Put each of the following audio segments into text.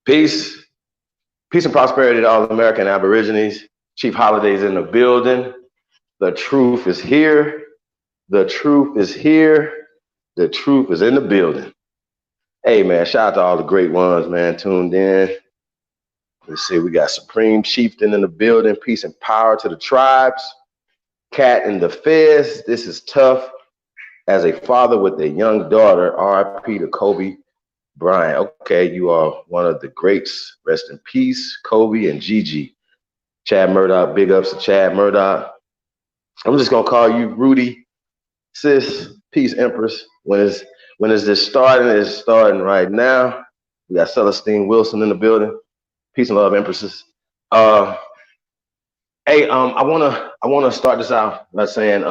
Peace, peace and prosperity to all American Aborigines. ChiefHoliday's in the building. The truth is here. The truth is here. The truth is in the building. Hey man, shout out to all the great ones, man, tuned in. Let's see, we got Supreme Chieftain in the building. Peace and power to the tribes. Cat in the fez. This is tough. As a father with a young daughter, RIP to Kobe Bryant. Okay, you are one of the greats. Rest in peace, Kobe and Gigi. Chad Murdoch, big ups to Chad Murdoch. I'm just gonna call you Rudy, sis, peace, Empress. When is this starting? It's starting right now. We got Celestine Wilson in the building. Peace and love, Empresses. Hey, I wanna start this out by saying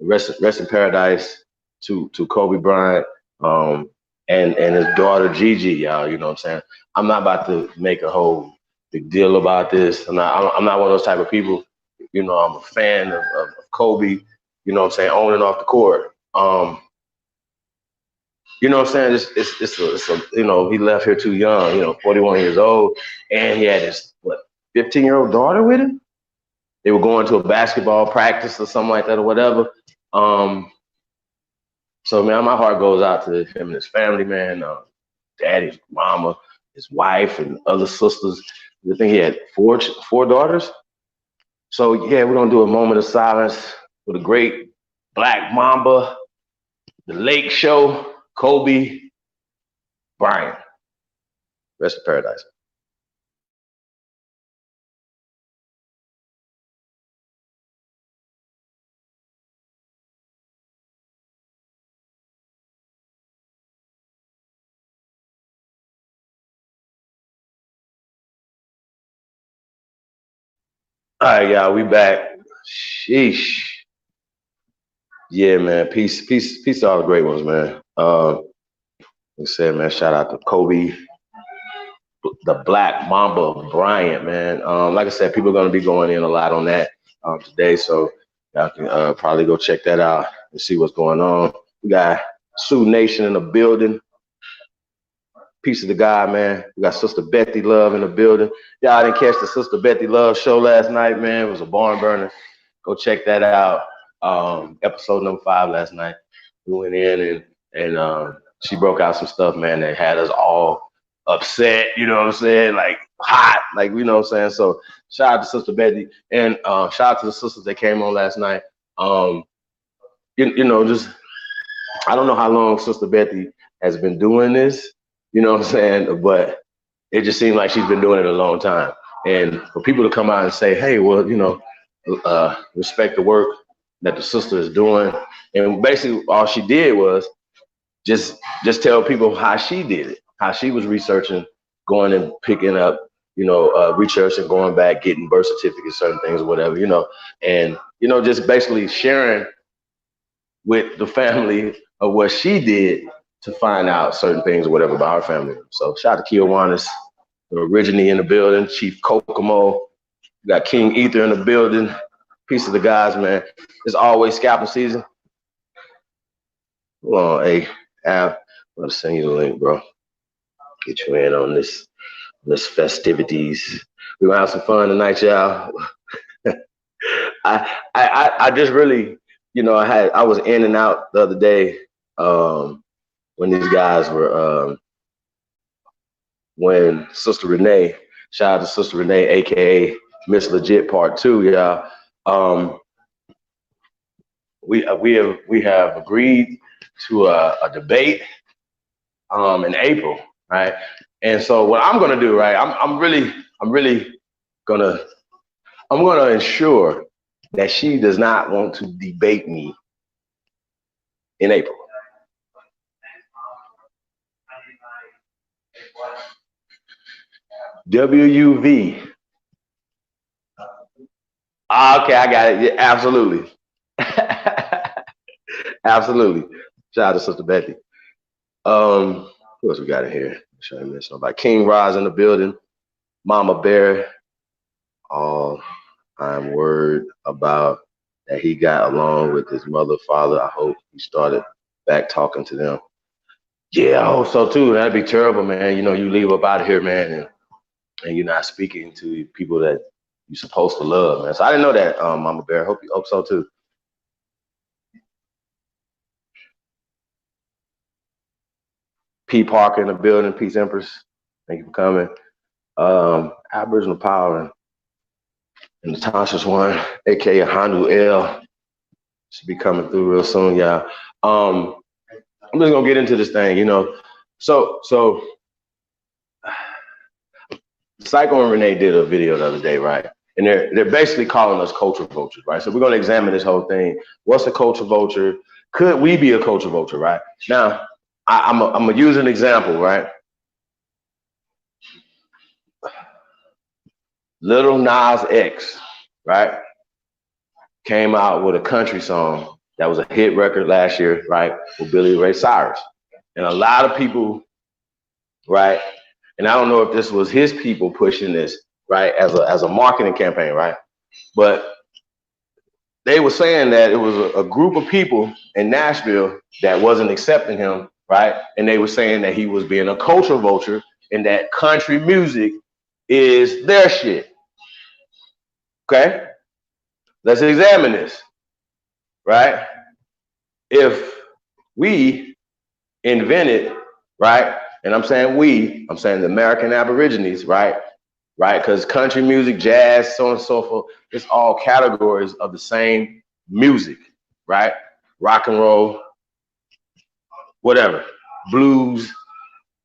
rest in paradise to Kobe Bryant and his daughter Gigi, y'all. You know what I'm saying? I'm not about to make a whole big deal about this. I'm not one of those type of people. You know, I'm a fan of Kobe. You know what I'm saying? On and off the court. You know what I'm saying? It's a you know, he left here too young. You know, 41 years old, and he had his 15-year-old daughter with him. They were going to a basketball practice or something like that or whatever. So man, my heart goes out to him and his family, man. Daddy, mama, his wife, and other sisters. I think he had four daughters. So yeah, we're gonna do a moment of silence for the great Black Mamba, the Lake Show, Kobe Bryant. Rest in paradise. All right, y'all, we back. Sheesh. Yeah, man. Peace to all the great ones, man. Like I said, man, shout out to Kobe, the Black Mamba Bryant, man. Like I said, people are gonna be going in a lot on that today, so y'all can probably go check that out and see what's going on. We got Sioux Nation in the building. Peace of the God, man. We got Sister Bethy Love in the building. Y'all didn't catch the Sister Bethy Love show last night, man. It was a barn burner. Go check that out. Episode number 5 last night. We went in and she broke out some stuff, man, that had us all upset, you know what I'm saying? Like hot, like, you know what I'm saying? So shout out to Sister Bethy and shout out to the sisters that came on last night. You know, just I don't know how long Sister Bethy has been doing this. You know what I'm saying? But it just seems like she's been doing it a long time. And for people to come out and say, hey, well, you know, respect the work that the sister is doing. And basically all she did was just tell people how she did it, how she was researching, going and picking up, you know, researching, going back, getting birth certificates, certain things or whatever, you know, and, you know, just basically sharing with the family of what she did to find out certain things or whatever about her family. So shout out to Kiwanis, the originally in the building, Chief Kokomo. We got King Ether in the building. Peace of the guys, man. It's always scalping season. Hold on, hey, Al, I'm gonna send you the link, bro. Get you in on this festivities. We're gonna have some fun tonight, y'all. I just really, you know, I was in and out the other day when these guys were when Sister Rene, shout out to Sister Rene, aka Miss Legit Part 2, y'all. We have agreed to a debate in April, right? And so what I'm gonna do, right? I'm really gonna ensure that she does not want to debate me in April. WUV. Okay, I got it. Yeah, absolutely. Absolutely. Shout out to Sister Bethy. Who else we got in here? Should I mention about King Roz in the building? Mama Bear. All I'm worried about that he got along with his mother, father. I hope he started back talking to them. Yeah, I hope so too. That'd be terrible, man. You know, you leave up out of here, man, and you're not speaking to people that you're supposed to love, man. So I didn't know that, Mama Bear. Hope so too. P Parker in the building. Peace, Empress. Thank you for coming. Aboriginal Power and the Tasha's one, aka Handu L, should be coming through real soon, y'all. I'm just gonna get into this thing, you know. So Syko and Rene did a video the other day, right? And they're basically calling us culture vultures, right? So we're gonna examine this whole thing. What's a culture vulture? Could we be a culture vulture, right? Now, I'm gonna use an example, right? Little Nas X, right? Came out with a country song that was a hit record last year, right? With Billy Ray Cyrus. And a lot of people, right? And I don't know if this was his people pushing this, right, as a marketing campaign, right? But they were saying that it was a group of people in Nashville that wasn't accepting him, right? And they were saying that he was being a culture vulture and that country music is their shit. Okay? Let's examine this, right? If we invented, right? And I'm saying I'm saying the American Aborigines, right? Right? Because country music, jazz, so on and so forth, it's all categories of the same music, right? Rock and roll, whatever, blues,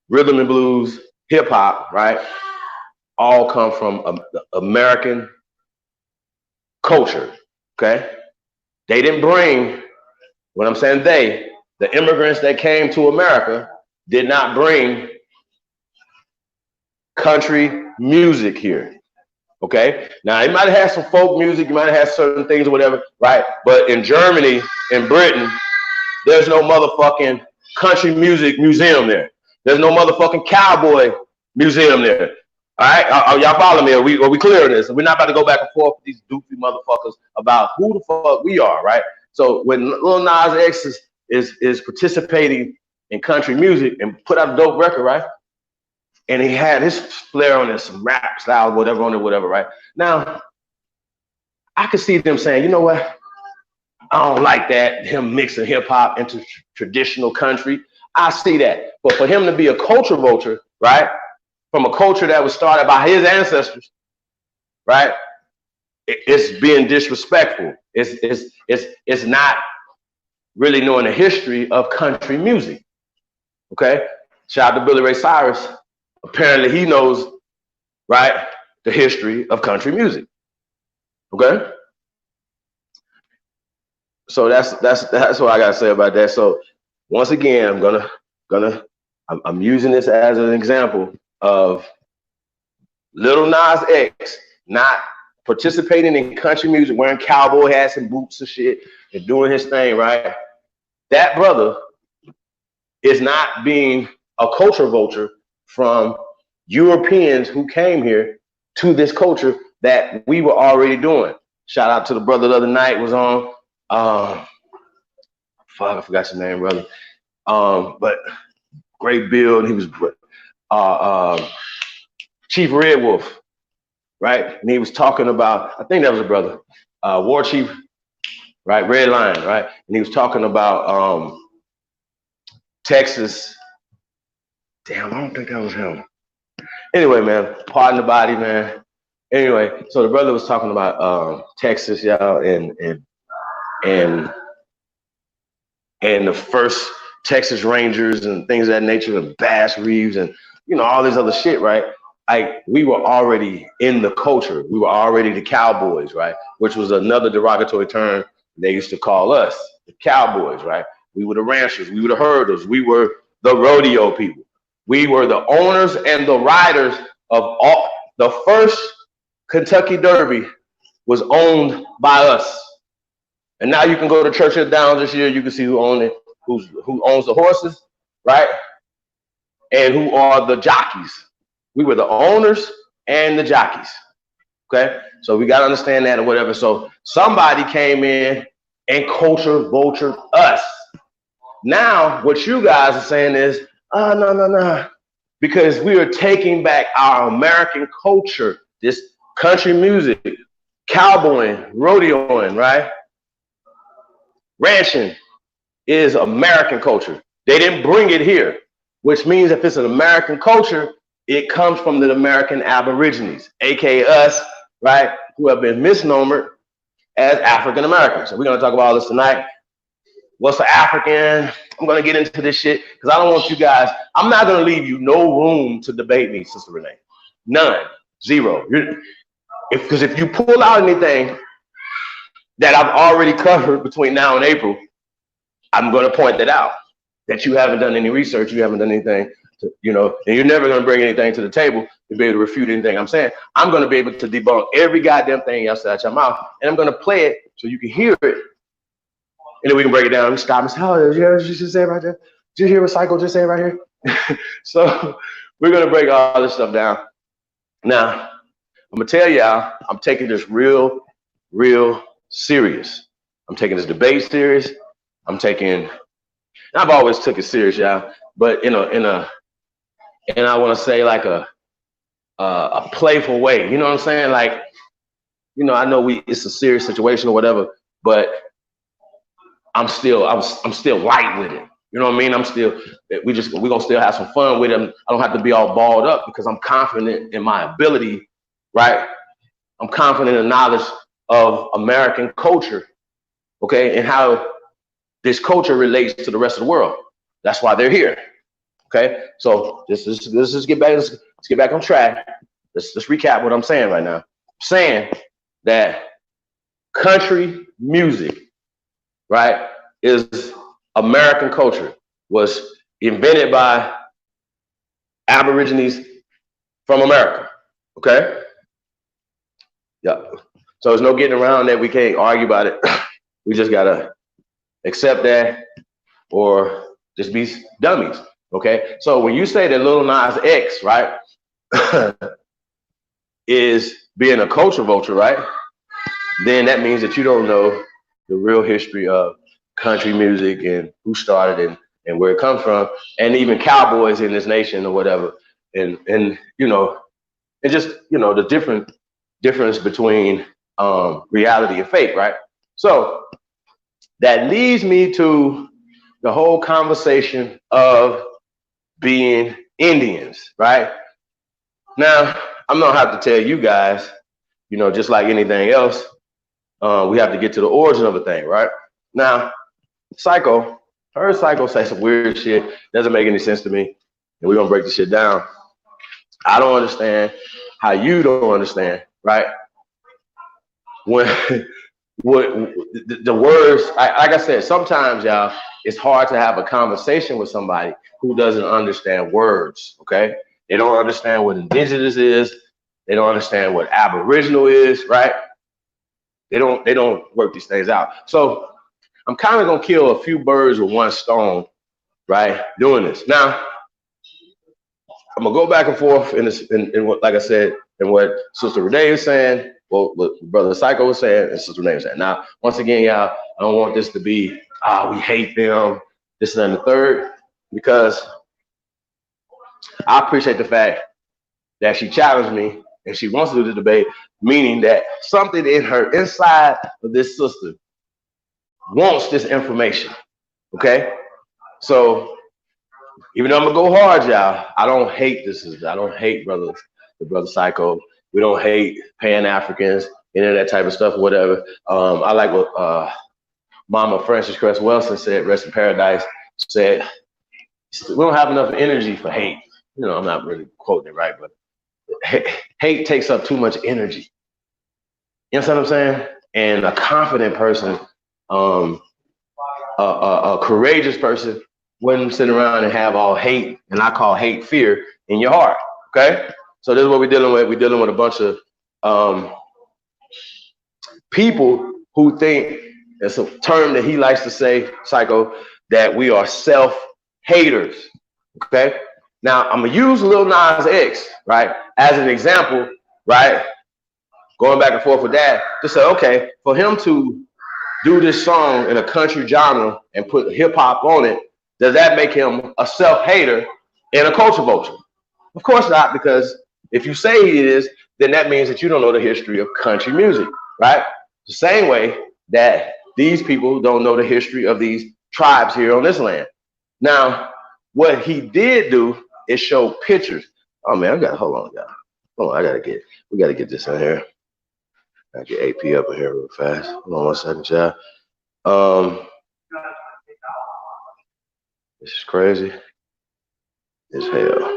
rhythm and blues, hip hop, right? All come from American culture, okay? They didn't bring, when I'm saying the immigrants that came to America did not bring country music here, okay? Now, it might have had some folk music, you might have had certain things or whatever, right? But in Germany, in Britain, there's no motherfucking country music museum there. There's no motherfucking cowboy museum there. All right, y'all follow me? Are we clear on this? We're not about to go back and forth with these doofy motherfuckers about who the fuck we are, right? So when Lil Nas X is participating in country music and put out a dope record, right? And he had his flair on it, some rap style, whatever on it, whatever, right? Now, I could see them saying, you know what? I don't like that, him mixing hip hop into traditional country. I see that. But for him to be a culture vulture, right? From a culture that was started by his ancestors, right? It's being disrespectful. It's not really knowing the history of country music. Okay? Shout out to Billy Ray Cyrus. Apparently he knows, right, the history of country music. Okay? So that's what I gotta say about that. So once again, I'm using this as an example of Little Nas X not participating in country music, wearing cowboy hats and boots and shit, and doing his thing, right? That brother is not being a culture vulture from Europeans who came here to this culture that we were already doing. Shout out to the brother the other night was on. Fuck, I forgot your name, brother. But great build. He was Chief Red Wolf, right? And he was talking about, I think that was a brother, War Chief, right? Red Lion, right? And he was talking about Texas. Damn, I don't think that was him. Anyway, man, pardon the body, man. Anyway, so the brother was talking about Texas, y'all, and the first Texas Rangers and things of that nature, and Bass Reeves and, you know, all this other shit, right? Like, we were already in the culture. We were already the cowboys, right? Which was another derogatory term they used to call us, the cowboys, right? We were the ranchers. We were the herders. We were the rodeo people. We were the owners and the riders of all. The first Kentucky Derby was owned by us. And now you can go to Churchill Downs this year. You can see who owns it, who owns the horses, right? And who are the jockeys. We were the owners and the jockeys. Okay, so we got to understand that or whatever. So somebody came in and culture vultured us. Now, what you guys are saying is, No. Because we are taking back our American culture, this country music, cowboying, rodeoing, right? Ranching is American culture. They didn't bring it here, which means if it's an American culture, it comes from the American Aborigines, aka us, right? Who have been misnomered as African Americans. So we're gonna talk about all this tonight. What's an African? I'm gonna get into this shit because I don't want you guys. I'm not gonna leave you no room to debate me, Sister Renee. None, zero. Because if you pull out anything that I've already covered between now and April, I'm gonna point that out. That you haven't done any research, you haven't done anything, to, and you're never gonna bring anything to the table to be able to refute anything I'm saying. I'm gonna be able to debunk every goddamn thing y'all say out your mouth, and I'm gonna play it so you can hear it. And then we can break it down. We stop and say, oh, did you hear what you just said right there? Did you hear what Syko just said right here? So we're going to break all this stuff down. Now, I'm going to tell y'all, I'm taking this real serious. I'm taking this debate serious. I've always took it serious, y'all, but and I want to say like a playful way. You know what I'm saying? Like, I know it's a serious situation or whatever, but I'm still light with it. You know what I mean? We're gonna still have some fun with it. I don't have to be all balled up because I'm confident in my ability, right? I'm confident in the knowledge of American culture, okay, and how this culture relates to the rest of the world. That's why they're here. Okay, so let's get back on track. Let's recap what I'm saying right now. I'm saying that country music, right, is American culture, was invented by Aborigines from America, okay? Yeah, so there's no getting around that. We can't argue about it. We just gotta accept that or just be dummies, okay? So when you say that Lil Nas X, right, is being a culture vulture, right, then that means that you don't know the real history of country music and who started and where it comes from, and even cowboys in this nation or whatever, and just the difference between reality and fake, right? So that leads me to the whole conversation of being Indians, right? Now, I'm gonna have to tell you guys, just like anything else, we have to get to the origin of a thing, right? Now, Syko say some weird shit, doesn't make any sense to me, and we're gonna break this shit down. I don't understand how you don't understand, right? When the words, like I said, sometimes, y'all, it's hard to have a conversation with somebody who doesn't understand words, okay? They don't understand what indigenous is. They don't understand what aboriginal is, right? They don't work these things out. So I'm kind of gonna kill a few birds with one stone, right? Doing this. Now, I'm gonna go back and forth in what, like I said, in what Sister Rene was saying, what Brother Syko was saying, and Sister Rene was saying. Now, once again, y'all, I don't want this to be, we hate them, this and the third, because I appreciate the fact that she challenged me and she wants to do the debate, meaning that something in her inside of this sister wants this information, okay? So even though I'm gonna go hard, y'all, I don't hate this. I don't hate the brother Syko. We don't hate Pan-Africans, any of that type of stuff, whatever. I like what Mama Frances Cress Welsing said, rest in paradise, said, we don't have enough energy for hate. I'm not really quoting it right, but hate takes up too much energy. You know what I'm saying? And a confident person, a courageous person wouldn't sit around and have all hate, and I call hate fear, in your heart, okay? So this is what we're dealing with. We're dealing with a bunch of people who think, it's a term that he likes to say, Syko, that we are self-haters, okay? Now, I'm gonna use Lil Nas X, right, as an example, right? Going back and forth with that, to say, okay, for him to do this song in a country genre and put hip hop on it, does that make him a self-hater, and a culture vulture? Of course not, because if you say he is, then that means that you don't know the history of country music, right? The same way that these people don't know the history of these tribes here on this land. Now, what he did do is show pictures. Oh man, hold on, y'all. Hold on, we gotta get this in here. I get AP up in here real fast. Hold on 1 second, y'all. This is crazy as hell.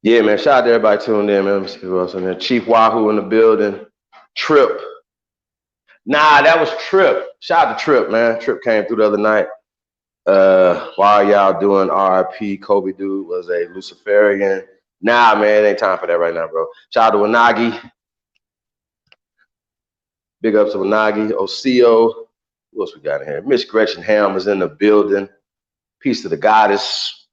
Yeah, man. Shout out to everybody tuned in, man. Let me see who else in there. Chief Wahoo in the building. Trip. Nah, that was Trip. Shout out to Trip, man. Trip came through the other night. While y'all doing RIP, Kobe dude was a Luciferian. Nah, man, it ain't time for that right now, bro. Shout out to Wanagi. Big ups to Wanagi. Oseo. Who else we got in here? Miss Gretchen Ham is in the building. Peace to the goddess.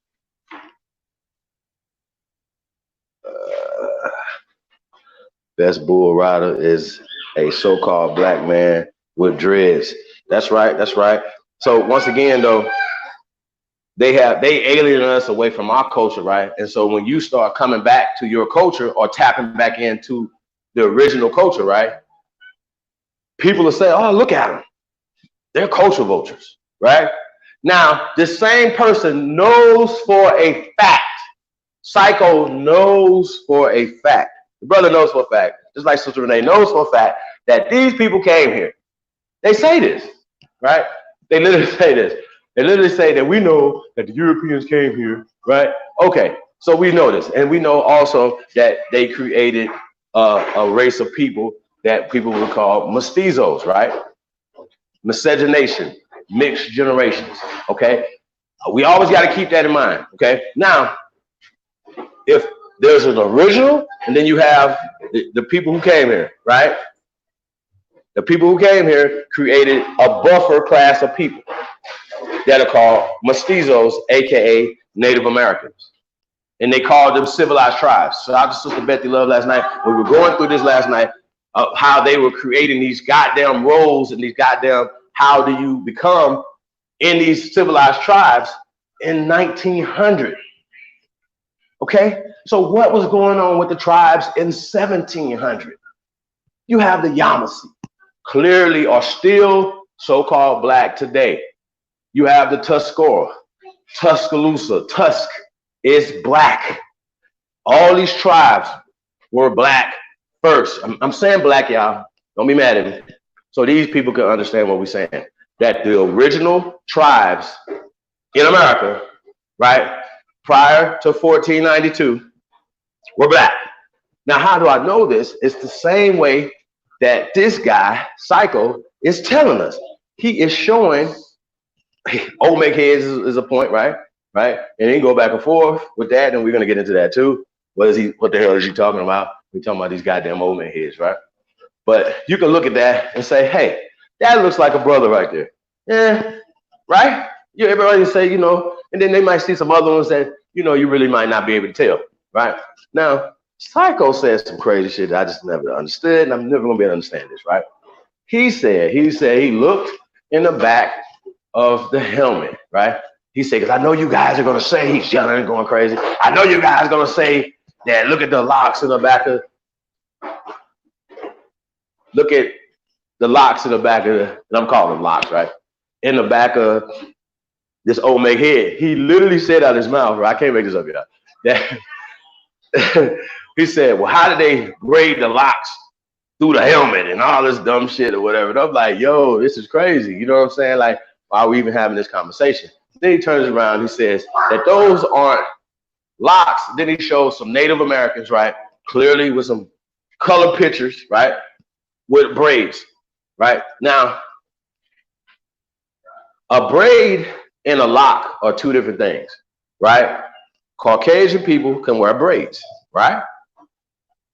Best bull rider is a so-called black man with dreads. That's right. That's right. So once again, though, they alienated us away from our culture, right? And so when you start coming back to your culture or tapping back into the original culture, right? People will say, "Oh, look at them. They're culture vultures," right? Now, the same person knows for a fact. Syko knows for a fact. The brother knows for a fact, just like Sister Rene knows for a fact, that these people came here. They say this, right? They literally say this. They literally say that we know that the Europeans came here, right? Okay, so we know this. And we know also that they created a race of people that people would call mestizos, right? Miscegenation, mixed generations, okay? We always got to keep that in mind, okay? Now, if there's an original, and then you have the people who came here, right? The people who came here created a buffer class of people that are called mestizos, aka Native Americans. And they called them civilized tribes. So I just Sister Betty Love last night, we were going through this last night, how they were creating these goddamn roles and these goddamn, how do you become in these civilized tribes in 1900. Okay, so what was going on with the tribes in 1700? You have the Yamasee, clearly are still so-called black today. You have the Tuscarora, Tuscaloosa, Tusk is black. All these tribes were black first. I'm saying black, y'all. Don't be mad at me. So these people can understand what we're saying. That the original tribes in America, right, prior to 1492, were black. Now, how do I know this? It's the same way that this guy, Syko, is telling us. He is showing, old make heads is a point, right? Right? And then go back and forth with that, and we're gonna get into that too. What the hell is he talking about? We're talking about these goddamn old man heads, right? But you can look at that and say, hey, that looks like a brother right there. Yeah, right? You everybody say, you know, and then they might see some other ones that, you know, you really might not be able to tell, right? Now, Syko says some crazy shit that I just never understood, and I'm never gonna be able to understand this, right? He said he looked in the back of the helmet, right? He said, because I know you guys are gonna say, he's yelling and going crazy. I know you guys are gonna say that look at the locks in the back of, look at the locks in the back of the, and I'm calling them locks, right? In the back of this old make head. He literally said out his mouth, right? I can't make this up, y'all. That he said, well, how did they grade the locks through the helmet and all this dumb shit or whatever? And I'm like, yo, this is crazy. You know what I'm saying? Like, why are we even having this conversation? Then he turns around, he says that those aren't locks. Then he shows some Native Americans, right? Clearly with some color pictures, right? With braids, right? Now, a braid and a lock are two different things, right? Caucasian people can wear braids, right?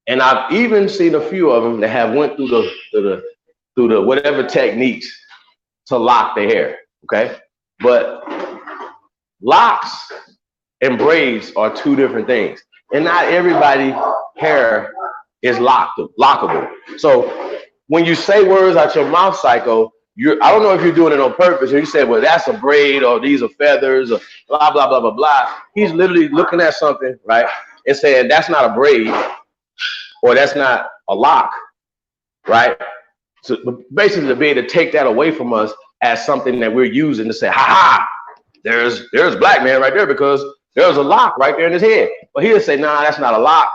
And I've even seen a few of them that have went through the whatever techniques to lock their hair. Okay, but locks and braids are two different things, and not everybody hair is lockable. So when you say words out your mouth, Syko, I don't know if you're doing it on purpose, or you say, well, that's a braid, or these are feathers, or blah blah blah blah blah. He's literally looking at something, right, and saying that's not a braid, or that's not a lock, right? So basically, to be able to take that away from us as something that we're using to say, ha ha, there's black man right there because there's a lock right there in his head. But he'll say, nah, that's not a lock.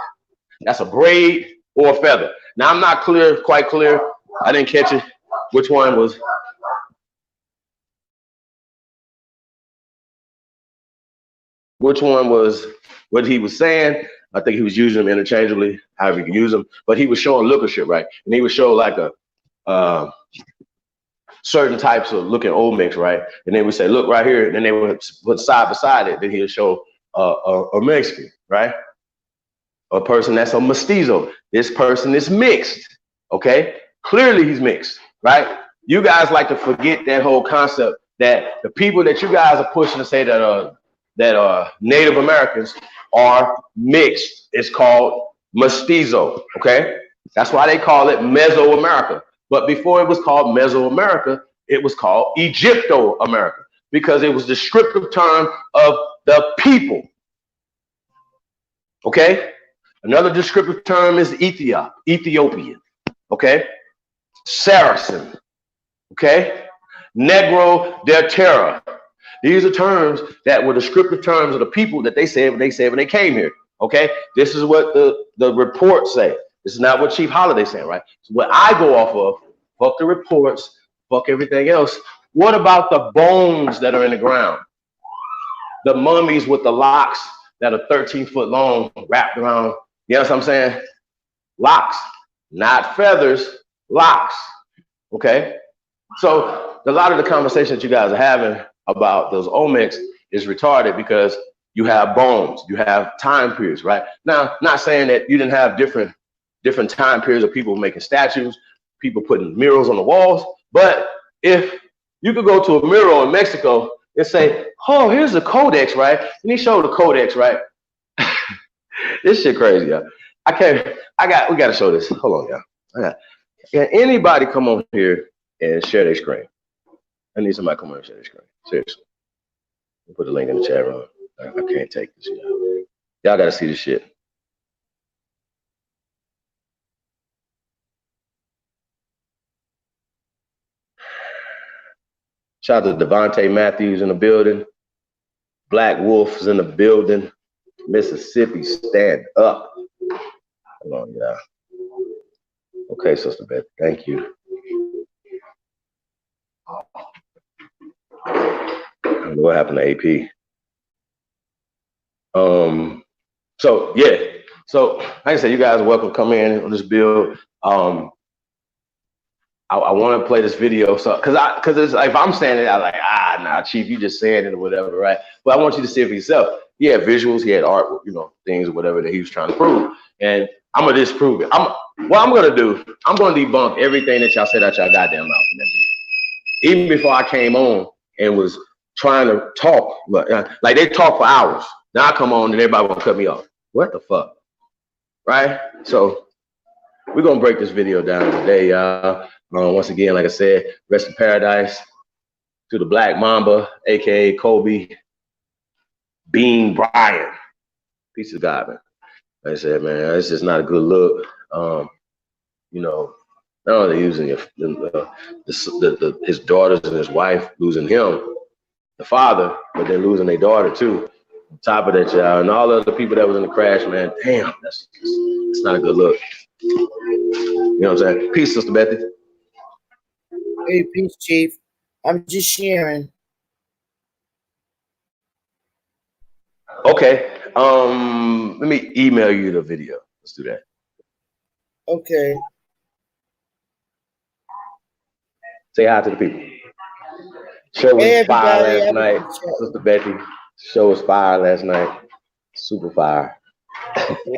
That's a braid or a feather. Now, I'm not quite clear. I didn't catch it. Which one was what he was saying? I think he was using them interchangeably, however you can use them. But he was showing lookership, right? And he would show like a certain types of looking old mix, right? And they would say, look right here. And then they would put side beside it. Then he'll show a Mexican, right? A person that's a mestizo. This person is mixed, okay? Clearly he's mixed, right? You guys like to forget that whole concept that the people that you guys are pushing to say that Native Americans are mixed. It's called mestizo, okay? That's why they call it Mesoamerica. But before it was called Mesoamerica, it was called Egypto-America because it was the descriptive term of the people. Okay? Another descriptive term is Ethiopian. Okay? Saracen. Okay? Negro de Terra. These are terms that were descriptive terms of the people that they said when they came here. Okay? This is what the reports say. This is not what ChiefHoliday saying, right? So what I go off of, fuck the reports, fuck everything else. What about the bones that are in the ground? The mummies with the locks that are 13 foot long, wrapped around, you know what I'm saying? Locks, not feathers, locks, okay? So a lot of the conversation that you guys are having about those omics is retarded because you have bones, you have time periods, right? Now, not saying that you didn't have different time periods of people making statues, people putting murals on the walls. But if you could go to a mural in Mexico and say, oh, here's the codex, right? And he showed the codex, right? This shit crazy, y'all. We got to show this. Hold on, y'all. Can anybody come on here and share their screen? I need somebody to come on and share their screen. Seriously. We'll put the link in the chat room. I can't take this shit. Y'all got to see this shit. Shout out to Devontae Matthews in the building. Black Wolf's in the building. Mississippi, stand up. Hold on, yeah. Okay, Sister Beth, thank you. I don't know what happened to AP. So yeah. So like I said, you guys are welcome to come in on this build. I want to play this video, so because it's like if I'm saying it, I'm like, nah, Chief, you just saying it or whatever, right? But I want you to see it for yourself. He had visuals, he had art, things or whatever that he was trying to prove, and I'm gonna disprove it. What I'm gonna do, I'm gonna debunk everything that y'all said out y'all goddamn mouth in that video. Even before I came on and was trying to talk, but like they talk for hours. Now I come on and everybody want to cut me off. What the fuck, right? So we're gonna break this video down today, y'all. Once again, like I said, rest in paradise to the Black Mamba, aka Kobe Bean Bryant. Peace of God, man. Like I said, man, it's just not a good look. Not only using his daughters and his wife, losing him, the father, but then losing their daughter too. On top of that, y'all, and all the other people that was in the crash, man. Damn, it's not a good look. You know what I'm saying? Peace, Sister Betty. Hey, peace, Chief. I'm just sharing. Okay. Let me email you the video. Let's do that. Okay. Say hi to the people. Show was fire last night. Sister Betty. Show was fire last night. Super fire.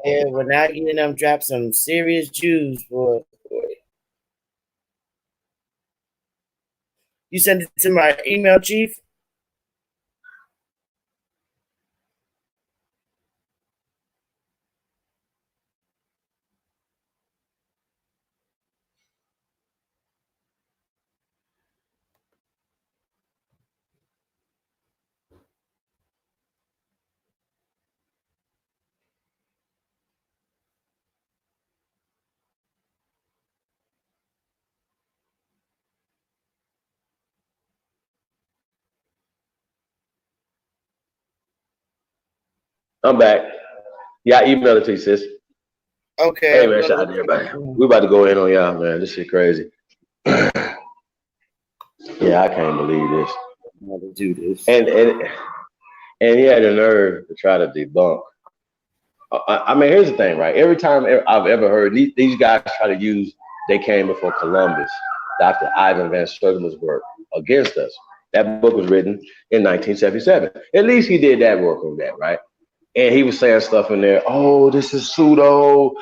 Yeah, we're not getting them drop some serious Jews for it. You sent it to my email, Chief? I'm back. Yeah, I emailed it to you, sis. Okay. Hey, man, shout out to everybody. We about to go in on y'all, man. This shit crazy. Yeah, I can't believe this. How to do this. And he had the nerve to try to debunk. I mean, here's the thing, right? Every time I've ever heard these guys try to use "They Came Before Columbus," Dr. Ivan Van Sertima's work against us. That book was written in 1977. At least he did that work on that, right? And he was saying stuff in there. Oh, this is pseudo.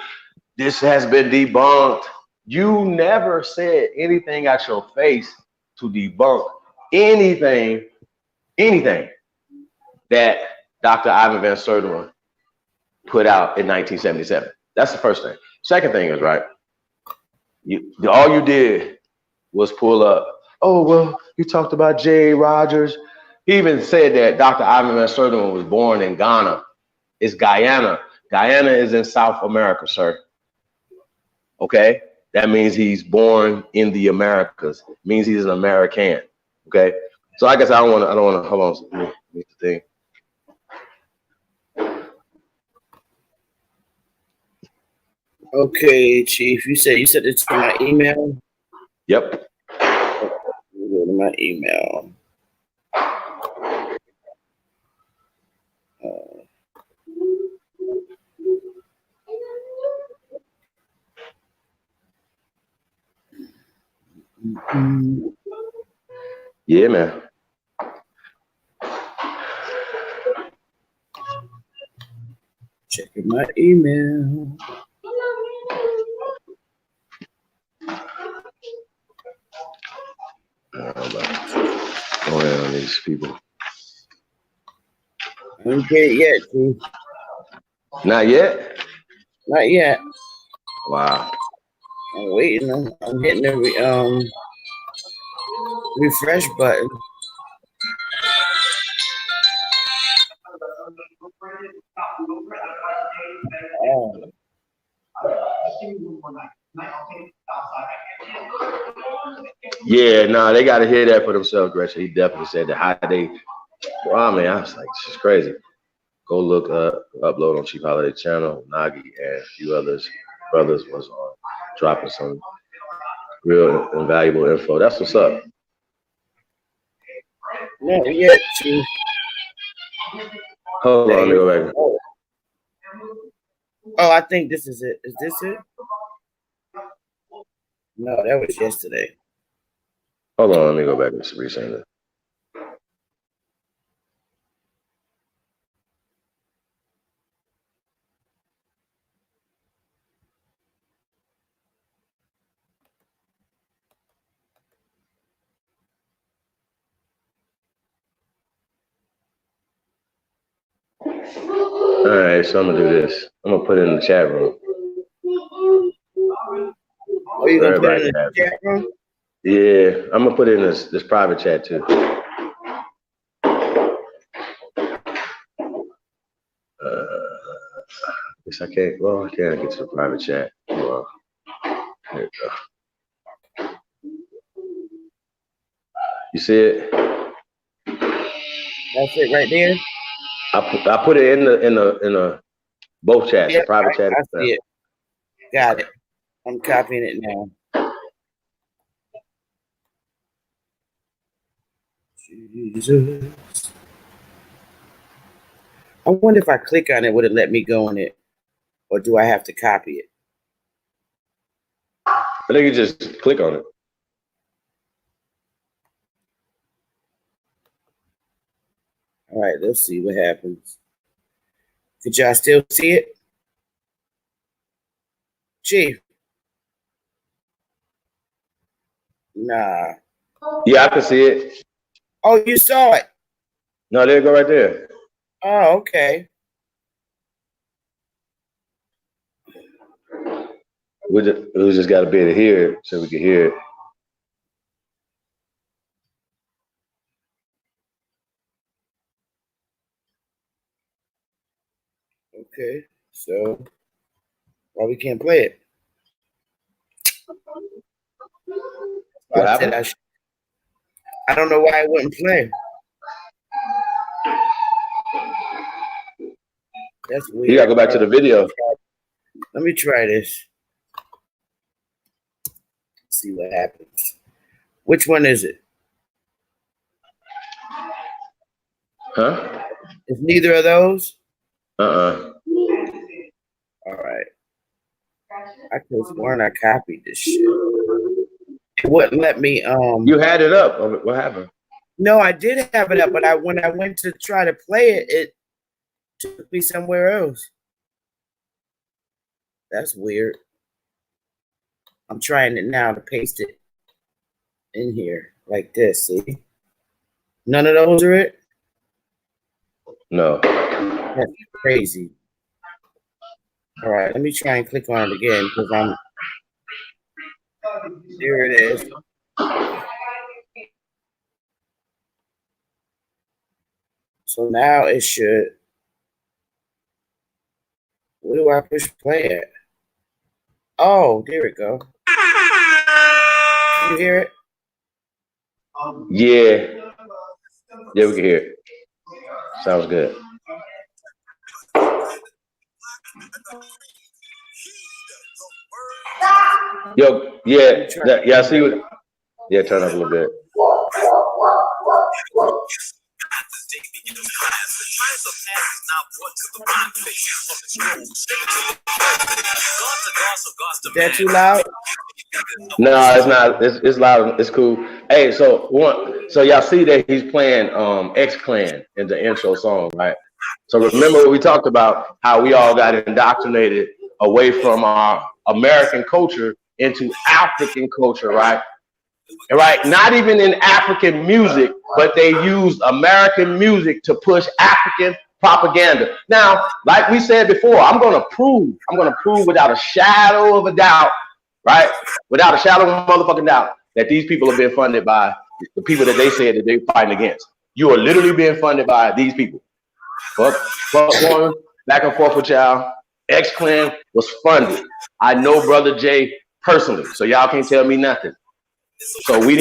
This has been debunked. You never said anything out your face to debunk anything that Dr. Ivan Van Sertima put out in 1977. That's the first thing. Second thing is, right, all you did was pull up, oh, well, you talked about J. Rogers. He even said that Dr. Ivan Van Sertima was born in Ghana. It's Guyana. Guyana is in South America, sir. Okay? That means he's born in the Americas. It means he's an American. Okay? So I guess I don't want to, hold on. Let me think. Okay, Chief. You said it's to my email? Yep. Go to my email. Yeah, man. Checking my email. Go ahead on these people. I didn't get it yet, Chief. Not yet? Not yet. Wow. I'm waiting. I'm hitting the refresh button. Oh. Yeah, no, they got to hear that for themselves, Gretchen. He definitely said that. How they, wow, man, I was like, this is crazy. Go look upload on ChiefHoliday channel. Nagi and a few brothers was dropping some real invaluable info. That's what's up. Not yet, Chief. Hold on, let me go back. Oh, I think this is it. Is this it? No, that was yesterday. Hold on, let me go back and resend it. All right, so I'm gonna do this. I'm gonna put it in the chat room. Oh, you gonna put it in the chat room? Yeah, I'm gonna put it in this private chat too. Guess I can't. Well, I can't get to the private chat. Well, there you go. You see it? That's it right there. I put it in the both chats, Yep, private chat. I see it. Got it. I'm copying it now. Jesus. I wonder if I click on it, would it let me go on it? Or do I have to copy it? I think you just click on it. All right, let's see what happens. Could y'all still see it? Chief. Nah. Yeah, I can see it. Oh, you saw it. No, there you go right there. Oh, okay. We just got to be able to hear it so we can hear it. Okay. So why we can't play it? What I said happened? I don't know why it wouldn't play. That's weird. You got to go back to the video. Let me try this. See what happens. Which one is it? Huh? It's neither of those? Uh-uh. All right. I could have sworn I copied this shit. It wouldn't let me You had it up. What happened? No, I did have it up, but when I went to try to play it, it took me somewhere else. That's weird. I'm trying it now to paste it in here like this. See? None of those are it? No. That's crazy. All right, let me try and click on it again because there it is. So now it should. Where do I push play at? Oh, there we go. Can you hear it? Yeah. Yeah, we can hear it. Sounds good. Yo, yeah, I see what. Yeah, turn up a little bit. Is that too loud? No, it's not. It's loud. It's cool. Hey, so y'all see that he's playing X Clan in the intro song, right? So remember we talked about how we all got indoctrinated away from our American culture into African culture, right? Right? Not even in African music, but they used American music to push African propaganda. Now, like we said before, I'm gonna prove without a shadow of a doubt, right? Without a shadow of a motherfucking doubt, that these people are being funded by the people that they said that they're fighting against. You are literally being funded by these people. Fuck one, back and forth with y'all. X Clan was funded. I know Brother Jay personally, so y'all can't tell me nothing. So we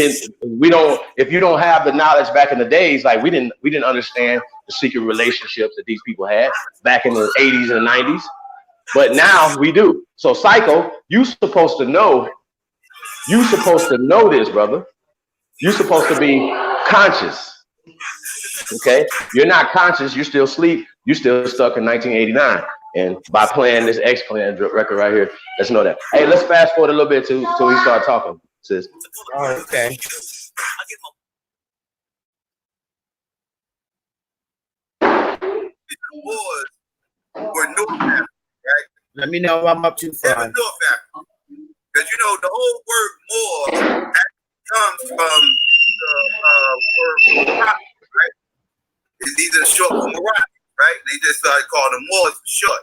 don't, if you don't have the knowledge back in the days, like we didn't understand the secret relationships that these people had back in the 80s and 90s. But now we do. So Syko, you supposed to know this, brother. You're supposed to be conscious. Okay? You're not conscious, you're still asleep, you're still stuck in 1989. And by playing this X Clan record right here, let's know that. Hey, let's fast forward a little bit till we start talking, sis. Oh, okay. Were North Africa, right? Let me know if I'm up too far. North Africa. Because you know the whole word Moor comes from the word Morocco, right? These are short for Morocco, right? They just started calling them Moors for short.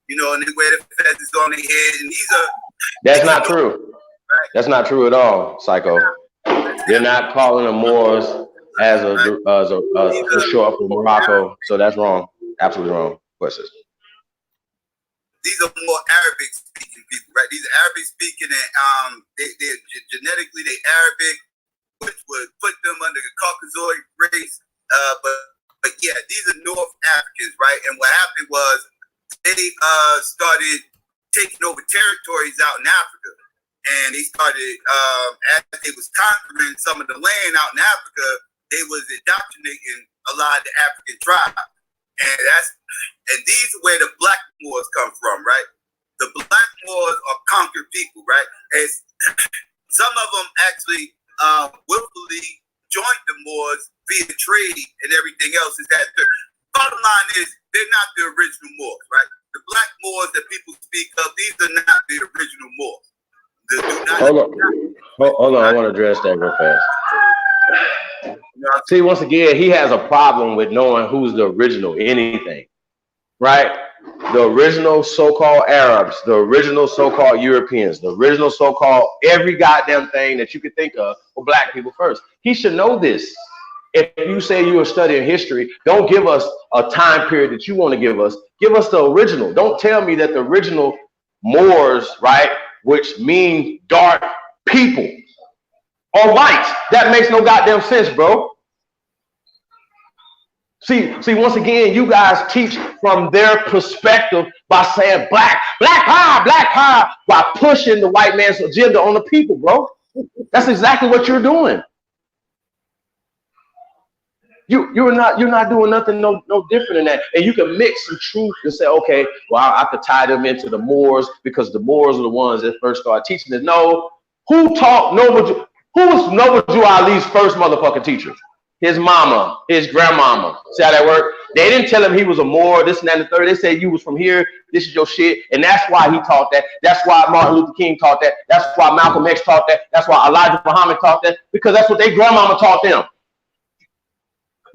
You know, and they wear the feathers on their head, and these are. That's not true. Right? That's not true at all, Syko. They're not calling them Moors as a for short for Morocco, so that's wrong. Absolutely wrong. Questions. These are more Arabic speaking people, right? These are Arabic speaking, and they're genetically Arabic, which would put them under the Caucasoid race. But yeah, these are North Africans, right? And what happened was they started taking over territories out in Africa, and they started as they was conquering some of the land out in Africa, they was indoctrinating a lot of the African tribes. And these are where the Black Moors come from, right? The Black Moors are conquered people, right? And some of them actually willfully joined the Moors via trade and everything else. Is that the bottom line is they're not the original Moors, right? The Black Moors that people speak of, these are not the original Moors. Hold on, I want to address that real fast. See, once again, he has a problem with knowing who's the original anything, right? The original so-called Arabs, the original so-called Europeans, the original so-called every goddamn thing that you could think of for black people first. He should know this. If you say you are studying history, don't give us a time period that you want to give us. Give us the original. Don't tell me that the original Moors, right, which mean dark people, are white. That makes no goddamn sense, bro. See, once again, you guys teach from their perspective by saying black power, by pushing the white man's agenda on the people, bro. That's exactly what you're doing. You're not doing nothing no different than that. And you can mix some truth and say, okay, well, I could tie them into the Moors because the Moors are the ones that first started teaching it. No, who taught Noble? Who was Noble Drew Ali's first motherfucking teacher? His mama, his grandmama. See how that worked? They didn't tell him he was a Moor, this and that and the third. They said you was from here, this is your shit. And that's why he taught that. That's why Martin Luther King taught that. That's why Malcolm X taught that. That's why Elijah Muhammad taught that. Because that's what their grandmama taught them.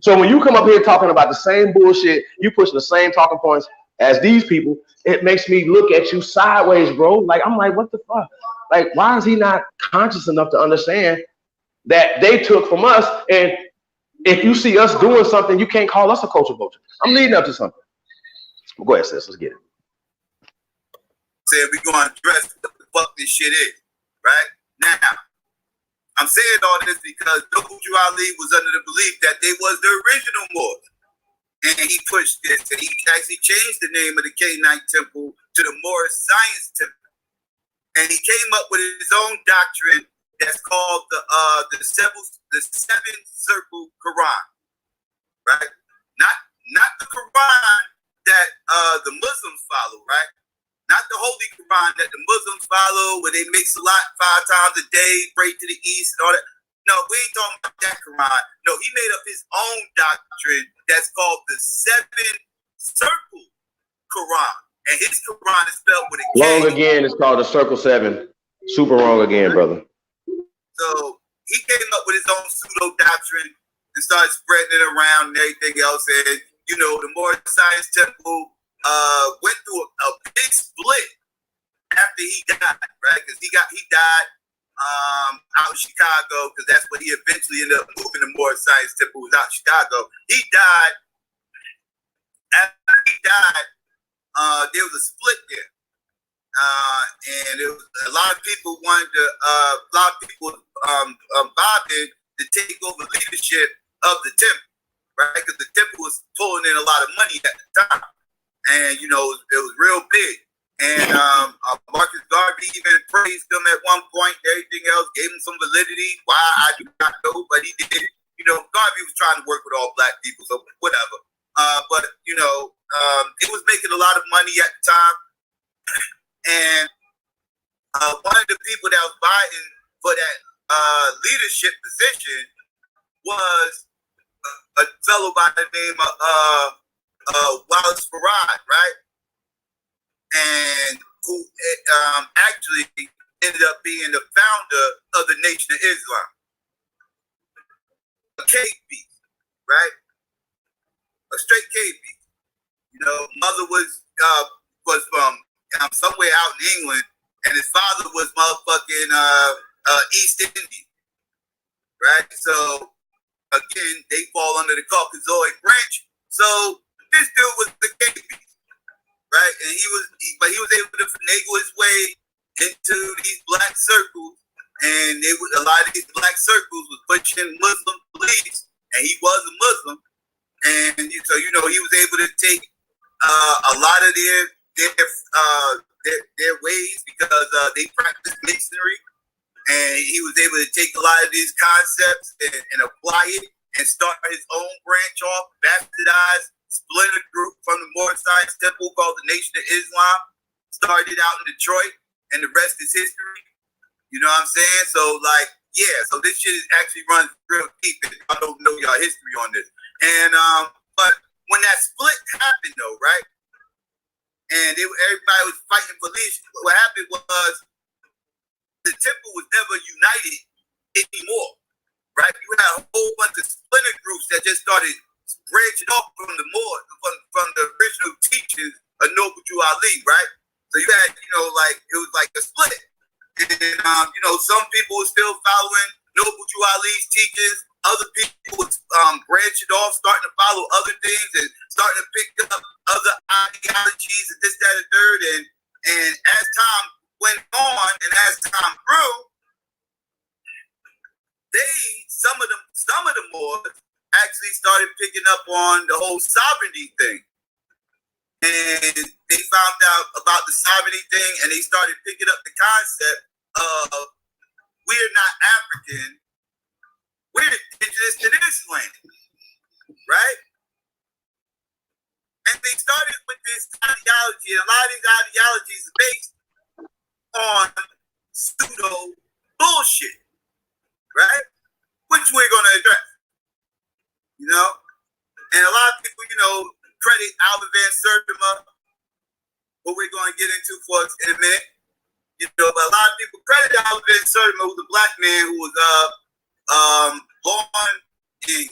So when you come up here talking about the same bullshit, you pushing the same talking points as these people, it makes me look at you sideways, bro. Like, I'm like, what the fuck? Like, why is he not conscious enough to understand that they took from us? And if you see us doing something, you can't call us a culture vulture. I'm leading up to something. Well, go ahead, sis. Let's get it. Said we're going to address what the fuck this shit is, right? Now, I'm saying all this because Noble Drew Ali was under the belief that they was the original Moors. And he pushed this, and he actually changed the name of the K-9 temple to the Moorish Science Temple. And he came up with his own doctrine that's called the seven circle Quran, right? Not the Quran that the Muslims follow, right? Not the Holy Quran that the Muslims follow, where they make salat 5 times a day, pray to the east and all that. No, we ain't talking about that Quran. No, he made up his own doctrine that's called the seven circle Quran. And his Quran is spelled with a K. Wrong again. It's called the Circle 7. Super wrong again, brother. So he came up with his own pseudo doctrine and started spreading it around and everything else. And, you know, the Moorish Science Temple went through a big split after he died, right? Because he died out of Chicago, because that's what he eventually ended up moving to Moorish Science Temple, was out of Chicago. He died. After he died, there was a split there. And it was, a lot of people wanted to, bobbing to take over leadership of the temple, right? Because the temple was pulling in a lot of money at the time. And, you know, it was real big. And Marcus Garvey even praised them at one point. Everything else gave him some validity. Why, I do not know, but he did. You know, Garvey was trying to work with all black people, so whatever. But, you know, it was making a lot of money at the time. And one of the people that was vying for that leadership position was a fellow by the name of Wallace Farad, right? And who actually ended up being the founder of the Nation of Islam. A cave beast, right? A straight cave beast. You know, mother was from somewhere out in England, and his father was motherfucking East Indian, right? So again, they fall under the Caucasoid branch. So this dude was the cave beast, right? And he was able to finagle his way into these black circles, and a lot of these black circles was pushing Muslim beliefs, and he was a Muslim, and so you know he was able to take a lot of their ways, because they practiced masonry, and he was able to take a lot of these concepts and apply it and start his own branch off, baptized, splinter group from the Moorish Science Temple called the Nation of Islam. Started out in Detroit, and the rest is history. You know what I'm saying? So like, yeah, so this shit actually runs real deep. I don't know y'all history on this. And but when that split happened though, right? And everybody was fighting for leadership. What happened was the temple was never united anymore, right? You had a whole bunch of splinter groups that just started branching off from the original teachings of Noble Drew Ali, right? So you had, like it was like a split. And some people were still following Noble Drew Ali's teachings. Other people was branching off, starting to follow other things and starting to pick up other ideologies and this, that, and third. And as time went on and as time grew, some of the Moors actually started picking up on the whole sovereignty thing. And they found out about the sovereignty thing and they started picking up the concept of we're not African, we're indigenous to this land, right? And they started with this ideology, and a lot of these ideologies are based on pseudo bullshit, right? Which we're going to address, And a lot of people, credit Albert Van Sertima, what we're going to get into for us in a minute. But a lot of people credit Albert Van Sertima, who's a black man who was born in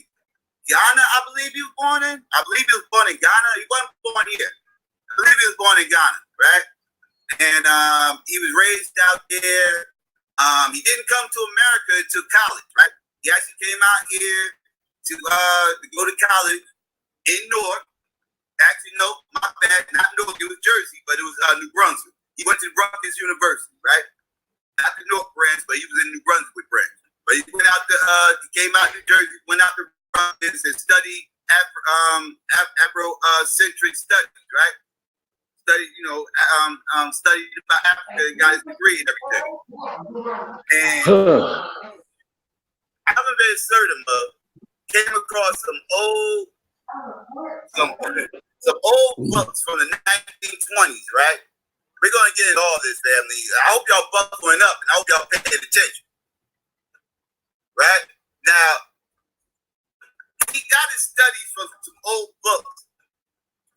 Ghana, I believe he was born in. I believe he was born in Ghana. He wasn't born here. I believe he was born in Ghana, right? And he was raised out there. He didn't come to America until college, right? He actually came out here to go to college in Newark. Actually, no, my bad, not Newark, it was Jersey, but it was New Brunswick. He went to Rutgers University, right? Not the North branch, but he was in New Brunswick branch. But he went out to, he came out to New Jersey, went out to Rutgers and studied Afrocentric studies, right? Studied, studied about Africa and got his degree and everything. And Albert Van Sertima came across some old books from the 1920s, right? We're gonna get into all this, family. I hope y'all buckling up and I hope y'all paying attention. Right? Now, he got his studies from some old books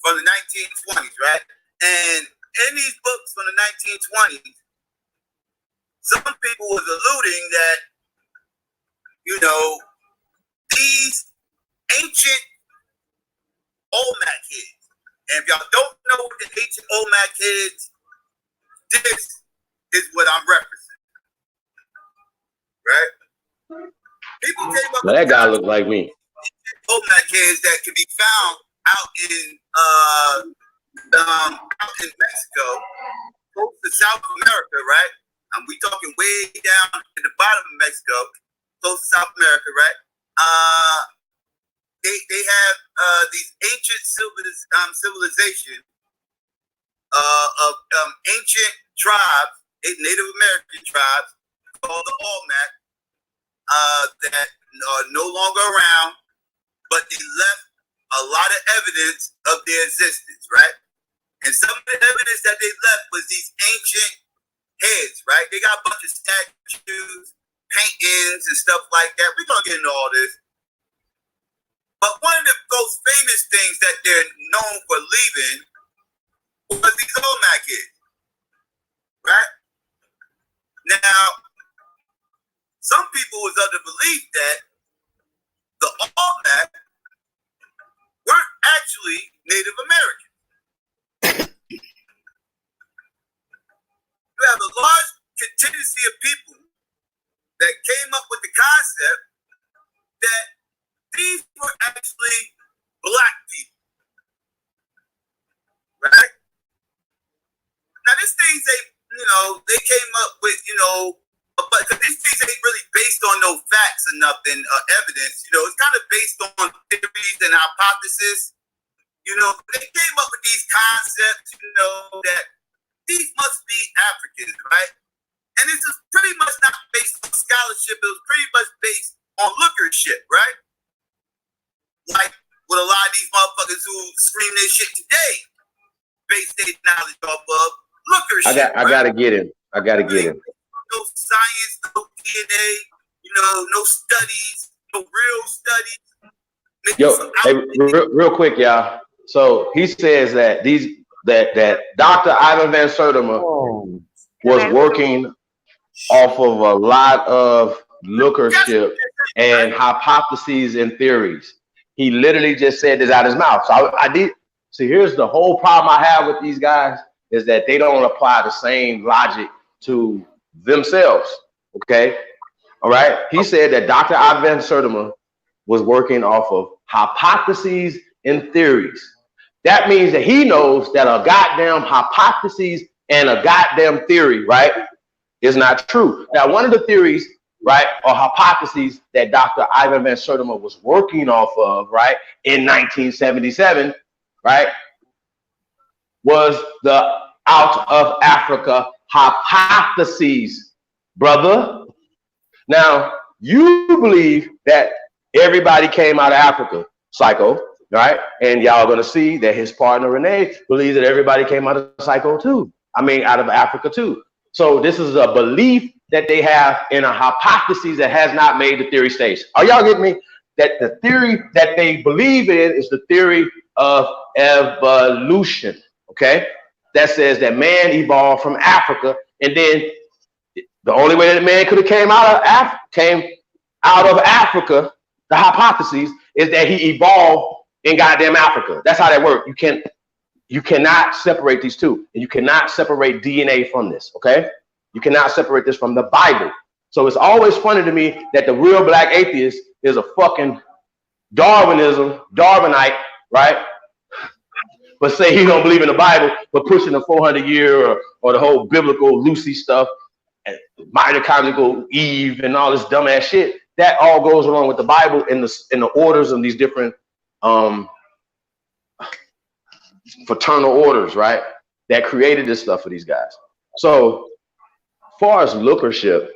from the 1920s, right? And in these books from the 1920s, some people was alluding that, these ancient Olmec heads. And if y'all don't know what the ancient Olmec heads, this is what I'm referencing. Right? People came up that guy looked like me. Olmec heads that can be found out in Mexico, close to South America, right? We talking way down at the bottom of Mexico, close to South America, right? They have these ancient civilization of ancient tribes, Native American tribes called the Olmec, that are no longer around, but they left a lot of evidence of their existence, right? And some of the evidence that they left was these ancient heads, right? They got a bunch of statues, paintings, and stuff like that. We're going to get into all this. But one of the most famous things that they're known for leaving was these Olmec heads, right? Now, some people was of the belief that the Olmec weren't actually Native Americans. You have a large contingency of people that came up with the concept that these were actually black people, right? Now, these things they came up with, but these things ain't really based on no facts or nothing, evidence. It's kind of based on theories and hypotheses. They came up with these concepts, that these must be Africans, right? And this is pretty much not based on scholarship. It was pretty much based on lookership, right? Like with a lot of these motherfuckers who scream this shit today, base their knowledge off of lookership. I gotta get him. No science, no DNA, no studies, no real studies. Yo, hey, real quick, y'all. So he says that that Dr. Ivan Van Sertima was working off of a lot of lookership and hypotheses and theories. He literally just said this out of his mouth. So I did. See, here's the whole problem I have with these guys is that they don't apply the same logic to themselves. Okay. All right. He said that Dr. Ivan Sertima was working off of hypotheses and theories. That means that he knows that a goddamn hypothesis and a goddamn theory, right, is not true. Now, one of the theories, right, or hypotheses that Dr. Ivan Van Sertima was working off of, right, in 1977, right, was the out of Africa hypotheses, brother. Now, you believe that everybody came out of Africa, Syko, right? And y'all are going to see that his partner, Rene, believes that everybody came out of Syko too. I mean, out of Africa too. So this is a belief that they have in a hypothesis that has not made the theory stage. Are y'all getting me? That the theory that they believe in is the theory of evolution, okay? That says that man evolved from Africa, and then the only way that man could have came out of Africa, the hypothesis is that he evolved in goddamn Africa. That's how that works. You cannot separate these two, and you cannot separate DNA from this, okay? You cannot separate this from the Bible. So it's always funny to me that the real black atheist is a fucking Darwinite, right? But say he don't believe in the Bible, but pushing the 400-year or the whole biblical Lucy stuff, and mitochondrial Eve and all this dumbass shit. That all goes along with the Bible in the orders of these different fraternal orders, right? That created this stuff for these guys. So, as far as lookership,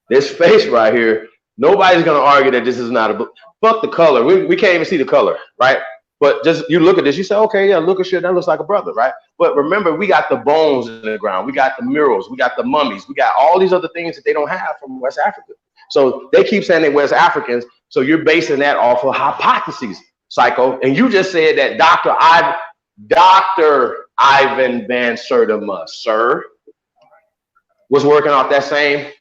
this face right here, nobody's gonna argue that this is not a book. Fuck the color. We can't even see the color, right? But just you look at this, you say, okay, yeah, lookership, that looks like a brother, right? But remember, we got the bones in the ground, we got the murals, we got the mummies, we got all these other things that they don't have from West Africa. So they keep saying they're West Africans. So you're basing that off of hypotheses, Syko. And you just said that Dr. Ivan Van Sertima, sir, was working off that same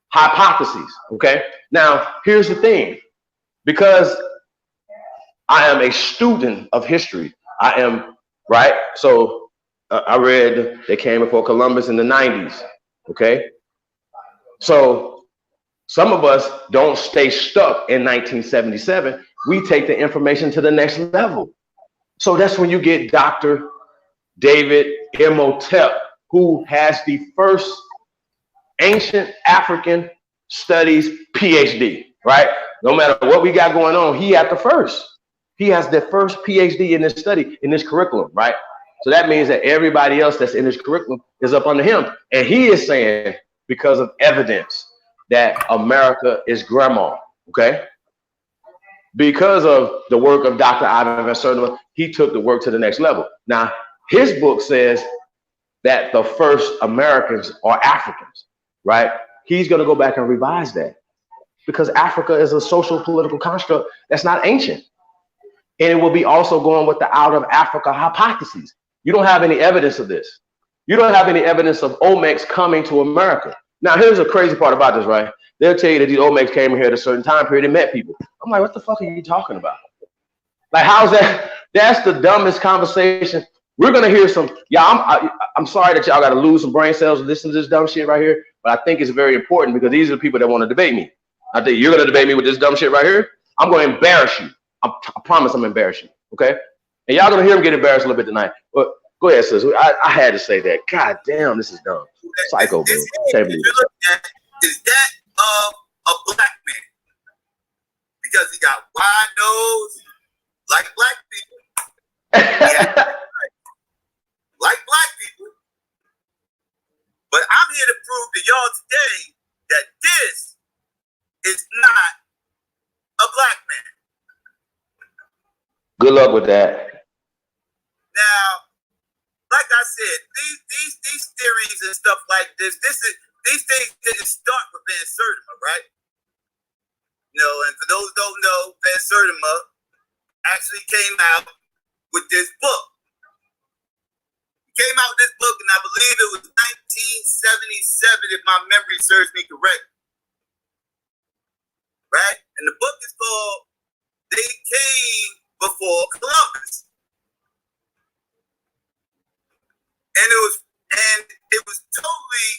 hypotheses. Okay. Now, here's the thing. Because I am a student of history. I am, right? So I read they came before Columbus in the 90s. Okay. So some of us don't stay stuck in 1977. We take the information to the next level. So that's when you get Dr. David Imhotep, who has the first ancient African studies PhD, right? No matter what we got going on, he had the first. He has the first PhD in this study, in this curriculum, right? So that means that everybody else that's in this curriculum is up under him. And he is saying, because of evidence, that America is grandma, okay? Because of the work of Dr. Ivan Van Sertima, he took the work to the next level. Now, his book says that the first Americans are Africans, right? He's going to go back and revise that because Africa is a social political construct that's not ancient. And it will be also going with the out of Africa hypotheses. You don't have any evidence of this. You don't have any evidence of Olmecs coming to America. Now, here's the crazy part about this, right? They'll tell you that these Olmecs came here at a certain time period and met people. I'm like, what the fuck are you talking about? Like, how's that? That's the dumbest conversation. We're going to hear some, yeah, I'm sorry that y'all got to lose some brain cells and listen to this dumb shit right here, but I think it's very important because these are the people that want to debate me. I think you're going to debate me with this dumb shit right here. I'm going to embarrass you. I promise I'm embarrassing you, okay? And y'all going to hear him get embarrassed a little bit tonight. But go ahead, sis. I had to say that. God damn, this is dumb. Syko, bro. Can't believe it. Is that a black man? Because he got wide nose, like black people. Yeah, like black people. But I'm here to prove to y'all today that this is not a black man. Good luck with that. Now, like I said, these theories and stuff like this these things didn't start with Van Sertima, right? You know, and for those who don't know, Van Sertima actually came out with this book. He came out with this book, and I believe it was 1977, if my memory serves me correct. Right? And the book is called they came before Columbus. And it was totally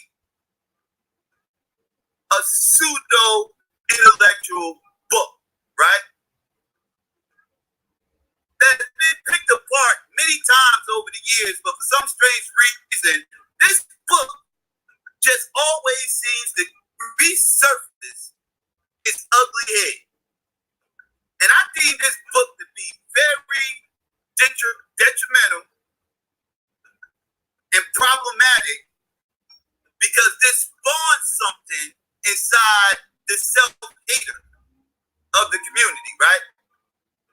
a pseudo intellectual book, right? That's been picked apart many times over the years, but for some strange reason, this book just always seems to resurface its ugly head. And I deem this book to be very detrimental and problematic because this spawns something inside the self-hater of the community, right?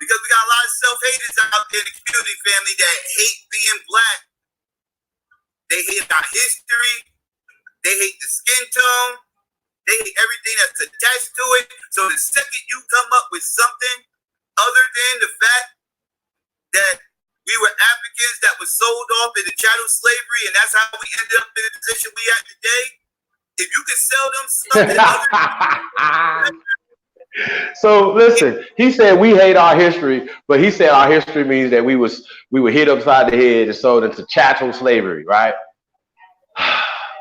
Because we got a lot of self-haters out there in the community, family, that hate being black. They hate our history. They hate the skin tone. They hate everything that's attached to it. So the second you come up with something other than the fact that we were Africans that were sold off into chattel slavery, and that's how we ended up in the position we are today, if you can sell them something other than So listen, he said we hate our history, but he said our history means that we were hit upside the head and sold into chattel slavery, right?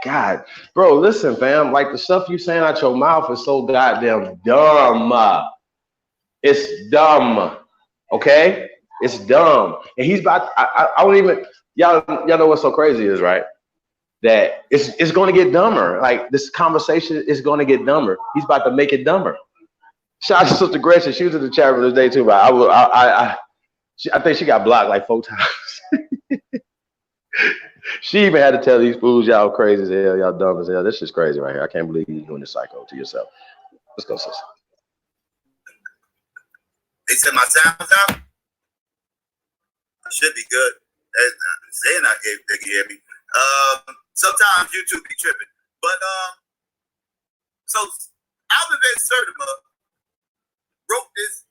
God, bro, listen, fam, like the stuff you saying out your mouth is so goddamn dumb. It's dumb, okay? It's dumb, and he's about. I don't even. Y'all know what's so crazy is, right? That it's going to get dumber. Like this conversation is going to get dumber. He's about to make it dumber. Shout out to Sister Gretchen. She was in the chat room this day too, but I think she got blocked like 4 times. She even had to tell these fools, y'all crazy as hell, y'all dumb as hell. This is crazy right here. I can't believe you're doing this psycho to yourself. Let's go, sis. They said my sound's out. I should be good. Saying they can hear me. Sometimes YouTube be tripping. But so Alvin Van Sertima wrote this,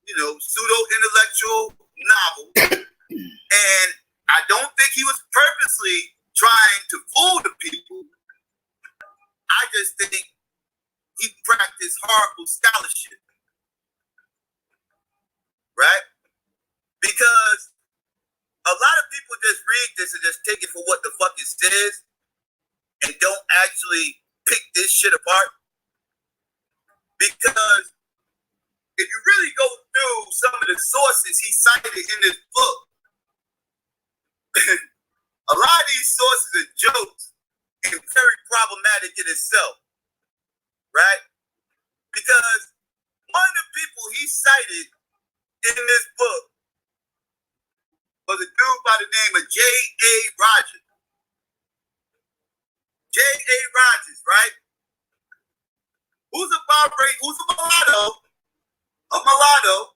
pseudo-intellectual novel. And I don't think he was purposely trying to fool the people. I just think he practiced horrible scholarship. Right? Because a lot of people just read this and just take it for what the fuck it says and don't actually pick this shit apart. Because if you really go through some of the sources he cited in this book, a lot of these sources are jokes and very problematic in itself, right? Because one of the people he cited in this book was a dude by the name of J.A. Rogers. J.A. Rogers, right? Who's a mulatto? A mulatto.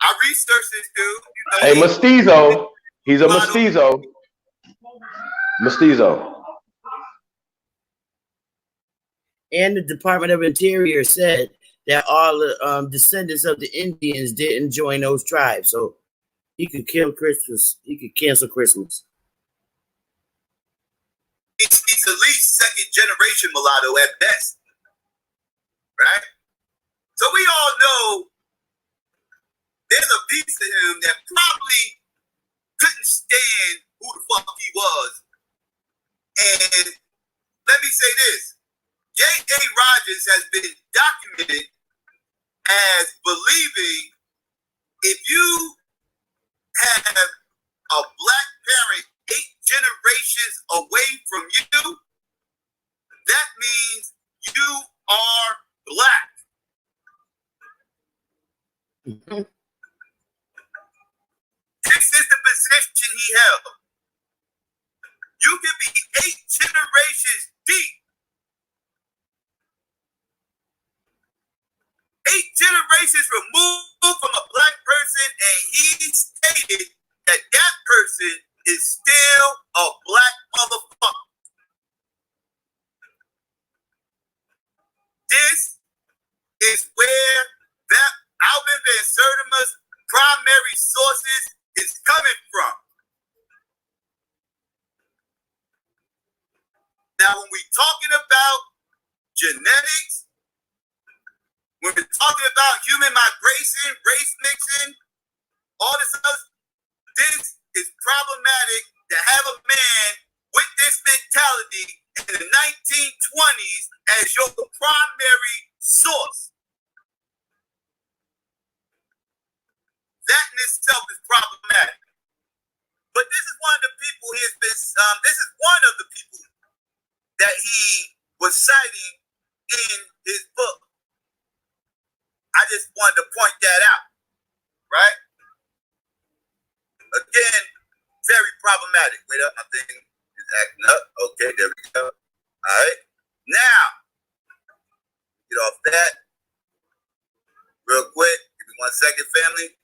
I researched this dude. Hey, mestizo. He's a mestizo. Mestizo. And the Department of Interior said that all the descendants of the Indians didn't join those tribes, so he could kill Christmas. He could cancel Christmas. He's at least second generation mulatto at best, right? So we all know there's a piece of him that probably couldn't stand who the fuck he was. And let me say this. J.A. Rogers has been documented as believing if you have a black parent 8 generations away from you, that means you are black. Mm-hmm. This is the position he held. You can be 8 generations deep. 8 generations removed from a black person, and he stated that that person is still a black motherfucker. This is where that Alvin Van Sertima's primary sources is coming from. Now, when we're talking about genetics, when we're talking about human migration, race mixing, all this other. This is problematic to have a man with this mentality in the 1920s as your primary source. That in itself is problematic. But this is one of the people he has been. This is one of the people that he was citing in his book. I just wanted to point that out, right? Again, very problematic. Wait up, my thing is acting up. Okay, there we go. All right. Now, get off that real quick. Give me 1 second, family.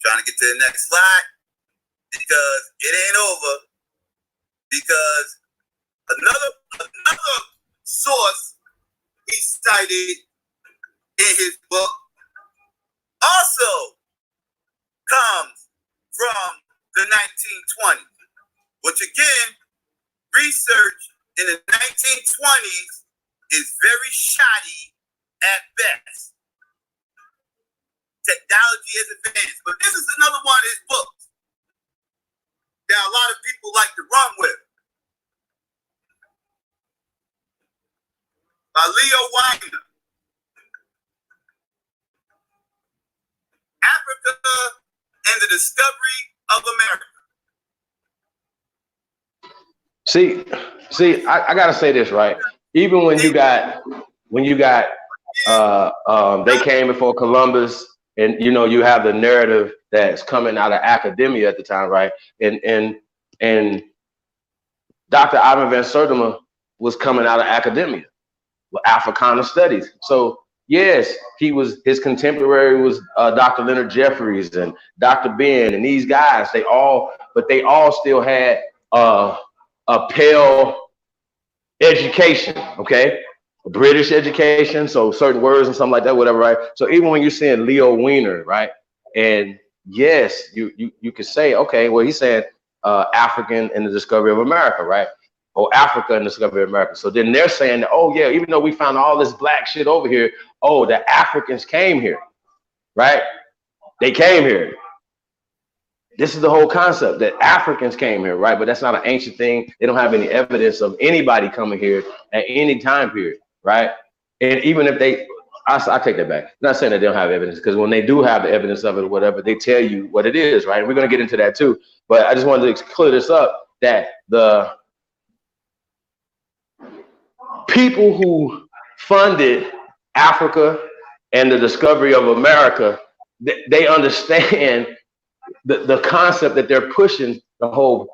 Trying to get to the next slide because it ain't over. Because another source he cited in his book also comes from the 1920s, which again, research in the 1920s is very shoddy at best. Technology is advanced, but this is another one of his books that a lot of people like to run with. By Leo Weiner. Africa and the Discovery of America. See, I gotta say this, right? Even when you got they came before Columbus, and you know you have the narrative that's coming out of academia at the time, right? And Dr. Ivan Van Sertima was coming out of academia with Africana studies. So yes, his contemporary was Dr. Leonard Jeffries and Dr. Ben and these guys. They all still had a pale education, okay? A British education, so certain words and something like that, whatever, right? So even when you're saying Leo Weiner, right? And yes, you could say, okay, well, he's saying African and the Discovery of America, right? Or Africa and the Discovery of America. So then they're saying that, oh yeah, even though we found all this black shit over here, oh, the Africans came here, right? They came here. This is the whole concept that Africans came here, right? But that's not an ancient thing. They don't have any evidence of anybody coming here at any time period, right? And even if they, I take that back. I'm not saying that they don't have evidence, because when they do have the evidence of it or whatever, they tell you what it is, right? And we're going to get into that too. But I just wanted to clear this up, that the people who funded Africa and the discovery of America, they understand the concept that they're pushing, the whole,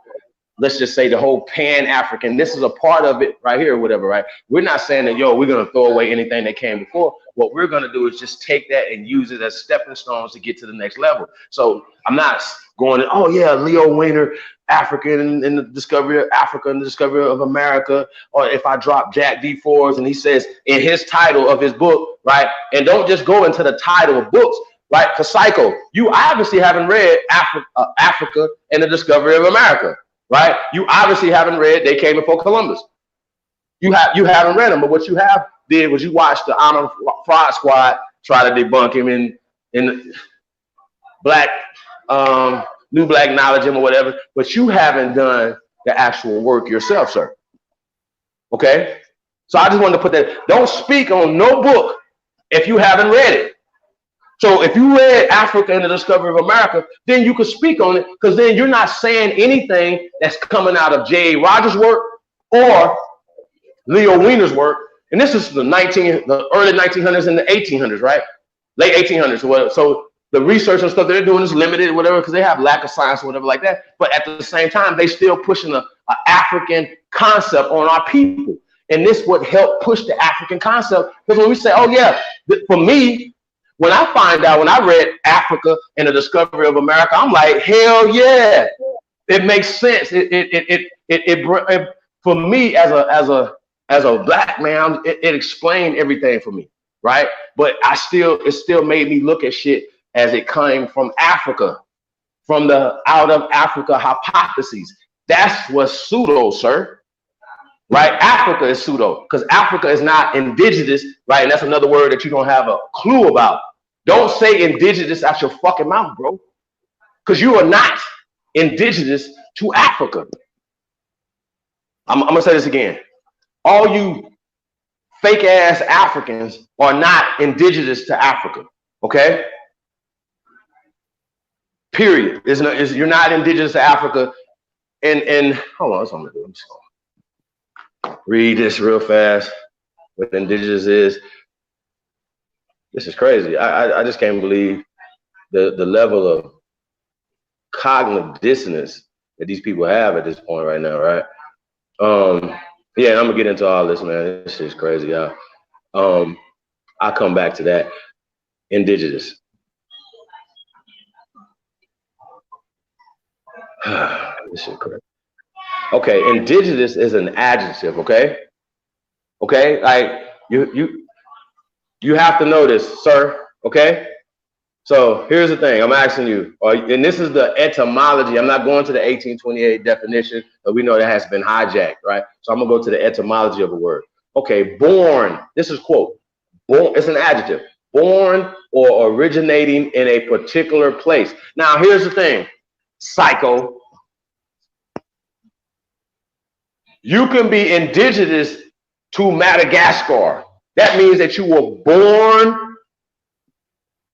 let's just say the whole Pan-African. This is a part of it right here or whatever, right? We're not saying that, yo, we're going to throw away anything that came before. What we're going to do is just take that and use it as stepping stones to get to the next level. So I'm not going, oh yeah, Leo Weiner, African and the discovery of Africa and the discovery of America. Or if I drop Jack D. Forbes and he says in his title of his book, right? And don't just go into the title of books, right? Because Syko, you obviously haven't read Africa and the Discovery of America, right? You obviously haven't read They Came Before Columbus. You haven't read them, but what you have did was you watched the Honor Fraud Squad try to debunk him in Black New Black Knowledge or whatever, but you haven't done the actual work yourself, sir. Okay? So I just wanted to put that. Don't speak on no book if you haven't read it. So if you read Africa and the Discovery of America, then you could speak on it, because then you're not saying anything that's coming out of J.A. Rogers' work or Leo Weiner's work. And this is the early 1900s and the 1800s, right? Late 1800s or whatever. So the research and stuff that they're doing is limited or whatever, because they have lack of science or whatever like that. But at the same time, they still pushing a African concept on our people. And this would help push the African concept. Because when we say, oh yeah, for me, when I find out, when I read Africa and the Discovery of America, I'm like, hell yeah, it makes sense. It for me as a black man, it explained everything for me, right? But it still made me look at shit as it came from Africa, from the out of Africa hypotheses. That's what's pseudo, sir. Right? Africa is pseudo, because Africa is not indigenous, right? And that's another word that you don't have a clue about. Don't say indigenous out your fucking mouth, bro. Because you are not indigenous to Africa. I'm going to say this again. All you fake ass Africans are not indigenous to Africa. Okay? Period. You're not indigenous to Africa. And hold on, that's what I'm going to do. I'm just going to read this real fast. What indigenous is. This is crazy. I just can't believe the level of cognitive dissonance that these people have at this point right now, right? Yeah, I'm gonna get into all this, man. This is crazy, y'all. I'll come back to that. Indigenous. This is crazy. Okay, indigenous is an adjective, okay? Okay, like you have to know this, sir, okay? So here's the thing, I'm asking you, and this is the etymology. I'm not going to the 1828 definition, but we know that has been hijacked, right? So I'm gonna go to the etymology of the word. Okay, born, this is quote, born, it's an adjective, born or originating in a particular place. Now here's the thing, Syko, you can be indigenous to Madagascar. That means that you were born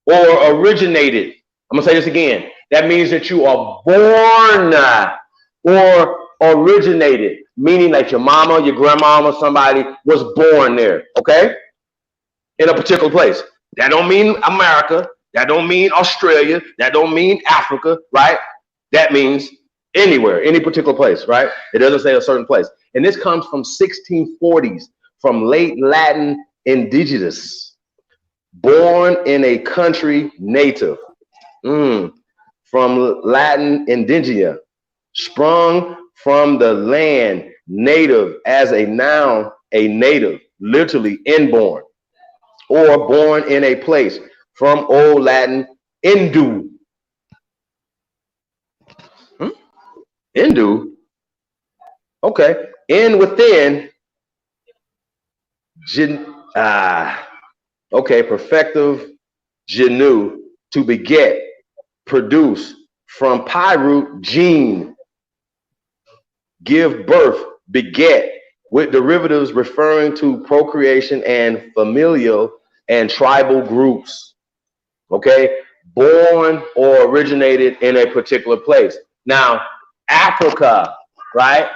or originated. I'm gonna say this again. That means that you are born or originated, meaning like your mama, your grandmama, somebody was born there, okay? In a particular place. That don't mean America. That don't mean Australia. That don't mean Africa, right? That means anywhere, any particular place, right? It doesn't say a certain place. And this comes from 1640s, from late Latin indigenous. Born in a country native, from Latin indigena, sprung from the land, native as a noun, a native, literally inborn, or born in a place, from Old Latin indu. Indu, okay, in within, okay, perfective, genu, to beget, produce, from pi root, gene, give birth, beget, with derivatives referring to procreation and familial and tribal groups. Okay, born or originated in a particular place. Now, Africa, right,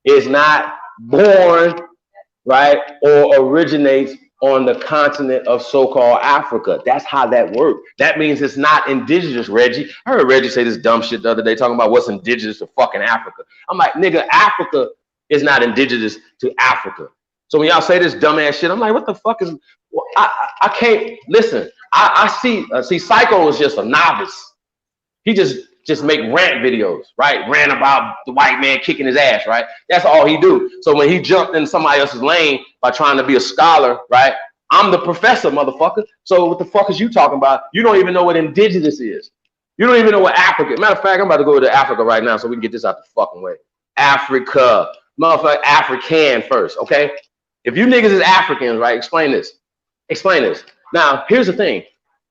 is not born, right, or originates on the continent of so-called Africa. That's how that works. That means it's not indigenous, Reggie. I heard Reggie say this dumb shit the other day talking about what's indigenous to fucking Africa. I'm like, nigga, Africa is not indigenous to Africa. So when y'all say this dumbass shit, I'm like, what the fuck is, well, I can't, listen, I see Syko is just a novice. He just make rant videos, right? Rant about the white man kicking his ass, right? That's all he do. So when he jumped in somebody else's lane by trying to be a scholar, right? I'm the professor, motherfucker. So what the fuck is you talking about? You don't even know what indigenous is. You don't even know what Africa. Matter of fact, I'm about to go to Africa right now so we can get this out the fucking way. Africa, motherfucker, African first, okay? If you niggas is Africans, right? Explain this. Explain this. Now, here's the thing.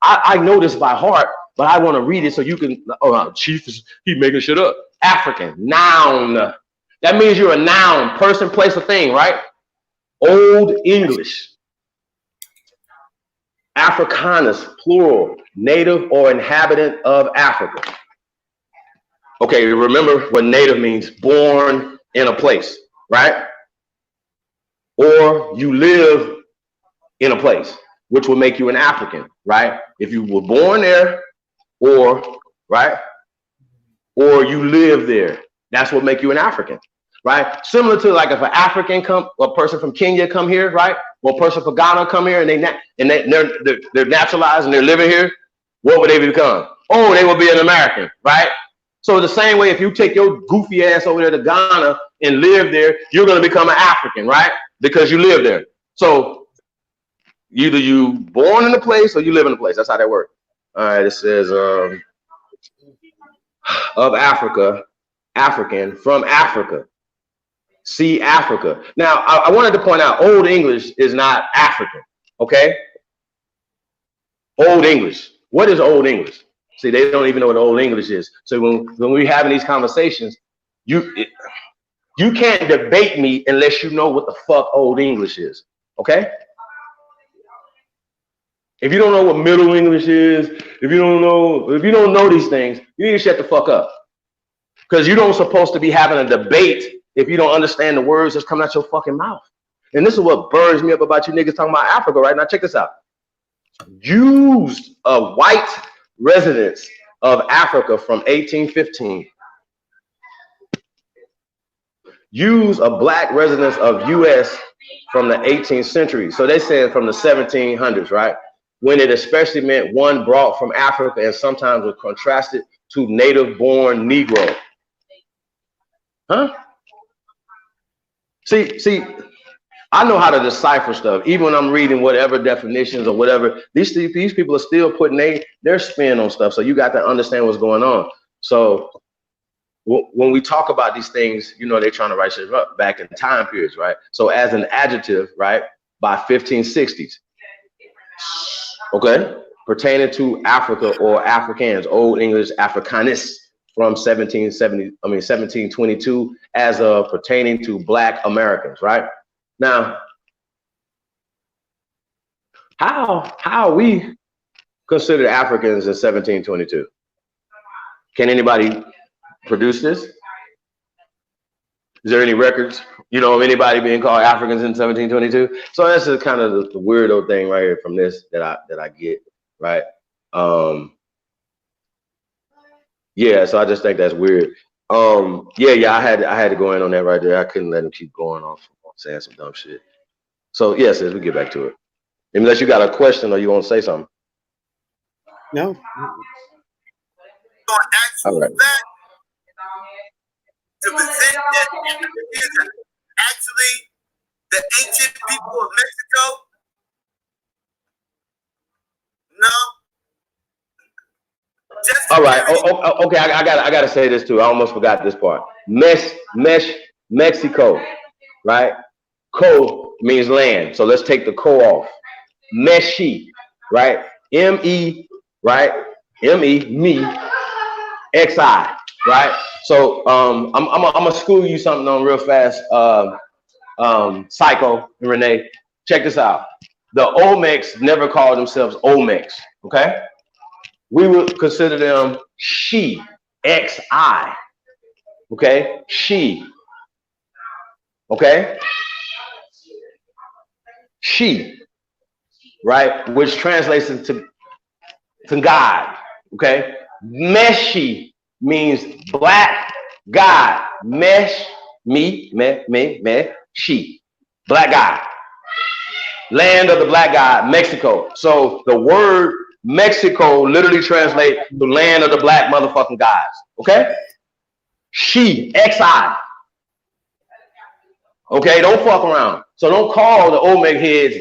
I know this by heart, but I want to read it so you can, Chief, he making shit up. African, noun. That means you're a noun, person, place, or thing, right? Old English. Africanus, plural, native or inhabitant of Africa. Okay, remember what native means, born in a place, right? Or you live in a place, which will make you an African, right? If you were born there, or, right? Or you live there. That's what make you an African, right? Similar to like if an African a person from Kenya come here, right? Or a person from Ghana come here and they're naturalized and they're living here, what would they become? Oh, they will be an American, right? So the same way, if you take your goofy ass over there to Ghana and live there, you're gonna become an African, right? Because you live there. So either you born in a place or you live in a place. That's how that works. All right, it says of Africa, African, from Africa. See Africa. Now, I wanted to point out, Old English is not African, okay? Old English. What is Old English? See, they don't even know what Old English is. So when we're having these conversations, you can't debate me unless you know what the fuck Old English is. Okay? If you don't know what Middle English is, if you don't know these things, you need to shut the fuck up. Because you don't supposed to be having a debate if you don't understand the words that's coming out your fucking mouth. And this is what burns me up about you niggas talking about Africa right now. Check this out. Used a white residents of Africa from 1815. Use a black residents of U.S. from the 18th century. So they said from the 1700s, right? When it especially meant one brought from Africa and sometimes was contrasted to native-born Negro. Huh? See, I know how to decipher stuff. Even when I'm reading whatever definitions or whatever, these people are still putting their spin on stuff. So you got to understand what's going on. So when we talk about these things, you know, they're trying to write shit up back in time periods, right? So as an adjective, right, by 1560s, okay, pertaining to Africa or Africans, Old English Africanus from 1722 as pertaining to Black Americans, right? Now, how are we considered Africans in 1722? Can anybody produce this? Is there any records, you know, of anybody being called Africans in 1722? So that's just kind of the weirdo thing right here from this that I get, right? Yeah, so I just think that's weird. Yeah, I had to go in on that right there. I couldn't let him keep going off saying some dumb shit. So yes, we get back to it. Unless you got a question or you want to say something. No. All right. To present that Africans are actually the ancient people of Mexico? No. All right. Okay. I gotta say this too. I almost forgot this part. Mexico, right? Co means land. So let's take the co off. Meshi, right? M-E, right? M-E, me, X-I, right? So I'm gonna school you something on real fast. Syko and Rene, check this out. The Olmecs never called themselves Olmecs, okay? We would consider them she, X-I, okay? She, okay? She, right? Which translates into God, okay? Meshi means black God. Mesh, me, she, black God. Land of the black God, Mexico. So the word Mexico literally translates to land of the black motherfucking gods, okay? She, X-I. Okay, don't fuck around. So don't call the Olmec heads,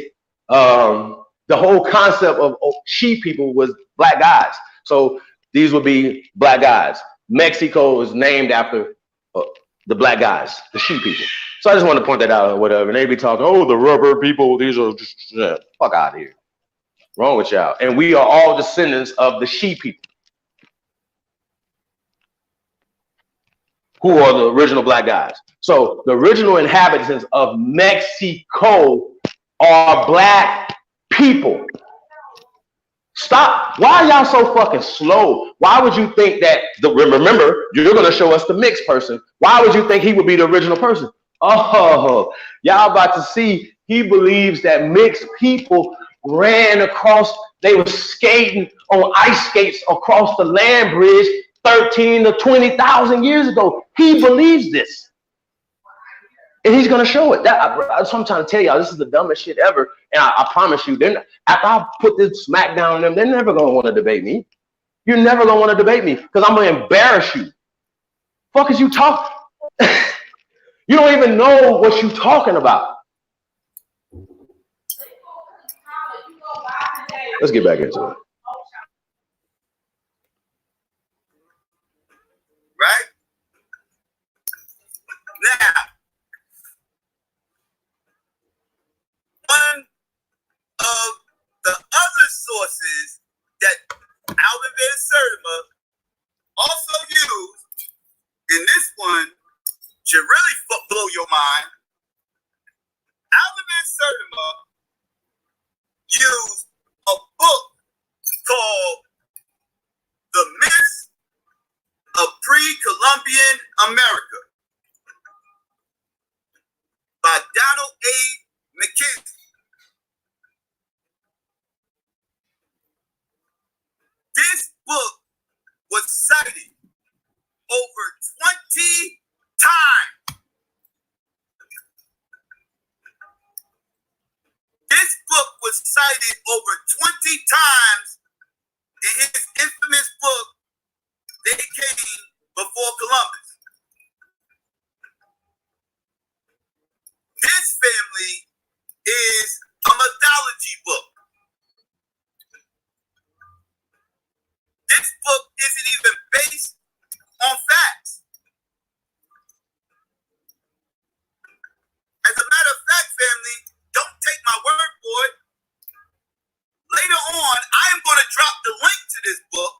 the whole concept of she people was black gods. So these would be black gods. Mexico is named after the black guys, the she people. So I just want to point that out or whatever. And they be talking, oh, the rubber people, these are just, fuck out of here. Wrong with y'all. And we are all descendants of the she people, who are the original black guys. So the original inhabitants of Mexico are black people. Stop. Why are y'all so fucking slow? Why would you think that, remember, you're going to show us the mixed person. Why would you think he would be the original person? Oh, y'all about to see, he believes that mixed people ran across, they were skating on ice skates across the land bridge 13 to 20,000 years ago. He believes this. And he's going to show it. That's what I'm trying to tell y'all. This is the dumbest shit ever. And I promise you, after I put this smack down on them, they're never going to want to debate me. You're never going to want to debate me because I'm going to embarrass you. Fuck is you talk? You don't even know what you're talking about. Let's get back into it. Right? Now, one of the other sources Herman used a book called The Myths of Pre-Columbian America by Donald A. McKenzie. This book was cited over 20 times. This book was cited over 20 times in his infamous book, They Came Before Columbus. This family is a mythology book. This book isn't even based on facts. As a matter of fact, family, don't take my word for it. Later on, I am going to drop the link to this book.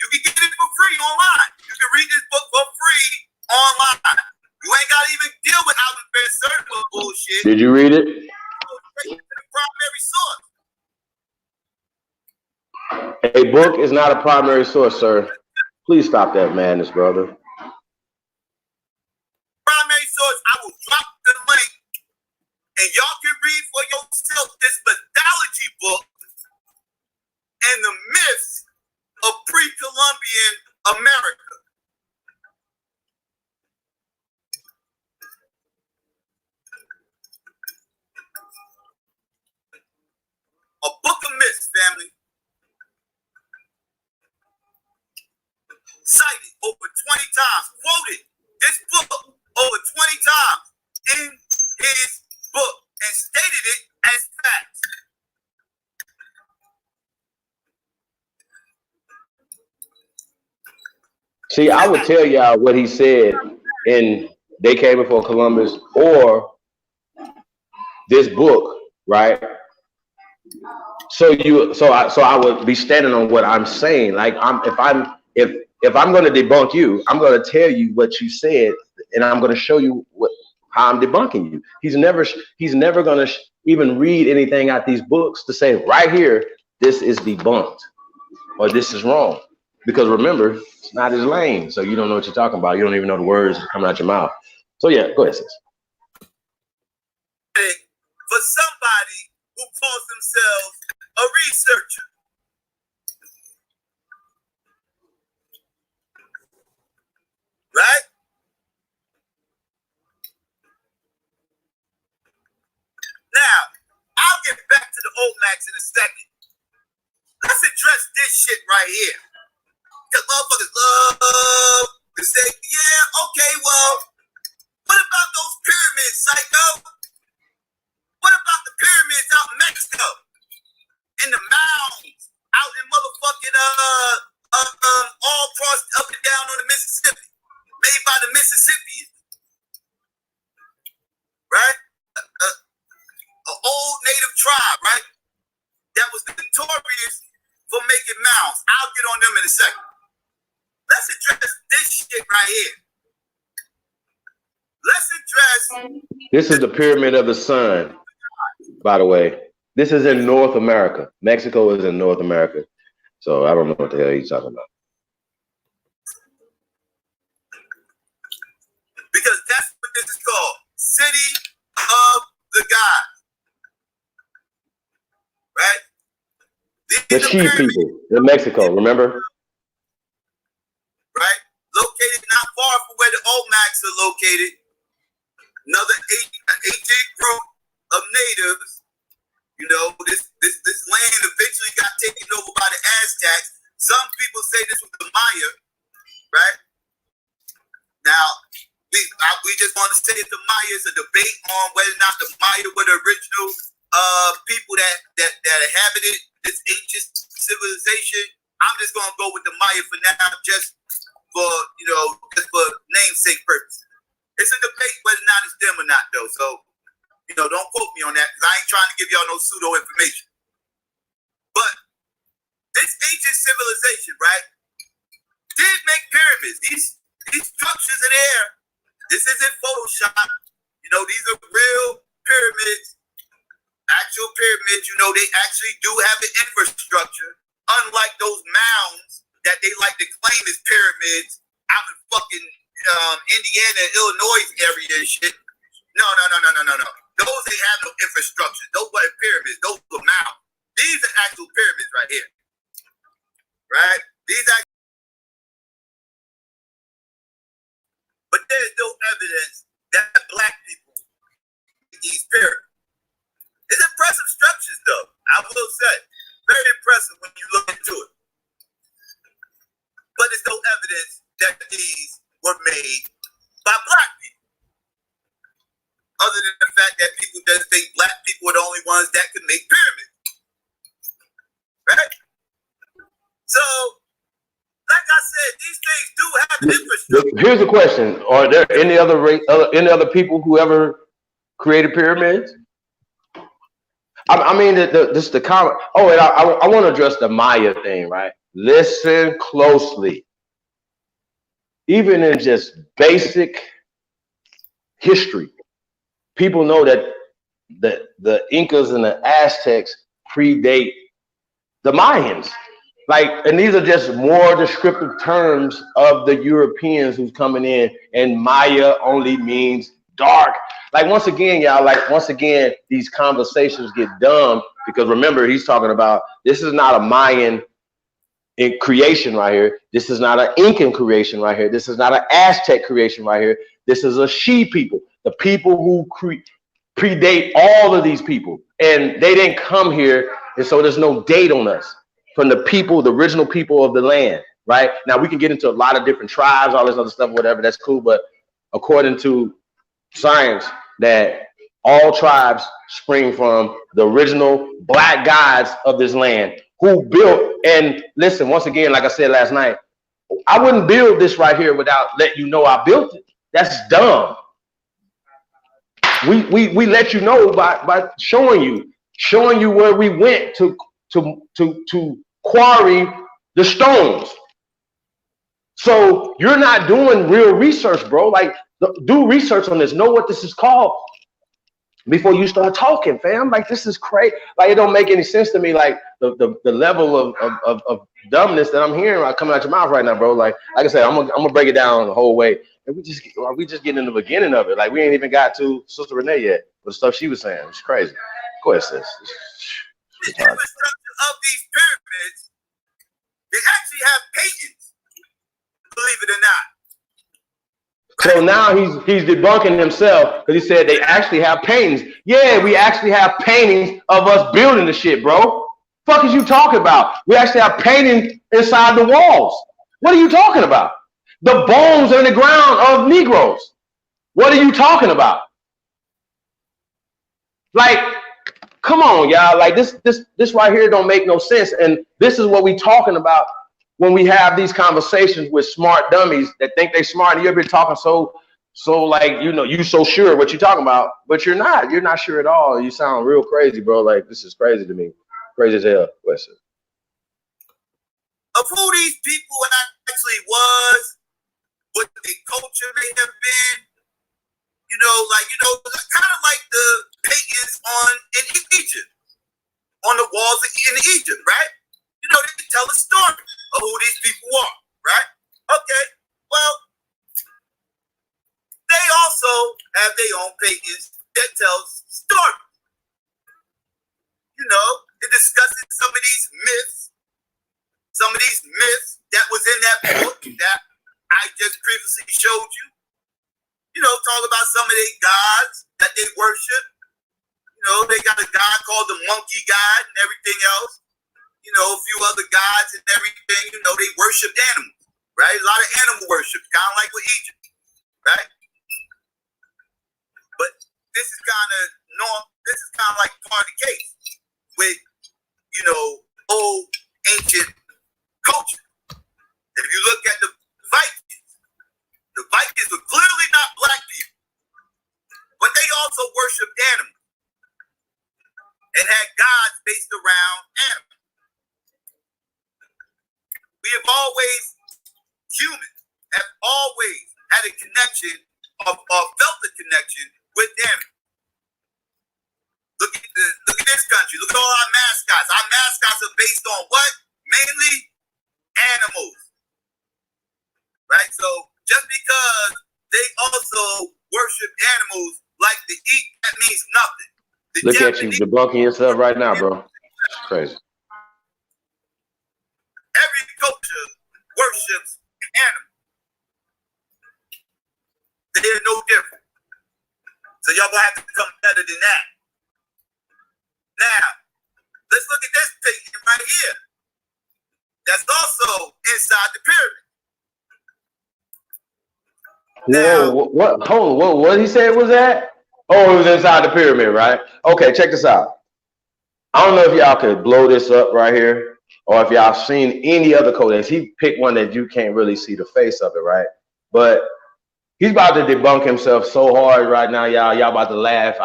You can get it for free online. You can read this book for free online. You ain't got to even deal with Alvin Van Sertima bullshit. Did you read it? Go straight to the primary source. A book is not a primary source, sir. Please stop that madness, brother. Primary source, I will drop the link, and y'all can read for yourself this mythology book and the myths of pre-Columbian America. A book of myths, family. Cited over 20 times, quoted this book over 20 times in his book and stated it as facts. See, I would tell y'all what he said in They Came Before Columbus or this book, right? So I would be standing on what I'm saying. Like if I'm going to debunk you, I'm going to tell you what you said, and I'm going to show you how I'm debunking you. He's never going to even read anything out these books to say right here, this is debunked or this is wrong. Because remember, it's not his lane, so you don't know what you're talking about. You don't even know the words that come out your mouth. So yeah, go ahead, sis. For somebody who calls themselves a researcher. Right? Now, I'll get back to the old Max in a second. Let's address this shit right here. Because motherfuckers love to say, yeah, okay, well, what about those pyramids, Syko? What about the pyramids out in Mexico? And the mounds out in motherfucking, all crossed up and down on the Mississippi, made by the Mississippians. Right? An old native tribe, right? That was notorious for making mounds. I'll get on them in a second. Let's address this shit right here. Let's address. This is the Pyramid of the Sun, by the way. This is in North America. Mexico is in North America. So I don't know what the hell he's talking about. Because that's what this is called. City of the Gods. Right? The Chief people in Mexico, remember? Right? Located not far from where the Olmecs are located. Another ancient group of natives. You know, this land eventually got taken over by the Aztecs. Some people say this was the Maya, right? Now, we just want to say that the Maya is a debate on whether or not the Maya were the original people that inhabited this ancient civilization. I'm just gonna go with the Maya for now, just for namesake purpose. It's a debate whether or not it's them or not, though. So, don't quote me on that because I ain't trying to give y'all no pseudo information. But this ancient civilization, right, did make pyramids. These structures are there. This isn't Photoshop. These are real pyramids actual pyramids, you know, they actually do have an infrastructure, unlike those mounds that they like to claim as pyramids out in fucking Indiana, Illinois area and shit. No. Those they have no infrastructure. Those weren't pyramids. Those were mounds. These are actual pyramids right here. Right? These are. But there's no evidence that black people made these pyramids. It's impressive structures, though. I will say, very impressive when you look into it. But there's no evidence that these were made by black people. Other than the fact that people just think black people are the only ones that can make pyramids. Right? So, like I said, these things do have an infrastructure. Here's the question: are there any other people who ever created pyramids? I mean, this the comment. Oh, and I want to address the Maya thing, right? Listen closely. Even in just basic history, people know that the Incas and the Aztecs predate the Mayans. Like, and these are just more descriptive terms of the Europeans who's coming in, and Maya only means dark. Like, once again, these conversations get dumb because remember, he's talking about this is not a Mayan creation right here. This is not an Incan creation right here. This is not an Aztec creation right here. This is a She people, the people who predate all of these people, and they didn't come here, and so there's no date on us from the people, the original people of the land. Right now, we can get into a lot of different tribes, all this other stuff, whatever. That's cool, but according to science, that all tribes spring from the original black gods of this land who built. And listen, once again, like I said last night, I wouldn't build this right here without letting you know I built it. That's dumb. We let you know by showing you where we went to quarry the stones. So you're not doing real research, bro. Like, do research on this. Know what this is called before you start talking, fam. Like, this is crazy. Like, it don't make any sense to me. Like the level of dumbness that I'm hearing coming out your mouth right now, bro. Like I said, I'm gonna break it down the whole way. And we just getting in the beginning of it. Like, we ain't even got to Sister Rene yet. The stuff she was saying, it's crazy. Go ahead, sis. The infrastructure of these pyramids, they actually have paintings, believe it or not. So now he's debunking himself because he said they actually have paintings. Yeah, we actually have paintings of us building the shit, bro. Fuck is you talking about? We actually have paintings inside the walls. What are you talking about? The bones in the ground of Negroes. What are you talking about? Like, come on, y'all. Like, this right here don't make no sense. And this is what we talking about when we have these conversations with smart dummies that think they smart. And you've been talking so like, you know, you so sure what you're talking about, but you're not. You're not sure at all. You sound real crazy, bro. Like, this is crazy to me. Crazy as hell. Listen. Of who these people actually was, what their culture may have been, you know, kind of like the paintings in Egypt, on the walls in Egypt, right? You know, they can tell a story of who these people are, right? Okay, well, they also have their own paintings that tells stories. You know, it discusses some of these myths that was in that book that I just previously showed you. You know, talk about some of their gods that they worship. You know, they got a god called the monkey god and everything else. You know, a few other gods and everything. You know, they worshiped animals, right? A lot of animal worship, kind of like with Egypt, right? But this is kind of like part of the case with, you know, old ancient culture. If you look at the Vikings were clearly not black people, but they also worshipped animals and had gods based around animals. Humans have always had a connection or felt a connection with animals. Look at this mascots. Our mascots are based on what? Mainly animals. Right? So just because they also worship animals like to eat, that means nothing. Look at you debunking yourself right now, bro. It's crazy. Every culture worships animals. They are no different. So y'all gonna have to become better than that. Now, let's look at this painting right here. That's also inside the pyramid. Whoa, what? Hold on, what he said was that? Oh, it was inside the pyramid, right? Okay, check this out. I don't know if y'all could blow this up right here, or if y'all seen any other codex. He picked one that you can't really see the face of it, right? But he's about to debunk himself so hard right now, y'all. Y'all about to laugh.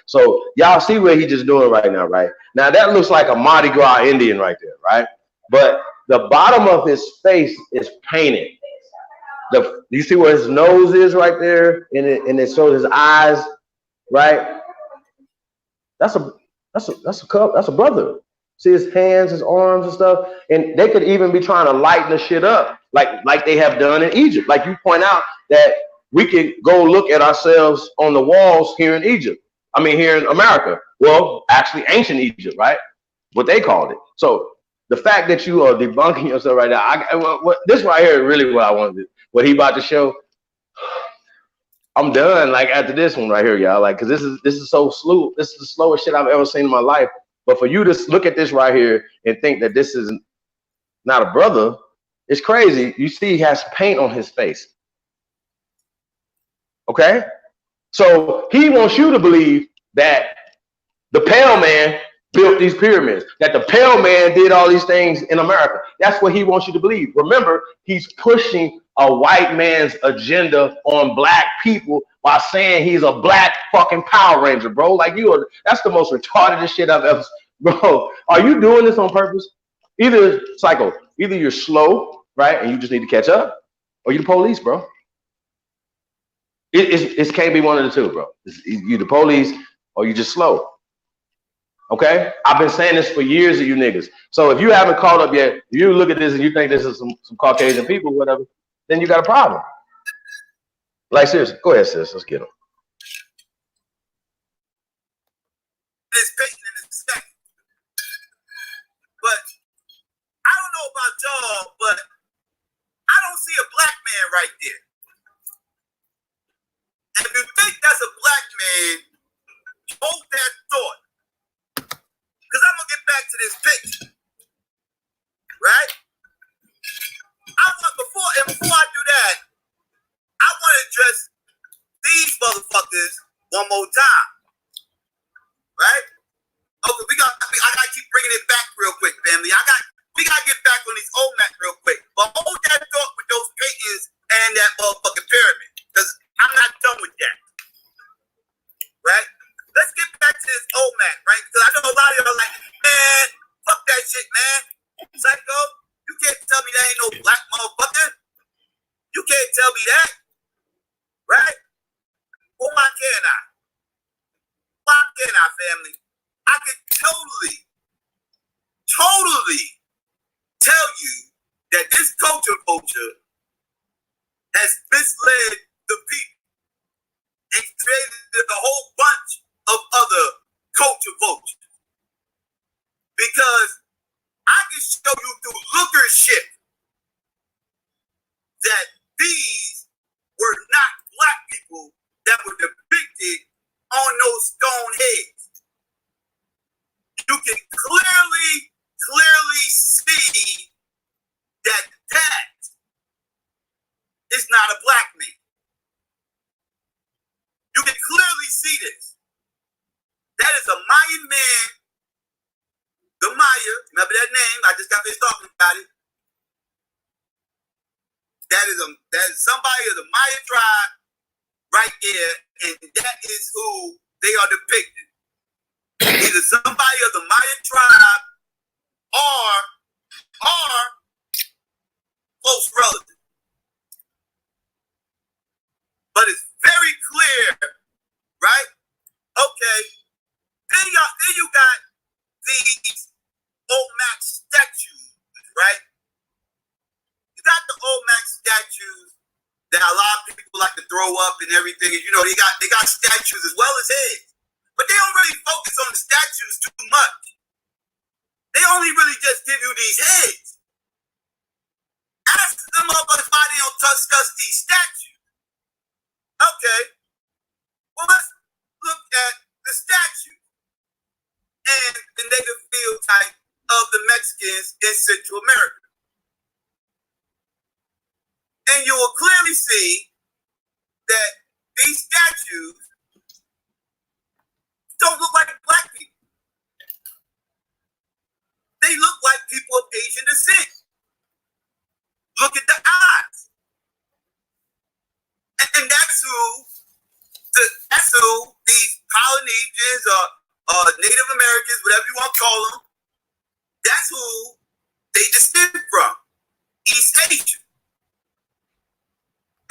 So y'all see what he's just doing right now, right? Now that looks like a Mardi Gras Indian right there, right? But the bottom of his face is painted. You see where his nose is right there, and it shows his eyes, right? That's a brother. See his hands, his arms, and stuff, and they could even be trying to lighten the shit up, like they have done in Egypt. Like you point out that we can go look at ourselves on the walls here in Egypt. I mean, here in America. Well, actually, ancient Egypt, right? What they called it. So the fact that you are debunking yourself right now, this right here is really what I wanted. What he about to show. I'm done. Like after this one right here, y'all. Like, cause this is so slow. This is the slowest shit I've ever seen in my life. But for you to look at this right here and think that this is not a brother, it's crazy. You see, he has paint on his face. Okay, so he wants you to believe that the pale man built these pyramids, that the pale man did all these things in America. That's what he wants you to believe. Remember, he's pushing a white man's agenda on black people by saying he's a black fucking Power Ranger, bro. Like that's the most retarded shit I've ever. Bro, are you doing this on purpose? Either Syko, either you're slow, right, and you just need to catch up, or you're the police, bro. It can't be one of the two, bro. You the police, or you just slow. Okay, I've been saying this for years to you niggas. So if you haven't caught up yet, you look at this and you think this is some Caucasian people, whatever, then you got a problem. Like seriously, go ahead, sis. Let's get them. This painting in a second, but I don't know about y'all, but I don't see a black man right there. And if you think that's a black man, hold that thought. Because I'm going to get back to this picture. Right? Before I do that, I want to address these motherfuckers one more time. Right? Okay, I got to keep bringing it back real quick, family. We got to get back on these old mats real quick. But hold that thought with those paintings and that motherfucking pyramid. Because I'm not done with that. Right? Let's get back to this old man, right? Because I know a lot of y'all are like, man, fuck that shit, man. Syko, you can't tell me that ain't no black motherfucker. You can't tell me that. Right? Well, why can't I? Why can't I, family? I can totally tell you that this culture has misled the people and created a whole bunch of other culture vultures. Because I can show you through lookership that these were not black people that were depicted on those stone heads. You can clearly see that is not a black man. You can clearly see this. That is a Mayan man. The Maya, remember that name? I just got finished talking about it. That is somebody of the Maya tribe right there, and that is who they are depicted. Either somebody of the Maya tribe or close relative. But it's very clear, right? Okay. Then you got these grow up and everything. And, you know, they got statues as well as heads. But they don't really focus on the statues too much. They only really just give you these heads. Ask them motherfuckers why they don't discuss these statues. Okay. Well, let's look at the statue and the native phenotype of the Mexicans in Central America. And you will clearly see that these statues don't look like black people. They look like people of Asian descent. Look at the eyes. And that's who these Polynesians or Native Americans, whatever you want to call them, that's who they descend from. East Asian.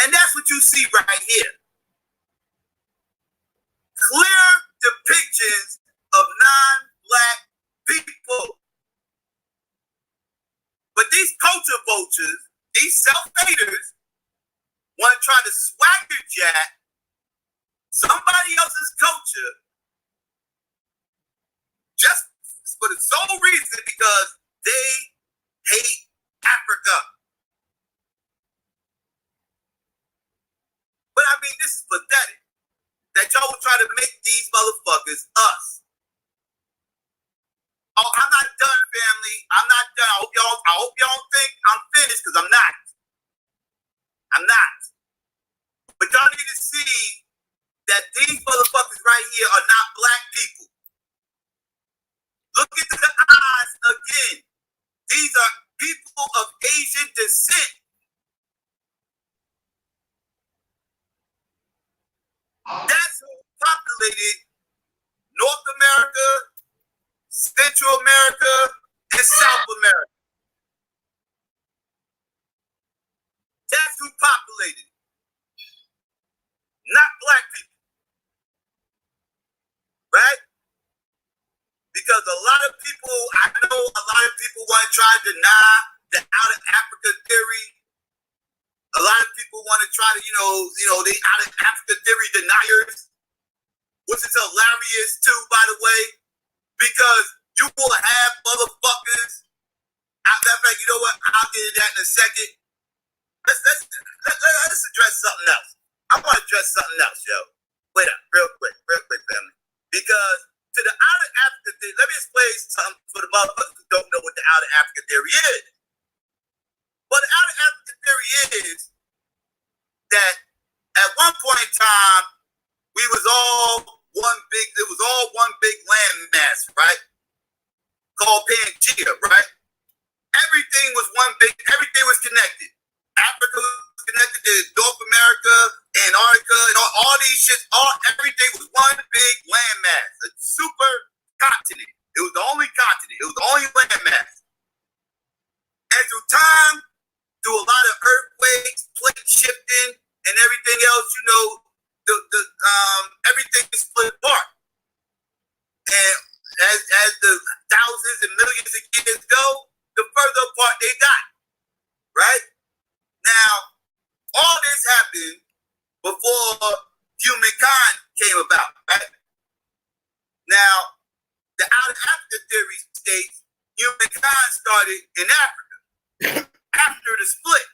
And that's what you see right here. Clear depictions of non-black people. But these culture vultures, these self-haters, want to try to swagger jack somebody else's culture just for the sole reason because they hate Africa. But I mean, this is pathetic. That y'all will try to make these motherfuckers us. Oh, I'm not done, family. I'm not done. I hope y'all think I'm finished, because I'm not. I'm not. But y'all need to see that these motherfuckers right here are not black people. Look into the eyes again. These are people of Asian descent. That's who populated North America, Central America, and South America. That's who populated. Not black people. Right? Because a lot of people, I know a lot of people want to try to deny the out of Africa theory. A lot of people want to try to, they out of Africa theory deniers, which is hilarious too, by the way, because you will have motherfuckers. Matter of fact, you know what? I'll get into that in a second. Let's address something else. I want to address something else, yo. Wait up, real quick, family. Because to the out of Africa theory, let me explain something for the motherfuckers who don't know what the out of Africa theory is. Well, the out of Africa theory is that at one point in time, it was all one big land mass, right? Called Pangea, right? Everything was connected. Africa was connected to North America, Antarctica, and all these shit, everything was one big land mass, a super continent. It was the only continent. It was the only land mass. And through time, through a lot of earthquakes, plate shifting, and everything else, everything split apart. And as the thousands and millions of years go, the further apart they got. Right? Now, all this happened before humankind came about, right? Now, the out of Africa theory states humankind started in Africa after the split.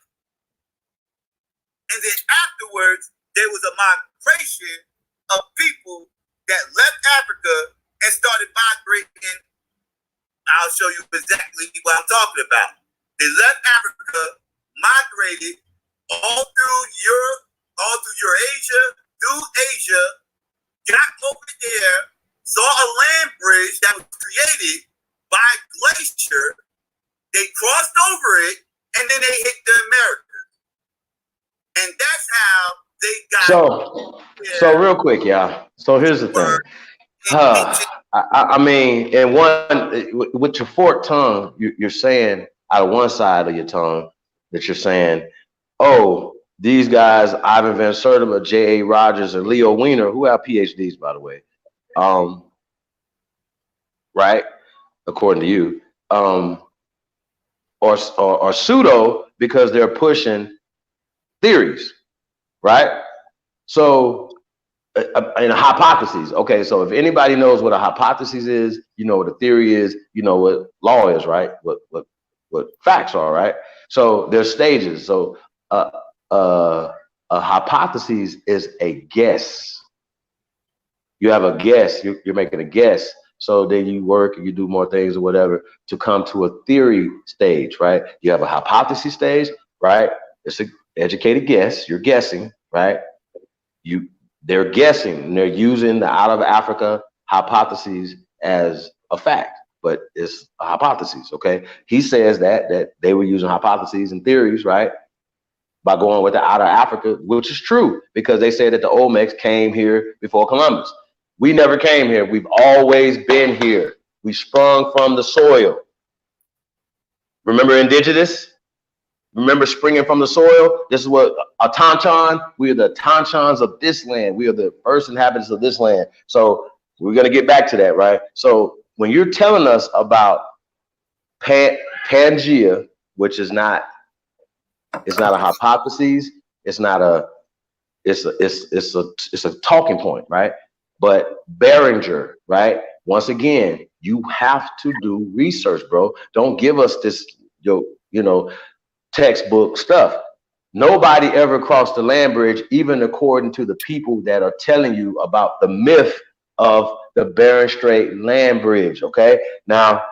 And then afterwards, there was a migration of people that left Africa and started migrating. I'll show you exactly what I'm talking about. They left Africa, migrated all through Europe, all through Eurasia, through Asia, got over there, saw a land bridge that was created by a glacier. They crossed over it, and then they hit the Americas. And that's how they got. So real quick, y'all. So here's the thing. I mean, in one, with your forked tongue, you're saying out of one side of your tongue that you're saying, oh, these guys, Ivan Van Sertima, J.A. Rogers, and Leo Weiner, who have PhDs, by the way, right? According to you, or pseudo because they're pushing theories, right? So, in hypotheses. Okay, so if anybody knows what a hypothesis is, you know what a theory is, you know what law is, right? What facts are, right? So there's stages. So a hypothesis is a guess. You have a guess. You're making a guess. So then you work and you do more things or whatever to come to a theory stage, right? You have a hypothesis stage, right? It's an educated guess. You're guessing, right? They're guessing and they're using the out of Africa hypotheses as a fact, but it's a hypothesis. Okay, he says that they were using hypotheses and theories, right, by going with the out of Africa, which is true because they say that the Olmecs came here before Columbus. We never came here. We've always been here. We sprung from the soil. Remember indigenous? Remember springing from the soil? This is what a Tanchan, we are the Tanchans of this land. We are the first inhabitants of this land. So we're going to get back to that, right? So when you're telling us about Pangea, which is not, it's not a hypothesis, it's not a, it's a talking point, right? But Beringer, right? Once again, you have to do research, bro. Don't give us this, you know, textbook stuff. Nobody ever crossed the land bridge, even according to the people that are telling you about the myth of the Bering Strait land bridge. Okay, now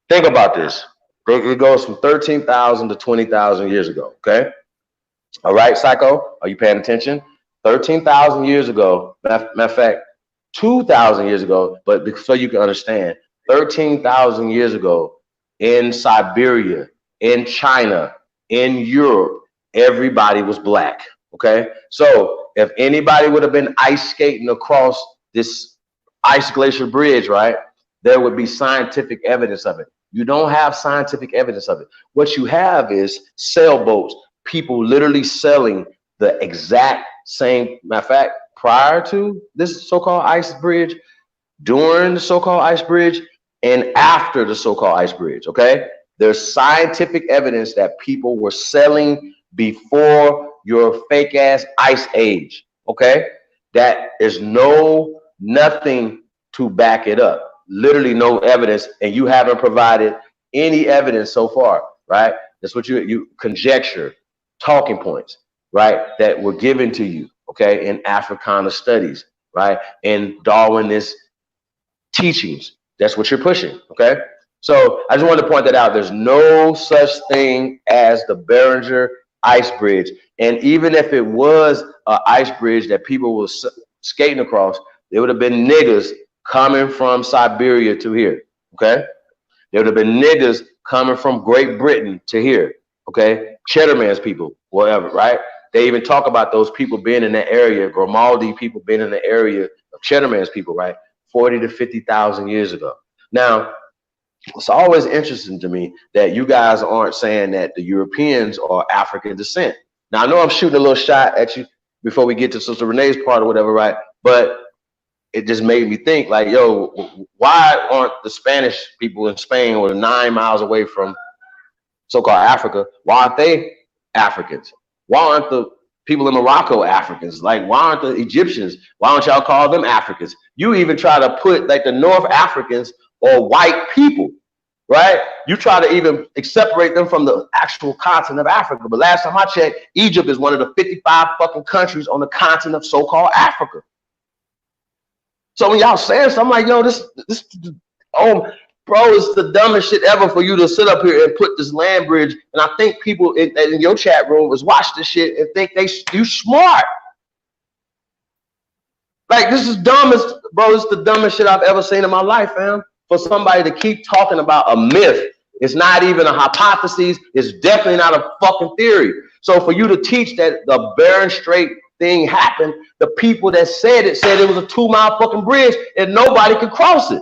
think about this. It goes from 13,000 to 20,000 years ago. Okay, all right, Syko, are you paying attention? 13,000 years ago. Matter of fact, 2,000 years ago. But so you can understand, 13,000 years ago in Siberia, in China, in Europe, everybody was black. Okay, so if anybody would have been ice skating across this ice glacier bridge, right, there would be scientific evidence of it. You don't have scientific evidence of it. What you have is sailboats, people literally selling the exact same. Matter of fact, prior to this so-called ice bridge, during the so-called ice bridge, and after the so-called ice bridge. Okay, there's scientific evidence that people were selling before your fake ass ice age. Okay, that is nothing to back it up. Literally no evidence, and you haven't provided any evidence so far, right? That's what you conjecture, talking points, right, that were given to you, okay, in Africana studies, right, in Darwinist teachings. That's what you're pushing, okay? So I just wanted to point that out. There's no such thing as the Beringer Ice Bridge. And even if it was an ice bridge that people were skating across, there would have been niggas coming from Siberia to here, okay? There would have been niggas coming from Great Britain to here, okay? Cheddar Man's people, whatever, right? They even talk about those people being in that area, Grimaldi people being in the area of Cheddar Man's people, right? 40 to 50,000 years ago. Now, it's always interesting to me that you guys aren't saying that the Europeans are African descent. Now, I know I'm shooting a little shot at you before we get to Sister Renee's part or whatever, right? But it just made me think, like, yo, why aren't the Spanish people in Spain, or 9 miles away from so-called Africa, why aren't they Africans? Why aren't the people in Morocco Africans? Like, why aren't the Egyptians? Why don't y'all call them Africans? You even try to put like the North Africans or white people, right? You try to even separate them from the actual continent of Africa. But last time I checked, Egypt is one of the 55 fucking countries on the continent of so-called Africa. So when y'all saying something, I'm like, yo, this, oh, bro, it's the dumbest shit ever for you to sit up here and put this land bridge. And I think people in your chat room was watch this shit and think you smart. Like, this is dumbest, bro. It's the dumbest shit I've ever seen in my life, fam. For somebody to keep talking about a myth. It's not even a hypothesis. It's definitely not a fucking theory. So for you to teach that the Bering Strait thing happened, the people that said it was a 2-mile fucking bridge and nobody could cross it.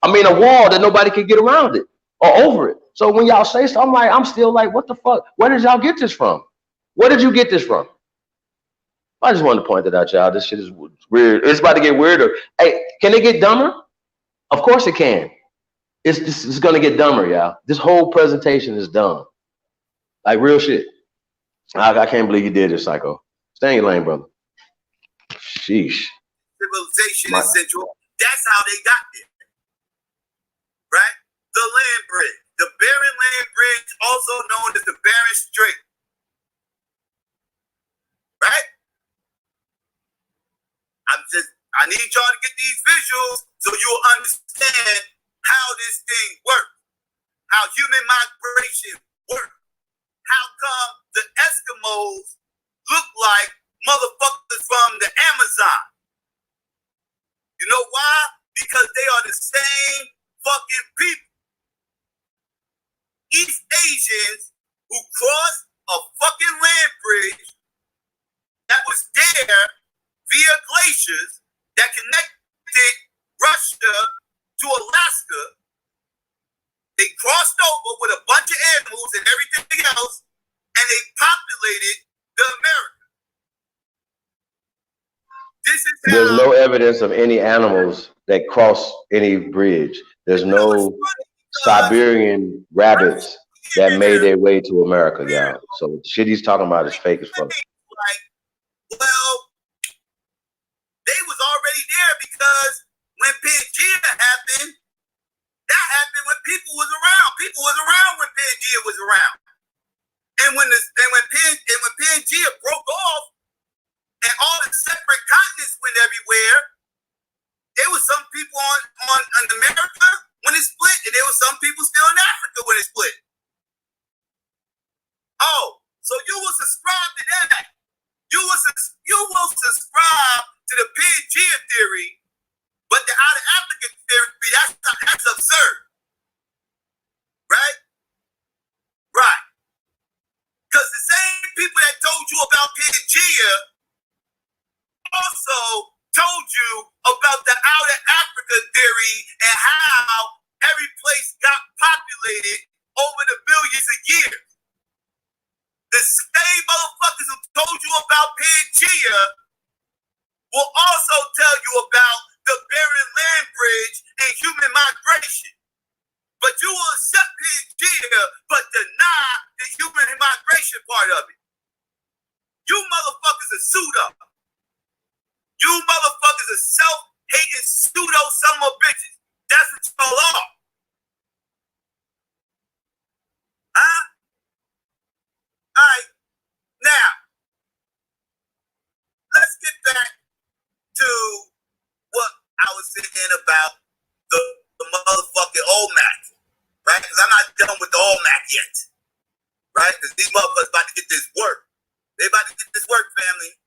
I mean, a wall that nobody could get around it or over it. So when y'all say something, I'm still like, what the fuck? Where did y'all get this from? Where did you get this from? I just wanted to point that out, y'all. This shit is weird. It's about to get weirder. Hey, can it get dumber? Of course it can. It's gonna get dumber, y'all. This whole presentation is dumb. Like, real shit. I can't believe you did this, Syko. Stay in your lane, brother. sheesh. Civilization in Central. That's how they got there. Right? The land bridge. The Bering Land Bridge, also known as the Bering Strait. Right? I need y'all to get these visuals so you'll understand how this thing works. How human migration works. How come the Eskimos look like motherfuckers from the Amazon? You know why? Because they are the same fucking people. East Asians who crossed a fucking land bridge that was there via glaciers that connected Russia to Alaska. They crossed over with a bunch of animals and everything else, and they populated the America. This is There's no evidence of any animals that cross any bridge. There's no Siberian rabbits that made their way to America, y'all. So the shit he's talking about is fake as fuck. Like, well, they was already there because when Pangea happened, that happened when people was around. People was around when Pangea was around. And when Pangea broke off and all the separate continents went everywhere, there was some people on America when it split, and there was some people still in Africa when it split. Oh, so you will subscribe to that. You will subscribe to the Pangea theory, but the outer African theory, that's absurd. Right? Right. Because the same people that told you about Pangea also told you about the outer Africa theory and how every place got populated over the billions of years. The same motherfuckers who told you about Pangea will also tell you about the Bering Land Bridge and human migration. But you will accept Pangea, but deny the human migration part of it. You motherfuckers are pseudo. You motherfuckers are self-hating pseudo son of bitches. That's what y'all are. Huh? All right. Now, let's get back to what I was saying about the motherfucking OMAC, right? Because I'm not done with the OMAC yet, right? Because these motherfuckers about to get this work. They about to get this work, family.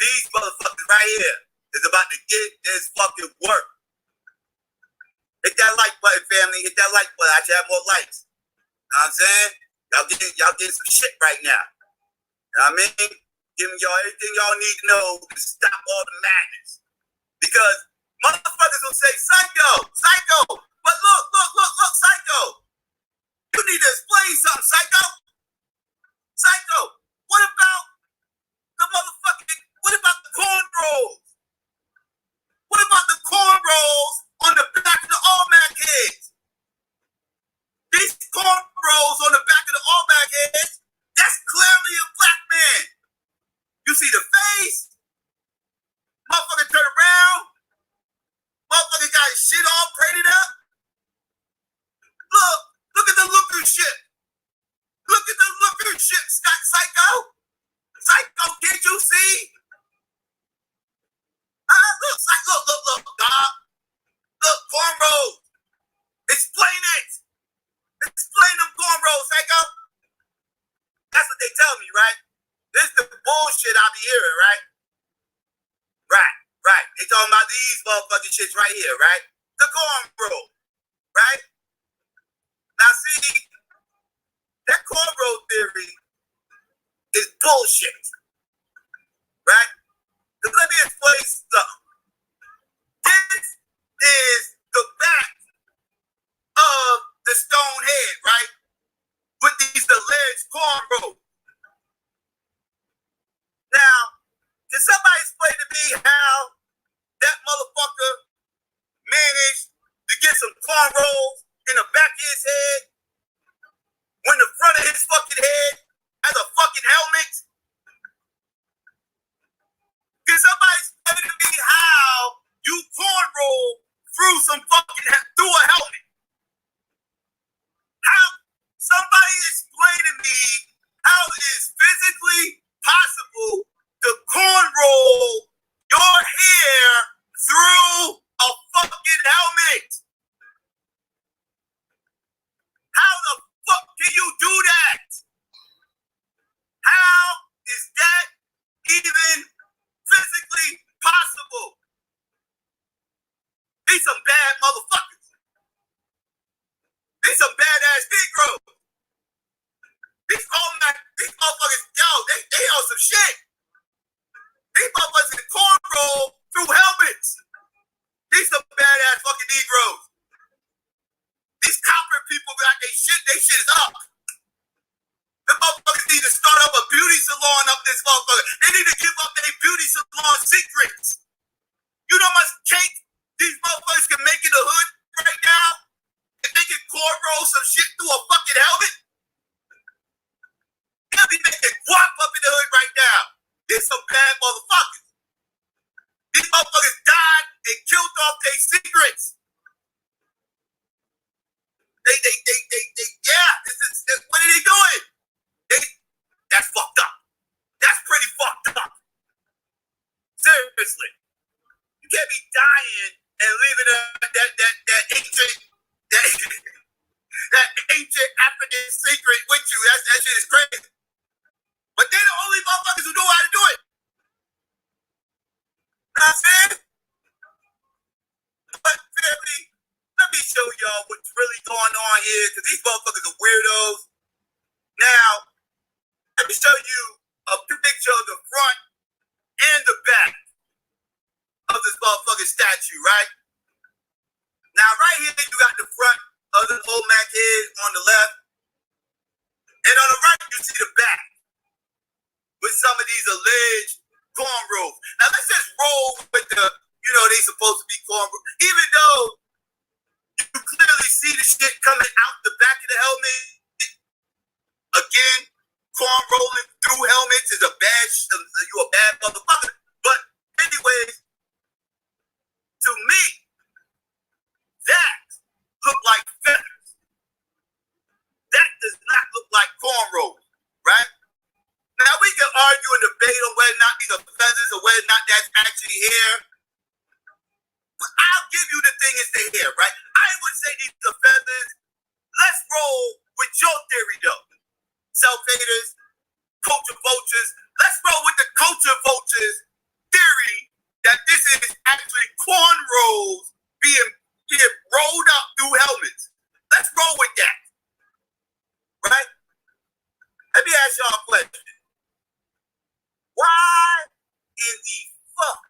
These motherfuckers right here is about to get this fucking work. Hit that like button, family. Hit that like button. I should have more likes. You know what I'm saying? Y'all getting some shit right now. You know what I mean? Giving y'all everything y'all need to know to stop all the madness. Because motherfuckers will say, Syko, but look, Syko. You need to explain something, Syko, what about the cornrows? What about the cornrows on the back of the All-Mac heads? These cornrows on the back of the All-Mac heads, that's clearly a black man. You see the face? Motherfucker turn around. Motherfucker got his shit all braided up. Look at the looker shit. Look at the looker shit, Syko. Syko, can't you see? Look, dog. Look, cornrows. Explain it. Explain them cornrows, Syko. That's what they tell me, right? This is the bullshit I be hearing, right? Right. They talking about these motherfucking shits right here, right? The cornrow, right? Now see, that cornrow theory is bullshit, right? Because let me explain something. This is the back of the stone head, right? With these alleged cornrows. Now, can somebody explain to me how that motherfucker managed to get some cornrows in the back of his head when the front of his fucking head has a fucking helmet? Can somebody you cornroll through through a helmet? How? Somebody explain to me how it is physically possible to cornroll your hair through a fucking helmet. How the fuck can you do that? How is that even physically possible? These some bad motherfuckers. These some badass Negroes. These motherfuckers, yo, they on some shit. These motherfuckers can cornroll through helmets. These some badass fucking Negroes. These copper people got they shit is up. The motherfuckers need to start up a beauty salon up this motherfucker. They need to give up their beauty salon secrets. You know how much cake these motherfuckers can make in the hood right now? If they can cornroll some shit through a fucking helmet? They'll be making guap up in the hood right now. These some bad motherfuckers. These motherfuckers died and killed off their secrets. What are they doing? That's fucked up. That's pretty fucked up. Seriously. You can't be dying and leaving that ancient African secret with you. That shit is crazy. But they're the only motherfuckers who know how to do it. You know what I'm saying? But family, let me show y'all what's really going on here, because these motherfuckers are weirdos. Now, let me show you a picture of the front and the back of this motherfucking statue, right? Now, right here, you got the front of the old Mac head on the left. And on the right, you see the back with some of these alleged cornrows. Now, let's just roll with the, they supposed to be cornrows. Even though you clearly see the shit coming out the back of the helmet. Again, cornrolling through helmets is you a bad motherfucker. But anyways, to me, that look like feathers. That does not look like cornrows, right? Now we can argue and debate on whether or not these are feathers or whether or not that's actually hair. But I'll give you the thing is the hair, right? I would say these are feathers. Let's roll with your theory, though. Self-haters, culture vultures. Let's roll with the culture vultures theory that this is actually cornrows being rolled up through helmets. Let's roll with that. Right? Let me ask y'all a question. Why in the fuck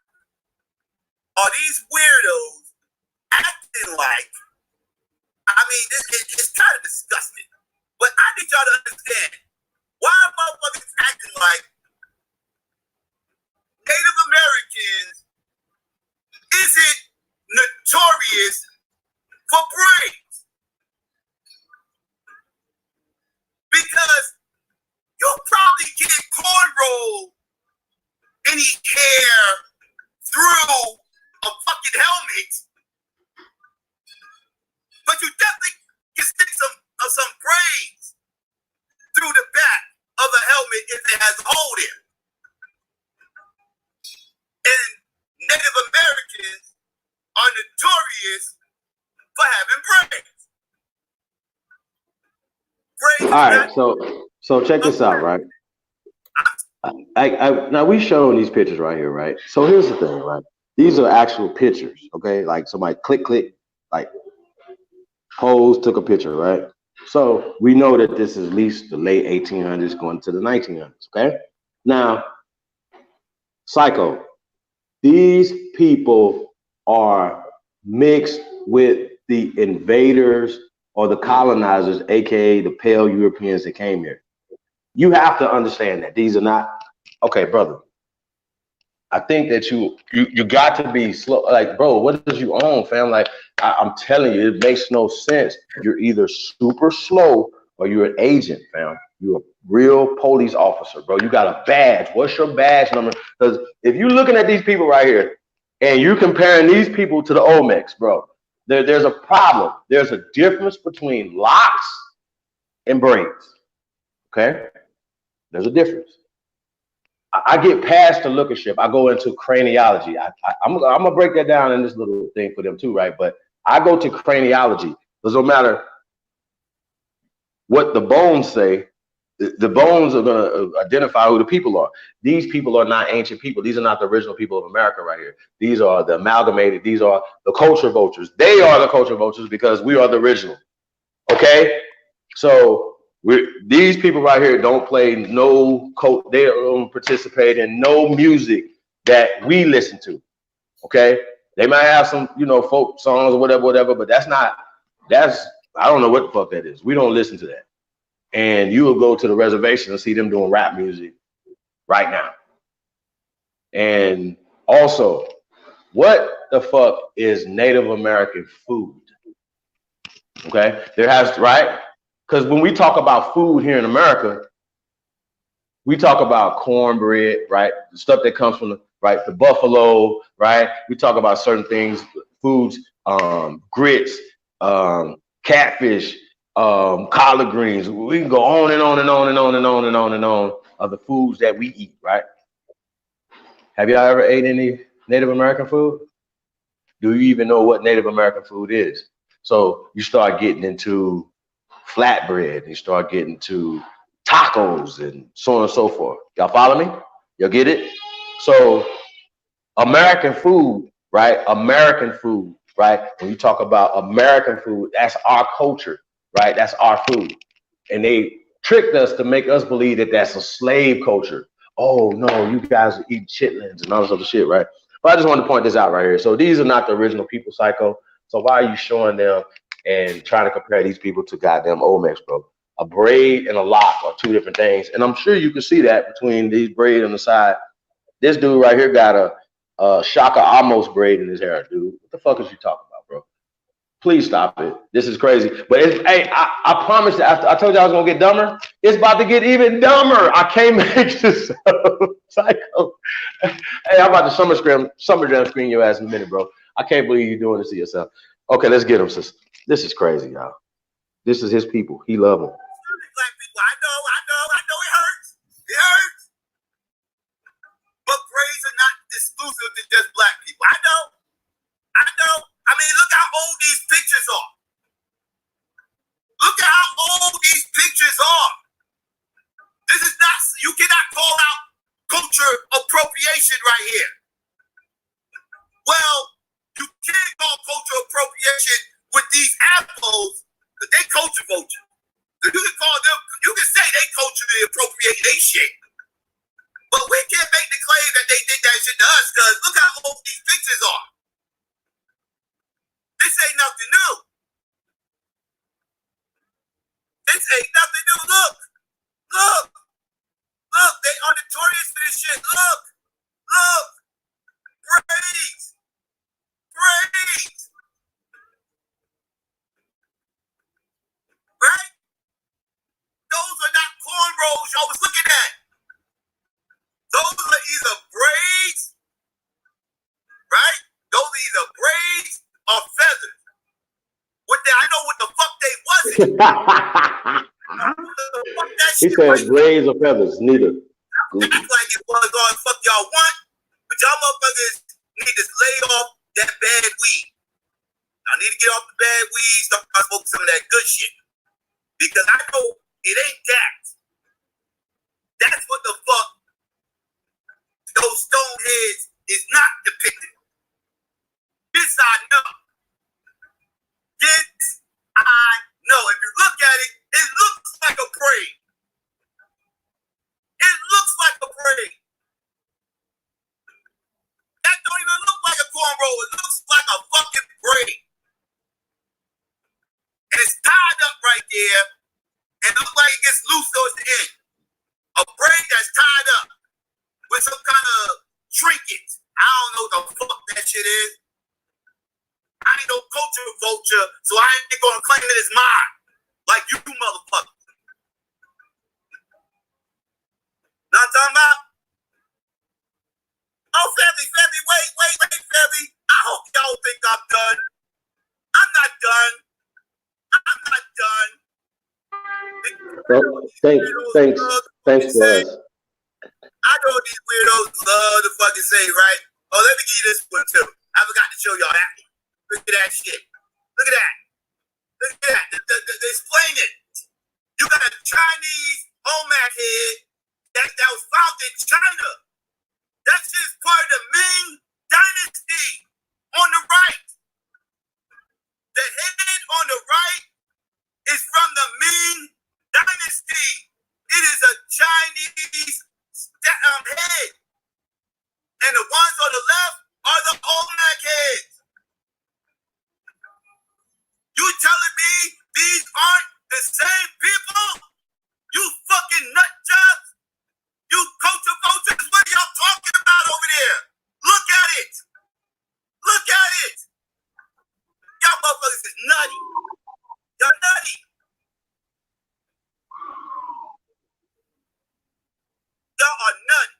are these weirdos acting like, it's kind of disgusting, but I need y'all to understand, why are motherfuckers acting like Native Americans isn't notorious for braids? Because you'll probably get cornrow any hair through a fucking helmet, but you definitely can stick some braids through the back of a helmet if it has a hole there. And Native Americans are notorious for having braids. All right, so check this out, right? Now we showing these pictures right here, right? So here's the thing, right? These are actual pictures, okay? Like somebody click, like pose, took a picture, right? So we know that this is at least the late 1800s going to the 1900s, okay? Now, Syko, these people are mixed with the invaders or the colonizers, aka the pale Europeans that came here. You have to understand that these are not, okay, brother. I think that you got to be slow. Like, bro, what does you own, fam? Like, I'm telling you, it makes no sense. You're either super slow or you're an agent, fam. You're a real police officer, bro. You got a badge. What's your badge number? Because if you're looking at these people right here, And you comparing these people to the Olmecs, bro. There's a problem. There's a difference between locks and braids. Okay? There's a difference. I get past the lookership. I go into craniology. I'm gonna break that down in this little thing for them too, right? But I go to craniology. Because no matter what the bones say, the bones are gonna identify who the people are. These people are not ancient people. These are not the original people of America right here. These are the amalgamated. These are the culture vultures. They are the culture vultures because we are the original. Okay? So these people right here don't play no coat. They don't participate in no music that we listen to. Okay, they might have some, folk songs or whatever, but that's I don't know what the fuck that is. We don't listen to that. And you will go to the reservation and see them doing rap music right now. And also, what the fuck is Native American food? Okay, right? Because when we talk about food here in America, we talk about cornbread, right? The stuff that comes from the buffalo, right? We talk about certain things, foods, grits, catfish, collard greens. We can go on and on and on and on and on and on and on of the foods that we eat, right? Have y'all ever ate any Native American food? Do you even know what Native American food is? So you start getting into flatbread, and you start getting to tacos and so on and so forth. Y'all follow me? Y'all get it? So American food, right? American food, right? When you talk about American food, that's our culture, right? That's our food. And they tricked us to make us believe that that's a slave culture. Oh, no, you guys eat chitlins and all this other shit, right? But I just wanted to point this out right here. So these are not the original people, Syko. So why are you showing them and trying to compare these people to goddamn Olmecs, bro? A braid and a lock are two different things. And I'm sure you can see that between these braids on the side. This dude right here got a Shaka almost braid in his hair, dude. What the fuck is you talking about, bro? Please stop it. This is crazy. But hey, I promise you, after I told you I was gonna get dumber, it's about to get even dumber. I can't make this up. Syko. Hey, I'm about to summer jam screen your ass in a minute, bro. I can't believe you're doing this to yourself. Okay, let's get him, sis. This is crazy, y'all. This is his people. He love them. Black people, I know it hurts. It hurts. But braids are not exclusive to just black people. I know. I mean, look how old these pictures are. Look at how old these pictures are. This is not, you cannot call out culture appropriation right here. Well, you can't call culture appropriation with these apples, because they culture vulture. You can call them, you can say they culturally appropriate they shit. But we can't make the claim that they did that shit to us, because look how old these pictures are. This ain't nothing new. This ain't nothing new. Look. They are notorious for this shit. Look. Braids. Right? Those are not cornrows y'all was looking at. Those are either braids, right? Those are either braids or feathers. I know what the fuck they wasn't. He said braids or feathers, neither. That's like it was all the fuck y'all want, but y'all motherfuckers need to lay off that bad weed. Y'all need to get off the bad weed, start smoking some of that good shit. Because I know it ain't that. That's what the fuck those stone heads is not depicted. This I know. This I know. If you look at it, it looks like a braid. It looks like a braid. That don't even look like a cornrow. It looks like a fucking braid. And it's tied up right there. And it looks like it gets loose towards the end. A braid that's tied up with some kind of trinket. I don't know what the fuck that shit is. I ain't no culture vulture, so I ain't gonna claim it as mine. Like you motherfuckers. Know what I'm talking about? Oh, family, wait, family, I hope y'all think I'm done. I'm not done. I'm not done. Well, thanks for us. I know these weirdos love to fucking say, right? Oh, let me give you this one too. I forgot to show y'all that. Look at that shit. Look at that. Look at that. Explain it. You got a Chinese homemade head that was found in China. That shit's part of the Ming Dynasty on the right. The head on the right is from the Ming Dynasty. It is a Chinese head. And the ones on the left are the Olmec heads. You telling me these aren't the same people? You fucking nut jobs? You culture voters? What are y'all talking about over there? Look at it. Look at it. Y'all motherfuckers is nutty. Y'all nutty. Y'all are nutty.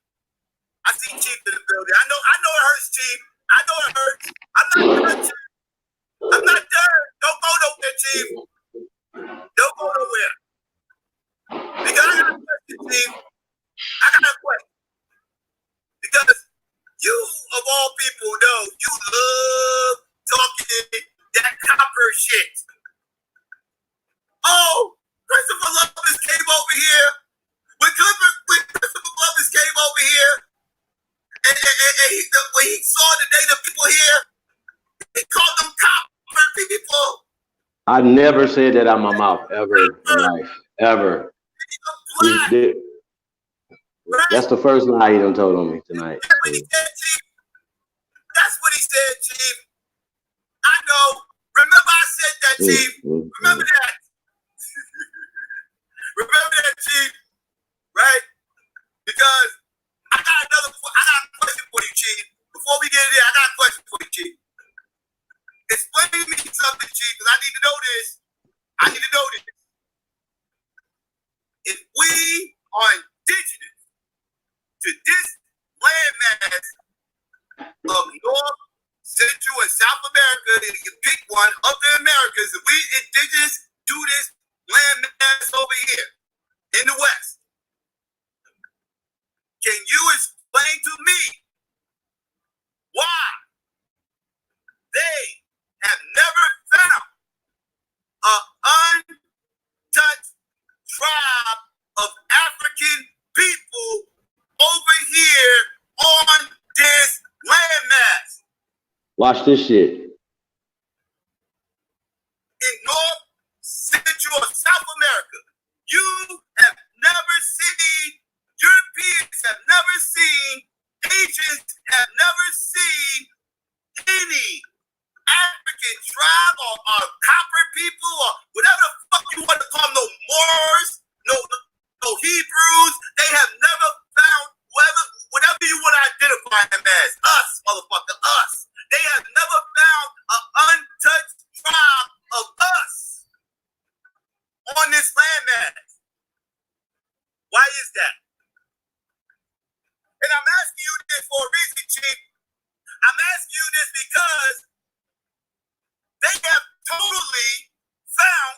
I see Chief in the building. I know it hurts, Chief. I know it hurts. I'm not done, Chief. I'm not done. Don't go nowhere, Chief. Don't go nowhere. Because I got a question, Chief. I got a question. Because you, of all people, know you love talking that copper shit. Oh, Christopher Columbus came over here. When Christopher Columbus came over here, and when he saw the native people here, he called them copper people. I never said that out of my mouth ever in life, ever. That's the first lie he done told on me tonight. That's what he said, Chief. That's what he said, Chief. I know. Remember I said that, Chief. Remember that. Remember that, Chief. Right? Because I got a question for you, Chief. Before we get in there, I got a question for you, Chief. Explain to me something, Chief, because I need to know this. I need to know this. If we are indigenous to this landmass of North, Central, and South America, and you pick one of the Americas, if we indigenous to this landmass over here in the West, can you explain to me why they have never found an untouched tribe of African people over here on this landmass? Watch this shit. In North, Central, or South America, you have never seen, Europeans have never seen, Asians have never seen any African tribe or copper people or whatever the fuck you want to call them, no Moors, no Hebrews. They have never found whatever you want to identify them as. Us, motherfucker, us. They have never found an untouched tribe of us on this landmass. Why is that? And I'm asking you this for a reason, Chief. I'm asking you this because they have totally found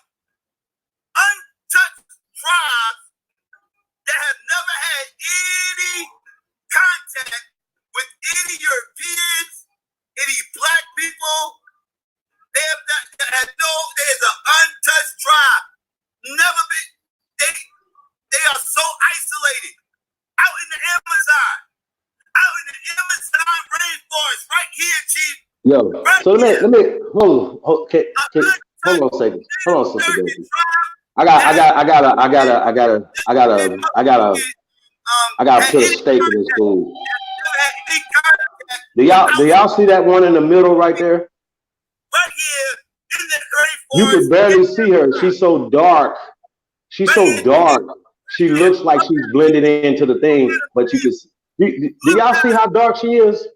untouched tribes that have never had any contact with any Europeans, any black people. They have not, there's an untouched tribe. Never been, they are so isolated. Out in the Amazon. Out in the Amazon rainforest, right here, Chief. Yo, right so let me hold on a second. Hold on a second. I gotta put a stake in this food. Do y'all see that one in the middle right there? Right here in the rainforest. You can barely see her. She's so dark. She's so dark. She looks like she's blended into the thing, but you can. Do y'all see how dark she is?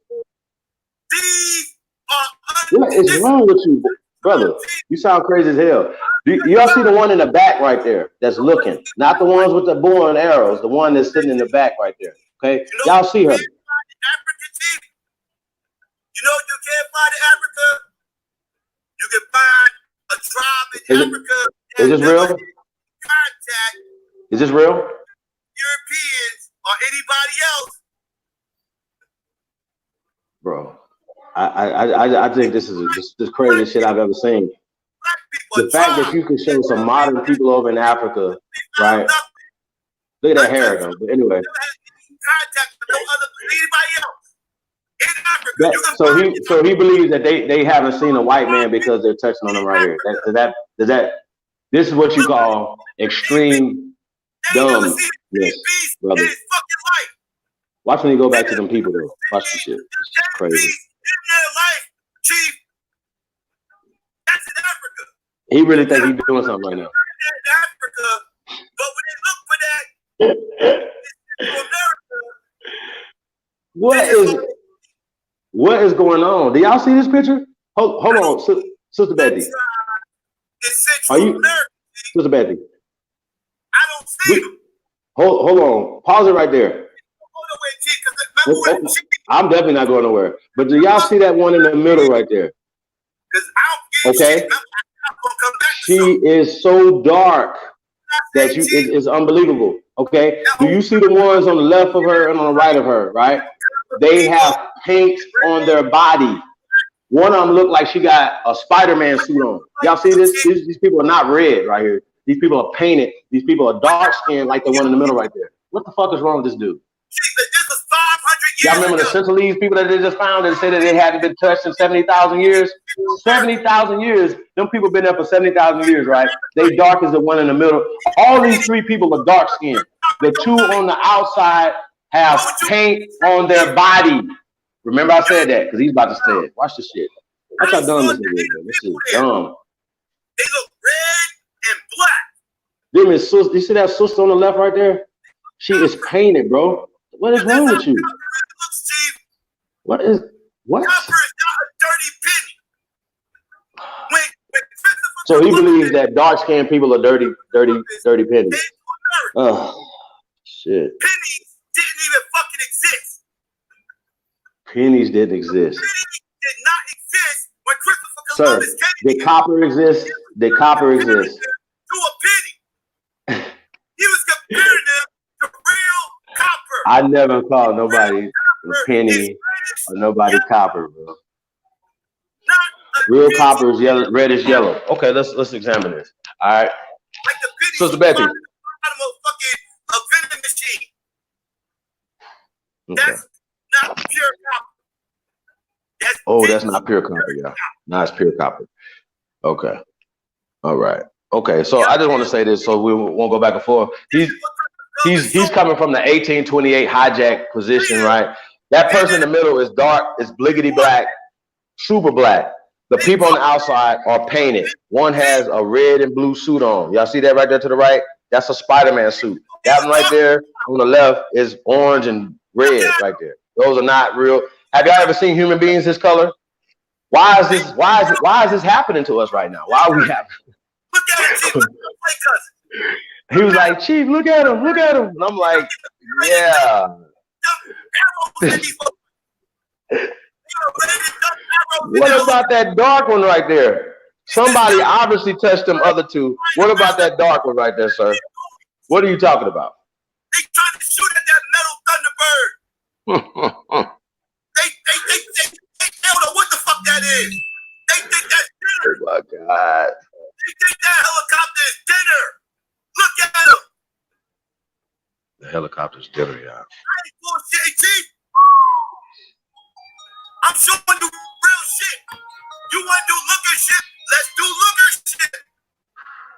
What is wrong with you, brother? You sound crazy as hell. Y'all see the one in the back right there that's looking, not the ones with the bow and arrows, the one that's sitting in the back right there. Okay, y'all see her. You You know you can't find in Africa? You can find a tribe in Africa. Is this real? Contact. Is this real? Europeans or anybody else. Bro, I think this is the craziest shit I've ever seen. The fact that you can show some modern people over in Africa, right? Look at that hair, though. But anyway. Contact with no other anybody else in Africa. So he believes that they haven't seen a white man because they're touching on him right here. This is what you call extreme dumbness, brother. Watch when you go back to them people though. Watch the shit. It's crazy. Chief. That's in Africa. He really think he's doing something right now. Africa, but when they look for that, America. What is going on? Do y'all see this picture? Hold on, Sister Betty. Are you, Sister Betty? I don't see them. Hold on. Pause it right there. I'm definitely not going nowhere. But do y'all see that one in the middle right there? Okay. She is so dark that it's unbelievable. Okay. Do you see the ones on the left of her and on the right of her? Right. They have paint on their body. One of them look like she got a Spider-Man suit on. Y'all see this? These people are not red right here. These people are painted. These people are dark skinned like the one in the middle right there. What the fuck is wrong with this dude? Y'all remember the Sinhalese people that they just found and said that they hadn't been touched in 70,000 years? 70,000 years. Them people been there for 70,000 years, right? They dark as the one in the middle. All these three people are dark skinned. The two on the outside have paint on their body. Remember I said that because he's about to say it. Watch this shit. Watch how dumb this is, man. This is dumb. They look red and black. Them is sister. You see that sister on the left right there? She is painted, bro. What is wrong with you? What? Copper is not a dirty penny. So he believes that dark-skinned people are dirty pennies. Oh, shit. Pennies didn't even fucking exist. Pennies didn't exist. Pennies did not exist when Christopher Columbus came. Did copper exist? Did copper exist? To a penny. He was comparing them to real copper. I never called nobody a penny or nobody copper, bro. Real copper is yellow, red is yellow. Okay, let's examine this. All right. Like the penny Sister Betty. a vending machine. Okay. That's not pure copper. That's not pure copper, yeah. No, it's pure copper. Okay. All right. Okay, so I just want to say this so we won't go back and forth. He's coming from the 1828 hijack position, right? That person in the middle is dark, is bliggity black, super black. The people on the outside are painted. One has a red and blue suit on. Y'all see that right there to the right? That's a Spider-Man suit. That one right there on the left is orange and red right there. Those are not real. Have y'all ever seen human beings this color? Why is this happening to us right now? Why are we having? Look at it, Chief. He was like, Chief, look at him. And I'm like, yeah. What about that dark one right there? Somebody obviously touched them other two. What about that dark one right there, sir? What are you talking about? They trying to shoot at that metal Thunderbird. They don't know what the fuck that is. They think that's dinner. Oh my God. They think that helicopter is dinner. Look at them. The helicopter's dinner, yeah. I ain't bullshit, Chief. I'm showing you real shit. You want to do looker shit? Let's do looker shit.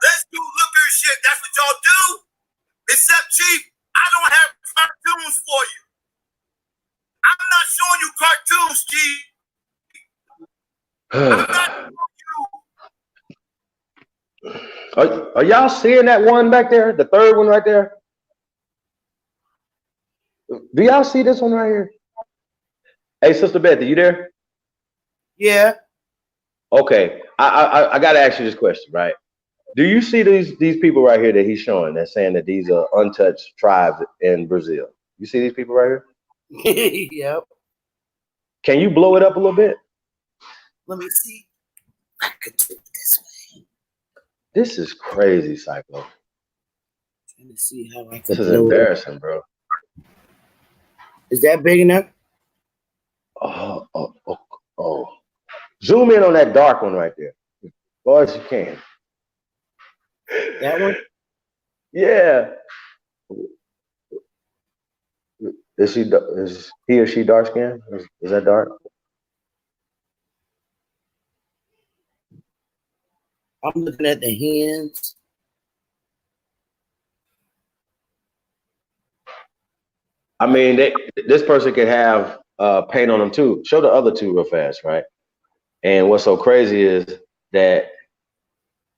Let's do looker shit. That's what y'all do. Except, Chief, I don't have cartoons for you. I'm not showing you cartoons, Chief. I'm not showing you. Are y'all seeing that one back there? The third one right there? Do y'all see this one right here? Hey, Sister Betty, you there? Yeah. Okay, I gotta ask you this question, right? Do you see these people right here that he's showing that's saying that these are untouched tribes in Brazil? You see these people right here? Yep. Can you blow it up a little bit? Let me see. I could do it this way. This is crazy, Syko. Trying to see how I could This is blow it. embarrassing, bro. Is that big enough? Oh. Zoom in on that dark one right there. As far as you can. That one? Yeah. Is he or she dark skinned? Is that dark? I'm looking at the hands. I mean, this person could have paint on them too. Show the other two real fast, right? And what's so crazy is that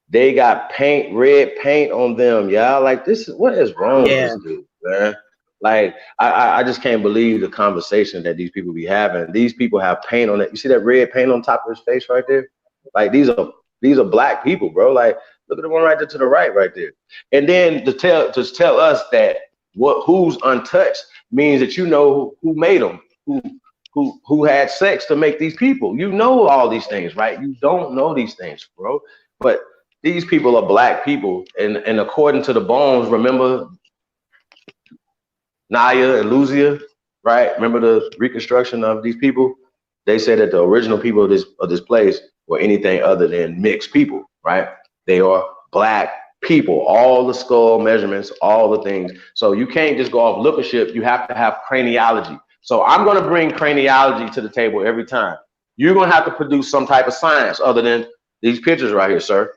they got red paint on them, y'all. Like, what is wrong with this dude, man? Like, I just can't believe the conversation that these people be having. These people have paint on it. You see that red paint on top of his face right there? Like, these are black people, bro. Like, look at the one right there to the right there. And then to tell us that who's untouched means that you know who made them, who had sex to make these people. You know all these things, right? You don't know these things, bro. But these people are black people, and according to the bones, remember Naya and Luzia, right? Remember the reconstruction of these people? They said that the original people of this place were anything other than mixed people, right? They are black people, all the skull measurements, all the things. So you can't just go off lookership. You have to have craniology. So I'm going to bring craniology to the table every time. You're going to have to produce some type of science other than these pictures right here, sir.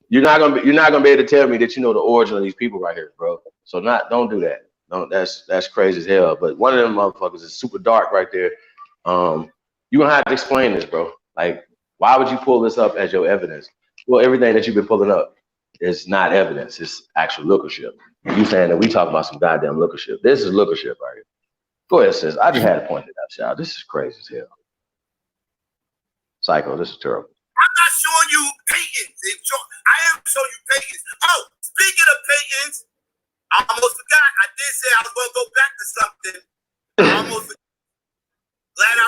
You're not gonna be able to tell me that you know the origin of these people right here, bro. So don't do that. No, that's crazy as hell. But one of them motherfuckers is super dark right there. You're gonna have to explain this, bro. Like, why would you pull this up as your evidence? Well, everything that you've been pulling up is not evidence. It's actual lookership. You saying that we talk about some goddamn lookership. This is lookership right here. Go ahead, sis. I just had to point it out, y'all. This is crazy as hell. Syko, this is terrible. I'm not showing you paintings. I am showing you paintings. Oh, speaking of paintings, I almost forgot. I did say I was going to go back to something. I almost forgot. Glad I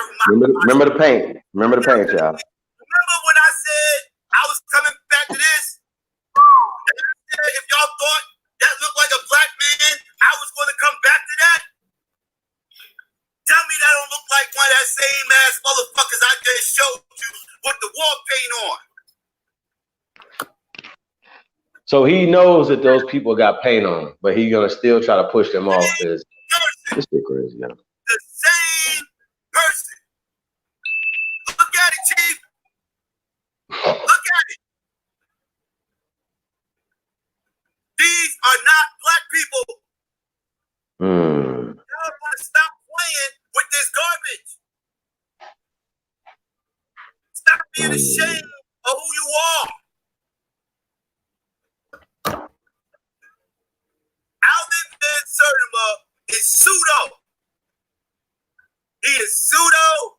remember the paint. Remember the paint, y'all. Remember when I said I was coming back to this? And I said if y'all thought that looked like a black man, I was going to come back to that? Tell me that don't look like one of that same ass motherfuckers I just showed you with the war paint on. So he knows that those people got paint on them, but he's gonna still try to push them off. This shit crazy, yeah. The same person. Look at it, Chief. Look at it. These are not black people. Y'all want to stop playing with this garbage. Stop being ashamed of who you are. Alvin Van Sertima is pseudo. He is pseudo.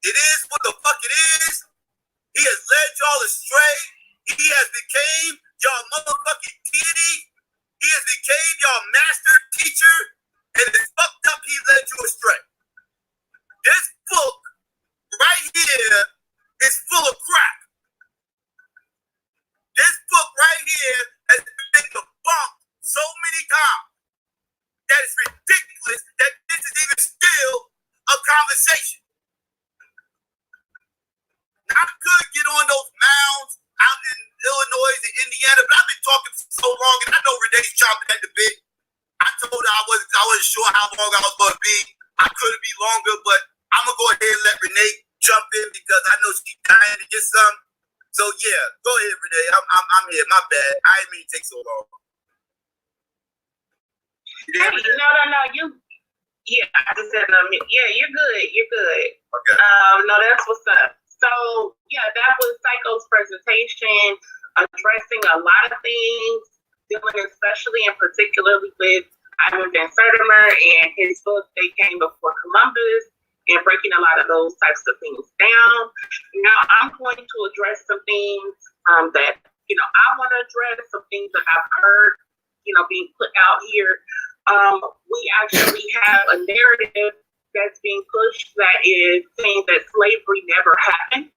It is what the fuck it is. He has led y'all astray. He has became y'all motherfucking deity. He has became y'all master teacher. And it's fucked up he led you astray. This book right here is full of crap. This book right here has been debunked so many times that it's ridiculous that this is even still a conversation. Now, I could get on those mounds out in Illinois and Indiana, but I've been talking for so long, and I know Renee's chomping at the bit. I told her I wasn't sure how long I was going to be. I could be longer, but I'm going to go ahead and let Renee jump in because I know she's dying to get some. So, yeah, go ahead, Renee. I'm here. My bad. I didn't mean to take so long. Hey, no. Yeah, I just said, yeah, you're good. You're good. Okay. No, that's what's up. So, yeah, that was Syko's presentation addressing a lot of things, dealing especially and particularly with Ivan Van Sertima and his book, They Came Before Columbus, and breaking a lot of those types of things down. Now, I'm going to address some things that, I want to address, some things that I've heard, being put out here. We actually have a narrative that's being pushed that is saying that slavery never happened,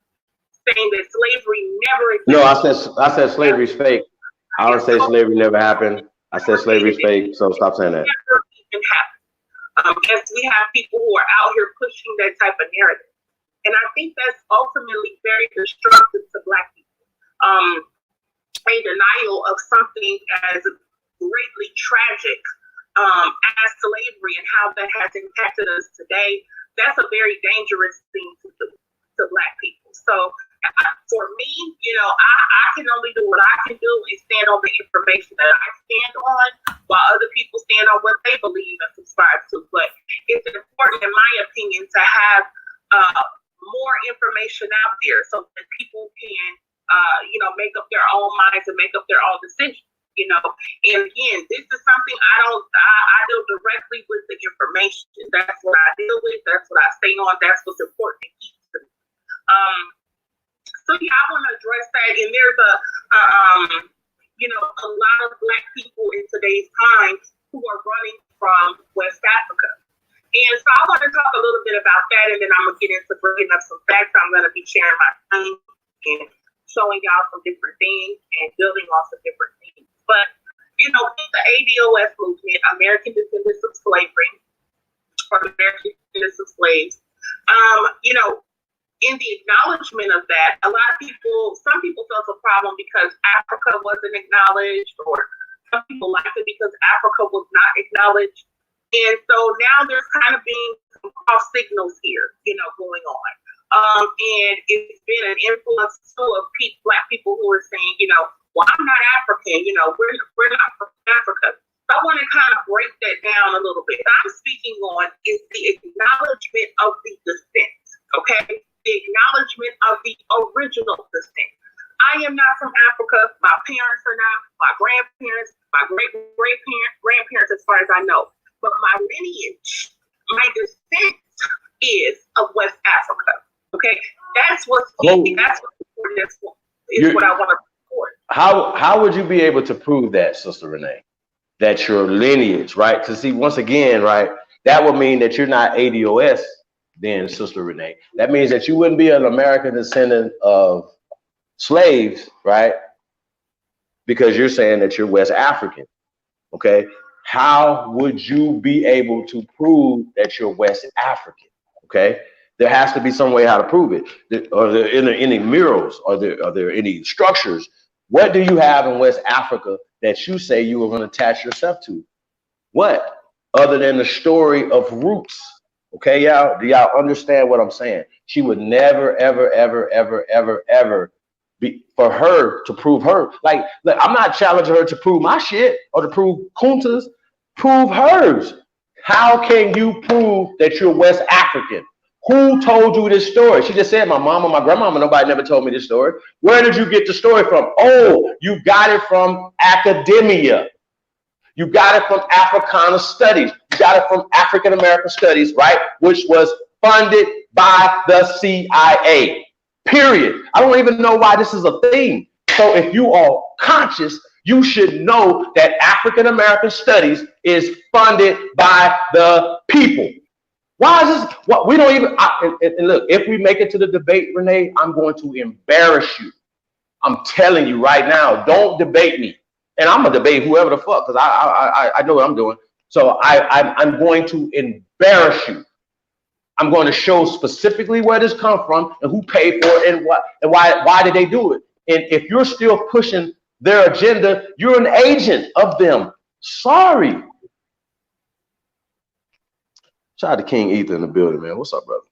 saying that slavery never existed. No, I said slavery's fake. I don't say slavery never happened. I said slavery's fake, so stop saying that. Never even happened. Yes, we have people who are out here pushing that type of narrative. And I think that's ultimately very destructive to Black people. A denial of something as greatly tragic as slavery and how that has impacted us today, that's a very dangerous thing to do to Black people. So for me, I can only do what I can do and stand on the information that I stand on, while other people stand on what they believe and subscribe to. But it's important, in my opinion, to have more information out there so that people can, make up their own minds and make up their own decisions. And again, this is something I deal directly with the information. That's what I deal with. That's what I stay on. That's what's important to keep to me. So yeah, I want to address that. And there's a lot of Black people in today's time who are running from West Africa. And so I want to talk a little bit about that, and then I'm going to get into bringing up some facts. I'm going to be sharing my time and showing y'all some different things and building on some different things. But, with the ADOS movement, American Descendants of Slavery, or American Descendants of Slaves, in the acknowledgement of that, some people felt a problem because Africa wasn't acknowledged, or some people liked it because Africa was not acknowledged. And so now there's kind of being some cross signals here, going on. And it's been an influence too of Black people who are saying, well, I'm not African, we're not from Africa. So I want to kind of break that down a little bit. I'm speaking on is the acknowledgement of the descent, okay? The acknowledgement of the original descent. I am not from Africa. My parents are not. My grandparents, my grandparents, as far as I know. But my lineage, my descent is of West Africa. Okay, that's what's key. That's what's important. Is what I want to report. How would you be able to prove that, Sister Renee? That your lineage, right? Because see, once again, right, that would mean that you're not ADOS, then, Sister Renee. That means that you wouldn't be an American descendant of slaves, right? Because you're saying that you're West African. Okay. How would you be able to prove that you're West African? Okay. There has to be some way how to prove it. Are there any murals? Are there any structures? What do you have in West Africa that you say you are going to attach yourself to? What? Other than the story of roots. Okay, y'all? Do y'all understand what I'm saying? She would never, ever, ever, ever, ever, ever be for her to prove her. Like I'm not challenging her to prove my shit or to prove Kunta's. Prove hers. How can you prove that you're West African? Who told you this story? She just said my mama, my grandmama, nobody never told me this story. Where did you get the story from? Oh, you got it from academia. You got it from Africana Studies. You got it from African American Studies, right? Which was funded by the CIA, period. I don't even know why this is a thing. So if you are conscious, you should know that African American Studies is funded by the people. Why is this? What we don't even. And look, if we make it to the debate, Renee, I'm going to embarrass you. I'm telling you right now, don't debate me. And I'm gonna debate whoever the fuck, because I know what I'm doing. So I'm going to embarrass you. I'm going to show specifically where this come from and who paid for it and what and why did they do it. And if you're still pushing their agenda, you're an agent of them. Sorry. Shout out to King Ether in the building, man. What's up, brother?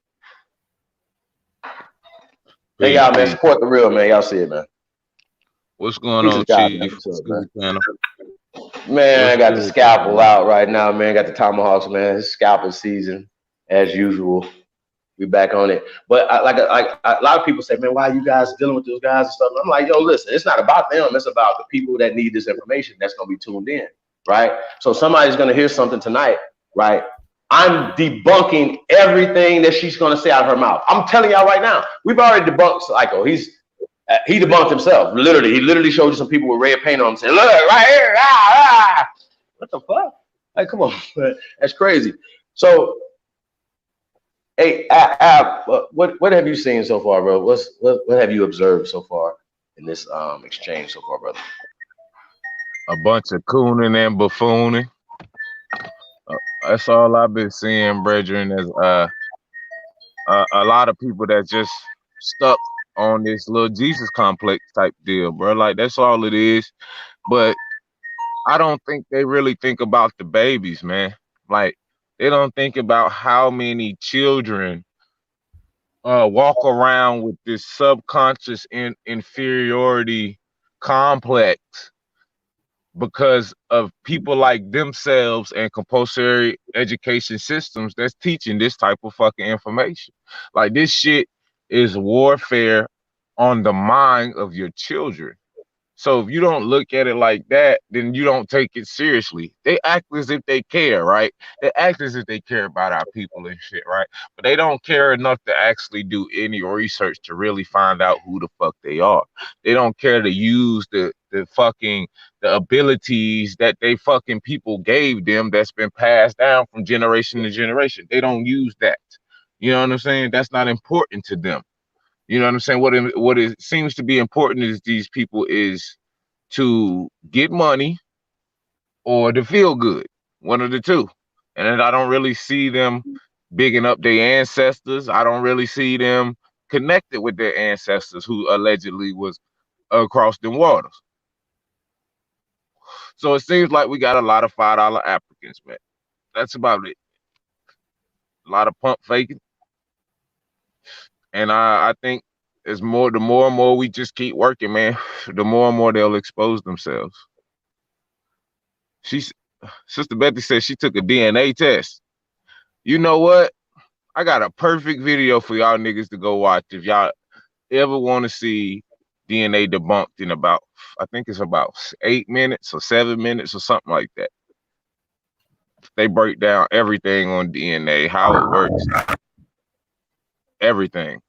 Hey, y'all, man. Support the real, man. Y'all see it, man. What's going on, Chief? Man, I got the scalpel out right now, man. Got the tomahawks, man. It's scalpel season, as usual. We back on it. But a lot of people say, man, why are you guys dealing with those guys and stuff? I'm like, yo, listen, it's not about them. It's about the people that need this information that's going to be tuned in, right? So somebody's going to hear something tonight, right? I'm debunking everything that she's going to say out of her mouth. I'm telling y'all right now, we've already debunked Syko. He debunked himself. Literally, he literally showed you some people with red paint on him saying, look, right here. What the fuck? Like, come on, man. That's crazy. So Hey, what have you seen so far, bro? What have you observed so far in this exchange so far, brother? A bunch of cooning and buffooning. That's all I've been seeing, brethren. Is a lot of people that just stuck on this little Jesus complex type deal, bro. Like that's all it is. But I don't think they really think about the babies, man. Like they don't think about how many children walk around with this subconscious inferiority complex because of people like themselves and compulsory education systems that's teaching this type of fucking information. Like this shit is warfare on the mind of your children. So if you don't look at it like that, then you don't take it seriously. They act as if they care, right? They act as if they care about our people and shit, right? But they don't care enough to actually do any research to really find out who the fuck they are. They don't care to use the abilities that they fucking people gave them that's been passed down from generation to generation. They don't use that. You know what I'm saying? That's not important to them. You know what I'm saying? What it seems to be important is these people is to get money or to feel good, one of the two. And then I don't really see them bigging up their ancestors. I don't really see them connected with their ancestors who allegedly was across the waters. So it seems like we got a lot of $5 applicants, man. That's about it. A lot of pump faking. And I think the more and more we just keep working, man, the more and more they'll expose themselves. Sister Betty said she took a DNA test. You know what? I got a perfect video for y'all niggas to go watch if y'all ever want to see DNA debunked in about, I think it's about 8 minutes or 7 minutes or something like that. They break down everything on DNA, how it works, everything.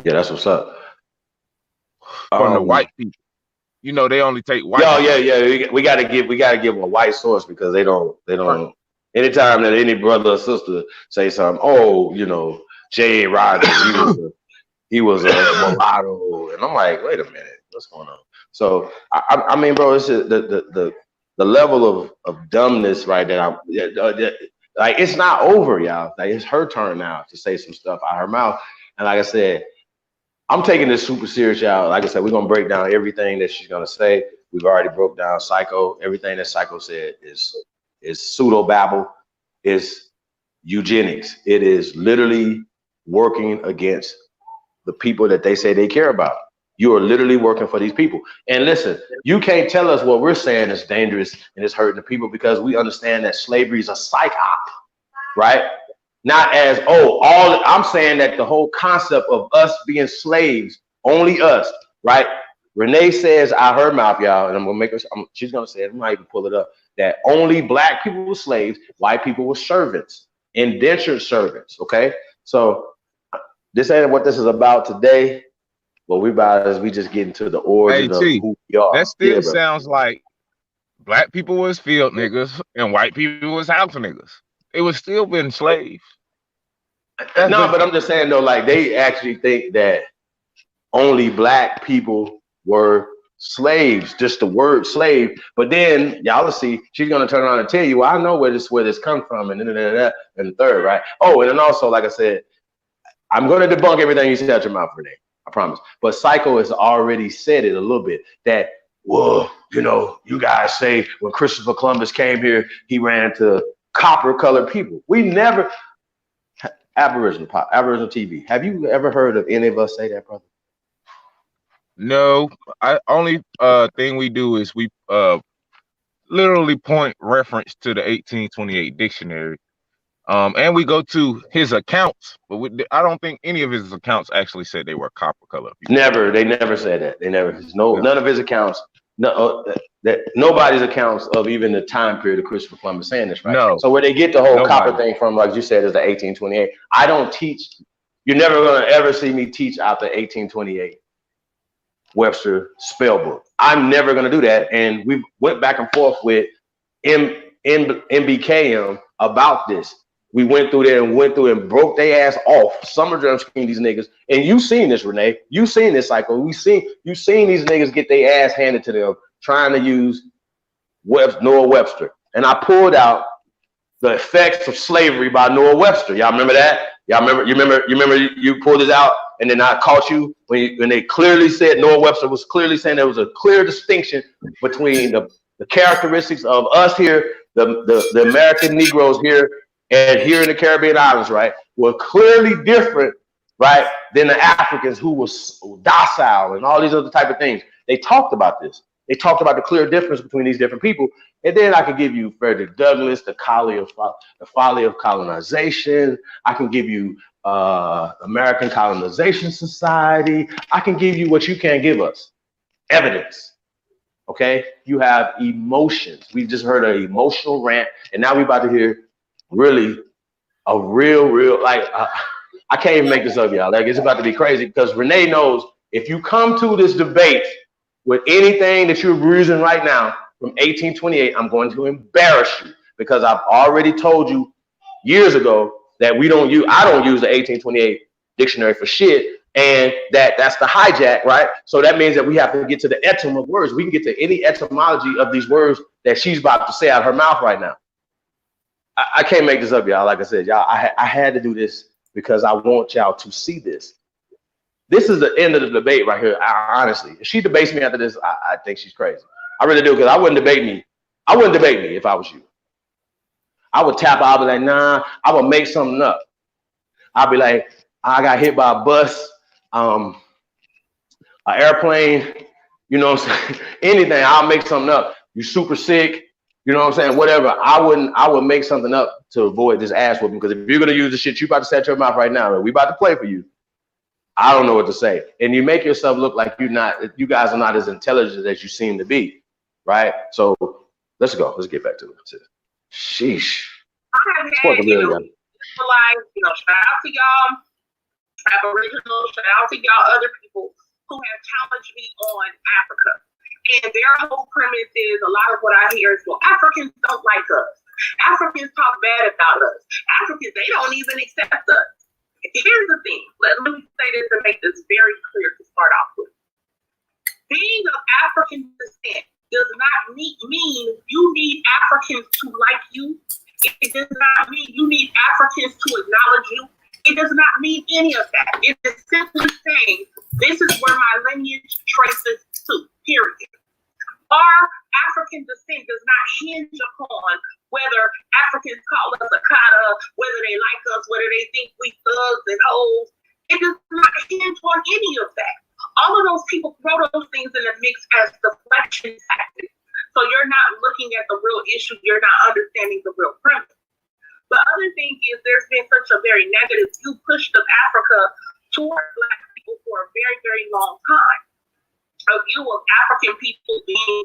Yeah, that's what's up. From the white people. You know, they only take white. Yeah. We gotta give a white source because they don't. Right. Anytime that any brother or sister say something, oh, you know, J. Rogers, he was a mulatto, and I'm like, wait a minute, what's going on? So I mean, bro, it's the level of dumbness right there. Like it's not over, y'all. Like it's her turn now to say some stuff out her mouth, and like I said, I'm taking this super serious, y'all. Like I said, we're gonna break down everything that she's gonna say. We've already broke down Syko. Everything that Syko said is pseudo babble, is eugenics. It is literally working against the people that they say they care about. You are literally working for these people. And listen, you can't tell us what we're saying is dangerous and it's hurting the people because we understand that slavery is a psych op, right? Not as, I'm saying that the whole concept of us being slaves, only us, right? Rene says out her mouth, y'all, and I'm gonna make her, she's gonna say it, I'm not even pull it up, that only black people were slaves, white people were servants, indentured servants, okay? So this ain't what this is about today. What we about is we just get into the origin of who we are. That still sounds like black people was field niggas and white people was house niggas. It was still been slaves. No, but I'm just saying though, like they actually think that only black people were slaves, just the word slave. But then y'all will see she's gonna turn around and tell you, well, I know where this comes from, and the third, right? Oh, and then also, like I said, I'm gonna debunk everything you said out your mouth, Rene. I promise. But Syko has already said it a little bit that, well, you know, you guys say when Christopher Columbus came here, he ran to copper-colored people. We never Aboriginal TV. Have you ever heard of any of us say that, brother? No. Only thing we do is we literally point reference to the 1828 dictionary. And we go to his accounts, but I don't think any of his accounts actually said they were copper color people. Never. They never said that. They never. None of his accounts. That nobody's accounts of even the time period of Christopher Columbus saying this, right? No. So where they get the whole copper thing from, like you said, is the 1828. I don't teach. You're never gonna ever see me teach out the 1828 Webster spell book. I'm never gonna do that. And we went back and forth with MBKM about this. We went through there and broke their ass off. Summer jam scheme these niggas. And you seen this, Rene. You seen this, Syko. You seen these niggas get their ass handed to them trying to use Noah Webster. And I pulled out The Effects of Slavery by Noah Webster. Y'all remember that? Y'all remember you pulled this out and then I caught you when they clearly said Noah Webster was clearly saying there was a clear distinction between the characteristics of us here, the American Negroes here, and here in the Caribbean islands, right, were clearly different, right, than the Africans who was docile and all these other type of things. They talked about this. They talked about the clear difference between these different people. And then I could give you Frederick Douglass, the folly of colonization. I can give you American Colonization Society. I can give you what you can't give us, evidence. Okay, you have emotions. We just heard an emotional rant, and now we're about to hear really a real like I can't even make this up, y'all. Like, it's about to be crazy because Rene knows if you come to this debate with anything that you're using right now from 1828, I'm going to embarrass you because I've already told you years ago that I don't use the 1828 dictionary for shit. And that's the hijack, right? So that means that we have to get to the etym of words. We can get to any etymology of these words that she's about to say out of her mouth right now. I can't make this up, y'all. Like I said, y'all, I had to do this because I want y'all to see this. This is the end of the debate right here. Honestly, if she debates me after this, I think she's crazy. I really do, because I wouldn't debate me. I wouldn't debate me if I was you. I would tap out. I'd be like, nah, I would make something up. I'd be like, I got hit by a bus, an airplane, you know what I'm saying? Anything, I'll make something up. You super sick, you know what I'm saying? Whatever. I would make something up to avoid this ass whooping, because if you're gonna use the shit you about to set your mouth right now, we about to play for you. I don't know what to say. And you make yourself look like you guys are not as intelligent as you seem to be, right? So let's go. Let's get back to it. Sheesh. I have had, shout out to y'all, Aboriginal, shout out to y'all other people who have challenged me on Africa. And their whole premise is a lot of what I hear is, well, Africans don't like us. Africans talk bad about us. Africans, they don't even accept us. Here's the thing. Let me say this and make this very clear to start off with. Being of African descent does not mean you need Africans to like you. It does not mean you need Africans to acknowledge you. It does not mean any of that. It is simply saying this is where my lineage traces to, period. Our African descent does not hinge upon whether Africans call us a kata, whether they like us, whether they think we thugs and hoes. It does not hinge on any of that. All of those people throw those things in the mix as deflection tactics. So you're not looking at the real issue. You're not understanding the real premise. The other thing is there's been such a very negative view pushed of Africa toward Black people for a very, very long time. A view of African people being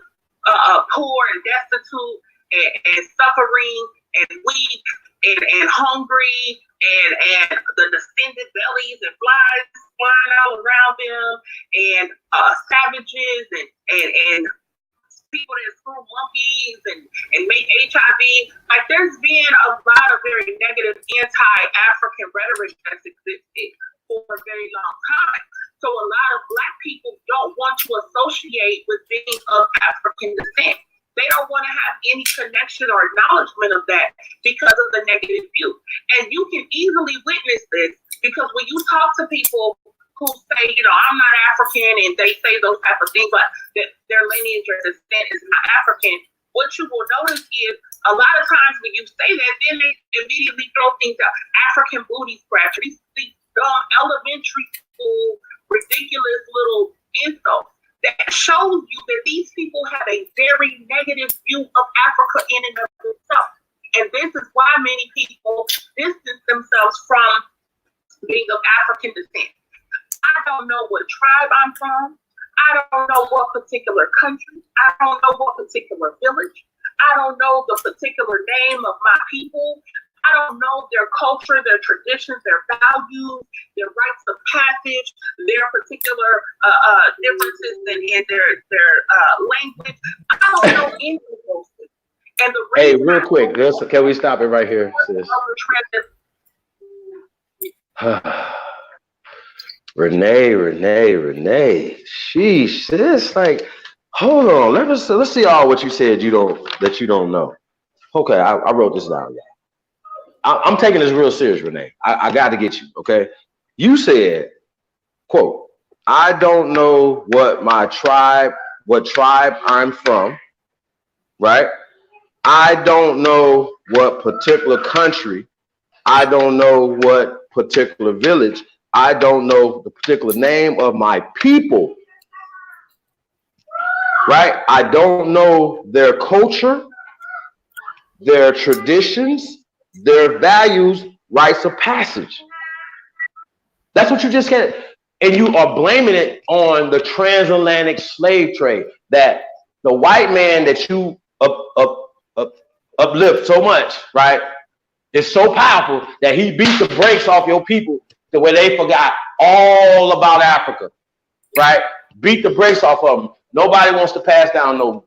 poor and destitute and suffering and weak and hungry and the distended bellies and flies flying all around them and savages and people that screw monkeys and make HIV. Like, there's been a lot of very negative anti-African rhetoric that's existed for a very long time. So a lot of Black people don't want to associate with being of African descent. They don't want to have any connection or acknowledgement of that because of the negative view. And you can easily witness this because when you talk to people who say, I'm not African, and they say those type of things, but their lineage or descent is not African, what you will notice is a lot of times when you say that, then they immediately throw things out. African booty scratcher, these dumb elementary school, ridiculous little insults. That shows you that these people have a very negative view of Africa in and of itself. And this is why many people distance themselves from being of African descent. I don't know what tribe I'm from. I don't know what particular country. I don't know what particular village. I don't know the particular name of my people. I don't know their culture, their traditions, their values, their rites of passage, their particular differences in their language. I don't know any of those things. And the Hey, real quick, can we stop it right here, sis? Renee. Sheesh, sis, like, hold on. Let's see all what you said you don't know. Okay, I wrote this down, y'all. I'm taking this real serious, Renee. I got to get you, okay? You said, quote, I don't know what tribe I'm from, right? I don't know what particular country. I don't know what particular village. I don't know the particular name of my people, right? I don't know their culture, their traditions, their values, rites of passage. That's what you just can't. And you are blaming it on the transatlantic slave trade, that the white man that you uplift so much, right, is so powerful that he beat the brakes off your people to where they forgot all about Africa, right? Beat the brakes off of them. Nobody wants to pass down no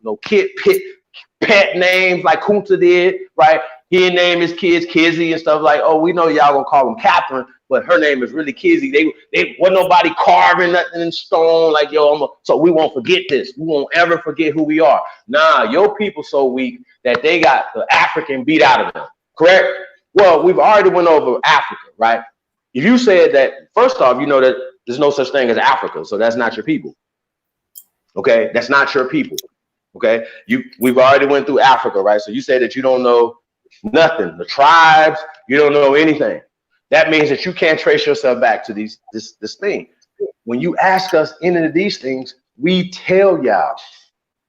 pet names like Kunta did, right? He named his kids Kizzy and stuff like, oh, we know y'all gonna call him Catherine, but her name is really Kizzy. They wasn't nobody carving nothing in stone like, so we won't forget this. We won't ever forget who we are. Nah, your people so weak that they got the African beat out of them, correct? Well, we've already went over Africa, right? If you said that, first off, you know that there's no such thing as Africa, so that's not your people. Okay, that's not your people. Okay, we've already went through Africa, right? So you say that you don't know nothing, the tribes, you don't know anything. That means that you can't trace yourself back to this thing. When you ask us any of these things, we tell y'all.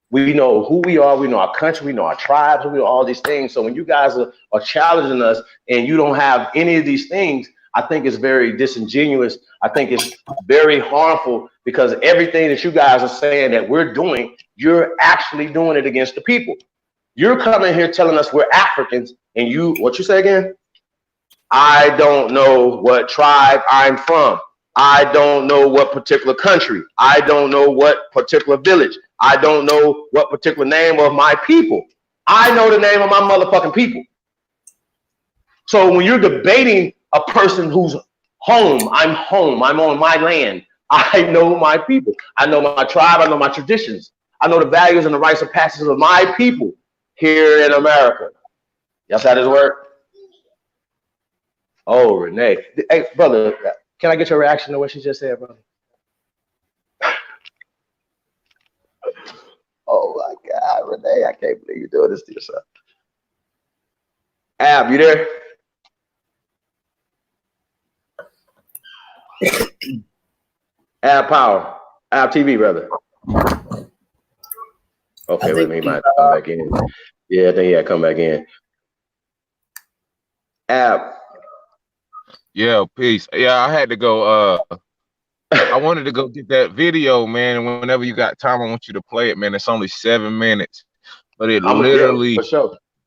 We know who we are, we know our country, we know our tribes, we know all these things. So when you guys are challenging us and you don't have any of these things, I think it's very disingenuous. I think it's very harmful, because everything that you guys are saying that we're doing, you're actually doing it against the people. You're coming here telling us we're Africans, and what you say again? I don't know what tribe I'm from. I don't know what particular country. I don't know what particular village. I don't know what particular name of my people. I know the name of my motherfucking people. So when you're debating a person who's home, I'm on my land. I know my people. I know my tribe. I know my traditions. I know the values and the rites and passages of my people here in America. Y'all see how this work? Oh, Renee. Hey, brother, can I get your reaction to what she just said, brother? Oh my God, Renee, I can't believe you're doing this to yourself. Ab, you there? Ab Power, Ab TV, brother. Okay, wait, he might come back in. Yeah, I think he had to come back in. Ab. Yeah, peace. Yeah, I had to go. I wanted to go get that video, man. And whenever you got time, I want you to play it, man. It's only 7 minutes, but it literally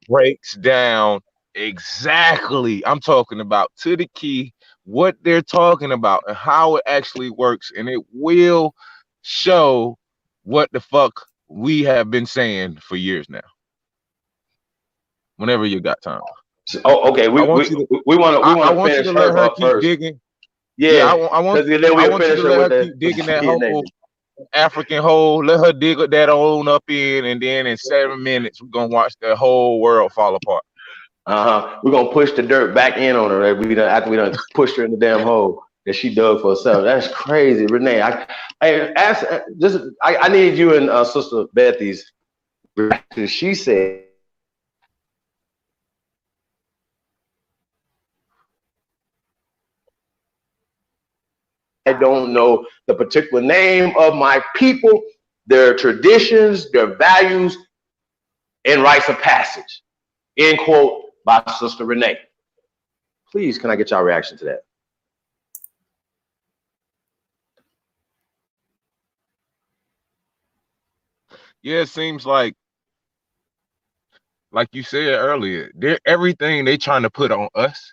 breaks down exactly. I'm talking about to the key what they're talking about and how it actually works, and it will show what the fuck we have been saying for years now. Whenever you got time. Oh, okay. We want to finish her up first. Digging. Yeah, I want you to let her keep digging that whole African hole. Let her dig that on up in, and then in 7 minutes we're gonna watch the whole world fall apart. We're gonna push the dirt back in on her. Right? After we done pushed her in the damn hole that she dug for herself. That's crazy, Renee. I need you and Sister Bethy's reaction. She said, I don't know the particular name of my people, their traditions, their values, and rites of passage. End quote by Sister Rene. Please, can I get y'all reaction to that? Yeah, it seems like you said earlier, everything they trying to put on us,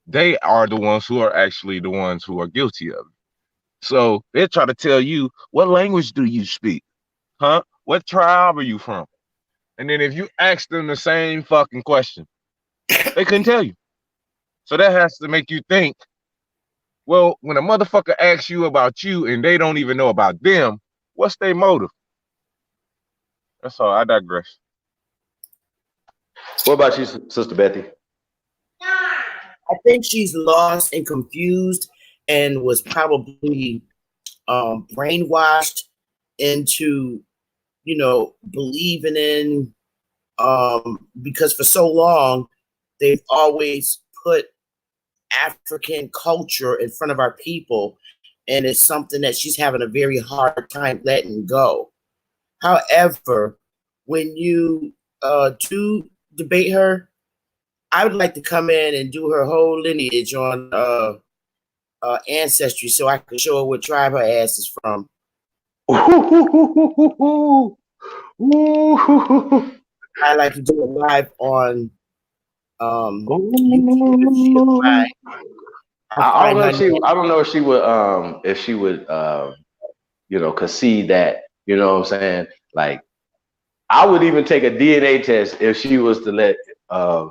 they are the ones who are actually the ones who are guilty of it. So they're trying to tell you, what language do you speak? Huh? What tribe are you from? And then if you ask them the same fucking question, they couldn't tell you. So that has to make you think, well, when a motherfucker asks you about you and they don't even know about them, what's their motive? That's all. I digress. What about you, Sister Bethy? I think she's lost and confused and was probably brainwashed into, believing in, because for so long they've always put African culture in front of our people, and it's something that she's having a very hard time letting go. However, when you do debate her, I would like to come in and do her whole lineage on ancestry, so I can show her what tribe her ass is from. I like to do it live on YouTube. I don't know if she would concede that, you know what I'm saying? Like, I would even take a DNA test if she was to let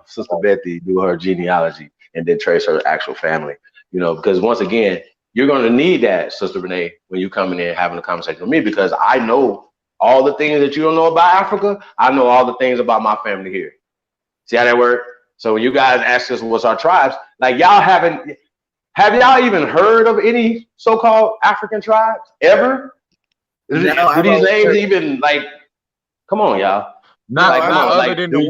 Sister Bethy do her genealogy and then trace her actual family, because once again, you're going to need that, Sister Rene, when you coming in having a conversation with me, because I know all the things that you don't know about Africa. I know all the things about my family here. See how that works? So when you guys ask us what's our tribes, like, have y'all even heard of any so-called African tribes ever? Do these names even, like, come on, y'all. Not other than the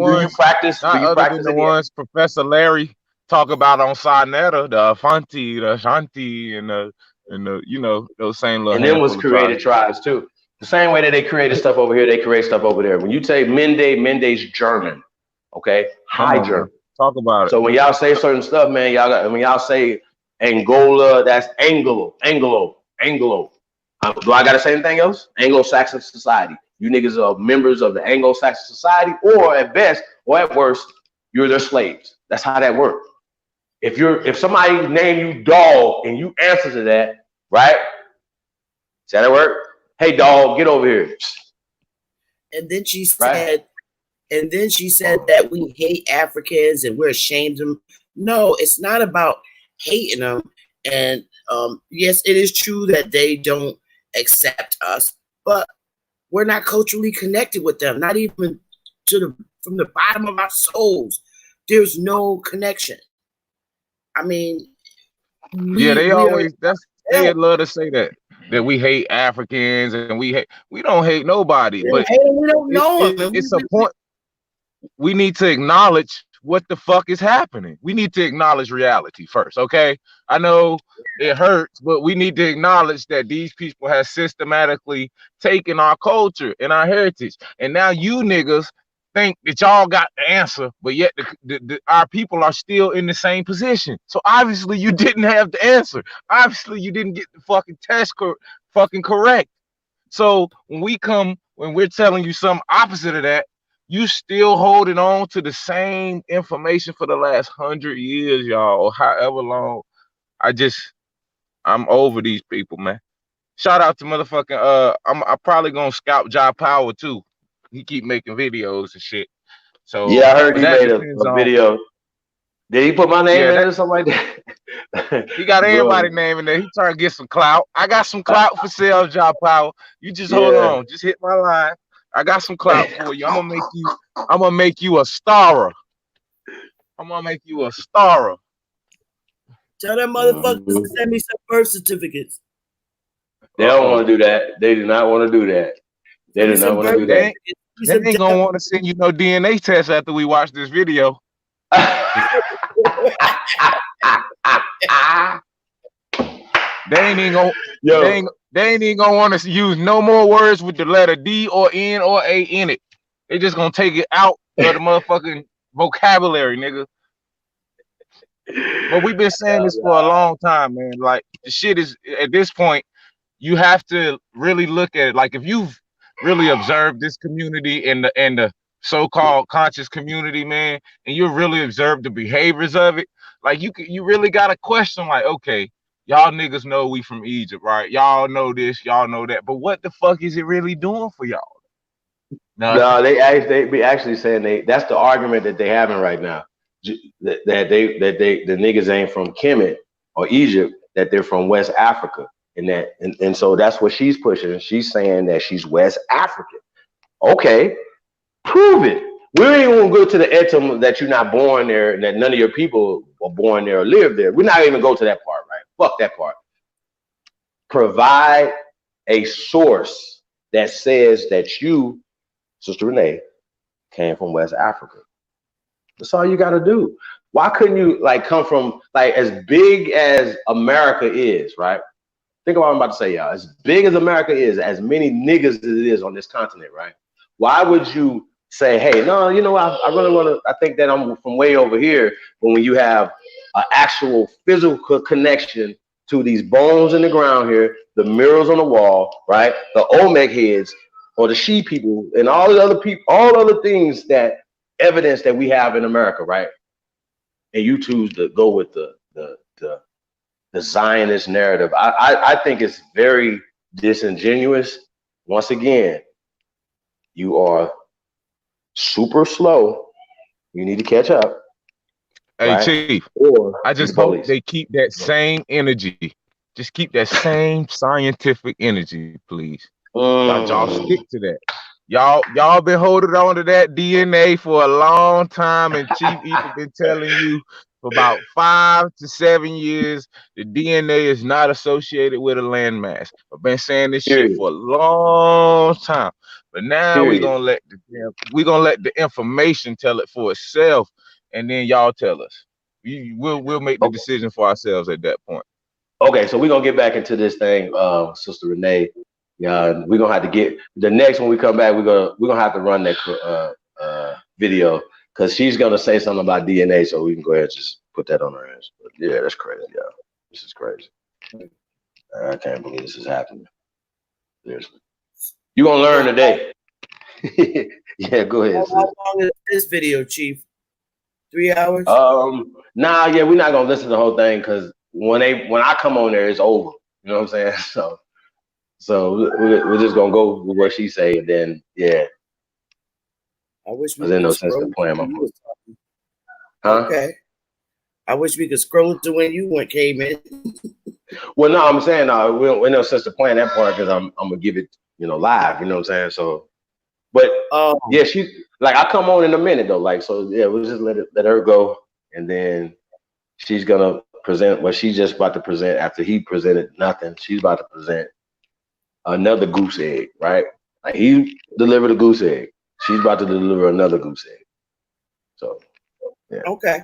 ones Professor Larry talk about on Sarnetta, the Afanti, the Ashanti, and the those same little. And then was created tribes too. The same way that they created stuff over here, they create stuff over there. When you say Mende's German, okay, High German. Talk about it. So when y'all say certain stuff, man, when y'all say Angola, that's Anglo. Do I gotta say anything else? Anglo-Saxon society. You niggas are members of the Anglo-Saxon society, or at best, or at worst, you're their slaves. That's how that works. If somebody name you dog and you answer to that, right? See how that work? Hey dog, get over here. And then she said, that we hate Africans and we're ashamed of them. No, it's not about hating them. And yes, it is true that they don't accept us, but we're not culturally connected with them, not even from the bottom of our souls. There's no connection. I mean, they love to say that we hate Africans and we don't hate nobody, but we don't know them. It's a point. We need to acknowledge what the fuck is happening. We need to acknowledge reality first, okay? I know it hurts, but we need to acknowledge that these people have systematically taken our culture and our heritage. And now you niggas think that y'all got the answer, but yet our people are still in the same position. So obviously you didn't have the answer. Obviously you didn't get the fucking test fucking correct. So when we're telling you something opposite of that, you still holding on to the same information for the last 100 years, y'all, or however long. I'm over these people, man. Shout out to motherfucking I'm probably gonna scout Jai Power too. He keep making videos and shit. So yeah, I heard he made a video. Did he put my name in it or something like that? He got everybody's name in there. He trying to get some clout. I got some clout for sale, Jai Power. You just hold on. Just hit my line. I got some clout for you. I'm gonna make you a starer. I'm gonna make you a starer. Tell them motherfuckers to send me some birth certificates. They don't want to do that. They do not want to do that. They do not want to do that. They ain't gonna want to send you no DNA test after we watch this video. They ain't even gonna. They ain't even gonna want to use no more words with the letter D or N or A in it. They just gonna take it out of the motherfucking vocabulary, nigga. But we've been saying this for a long time, man. Like, the shit is, at this point, you have to really look at it. Like, if you've really observed this community and the so-called conscious community, man, and you really observe the behaviors of it, like, you really got to question, like, okay, y'all niggas know we from Egypt, right? Y'all know this, y'all know that, but what the fuck is it really doing for y'all? Nothing. No, they be actually saying that's the argument that they having right now. The niggas ain't from Kemet or Egypt, that they're from West Africa. And so that's what she's pushing. She's saying that she's West African. Okay, prove it. We ain't even go to the etum that you're not born there and that none of your people were born there or live there. We're not even go to that part, right? Fuck that part. Provide a source that says that you, Sister Rene, came from West Africa. That's all you got to do. Why couldn't you like come from like as big as America is, right? Think about what I'm about to say, y'all. As big as America is, as many niggas as it is on this continent, right? Why would you say, hey, no, you know, I really want to, I think that I'm from way over here, but when you have an actual physical connection to these bones in the ground here, the mirrors on the wall, right? The Olmec heads or the she people and all the other people, all other things that evidence that we have in America, right? And you choose to go with the Zionist narrative. I think it's very disingenuous. Once again, you are super slow. You need to catch up. Hey, right? Chief, Or I just the hope police. they keep that same energy. Just keep that same scientific energy, please. Y'all stick to that. Y'all been holding on to that DNA for a long time, and Chief Ether been telling you for about 5 to 7 years the DNA is not associated with a landmass. I've been saying this shit for a long time, but now we're gonna let the information tell it for itself, and then y'all tell us. We'll make the decision for ourselves at that point. Okay, so we're gonna get back into this thing, Sister Rene. Yeah, we're gonna have to get the next when we come back. We're gonna have to run that video because she's gonna say something about DNA, so we can go ahead and just put that on her ass. But yeah, that's crazy, yeah. This is crazy. I can't believe this is happening. Seriously, you gonna learn today. Yeah, go ahead. How long is this video, Chief? 3 hours? Nah, yeah, we're not gonna listen to the whole thing because when I come on there, it's over. You know what I'm saying? So we're just gonna go with what she say, and then yeah. I wish we There's no could sense scroll to playing my to Huh? Okay. I wish we could scroll to when you came in. Well, no, I'm saying we no sense to playing that part because I'm gonna give it, live. You know what I'm saying? So, but yeah, she like I come on in a minute though. Like so, yeah, we'll just let her go, and then she's gonna present what she's just about to present after he presented nothing. She's about to present another goose egg, right? Like he delivered a goose egg. She's about to deliver another goose egg. So, yeah. Okay.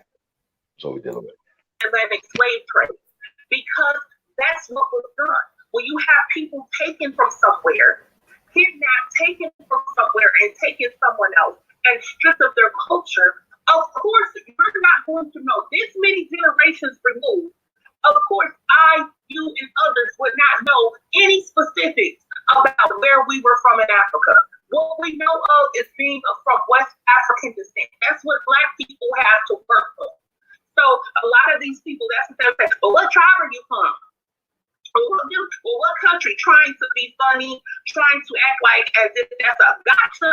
So we dealing with. Atlantic slave trade, because that's what was done. When you have people taken from somewhere, kidnapped, taken from somewhere, and taken someone else, and stripped of their culture, of course, you're not going to know. This many generations removed, of course, you, and others would not know any specifics about where we were from in Africa. What we know of is being from West African descent. That's what Black people have to work for. So a lot of these people, that's what they're saying. Well, what tribe are you from? Well, what country? Trying to be funny, trying to act like as if that's a gotcha.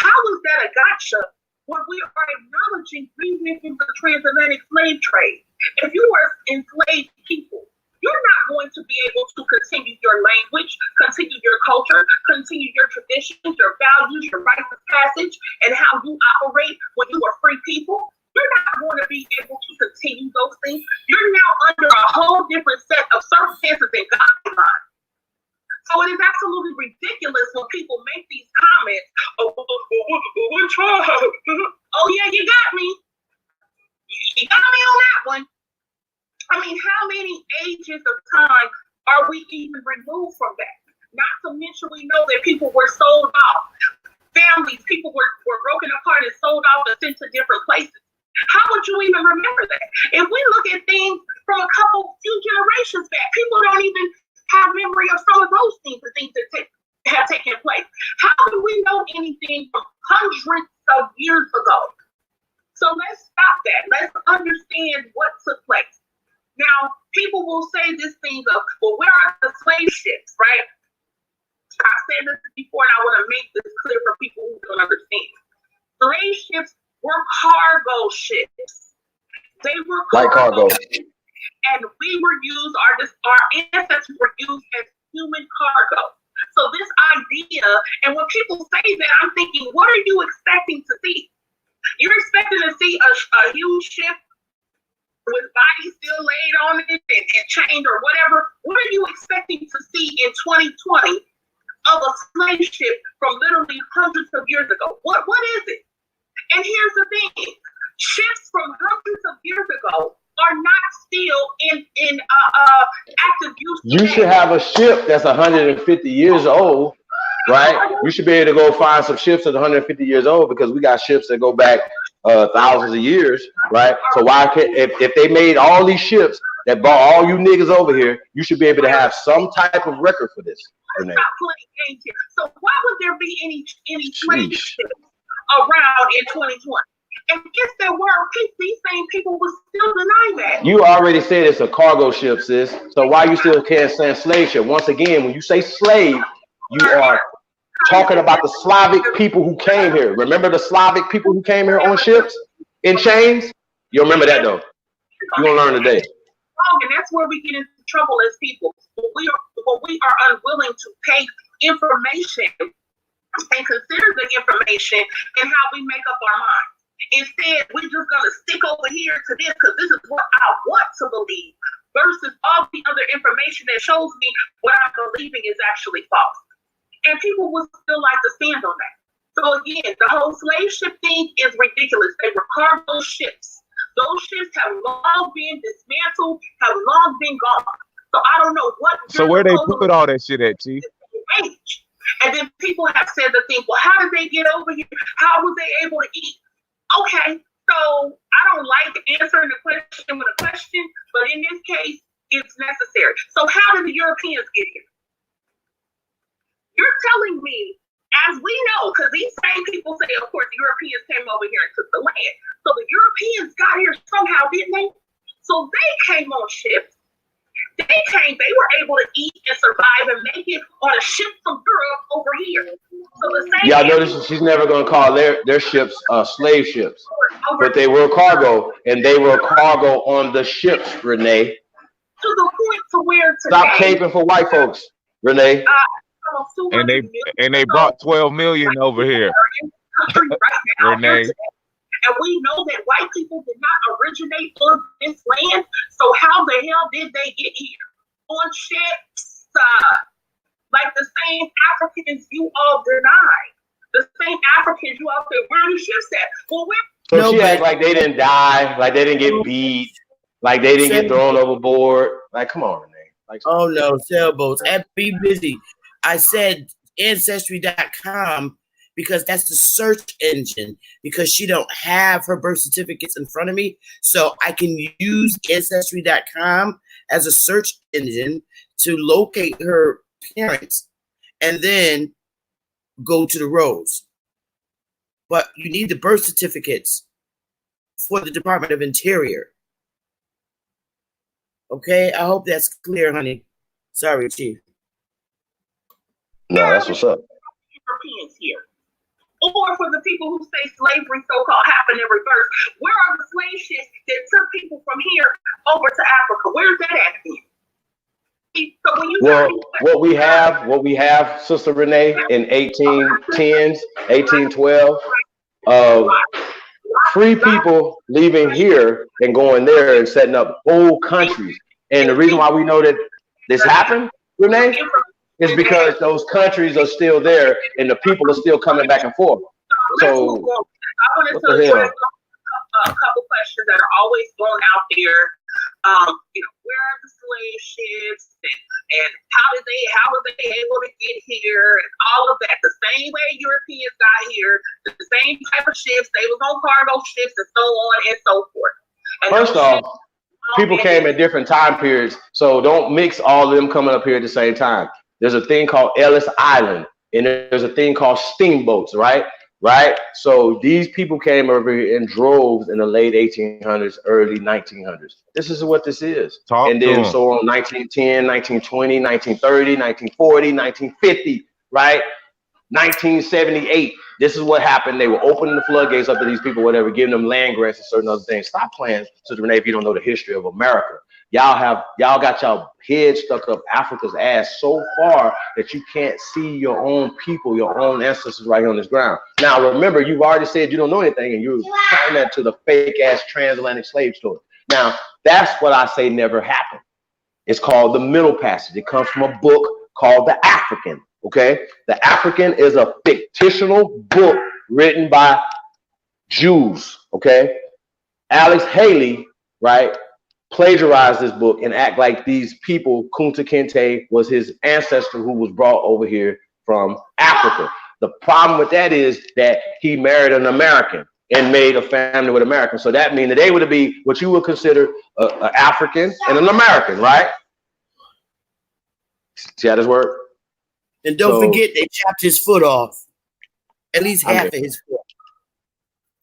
How is that a gotcha when we are acknowledging revisiting the transatlantic slave trade? If you were enslaved people, you're not going to be able to continue your language, continue your culture, continue your traditions, your values, your rites of passage, and how you operate when you are free people. You're not going to be able to continue those things. You're now under a whole different set of circumstances and guidelines. So it is absolutely ridiculous when people make these comments. Oh, yeah, you got me. You got me on that one. I mean, how many ages of time are we even removed from that? Not to mention, we know that people were sold off. Families, people were broken apart and sold off and sent to different places. How would you even remember that? If we look at things from a few generations back, people don't even have memory of some of those things, the things that have taken place. How do we know anything from hundreds of years ago? So let's stop that. Let's understand what took place. Now, people will say this thing of, well, where are the slave ships, right? I've said this before, and I want to make this clear for people who don't understand. Slave ships were cargo ships. They were cargo ships, and we were used. Our ancestors were used as human cargo. So this idea, and when people say that, I'm thinking, what are you expecting to see? You're expecting to see a huge ship with bodies still laid on it and chained or whatever. What are you expecting to see in 2020 of a slave ship from literally hundreds of years ago? What is it? And here's the thing: ships from hundreds of years ago are not still in active use today. You should have a ship that's 150 years old, right? You should be able to go find some ships that's 150 years old, because we got ships that go back thousands of years, right? So why can't, if they made all these ships that brought all you niggas over here, you should be able to have some type of record for this. Rene. Stop playing games here. So why would there be any slave ships around in 2020? And if there were, these same people would still deny that. You already said it's a cargo ship, sis. So why you still can't say slave ship? Once again, when you say slave, you are talking about the Slavic people who came here. Remember the Slavic people who came here on ships in chains? You remember that though. You're gonna learn today. And that's where we get into trouble as people. When we are unwilling to pay information and consider the information and how we make up our minds. Instead, we're just going to stick over here to this because this is what I want to believe, versus all the other information that shows me what I'm believing is actually false. And people would still like to stand on that. So again, the whole slave ship thing is ridiculous. They were cargo ships. Those ships have long been dismantled, have long been gone. So I don't know what. So where they put all that shit at, Chief? And then people have said the thing, well, how did they get over here? How were they able to eat? Okay, so I don't like answering the question with a question, but in this case, it's necessary. So how did the Europeans get here? You're telling me, as we know, because these same people say, of course, the Europeans came over here and took the land. So the Europeans got here somehow, didn't they? So they came on ships. They were able to eat and survive and make it on a ship from Europe over here. So the same. Yeah, I noticed she's never gonna call their ships slave ships, but they were cargo, and they were cargo on the ships, Rene. To the point to where today, stop caping for white folks, Rene. And they brought 12 million over here, Rene. And we know that white people did not originate on this land. So how the hell did they get here? On ships, like the same Africans you all denied. The same Africans you all said, where are the ships at? Well, so she act like they didn't die, like they didn't get beat, like they didn't get thrown overboard. Like, come on, Renee. Like, oh no, sailboats. Be busy. I said Ancestry.com because that's the search engine, because she don't have her birth certificates in front of me. So I can use Ancestry.com as a search engine to locate her parents and then go to the rows. But you need the birth certificates for the Department of Interior. Okay, I hope that's clear, honey. Sorry, Chief. No, that's what's up. Europeans here. Or for the people who say slavery so-called happened in reverse, where are the slave ships that took people from here over to Africa? Where's that at? So when you what we have, Sister Renee, in 1810s, 1812, free people leaving here and going there and setting up whole countries. And the reason why we know that this happened, Renee, is because those countries are still there and the people are still coming back and forth. So, I wanted to address a couple questions that are always thrown out there. Where are the slave ships and how were they able to get here and all of that? The same way Europeans got here, the same type of ships, they was on cargo ships and so on and so forth. And first off, people came at different time periods, so don't mix all of them coming up here at the same time. There's a thing called Ellis Island, and there's a thing called steamboats, right? So these people came over here in droves in the late 1800s, early 1900s. This is what this is. And then so on 1910, 1920, 1930, 1940, 1950, right? 1978. This is what happened. They were opening the floodgates up to these people, whatever, giving them land grants and certain other things. Stop playing, Sister Rene, if you don't know the history of America. Y'all got y'all head stuck up Africa's ass so far that you can't see your own people, your own ancestors right here on this ground. Now, remember, you've already said you don't know anything, and you're tying that to the fake ass transatlantic slave story. Now, that's what I say never happened. It's called the Middle Passage. It comes from a book called The African. Okay, The African is a fictional book written by Jews. Okay, Alex Haley, right, plagiarized this book and act like these people, Kunta Kinte was his ancestor who was brought over here from Africa. The problem with that is that he married an American and made a family with Americans. So that means that they would be what you would consider an African and an American, right? See how this works? And don't forget, they chopped his foot off. At least half of his foot.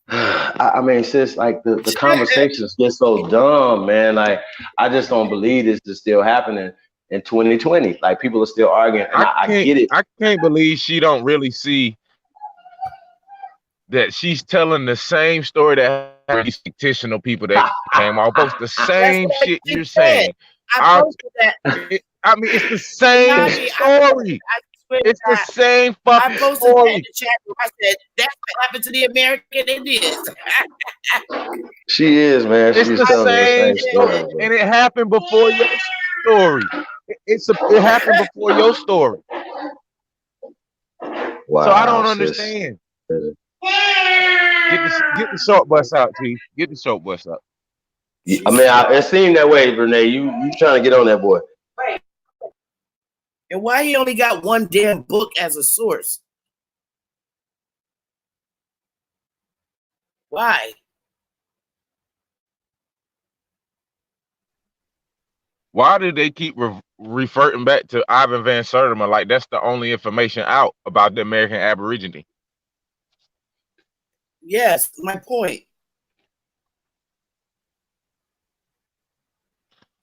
I mean, sis, like the conversations get so dumb, man. Like, I just don't believe this is still happening in 2020. Like, people are still arguing. And I get it. I can't believe she don't really see that she's telling the same story that these fictional people that came off. Both the same shit you're saying. I posted that. I mean, it's the same story. It's the same fucking story. I posted that in the chat room. I said, that's what happened to the American Indians. She is, man. She's telling the same story. And it happened before your story. It happened before your story. Wow, so I don't understand. Get the short bus out, Chief. Get the short bus out. I mean, it seemed that way, Rene. You trying to get on that boy. Right. And why he only got one damn book as a source? Why? Why do they keep referring back to Ivan Van Sertima like that's the only information out about the American Aborigine? Yes, my point.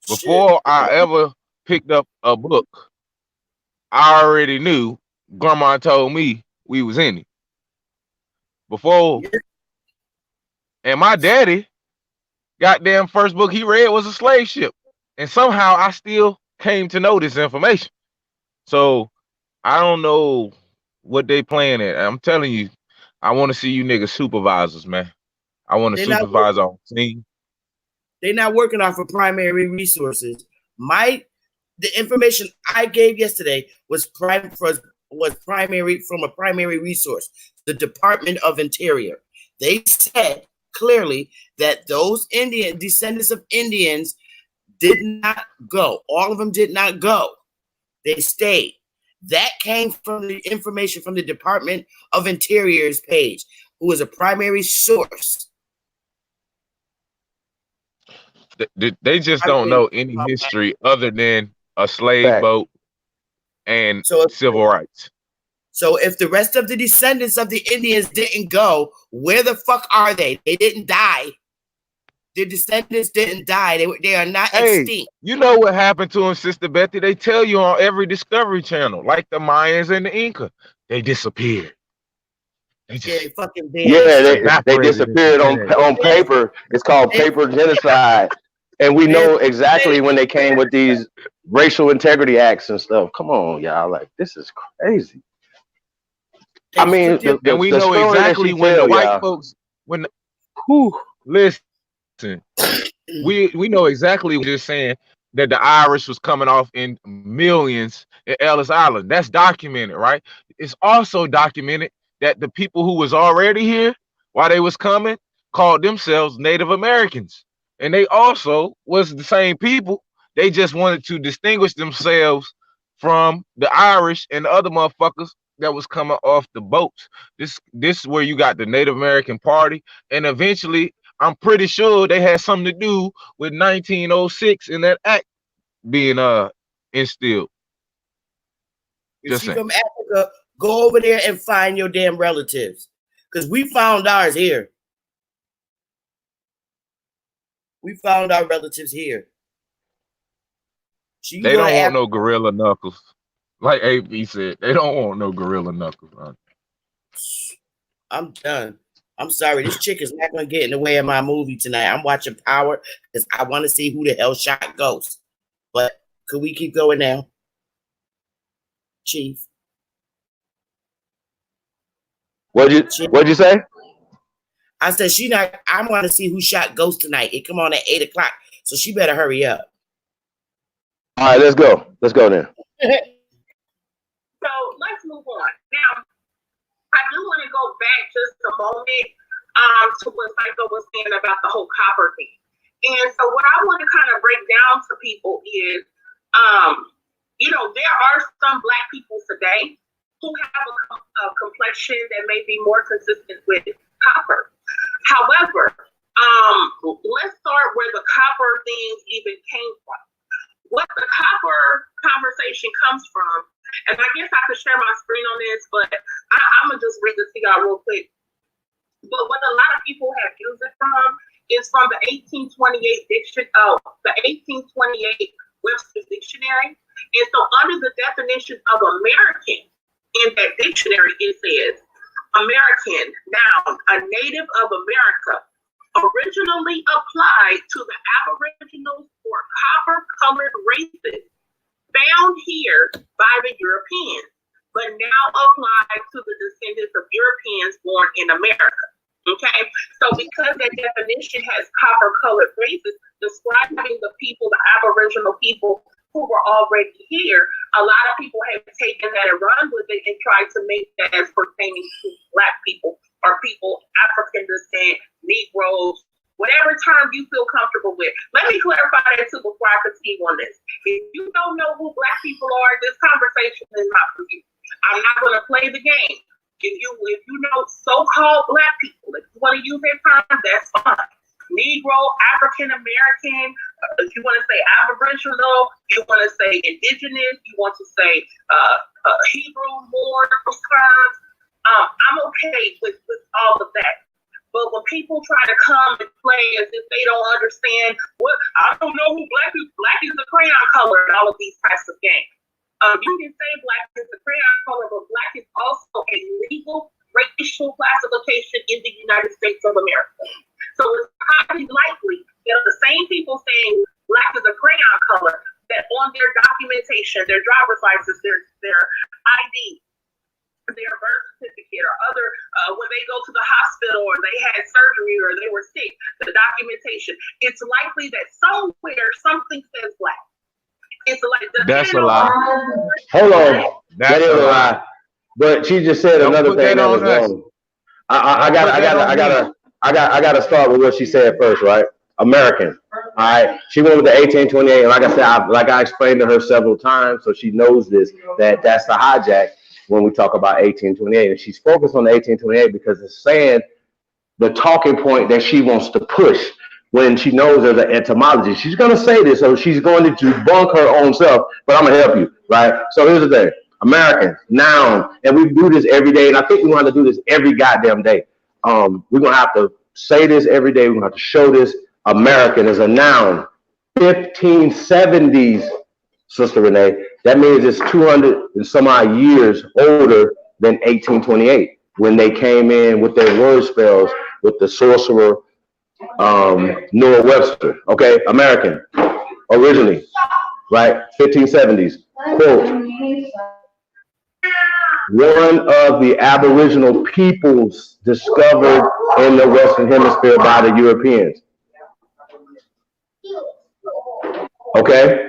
Before I ever picked up a book, I already knew. Grandma told me we was in it. Before, and my daddy, goddamn first book he read was a slave ship. And somehow I still came to know this information. So I don't know what they playing at. I'm telling you, I want to see you niggas supervisors, man. I want to supervise our team. They're not working off of primary resources. The information I gave yesterday was primary from a primary resource, the Department of Interior. They said clearly that those descendants of Indians did not go. All of them did not go. They stayed. That came from the information from the Department of Interior's page, who is a primary source. They just don't know any history other than a slave boat and civil rights. So if the rest of the descendants of the Indians didn't go, where the fuck are they? They didn't die. Their descendants didn't die. They are not extinct. You know what happened to them, Sister Betty? They tell you on every Discovery Channel, like the Mayans and the Inca, they disappeared. They fucking they disappeared on paper. It's called paper genocide. And we know exactly when they came with these racial integrity acts and stuff. Come on, y'all. Like, this is crazy. I mean, and we know exactly when the white folks, listen, we know exactly what you're saying, that the Irish was coming off in millions at Ellis Island. That's documented, right? It's also documented that the people who was already here while they was coming called themselves Native Americans. And they also was the same people. They just wanted to distinguish themselves from the Irish and the other motherfuckers that was coming off the boats. This is where you got the Native American Party. And eventually, I'm pretty sure they had something to do with 1906 and that act being instilled. If you're from Africa, go over there and find your damn relatives. Because we found ours here. We found our relatives here. They don't want no gorilla knuckles. Like AP said, they don't want no gorilla knuckles. Huh? I'm done. I'm sorry. This chick is not going to get in the way of my movie tonight. I'm watching Power because I want to see who the hell shot Ghost. But could we keep going now? Chief. What'd you say? I said I want to see who shot Ghost tonight. It come on at 8 o'clock. So she better hurry up. All right, let's go. Let's go then. So let's move on. Now, I do want to go back just a moment to what Syko was saying about the whole copper thing. And so what I want to kind of break down to people is, there are some Black people today who have a complexion that may be more consistent with copper. However, let's start where the copper thing even came from. What the copper conversation comes from, and I guess I could share my screen on this, but I'm going to just read this to y'all real quick. But what a lot of people have used it from is from the 1828 Webster's Dictionary. And so under the definition of American in that dictionary, it says, American, noun, a native of America, originally applied to the Aboriginals or copper-colored races found here by the Europeans, but now applied to the descendants of Europeans born in America. Okay, so because that definition has copper-colored races describing the people, the Aboriginal people who were already here, a lot of people have taken that and run with it and tried to make that as pertaining to Black people or people, African descent, Negroes, whatever term you feel comfortable with. Let me clarify that too before I continue on this. If you don't know who Black people are, this conversation is not for you. I'm not going to play the game. If you know so-called Black people, if you want to use that term, that's fine. Negro, African American, if you want to say Aboriginal, you want to say Indigenous, you want to say Hebrew, Moor terms, I'm okay with all of that. But when people try to come and play as if they don't understand I don't know who Black is. Black is a crayon color and all of these types of games. You can say Black is a crayon color, but Black is also a legal racial classification in the United States of America. So it's highly likely that the same people saying Black is a crayon color, that on their documentation, their driver's license, their ID, their birth certificate, or other, when they go to the hospital or they had surgery or they were sick, the documentation, it's likely that somewhere something says Black. It's like that's a lie. Hold on, that is a lie. But she just said another thing that was wrong. I gotta start with what she said first, right? American. All right. She went with the 1828, and like I said, I explained to her several times, so she knows this, that's the hijack when we talk about 1828. And she's focused on the 1828 because it's saying the talking point that she wants to push when she knows there's an etymology. She's going to say this, so she's going to debunk her own self, but I'm going to help you, right? So here's the thing. American, noun, and we do this every day, and I think we're going to do this every goddamn day. We're going to have to say this every day. We're going to have to show this. American is a noun. 1570s, Sister Rene. That means it's 200 and some odd years older than 1828 when they came in with their word spells with the sorcerer Noah Webster. Okay, American, originally, right? 1570s. Quote, one of the Aboriginal peoples discovered in the Western Hemisphere by the Europeans. Okay,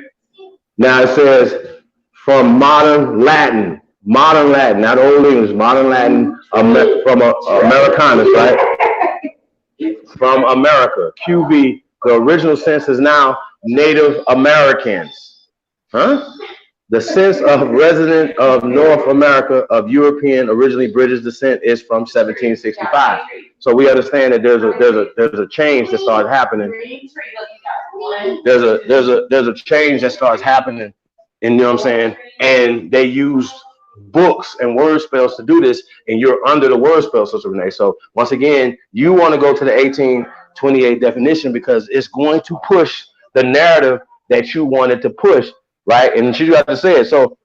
now it says from modern Latin, not Old English, modern Latin, from Americanus, right? From America, QV, the original sense is now Native Americans. Huh? The sense of resident of North America of European, originally British descent is from 1765. So we understand that there's a change that starts happening. There's a change that starts happening, and you know what I'm saying? And they use books and word spells to do this, and you're under the word spell, Sister Rene. So once again, you want to go to the 1828 definition because it's going to push the narrative that you wanted to push, right? And she got to say it. So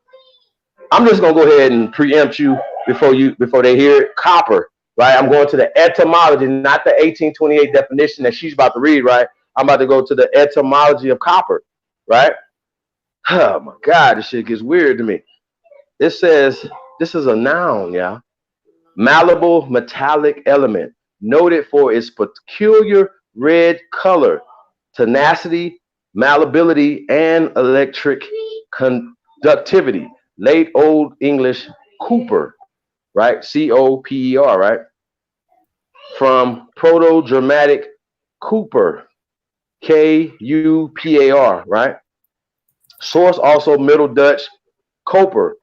I'm just gonna go ahead and preempt you before they hear it. Copper, right? I'm going to the etymology, not the 1828 definition that she's about to read, right? I'm about to go to the etymology of copper, right? Oh my God, this shit gets weird to me. It says this is a noun, yeah. Malleable metallic element, noted for its peculiar red color, tenacity, malleability, and electric conductivity. Late Old English Cooper, right? Cooper, right? From Proto-Germanic Cooper, Kupar, right? Source also Middle Dutch Koper,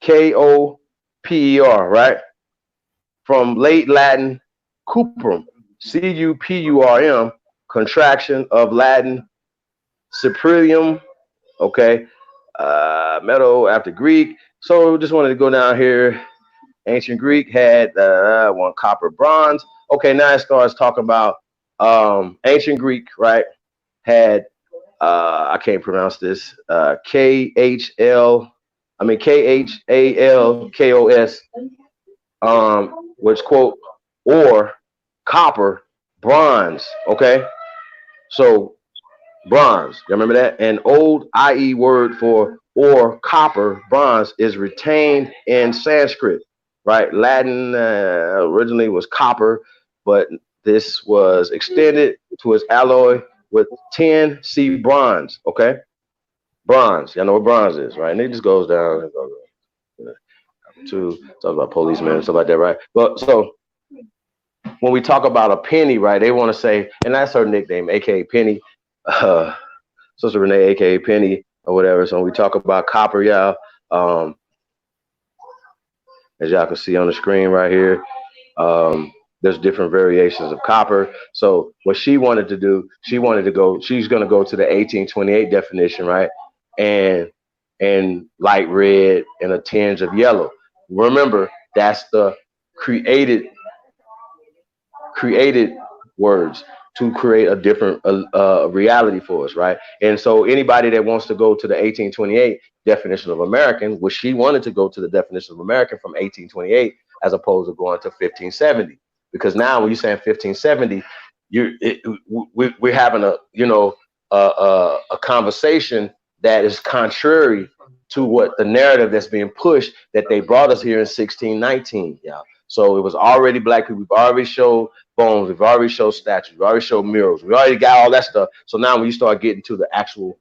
Koper, right? From late Latin cuprum, Cupurm, contraction of Latin cyprium, okay, metal after Greek. So just wanted to go down here. Ancient Greek had one copper, bronze. Okay, now it starts talking about ancient Greek, right? Had I can't pronounce this. Khalkos, which quote or copper, bronze. Okay, so bronze. You remember that? An old IE word for or copper, bronze is retained in Sanskrit, right? Latin originally was copper, but this was extended to its alloy with tin. See bronze. Okay, bronze. Y'all know what bronze is, right? And it just goes down. It goes, to talk about policemen and stuff like that, right? But so when we talk about a penny, right, they want to say, and that's her nickname, aka Penny, Sister Rene, aka Penny, or whatever. So when we talk about copper, y'all, as y'all can see on the screen right here, there's different variations of copper. So what she wanted to do, she's going to go to the 1828 definition, right? And light red and a tinge of yellow. Remember, that's the created words to create a different reality for us, right? And so anybody that wants to go to the 1828 definition of American, which she wanted to go to the definition of American from 1828 as opposed to going to 1570, because now when you're saying 1570, we're having a conversation that is contrary to what the narrative that's being pushed that they brought us here in 1619. Yeah. So it was already black people. We've already showed bones. We've already showed statues. We've already showed murals. We already got all that stuff. So now when you start getting to the actual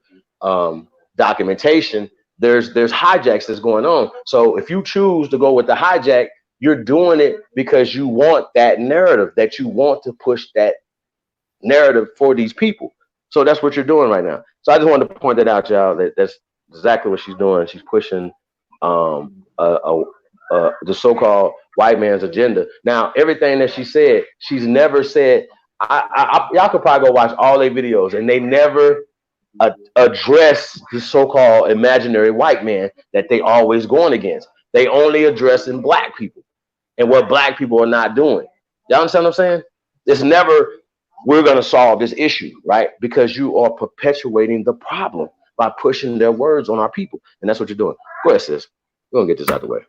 documentation, there's hijacks that's going on. So if you choose to go with the hijack, you're doing it because you want that narrative, that you want to push that narrative for these people. So that's what you're doing right now. So I just wanted to point that out, y'all. That's exactly what she's doing. She's pushing the so-called white man's agenda. Now, everything that she said, she's never said. Y'all could probably go watch all their videos, and they never address the so-called imaginary white man that they always going against. They only addressing black people and what black people are not doing. Y'all understand what I'm saying? It's never we're going to solve this issue, right? Because you are perpetuating the problem by pushing their words on our people. And that's what you're doing. Go ahead, sis. We're going to get this out of the way.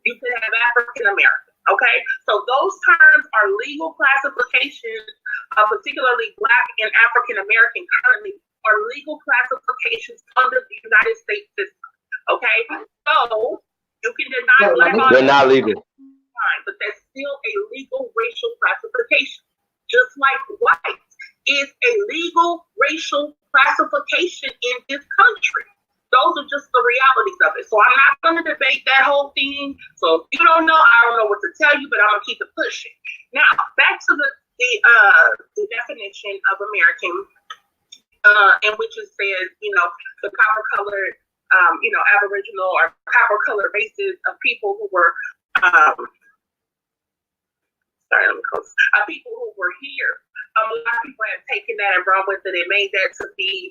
You can have African American, okay? So those terms are legal classifications, particularly Black and African American currently are legal classifications under the United States system, okay? So you can deny Black. They're not legal. But that's still a legal racial classification. Just like white is a legal racial classification in this country. Those are just the realities of it. So I'm not going to debate that whole thing. So if you don't know, I don't know what to tell you, but I'm going to keep it pushing. Now, back to the definition of American, in which it says, the copper-colored, Aboriginal or copper-colored races of people who were people who were here. A lot of people have taken that and run with it and made that to be,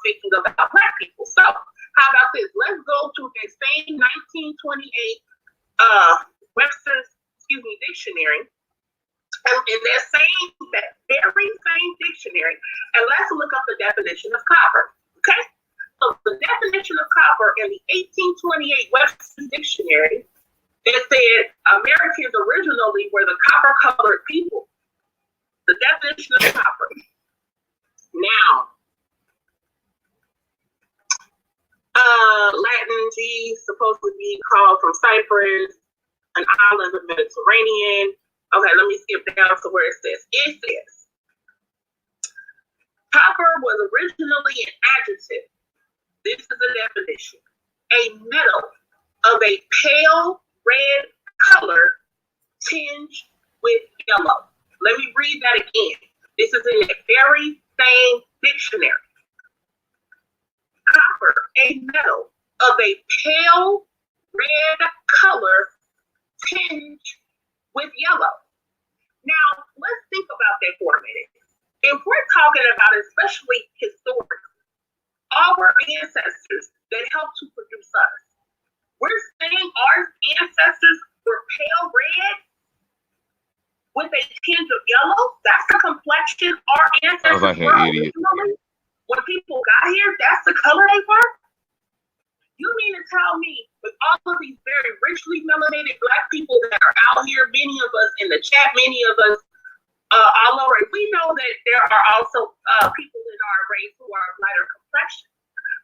speaking about Black people. So how about this? Let's go to the same 1928 Webster's, dictionary. And in that very same dictionary, and let's look up the definition of copper. Okay? So the definition of copper in the 1828 Webster's Dictionary, it said Americans originally were the copper-colored people. The definition of copper. Now, Latin G supposed to be called from Cyprus, an island of Mediterranean. Okay, let me skip down to where it says. It says, copper was originally an adjective. This is the definition. A metal of a pale red color tinged with yellow. Let me read that again. This is in the very same dictionary. Copper, a metal of a pale red color tinged with yellow. Now, let's think about that for a minute. If we're talking about, especially historically, our ancestors that helped to produce us, we're saying our ancestors were pale red with a tinge of yellow. That's the complexion our ancestors like an were idiot. originally. When people got here, that's the color they were? You mean to tell me, with all of these very richly melanated Black people that are out here, many of us in the chat, many of us all over, we know that there are also people in our race who are lighter complexion.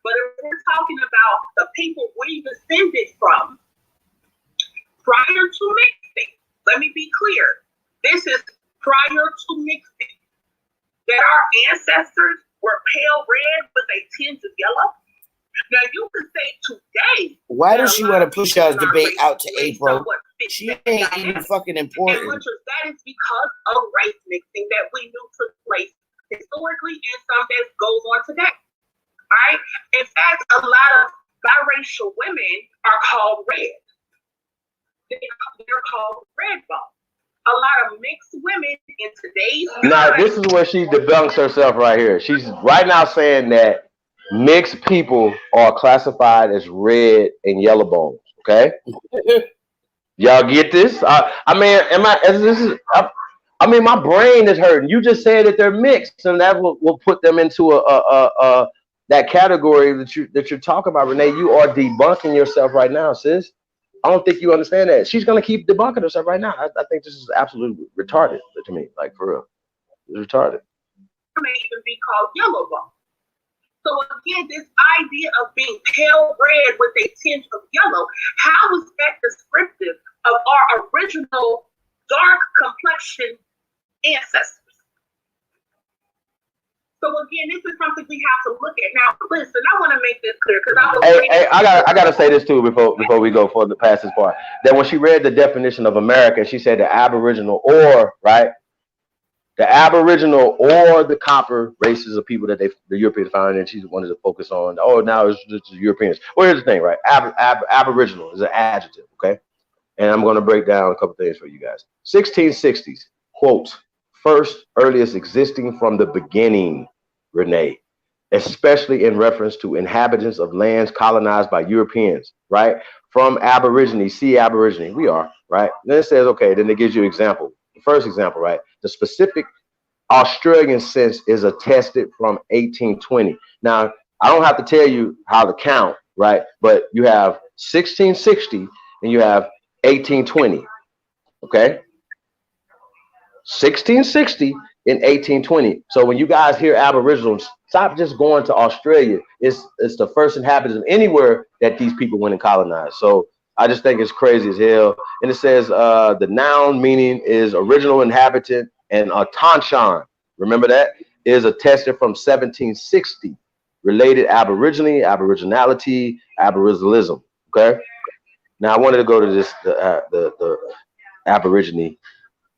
But if we're talking about the people we descended from prior to mixing, let me be clear. This is prior to mixing. That our ancestors were pale red with a tinge of yellow. Now you could say today. Why does she want to push y'all's debate out to April? She ain't even fucking important. And much of that is because of race mixing that we knew took place historically and some that goes on today. All right. In fact, a lot of biracial women are called red. They're called red bone. A lot of mixed women in today's Now, this is where she debunks herself right here. She's right now saying that mixed people are classified as red and yellow bones. Okay, y'all get this? I mean, my brain is hurting. You just said that they're mixed, and that will put them into that category that you're talking about, Renee. You are debunking yourself right now, sis. I don't think you understand that. She's gonna keep debunking herself right now. I think this is absolutely retarded to me, like for real. It's retarded. May even be called yellow bone. So again, this idea of being pale red with a tinge of yellow, how is that descriptive of our original dark complexion ancestors? So again, this is something we have to look at. Now, listen, I want to make this clear because I gotta say this too before we go for the past this part. That when she read the definition of America, she said the Aboriginal or the Aboriginal or the copper races of people that the Europeans found, and she wanted to focus on. Oh, now it's the Europeans. Well, here's the thing, right? Aboriginal is an adjective, okay? And I'm going to break down a couple things for you guys. 1660s, quote, first earliest existing from the beginning, Rene, especially in reference to inhabitants of lands colonized by Europeans, right? From Aborigine, see Aborigine, we are, right? Then it says, okay, then it gives you an example. The first example, right? The specific Australian sense is attested from 1820. Now, I don't have to tell you how to count, right? But you have 1660 and you have 1820, okay? 1660 and 1820. So when you guys hear Aboriginals, stop just going to Australia. It's the first inhabitants of anywhere that these people went and colonized. So I just think it's crazy as hell. And it says the noun meaning is original inhabitant, and Tanshan, remember that, is attested from 1760. Related Aborigine, Aboriginality, Aboriginalism. Okay. Now I wanted to go to this the Aborigine,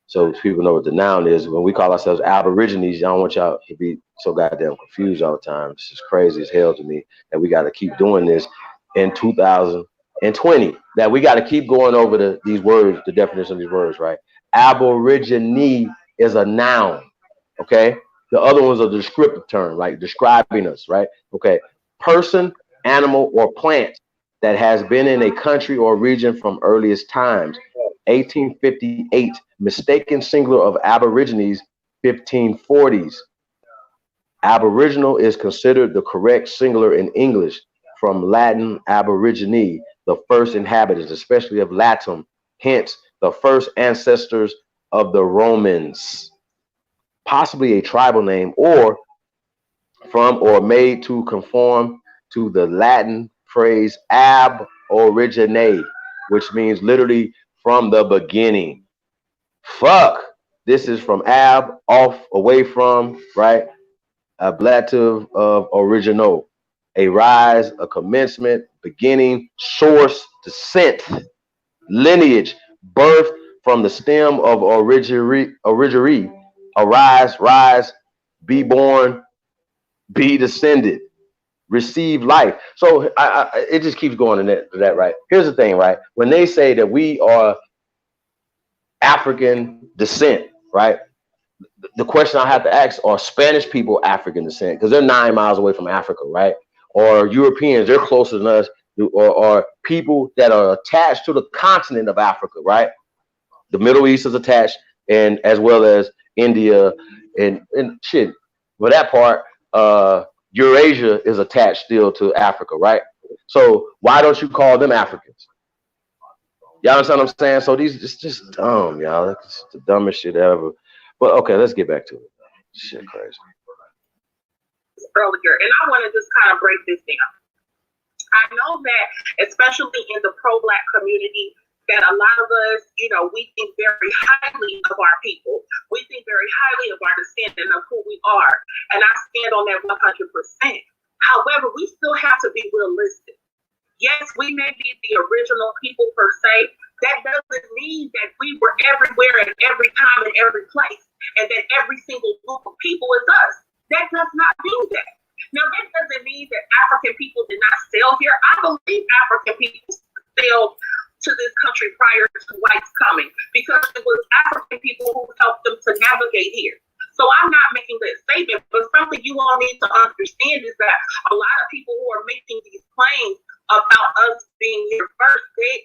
so people know what the noun is. When we call ourselves Aborigines, I don't want y'all to be so goddamn confused all the time. It's just crazy as hell to me that we got to keep doing this in 2020. That we got to keep going over these words, the definition of these words, right? Aborigine is a noun, okay? The other one's a descriptive term, like describing us, right? Okay, person, animal, or plant that has been in a country or region from earliest times. 1858, mistaken singular of Aborigines, 1540s. Aboriginal is considered the correct singular in English, from Latin aborigine, the first inhabitants, especially of Latam, hence the first ancestors of the Romans. Possibly a tribal name, or from or made to conform to the Latin phrase ab origine, which means literally from the beginning. Fuck. This is from ab, off, away from, right? Ablative of original, a rise, a commencement, beginning, source, descent, lineage, birth from the stem of origere, arise, rise, be born, be descended, receive life. So it just keeps going in that, right? Here's the thing, right? When they say that we are African descent, right? The question I have to ask, are Spanish people African descent? Because they're 9 miles away from Africa, right? Or Europeans, they're closer than us, or people that are attached to the continent of Africa, right? The Middle East is attached, and as well as India and shit. For that part, Eurasia is attached still to Africa, right? So why don't you call them Africans? Y'all understand what I'm saying? So it's just dumb, y'all. It's the dumbest shit ever. But okay, let's get back to it. Shit, crazy. Earlier, and I want to just kind of break this down. I know that, especially in the pro-Black community, that a lot of us, we think very highly of our people. We think very highly of our descent and of who we are. And I stand on that 100%. However, we still have to be realistic. Yes, we may be the original people per se. That doesn't mean that we were everywhere at every time and every place, and that every single group of people is us. That does not mean that. Now, that doesn't mean that African people did not sail here. I believe African people sailed to this country prior to whites coming, because it was African people who helped them to navigate here. So I'm not making that statement, but something you all need to understand is that a lot of people who are making these claims about us being here first, they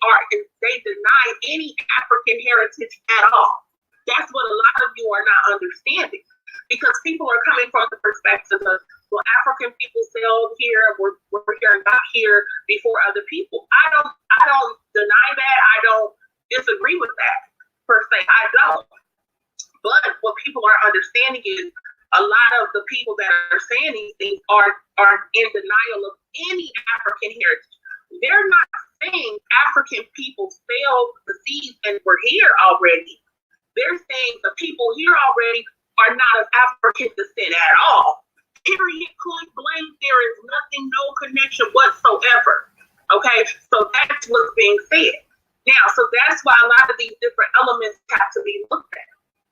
deny any African heritage at all. That's what a lot of you are not understanding, because people are coming from the perspective of, well, African people sailed here, we're here, not here before other people. I don't deny that. I don't disagree with that per se. I don't. But what people are understanding is a lot of the people that are saying these things are in denial of any African heritage. They're not saying African people sailed the seas and were here already. They're saying the people here already are not of African descent at all. Period, point blank, there is nothing, no connection whatsoever. Okay, so that's what's being said. Now, so that's why a lot of these different elements have to be looked at.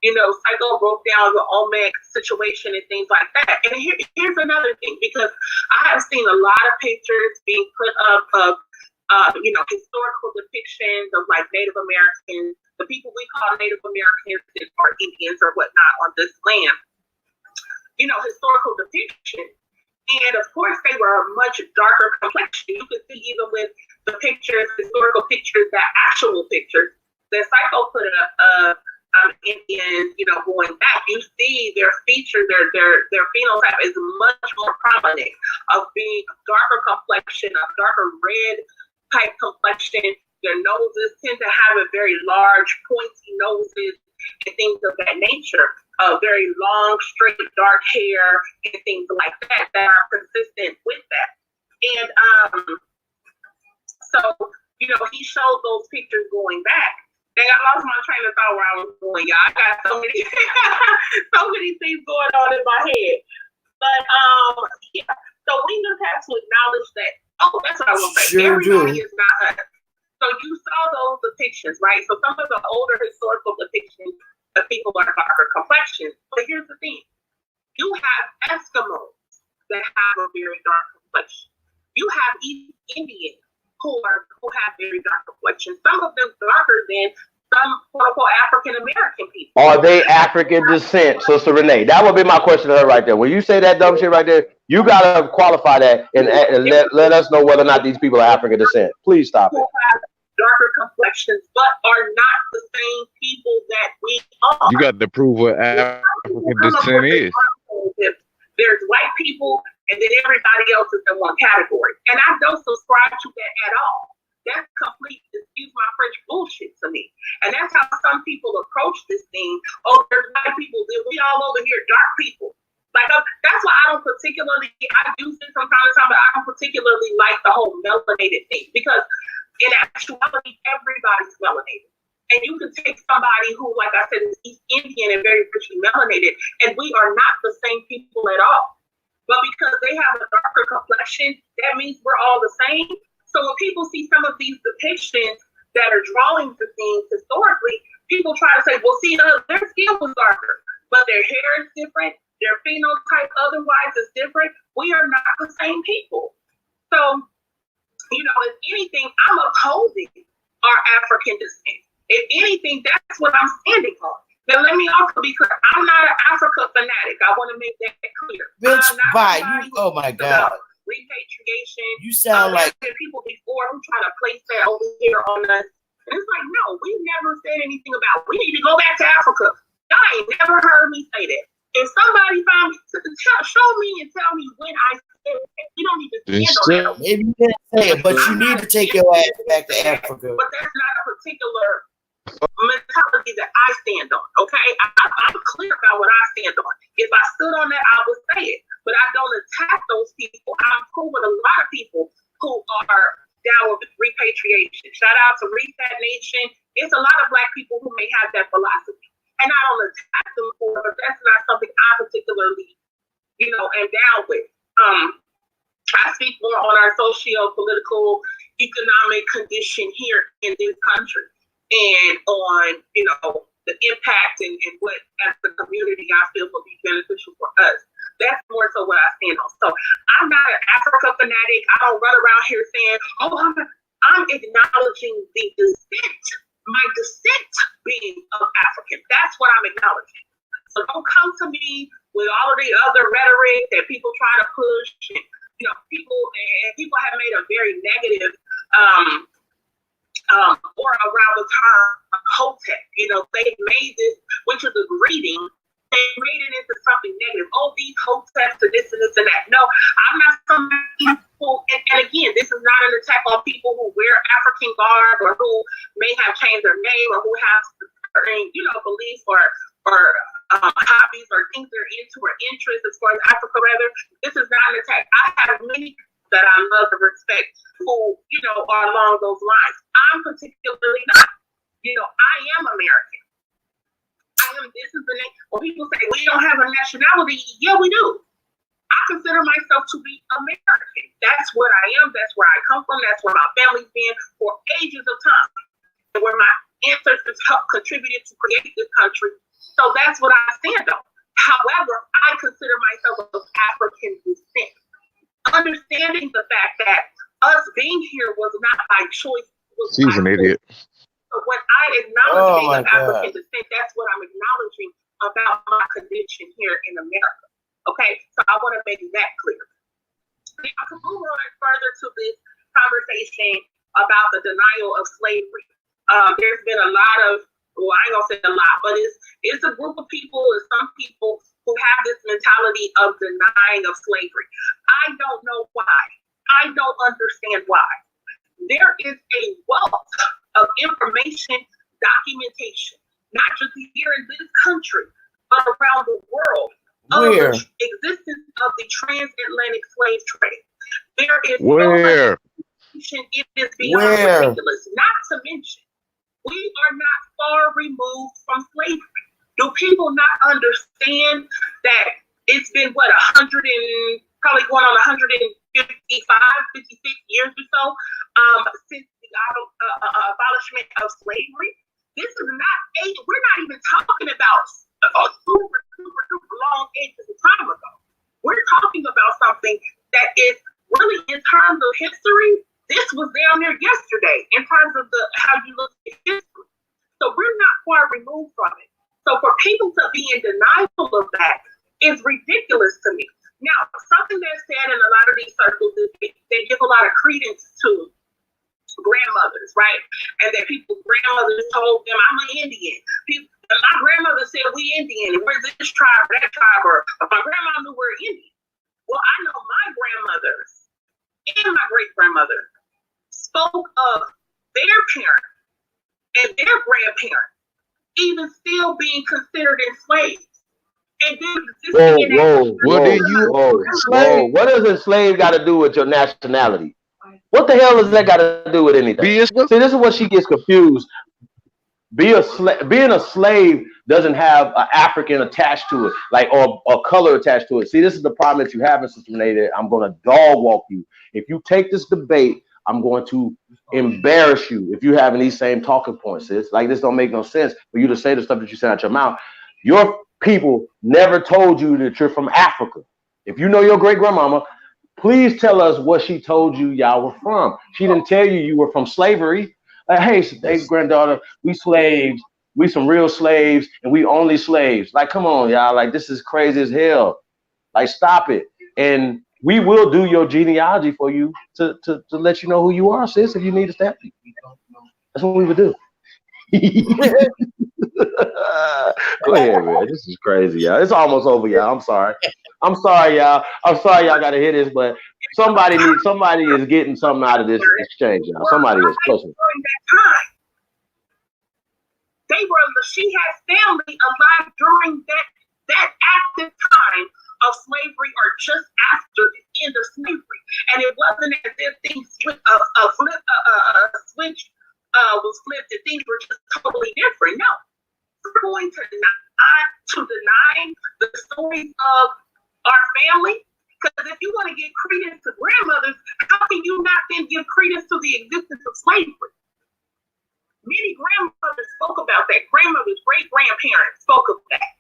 Syko broke down the Olmec situation and things like that. And here's another thing, because I have seen a lot of pictures being put up of, historical depictions of like Native Americans, the people we call Native Americans or Indians or whatnot on this land. Historical depictions. And of course, they were a much darker complexion. You could see even with the pictures, historical pictures, that actual pictures that Syko put up. Indians, going back, you see their features, their phenotype is much more prominent of being darker complexion, a darker red type complexion. Their noses tend to have a very large, pointy noses and things of that nature. Very long, straight, dark hair and things like that are consistent with that. And so, he showed those pictures going back. Dang, I lost my train of thought where I was going, y'all. I got so many, so many things going on in my head. But yeah. So we just have to acknowledge that. Oh, that's what I want to say. Sure Everybody do. is not us. So you saw those depictions, right? So some of the older historical depictions of people are darker complexions. But here's the thing: you have Eskimos that have a very dark complexion. You have East Indians who have very dark complexion. Some of them darker than some quote-unquote African-American people. Are they African descent, Sister Rene? That would be my question to her right there. When you say that dumb shit right there, you got to qualify that and let us know whether or not these people are African descent. Please stop it. Who have darker complexions, but are not the same people that we are. You got to prove what African descent is. There's white people, and then everybody else is in one category. And I don't subscribe to that at all. That's complete, excuse my French, bullshit to me. And that's how some people approach this thing. Oh, there's white people, then we all over here dark people. Like, that's why I don't particularly, I do see from time to time, but I don't particularly like the whole melanated thing. Because in actuality, everybody's melanated. And you can take somebody who, like I said, is East Indian and very richly melanated, and we are not the same people at all. But because they have a darker complexion, that means we're all the same. So when people see some of these depictions that are drawings of things historically, people try to say, well, see, their skin was darker, but their hair is different, their phenotype otherwise is different. We are not the same people. So, you know, if anything, I'm opposing our African descent. If anything, that's what I'm standing on. Now, let me also be clear. I'm not an Africa fanatic. I want to make that clear. Bitch, bye. Oh, my God. Repatriation. You sound like people before who try to place that over here on us. And it's like, no, we never said anything about it. We need to go back to Africa. Y'all ain't never heard me say that. If somebody found me, show me and tell me when I said it. We don't need to stand on that. Maybe you didn't say it, but you need to take your ass back to Africa. But that's not a particular mentality that I stand on, okay? I'm clear about what I stand on. If I stood on that, I would say it. But I don't attack those people. I'm cool with a lot of people who are down with repatriation. Shout out to Repat Nation. It's a lot of Black people who may have that philosophy. And I don't attack them for it, but that's not something I particularly, you know, am down with. I speak more on our socio-political, economic condition here in this country and on, you know, the impact and what as a community I feel will be beneficial for us. That's more so what I stand on. So I'm not an Africa fanatic. I don't run around here saying, oh, I'm acknowledging the descent, my descent being of African. That's what I'm acknowledging. So don't come to me with all of the other rhetoric that people try to push. And, you know, people have made a very negative or around the term Hotep. You know, they've made this, which is a greeting, they made it into something negative. Oh, these Hoteps and this and this and that. No, I'm not somebody who, and again, this is not an attack on people who wear African garb or who may have changed their name or who have certain, you know, beliefs or hobbies or things they're into or interests as far as Africa, rather. This is not an attack. I have many that I love and respect who, you know, are along those lines. I'm particularly not. You know, I am American. This is the name. When people say we don't have a nationality, yeah, we do. I consider myself to be American. That's what I am. That's where I come from. That's where my family's been for ages of time. And where my ancestors helped contributed to create this country. So that's what I stand on. However, I consider myself of African descent. Understanding the fact that us being here was not by choice. She's an idiot. So when I acknowledge being of African descent, that's what I'm acknowledging about my condition here in America. Okay, so I want to make that clear. I can move on further to this conversation about the denial of slavery. There's been a lot of, well, I ain't gonna say a lot, but it's a group of people and some people who have this mentality of denying of slavery. I don't know why. I don't understand why. There is a wealth of information, documentation, not just here in this country, but around the world, of the existence of the transatlantic slave trade. There is so much information, it is beyond ridiculous. Not to mention, we are not far removed from slavery. Do people not understand that it's been, what, 100 and probably going on 155, 56 years or so since the abolishment of slavery? This is not we're not even talking about a super long ages of time ago. We're talking about something that is really, in terms of history, this was down there yesterday in terms of how you look at history. So we're not far removed from it. So for people to be in denial of that is ridiculous to me. Now, something that's said in a lot of these circles is they give a lot of credence to grandmothers, right? And that people's grandmothers told them, I'm an Indian. My grandmother said, we Indian, and we're this tribe, that tribe, or my grandma knew we're Indian. Well, grandmother spoke of their parents and their grandparents even still being considered enslaved. And then whoa. What does enslaved got to do with your nationality? What the hell does that got to do with anything? See, this is what she gets confused. Being a slave doesn't have an African attached to it, like or color attached to it. See, this is the problem that you have, Mr. Rene. I'm going to dog walk you. If you take this debate, I'm going to embarrass you if you having these same talking points. Sis. Like, this don't make no sense for you to say the stuff that you say out your mouth. Your people never told you that you're from Africa. If you know your great grandmama, please tell us what she told you y'all were from. She didn't tell you were from slavery. Like, hey, granddaughter, we slaves. We some real slaves, and we only slaves. Like, come on, y'all. Like, this is crazy as hell. Like, stop it. And we will do your genealogy for you to let you know who you are, sis, if you need us to help you. That's what we would do. Go ahead, man. This is crazy, y'all. It's almost over, y'all. I'm sorry, y'all. I'm sorry y'all got to hear this, but somebody is getting something out of this exchange, y'all. Somebody is. Close. She had family alive during that active time of slavery, or just after the end of slavery, and it wasn't as if things switch was flipped and things were just totally different. No, we're going to deny the stories of our family, because if you want to give credence to grandmothers, how can you not then give credence to the existence of slavery? Many grandmothers spoke about that. Grandmothers, great-grandparents spoke of that.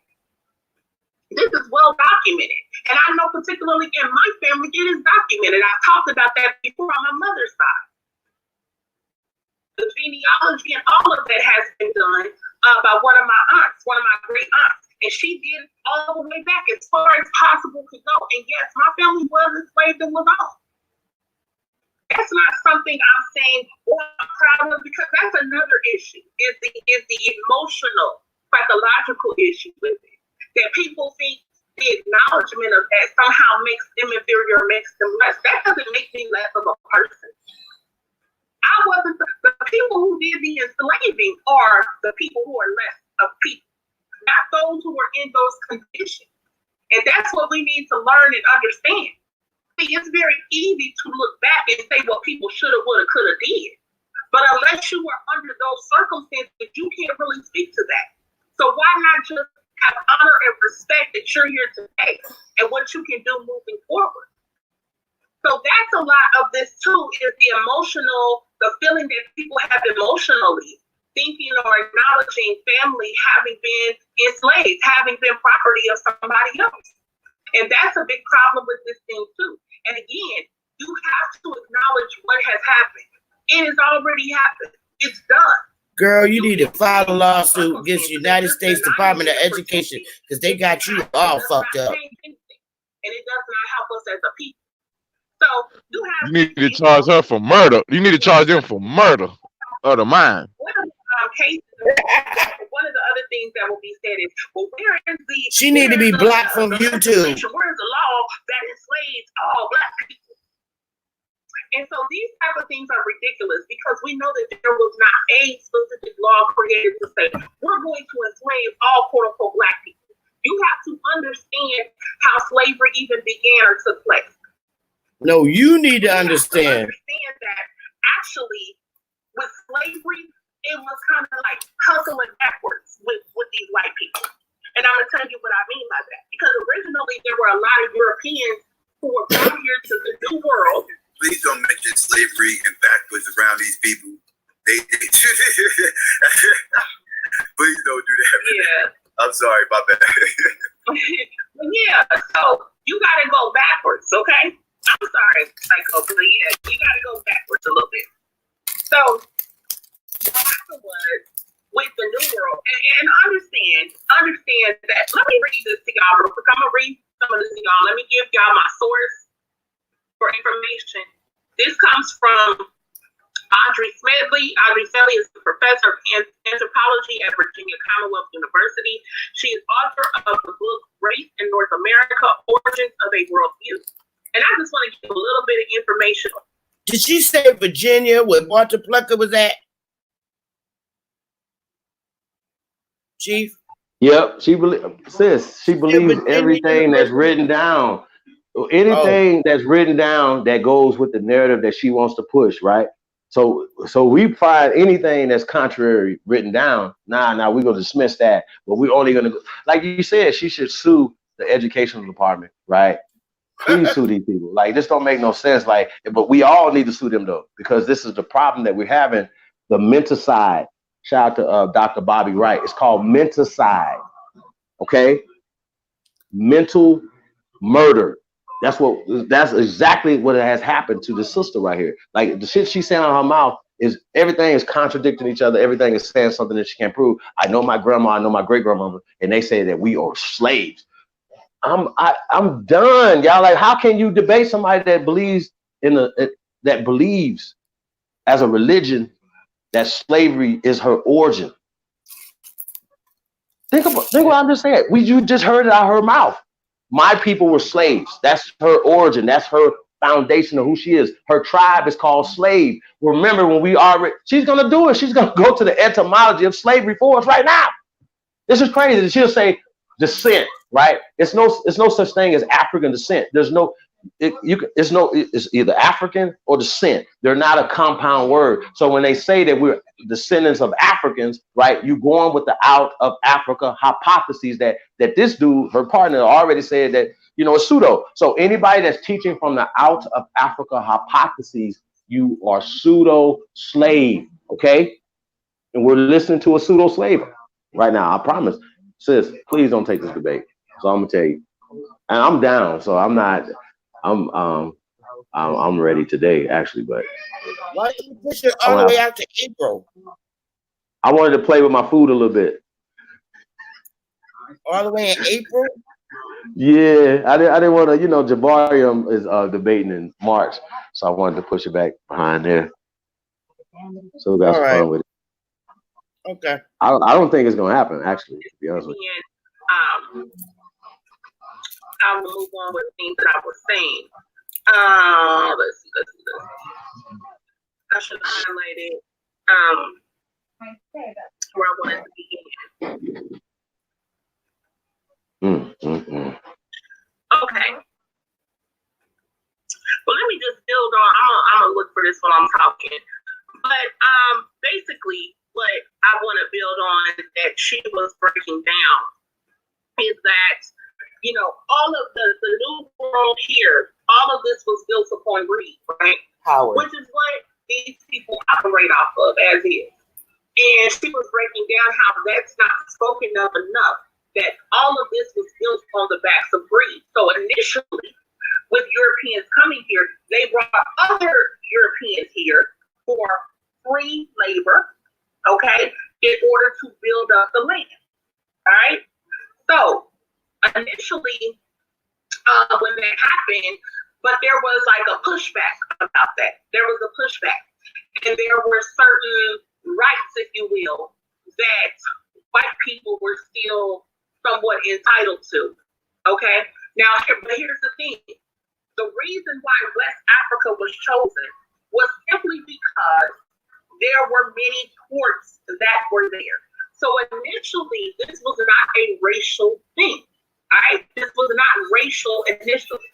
This is well documented. And I know particularly in my family, it is documented. I've talked about that before on my mother's side. The genealogy and all of that has been done by one of my great aunts. And she did all the way back as far as possible to go. And yes, my family was enslaved and was off. That's not something I'm saying I'm proud of, because that's another issue, is the emotional, psychological issue with it. That people think the acknowledgement of that somehow makes them inferior or makes them less. That doesn't make me less of a person. I wasn't the people who did the enslaving are the people who are less of people, not those who are in those conditions. And that's what we need to learn and understand. It's very easy to look back and say what people shoulda, woulda, coulda did. But unless you were under those circumstances, you can't really speak to that. So why not just have honor and respect that you're here today and what you can do moving forward? So that's a lot of this too, is the feeling that people have emotionally, thinking or acknowledging family having been enslaved, having been property of somebody else. And that's a big problem with this thing too. And again, you have to acknowledge what has happened. It has already happened. It's done. Girl, you need to file a lawsuit against the United States Department of Education, because they got you all fucked up. And it does not help us as a people. So you need to charge her for murder. You need to charge them for murder of the mind. One of the other things that will be said is, well, where is the... She need to be blocked from YouTube. Where is the law that enslaves all Black people? And so these type of things are ridiculous, because we know that there was not a specific law created to say, we're going to enslave all quote-unquote Black people. You have to understand how slavery even began or took place. No, you need to understand. Understand that actually with slavery, it was kind of like hustling backwards with these white people. And I'm going to tell you what I mean by that. Because originally there were a lot of Europeans who were brought here to the New World. Please don't mention slavery and backwards around these people. They please don't do that. Yeah. I'm sorry, my bad. Yeah, so you got to go backwards, okay? I'm sorry, Syko, but yeah, you got to go backwards a little bit. So what happened was with the New World, and understand that. Let me read this to y'all real quick. I'm gonna read some of this to y'all. Let me give y'all my source for information. This comes from Audrey Smedley. Audrey Smedley is a professor of anthropology at Virginia Commonwealth University. She is author of the book Race in North America: Origins of a Worldview. And I just want to give a little bit of information Did she say Virginia where Martha Plucker was at? Chief? Yep, she believes everything that's written down. Anything that's written down that goes with the narrative that she wants to push, right? So we find anything that's contrary written down. Nah, we're gonna dismiss that. But we're only gonna go, like you said, she should sue the educational department, right? Please sue these people. Like, this don't make no sense. Like, but we all need to sue them though, because this is the problem that we're having. The menticide. Shout out to Dr. Bobby Wright. It's called menticide. Okay, mental murder. That's exactly what has happened to the sister right here. Like, the shit she's saying out of her mouth is everything is contradicting each other. Everything is saying something that she can't prove. I know my grandma, I know my great grandmother, and they say that we are slaves. I'm done, y'all. Like, how can you debate somebody that believes that believes as a religion that slavery is her origin? Think what I'm just saying. You just heard it out of her mouth. My people were slaves. That's her origin. That's her foundation of who she is. Her tribe is called slave. Remember, when we already, she's gonna do it. She's gonna go to the etymology of slavery for us right now. This is crazy. She'll say descent, right? It's no such thing as African descent. There's no. It's either African or descent. They're not a compound word. So when they say that we're descendants of Africans, right, you go on with the out of Africa hypotheses that this dude, her partner, already said that, it's pseudo. So anybody that's teaching from the out of Africa hypotheses, you are pseudo slave, okay? And we're listening to a pseudo slave right now. I promise, sis. Please don't take this debate. So I'm gonna tell you, and I'm down. So I'm not. I'm ready today, actually, but why did you push it all the way out to April? I wanted to play with my food a little bit. All the way in April? Yeah, I didn't want to. Jabarium is debating in March, so I wanted to push it back behind there. So we got some fun with it. Okay. I don't think it's gonna happen, actually, to be honest with you. I will move on with things that I was saying. Let's see. I should have highlighted where I wanted to begin. Okay. Well, let me just build on. I'm gonna look for this while I'm talking. But basically, what I want to build on that she was breaking down is that, all of the new world here, all of this was built upon greed, right? Howard. Which is what these people operate off of as is. And she was breaking down how that's not spoken of enough, that all of this was built on the backs of greed. So initially, with Europeans coming here, they brought other Europeans here for free labor, okay, in order to build up the land, all right? So initially, when that happened, but there was like a pushback about that. There was a pushback. And there were certain rights, if you will, that white people were still somewhat entitled to. Okay? Now, but here's the thing. The reason why West Africa was chosen was simply because there were many ports that were there. So initially, this was not a racial thing. Right? This was not racial initially.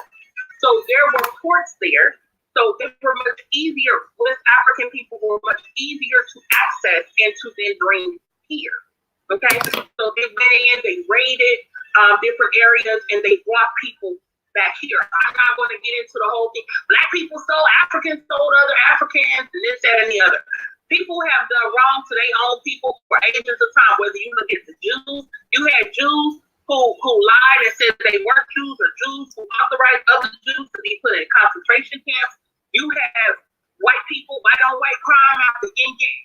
So there were ports there. So they were much easier. West African people were much easier to access and to then bring here. Okay? So they went in, they raided different areas, and they brought people back here. I'm not going to get into the whole thing. Black people stole, Africans stole other Africans, and this, that, and the other. People have done wrong to their own people for ages of time. Whether you look at the Jews, you had Jews who lied and said they weren't Jews, or Jews who authorized other Jews to be put in concentration camps. You have white people, white on white crime after yin yang.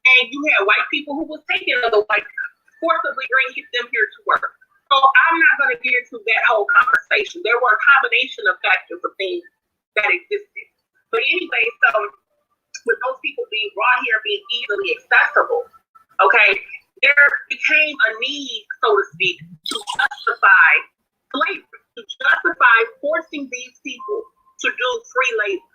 And you have white people who was taking other white people, forcibly bringing them here to work. So I'm not going to get into that whole conversation. There were a combination of factors of things that existed. But anyway, so with those people being brought here, being easily accessible, okay, there became a need, so to speak, to justify slavery, to justify forcing these people to do free labor.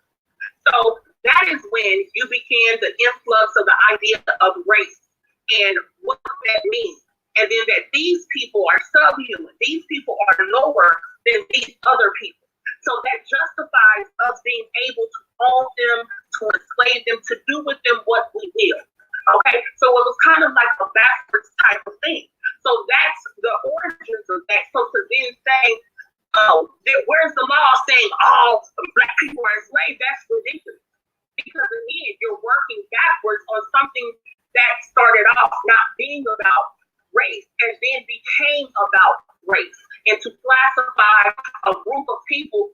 So that is when you began the influx of the idea of race and what that means. And then that these people are subhuman. These people are lower than these other people. So that justifies us being able to own them, to enslave them, to do with them what we will. Okay, so it was kind of like a backwards type of thing. So that's the origins of that. So to then say, oh, where's the law saying all Black people are enslaved? That's ridiculous. Because again, you're working backwards on something that started off not being about race and then became about race. And to classify a group of people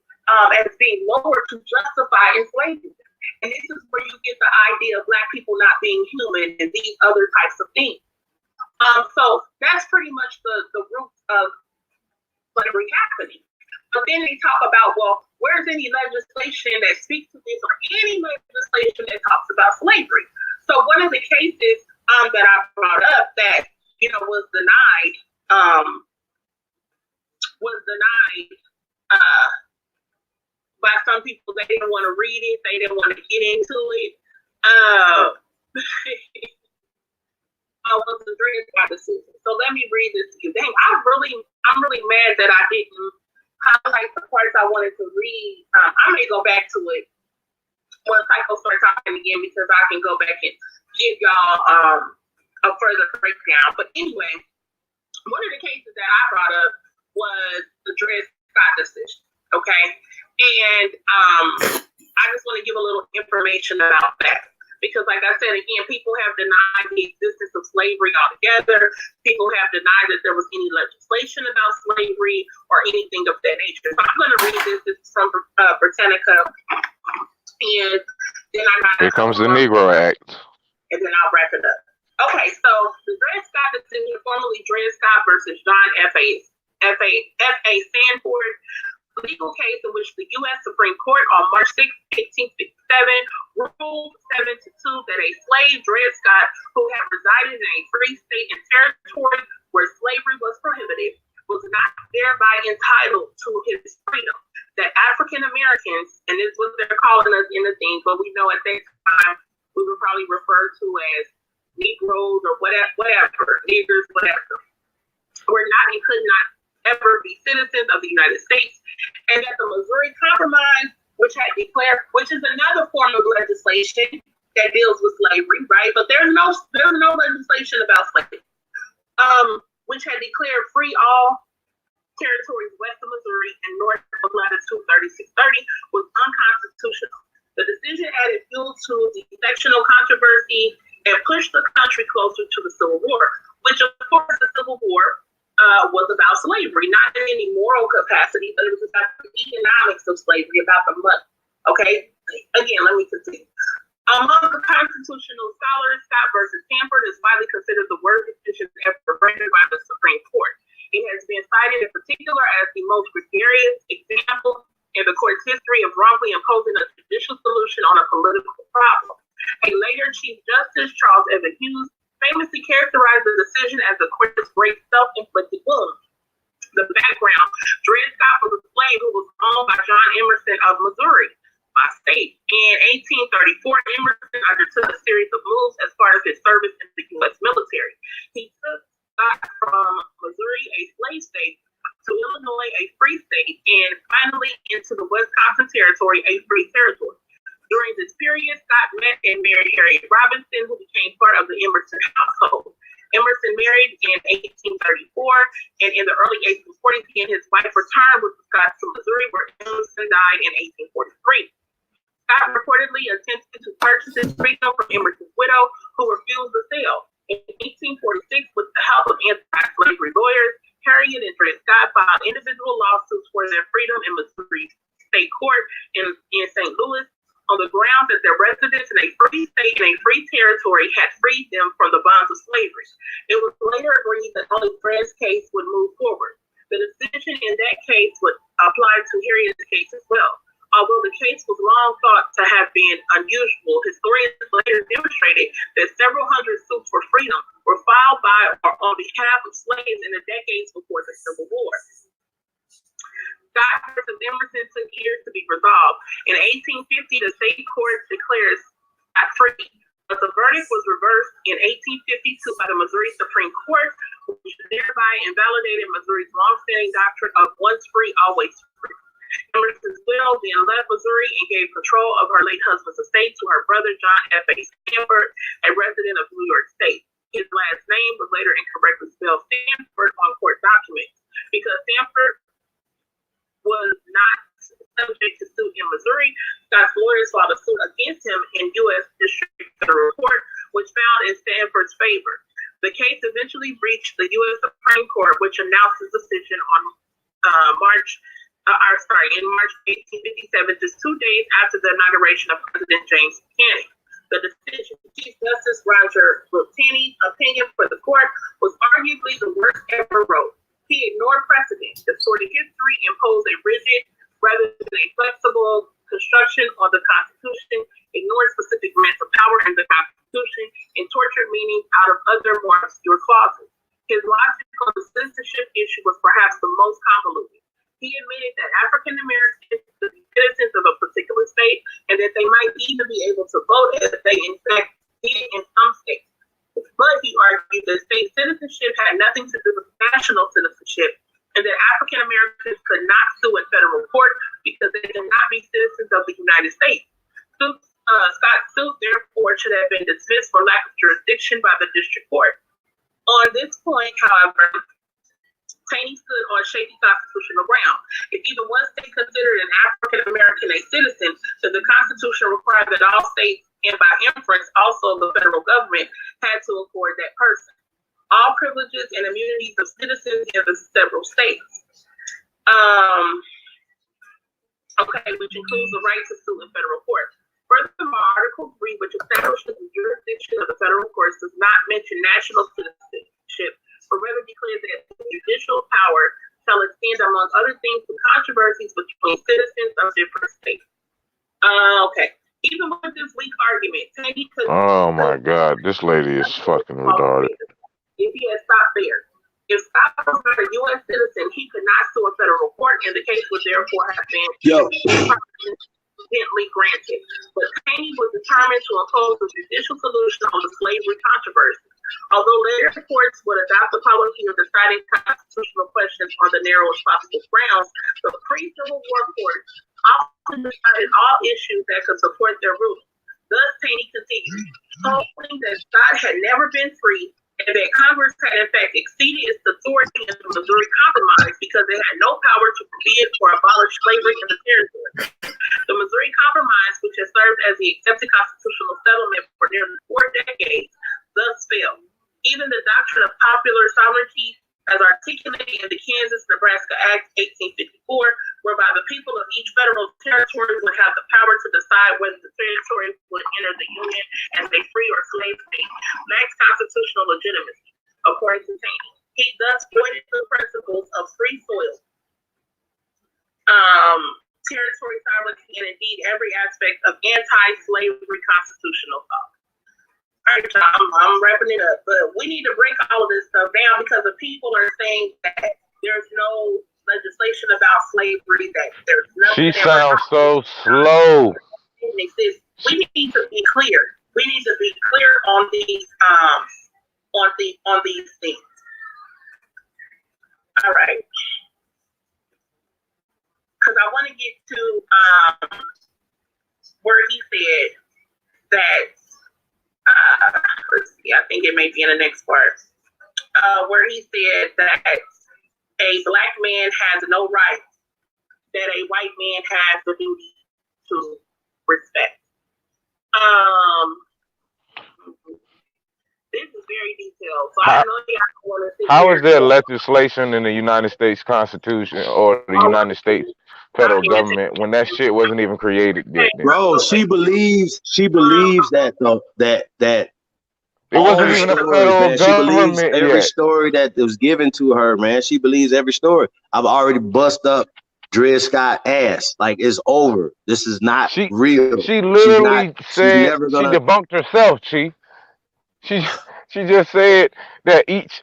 as being lower to justify enslavement. And this is where you get the idea of Black people not being human and these other types of things. So that's pretty much the roots of slavery happening. But then they talk about, well, where's any legislation that speaks to this or any legislation that talks about slavery? So one of the cases that I brought up that, was denied by some people. They didn't want to read it. They didn't want to get into it. Was the Dred Scott decision. So let me read this to you. Dang, I'm really mad that I didn't highlight the parts I wanted to read. I may go back to it when Syko starts talking again because I can go back and give y'all a further breakdown. But anyway, one of the cases that I brought up was the Dred Scott decision. Okay, and I just want to give a little information about that. Because like I said, again, people have denied the existence of slavery altogether. People have denied that there was any legislation about slavery or anything of that nature. So I'm going to read this. This is from Britannica. And then Here comes the Negro Act. And then I'll wrap it up. Okay, so the Dred Scott decision, formerly Dred Scott versus John F.A. Sanford, legal case in which the U.S. Supreme Court on March 6, 1867, ruled 7-2 that a slave, Dred Scott, who had resided in a free state and territory where slavery was prohibited, was not thereby entitled to his freedom. That African Americans, and this is what they're calling us in the thing, but we know at that time we were probably referred to as Negroes or whatever, niggers, whatever, were not and could not ever be citizens of the United States, and that the Missouri Compromise, which is another form of legislation that deals with slavery, right? But there's no legislation about slavery, which had declared free all territories west of Missouri and north of latitude 3630, was unconstitutional. The decision added fuel to the sectional controversy and pushed the country closer to the Civil War, which of course the Civil War was about slavery, not in any moral capacity, but it was about the economics of slavery, about the money. Okay? Again, let me continue. Among the constitutional scholars, Scott versus Sanford is widely considered the worst decision ever rendered by the Supreme Court. It has been cited in particular as the most gregarious example in the court's history of wrongfully imposing a judicial solution on a political problem. A later Chief Justice, Charles Evan Hughes, famously characterized the decision as the court's great self-inflicted wound. The background: Dred Scott was a slave who was owned by John Emerson of Missouri, by state. In 1834, Emerson undertook a series of moves as part of his service in the U.S. military. He took Scott from Missouri, a slave state, to Illinois, a free state, and finally into the Wisconsin Territory, a free territory. During this period, Scott met and married Harriet Robinson, who became part of the Emerson household. Emerson married in 1834, and in the early 1840s, he and his wife returned with Scott to Missouri, where Emerson died in 1843. Scott reportedly attempted to purchase his freedom from Emerson's widow, who refused the sale. In 1846, with the help of anti-slavery lawyers, Harriet and Dred Scott filed individual lawsuits for their freedom in Missouri State Court in St. Louis, on the ground that their residence in a free state and a free territory had freed them from the bonds of slavery. It was later agreed that only Dred's case would move forward. The decision in that case would apply to Harriet's case as well. Although the case was long thought to have been unusual, historians later demonstrated that several hundred suits for freedom were filed by or on behalf of slaves in the decades before the Civil War. Scott versus Emerson took years to be resolved. In 1850, the state court declares Scott free, but the verdict was reversed in 1852 by the Missouri Supreme Court, which thereby invalidated Missouri's longstanding doctrine of once free, always free. Emerson's widow then left Missouri and gave control of her late husband's estate to her brother John F.A. Stanford, a resident of New York State. His last name was later incorrectly spelled Stanford on court documents. Because Stanford was not subject to suit in Missouri, Scott's lawyers filed a suit against him in U.S. District Federal Court, which found in Stanford's favor. The case eventually reached the U.S. Supreme Court, which announced its decision on in March 1857, just 2 days after the inauguration of President James Buchanan. The decision, Chief Justice Roger Taney's opinion for the court, was arguably the worst ever wrote. He ignored precedent, distorted history, imposed a rigid rather than a flexible construction on the Constitution, ignored specific grants of power in the Constitution, and tortured meanings out of other more obscure clauses. His logic on the citizenship issue was perhaps the most convoluted. He admitted that African Americans could be citizens of a particular state and that they might even be able to vote as they in fact did in some states. But he argued that state citizenship had nothing to do with national citizenship and that African Americans could not sue in federal court because they could not be citizens of the United States. Scott's suit, therefore, should have been dismissed for lack of jurisdiction by the district court. On this point, however, Taney stood on shaky constitutional ground. If even one state considered an African American a citizen, then the Constitution required that all states, and by inference also the federal government, had to accord that person all privileges and immunities of citizens in the several states. Which includes the right to sue in federal court. Furthermore, Article 3, which establishes the jurisdiction of the federal courts, does not mention national citizenship, but rather declares that the judicial power shall extend, among other things, to controversies between citizens of different states. Even with this weak argument, Taney could. Oh my God, this lady is fucking retarded. If he had stopped there, if Scott was not a U.S. citizen, he could not sue a federal court, and the case would therefore have been gently granted. But Taney was determined to oppose a judicial solution on the slavery controversy. Although later courts would adopt the policy of deciding constitutional questions on the narrowest possible grounds, the pre-Civil War courts often decided all issues that could support their ruling. Thus, Taney continued, holding that Scott had never been free and that Congress had in fact exceeded its authority in the Missouri Compromise because they had no power to forbid or abolish slavery in the territory. The Missouri Compromise, which has served as the accepted constitutional settlement for nearly 4 decades, thus failed. Even the doctrine of popular sovereignty, as articulated in the Kansas-Nebraska Act 1854, whereby the people of each federal territory would have the power to decide whether the territory would enter the Union as a free or slave state, lacks constitutional legitimacy, according to Taney. He thus voided the principles of free soil, territory sovereignty, and indeed every aspect of anti-slavery constitutional thought. All right, I'm wrapping it up, but we need to break all of this stuff down because the people are saying that there's no legislation about slavery, that there's nothing. She sounds so slow. We need to be clear. We need to be clear on these things. All right, because I want to get to where he said that. Let's see, I think it may be in the next part, where he said that a black man has no right that a white man has the duty to respect. This is very detailed, so I know y'all want to see. How is there legislation in the United States Constitution or the United States federal government when that shit wasn't even created yet? Bro, she believes that it wasn't even a federal government yet. Every story that was given to her, man, she believes every story. I've already bust up Dred Scott ass. Like, it's over. This is not real. She literally said she debunked herself, Chief. She just said that each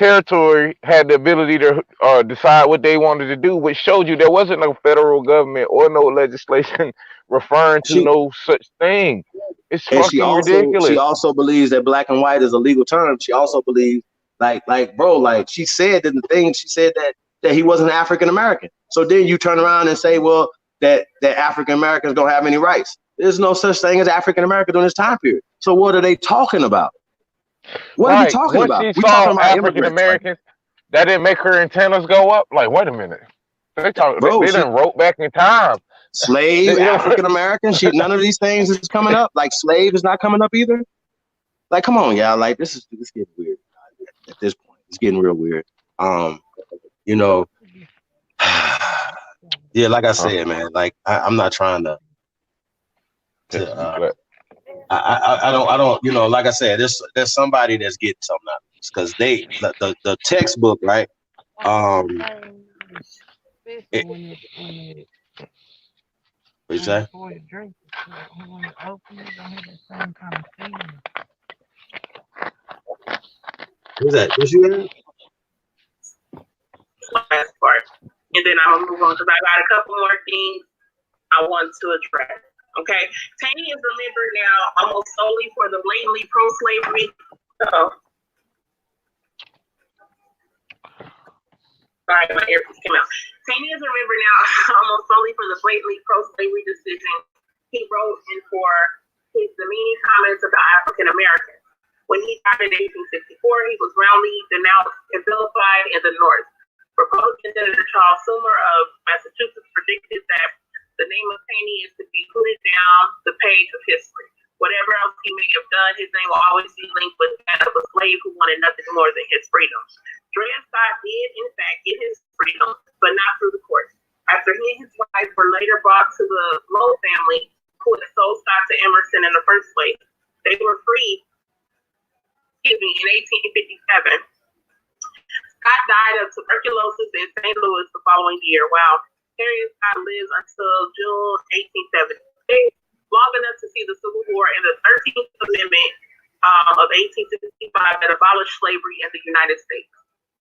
territory had the ability to decide what they wanted to do, which showed you there wasn't no federal government or no legislation referring to She no such thing. It's and fucking she ridiculous. also believes that black and white is a legal term. She also believes bro, like she said in the thing, she said that he wasn't African American. So then you turn around and say, well, that African Americans don't have any rights. There's no such thing as African American during this time period. So what are they talking about? What are we Right. talking Once about? she We talking saw about African immigrants, like, Americans, that didn't make her antennas go up. Like, wait a minute. bro. They She done wrote back in time. slave, You know, African American. She none of these things is coming up. Like slave is not coming up either. Like, come on, y'all. Like this getting weird at this point. It's getting real weird. You know, yeah, like I said, man. Like I'm not trying to. I don't. You know, like I said, there's somebody that's getting something out of this because the textbook, right? What you say? Who's that? Was you in? Last part. And then I'm gonna move on because I got a couple more things I want to address. Okay. Taney is a member now almost solely for the blatantly pro-slavery. Sorry, my earpiece came out. Taney is a member now almost solely for the blatantly pro-slavery decision he wrote in for his demeaning comments about African Americans. When he died in 1864, he was roundly denounced and vilified in the North. Republican Senator Charles Sumner of Massachusetts predicted that the name of Taney is to be put down the page of history. Whatever else he may have done, his name will always be linked with that of a slave who wanted nothing more than his freedom. Dred Scott did, in fact, get his freedom, but not through the courts. After he and his wife were later brought to the Lowe family, who had sold Scott to Emerson in the first place, they were freed, in 1857. Scott died of tuberculosis in St. Louis the following year. Wow. Harriet Scott lives until June 1870. Long enough to see the Civil War and the 13th Amendment of 1865 that abolished slavery in the United States.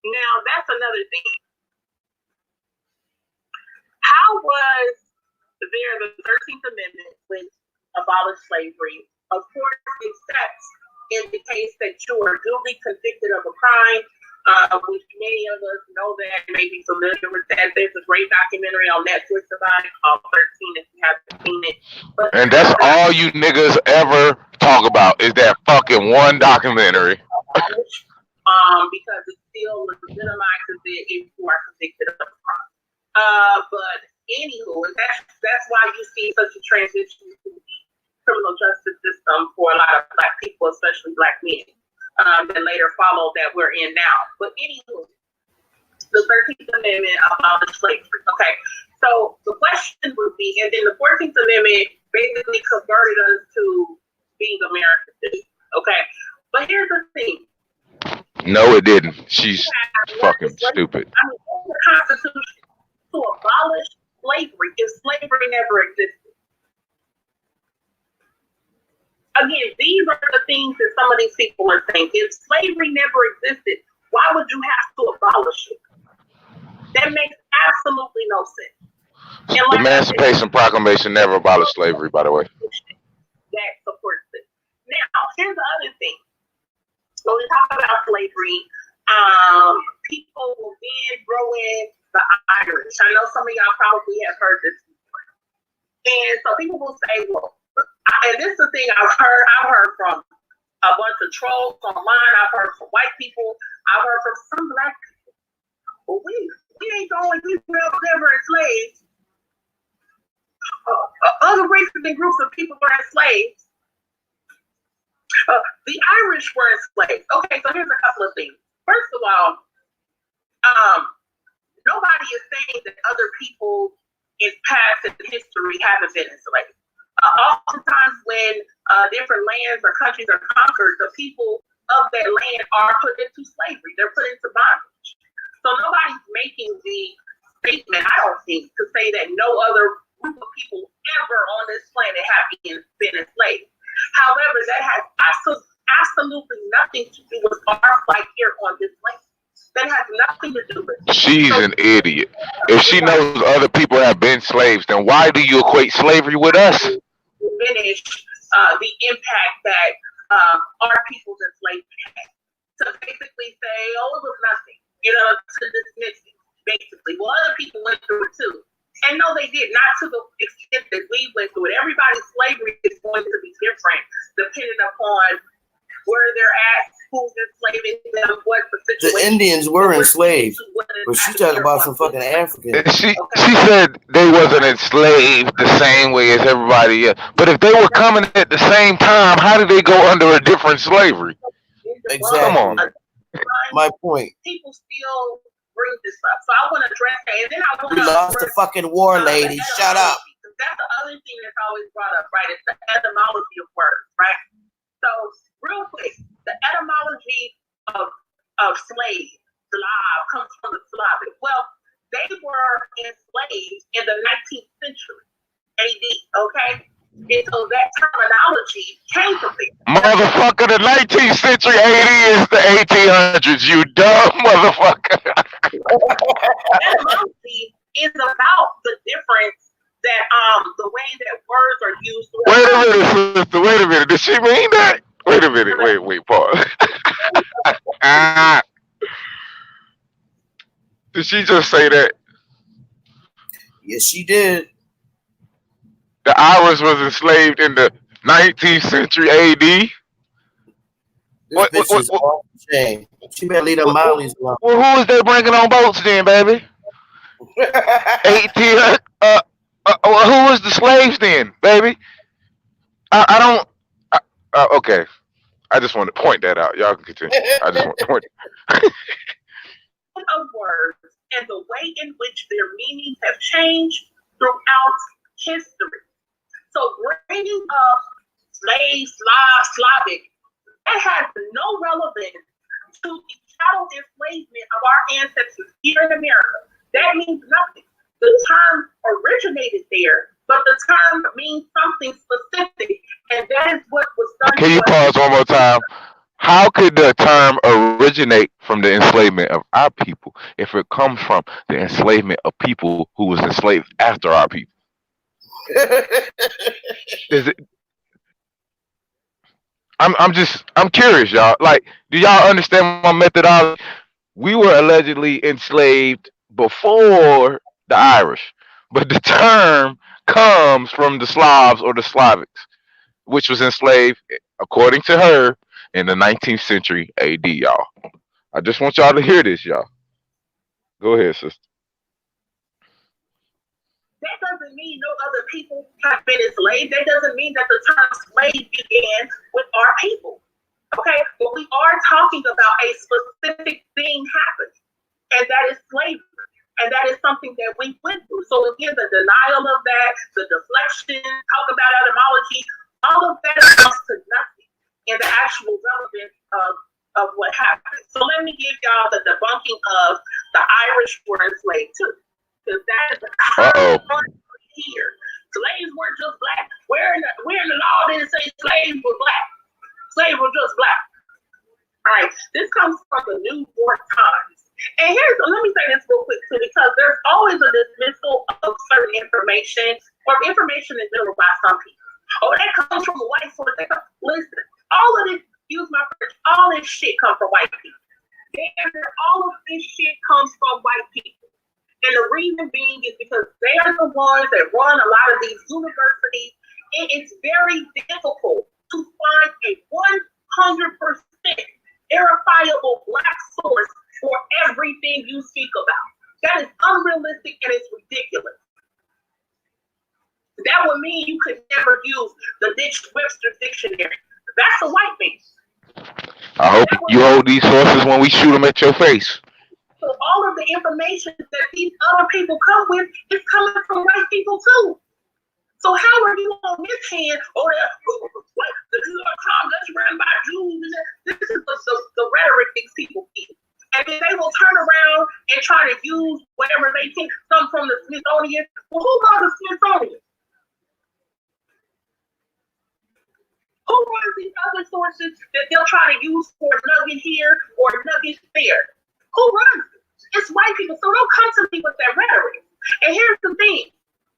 Now, that's another thing. How was there the 13th Amendment which abolished slavery? Of course, except in the case that you are duly convicted of a crime, which many of us know that, may be familiar with that. There's a great documentary on Netflix about it called 13 if you haven't seen it. But and that's all you niggas ever talk about is that fucking one documentary. Because it still legitimizes it if you are convicted of a crime. But anywho, that's why you see such a transition to the criminal justice system for a lot of Black people, especially Black men. That later followed that we're in now. But anywho, the 13th Amendment abolished slavery. Okay, so the question would be, and then the 14th Amendment basically converted us to being Americans. Okay, but here's the thing. No, it didn't. She's fucking stupid. I mean, the Constitution to abolish slavery if slavery never existed. Again, these are the things that some of these people are saying. If slavery never existed, why would you have to abolish it? That makes absolutely no sense. And the Emancipation Proclamation never abolished slavery, by the way. That supports it. Now, here's the other thing. When we talk about slavery, people will then throw in the Irish. I know some of y'all probably have heard this before. And so people will say, well, and this is the thing I've heard from a bunch of trolls online. I've heard from white people. I've heard from some Black people. Well, we ain't going to be never enslaved. Other races and groups of people were enslaved. The Irish were enslaved. Okay, so here's a couple of things. First of all, nobody is saying that other people in past history haven't been enslaved. Oftentimes when different lands or countries are conquered, the people of that land are put into slavery. They're put into bondage. So nobody's making the statement, I don't think, to say that no other group of people ever on this planet have been enslaved. However, that has absolutely nothing to do with our plight here on this land. That has nothing to do with it. She's an idiot. If she knows other people have been slaves, then why do you equate slavery with us? Diminish the impact that our people's enslavement had. To basically say, oh, it was nothing, to dismiss it, basically. Well, other people went through it too. And no, they did, not to the extent that we went through it. Everybody's slavery is going to be different depending upon where they're at, who's enslaving them, what the situation. The Indians were enslaved, but she talking about some fucking Africans. She said they wasn't enslaved the same way as everybody else. But if they were coming at the same time, how did they go under a different slavery? Exactly. Come on. My point. People still bring this up, so I want to address that, and then I want to. We lost the fucking war, lady. Shut up. That's the other thing that's always brought up, right? It's the etymology of words, right? So, real quick, the etymology of slave, Slav, comes from the Slavic. Well, they were enslaved in the 19th century AD, okay? And so that terminology came from there. Motherfucker, the 19th century AD is the 1800s, you dumb motherfucker. Etymology is about the difference that the way that words are used. Wait a minute, sister. Wait a minute. Did she mean that? Wait a minute. Wait. Pause. Did she just say that? Yes, she did. The Irish was enslaved in the 19th century AD. This bitch is off the chain. She better leave them Mollies alone. Well, who is they bringing on boats then, baby? 18. Who was the slaves then, baby? I don't. Okay. I just want to point that out. Y'all can continue. I just want to point. Of words and the way in which their meanings have changed throughout history. So bringing up slave, Slavic, that has no relevance to the chattel enslavement of our ancestors here in America. That means nothing. The term originated there, but the term means something specific, and that is what was done. Can you pause one more time? How could the term originate from the enslavement of our people if it comes from the enslavement of people who was enslaved after our people? Is it? I'm curious, y'all. Like, do y'all understand my methodology? We were allegedly enslaved before the Irish, but the term comes from the Slavs or the Slavics, which was enslaved, according to her, in the 19th century AD, y'all. I just want y'all to hear this, y'all. Go ahead, sister. That doesn't mean no other people have been enslaved. That doesn't mean that the term slave began with our people. Okay? But we are talking about a specific thing happening, and that is slavery. And that is something that we went through. So again, the denial of that, the deflection, talk about etymology, all of that comes to nothing in the actual relevance of what happened. So let me give y'all the debunking of the Irish were enslaved too. Because that is the common one here. Slaves weren't just black. Where in the law did it say slaves were black? Slaves were just black. All right, this comes from the New York Times. And let me say this real quick too, because there's always a dismissal of certain information, or information is delivered by some people. Oh, that comes from a white source. Listen, all of this, use my French, all this shit comes from white people. All of this shit comes from white people. And the reason being is because they are the ones that run a lot of these universities. It's very difficult to find a 100% verifiable black source for everything you speak about. That is unrealistic and it's ridiculous. That would mean you could never use the Webster's dictionary. That's a white man. I hope you hold these sources when we shoot them at your face. So all of the information that these other people come with is coming from white people too. So how are you on this hand? The New York Times that's run by Jews. This is the rhetoric these people use. And then they will turn around and try to use whatever they think, some from the Smithsonian. Well, who are the Smithsonian? Who runs these other sources that they'll try to use for a nugget here or a nugget there? Who runs it? It's white people. So don't come to me with that rhetoric. And here's the thing.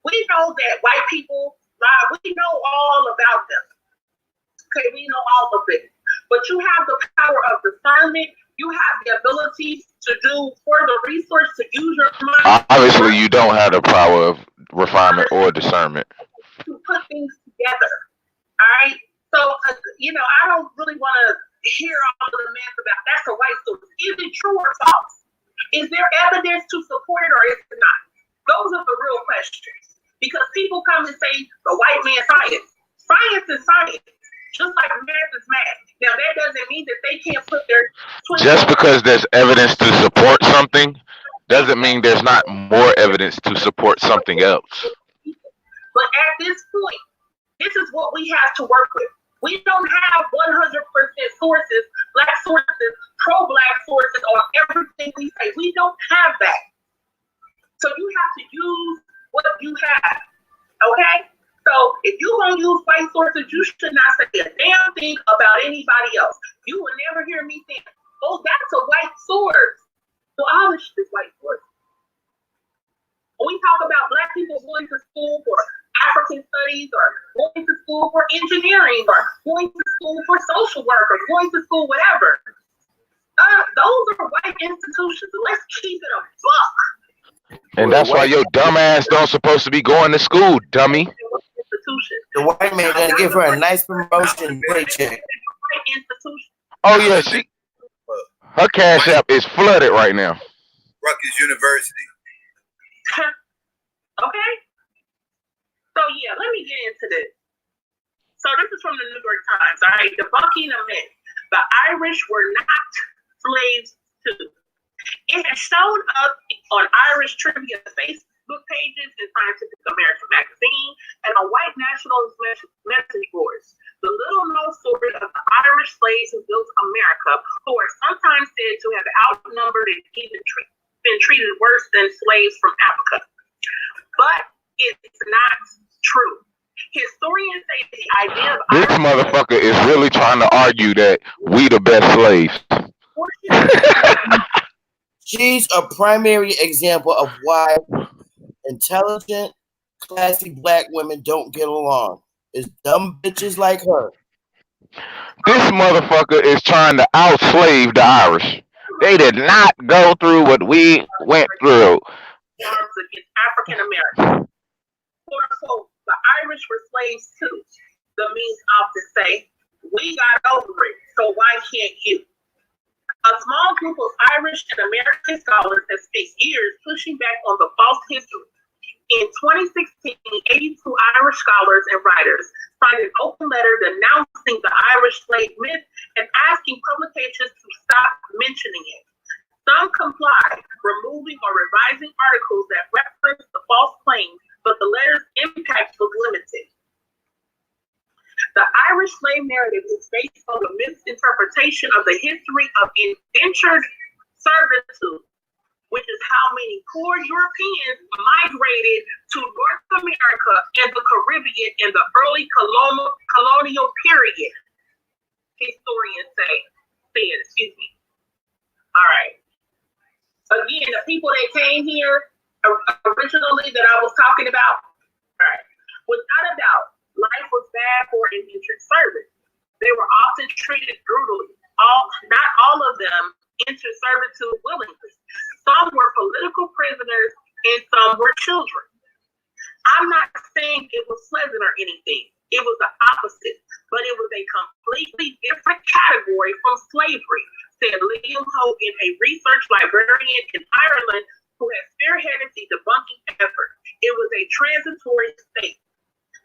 We know that white people lie. We know all about them. Okay, we know all of it. But you have the power of discernment. You have the ability to do further research, to use your mind. Obviously, you don't have the power of refinement or discernment. To put things together. All right? So, I don't really want to hear all of the myths about that's a white source. Is it true or false? Is there evidence to support it or is it not? Those are the real questions. Because people come and say the white man science. Science is science. Just like math is math. Now that doesn't mean that they can't put their just because there's evidence to support something doesn't mean there's not more evidence to support something else. But at this point, this is what we have to work with. We don't have 100% sources, black sources, pro-black sources on everything we say. We don't have that. So you have to use what you have, okay? So if you're going to use white sources, you should not say a damn thing about anybody else. You will never hear me think, oh, that's a white source. So all this shit is white source. When we talk about black people going to school for African studies or going to school for engineering or going to school for social work or going to school whatever, those are white institutions. Let's keep it a buck. And that's why your dumb ass don't supposed to be going to school, dummy. The white man gonna give her a nice promotion paycheck. Oh yeah, her cash app is flooded right now. Rutgers University. Okay. So yeah, let me get into this. So this is from the New York Times. All right, debunking a myth: the Irish were not slaves too. It has shown up on Irish trivia Facebook pages in Scientific American magazine and on white nationalist message boards. The little-known story of the Irish slaves who built America, who are sometimes said to have outnumbered and even been treated worse than slaves from Africa. But it's not true. Historians say the idea of this motherfucker is really trying to argue that we the best slaves. She's a primary example of why intelligent, classy black women don't get along. It's dumb bitches like her. This motherfucker is trying to outslave the Irish. They did not go through what we went through. Against African Americans. So the Irish were slaves too. The means often say, we got over it, so why can't you? A small group of Irish and American scholars has spent years pushing back on the false history. In 2016, 82 Irish scholars and writers signed an open letter denouncing the Irish slave myth and asking publications to stop mentioning it. Some complied, removing or revising articles that reference the false claims, but the letter's impact was limited. The Irish slave narrative is based on the misinterpretation of the history of indentured servitude, which is how many poor Europeans migrated to North America and the Caribbean in the early colonial period. Historians said, excuse me. All right. Again, the people that came here originally that I was talking about, all right, without a doubt, life was bad for indentured servants. They were often treated brutally. Not all of them entered servitude willingly. Some were political prisoners and some were children. I'm not saying it was pleasant or anything. It was the opposite, but it was a completely different category from slavery, said Liam Hogan, a research librarian in Ireland who has spearheaded the debunking effort. It was a transitory state.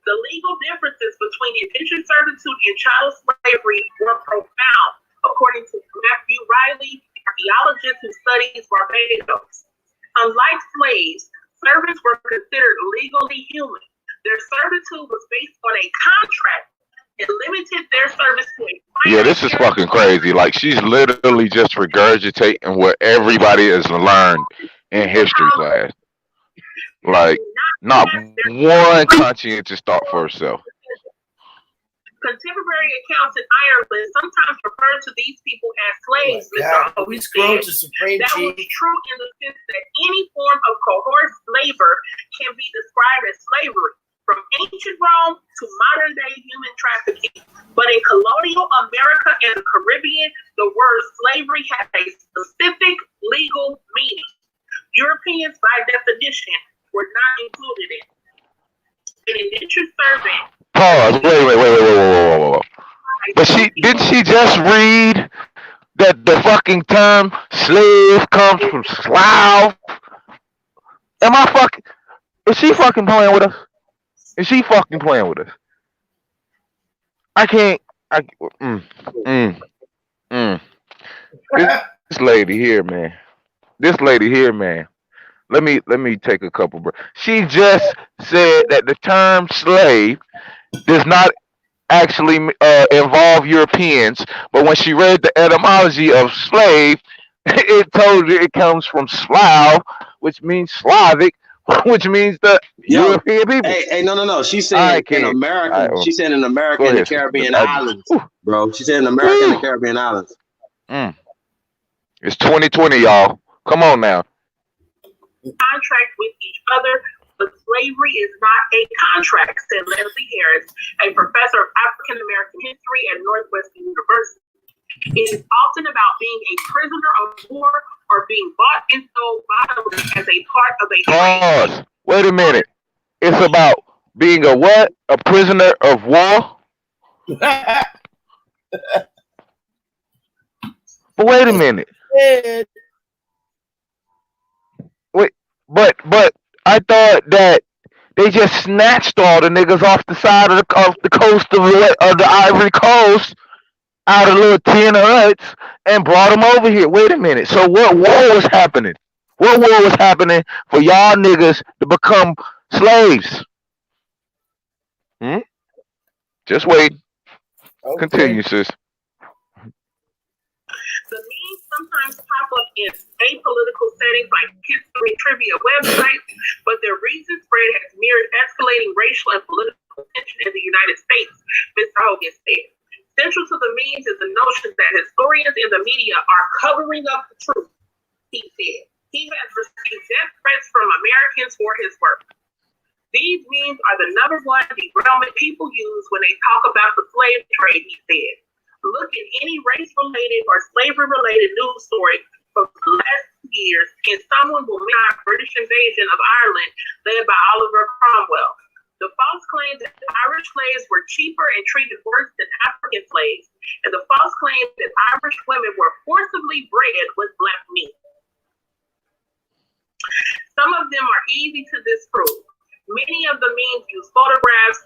The legal differences between indentured servitude and chattel slavery were profound, according to Matthew Riley, archaeologist who studies Barbados. Unlike slaves, servants were considered legally human. Their servitude was based on a contract and limited their service to a Yeah, this is fucking crazy. Like, she's literally just regurgitating what everybody has learned in history class. Like, not one conscientious thought for herself. Contemporary accounts in Ireland sometimes refer to these people as slaves, Mr. God, we scroll to Supreme that Chief. was true in the sense that any form of coerced labor can be described as slavery, from ancient Rome to modern day human trafficking. But in colonial America and the Caribbean, the word slavery has a specific legal meaning. Europeans, by definition, were not included in it. An indentured servant. Pause. Wait. But didn't she just read that the fucking term slave comes from Slav? Am I fucking? Is she fucking playing with us? Is she fucking playing with us? I can't. This lady here, man. This lady here, man. Let me take a couple breaks. She just said that the term slave does not actually involve Europeans, but when she read the etymology of slave, it told you it comes from Slav, which means Slavic, which means the European people. Hey, no. She said in America. She said in America and the Caribbean islands, bro. She said in America and the Caribbean islands. It's 2020, y'all. Come on now. Contract with each other, but slavery is not a contract, said Leslie Harris, a professor of African American history at Northwestern University. It is often about being a prisoner of war or being bought and sold bodily as a part of a Pause. Wait a minute. It's about being a what? A prisoner of war? But wait a minute. Wait, but I thought that they just snatched all the niggas off the side of the coast of the Ivory Coast out of little tin huts and brought them over here. Wait a minute. So what war was happening? What war was happening for y'all niggas to become slaves? Just wait. Okay. Continue, sis. The memes sometimes pop up in apolitical settings like history trivia websites, but their recent spread has mirrored escalating racial and political tension in the United States, Mr. Hogan said. Central to the memes is the notion that historians in the media are covering up the truth, he said. He has received death threats from Americans for his work. These memes are the number one derailment people use when they talk about the slave trade, he said. Look at any race-related or slavery-related news story from the last years, and someone will mention British invasion of Ireland led by Oliver Cromwell. The false claim that Irish slaves were cheaper and treated worse than African slaves, and the false claim that Irish women were forcibly bred with black meat. Some of them are easy to disprove. Many of the memes use photographs.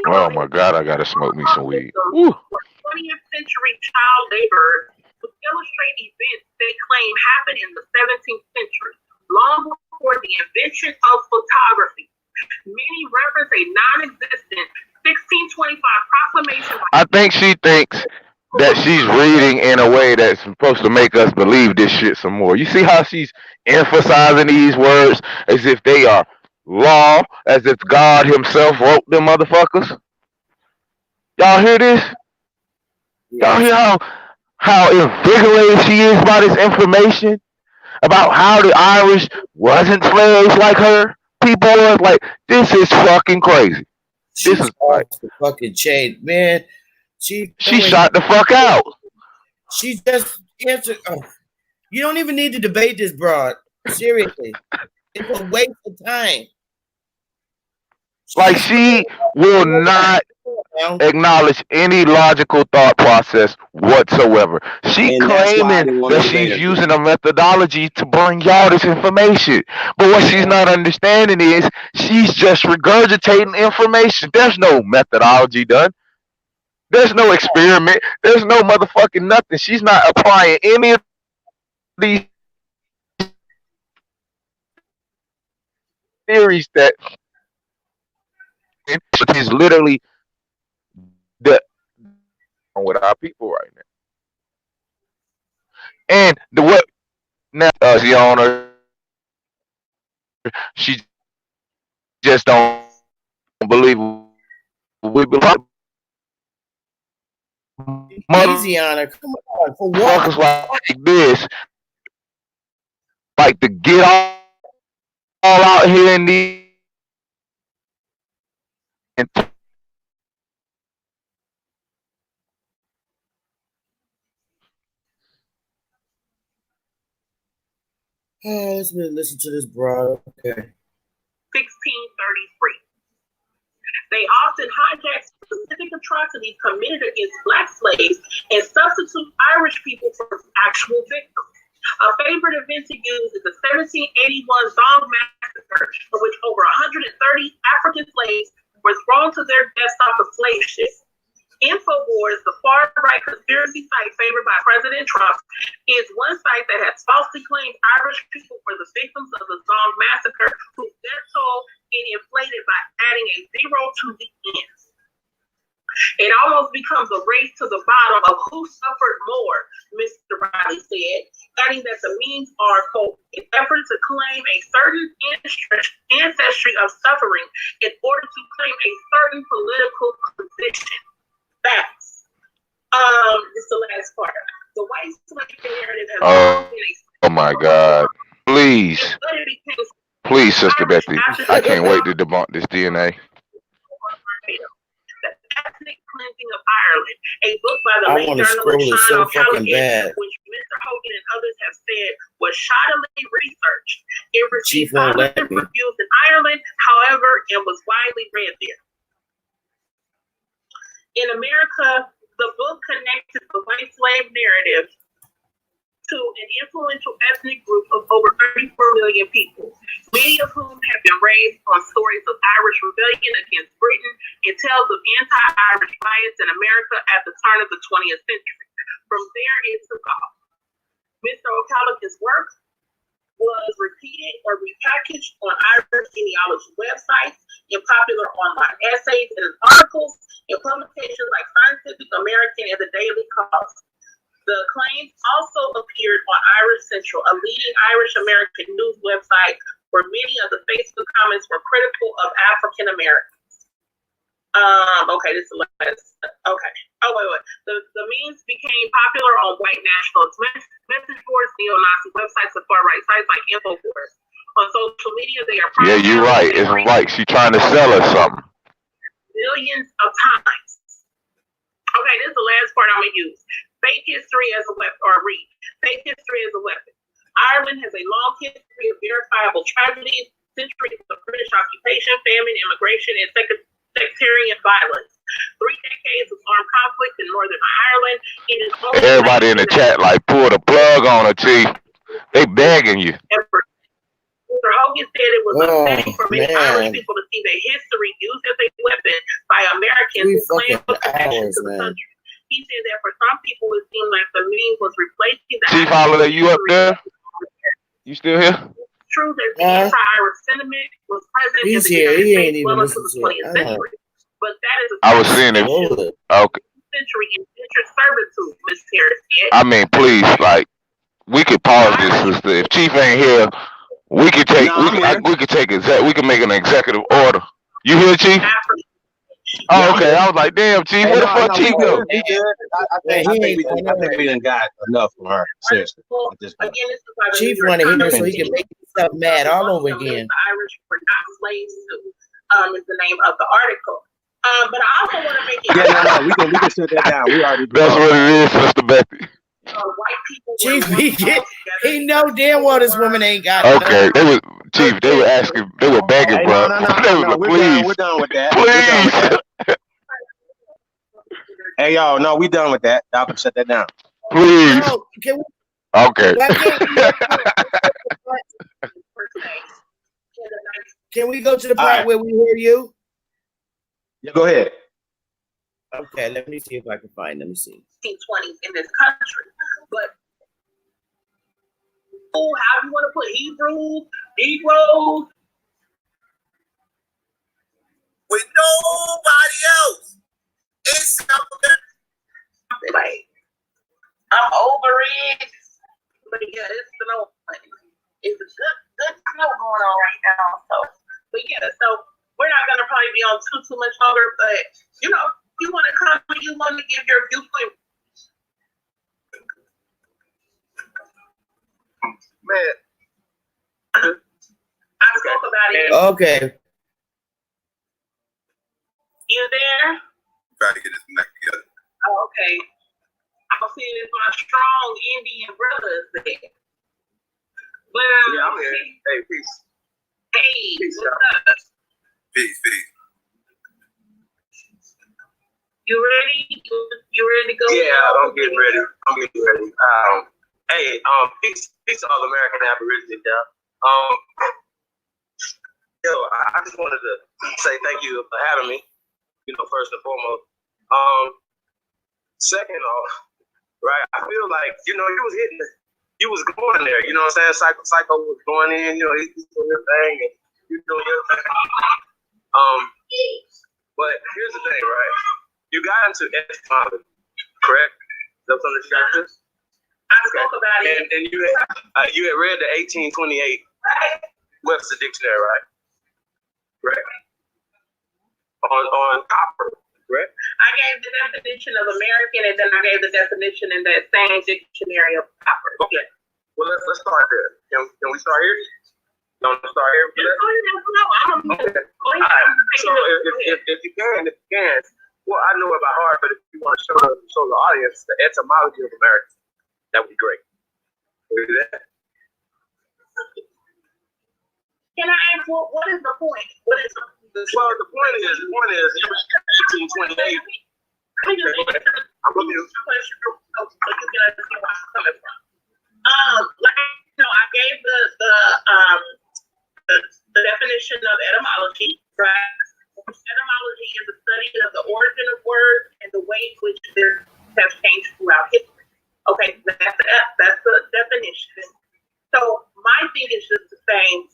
Oh my God, I gotta smoke me some weed. 20th century child laborers to illustrate events they claim happened in the 17th century, long before the invention of photography. Many reference a non-existent 1625 proclamation. I think she thinks that she's reading in a way that's supposed to make us believe this shit some more. You see how she's emphasizing these words as if they are law, as if God himself wrote them motherfuckers? Y'all hear this? Y'all hear how invigorated she is by this information? About how the Irish wasn't slaves like her? People was like, this is fucking crazy. This is like the fucking chain, man. She shot the fuck out. She just answered. You don't even need to debate this, broad. Seriously, it's a waste of time. Like she will not acknowledge any logical thought process whatsoever. She claiming that she's using a methodology to bring y'all this information. But what she's not understanding is she's just regurgitating information. There's no methodology done. There's no experiment. There's no motherfucking nothing. She's not applying any of these theories that is literally the with our people right now. And the what now she on her, she just don't believe we believe. Easy on her. Come on. For what? motherfuckers like this, like to get all out here in the and Oh, let's listen to this, bro. Okay. 1633. They often hijack specific atrocities committed against Black slaves and substitute Irish people for actual victims. A favorite event to use is the 1781 Zong Massacre, in which over 130 African slaves were thrown to their deaths off of slave ships. InfoWars, the far-right conspiracy site favored by President Trump, is one site that has falsely claimed Irish people were the victims of the Zong Massacre, whose death toll it inflated by adding a zero to the end. It almost becomes a race to the bottom of who suffered more, Mr. Riley said, adding that the means are, quote, an effort to claim a certain ancestry of suffering in order to claim a certain political position. Facts. This is the last part. The white slave narrative has always been a oh my God. Please, Sister Betty. I can't wait to debunk this DNA. The Ethnic Cleansing of Ireland, a book by the late journalist so Sean bad. which Mr. Hogan and others have said was shoddily researched. It received Chief positive reviews in Ireland, however, and was widely read there. In America, the book connected the white slave narrative to an influential ethnic group of over 34 million people, many of whom have been raised on stories of Irish rebellion against Britain and tales of anti-Irish riots in America at the turn of the 20th century. From there, it took off. Mr. O'Callaghan's work was repeated or repackaged on Irish genealogy websites, in popular online essays and articles, in publications like Scientific American and the Daily Cause. The claims also appeared on Irish Central, a leading Irish American news website where many of the Facebook comments were critical of African Americans. Okay, this is the last. Okay. Oh, wait. The memes became popular on white nationalist message boards, neo-Nazi websites, and far-right sites like InfoWars. On social media, they are Yeah, you're right. It's right. She's trying to sell us something. Millions of times. Okay, this is the last part I'm going to use. Fake history as a weapon, or read. Fake history as a weapon. Ireland has a long history of verifiable tragedies, centuries of British occupation, famine, immigration, and sectarian violence. 3 decades of armed conflict in Northern Ireland. It is only everybody in the chat like pull the plug on her, Chief. They begging you. Mr. Hogan said it was upsetting for many Irish people to see their history used as a weapon by Americans who claim for connection to the country. He said that for some people it seemed like the meme was replacing the ChiefHoliday, you up there? You still here? It's true that the anti-Irish sentiment was present in the United States well into the 20th century. But that is I was seeing it. Okay. Century indentured servitude, Ms. Harris said. I mean, please, like, we could pause this, sister. If Chief ain't here, we could take we can make an executive order. You hear, Chief? Oh, okay. I was like, damn, Chief, where the fuck Chief go? I think we done got enough from her. Seriously. Chief want to hear so he can make himself mad all over again. The Irish were not slaves to, is the name of the article. But I also want to make it we can shut that down. We already That's what it is, Sister Betty. White people Chief, he know damn well this woman ain't got it. Okay, they were asking, they were begging, bro. No, please, we're done with that. Please. Hey, y'all, no, we done with that. Y'all can shut that down. Please. No, Okay. Can we go to the part where we hear you? Yeah, go ahead. Okay, let me see if I can find. Let me see. 1920s in this country, but how do you want to put Hebrews, Negroes, with nobody else? It's like I'm over it, but yeah, it's an old thing. It's a good snow going on right now. So, but yeah, so we're not gonna probably be on too much longer, but you know. You want to come do you want to give your viewpoint? Man. I spoke about it. Okay. You there? Try to get this back together. Oh, okay. I'm seeing it's my strong Indian brothers there. But Yeah, I'm here. Hey, peace. Hey, Peace, what's up? Peace. You ready? You ready to go? Yeah, I'm getting ready. Hey, peace to all American Aborigines there. I just wanted to say thank you for having me. First and foremost. Second off, right? I feel like you was hitting it. You was going there, you know what I'm saying? Syko was going in, he's doing your thing and you doing your thing. But here's the thing, right? You got into etymology, correct? Is that something that you got to do? I spoke about it. And you had read the 1828 Webster Dictionary, right? Correct. On copper, correct? I gave the definition of American, and then I gave the definition in that same dictionary of copper. Okay. Well, let's start there. Can we start here? You want to start here? Okay. All right. So if you can, well, I know it by heart, but if you want to show the audience the etymology of American, that would be great. Can we do that? Can I ask what is the point? What is the Well, the point is 1828. I'm looking at I gave the definition of etymology, right? Etymology is the study of the origin of words and the way in which they have changed throughout history. Okay, that's the definition. So my thing is just the same.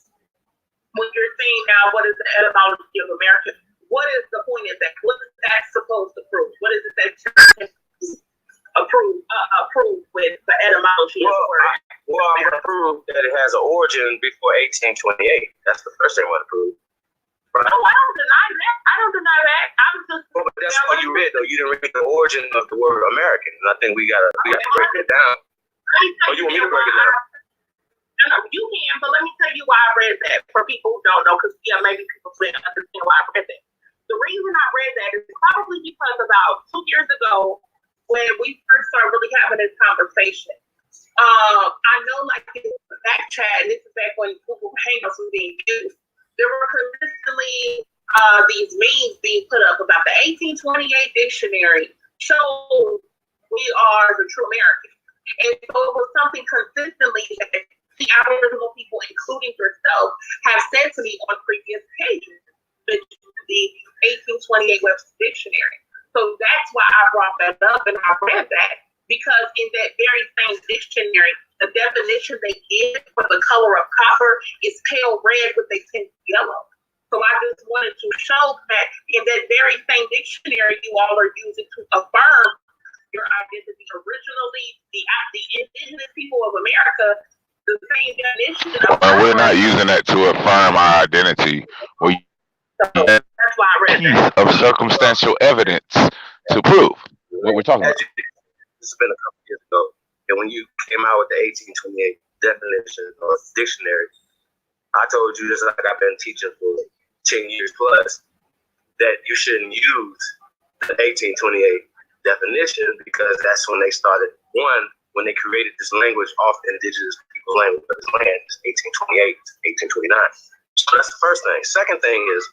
When you're saying now, what is the etymology of American? What is the point of that? What is that supposed to prove? What is it that approve with the etymology of the word? Well, I'm going to prove that it has an origin before 1828. That's the first thing I want to prove. Right? No, I don't deny that. I'm just. Well, but that's all you read, though. You didn't read the origin of the word American, and I think we got to break it down. Oh, you want me to break it down? No, you can, but let me tell you why I read that for people who don't know, because maybe people didn't understand why I read that. The reason I read that is probably because about 2 years ago, when we first started really having this conversation, I know like in the back chat, and this is back when Google Hangouts was being used, there were consistently these memes being put up about the 1828 dictionary shows we are the true American. And so it was something consistently that the Aboriginal people, including yourself, have said to me on previous pages, the 1828 Webster Dictionary. So that's why I brought that up and I read that, because in that very same dictionary, the definition they give for the color of copper is pale red with a tint yellow. So I just wanted to show that in that very same dictionary you all are using to affirm your identity. Originally, the indigenous people of America, the same definition. We're not using that to affirm our identity. So that's why I read that. Of circumstantial evidence to prove what we're talking about. This has been a couple years ago, and when you came out with the 1828 definition or dictionary, I told you, just like I've been teaching for 10 years plus, that you shouldn't use the 1828 definition because that's when they started, when they created this language off the indigenous people's language of this land, 1828 to 1829. So that's the first thing. Second thing is,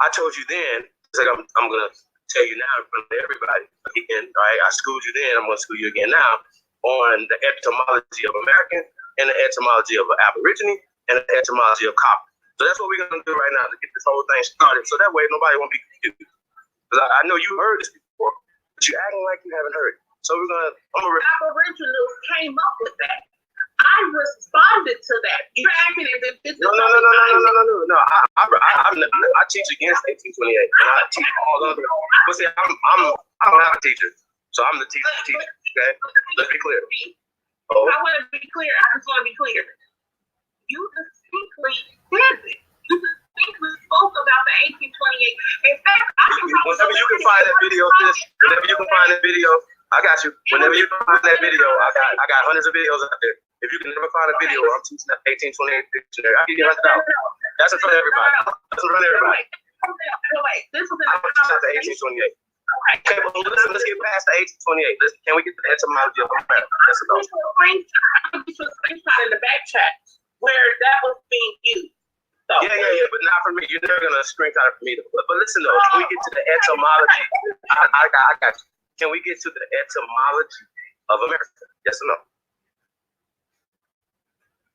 I told you then, it's like I'm going to tell you now in front of everybody again, right? I schooled you then, I'm going to school you again now on the etymology of American and the etymology of Aborigine and the etymology of copper. So that's what we're going to do right now to get this whole thing started. So that way nobody won't be confused. Because I know you heard this before, but you're acting like you haven't heard it. So we're going to, Aboriginals came up with that. I responded to that. You're acting as if this is No. I teach against 1828, and I teach all other. But see, I'm not a teacher, so I'm the teacher. Okay, let's be clear. I want to be clear. I just want to be clear. You distinctly said it. You distinctly spoke about the 1828. In fact, I can probably. You can can find that video, sis, whenever you can find that video, I got you. Whenever you can find that video, I got hundreds of videos out there. If you can never find a video, I'm teaching that 1828 dictionary. I'll give you $100. That's in front of everybody. That's in front of everybody. Wait, this was in I'm teaching that 1828. Okay, well, listen, let's get past the 1828. Can we get to the etymology of America? That's enough. I'm going to screenshot in the back chat where that was being used. So, yeah, but not for me. You're never gonna screenshot it for me. But listen though, can we get to the etymology? I got you. Can we get to the etymology of America? Yes or no?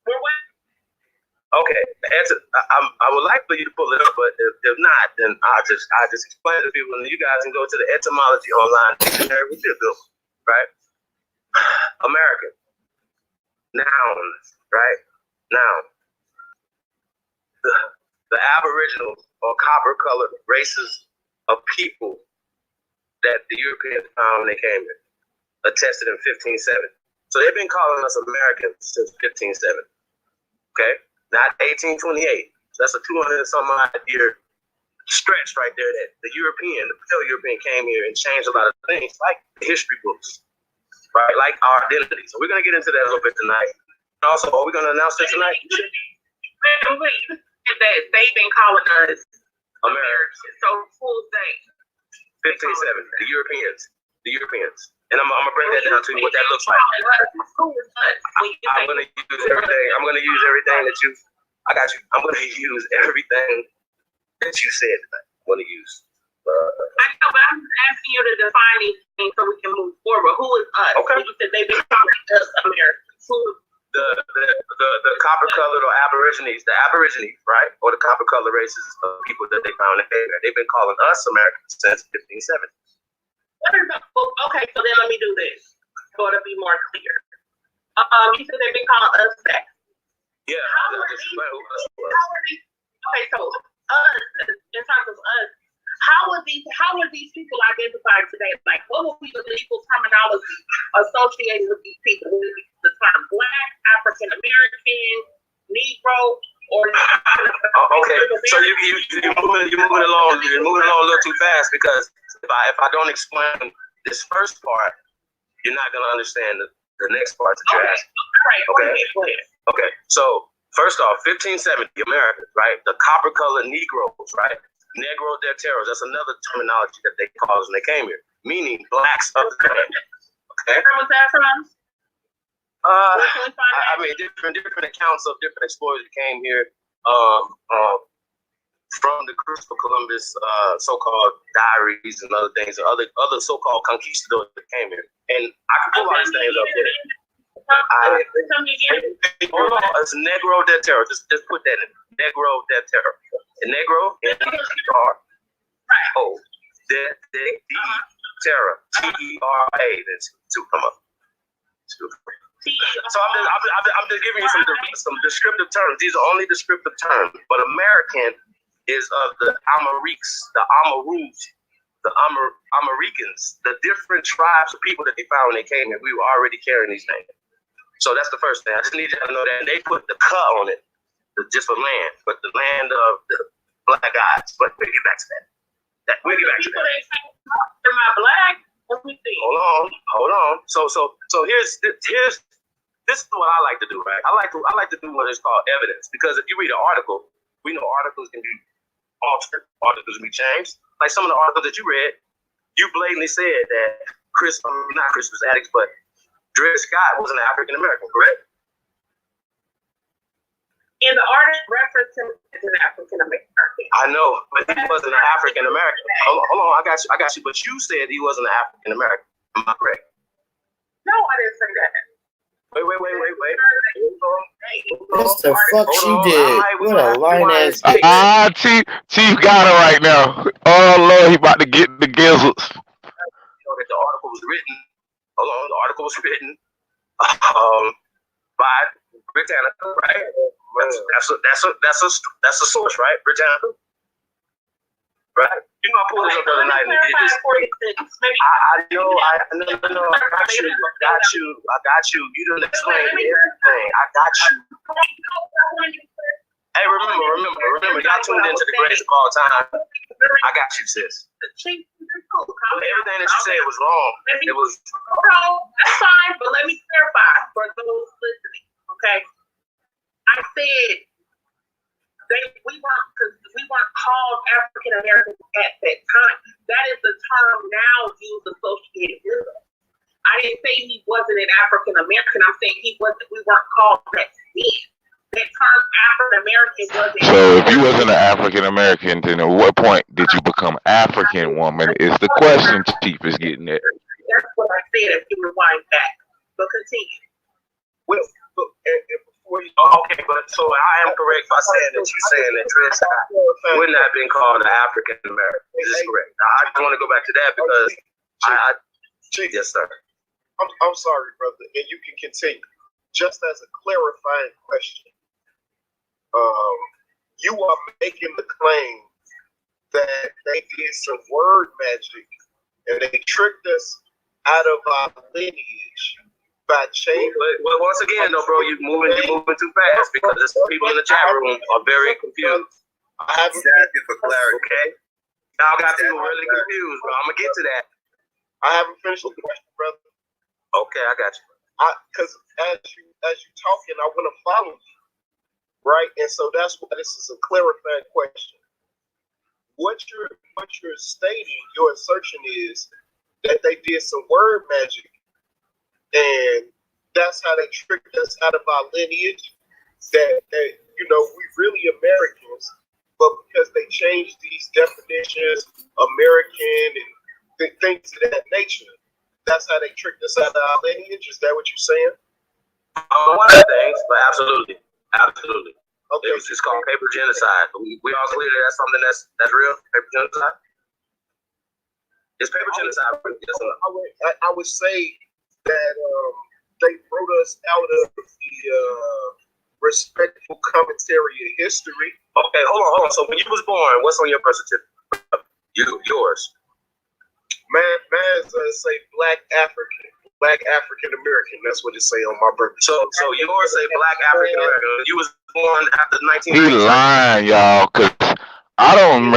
We're what? Okay, I would like for you to pull it up, but if not, then I just explain to people, and you guys can go to the etymology online dictionary with your bill, right? American noun, right? Noun. The Aboriginal or copper-colored races of people that the Europeans found when they came here, attested in 1507. So they've been calling us Americans since 1507. Okay, not 1828. That's a 200-some-odd year stretch right there. That the Pale-European came here and changed a lot of things, like the history books, right? Like our identity. So we're gonna get into that a little bit tonight. Also, are we gonna announce that tonight? That they've been calling us Americans. So who's they? 1507. The Europeans. And I'm gonna break that down to you what that looks like. I'm gonna use everything. I'm gonna use everything that you. I got you. I'm gonna use everything that you said tonight. I'm gonna use. I know, but I'm asking you to define these things so we can move forward. Who is us? Okay. You said they've been calling us Americans. Who? The copper-colored or Aborigines, right? Or the copper-colored races of people that they found in there. They've been calling us Americans since 1507. Okay, so then let me do this. So to be more clear. You said they've been calling us that. Yeah. Okay, so us, in terms of us, how are these people identified today? Like, what would be the legal terminology associated with these people? Would it be the term Black, African American, Negro, or okay? So you're moving along. You're moving along a little too fast because if I don't explain this first part, you're not gonna understand the next part that you're asking. Right. Okay. Okay. So first off, 1570 Americans, right? The copper-colored Negroes, right? Negro del Terros, that's another terminology that they called when they came here, meaning blacks of the land. Okay. Where was that from? I mean, different accounts of different explorers that came here from the Christopher Columbus so-called diaries and other things, other so-called conquistadors that came here. And I can pull all these things up there. Hold on, it's Negro del Terro. Just put that in. Negro del Terro. Negro, N-E-R-O, del Terra, T-E-R-A. That's two come up. So I'm just giving you some descriptive terms. These are only descriptive terms. But American is of the Amariques, the Amarus, the Americans, the different tribes of people that they found when they came here. We were already carrying these names. So that's the first thing. I just need you to know that. And they put the "ka" on it, just for land, but the land of the black guys. But we'll get back to that. We'll get back to that. Am I black? Let me see. Hold on. So here's this is what I like to do, right? I like to do what is called evidence, because if you read an article, we know articles can be altered, articles can be changed. Like some of the articles that you read, you blatantly said that not Chris was addicts, but Dred Scott was an African American, correct? In the artist reference him as an African American. I know, but he wasn't an African American. Hold on, I got you. But you said he wasn't an African American. Am I correct? No, I didn't say that. Wait. What the fuck she did? What a line ass. Chief got her right now. Oh Lord, he about to get the gizzards. The article was written. Hold on, the article was written by Britannica, right? That's a source, right? Britannica, right? You know, I pulled this up the other night and did this. I know. I got you. You didn't explain everything. I got you. Hey, remember, y'all tuned into the greatest of all time. I got you, sis. everything that you said was wrong. It was. That's fine, but let me clarify for those listening. Okay, I said we weren't called African Americans at that time. That is the term now used associated with us. I didn't say he wasn't an African American. I'm saying he wasn't. We weren't called that then. That term African American wasn't. So if you wasn't an African American, then at what point did you become African woman? Is the question Chief is getting at. That's what I said if you rewind back. But continue. Well, before you, okay, but so I am correct by saying that you're saying that Dred Scott would not have been called an African American. Is this correct? I just want to go back to that because Chief, yes, sir. I'm sorry, brother, and you can continue. Just as a clarifying question, you are making the claim that they did some word magic and they tricked us out of our lineage by changing. Well, once again, though, bro, you're moving too fast because the people in the chat room are very confused. I haven't Asking for clarity. Okay, y'all got people really confused, bro. I'm gonna get to that. I haven't finished the question, brother. Okay, I got you. Because as you talking, I want to follow you, right? And so that's why this is a clarifying question. What you're stating, your assertion is that they did some word magic, and that's how they tricked us out of our lineage. That we really Americans, but because they changed these definitions, American and things of that nature, that's how they tricked us out of our lineage. Is that what you're saying? One of the things, but absolutely. Okay, It's called paper genocide. We all clear that that's something that's real. Paper genocide. It's paper genocide. Yes, I would say that they wrote us out of the respectful commentary of history. Okay, hold on. So when you was born, what's on your birth certificate? Yours. Man, say Black African American. That's what it say on my birth. So yours say Black African American. You was born after 19. He lying, y'all, cause I don't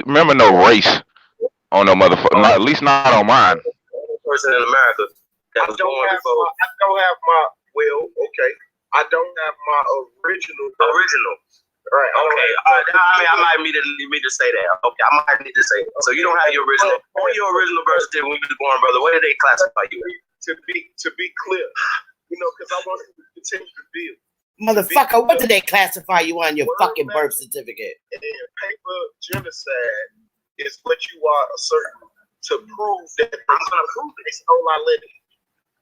remember no race on no motherfucker. At least not on mine. Person in America that was born before. I don't have my. Well, okay. I don't have my original. Right. Okay. I might need to say that. Okay. I might need to say that. So you don't have your original. On your original birth certificate when you was born, brother, what did they classify you? To be clear, because I want you to continue to build. Motherfucker, what did they classify you on your fucking birth certificate? And paper genocide is what you are asserting to prove that I'm going to prove it. It's on our lineage.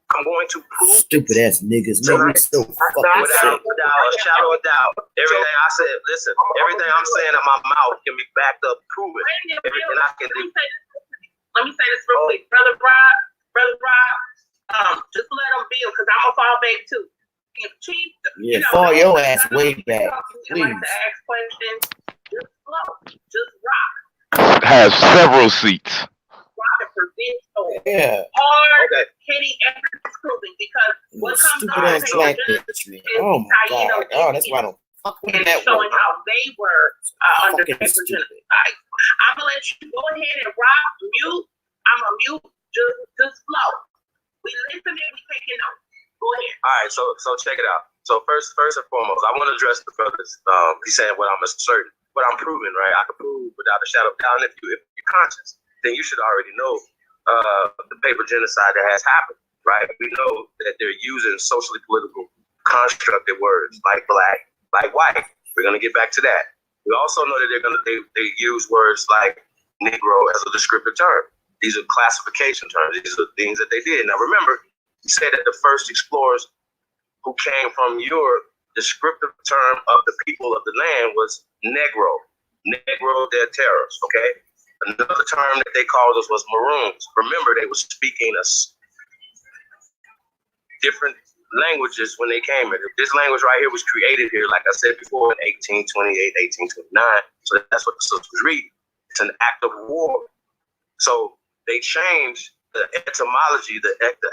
I'm going to prove stupid ass niggas. No, we so fucking without a shadow of doubt. Everything I said, listen, everything I'm saying in my mouth can be backed up, proven. Everything I can do. Let me say this real quick. Brother Rob, just let them build because I'm going to fall back too. If Chief, fall your ass way back. Please. Like to ask questions, just flow. Just rock. Has several seats. Yeah. Hard hitting every proving because what comes stupid ass black bitch, man. Oh my god. Oh, that's why I don't fuck with that showing one. how they were under paper genocide. I'm gonna let you go ahead and rock, mute. I'm gonna mute. Just flow. We listening. We taking notes. Go ahead. All right. So check it out. So first and foremost, I want to address the brothers. He's saying what I'm asserting, what I'm proving, right? I can prove without a shadow of doubt. And if you're conscious, then you should already know the paper genocide that has happened, right? We know that they're using socially political constructed words like black, like white. We're gonna get back to that. We also know that they use words like Negro as a descriptive term. These are classification terms. These are things that they did. Now remember, you said that the first explorers who came from your descriptive term of the people of the land was Negro de terras, okay? Another term that they called us was maroons. Remember, they were speaking different languages when they came here. This language right here was created here, like I said before, in 1828, 1829. So that's what the sisters read. It's an act of war. So they changed the etymology, the act.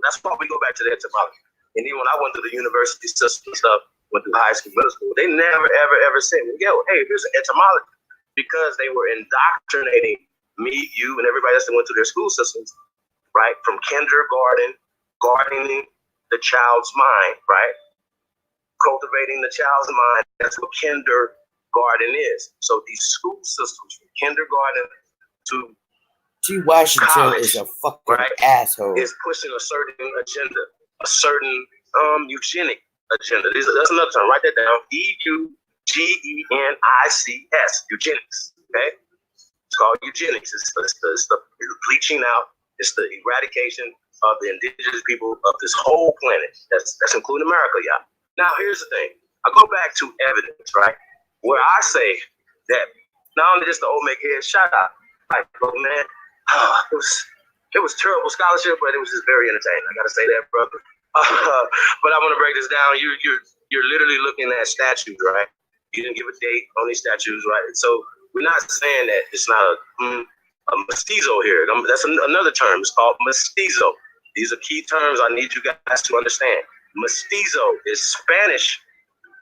That's why we go back to the etymology. And even when I went to the university system and stuff, went through high school, middle school, they never, ever said, yo, hey, here's an etymology. Because they were indoctrinating me, you, and everybody else that went through their school systems, right? From kindergarten, gardening the child's mind, right? Cultivating the child's mind. That's what kindergarten is. So these school systems, from kindergarten to G. Washington college, is a fucking asshole. Is pushing a certain agenda, a certain eugenic agenda. That's another term. Write that down. EUGENICS. Eugenics. Okay. It's called eugenics. It's the bleaching out. It's the eradication of the indigenous people of this whole planet. That's including America, y'all. Now, here's the thing. I go back to evidence, right? Where I say that not only just the old make head shut up, like, oh man, it was terrible scholarship, but it was just very entertaining. I gotta say that, brother. But I want to break this down. You're literally looking at statues, right? You didn't give a date on these statues, right? So we're not saying that it's not a mestizo here. That's another term. It's called mestizo. These are key terms I need you guys to understand. Mestizo is Spanish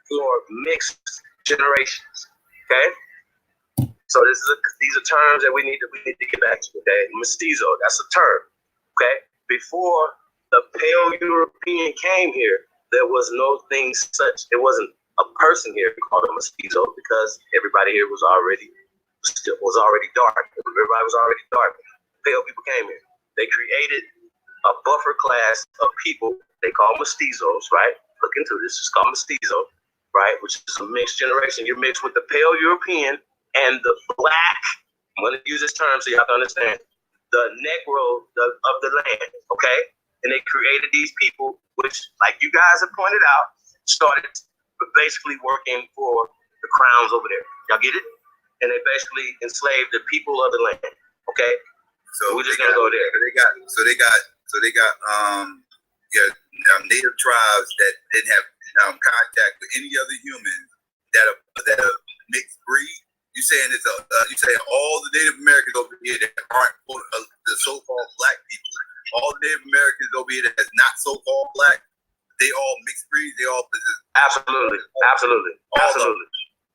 for mixed generations. Okay, so these are terms that we need to get back to. Okay, mestizo, that's a term. Okay, before the pale European came here, there was no thing such. It wasn't a person here called a mestizo because everybody here was already dark. Everybody was already dark. Pale people came here. They created a buffer class of people they call mestizos, right? Look into this. It's called mestizo, right? Which is a mixed generation. You're mixed with the pale European and the black. I'm going to use this term so y'all can understand. The Negro of the land, okay? And they created these people, which, like you guys have pointed out, started basically working for the crowns over there. Y'all get it? And they basically enslaved the people of the land. Okay, so we're just gonna go there. So they got native tribes that didn't have contact with any other humans that are mixed breed. You saying you saying all the Native Americans over here that aren't the so-called black people, all the Native Americans over here that's not so-called black, they all mixed breed. They all possess. Absolutely.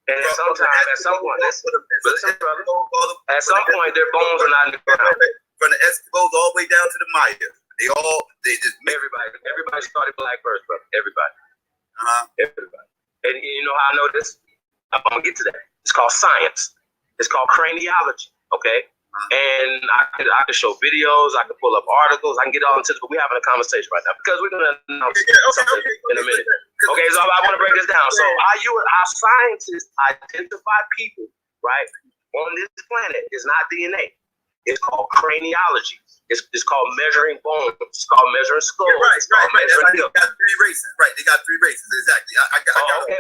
And at some point, listen, brother. At some point, their bones are not in the ground. From the Eskimos all the way down to the Maya, they just everybody started black first, brother. Everybody. Everybody. And you know how I know this? I'm gonna get to that. It's called science. It's called craniology. Okay. And I could show videos, I could pull up articles, I can get all into this, but we're having a conversation right now because we're gonna announce something in a minute. Okay, so I want to break this down. So our scientists identify people, right, on this planet. It's not DNA. It's called craniology. It's called measuring bones. It's called measuring skulls. Right. They got three races. Right. They got three races. Exactly.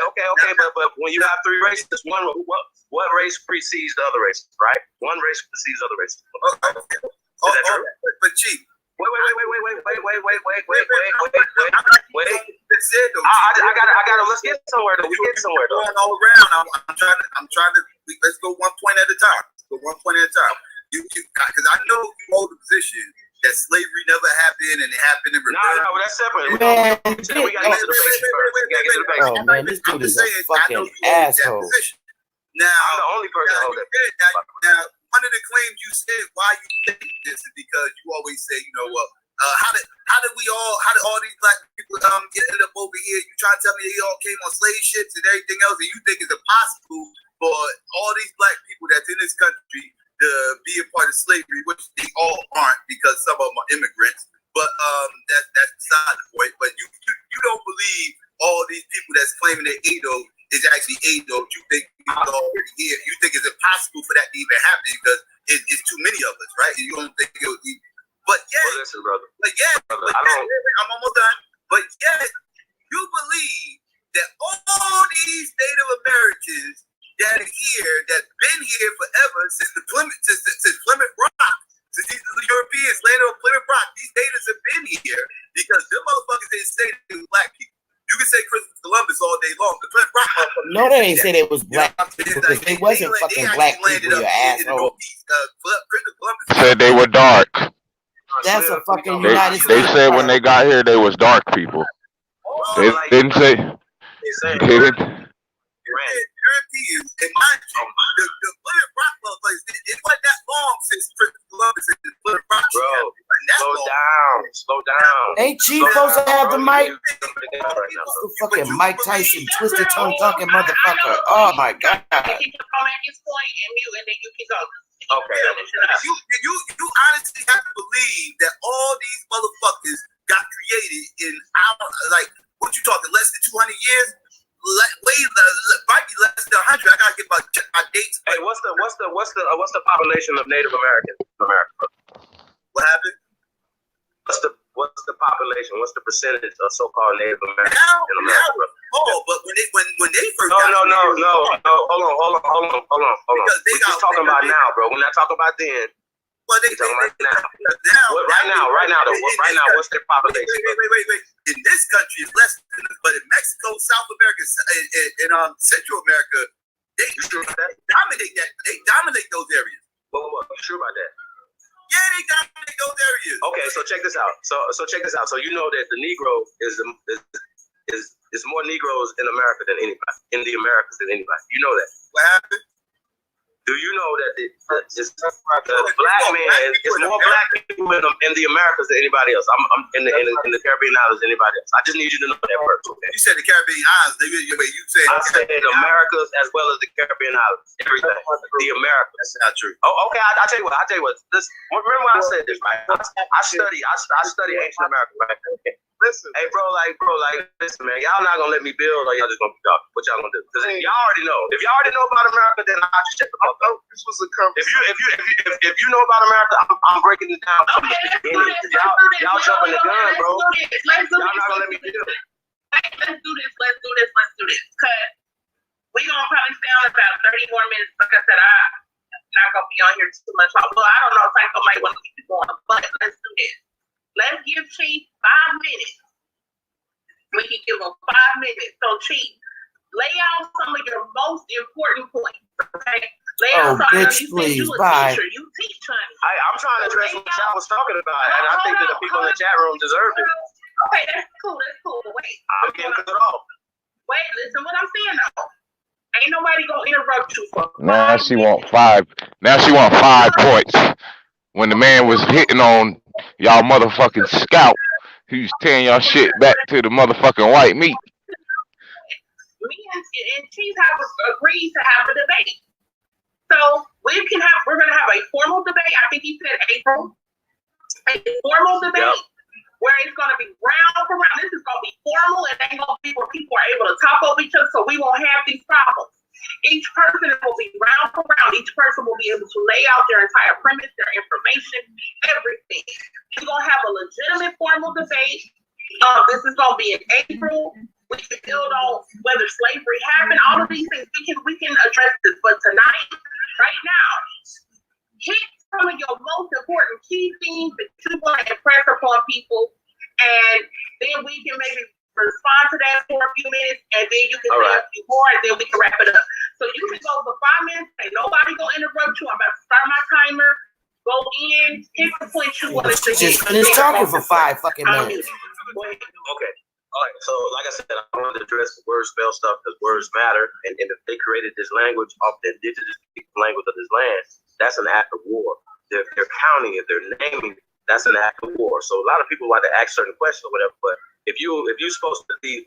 Okay. But when you have three races, what race precedes the other races, right? One race precedes the other races. Okay. Is that true? But Chief. Wait. I gotta. Let's get somewhere though. Going all around. I'm trying to. Let's go one point at a time. Because I know you hold the position that slavery never happened and it happened in reverse. No, that's separate. We gotta get to the basics. Oh man, this dude is a fucking asshole. Now, I'm the only person that hold that. Now, one of the claims you said why you think this is because you always say, how did all these black people end up over here? You trying to tell me they all came on slave ships and everything else, and you think it's impossible for all these black people that's in this country to be a part of slavery, which they all aren't because some of them are immigrants. But that's beside the point. But you don't believe all these people that's claiming they're Ado is actually Ado. You think people already here. You think it's impossible for that to even happen because it's too many of us, right? You don't think it would be. But yeah, listen, brother. I'm almost done. But yet, you believe that all these Native Americans that are here, that's been here forever since Plymouth Rock, since these Europeans landed on Plymouth Rock, these natives have been here because them motherfuckers didn't say they were black people. You can say Christopher Columbus all day long. The Plymouth Rock no, they ain't say they was black people because they wasn't fucking black people, you asshole. Said they were dark. That's a fucking United States. They said when they got here they was dark people. They didn't say. Europeans, and mind you, the Plymouth Rock motherfuckers, it wasn't that long since Ain't Chief supposed to have the mic? Right now, The fucking Mike Tyson, twisted tongue talking motherfucker. Oh my god. You can come at his point and mute, and then you can go. Okay. You honestly have to believe that all these motherfuckers got created in our, like, what you talking, less than 200 years? Might be less than 100. I gotta get my dates. Hey, what's the population of Native Americans in America? What happened? What's the population? What's the percentage of so-called Native Americans in America? Oh, but when they first No. Hold on. We're just talking about now, bro. We're not talking about then. Well, We're talking about now. Right now, what's their population? Wait. In this country, it's less than, but in Mexico, South America, and Central America, they dominate that. They dominate those areas. What? You sure about that? Yeah, they dominate those areas. Okay, so check this out. So check this out. So you know that the Negro is more Negroes in America than anybody, in the Americas than anybody. You know that. What happened? Do you know that the black man is more black people in the Americas than anybody else? I'm in the Caribbean islands than anybody else. I just need you to know that first. Okay? You said the Caribbean islands. You said I said Americas as well as the Caribbean islands. Everything. The Americas. That's not true. Oh, okay. I tell you what. Remember when I said this, right? I study ancient America, right? Listen. Hey, bro, listen, man. Y'all not gonna let me build, or y'all just gonna be talking? What y'all gonna do? Because y'all already know. If y'all already know about America, then I'll just check the fuck out. This was a conversation. If you know about America, I'm breaking it down. Okay, let's do this. Y'all jumping the gun, bro. Let's do Y'all not gonna let me this. build. Let's do this. Because we're going to probably stay on about 30 more minutes. Like I said, I'm not going to be on here too much. Well, I don't know if Syko might want to keep it going, but let's do this. Let's give Chief 5 minutes. We can give him 5 minutes. So, Chief, lay out some of your most important points, okay? Lay out some bitch, you please, you a bye. teacher. You teach, honey. I'm trying to address what y'all was talking about, and I think that the people in the chat room deserve it. Okay, that's cool. Wait. I'm getting cut off. Wait, listen what I'm saying though. Ain't nobody gonna interrupt you for Now she want 5. Now she want 5 points. When the man was hitting on y'all motherfucking scalp, he was tearing y'all shit back to the motherfucking white meat. Me and Chief have agreed to have a debate. So we're gonna have a formal debate. I think he said April. A formal debate where it's gonna be round for round. This is gonna be formal. It ain't gonna be where people are able to talk over each other, so we won't have these problems. Each person will be round for round. Each person will be able to lay out their entire premise, their information, everything. We're gonna have a legitimate formal debate. This is gonna be in April. We can build on whether slavery happened. All of these things we can address this. But tonight, right now, hit some of your most important key themes that you want to impress upon people, and then we can maybe respond to that for a few minutes, and then you can say a few more, and then we can wrap it up. So you can go for 5 minutes, and nobody gonna interrupt you. I'm about to start my timer. Go in, hit the point you want to say. Just finished talking for 5 fucking minutes. Okay. All right. So, like I said, I wanted to address the word spell stuff because words matter, and if they created this language off the indigenous language of this land, that's an act of war. They're counting it, they're naming it. That's an act of war. So a lot of people like to ask certain questions or whatever, but if you're supposed to be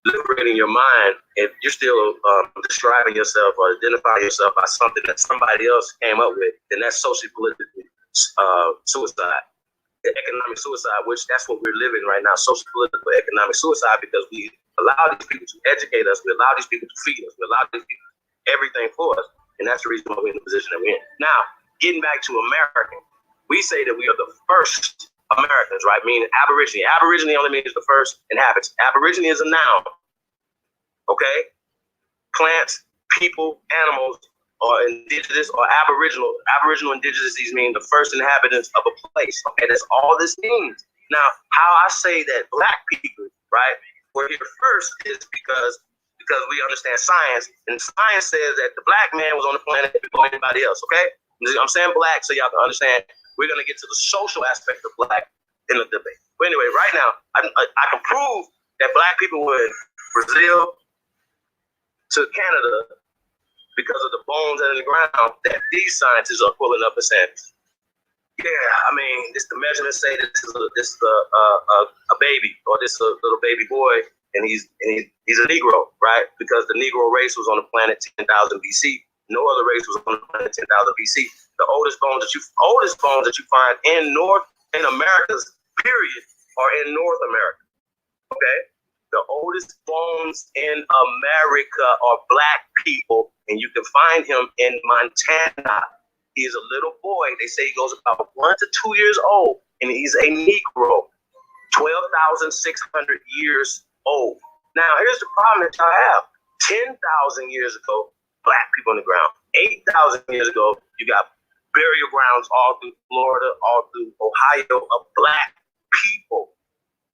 liberating your mind, if you're still describing yourself or identifying yourself by something that somebody else came up with, then that's socially political suicide, economic suicide, which that's what we're living right now, social political economic suicide, because we allow these people to educate us, we allow these people to feed us, we allow these people everything for us, and that's the reason why we're in the position that we're in. Now, getting back to American, we say that we are the first Americans, right? Meaning Aborigine. Aborigine only means the first inhabitants. Aborigine is a noun. Okay? Plants, people, animals, or indigenous or aboriginal. Aboriginal indigenous, these mean the first inhabitants of a place. Okay, that's all this means. Now, how I say that black people, right, were here first is because we understand science, and science says that the black man was on the planet before anybody else, okay? I'm saying black so y'all can understand. We're going to get to the social aspect of black in the debate. But anyway, right now, I can prove that black people were in Brazil to Canada because of the bones in the ground that these scientists are pulling up and saying. Yeah, I mean, the measurements say this is a baby, or this is a little baby boy, and he's a Negro, right? Because the Negro race was on the planet 10,000 BC. No other race was on the planet 10,000 BC. The oldest bones that you find in Americas, period, are in North America. Okay, the oldest bones in America are black people, and you can find him in Montana. He is a little boy. They say he goes about 1 to 2 years old, and he's a Negro, 12,600 years old. Now, here's the problem that y'all have. 10,000 years ago, black people on the ground. 8,000 years ago, you got burial grounds all through Florida, all through Ohio, of black people.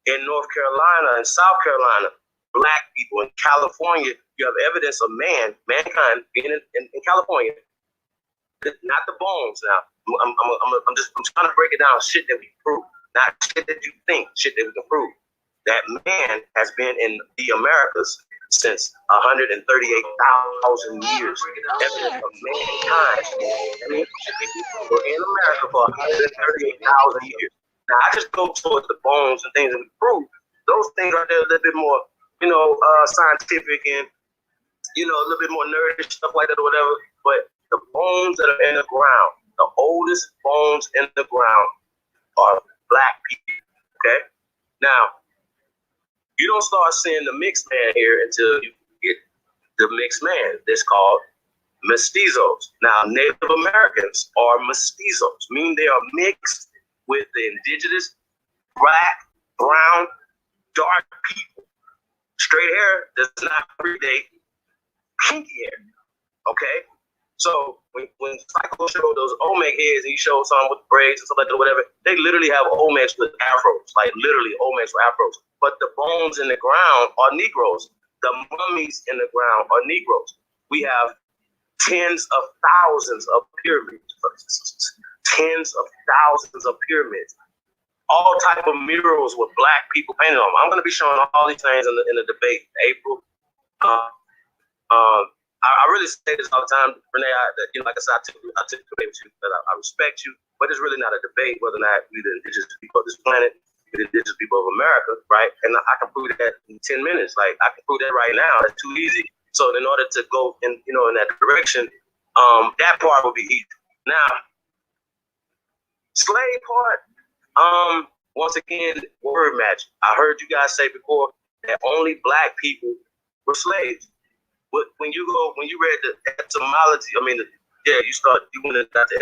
In North Carolina and South Carolina, black people. In California, you have evidence of mankind being in California. Not the bones. Now, I'm just trying to break it down. Shit that we prove, not shit that you think. Shit that we can prove. That man has been in the Americas since 138,000 years. Evidence of mankind. I mean, we're in America for 138,000 years. Now, I just go towards the bones and things that we prove. Those things are there a little bit more, scientific and, a little bit more nerdish, stuff like that or whatever. But the bones that are in the ground, the oldest bones in the ground are black people, okay? Now, you don't start seeing the mixed man here until you get the mixed man. That's called mestizos. Now, Native Americans are mestizos, meaning they are mixed with the indigenous, black, brown, dark people. Straight hair does not predate kinky hair, okay? So when Syko showed those Olmec heads, and he showed some with braids and stuff like that, whatever, they literally have Olmecs with afros, like literally Olmecs with afros. But the bones in the ground are Negroes. The mummies in the ground are Negroes. We have tens of thousands of pyramids. Tens of thousands of pyramids, all type of murals with black people painted on them. I'm going to be showing all these things in the debate in April. I really say this all the time, Rene. Like I said, I took the debate with you. That I respect you, but it's really not a debate whether or not we the indigenous people of this planet, we the indigenous people of America, right? And I can prove that in 10 minutes. Like I can prove that right now. That's too easy. So in order to go in that direction, that part will be easy. Now. Slave part, once again, word magic. I heard you guys say before that only black people were slaves. But when you read the etymology, you went into the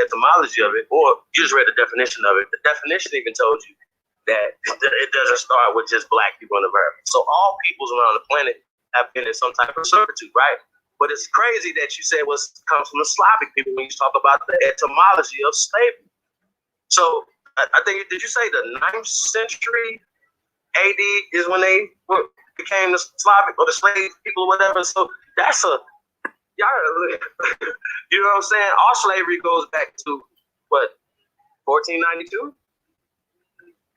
etymology of it, or you just read the definition of it. The definition even told you that it doesn't start with just black people in America. So all peoples around the planet have been in some type of servitude, right? But it's crazy that you say comes from the Slavic people when you talk about the etymology of slavery. So I think, did you say the 9th century AD is when they became the Slavic or the slave people or whatever? So that's y'all, you know what I'm saying? Our slavery goes back to what, 1492?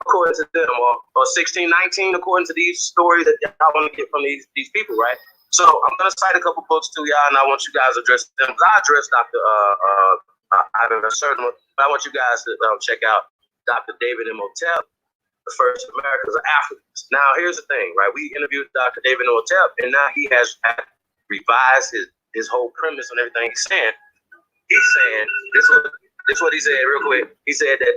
According to them, or 1619, according to these stories that y'all want to get from these people, right? So I'm gonna cite a couple books to y'all, and I want you guys to address them. I addressed Dr. Ivan Certain, but I want you guys to check out Dr. David Imhotep, the first Americans of Africans. Now, here's the thing, right? We interviewed Dr. David Imhotep, and now he has revised his whole premise and everything he's saying. He's saying this is what he said real quick. He said that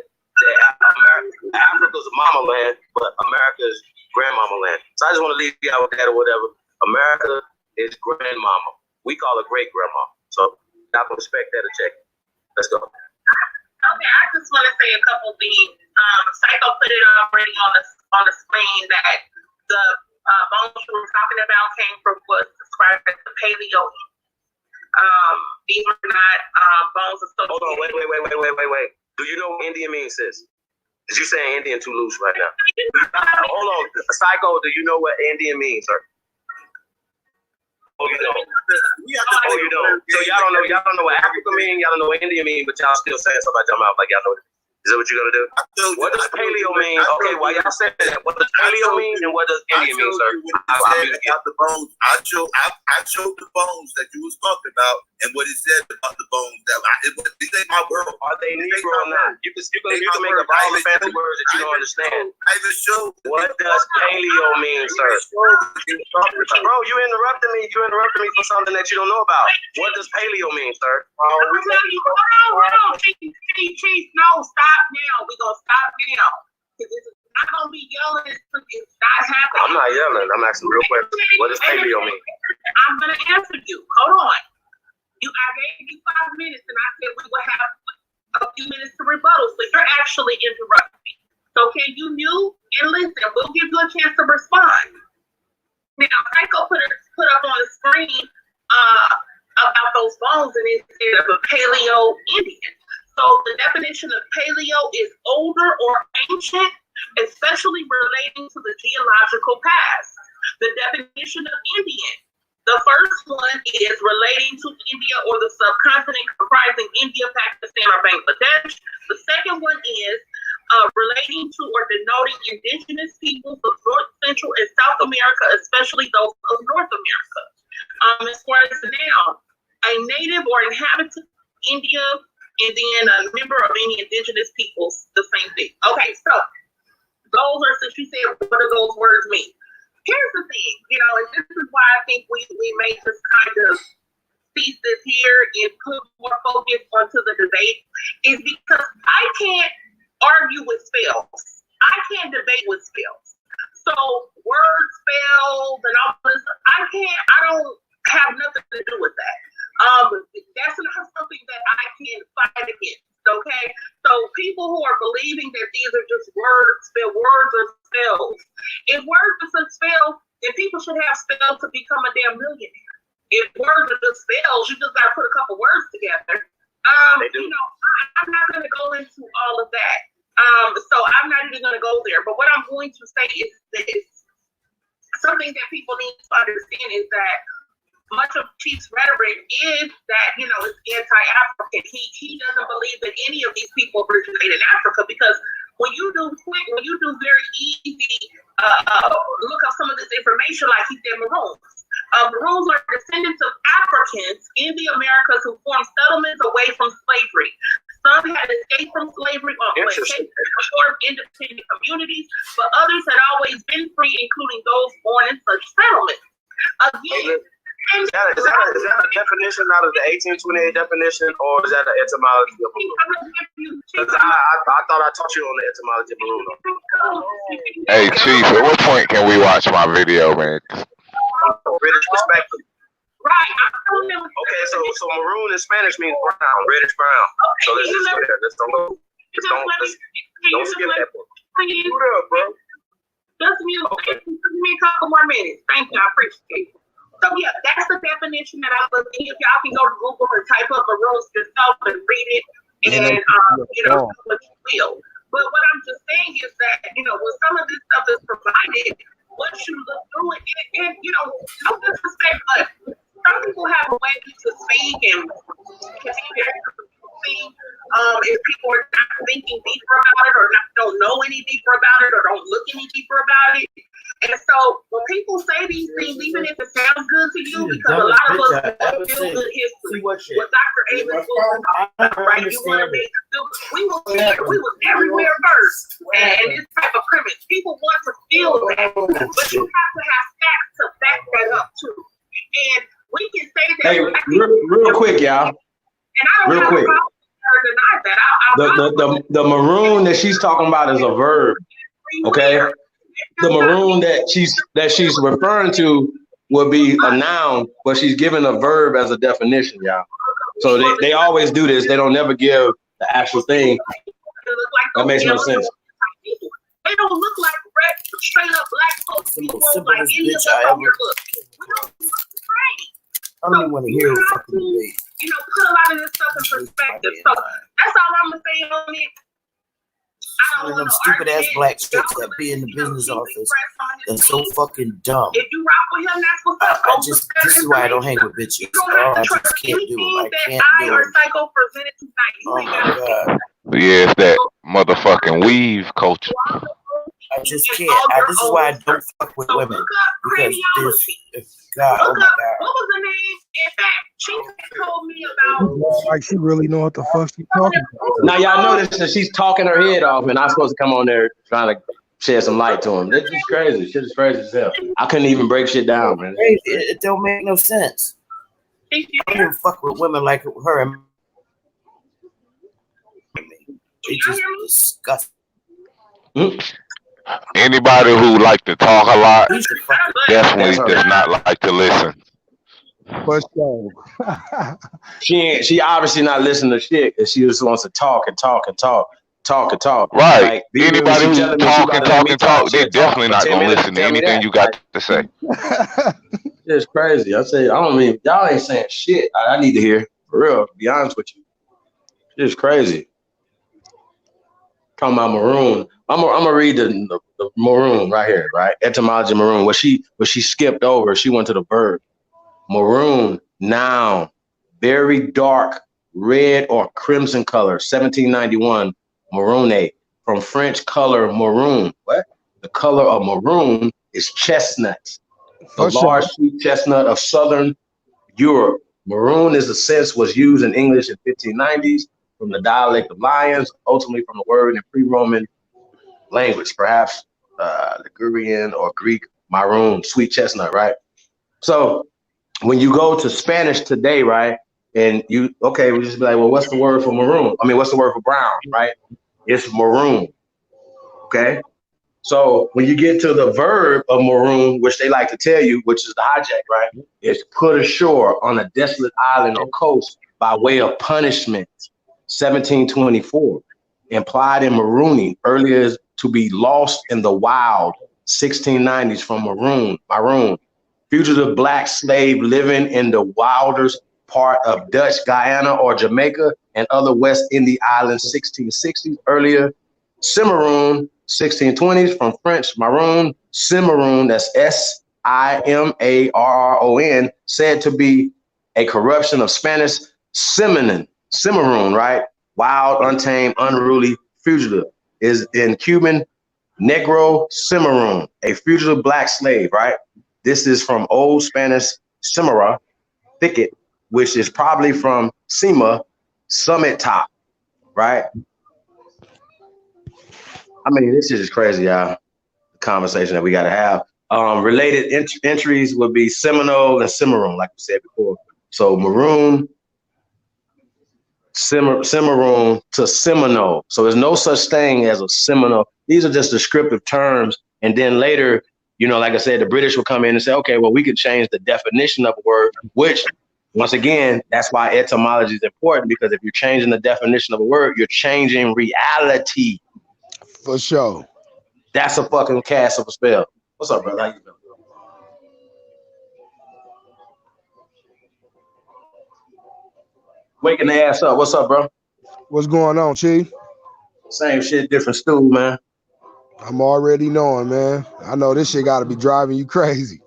Africa's a mama land, but America's grandmama land. So I just want to leave you out with that or whatever. America is grandmama. We call her great grandma. So y'all can respect that and check it. Let's go. Okay, I just want to say a couple things. Syko put it already on the screen that the bones we were talking about came from what's described as the Paleo. These were not bones associated. Hold on, wait. Do you know what Indian means, sis? Is you saying Indian too loose right now? Hold on, Syko. Do you know what Indian means, sir? Oh, you don't. Oh, you don't. So y'all don't know what Africa mean. Y'all don't know what India mean, but y'all still saying stuff out your mouth like y'all know it. Is that what you're gonna do? What does paleo mean? Okay, while y'all saying that, what does paleo mean and what does Indian mean, sir? I showed the bones that you was talking about and what it said about the bones. This ain't my world. Are they Negro or not? You can make up all the fancy words that you don't understand. I even showed. What does paleo mean, sir? Bro, you interrupted me. You interrupted me for something that you don't know about. What does paleo mean, sir? Hold on. Chief, no, stop now. We're going to stop now. This is not going to be yelling. It's not happening. I'm not yelling. I'm asking real quick. What does paleo mean? I'm going to answer you. Hold on. I gave you 5 minutes, and I said we would have a few minutes to rebuttal, so you're actually interrupting me. So can you mute and listen? We'll give you a chance to respond. Now, Syko put up on the screen about those bones, and it said of a paleo Indian. So the definition of paleo is older or ancient, especially relating to the geological past. The definition of Indian. The first one is relating to India or the subcontinent comprising India, Pakistan, or Bangladesh. The second one is relating to or denoting indigenous peoples of North, Central, and South America, especially those of North America. As far as the noun, a native or inhabitant of India, and then a member of any indigenous peoples, the same thing. Okay, so those are, since you said, what do those words mean? Here's the thing, and this is why I think we may just kind of cease this here and put more focus onto the debate, is because I can't argue with spells. I can't debate with spells. So word spells and all this, I don't have nothing to do with that. That's not something that I can fight against. Okay, so people who are believing that these are just words or spells. If words are just spells, then people should have spells to become a damn millionaire. If words are just spells, you just gotta put a couple words together. I'm not gonna go into all of that. So I'm not even gonna go there. But what I'm going to say is this: something that people need to understand is that much of Chief's rhetoric is that, it's anti-African. He doesn't believe that any of these people originated in Africa, because when you do very easy look up some of this information, like he said, Maroons. Maroons are descendants of Africans in the Americas who formed settlements away from slavery. Some had escaped from slavery on plantations and formed independent communities, but others had always been free, including those born in such settlements. Again, is that a definition out of the 1828 definition, or is that an etymology of Maroon? Because I thought I taught you on the etymology of Maroon. Hey, Chief, at what point can we watch my video, man? British perspective. Right. Okay, so Maroon in Spanish means brown, reddish brown. So let's just go there. Don't skip that part. What up, bro? Just mute. Okay. Give me a couple more minutes. Thank you. I appreciate it. So yeah, that's the definition that I was thinking. If y'all can go to Google and type up Maroons yourself and read it, and what you will. But what I'm just saying is that, when some of this stuff is provided, once you look through it, and no disrespect, but some people have a way to speak and can be very confusing. If people are not thinking deeper about it, or don't know any deeper about it, or don't look any deeper about it. And so when people say these things, even if it sounds good to you, because a lot of us feel good history with Dr. Amos, right? You want to be, we was everywhere first, and this type of premise. People want to feel that, but you have to have facts to back that up too. And we can say that. Hey, real quick, y'all. And I don't have a problem deny that. The maroon that she's talking about is a verb. Okay. The maroon that she's referring to would be a noun, but she's giving a verb as a definition, y'all. So they always do this. They don't never give the actual thing. That makes no sense. They don't look like straight up black folks. People like any of us on your look. We don't look straight. I don't even want to hear it. Put a lot of this stuff in perspective. So that's all I'm gonna say on it. One of them stupid ass black chicks that be in the business office. That's so fucking dumb. If you rock with him, that's what's up. This is why I don't hang with bitches. I just can't do it. I can't do it. Syko presented tonight. Oh my god. Yeah, it's that motherfucking weave culture. I just can't. This is why I don't fuck with women. Because this, God, oh my God. What was the name? In fact, she told me about. Like she really know what the fuck she talking about. Now y'all notice that she's talking her head off, and I'm supposed to come on there trying to shed some light to him. That's just crazy. Shit is crazy as hell. I couldn't even break shit down, man. It don't make no sense. I don't fuck with women like her. It's just disgusting. Anybody who like to talk a lot definitely does not like to listen. For sure. She obviously not listening to shit, and she just wants to talk and talk and talk. Right. Like, anybody who talk and talk, they definitely not gonna listen to anything you got to say. It's crazy. I don't mean y'all ain't saying shit. I need to hear for real. To be honest with you, it's crazy. Talking about maroon. I'm gonna read the maroon right here. Right, etymology maroon. What she skipped over. She went to the verb. Maroon, noun, very dark red or crimson color. 1791. Marone, from French color maroon. What? The color of maroon is chestnut. The large sweet chestnut of southern Europe. Maroon is the sense was used in English in 1590s from the dialect of Lyons, ultimately from the word in pre-Roman language, perhaps Ligurian or Greek maroon, sweet chestnut, right? So when you go to Spanish today, right, and we just be like, well, what's the word for maroon? I mean, what's the word for brown, right? It's maroon, okay? So when you get to the verb of maroon, which they like to tell you, which is the hijack, right? It's put ashore on a desolate island or coast by way of punishment. 1724. Implied in marooning, earlier to be lost in the wild. 1690s from maroon. Fugitive black slave living in the wildest part of Dutch Guyana or Jamaica and other West Indian islands. 1660s. Earlier, Cimarron. 1620s from French maroon, Cimarron, that's Simarron, said to be a corruption of Spanish Cimarron, right? Wild, untamed, unruly, fugitive. Is in Cuban, Negro Cimarron, a fugitive black slave, right? This is from Old Spanish Cimara, thicket, which is probably from Cima, summit top, right? I mean, this is crazy, y'all. The conversation that we got to have. Related entries would be Seminole and Cimarron, like we said before. So maroon, Cimarron to Seminole. So there's no such thing as a Seminole. These are just descriptive terms. And then later, like I said, the British will come in and say, okay, well, we could change the definition of a word, which, once again, that's why etymology is important, because if you're changing the definition of a word, you're changing reality. For sure. That's a fucking cast of a spell. What's up, brother? How you doing? Waking the ass up. What's up, bro? What's going on, Chief? Same shit, different stool, man. I'm already knowing, man. I know this shit got to be driving you crazy.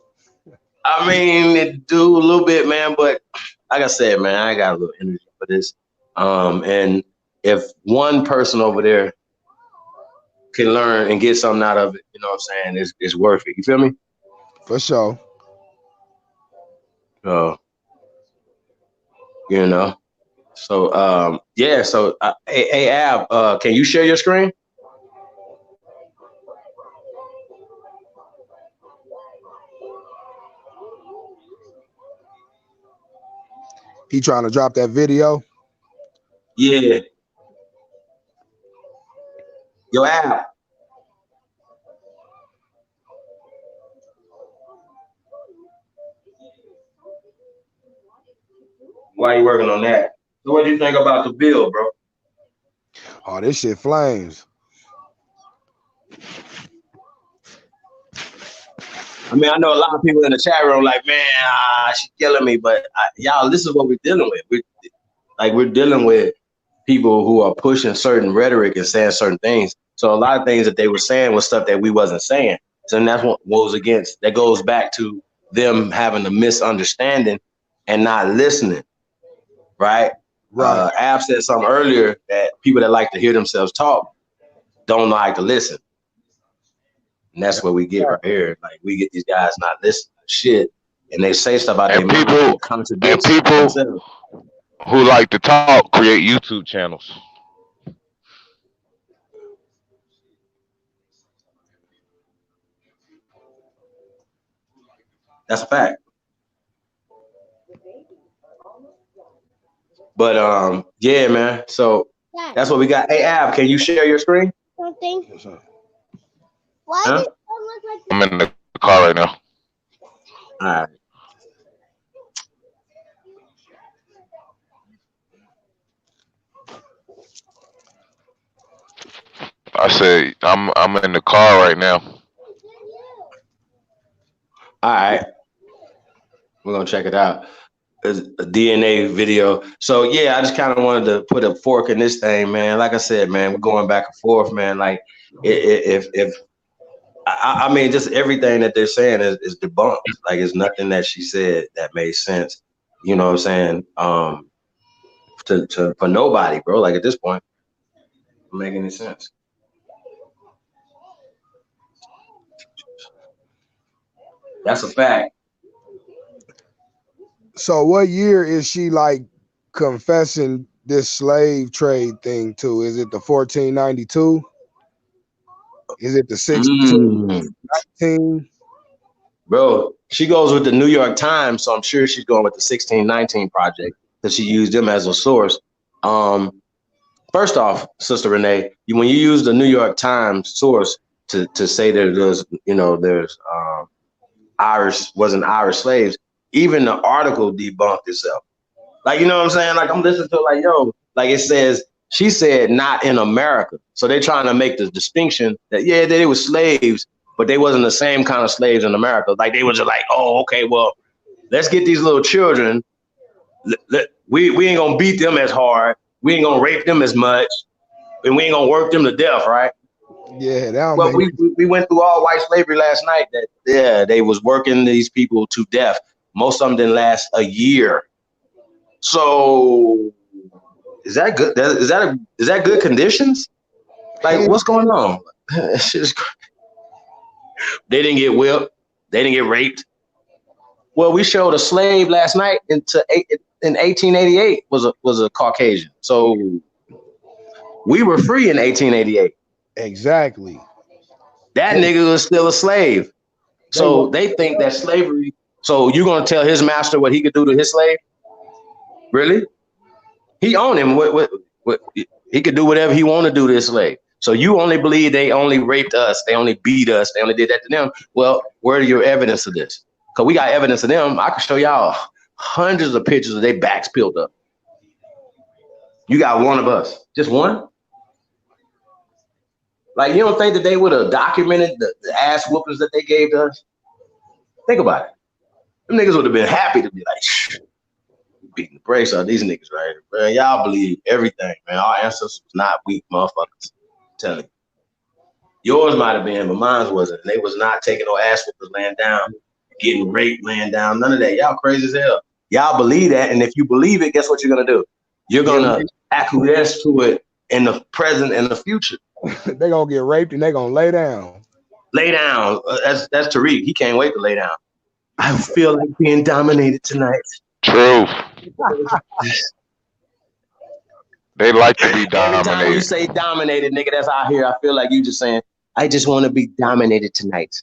I mean, it do a little bit, man, but like I said, man, I got a little energy for this. And if one person over there can learn and get something out of it, you know what I'm saying, it's worth it. You feel me? For sure. So, yeah. So, hey, Ab, can you share your screen? He trying to drop that video? Yeah. Yo, Ab. Why you working on that? So what do you think about the bill, bro? Oh, this shit flames. I mean, I know a lot of people in the chat room like, man, she's killing me. But y'all, this is what we're dealing with. We're dealing with people who are pushing certain rhetoric and saying certain things. So a lot of things that they were saying was stuff that we wasn't saying. So that's what goes back to them having a misunderstanding and not listening, right? Right. Ab said something earlier that people that like to hear themselves talk don't know how to listen. And that's what we get right here. Like we get these guys not listening to shit, and they say stuff about And their mouth people that contradicts and people themselves. who like to talk create YouTube channels. That's a fact. But yeah, man. So that's what we got. Hey, Ab, can you share your screen? Something. Why Huh? does it look like I'm in the car right now. All right. I said I'm in the car right now. All right. We're gonna check it out. It's a DNA video. So yeah, I just kind of wanted to put a fork in this thing, man. Like I said, man, we're going back and forth, man. Like if I mean, just everything that they're saying is debunked. Like it's nothing that she said that made sense. You know what I'm saying? To for nobody, bro. Like at this point, it doesn't make any sense. That's a fact. So what year is she like confessing this slave trade thing to? Is it the 1492? Is it the 1619? Bro, she goes with the New York Times, so I'm sure she's going with the 1619 project because she used them as a source. First off, Sister Rene, when you use the New York Times source to say that there's wasn't Irish slaves, even the article debunked itself. Like, you know what I'm saying? Like I'm listening to it like, yo, like it says, she said not in America. So they're trying to make the distinction that, yeah, they were slaves, but they wasn't the same kind of slaves in America. Like they were just like, oh, okay, well, let's get these little children. We ain't gonna beat them as hard. We ain't gonna rape them as much, and we ain't gonna work them to death, right? Yeah, that Well, we went through all white slavery last night. That yeah, they was working these people to death. Most of them didn't last a year. So is that good? Is that good conditions? Like what's going on? It's just, they didn't get whipped. They didn't get raped. Well, we showed a slave last night in 1888 was a Caucasian. So we were free in 1888. Exactly. That nigga was still a slave. So they think that slavery. So you're gonna tell his master what he could do to his slave? Really? He owned him. What he could do whatever he want to do to his slave. So you only believe they only raped us, they only beat us, they only did that to them. Well, where are your evidence of this? Because we got evidence of them. I can show y'all hundreds of pictures of their backs peeled up. You got one of us, just one. Like you don't think that they would have documented the ass whoopings that they gave to us? Think about it. Them niggas would have been happy to be like, shh, beating the brakes on these niggas right here, man. Y'all believe everything, man. Our ancestors was not weak motherfuckers. I'm telling you. Yours might have been, but mine wasn't. And they was not taking no ass whoopers laying down, getting raped laying down, none of that. Y'all crazy as hell. Y'all believe that, and if you believe it, guess what you're gonna do? You're gonna acquiesce to it in the present and the future. They're gonna get raped and they're gonna lay down. Lay down. That's Tariq. He can't wait to lay down. I feel like being dominated tonight. True. They like to be dominated. Every time you say dominated, nigga, that's out here. I feel like you just saying, I just want to be dominated tonight.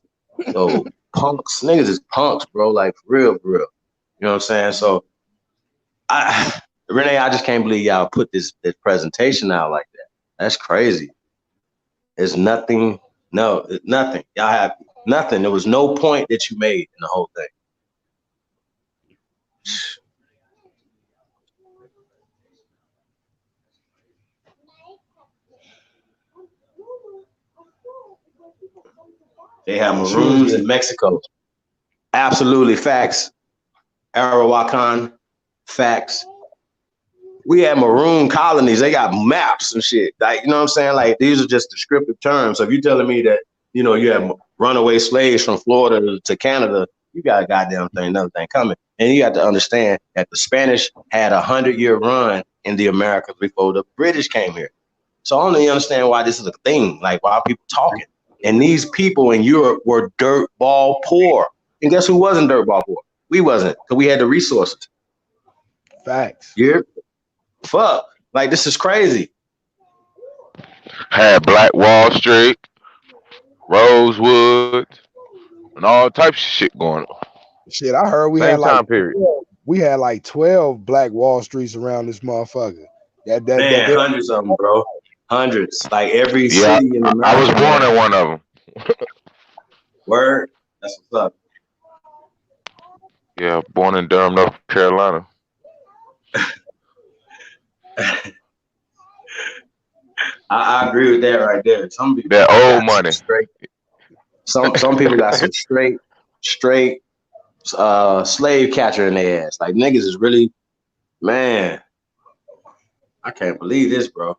So punks, niggas is punks, bro. Like for real, for real. You know what I'm saying? So Rene, I just can't believe y'all put this presentation out like that. That's crazy. There's nothing. No, nothing. Y'all have nothing. There was no point that you made in the whole thing. They have Maroons in Mexico. Absolutely facts. Arawakan, facts. We had Maroon colonies. They got maps and shit. Like, you know what I'm saying? Like, these are just descriptive terms. So if you're telling me that, you know, you have runaway slaves from Florida to Canada, you got a goddamn thing, another thing coming. And you got to understand that the Spanish had a 100-year run in the Americas before the British came here. So I don't really understand why this is a thing, like why people talking. And these people in Europe were dirtball poor. And guess who wasn't dirtball poor? We wasn't, because we had the resources. Facts. Yeah. Fuck. Like, this is crazy. Had Black Wall Street, Rosewood, and all types of shit going on. Shit, I heard we Same had like time period. we had like 12 Black Wall Streets around this motherfucker. Man, hundreds of them, bro. Hundreds. Like every Yeah, city in America. I was born in one of them. Word? That's what's up. Yeah, born in Durham, North Carolina. I agree with that right there. Some people That got old money. Straight, some people got some straight slave catcher in their ass. Like niggas is really, man. I can't believe this, bro.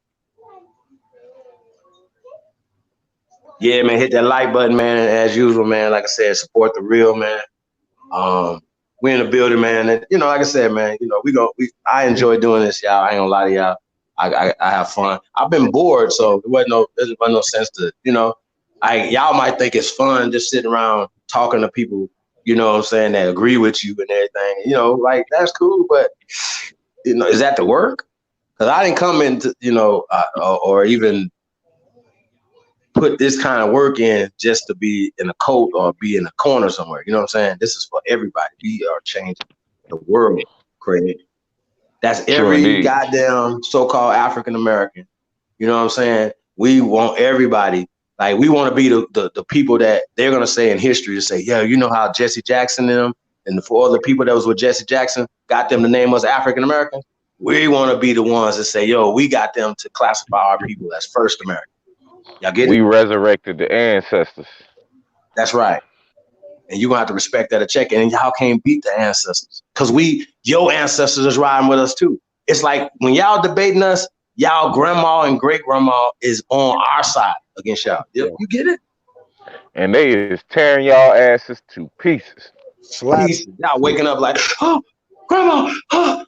Yeah, man, hit that like button, man. And as usual, man, like I said, support the real, man. We in the building, man. And, you know, like I said, man, you know, I enjoy doing this, y'all. I ain't gonna lie to y'all. I have fun. I've been bored, so there wasn't no sense to, you know, y'all might think it's fun just sitting around talking to people, you know what I'm saying, that agree with you and everything. You know, like that's cool, but you know, is that the work? Because I didn't come into, you know, or even put this kind of work in just to be in a cult or be in a corner somewhere. You know what I'm saying? This is for everybody. We are changing the world, Craig. That's every goddamn so-called African American. You know what I'm saying? We want everybody. Like we want to be the people that they're gonna say in history to say, yeah, you know how Jesse Jackson and them and the four other people that was with Jesse Jackson got them to name us African Americans. We want to be the ones that say, yo, we got them to classify our people as first American. Y'all get it? We resurrected the ancestors. That's right. And you're gonna have to respect that a check. And y'all can't beat the ancestors. Cause your ancestors is riding with us too. It's like when y'all debating us, y'all grandma and great grandma is on our side against y'all. You get it? And they is tearing y'all asses to pieces. Pieces. Y'all waking up like, oh, grandma, oh,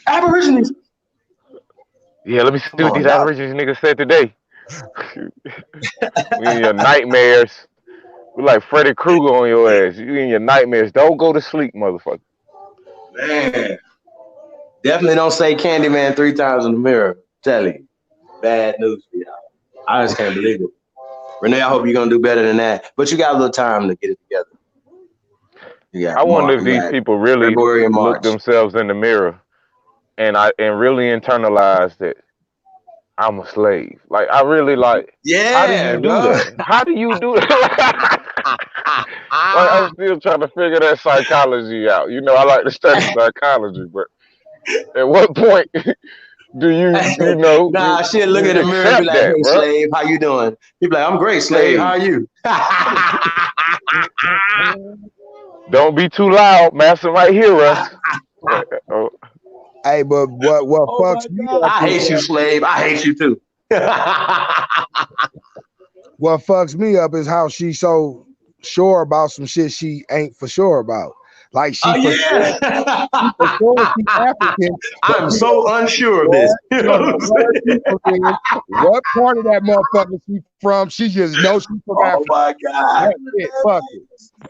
Aborigines. Yeah, let me see what these Aborigines niggas said today. We in your nightmares. We like Freddy Krueger on your ass. You in your nightmares. Don't go to sleep, motherfucker. Man. Definitely don't say Candyman 3 times in the mirror. Tell you. Bad news for y'all. I just can't believe it. Rene, I hope you're going to do better than that. But you got a little time to get it together. I wonder if these people really look themselves in the mirror and really internalize that I'm a slave. Like, I really like, how do you do that? How do you do that? Like, I'm still trying to figure that psychology out. You know, I like to study psychology, but at what point do you know? Nah, shit, look in the mirror and be like, hey, bro. Slave, how you doing? He be like, I'm great, slave. How are you? Don't be too loud. Master might hear us. Hey, but what fucks me up? I hate you, slave. I hate you too. What fucks me up is how she's so sure about some shit she ain't for sure about. Like she for sure she's African. I'm so unsure of this. You know what I'm saying? What part of that motherfucker she from? She just knows she's from Africa. Oh my God. Fuck it.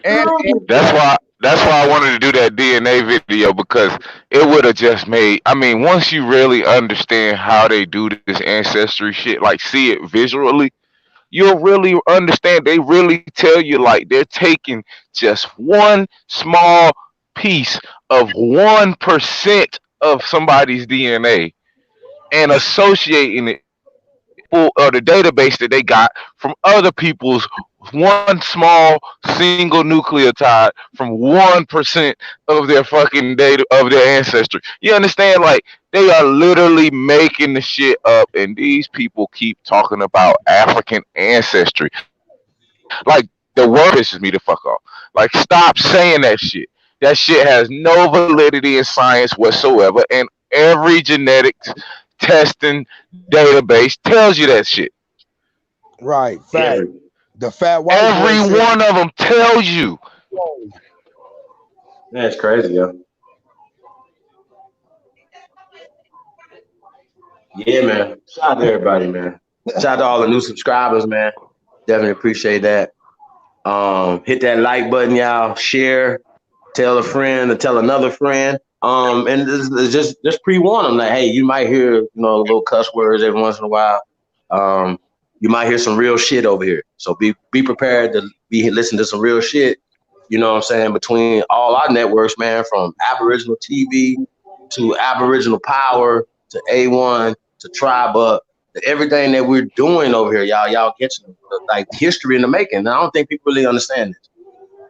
And that's why I wanted to do that DNA video, because it would have just made, I mean, once you really understand how they do this ancestry shit, like see it visually, you'll really understand. They really tell you like they're taking just one small piece of 1% of somebody's DNA and associating it or the database that they got from other people's one small single nucleotide from 1% of their fucking data of their ancestry. You understand? Like, they are literally making the shit up, and these people keep talking about African ancestry. Like, the word pisses me the fuck off. Like, stop saying that shit. That shit has no validity in science whatsoever, and every genetics testing database tells you that shit. Right. Fact. The fat white every one of them tells you. That's crazy, yo. Yeah, man. Shout out to everybody, man. Shout out to all the new subscribers, man. Definitely appreciate that. Hit that like button, y'all. Share, tell a friend, or tell another friend. And just pre-warn them that hey, you might hear little cuss words every once in a while. You might hear some real shit over here. So be prepared to listen to some real shit. You know what I'm saying? Between all our networks, man, from Aboriginal TV to Aboriginal Power to A1 to Tribe Up, to everything that we're doing over here, y'all catching like history in the making. And I don't think people really understand this.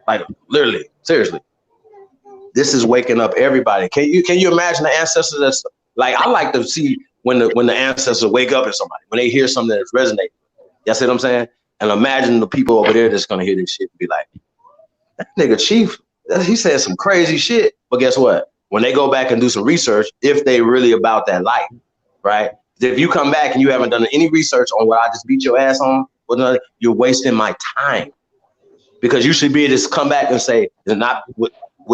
Like literally, seriously. This is waking up everybody. Can you imagine the ancestors that's like I like to see when the ancestors wake up in somebody, when they hear something that's resonating. You see what I'm saying? And imagine the people over there that's gonna hear this shit and be like, that nigga Chief, he said some crazy shit. But guess what? When they go back and do some research, if they really about that life, right? If you come back and you haven't done any research on what I just beat your ass on, you're wasting my time. Because you should be able to come back and say, not with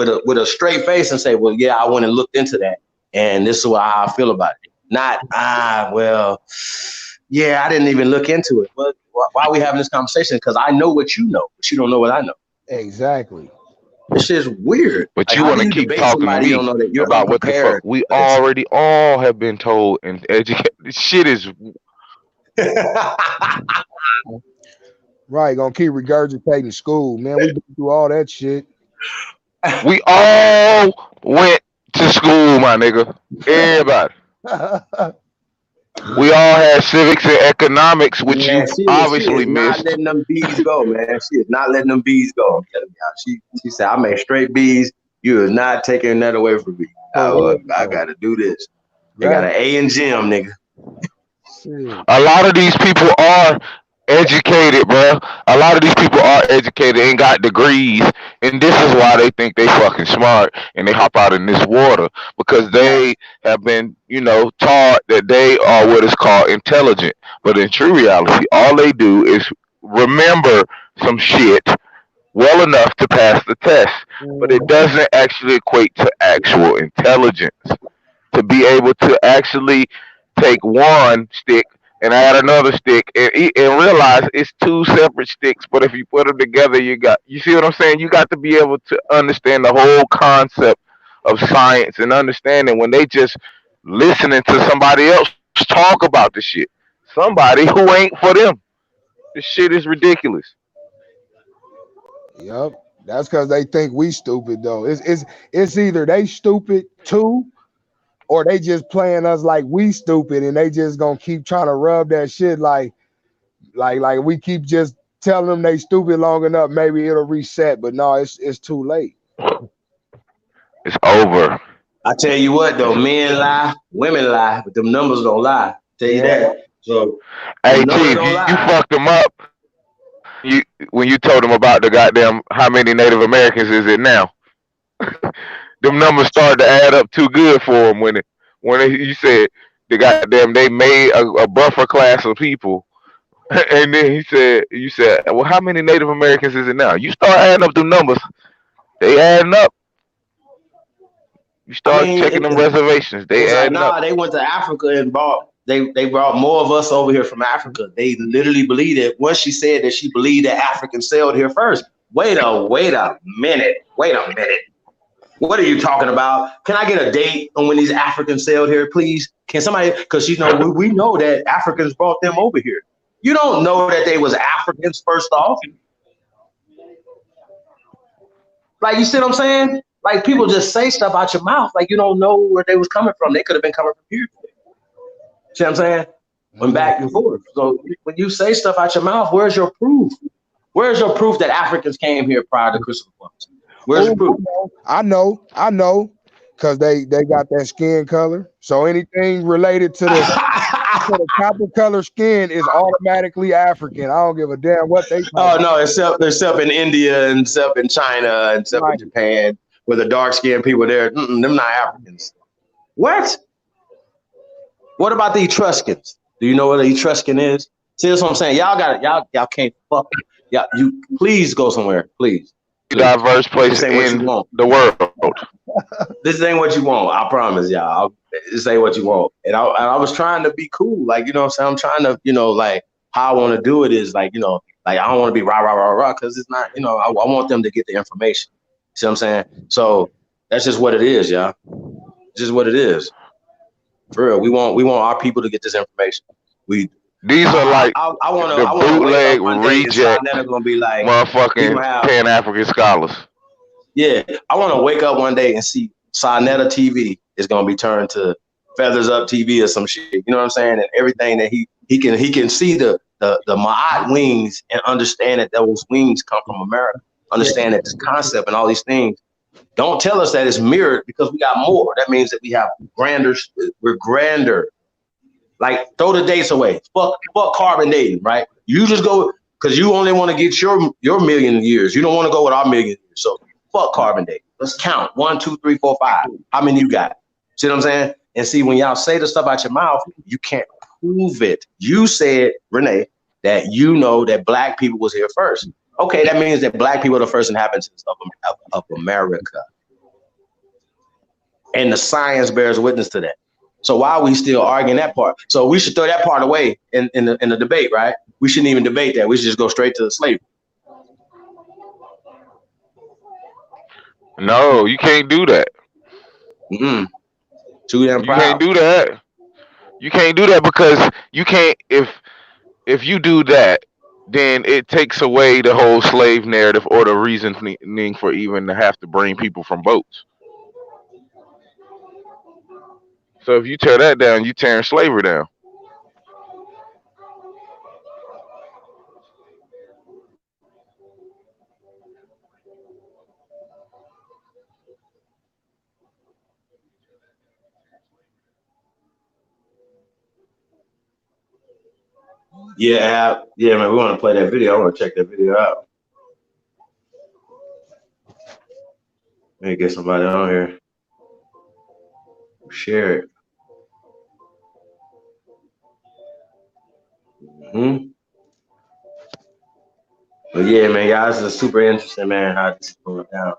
a straight face and say, well, yeah, I went and looked into that, and this is how I feel about it. Not, well, yeah, I didn't even look into it. But why are we having this conversation? Because I know what you know, but you don't know what I know. Exactly. This shit's weird. But you want to keep talking to me about what the fuck we already all have been told and educated. This shit is right. Gonna keep regurgitating school, man. We been through all that shit. We all went to school, my nigga. Everybody. We all had civics and economics, which you obviously missed. Not letting them B's go, man. She is not letting them B's go. I'm telling y'all. She said, I made straight B's. You is not taking that away from me. I got to do this. They got an A in gym, nigga. A lot of these people are educated, bro. A lot of these people are educated and got degrees, and this is why they think they fucking smart and they hop out in this water because they have been, taught that they are what is called intelligent. But in true reality, all they do is remember some shit well enough to pass the test, but it doesn't actually equate to actual intelligence. To be able to actually take one stick and add another stick and realize it's two separate sticks, but if you put them together, you see what I'm saying? You got to be able to understand the whole concept of science and understanding when they just listening to somebody else talk about the shit. Somebody who ain't for them. This shit is ridiculous. Yep. That's because they think we stupid though. It's either they stupid too, or they just playing us like we stupid, and they just gonna keep trying to rub that shit like we keep just telling them they stupid long enough, maybe it'll reset. But no, it's too late. It's over. I tell you what though, men lie, women lie, but them numbers don't lie. Tell you that. So hey Chief, you fucked them up. When you told them about the goddamn how many Native Americans is it now? Them numbers started to add up too good for them when you said the goddamn they made a buffer class of people, and then you said, well, how many Native Americans is it now? You start adding up the numbers, they adding up. You start checking them reservations, they adding up. They went to Africa and they brought more of us over here from Africa. They literally believed it. Once she said that she believed that Africans sailed here first. Wait a minute. What are you talking about? Can I get a date on when these Africans sailed here, please? Can somebody, because we know that Africans brought them over here. You don't know that they was Africans first off. Like, you see what I'm saying? Like, people just say stuff out your mouth like you don't know where they was coming from. They could have been coming from here. See what I'm saying? Went back and forth. So when you say stuff out your mouth, where's your proof? Where's your proof that Africans came here prior to Christopher Columbus? Where's the proof? I know, because they got that skin color. So anything related to the copper color skin is automatically African. I don't give a damn what they. Oh no, except in India and except in China and except in Japan, where the dark skinned people there, them not Africans. What? What about the Etruscans? Do you know what an Etruscan is? See, that's what I'm saying. Y'all can't fuck. You please go somewhere, please. Diverse place in the world. This ain't what you want. I promise y'all. This ain't what you want. And I was trying to be cool. Like, you know what I'm saying? I'm trying to, like, how I want to do it is like, like, I don't want to be rah, because it's not, I want them to get the information. See what I'm saying? So that's just what it is, y'all. It's just what it is. For real. We want our people to get this information. These are like I want the bootleg reject gonna be like, motherfucking Pan-African scholars. Yeah, I want to wake up one day and see Sarnetta TV is gonna be turned to Feathers Up TV or some shit. You know what I'm saying? And everything that he can see the Ma'at wings and understand that those wings come from America. Understand that this concept and all these things. Don't tell us that it's mirrored because we got more. That means that we have grander. We're grander. Like, throw the dates away. Fuck carbon dating, right? You just go because you only want to get your million years. You don't want to go with our million years. So fuck carbon dating. Let's count 1, 2, 3, 4, 5. How many you got? See what I'm saying? And see, when y'all say the stuff out your mouth, you can't prove it. You said, Rene, that that black people was here first. Okay, that means that black people are the first inhabitants of America. And the science bears witness to that. So why are we still arguing that part? So we should throw that part away in the debate, right? We shouldn't even debate that. We should just go straight to slavery. No, you can't do that. Too damn proud. You can't do that. You can't do that because you can't. If you do that, then it takes away the whole slave narrative or the reasoning for even to have to bring people from boats. So if you tear that down, you tearing slavery down. Yeah, man. We want to play that video. I want to check that video out. Maybe get somebody on here. Share it. But yeah, man, y'all, this is super interesting, man, how this is going down.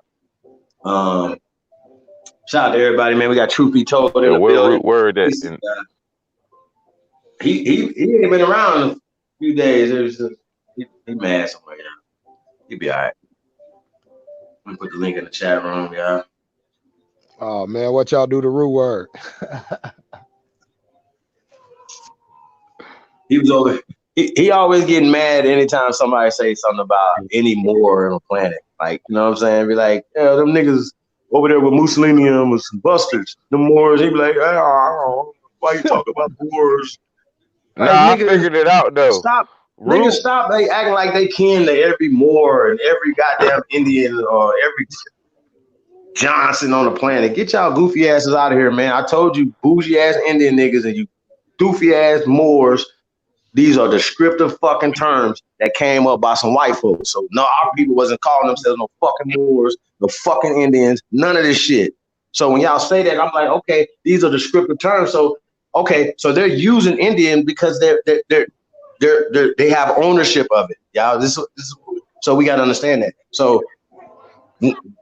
Shout out to everybody, man. We got Truth Be Told in the building. Word that he ain't been around in a few days. It was just, he mad somewhere, y'all. He'll be all right. I'm gonna put the link in the chat room, y'all. Oh man, what y'all do to Rue word? He was over. He always getting mad anytime somebody say something about any more on the planet. Like, you know what I'm saying? Be like, yeah, them niggas over there with Mussolini and was some busters. The Moors, he be like, oh, why you talk about Moors? Like, I figured it out though. Niggas stop acting like they kin to every Moor and every goddamn Indian or every Johnson on the planet. Get y'all goofy asses out of here, man. I told you, bougie ass Indian niggas and you goofy ass Moors. These are descriptive fucking terms that came up by some white folks. So no, our people wasn't calling themselves no fucking Moors, no fucking Indians, none of this shit. So when y'all say that, I'm like, okay, these are descriptive terms. So okay, so they're using Indian because they have ownership of it. Y'all, so we gotta understand that. So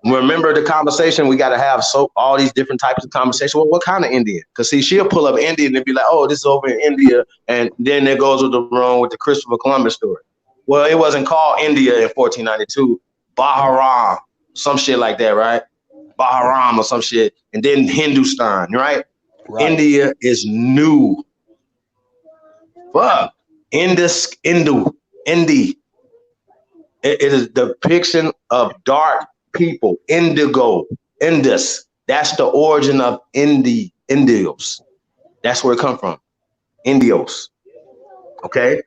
remember the conversation, we got to have all these different types of conversation. Well, what kind of Indian? Because see, she'll pull up Indian and be like, oh, this is over in India. And then there goes with the Christopher Columbus story. Well, it wasn't called India in 1492. Baharam, some shit like that, right? Baharam or some shit. And then Hindustan, right? India is new. Fuck. Indi. It is the depiction of dark people, indigo, Indus. That's the origin of Indios. That's where it come from, Indios. Okay.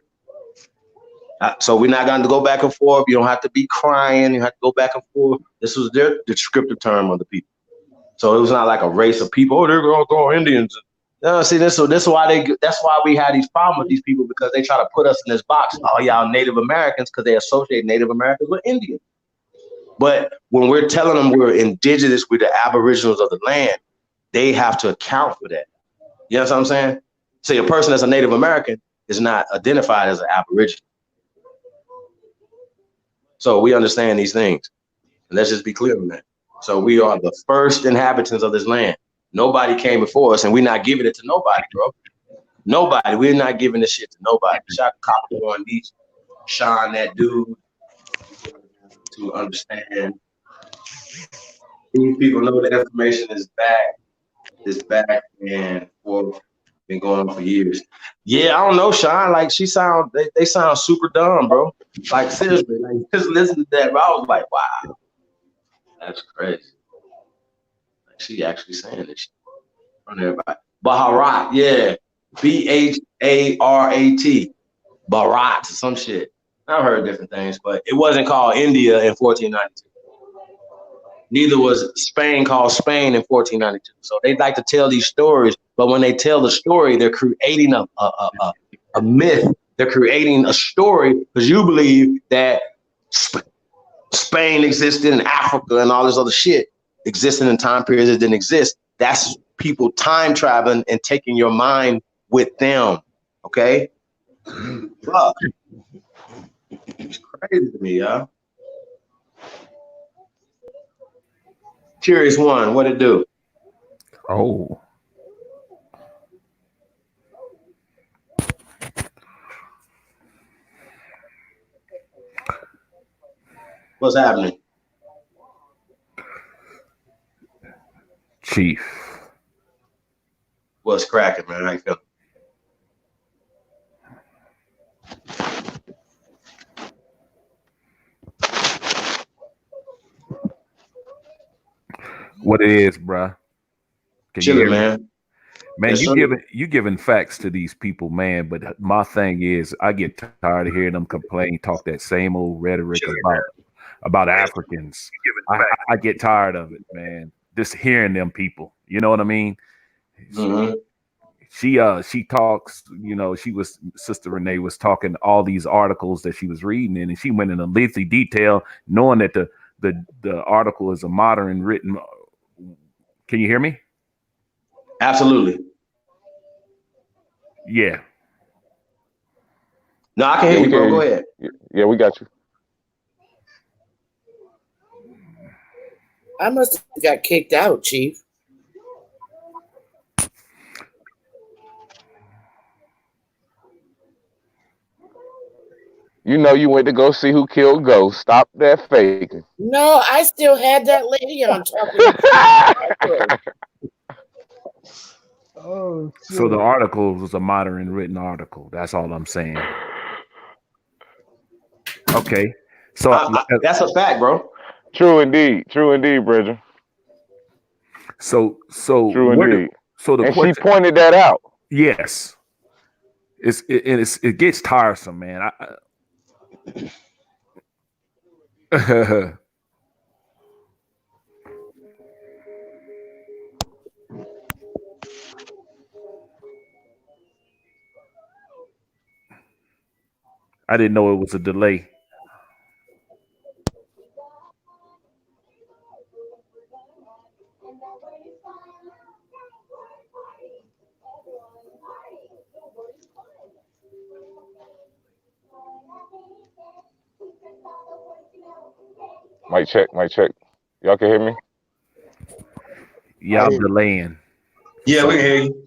So we're not going to go back and forth. You don't have to be crying. You have to go back and forth. This was their descriptive term of the people. So it was not like a race of people. Oh, they're going to go Indians. No, see, that's why we had these problems with these people, because they try to put us in this box. Oh, y'all Native Americans, because they associate Native Americans with Indians. But when we're telling them we're indigenous, we're the aboriginals of the land, they have to account for that. You know what I'm saying? See, a person that's a Native American is not identified as an aboriginal. So we understand these things. And let's just be clear on that. So we are the first inhabitants of this land. Nobody came before us, and we're not giving it to nobody, bro. Nobody. We're not giving this shit to nobody. Shot copper on these, Sean, that dude, to understand. These people know the information is back. It's back and forth. Been going on for years. Yeah, I don't know, Sean. Like they sound super dumb, bro. Like seriously, like just listen to that. Bro, I was like, wow, that's crazy. Like she actually saying this shit from everybody. Bharat, yeah, Bharat, Bharat, some shit. I've heard different things, but it wasn't called India in 1492. Neither was Spain called Spain in 1492. So they like to tell these stories, but when they tell the story, they're creating a myth. They're creating a story because you believe that Spain existed in Africa and all this other shit existed in time periods that didn't exist. That's people time traveling and taking your mind with them. Okay? Fuck. It's crazy to me, y'all. Curious One, what it do? Oh. What's happening? Chief. What's cracking, man? How you feeling? What it is, bruh? Can you hear man. Me? Man, yes, you giving facts to these people, man. But my thing is, I get tired of hearing them complain, talk that same old rhetoric about Africans. I get tired of it, man. Just hearing them people. You know what I mean? Mm-hmm. She talks, you know, Sister Rene was talking all these articles that she was reading in, and she went in a lengthy detail, knowing that the article is a modern written. Can you hear me? Absolutely. Yeah. No, I can hear you, bro. Go ahead. Yeah, we got you. I must have got kicked out, Chief. You know you went to go see who killed Ghost. Stop that faking. No, I still had that lady on talking. Oh, so the article was a modern written article. That's all I'm saying. Okay. So that's a fact, bro. True indeed, Bridger. So true indeed. So the and question, she pointed that out. Yes. It gets tiresome, man. I didn't know it was a delay. Mic check. Y'all can hear me? Yeah, I'm delaying. Yeah, we can hear you.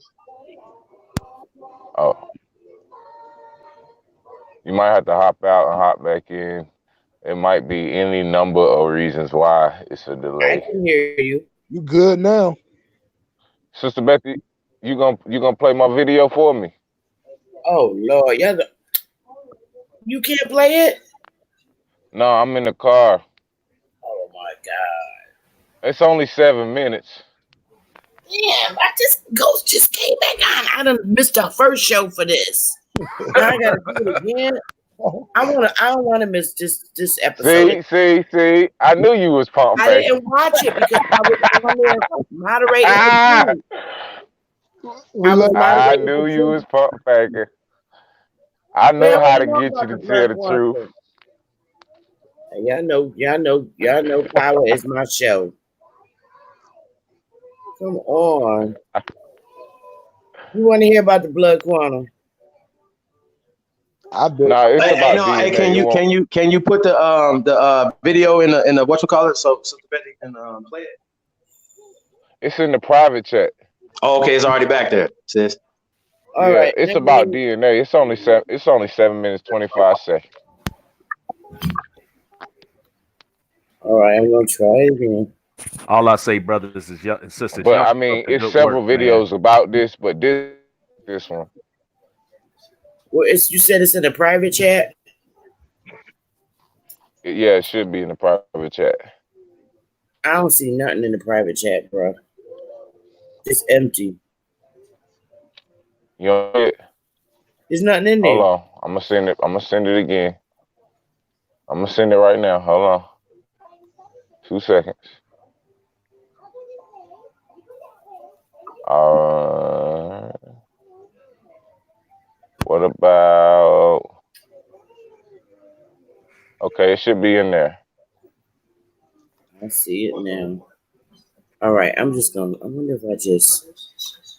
Oh. You might have to hop out and hop back in. It might be any number of reasons why it's a delay. I can hear you. You good now? Sister Betty, you gonna play my video for me? Oh Lord, yeah. You can't play it? No, I'm in the car. Oh my God. It's only 7 minutes. Damn, Ghost just came back on. I done missed our first show for this. Now I gotta do it again. I don't wanna miss this episode. See. I knew you was pump I faking. didn't watch it because I was on there moderating with you. I knew you was pump faking. I know how to get you to tell the truth. Y'all know Power is my show. Come on. You want to hear about the blood quantum? I bet. Nah, it's Hey, about no, hey, DNA. It won't. can you put the video in the what you call it so Betty can play it? It's in the private chat. Oh, okay, it's already back there, sis. All Yeah, right. it's about DNA. It's only 7 minutes 25 seconds. All right, I'm gonna try it again. All I say, brothers and sisters, But y'all I keep up mean, the it's good several work, man. videos about this, but this one. Well, you said it's in the private chat. Yeah, it should be in the private chat. I don't see nothing in the private chat, bro. It's empty. You know it? There's nothing in Hold there. on. I'm gonna send it. I'm gonna send it again. I'm gonna send it right now. Hold on. 2 seconds. What about? Okay, it should be in there. I see it now. All right, I wonder if I just.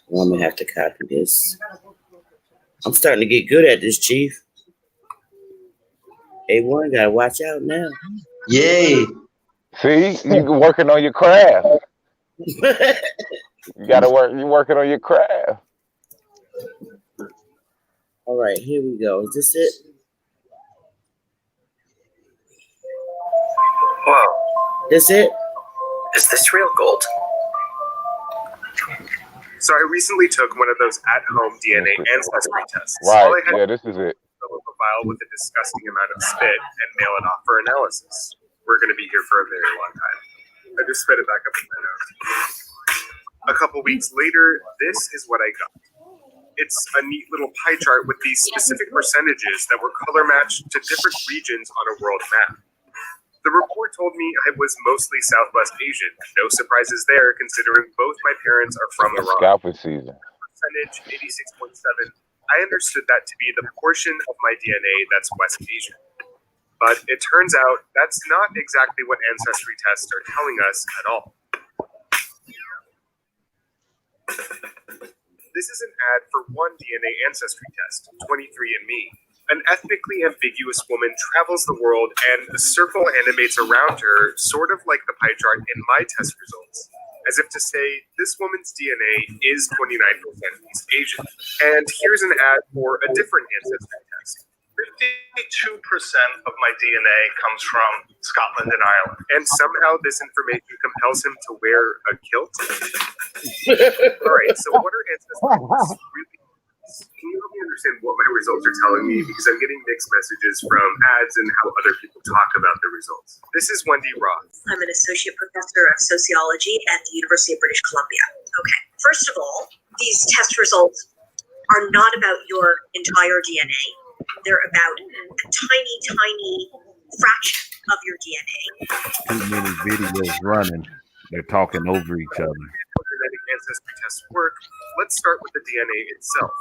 Well, I'm gonna have to copy this. I'm starting to get good at this, Chief. A1 gotta watch out now. Yay. See, you working on your craft. You gotta work. You working on your craft. All right, here we go. Is this it? Whoa. This it? Is this real gold? So I recently took one of those at-home DNA ancestry tests. Right. All I had Yeah, this is it. to fill up a file with a disgusting amount of spit and mail it off for analysis. We're going to be here for a very long time. I just spit it back up in my nose. A couple weeks later, this is what I got. It's a neat little pie chart with these specific percentages that were color matched to different regions on a world map. The report told me I was mostly Southwest Asian. No surprises there, considering both my parents are from Iran. Scalping season. Percentage 86.7. I understood that to be the portion of my DNA that's West Asian. But it turns out that's not exactly what ancestry tests are telling us at all. This is an ad for one DNA ancestry test, 23andMe. An ethnically ambiguous woman travels the world and the circle animates around her, sort of like the pie chart in my test results, as if to say, this woman's DNA is 29% East Asian. And here's an ad for a different ancestry test. 52% of my DNA comes from Scotland and Ireland. And somehow this information compels him to wear a kilt? All right, so what are ancestry tests really? Can you help me understand what my results are telling me? Because I'm getting mixed messages from ads and how other people talk about their results. This is Wendy Roth. I'm an associate professor of sociology at the University of British Columbia. Okay, first of all, these test results are not about your entire DNA. They're about a tiny, tiny fraction of your DNA. Too many videos running. They're talking over each other. How genetic ancestry tests work? Let's start with the DNA itself.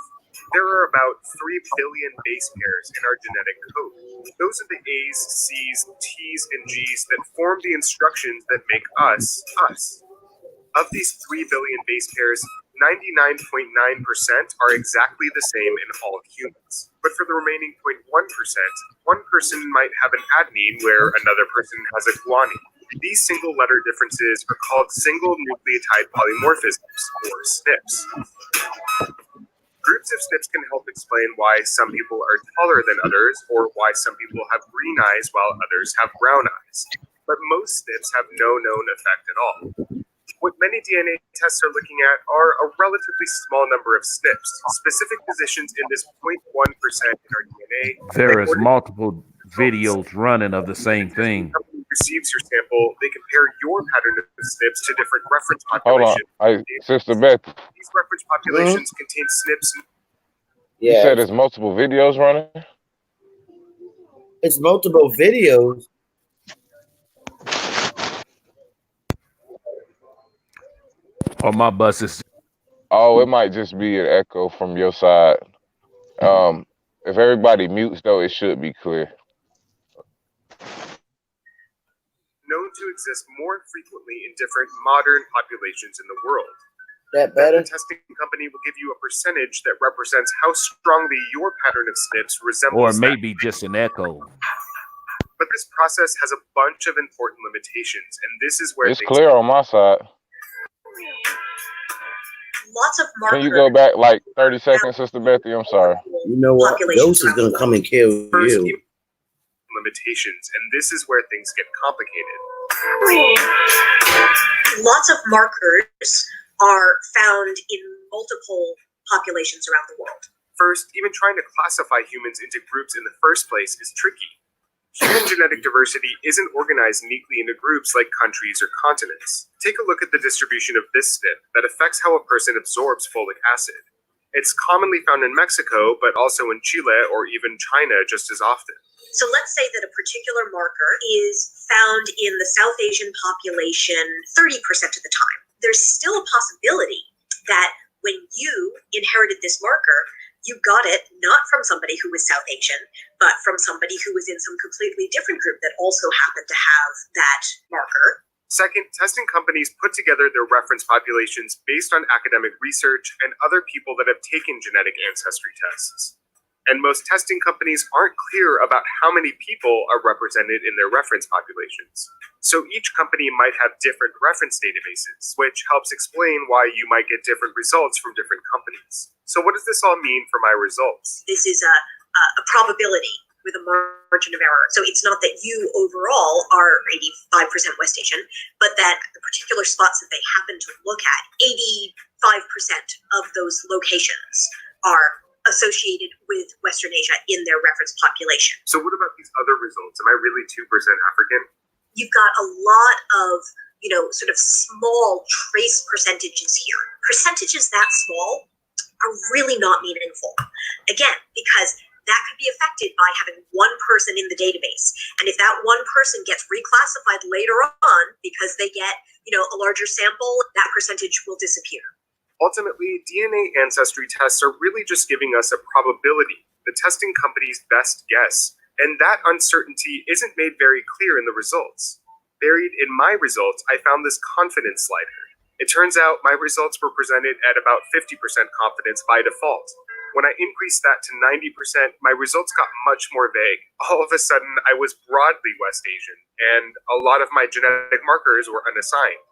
There are about 3 billion base pairs in our genetic code. Those are the A's, C's, T's, and G's that form the instructions that make us, us. Of these 3 billion base pairs, 99.9% are exactly the same in all humans. But for the remaining 0.1%, one person might have an adenine where another person has a guanine. These single letter differences are called single nucleotide polymorphisms, or SNPs. Groups of SNPs can help explain why some people are taller than others, or why some people have green eyes while others have brown eyes. But most SNPs have no known effect at all. What many DNA tests are looking at are a relatively small number of SNPs, specific positions in this 0.1% in our DNA. There is multiple videos running of the same thing. Receives your sample, they compare your pattern of SNPs to different reference Hold on. populations. Sister Beth, These reference populations contain SNPs. you said there's multiple videos running? It's multiple videos. Or my bus is. Oh, it might just be an echo from your side. If everybody mutes though, it should be clear. Known to exist more frequently in different modern populations in the world. That Then better? the testing company will give you a percentage that represents how strongly your pattern of SNPs resembles Or that. maybe just an echo. But this process has a bunch of important limitations, and this is where It's things clear on my side. Lots of Can you markers go back like 30 seconds, Sister Betty? I'm sorry. You know what? populations Ghost is around gonna the come world. and kill first you. limitations, and this is where things get complicated. Lots of markers are found in multiple populations around the world. First, even trying to classify humans into groups in the first place is tricky. Human genetic diversity isn't organized neatly into groups like countries or continents. Take a look at the distribution of this SNP that affects how a person absorbs folic acid. It's commonly found in Mexico, but also in Chile or even China just as often. So let's say that a particular marker is found in the South Asian population 30% of the time. There's still a possibility that when you inherited this marker, you got it not from somebody who was South Asian, but from somebody who was in some completely different group that also happened to have that marker. Second, testing companies put together their reference populations based on academic research and other people that have taken genetic ancestry tests. And most testing companies aren't clear about how many people are represented in their reference populations. So each company might have different reference databases, which helps explain why you might get different results from different companies. So what does this all mean for my results? This is a probability with a margin of error. So it's not that you overall are 85% West Asian, but that the particular spots that they happen to look at, 85% of those locations are associated with Western Asia in their reference population. So what about these other results? Am I really 2% African? You've got a lot of, sort of small trace percentages here. Percentages that small are really not meaningful. Again, because that could be affected by having one person in the database. And if that one person gets reclassified later on because they get, a larger sample, that percentage will disappear. Ultimately, DNA ancestry tests are really just giving us a probability, the testing company's best guess, and that uncertainty isn't made very clear in the results. Buried in my results, I found this confidence slider. It turns out my results were presented at about 50% confidence by default. When I increased that to 90%, my results got much more vague. All of a sudden, I was broadly West Asian, and a lot of my genetic markers were unassigned.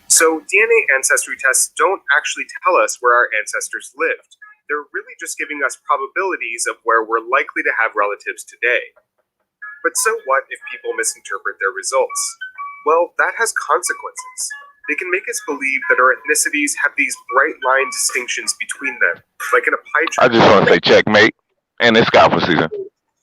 So DNA ancestry tests don't actually tell us where our ancestors lived. They're really just giving us probabilities of where we're likely to have relatives today. But so what if people misinterpret their results? Well, that has consequences. They can make us believe that our ethnicities have these bright line distinctions between them, like in a pie chart. I just want to say checkmate, and it's golf season.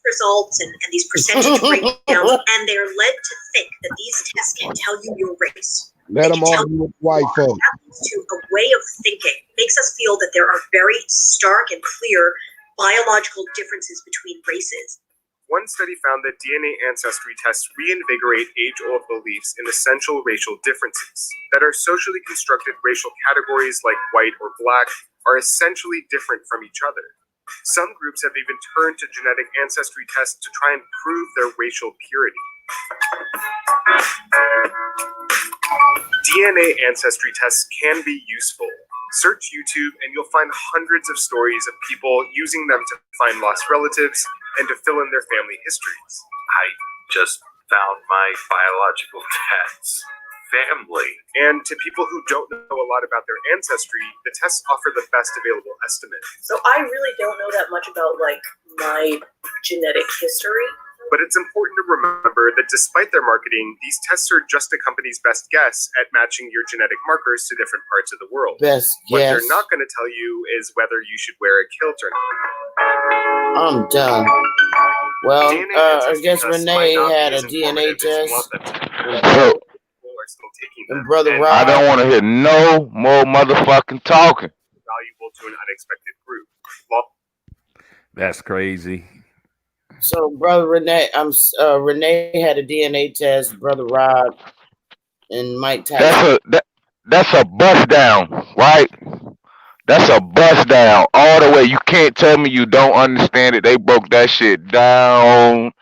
Results and these percentage breakdowns, and they're led to think that these tests can tell you your race. Let them argue with white folks. That leads to a way of thinking. Makes us feel that there are very stark and clear biological differences between races. One study found that DNA ancestry tests reinvigorate age-old beliefs in essential racial differences, that our socially constructed racial categories like white or black are essentially different from each other. Some groups have even turned to genetic ancestry tests to try and prove their racial purity. DNA ancestry tests can be useful. Search YouTube and you'll find hundreds of stories of people using them to find lost relatives and to fill in their family histories. I just found my biological dad's family. And to people who don't know a lot about their ancestry, the tests offer the best available estimate. So I really don't know that much about my genetic history. But it's important to remember that despite their marketing, these tests are just a company's best guess at matching your genetic markers to different parts of the world. Best What guess. they're not going to tell you is whether you should wear a kilt or not. I'm done. Well, DNA I ancestry guess tests Rene might not be had a as DNA informative as you test. want them to be. So, People are still taking And them, Brother and I Rob, don't want to hear no more motherfucking talking. valuable to an unexpected group. That's crazy. so Brother Rene, Rene had a DNA test. Brother Rob and Mike Tyson. That's a bust down, right? That's a bust down all the way. You can't tell me you don't understand it. They broke that shit down,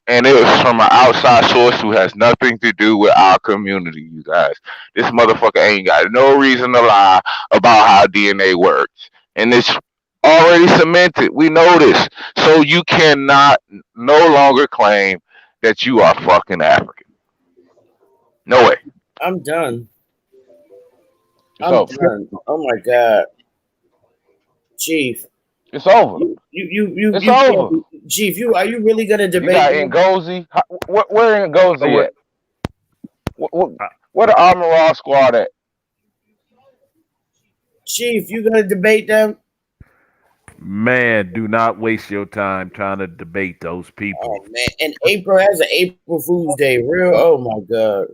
and it was from an outside source who has nothing to do with our community, you guys. This motherfucker ain't got no reason to lie about how DNA works. And it's already cemented. We know this. So you cannot no longer claim that you are fucking African. No way. I'm done. It's I'm over. done. Oh my God. Chief. It's over. It's over. Chief, are you really gonna You debate? got Ngozi. Where Ngozi at? Where the Armor Raw squad at? Chief, you gonna debate them? Man, do not waste your time trying to debate those people. Oh man, and April has an April Fool's Day. Real? Oh my God.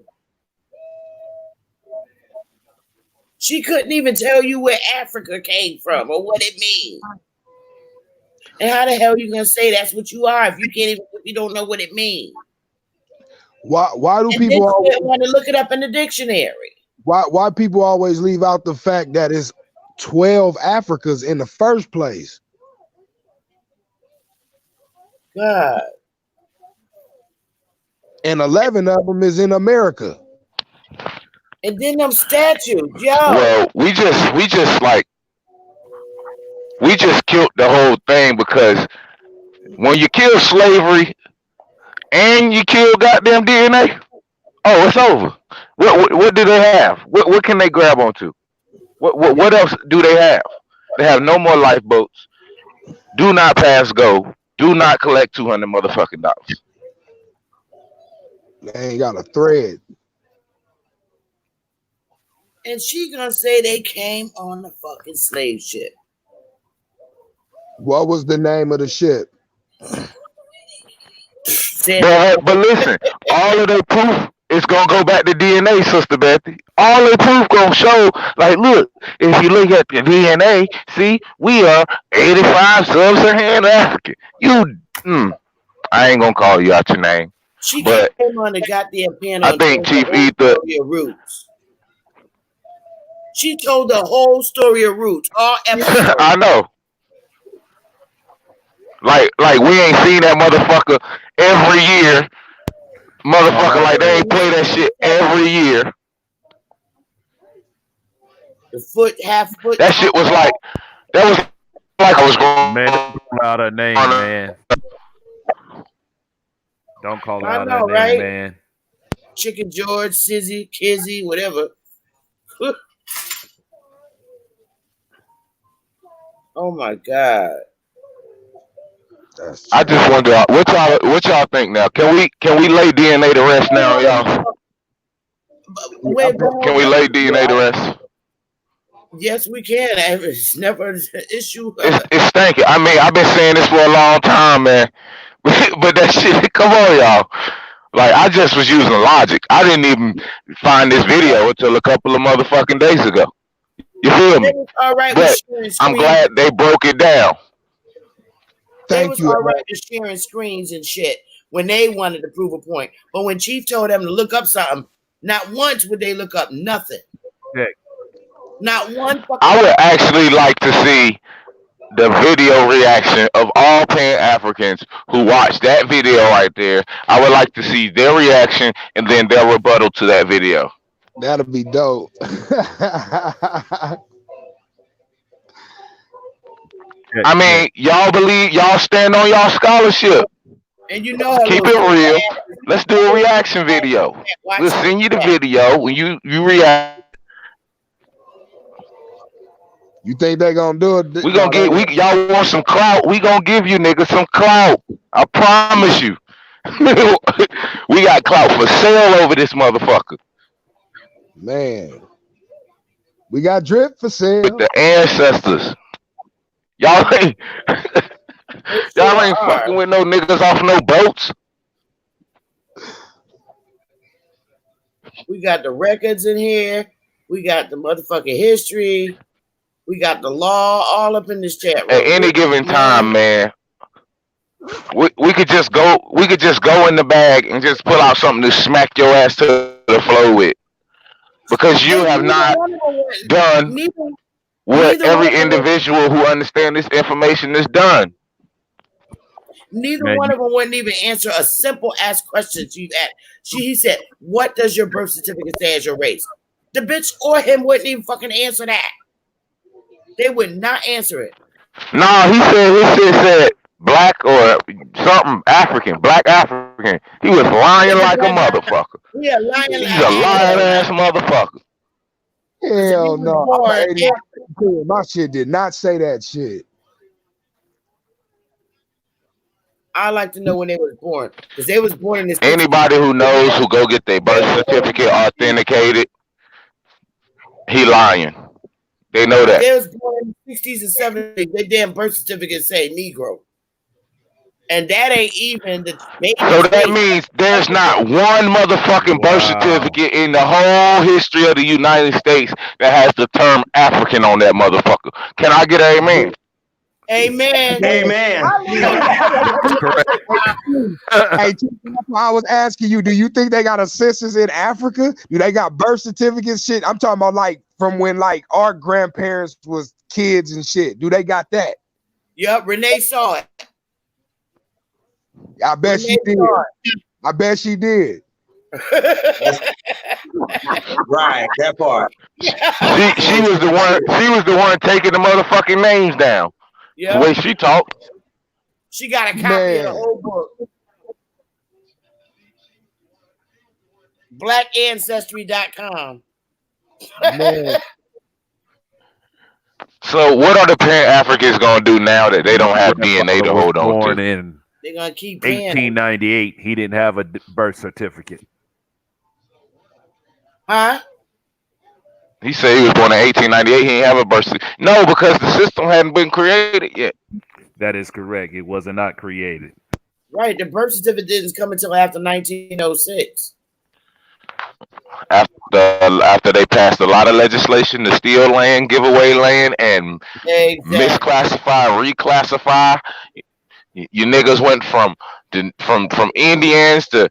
She couldn't even tell you where Africa came from or what it means. And how the hell are you gonna say that's what you are if you don't know what it means? Why do people always want to look it up in the dictionary? Why people always leave out the fact that it's 12 Africas in the first place? God. And 11 of them is in America. And then them statues, yo. Well, we just killed the whole thing because when you kill slavery and you kill goddamn DNA, oh, it's over. What do they have? What can they grab onto? What else do they have? They have no more lifeboats. Do not pass go. Do not collect $200 motherfucking dollars. They ain't got a thread. And she gonna say they came on a fucking slave ship. What was the name of the ship? But listen, all of their proof is gonna go back to DNA, Sister Betty. All their proof gonna show, like, look, if you look at the DNA, see, we are 85 sub-Saharan African. I ain't gonna call you out your name. She but came on the goddamn piano. I think Chief Ether. Roots. She told the whole story of Roots, all episodes. I know. Like we ain't seen that motherfucker every year. Motherfucker, like they ain't play that shit every year. The half foot. That shit was like, I was going. Man, don't call out her name, man. Don't call out her name, right? man. Chicken George, Sizzy, Kizzy, whatever. Oh my God. I just wonder what y'all think now. Can we lay DNA to rest now, y'all? Can we lay DNA to rest? Yes, we can. It's never an issue. It's stinking. I mean, I've been saying this for a long time, man. But that shit, come on, y'all. Like, I just was using logic. I didn't even find this video until a couple of motherfucking days ago. You feel me? All right, but I'm glad they broke it down. They was all right with sharing screens and shit when they wanted to prove a point. But when Chief told them to look up something, not once would they look up nothing. Yeah. Not one. I would actually like to see the video reaction of all Pan-Africans who watched that video right there. I would like to see their reaction and then their rebuttal to that video. That'll be dope. I mean, y'all stand on y'all scholarship. And you know, keep it real. Let's do a reaction video. We'll send you the video when you react. You think they gonna do it? Y'all want some clout? We gonna give you niggas some clout. I promise you. We got clout for sale over this motherfucker. Man, we got drip for sale with the ancestors. Y'all ain't fucking with no niggas off no boats. We got the records in here. We got the motherfucking history. We got the law all up in this chat room. At any given time, man, we could just go. We could just go in the bag and just pull out something to smack your ass to the floor with, because you have not done what every individual who understands this information is done. Neither one of them wouldn't even answer a simple ass question you asked. He said, "What does your birth certificate say as your race?" The bitch or him wouldn't even fucking answer that. They would not answer it. No, he said black or something African, black African. He was lying like a motherfucker. Yeah, lying. He's a lying ass motherfucker. Hell no. My shit did not say that shit. I like to know when they was born, because they was born in this. Anybody who knows who go get their birth certificate authenticated, he lying. They know that. They was born in the 60s and 70s. Their damn birth certificate say Negro, and that ain't even the. So that means there's not one motherfucking birth certificate in the whole history of the United States that has the term African on that motherfucker. Can I get an amen? Amen. Amen. Hey, I was asking you, do you think they got a census in Africa? Do they got birth certificates shit? I'm talking about like from when like our grandparents was kids and shit. Do they got that? Yep, Rene saw it. I bet she did. I bet she did. Right, that part. She was the one. She was the one taking the motherfucking names down. Yeah. The way she talked. She got a copy of the whole book. BlackAncestry.com. So what are the Pan-Africans gonna do now that they don't have DNA to hold on to? In They're gonna keep paying. 1898, he didn't have a birth certificate. Huh? He said he was born in 1898. He didn't have a birth certificate. No, because the system hadn't been created yet. That is correct. It was not created. Right. The birth certificate didn't come until after 1906. After they passed a lot of legislation to steal land, give away land, and misclassify, reclassify. You niggas went from Indians to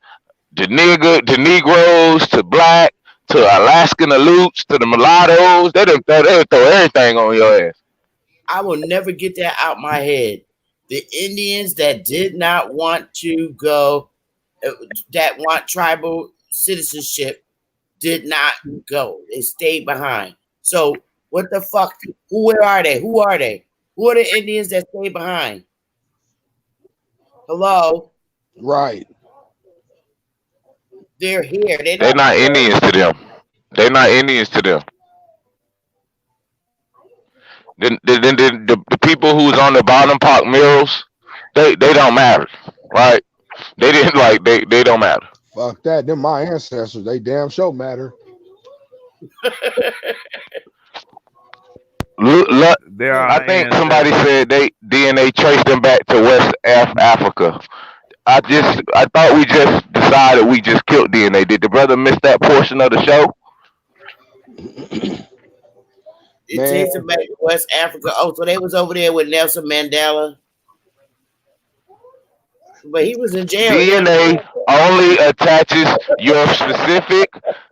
Negroes to black to Alaskan Aleuts to the mulattoes. They didn't throw everything on your ass. I will never get that out my head. The Indians that did not want to go, that want tribal citizenship, did not go. They stayed behind. So what the fuck? Where are they? Who are they? Who are the Indians that stayed behind? Hello? Right. They're here. They're not Indians to them. They're not Indians to them. The people who's on the bottom park murals, they don't matter, right? They didn't like they don't matter. Fuck that. Them my ancestors. They damn sure matter. I think somebody said they DNA traced them back to West Africa. I thought we just decided we just killed DNA. Did the brother miss that portion of the show? It takes them back to West Africa. Oh, so they was over there with Nelson Mandela. But he was in jail. DNA only attaches your specific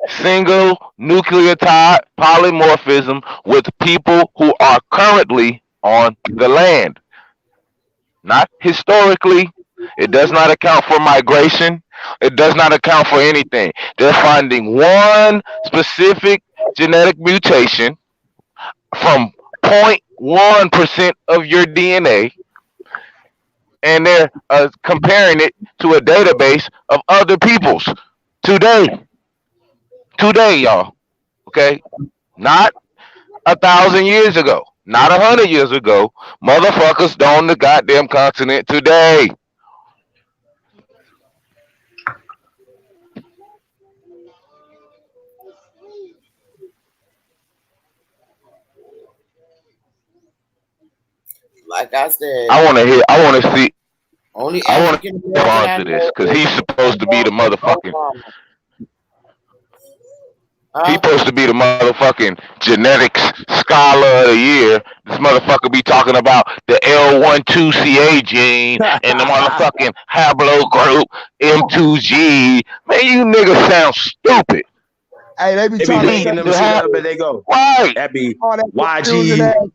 single nucleotide polymorphism with people who are currently on the land. Not historically. It does not account for migration. It does not account for anything. They're finding one specific genetic mutation from 0.1% of your DNA, and they're comparing it to a database of other people's today, y'all. Okay, not 1,000 years ago, not 100 years ago. Motherfuckers on the goddamn continent today. Like I said, I want to see. Only I want to respond to this because he's supposed to be the motherfucking. He's supposed to be the motherfucking genetics scholar of the year. This motherfucker be talking about the L12CA gene and the motherfucking haplogroup M2G. Man, you niggas sound stupid. Hey, they be They be trying to making them shit up and they go. Right. That be all that confusing YG ass.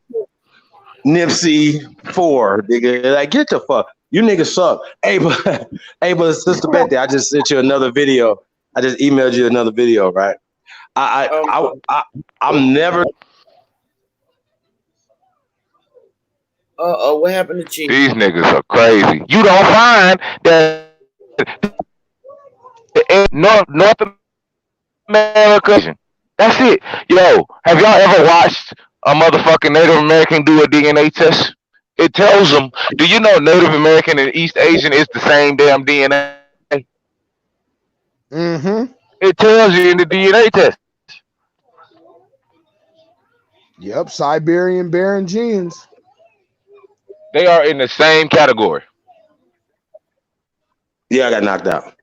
Nipsey 4, nigga. Like, get the fuck. You niggas suck. But Sister Betty, I just sent you another video. I just emailed you another video, right? I'm never. What happened to Chief? These niggas are crazy. You don't find that North America. That's it. Yo, have y'all ever watched a motherfucking Native American do a DNA test? It tells them, do you know Native American and East Asian is the same damn DNA? Mm-hmm. It tells you in the DNA test. Yep, Siberian Baron genes. They are in the same category. Yeah, I got knocked out.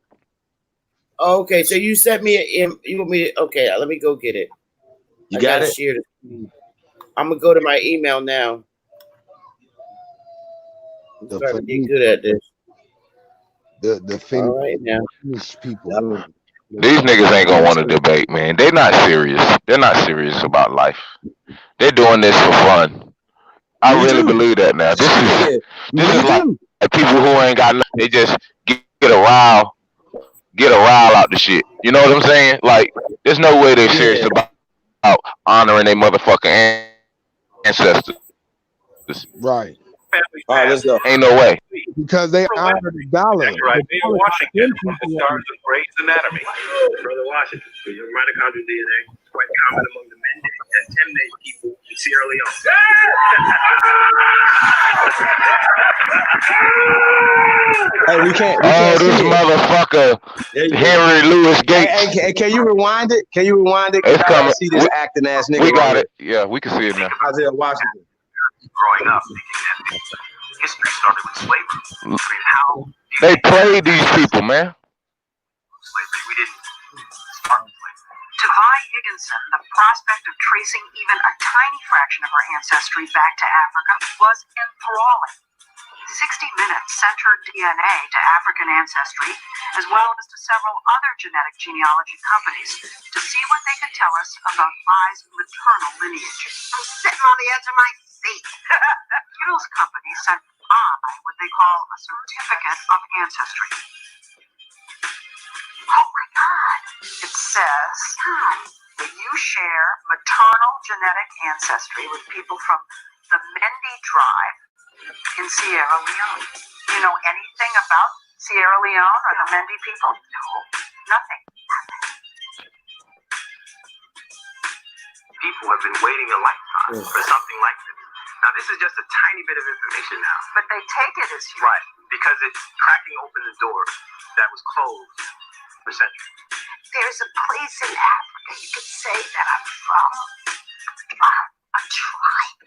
Okay, so you sent me you want me to, okay, let me go get it. You got it? Share the, I'm gonna go to my email now. I'm starting to get good at this. All right now. People. These niggas ain't gonna want to debate, man. They're not serious. They're not serious about life. They're doing this for fun. I really believe that now. This is like people who ain't got nothing. They just get a rile out the shit. You know what I'm saying? Like, there's no way they're serious about honoring their motherfucking ancestors. Right. All right, let's go. Ain't no way. Because they honor the dollar. That's right. Brother Washington, one of the stars of Grey's Anatomy. Brother Washington, your mitochondrial DNA is quite common among the Mende and Temne people in Sierra Leone. Hey, we can't this motherfucker, Henry Louis Gates. Hey, can you rewind it? Can you rewind it? It's coming. See this acting ass nigga. We got it. Yeah, we can see it now. Isaiah Washington. Growing up, thinking that history started with slavery. I mean, how they played these people, man. Slavery, we didn't start with slavery. To Vi Higginson, the prospect of tracing even a tiny fraction of her ancestry back to Africa was enthralling. 60 Minutes centered DNA to African ancestry, as well as to several other genetic genealogy companies, to see what they could tell us about Vi's maternal lineage. I'm sitting on the edge of my seat. Kittle's company sent Vi what they call a certificate of ancestry. Oh my God! It says that you share maternal genetic ancestry with people from the Mende tribe in Sierra Leone. Do you know anything about Sierra Leone or the Mende people? No, nothing. People have been waiting a lifetime for something like this. Now, this is just a tiny bit of information now. But they take it as huge. Right, because it's cracking open the door that was closed for centuries. There's a place in Africa you could say that I'm from. A tribe.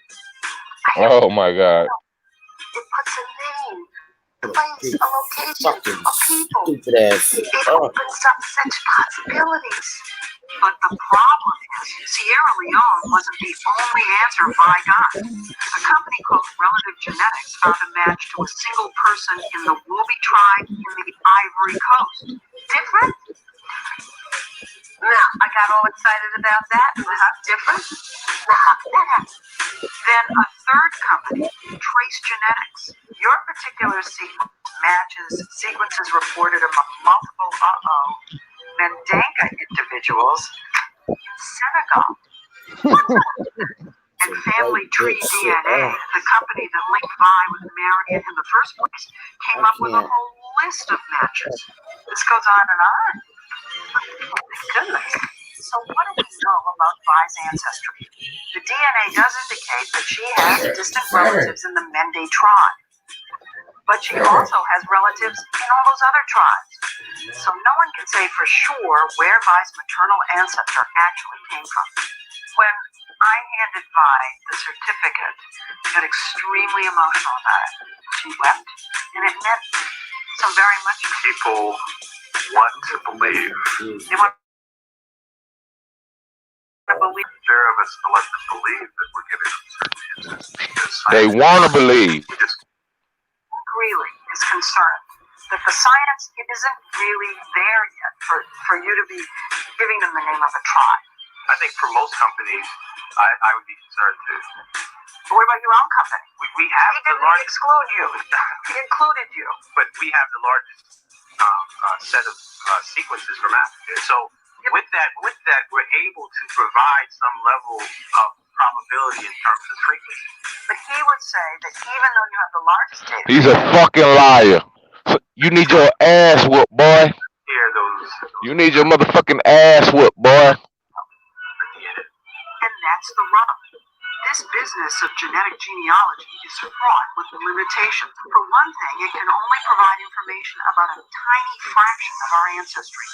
Oh my God. It puts a name, a place, a location, a people. Stupid ass. It opens up such possibilities. But the problem is, Sierra Leone wasn't the only answer Vi got. A company called Relative Genetics found a match to a single person in the Wobi tribe in the Ivory Coast. Different? Now, I got all excited about that. Was that different? Then a third company, Trace Genetics. Your particular sequence matches sequences reported among multiple Mandinka individuals in Senegal. And Family Tree DNA, the company that linked Vi with Marion in the first place, came up with a whole list of matches. This goes on and on. Oh my goodness. So what do we know about Vi's ancestry? The DNA does indicate that she has distant relatives in the Mende tribe. But she also has relatives in all those other tribes. So no one can say for sure where Vi's maternal ancestor actually came from. When I handed Vi the certificate, she got extremely emotional about it. She wept, and it meant so very much. People want to believe. They want to believe. There of us to let them believe that we're giving them certain answers because they want to believe. Really is concerned that the science isn't really there yet for for you to be giving them the name of a tribe. I think for most companies, I would be concerned too. But what about your own company? We have He didn't exclude you. He included you. But we have the largest set of sequences from Africa. So with that, we're able to provide some level of probability in terms of frequency. But he would say that even though you have the largest data, He's a fucking liar. You need your ass whooped, boy. Hear those You need your motherfucking ass whooped, boy. and that's the rub. This business of genetic genealogy is fraught with limitations. For one thing, it can only provide information about a tiny fraction of our ancestry.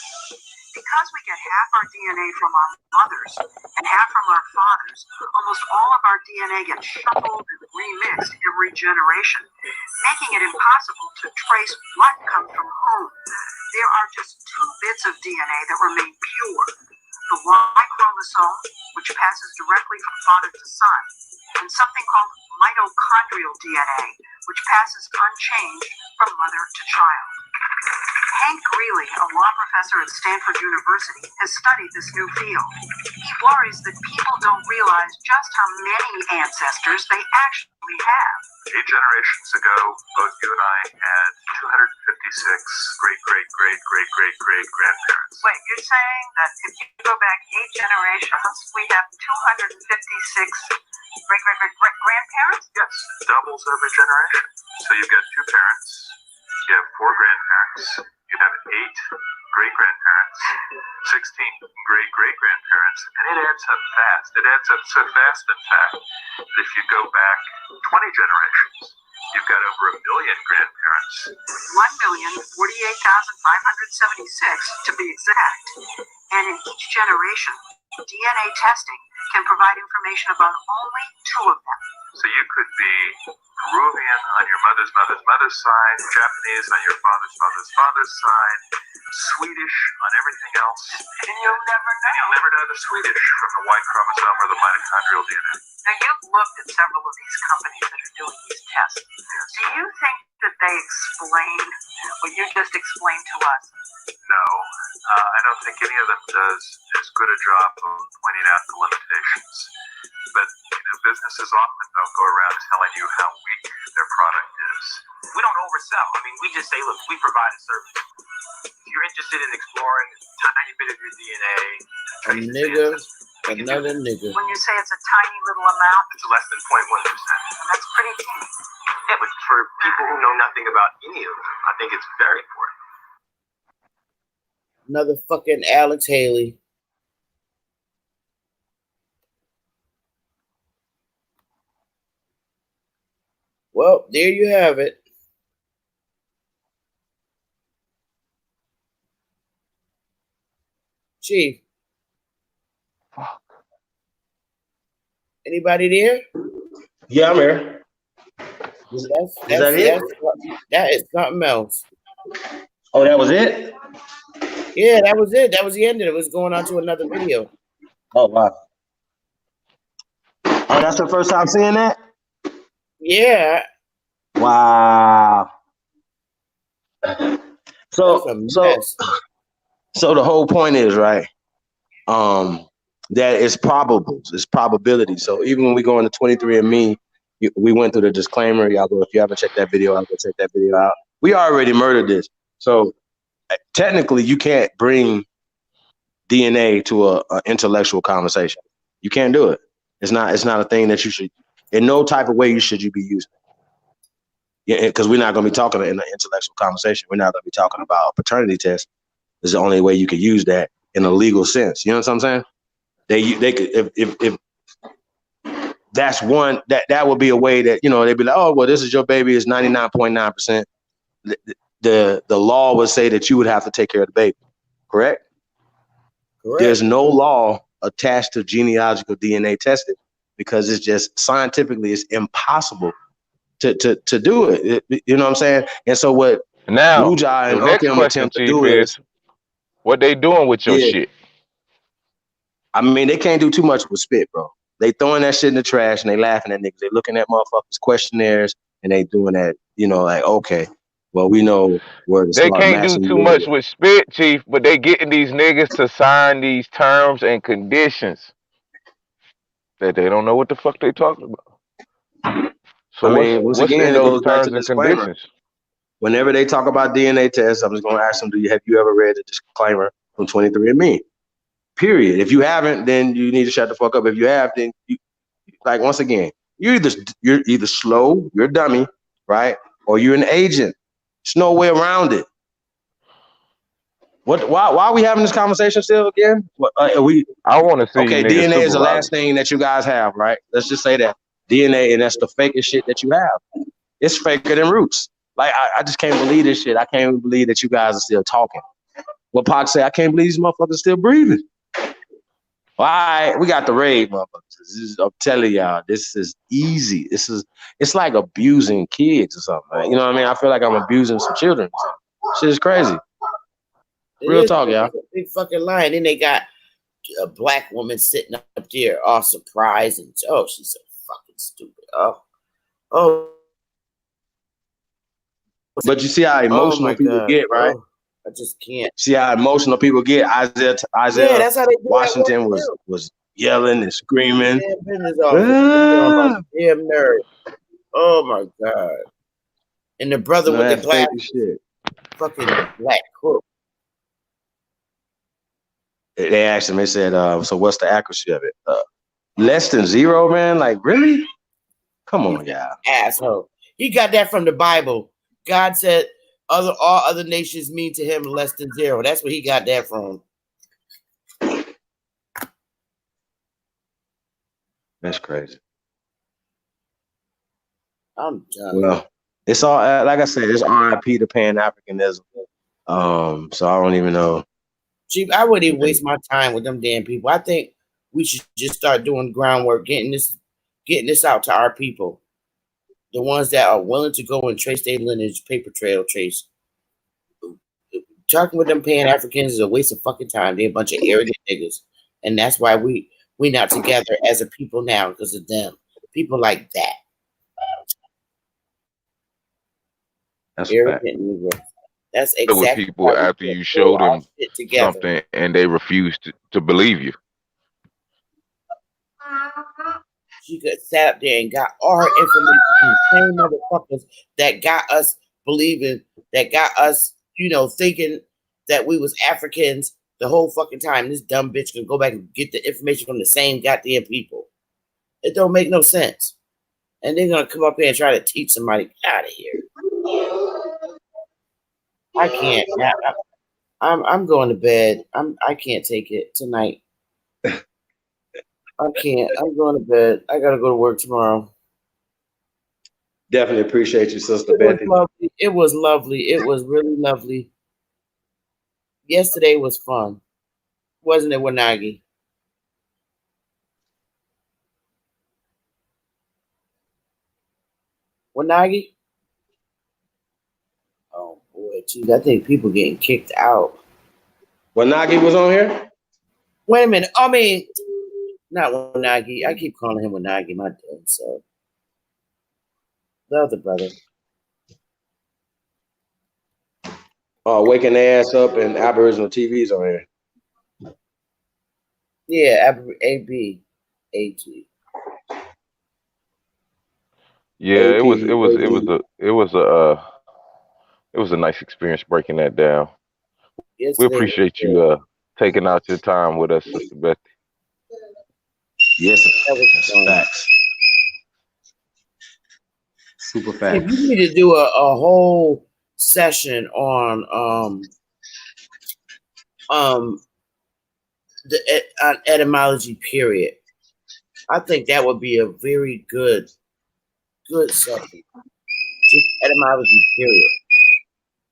Because we get half our DNA from our mothers and half from our fathers, almost all of our DNA gets shuffled and remixed every generation, making it impossible to trace what comes from whom. There are just 2 bits of DNA that remain pure: the Y chromosome, which passes directly from father to son, and something called mitochondrial DNA, which passes unchanged from mother to child. Hank Greeley, a law professor at Stanford University, has studied this new field. He worries that people don't realize just how many ancestors they actually have. 8 generations ago, both you and I had 256 great-great-great-great-great-grandparents. Wait, you're saying that if you go back 8 generations, we have 256 great-great-great-grandparents? Yes, doubles every generation. So you've got 2 parents, you have 4 grandparents, you have 8 great-grandparents, 16 great-great-grandparents, and it adds up fast. It adds up so fast, in fact, that if you go back 20 generations, you've got over 1 million grandparents. 1,048,576 to be exact. And in each generation, DNA testing can provide information about only 2 of them. So you could be Peruvian on your mother's side, Japanese on your father's side, Swedish on everything else. And you'll never know. And you'll never know the Swedish from the Y chromosome or the mitochondrial DNA. Now, you've looked at several of these companies that are doing these tests. Do you think that they explain what you just explained to us? No, I don't think any of them does as good a job of pointing out the limitations. But businesses often don't go around telling you how weak their product is. We don't oversell. I mean, we just say, look, we provide a service. If you're interested in exploring a tiny bit of your DNA, A nigga, another nigga. When you say it's a tiny little amount, it's less than 0.1%. that's pretty teeny. Yeah, but for people who know nothing about any of them, I think it's very important. Another fucking Alex Haley. Well, there you have it. Chief. Anybody there? Yeah, I'm here. That is something else. Oh, that was it? Yeah, that was it. That was the end of it. It was going on to another video. Oh, wow. Oh, that's the first time seeing that? Yeah. Wow. So the whole point is, right, that it's probables, it's probability. So even when we go into 23andMe, we went through the disclaimer. Y'all go, if you haven't checked that video out, go check that video out. We already murdered this. So technically you can't bring DNA to a intellectual conversation. You can't do it. It's not a thing that you should, in no type of way you be using. Yeah, because we're not going to be talking in an intellectual conversation. We're not going to be talking about a paternity test. Is the only way you could use that in a legal sense. You know what I'm saying? They could, if that's one, that would be a way that, they'd be like, oh, well, this is your baby, is 99.9%. The law would say that you would have to take care of the baby. Correct? There's no law attached to genealogical DNA testing because it's just scientifically it's impossible to do it. You know what I'm saying? And so what now Luja and the next question, Chief, is what they doing with your shit? I mean, they can't do too much with spit, bro. They throwing that shit in the trash and they laughing at niggas. They looking at motherfuckers questionnaires and they doing that, like, okay, Well, we know where to They start can't do matching too you much with. with spit, Chief, but they getting these niggas to sign these terms and conditions that they don't know what the fuck they talking about. So I mean, once what's again, in it those goes back to terms the and disclaimer. conditions? Whenever they talk about DNA tests, I'm just going to ask them, have you ever read the disclaimer from 23andMe? Period. If you haven't, then you need to shut the fuck up. If you have, then like, once again, you're either slow, you're a dummy, right? Or you're an agent. There's no way around it. Why are we having this conversation still again? I want to see you Okay, niggas DNA is the last supervisors. thing that you guys have, right? Let's just say that. DNA, and that's the fakest shit that you have. It's faker than roots. Like, I just can't believe this shit. I can't even believe that you guys are still talking. What Pac say, I can't believe these motherfuckers still breathing. All right, we got the raid, motherfuckers. I'm telling y'all, this is easy. It's like abusing kids or something. Man. You know what I mean? I feel like I'm abusing some children. Shit is crazy. Real talk, y'all. Big fucking lie. Then they got a black woman sitting up there, all surprised, and she's so fucking stupid. Oh. But you see how emotional people get, right? I just can't. See how emotional people get. Isaiah that's how they do Washington was yelling and screaming. Damn nerd. Oh my god. And the brother with the glass shit. Fucking black crook. They asked him, they said, so what's the accuracy of it? Less than 0, man? Like, really? Come on, y'all. Asshole. He got that from the Bible. God said all other nations mean to him less than 0. That's where he got that from. That's crazy. I'm done. Well, it's all, like I said, it's RIP to Pan-Africanism. So I don't even know. Chief, I wouldn't even waste my time with them damn people. I think we should just start doing groundwork, getting this out to our people. The ones that are willing to go and trace their lineage, paper trail trace. Talking with them Pan-Africans is a waste of fucking time. They're a bunch of arrogant niggas. And that's why we not together as a people now, because of them. People like that. That's arrogant niggas. That's exactly with people after you show them something and they refuse to believe you. She could sat up there and got all her information from the same motherfuckers that got us believing, that got us, thinking that we was Africans the whole fucking time. This dumb bitch can go back and get the information from the same goddamn people. It don't make no sense. And they're gonna come up here and try to teach somebody out of here. I can't. I'm going to bed. I can't take it tonight. I can't. I'm going to bed. I gotta go to work tomorrow. Definitely appreciate you, Sister Betty. It was lovely. It was really lovely. Yesterday was fun, wasn't it, Wanagi? Wanagi? Oh boy, geez, I think people getting kicked out. Wanagi was on here? Wait a minute. I mean, not Wanagi. I keep calling him Wanagi, my damn self. The other brother. Waking their ass up and Aboriginal TVs on here. Yeah, AB, AT. Yeah, it was a nice experience breaking that down. Yes, we appreciate you taking out your time with us, Sister Betty. Yes, that's facts. Super facts. If you need to do a whole session on the etymology period, I think that would be a very good subject. Just etymology period.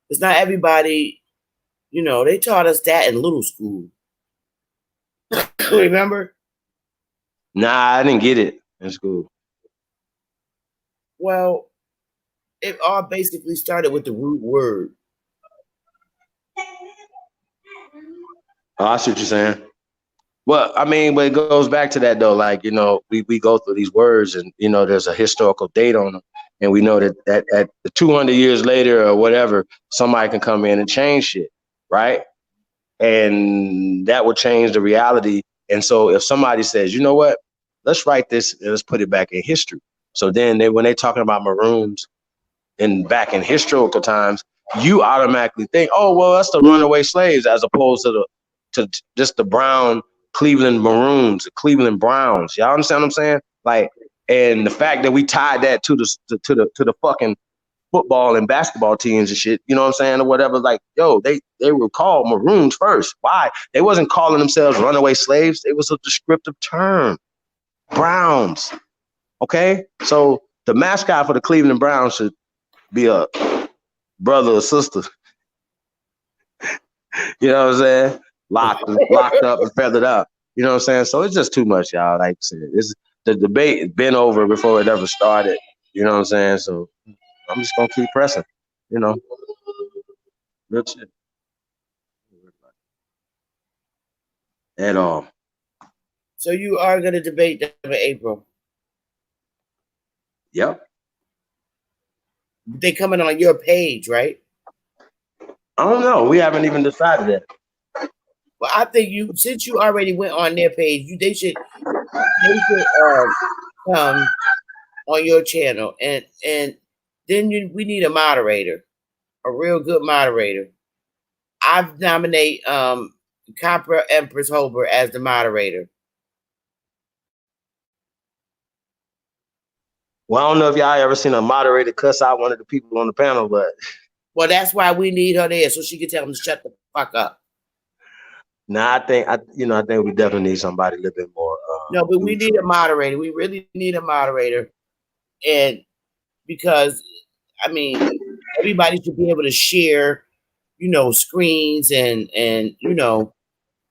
It's not everybody, they taught us that in little school. Remember? Nah, I didn't get it in school. Well, it all basically started with the root word. Oh, I see what you're saying. Well, I mean, but it goes back to that though. Like, we go through these words and, there's a historical date on them. And we know that at the 200 years later or whatever, somebody can come in and change shit, right? And that would change the reality. And so if somebody says, you know what, let's write this and let's put it back in history. So then when they're talking about Maroons and back in historical times, you automatically think, oh, well, that's the runaway slaves, as opposed to just the brown Cleveland Maroons, the Cleveland Browns. Y'all understand what I'm saying? Like, and the fact that we tied that to the fucking football and basketball teams and shit, you know what I'm saying, or whatever. Like, yo, they were called Maroons first. Why? They wasn't calling themselves runaway slaves. It was a descriptive term. Browns. Okay? So the mascot for the Cleveland Browns should be a brother or sister. You know what I'm saying? Locked up and feathered up. You know what I'm saying? So it's just too much, y'all. Like I said, the debate has been over before it ever started. You know what I'm saying? So I'm just gonna keep pressing. You know, real shit. At all. So you are going to debate them in April? Yep. They coming on your page, right? I don't know. We haven't even decided that. Well, I think since you already went on their page, they should come on your channel, and then we need a moderator, a real good moderator. I've nominate Copper Empress Holber as the moderator. Well, I don't know if y'all ever seen a moderator cuss out one of the people on the panel, but well, that's why we need her there so she can tell them to shut the fuck up. Nah, I think we definitely need somebody a little bit more. No, but we need a moderator. We really need a moderator, and because I mean, everybody should be able to share, screens and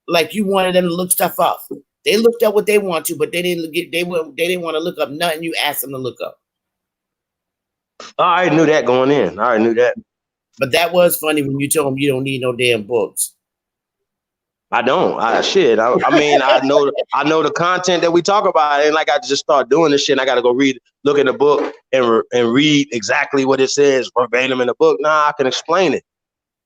like you wanted them to look stuff up. They looked up what they want to, but they didn't want to look up nothing you asked them to look up. I already knew that going in. I already knew that. But that was funny when you told them you don't need no damn books. I don't. I mean, I know the content that we talk about, and like I just start doing this shit. And I got to go look in the book and read exactly what it says verbatim in the book. Nah, I can explain it.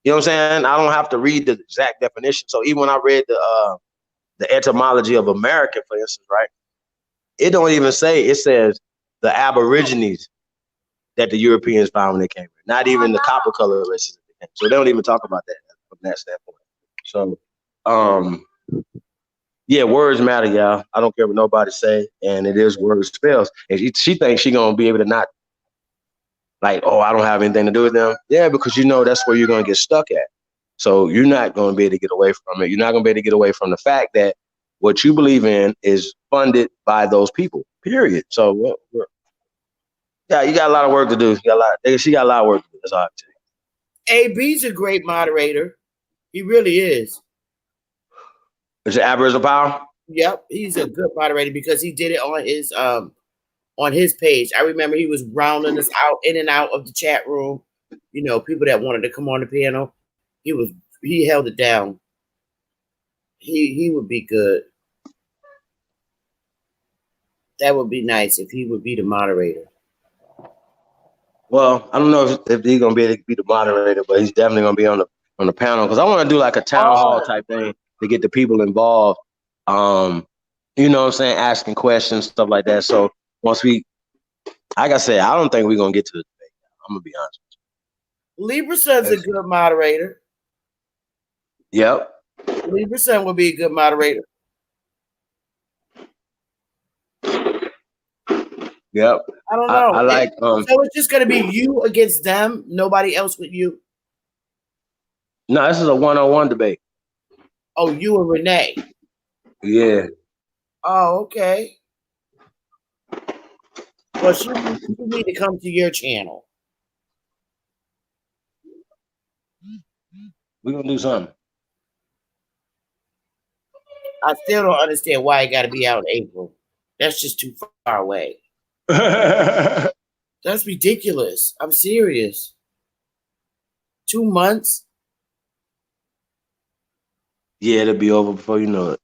You know what I'm saying? I don't have to read the exact definition. So even when I read the etymology of American, for instance, right? It don't even say. It says the Aborigines that the Europeans found when they came here. Not even the copper color races. So they don't even talk about that from that standpoint. So. Yeah, words matter, y'all. I don't care what nobody say, and it is word spells. And she thinks she gonna be able to not like, oh, I don't have anything to do with them. Yeah, because that's where you're gonna get stuck at. So you're not gonna be able to get away from it. You're not gonna be able to get away from the fact that what you believe in is funded by those people. Period. So yeah, you got a lot of work to do. She got a lot of work to do. That's all I can tell you. AB's a great moderator. He really is. Is it Aboriginal Power? Yep, he's a good moderator because he did it on his page. I remember he was rounding us out in and out of the chat room. People that wanted to come on the panel. He held it down. He would be good. That would be nice if he would be the moderator. Well, I don't know if he's gonna be able to be the moderator, but he's definitely gonna be on the panel because I want to do like a town hall type thing to get the people involved. You know what I'm saying, asking questions, stuff like that. So once like I said, I don't think we're gonna get to the debate. I'm gonna be honest with you. Libra Son's a good moderator. Yep. Libra Son would be a good moderator. Yep. I don't know. I like. So it's just gonna be you against them. Nobody else with you. No, this is a one-on-one debate. Oh, you and Rene. Yeah. Oh, okay. Well, she need to come to your channel. We're gonna do something. I still don't understand why it got to be out in April. That's just too far away. That's ridiculous. I'm serious. 2 months? Yeah, it'll be over before you know it.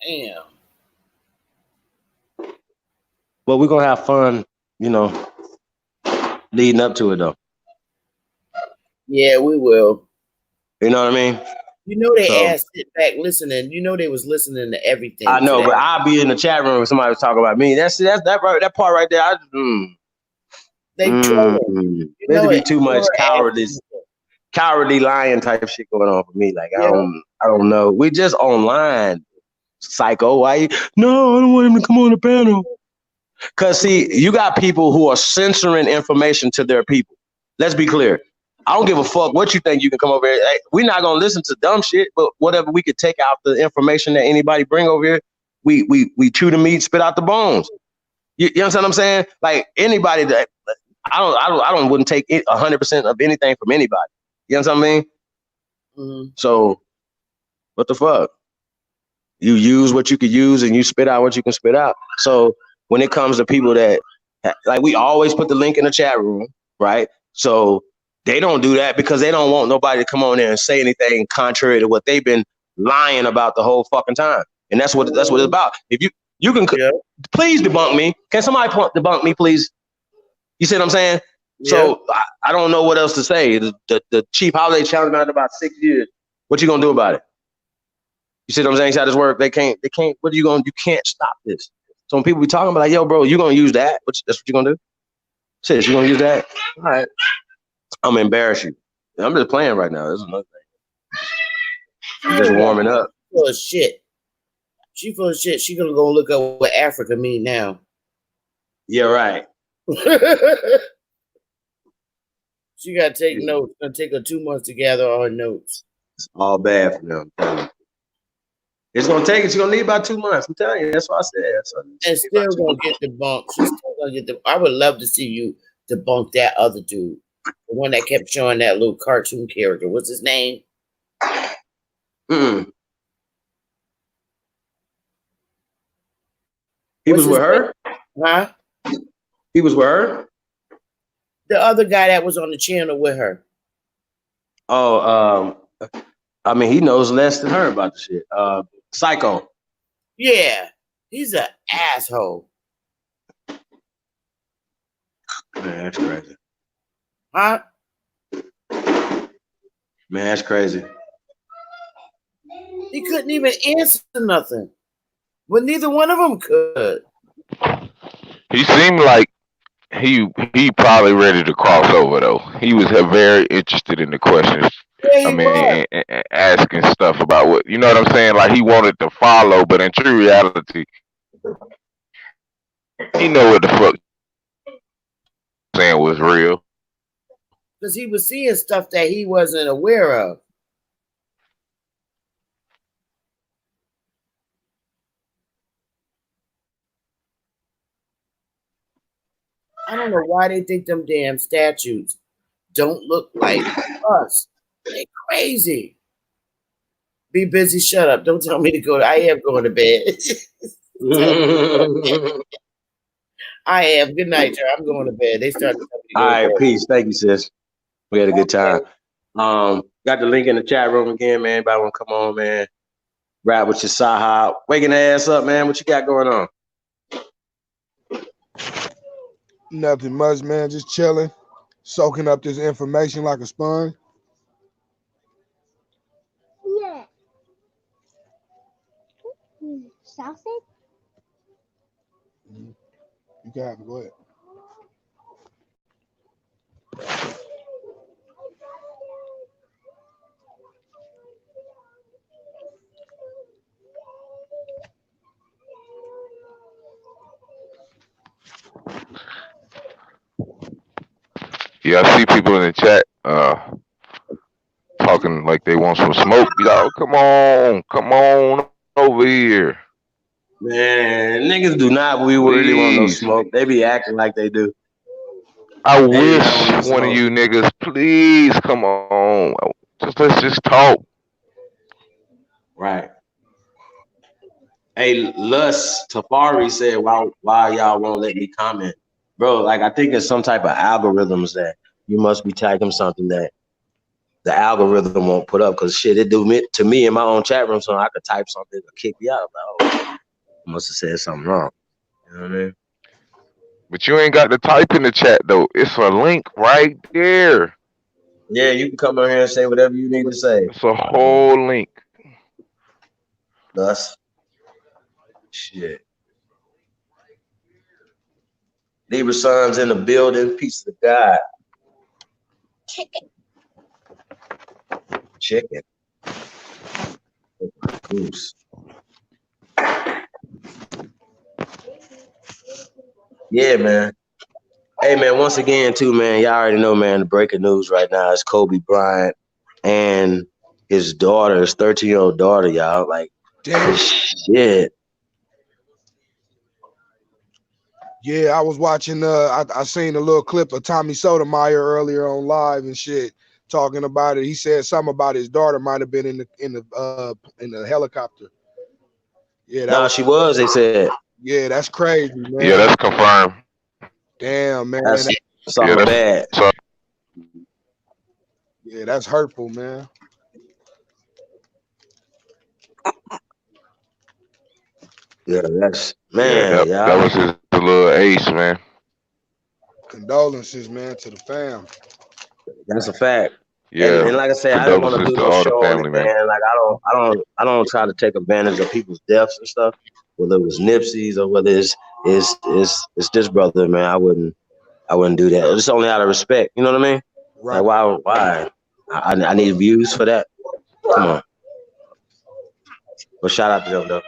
Damn. But we're gonna have fun, you know, leading up to it though. Yeah, we will. You know what I mean? You know they So, asked sit back listening. You know they was listening to everything. I know, today. but I'll be in the chat room if somebody was talking about me. That's that part right there. They trolling. There'd be too much cowardly lying type shit going on for me. Like I don't know. We just online, Syko. Why? No, I don't want him to come on the panel. Cause see, you got people who are censoring information to their people. Let's be clear. I don't give a fuck what you think. You can come over here. Hey, we're not gonna listen to dumb shit, but whatever we could take out the information that anybody bring over here, we chew the meat, spit out the bones. You understand what I'm saying? Like anybody that I wouldn't take 100% of anything from anybody. You understand what I mean? Mm-hmm. So what the fuck? You use what you could use and you spit out what you can spit out. So when it comes to people that like we always put the link in the chat room, right? So they don't do that because they don't want nobody to come on there and say anything contrary to what they've been lying about the whole fucking time. And that's what it's about. If you can please debunk me. Can somebody debunk me, please? You see what I'm saying? Yeah. So I don't know what else to say. The ChiefHoliday challenge been out about 6 years. What you gonna do about it? You see what I'm saying? You see how this work? They can't. What are you gonna? You can't stop this. So when people be talking about like, yo, bro, you gonna use that? That's what you gonna do? Sis, you gonna use that? All right. I'm gonna embarrass you. I'm just playing right now. This is another thing. I'm just warming up. Full of shit. She full of shit. She gonna go look up what Africa mean now. Yeah, right. She gotta take notes. It's gonna take her 2 months to gather all her notes. It's all bad for them. It's gonna take it. She's gonna need about 2 months. I'm telling you. That's what I said. So and still gonna get debunked. She's still gonna get I would love to see you debunk that other dude, the one that kept showing that little cartoon character. What's his name? He was with her? Huh? He was with her? The other guy that was on the channel with her. Oh, I mean, he knows less than her about the shit. Syko. Yeah, he's an asshole. Man, that's crazy. Huh? Man, that's crazy. He couldn't even answer nothing. But neither one of them could. He seemed like he probably ready to cross over though. He was very interested in the questions. And asking stuff about what you know what I'm saying. Like he wanted to follow, but in true reality, he know what the fuck saying was real. Because he was seeing stuff that he wasn't aware of. I don't know why they think them damn statues don't look like us. They're crazy. Be busy, shut up. Don't tell me to go. I am going to bed. I am. Good night, y'all. I'm going to bed. They started telling me to go All right, to bed. peace. Thank you, sis. We had a good time. Got the link in the chat room again, man. Anybody want to come on, man? Rap with your Sahab. Waking the ass up, man. What you got going on? Nothing much, man. Just chilling, soaking up this information like a sponge. Yeah. Sausage? You can have it. Go ahead. Yeah, I see people in the chat talking like they want some smoke. Y'all, come on over here. Man, niggas do not. We really want no smoke. They be acting like they do. I wish one of you niggas, please come on. Let's just talk. Right. Hey, Lus Tafari said, why y'all won't let me comment? Bro, like I think it's some type of algorithms that you must be typing something that the algorithm won't put up because shit, it do me to me in my own chat room, so I could type something to kick me out. Like, oh, I must have said something wrong. You know what I mean? But you ain't got to type in the chat though. It's a link right there. Yeah, you can come on here and say whatever you need to say. It's a whole link. Thus, shit. Libra Sun's in the building. Peace of God. Chicken. Goose. Yeah, man. Hey, man, once again, too, man, y'all already know, man, the breaking news right now is Kobe Bryant and his daughter, his 13-year-old daughter, y'all. Like, damn shit. Yeah, I was watching. I seen a little clip of Tommy Sotomayor earlier on live and shit, talking about it. He said something about his daughter might have been in the helicopter. Yeah, No, she was. They said. Yeah, that's crazy, man. Yeah, that's confirmed. Damn, man. That's something bad. Yeah, that's hurtful, man. Yeah, that's man. Yeah, that was his little ace, man. Condolences, man, to the fam. That's a fact. Yeah, and like I said, I didn't want to do to no all show the on family, it, man. man. Like I don't try to take advantage of people's deaths and stuff. Whether it was Nipsey's or whether it's this brother, man. I wouldn't do that. It's only out of respect. You know what I mean? Right. Like why? I need views for that. Come on. Well, shout out to them though.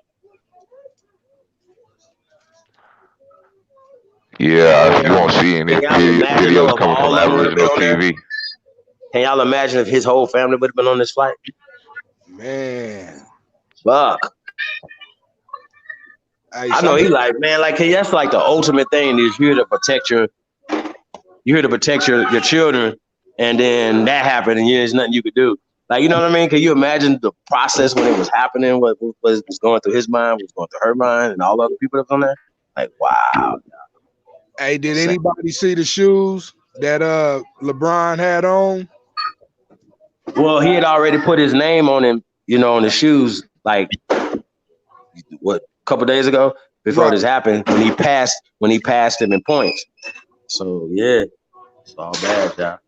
Yeah, you won't see any videos coming from Aboriginal TV. Can y'all imagine if his whole family would have been on this flight? Man. Fuck. I know he like, man, like that's like the ultimate thing is you're here to protect your children, and then that happened and there's nothing you could do. Like, you know what I mean? Can you imagine the process when it was happening, what was going through his mind, what was going through her mind, and all the other people that was on there? Like, wow. Hey, did anybody see the shoes that LeBron had on? Well, he had already put his name on him, you know, on the shoes, like a couple days ago before this happened, when he passed him in points. So yeah, it's all bad, y'all.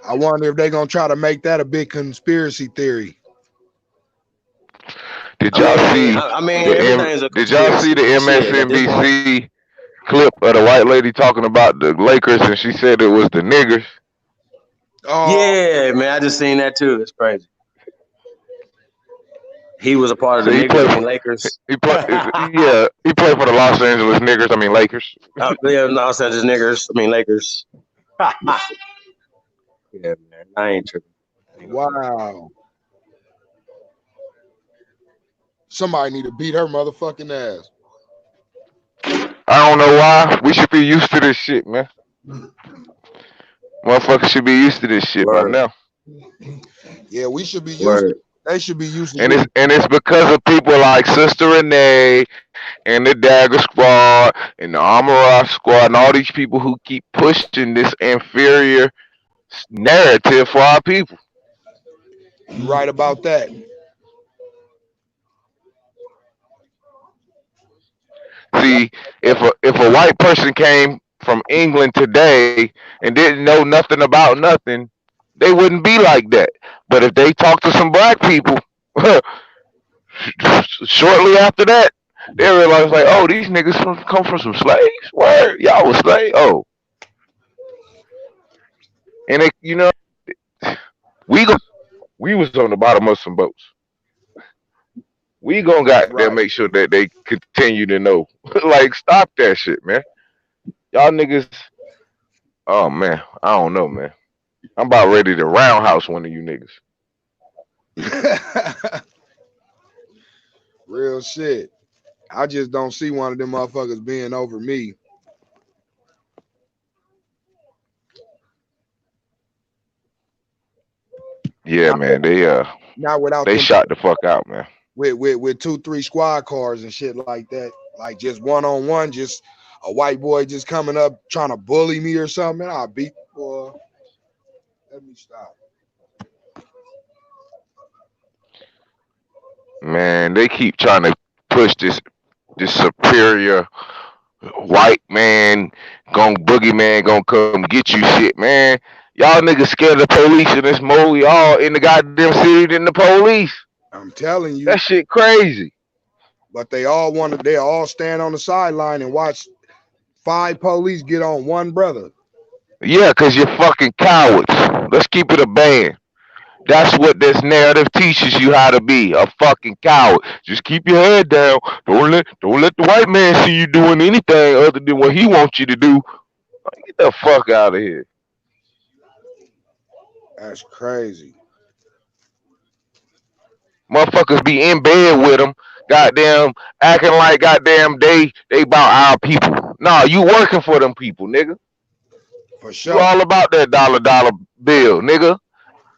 I wonder if they're gonna try to make that a big conspiracy theory. Did y'all see the MSNBC clip of the white lady talking about the Lakers and she said it was the niggers? Oh. Yeah, man, I just seen that too. It's crazy. He was a part of the Lakers. He played for the Los Angeles Lakers. Yeah, Los Angeles Lakers. Yeah, man, I ain't tripping. Wow. Somebody need to beat her motherfucking ass. I don't know why. We should be used to this shit, man. Motherfuckers should be used to this shit by now. Yeah, we should be used to. They should be used to. And it's because of people like Sister Rene and the Dagger Squad and the Amara Squad and all these people who keep pushing this inferior narrative for our people. You're right about that. See, if a white person came from England today and didn't know nothing about nothing, they wouldn't be like that. But if they talk to some black people, shortly after that, they realize like, oh, these niggas come from some slaves. Where y'all was slaves? Oh, and it, you know, we was on the bottom of some boats. We gonna goddamn make sure that they continue to know. Like, stop that shit, man. Y'all niggas. Oh man, I don't know, man. I'm about ready to roundhouse one of you niggas. Real shit. I just don't see one of them motherfuckers being over me. Yeah, man. They shot the fuck out, man. With 2-3 squad cars and shit like that. Like just one-on-one, just a white boy just coming up trying to bully me or something. I'll beat boy. Let me stop. Man, they keep trying to push this superior white man, boogeyman gonna come get you shit, man. Y'all niggas scared of the police in this mode. Y'all in the goddamn city than the police. I'm telling That you. shit crazy. But they all stand on the sideline and watch 5 police get on one brother. Yeah, cause you're fucking cowards. Let's keep it a band. That's what this narrative teaches you how to be, a fucking coward. Just keep your head down. Don't let the white man see you doing anything other than what he wants you to do. Get the fuck out of here. That's crazy. Motherfuckers be in bed with them, goddamn, acting like goddamn they about our people. Nah, you working for them people, nigga. For You sure. all about that dollar bill, nigga.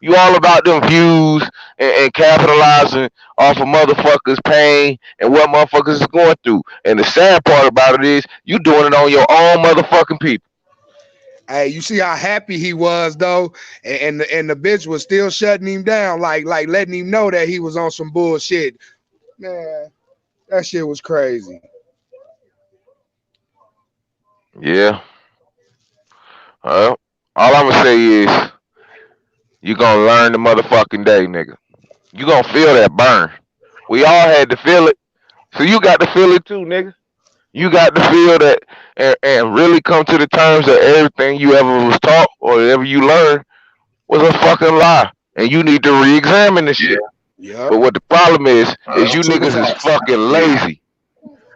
You all about them views and capitalizing off of motherfuckers' pain and what motherfuckers is going through. And the sad part about it is you doing it on your own motherfucking people. Hey, you see how happy he was though, and the bitch was still shutting him down, like letting him know that he was on some bullshit. Man, that shit was crazy. Yeah. All I'm gonna say is you gonna learn the motherfucking day, nigga. You gonna feel that burn. We all had to feel it. So you got to feel it too, nigga. You got to feel that and really come to the terms that everything you ever was taught or ever you learned was a fucking lie. And you need to re-examine this shit. Yeah. But what the problem is you niggas is fucking lazy.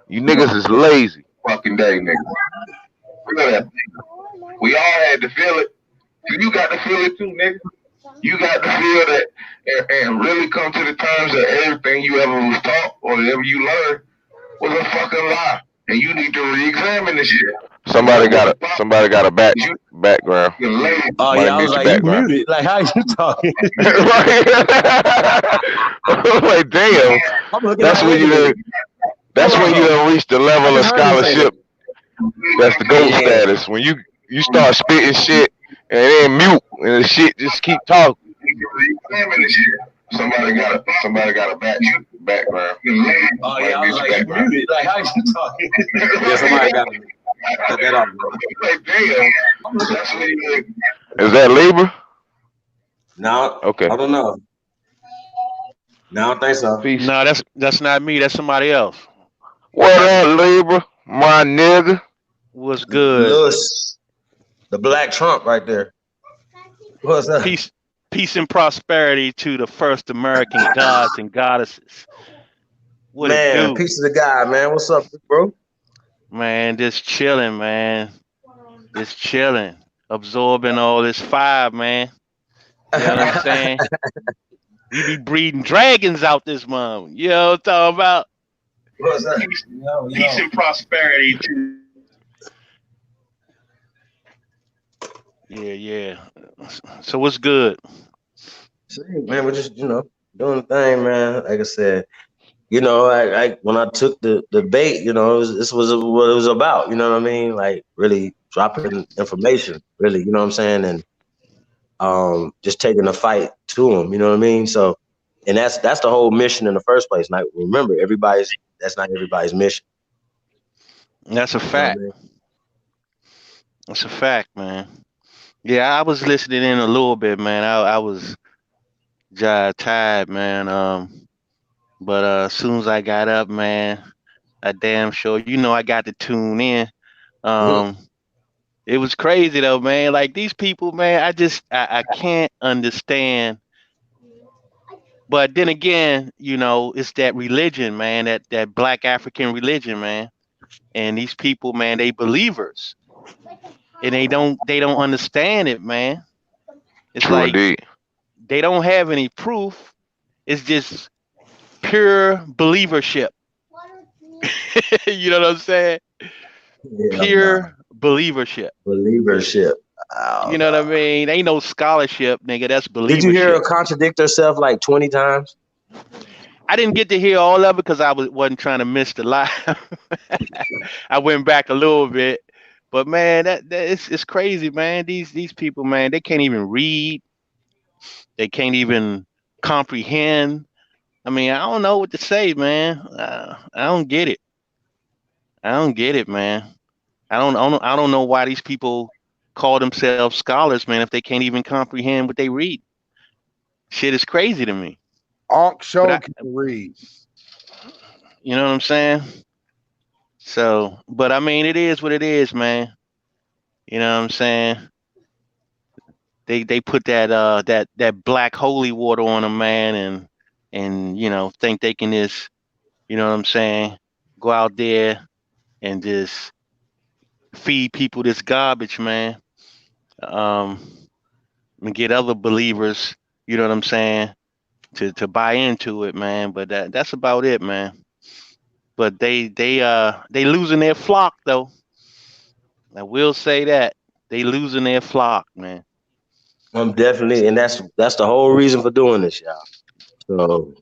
You niggas is lazy. Fucking day, nigga. We all had to feel it. You got to feel it too, nigga. You got to feel that and really come to the terms that everything you ever was taught or ever you learned was a fucking lie. And you need to re-examine this shit. Somebody got a background. Oh yeah, I was like, you muted. Like, how you talking? Like, damn. That's when you done reached the level of scholarship. That's the gold status. When you start spitting shit and then mute and the shit just keep talking. Somebody got a background. Oh yeah, I was like, you muted. Like, how you talking? Yeah, somebody got that off. Like, damn. Is that Libra? No. Okay. I don't know. No, I don't think so. Peace. No, that's not me. That's somebody else. What up, Libra? My nigga. What's good? Lewis, the Black Trump right there. What's up? Peace and prosperity to the first American gods and goddesses. What it do? Peace to the guy, man. What's up, bro? Man, just chilling, man. Just chilling. Absorbing all this fire, man. You know what I'm saying? We be breeding dragons out this month. You know what I'm talking about? What's up? Peace and prosperity to. Yeah. So what's good? Man, we're just, doing the thing, man. Like I said, I when I took the bait, this was what it was about. You know what I mean? Like really dropping information, really. You know what I'm saying? And just taking a fight to them. You know what I mean? So, and that's the whole mission in the first place. Now, remember, that's not everybody's mission. That's a fact. You know what I mean? That's a fact, man. Yeah, I was listening in a little bit, man. I was tired, man. But as soon as I got up, man, I damn sure, I got to tune in. It was crazy though, man. Like these people, man, I can't understand. But then again, it's that religion, man, that Black African religion, man. And these people, man, they believers. And they don't understand it, man. It's True like indeed. they don't have any proof. It's just pure believership. You know what I'm saying? Yeah, Pure believership. Believership. You know what I mean? Ain't no scholarship, nigga. That's believership. Did you hear her contradict herself like 20 times? I didn't get to hear all of it because I wasn't trying to miss the live. I went back a little bit. But man, it's crazy, man. These people, man, they can't even read. They can't even comprehend. I mean, I don't know what to say, man. I don't get it. I don't get it, man. I don't know why these people call themselves scholars, man, if they can't even comprehend what they read. Shit is crazy to me. Ankh But show can read. you know what I'm saying? So, but I mean, it is what it is, man. You know what I'm saying? They put that black holy water on them, man, and think they can just, you know what I'm saying, go out there and just feed people this garbage, man. Um, and get other believers, you know what I'm saying, to buy into it, man. But that's about it, man. But they losing their flock though. I will say that they losing their flock, man. I'm definitely, and that's the whole reason for doing this, y'all. So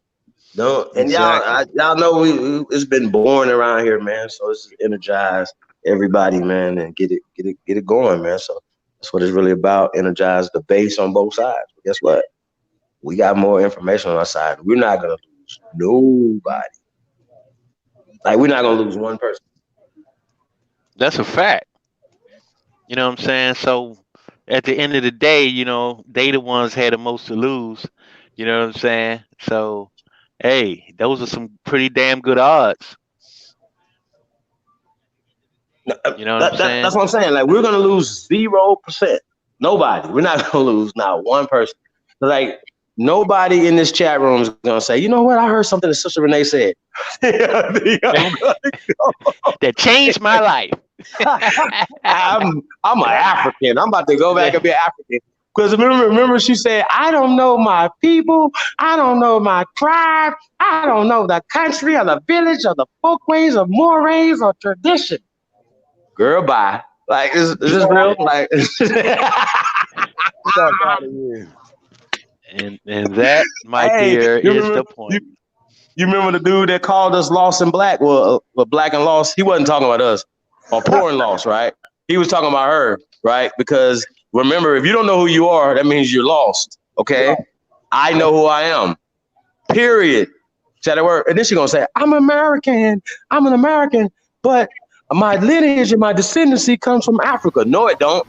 no, and Exactly. y'all know it's been boring around here, man. So it's just energize everybody, man, and get it going, man. So that's what it's really about. Energize the base on both sides. But guess what? We got more information on our side. We're not gonna lose nobody. Like we're not gonna lose one person. That's a fact. You know what I'm saying? So at the end of the day, they the ones had the most to lose. You know what I'm saying? So hey, those are some pretty damn good odds. You know what I'm That's saying? what I'm saying. Like we're gonna lose 0%. Nobody. We're not gonna lose not one person. Like nobody in this chat room is gonna say, you know what? I heard something that Sister Rene said. That changed my life. I'm an African. I'm about to go back and be an African. Because remember, she said, I don't know my people, I don't know my tribe, I don't know the country or the village or the folkways or mores or tradition. Girl, bye. Like, is this real? Like, Fuck out of here. And that, my hey, dear, you is remember, the point. you remember the dude that called us lost and black? Well, black and lost. He wasn't talking about us or poor and lost, right? He was talking about her, right? Because remember, if you don't know who you are, that means you're lost. Okay, I know who I am. Period. Say that word, and then she's gonna say, "I'm American. I'm an American, but my lineage and my descendancy comes from Africa." No, it don't.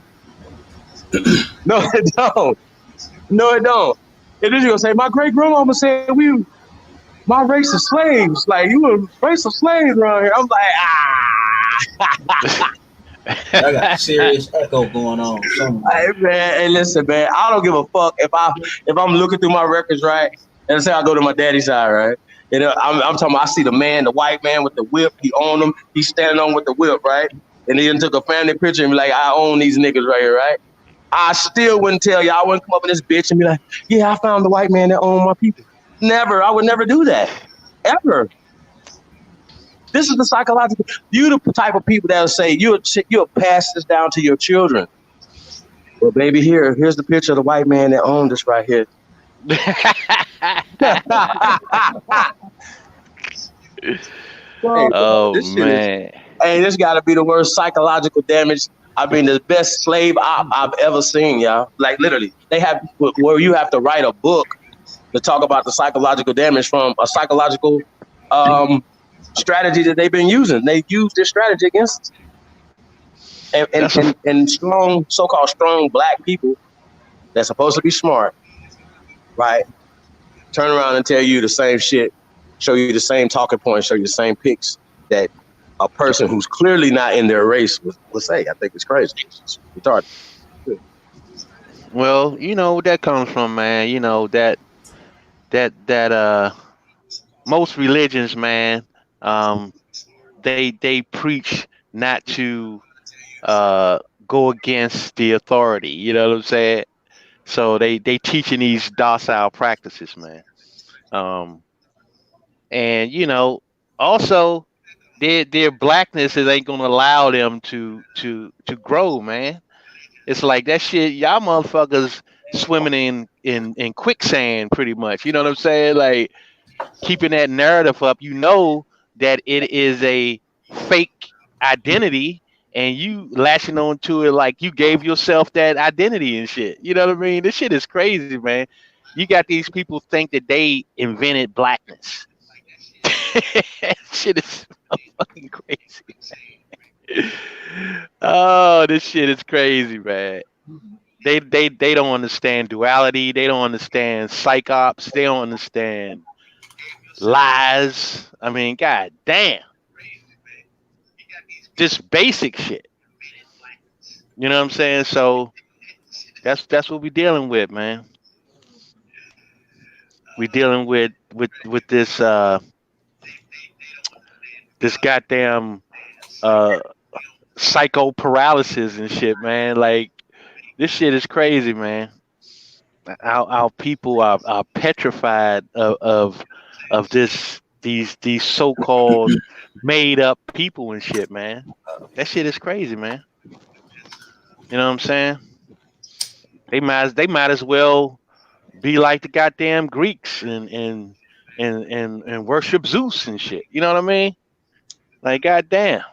No, it don't. No, it don't. And then she's gonna say, "My great grandmama said my race of slaves. Like you a race of slaves around here." I'm like, I got serious echo going on somewhere. Hey man, hey listen, man. I don't give a fuck if I'm looking through my records, right? And say I go to my daddy's side, right? And I'm talking about I see the man, the white man with the whip. He own him. He's standing on with the whip, right? And he then took a family picture and be like, I own these niggas right here, right? I still wouldn't tell you. I wouldn't come up in this bitch and be like, yeah, I found the white man that owned my people. Never. I would never do that. Ever. This is the psychological. You the type of people that'll say you'll pass this down to your children. Well, baby, here's the picture of the white man that owned us right here. Man. This got to be the worst psychological damage. I mean, the best slave I've ever seen, y'all. Like literally, they have where you have to write a book to talk about the psychological damage from a psychological strategy that they've been using. They use this strategy against us. And strong, so-called strong black people that's supposed to be smart, right? Turn around and tell you the same shit, show you the same talking points, show you the same pics that a person who's clearly not in their race would say. I think it's crazy. It's retarded. Well, you know where that comes from, man. You know that most religions, man, they preach not to go against the authority. You know what I'm saying? So they teaching these docile practices, man. And also their blackness ain't gonna allow them to grow, man. It's like that shit. Y'all motherfuckers swimming in quicksand, pretty much. You know what I'm saying? Like keeping that narrative up. You know that it is a fake identity, and you lashing on to it like you gave yourself that identity and shit. You know what I mean? This shit is crazy, man. You got these people think that they invented blackness. Shit is so fucking crazy. Oh, this shit is crazy, man. They don't understand duality. They don't understand psychops. They don't understand lies. I mean, god damn, just basic shit. You know what I'm saying? So that's what we're dealing with, man. We're dealing with this goddamn uh psycho paralysis and shit, man. Like this shit is crazy, man. Our people are petrified of these so-called made up people and shit, man. That shit is crazy, man. You know what I'm saying? They might as well be like the goddamn Greeks and worship Zeus and shit. You know what I mean? Like goddamn.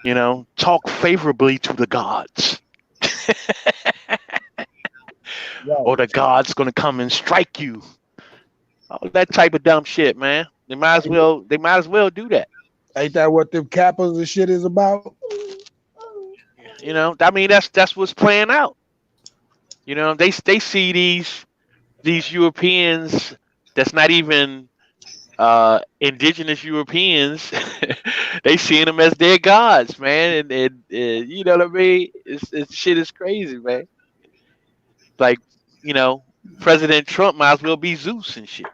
You know, talk favorably to the gods. Or the gods gonna come and strike you. All that type of dumb shit, man. They might as well do that. Ain't that what them Kappas and shit is about? You know, I mean that's what's playing out. You know, they see these Europeans that's not even indigenous Europeans. They seeing them as their gods, man, and you know what I mean? It's shit is crazy, man. Like, you know, President Trump might as well be Zeus and shit.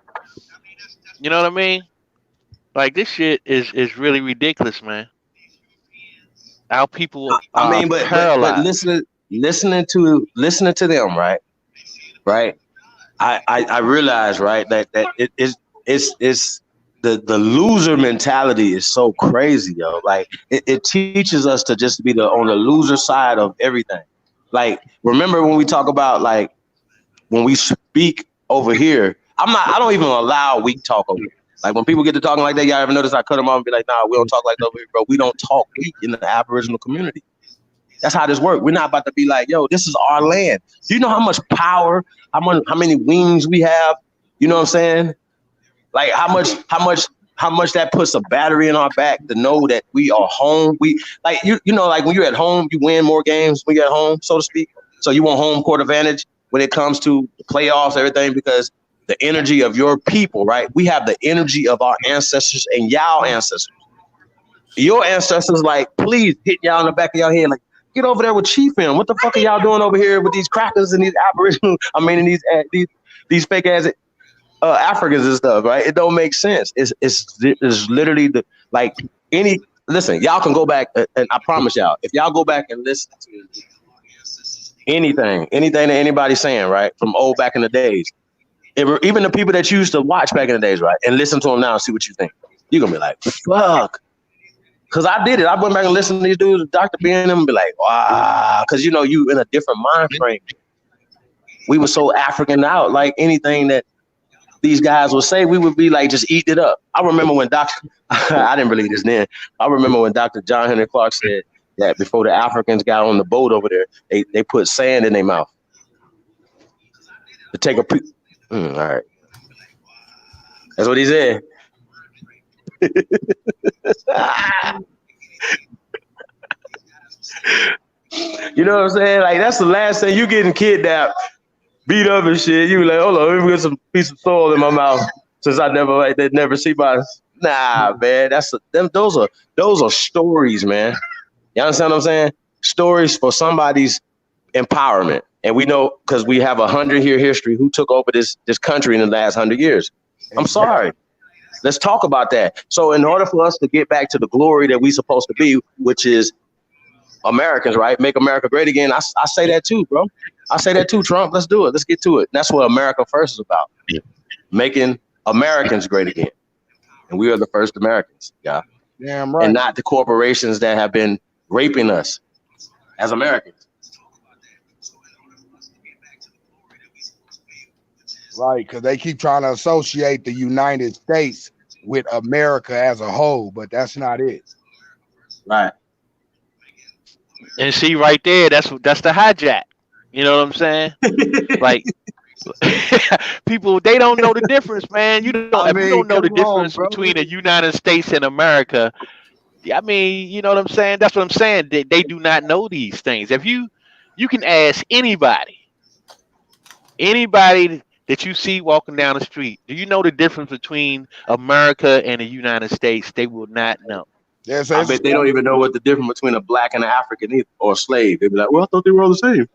You know what I mean? Like this shit is really ridiculous, man. Our people I are mean, but paralyzed. listening to them, right? Right. I realize, right, that it's the loser mentality is so crazy, yo. Like it teaches us to just be on the loser side of everything. Like, remember when we talk about, like, when we speak over here, I don't even allow weak talk over here. Like when people get to talking like that, y'all ever notice I cut them off and be like, nah, we don't talk like that over here, bro. We don't talk weak in the Aboriginal community. That's how this works. We're not about to be like, yo, this is our land. Do you know how much power, how many wings we have? You know what I'm saying? Like how much that puts a battery in our back to know that we are home. We like you know, like when you're at home, you win more games when you're at home, so to speak. So you want home court advantage when it comes to the playoffs, everything, because the energy of your people, right? We have the energy of our ancestors and y'all ancestors. Your ancestors, like, please hit y'all in the back of your head, like, get over there with Chief him. What the fuck are y'all doing over here with these crackers and these Aboriginal? I mean, and these fake ass Africans and stuff, right? It don't make sense. It's literally the like any. Listen, y'all can go back, and I promise y'all, if y'all go back and listen to anything that anybody's saying, right, from old back in the days, even the people that you used to watch back in the days, right, and listen to them now and see what you think, you're gonna be like, fuck. Because I did it. I went back and listened to these dudes, Dr. B and them, and be like, wow. Because, you know, you in a different mind frame. We were so African out, like anything that these guys would say, we would be like, just eat it up. I remember when I didn't believe this then. I remember when Dr. John Henry Clark said that before the Africans got on the boat over there, they put sand in their mouth to take a peek. All right. That's what he said. You know what I'm saying? Like, that's the last thing. You getting kidnapped, beat up and shit. You be like, hold on, let me get some piece of soil in my mouth since they never see my. Nah, man, those are stories, man. You understand what I'm saying? Stories for somebody's empowerment, and we know because we have 100-year history. Who took over this country in the last 100 years? I'm sorry. Let's talk about that. So in order for us to get back to the glory that we're supposed to be, which is Americans, right? Make America great again. I say that too, bro. I say that too, Trump. Let's do it. Let's get to it. That's what America First is about. Making Americans great again. And we are the first Americans, yeah. Damn right. And not the corporations that have been raping us as Americans. Right, because they keep trying to associate the United States with America as a whole, but that's not it. Right. And see right there, that's the hijack. You know what I'm saying? Like people, they don't know the difference, man. You don't know the difference between the United States and America, I mean, you know what I'm saying? That's what I'm saying. They do not know these things. If you can ask anybody that you see walking down the street, do you know the difference between America and the United States? They will not know. Yeah, I bet they don't even know what the difference between a black and an African either, or a slave. They'd be like, well, I thought they were all the same.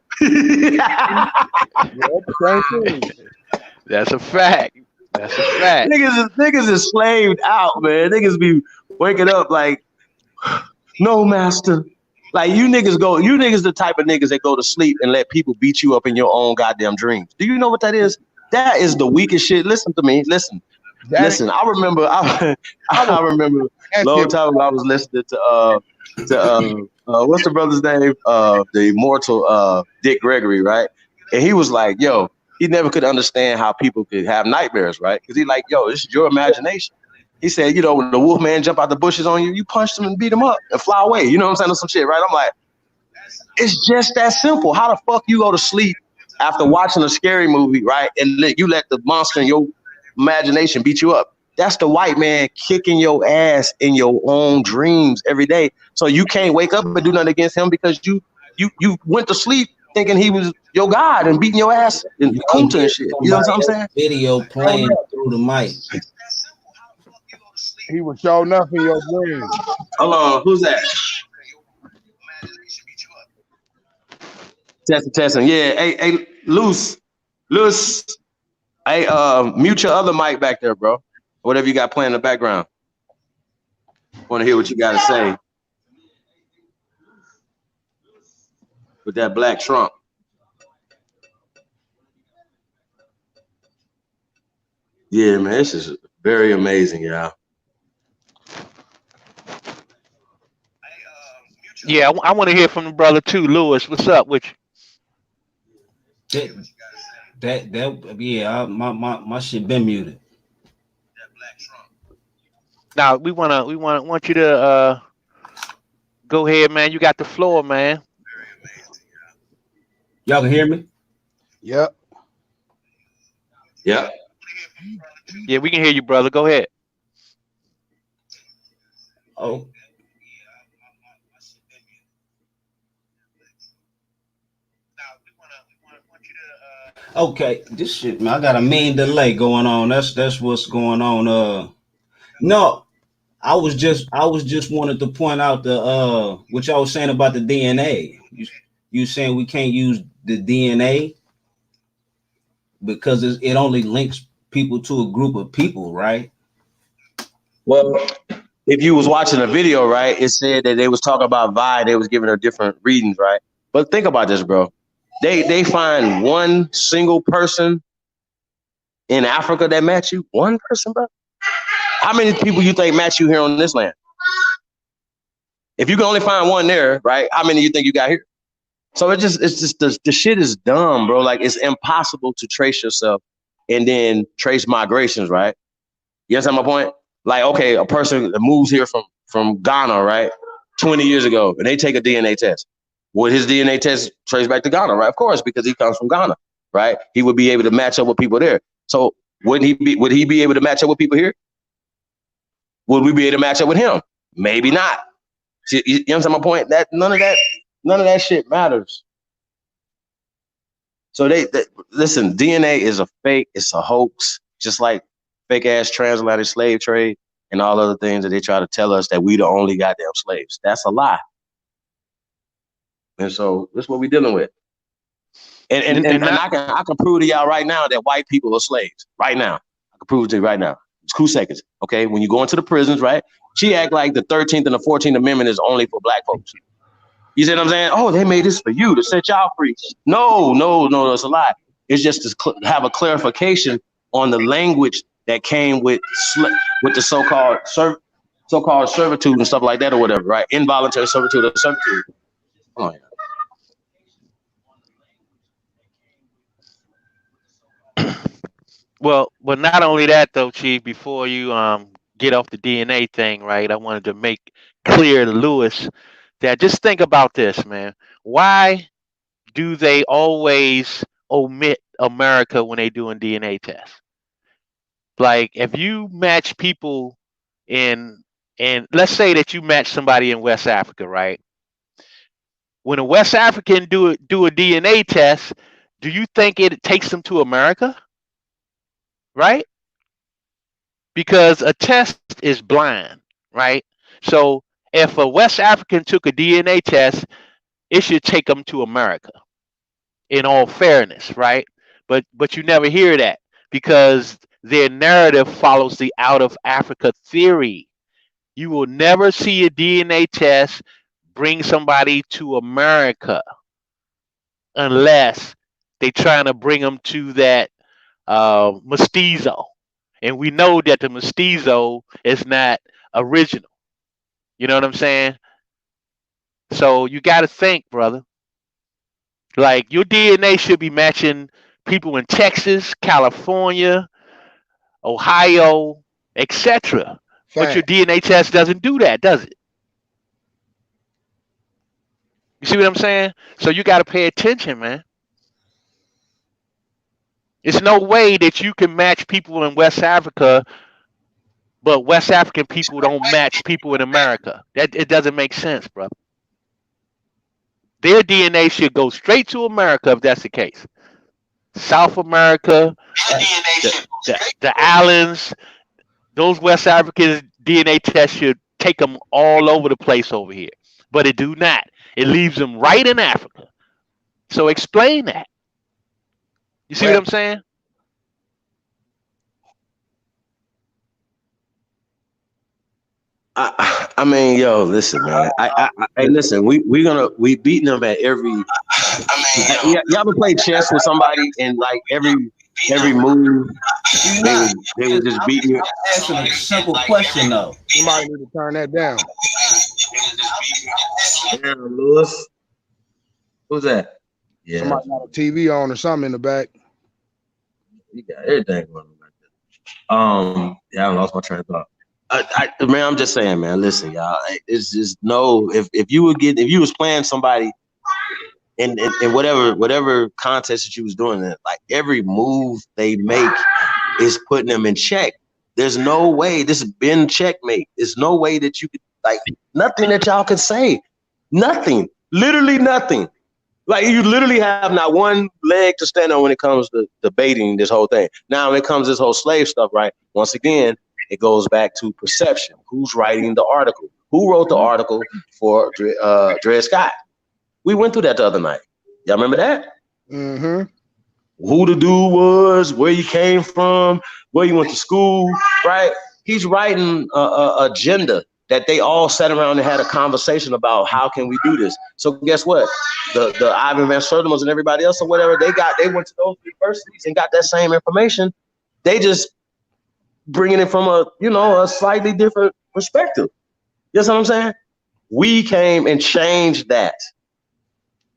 That's a fact. That's a fact. Niggas is slaved out, man. Niggas be waking up like, no, master. Like you niggas the type of niggas that go to sleep and let people beat you up in your own goddamn dreams. Do you know what that is? That is the weakest shit. Listen to me. Listen. I remember a long time ago I was listening to what's the brother's name? The immortal Dick Gregory, right? And he was like, yo, he never could understand how people could have nightmares, right? Because he like, yo, this is your imagination. He said, you know, when the wolf man jump out the bushes on you, you punch him and beat him up and fly away. You know what I'm saying? Or some shit, right? I'm like, it's just that simple. How the fuck you go to sleep after watching a scary movie, right? And you let the monster in your imagination beat you up. That's the white man kicking your ass in your own dreams every day. So you can't wake up and do nothing against him because you went to sleep thinking he was your God and beating your ass and kunta and shit. You know what I'm saying? Video playing through the mic. He was showing up in your dreams. Hold on, who's that? Testing. Yeah, hey, loose. Hey, mute your other mic back there, bro. Whatever you got playing in the background. Want to hear what you got to say with that black Trump. Yeah, man, this is very amazing, y'all. Yeah, I want to hear from the brother too, Lewis. What's up with you? My shit been muted. Now we want you to go ahead, man. You got the floor, man. Y'all can hear me? Yep. Yeah, we can hear you, brother. Go ahead. Oh. Okay, this shit, man. I got a mean delay going on. That's what's going on. No, I was just wanted to point out the what y'all was saying about the DNA. You saying we can't use the DNA because it only links people to a group of people, right? Well, if you was watching a video, right, it said that they was talking about Vi, they was giving her different readings, right? But think about this, bro. They find one single person in Africa that match you. One person, bro. How many people you think match you here on this land? If you can only find one there, right? How many you think you got here? So it's just the shit is dumb, bro. Like it's impossible to trace yourself and then trace migrations, right? You understand my point? Like, okay, a person that moves here from Ghana, right? 20 years ago, and they take a DNA test. Would his DNA test trace back to Ghana, right? Of course, because he comes from Ghana, right? He would be able to match up with people there. So would he be able to match up with people here? Would we be able to match up with him? Maybe not. See, you understand my point? That none of that shit matters. So they listen, DNA is a fake, it's a hoax, just like fake ass transatlantic slave trade and all other things that they try to tell us that we the only goddamn slaves. That's a lie. And so that's what we're dealing with. And I can prove to y'all right now that white people are slaves. Right now. I can prove it to you right now. It's 2 seconds. Okay. When you go into the prisons, right? She act like the 13th and the 14th Amendment is only for black folks. You see what I'm saying? Oh, they made this for you to set y'all free. No, it's a lie. It's just to have a clarification on the language that came with the so-called servitude and stuff like that or whatever, right? Involuntary servitude or servitude. Hold on. Well, not only that though, Chief. Before you get off the DNA thing, right? I wanted to make clear to Lewis that just think about this, man. Why do they always omit America when they doing DNA tests? Like, if you match people in And let's say that you match somebody in West Africa, right? When a West African do a DNA test, do you think it takes them to America? Right? Because a test is blind, right? So if a West African took a DNA test, it should take them to America in all fairness, right? But you never hear that because their narrative follows the out of Africa theory. You will never see a DNA test bring somebody to America unless they're trying to bring them to that mestizo. And we know that the mestizo is not original. You know what I'm saying? So you got to think, brother. Like your DNA should be matching people in Texas, California, Ohio, etc. But your Fact. DNA test doesn't do that, does it? You see what I'm saying? So you got to pay attention, man. There's no way that you can match people in West Africa, but West African people don't match people in America. That it doesn't make sense, bro. Their DNA should go straight to America if that's the case. South America, the islands, those West Africans DNA tests should take them all over the place over here, but it do not. It leaves them right in Africa. So explain that. You see what I'm saying? I mean, yo, listen, man. Hey, listen. We beating them at every. Y'all ever play chess with somebody and like every move they would just beat you. Answer a simple question though. Somebody need to turn that down. Damn, Lewis. Who's that? Yeah. Somebody got a TV on or something in the back. You got everything going on. Yeah, I lost my train of thought. Man, I'm just saying, man. Listen, y'all. It's just if you was playing somebody in whatever contest that you was doing, like every move they make is putting them in check. There's no way this has been checkmate. There's no way that you could nothing that y'all could say. Nothing. Literally nothing. Like you literally have not one leg to stand on when it comes to debating this whole thing. Now, when it comes to this whole slave stuff, right? Once again, it goes back to perception. Who's writing the article? Who wrote the article for Dred Scott? We went through that the other night. Y'all remember that? Mm-hmm. Who the dude was, where he came from, where he went to school, right? He's writing a agenda that they all sat around and had a conversation about how can we do this. So guess what? The Ivan Van Sertimans and everybody else or whatever, they went to those universities and got that same information. They just bringing it from a slightly different perspective. You know what I'm saying? We came and changed that.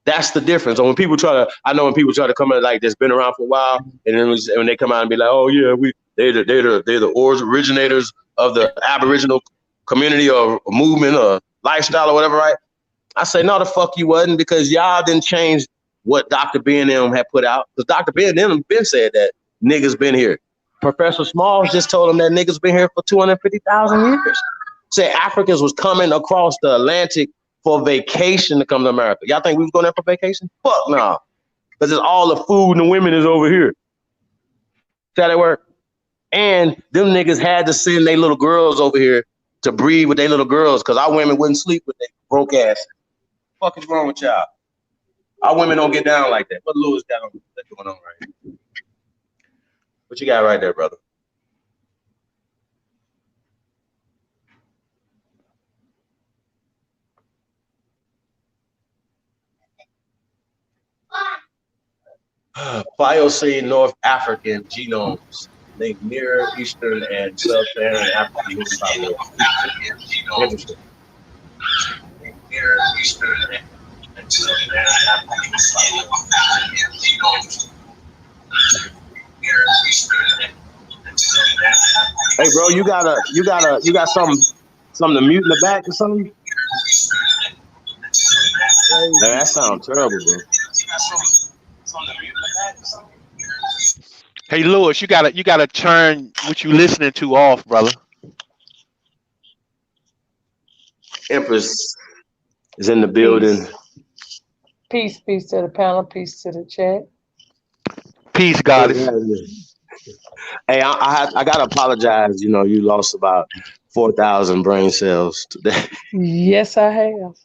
That's the difference. So when people try to come in like that's been around for a while, and then when they come out and be like, oh yeah, they're the originators of the Aboriginal community or movement or lifestyle or whatever, right? I say, no, the fuck you wasn't, because y'all didn't change what Dr. B and them had put out. Because Dr. B and them been said that niggas been here. Professor Smalls just told them that niggas been here for 250,000 years. Said Africans was coming across the Atlantic for vacation to come to America. Y'all think we was going there for vacation? Fuck no. Because it's all the food and the women is over here. See how that work? And them niggas had to send their little girls over here to breed with their little girls because our women wouldn't sleep with their broke ass. What the fuck is wrong with y'all? Our women don't get down like that. What Lewis got going on right here? What you got right there, brother? Pliocene North African genomes link Near Eastern and Sub-Saharan African human population. Interesting. Near Eastern and Sub-Saharan African genomes. Hey, bro, you got something to mute in the back or something? Man, that sounds terrible, bro. Hey, Lewis, you gotta turn what you listening to off, brother. Empress is in the building. Peace to the panel, peace to the chat. Peace, goddess. Hey, I gotta apologize. You know, you lost about 4,000 brain cells today. Yes, I have.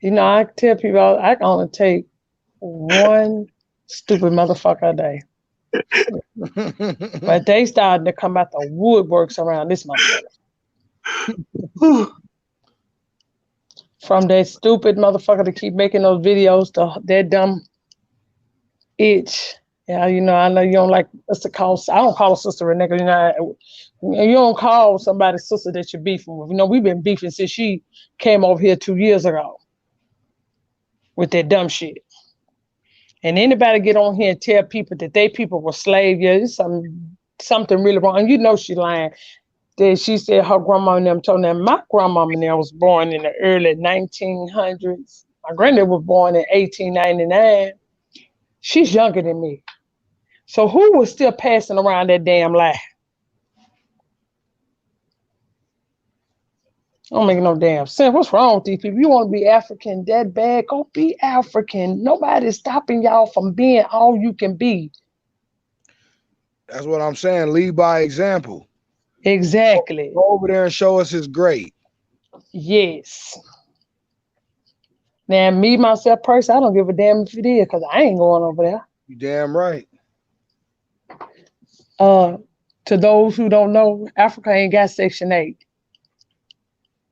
You know, I tell people I can only take one stupid motherfucker a day. But they starting to come out the woodworks around this motherfucker. From that stupid motherfucker to keep making those videos to that dumb itch. Yeah, you know, I know you don't like us to call. I don't call a sister Rene. You know, you don't call somebody sister that you're beefing with. You know, we've been beefing since she came over here 2 years ago with that dumb shit. And anybody get on here and tell people that they people were slaves, yeah, it's something really wrong. And you know she lying. That she said her grandma and them told them my grandma and them was born in the early 1900s. My granddad was born in 1899. She's younger than me. So who was still passing around that damn lie? Don't make no damn sense. What's wrong with these people? You want to be African that bad? Go be African. Nobody's stopping y'all from being all you can be. That's what I'm saying. Lead by example. Exactly. Go over there and show us it's great. Yes. Now, me, myself, personally, I don't give a damn if it is because I ain't going over there. You damn right. To those who don't know, Africa ain't got Section 8.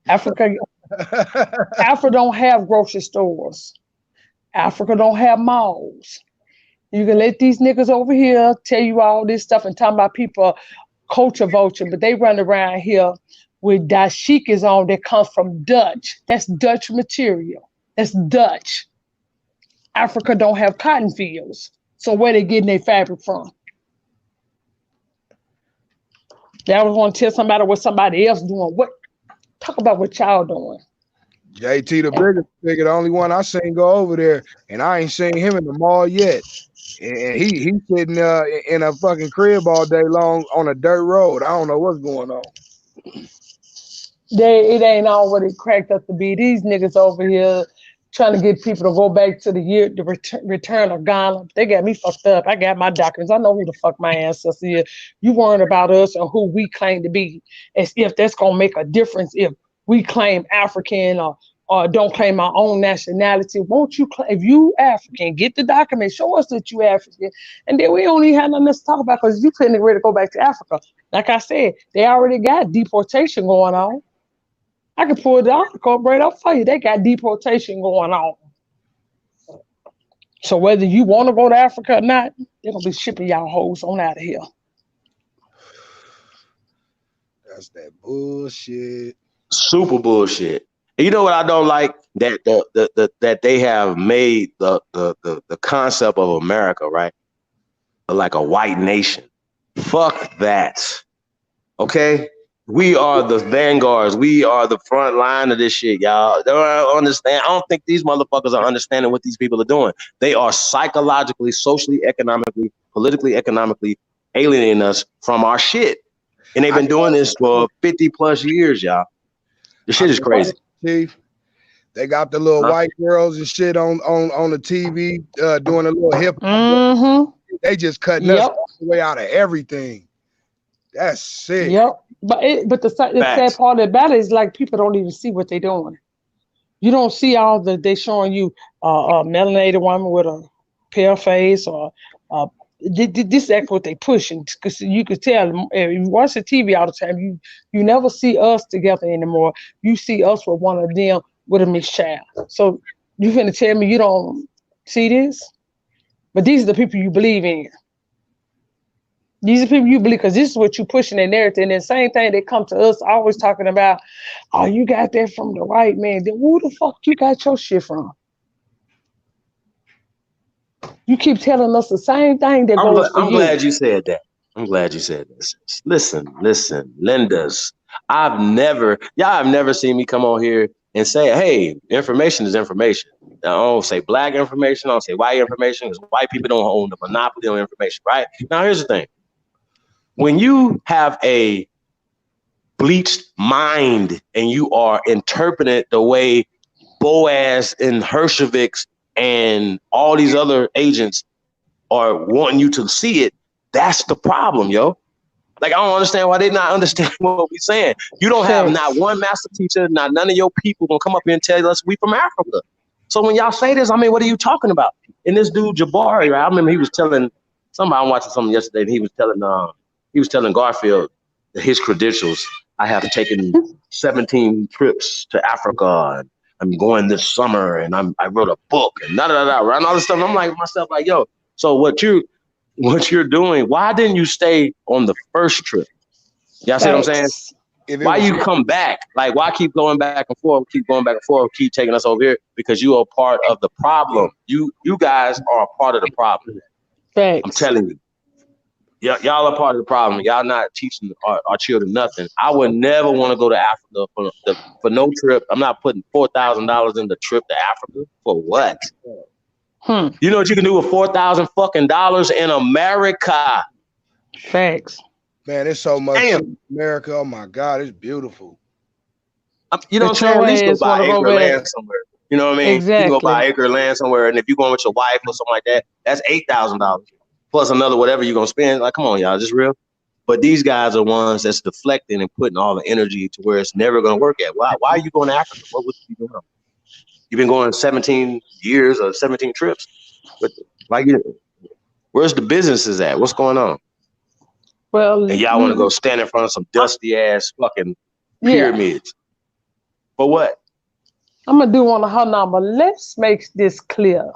Africa don't have grocery stores. Africa don't have malls. You can let these niggas over here tell you all this stuff and talk about people culture vulture, but they run around here with dashikis on that comes from Dutch. That's Dutch material. That's Dutch. Africa don't have cotton fields. So where they getting their fabric from? They always want to tell somebody what somebody else doing. What? Talk about what y'all doing. JT the biggest nigga, the only one I seen go over there, and I ain't seen him in the mall yet. And he sitting in a fucking crib all day long on a dirt road. I don't know what's going on. It ain't all what it cracked up to be. These niggas over here trying to get people to go back to the return of Ghana. They got me fucked up. I got my documents. I know who the fuck my ancestor is. You worrying about us and who we claim to be, as if that's gonna make a difference if we claim African or don't claim our own nationality. Won't you if you African, get the document, show us that you African, and then we don't even have nothing else to talk about because you couldn't ready to go back to Africa. Like I said, they already got deportation going on. I can pull the article right up for you. They got deportation going on. So whether you want to go to Africa or not, they're going to be shipping y'all hoes on out of here. That's that bullshit. Super bullshit. And you know what I don't like? That that they have made the concept of America, right? Like a white nation. Fuck that. Okay? We are the vanguards. We are the front line of this shit, y'all. They don't understand. I don't think these motherfuckers are understanding what these people are doing. They are psychologically, socially, economically, politically, economically alienating us from our shit. And they've been doing this for 50 plus years, y'all. This shit is crazy. Chief, they got the little white girls and shit on the TV doing a little hip hop. Mm-hmm. They just cutting us the way out of everything. That's sick. Yep. But the sad part about it is like people don't even see what they're doing. You don't see all they showing you a melanated woman with a pale face or this is what they pushing because you could tell if you watch the TV all the time, you never see us together anymore. You see us with one of them with a mixed child. So you finna tell me you don't see this? But these are the people you believe in. These are people you believe because this is what you pushing in narrative. And the same thing they come to us always talking about, oh, you got that from the white man. Then who the fuck you got your shit from? You keep telling us the same thing that goes for you. I'm glad you said that. I'm glad you said this. Listen, Lindas. Y'all have never seen me come on here and say, hey, information is information. I don't say black information. I don't say white information because white people don't own the monopoly on information, right? Now, here's the thing. When you have a bleached mind and you are interpreting it the way Boaz and Hershoviks and all these other agents are wanting you to see it, that's the problem, yo. Like, I don't understand why they not understand what we're saying. You don't have not one master teacher, not none of your people gonna come up here and tell us we from Africa. So when y'all say this, I mean, what are you talking about? And this dude Jabari, right? I remember he was telling somebody, I'm watching something yesterday, and he was telling Garfield his credentials. I have taken 17 trips to Africa, and I'm going this summer, and I wrote a book, and right? And all this stuff. I'm like myself, like, yo, so what you're doing, why didn't you stay on the first trip? Y'all see what I'm saying? Why you come back? Like, why keep going back and forth, keep taking us over here? Because you are part of the problem. You guys are a part of the problem. Thanks. I'm telling you. Y'all are part of the problem. Y'all not teaching our children nothing. I would never want to go to Africa for no trip. I'm not putting $4,000 in the trip to Africa. For what? You know what you can do with $4,000 fucking dollars in America? Thanks. Man, it's so much in America. Oh my God, it's beautiful. You know what I'm saying? At least go buy an acre of land somewhere. You know what I mean? Exactly. You can go buy an acre of land somewhere, and if you're going with your wife or something like that, that's $8,000 plus another whatever you're gonna spend. Like, come on, y'all, just real. But these guys are ones that's deflecting and putting all the energy to where it's never gonna work at. Why are you going to Africa? What would you doing? You've been going 17 years or 17 trips. But like, where's the businesses at? What's going on? Well, and y'all want to go stand in front of some dusty ass fucking pyramids. For what? I'm gonna do one of her number. Let's make this clear.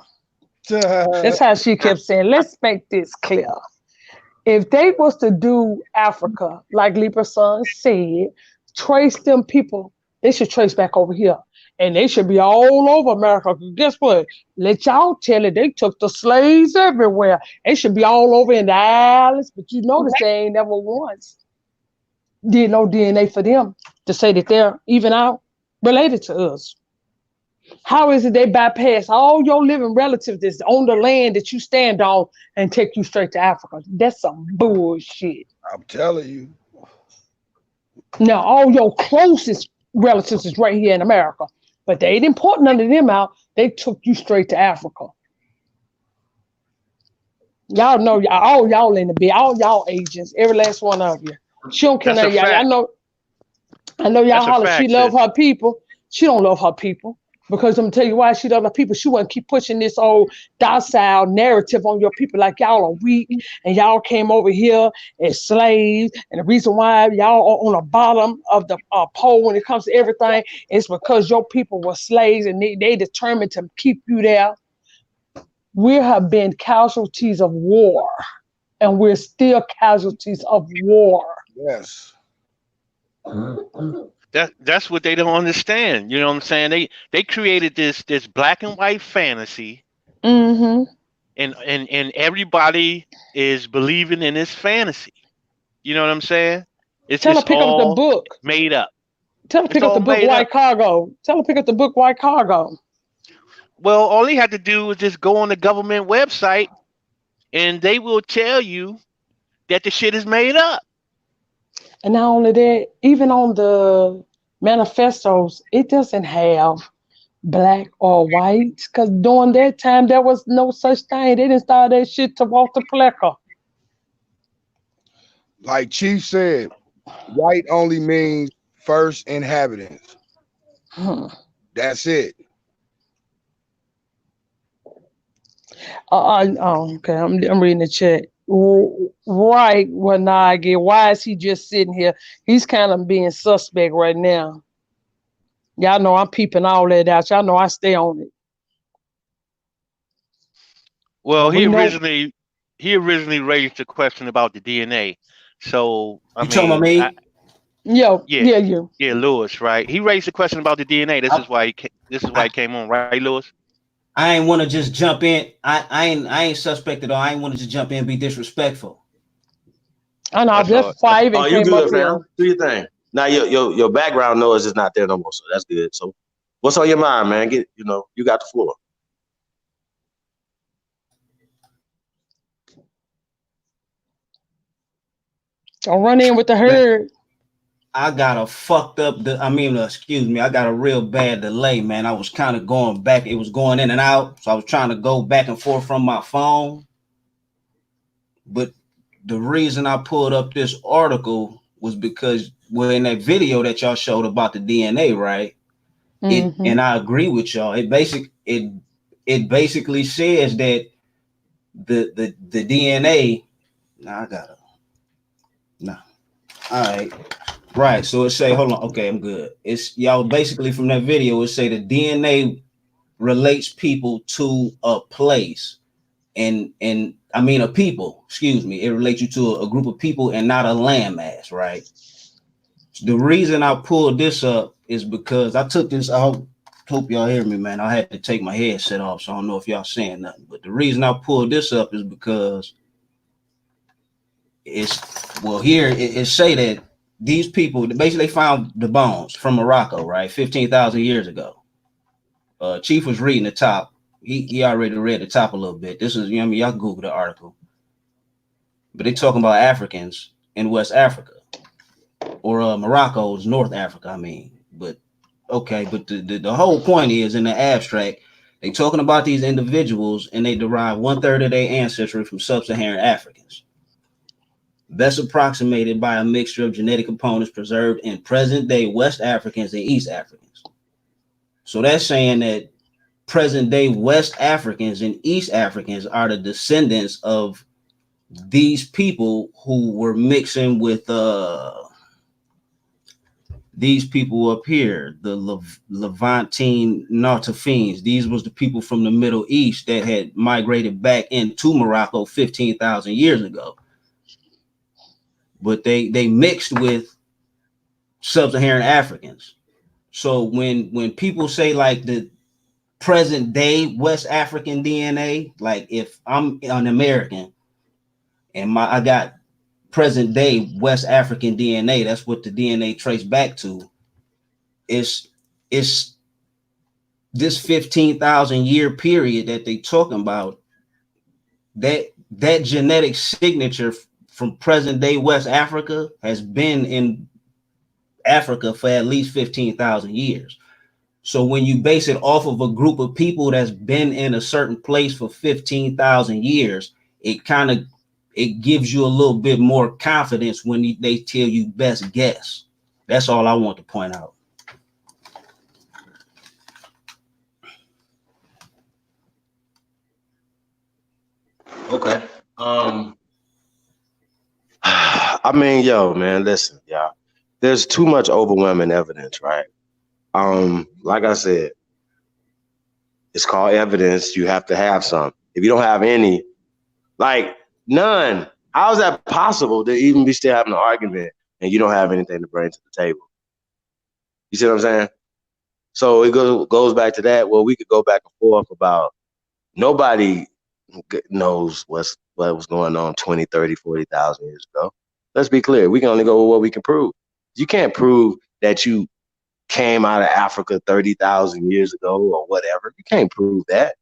That's how she kept saying, let's make this clear. If they was to do Africa, like Libra Son said, trace them people, they should trace back over here. And they should be all over America. Guess what? Let y'all tell it. They took the slaves everywhere. They should be all over in the islands. But you notice they ain't never once did no DNA for them to say that they're even out related to us. How is it they bypass all your living relatives that's on the land that you stand on and take you straight to Africa? That's some bullshit. I'm telling you. Now, all your closest relatives is right here in America, but they didn't put none of them out. They took you straight to Africa. Y'all know, all y'all in the bed, all y'all agents, every last one of you. She don't care none of y'all. I know y'all holler she love her people. She don't love her people. Because I'm gonna tell you why she love her people. She wouldn't keep pushing this old docile narrative on your people like y'all are weak and y'all came over here as slaves. And the reason why y'all are on the bottom of the pole when it comes to everything is because your people were slaves and they determined to keep you there. We have been casualties of war, and we're still casualties of war. Yes. That's what they don't understand. You know what I'm saying? They created this black and white fantasy, and everybody is believing in this fantasy. You know what I'm saying? It's Tell her pick up the book. Made up. Tell her pick up the book White Cargo. Tell her pick up the book White Cargo. Well, all they have to do is just go on the government website, and they will tell you that the shit is made up. And not only that, even on the manifestos, it doesn't have black or white. Because during that time, there was no such thing. They didn't start that shit to Walter Plecker. Like Chief said, white only means first inhabitants. That's it. Okay, I'm reading the chat. Right, when I get, why is he just sitting here? He's kind of being suspect right now. Y'all know I'm peeping all that out. Y'all know I stay on it. Well, he originally raised the question about the DNA. So I mean, talking about me? Yeah, Lewis, right? He raised the question about the DNA. This is why he came on, right, Lewis? I ain't want to just jump in. I ain't suspect at all. I ain't want to just jump in and be disrespectful. I know that's why I even you came good, up man. here. Do your thing. Now your background noise is not there no more, so that's good. So what's on your mind, man? You got the floor. Don't run in with the herd. I got a fucked up. Excuse me. I got a real bad delay, man. I was kind of going back. It was going in and out, so I was trying to go back and forth from my phone. But the reason I pulled up this article was because, well, in that video that y'all showed about the DNA, right? Mm-hmm. And I agree with y'all. It basically says that the DNA. Nah, I gotta. Nah. All right. Right. So it say, hold on. Okay, I'm good. It's y'all basically from that video. It say the DNA relates people to a place, and a people. Excuse me. It relates you to a group of people and not a landmass. Right. The reason I pulled this up is because I took this. I hope y'all hear me, man. I had to take my headset off, so I don't know if y'all saying nothing. But the reason I pulled this up is because here it say that these people basically found the bones from Morocco, right? 15,000 years ago. Chief was reading the top. He already read the top a little bit. This is, y'all can Google the article. But they talking about Africans in West Africa. Or Morocco's North Africa, But okay, but the whole point is, in the abstract, they talking about these individuals and they derive 1/3 of their ancestry from sub-Saharan Africans. That's approximated by a mixture of genetic components preserved in present-day West Africans and East Africans. So that's saying that present-day West Africans and East Africans are the descendants of these people who were mixing with these people up here, the Levantine Nautafines. These was the people from the Middle East that had migrated back into Morocco 15,000 years ago. But they mixed with sub-Saharan Africans. So when people say like the present day West African DNA, like if I'm an American and I got present day West African DNA, that's what the DNA traced back to. It's this 15,000 year period that they talking about, that genetic signature from present day West Africa has been in Africa for at least 15,000 years. So when you base it off of a group of people that's been in a certain place for 15,000 years, it gives you a little bit more confidence when they tell you best guess. That's all I want to point out. Okay. Yo, man, listen, y'all. There's too much overwhelming evidence, right? Like I said, it's called evidence. You have to have some. If you don't have any, like none, how is that possible to even be still having an argument and you don't have anything to bring to the table? You see what I'm saying? So it goes back to that. Well, we could go back and forth about nobody knows what was going on 20, 30, 40,000 years ago. Let's be clear. We can only go with what we can prove. You can't prove that you came out of Africa 30,000 years ago or whatever. You can't prove that.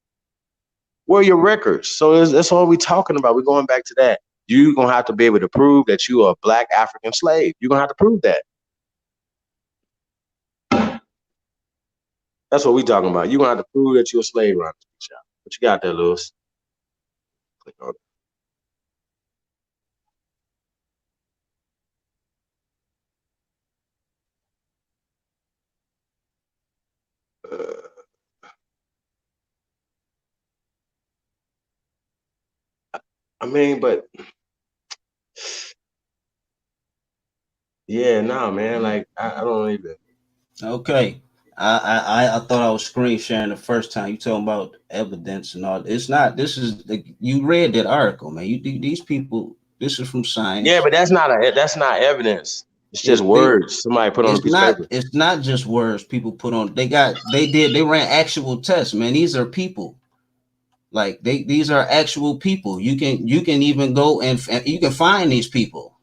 Where are your records? So that's all we're talking about. We're going back to that. You're going to have to be able to prove that you are a Black African slave. You're going to have to prove that. That's what we're talking about. You're going to have to prove that you're a slave around this shop. What you got there, Lewis? Click on it. But yeah, no, man. Like I don't even. Okay. I thought I was screen sharing the first time. You talking about evidence and all. It's not. This is you read that article, man. These people. This is from science. Yeah, but that's not evidence. It's just words somebody put on a piece of paper. It's not just words people put on. They ran actual tests, man. These are people. Like these are actual people. You can even go and you can find these people.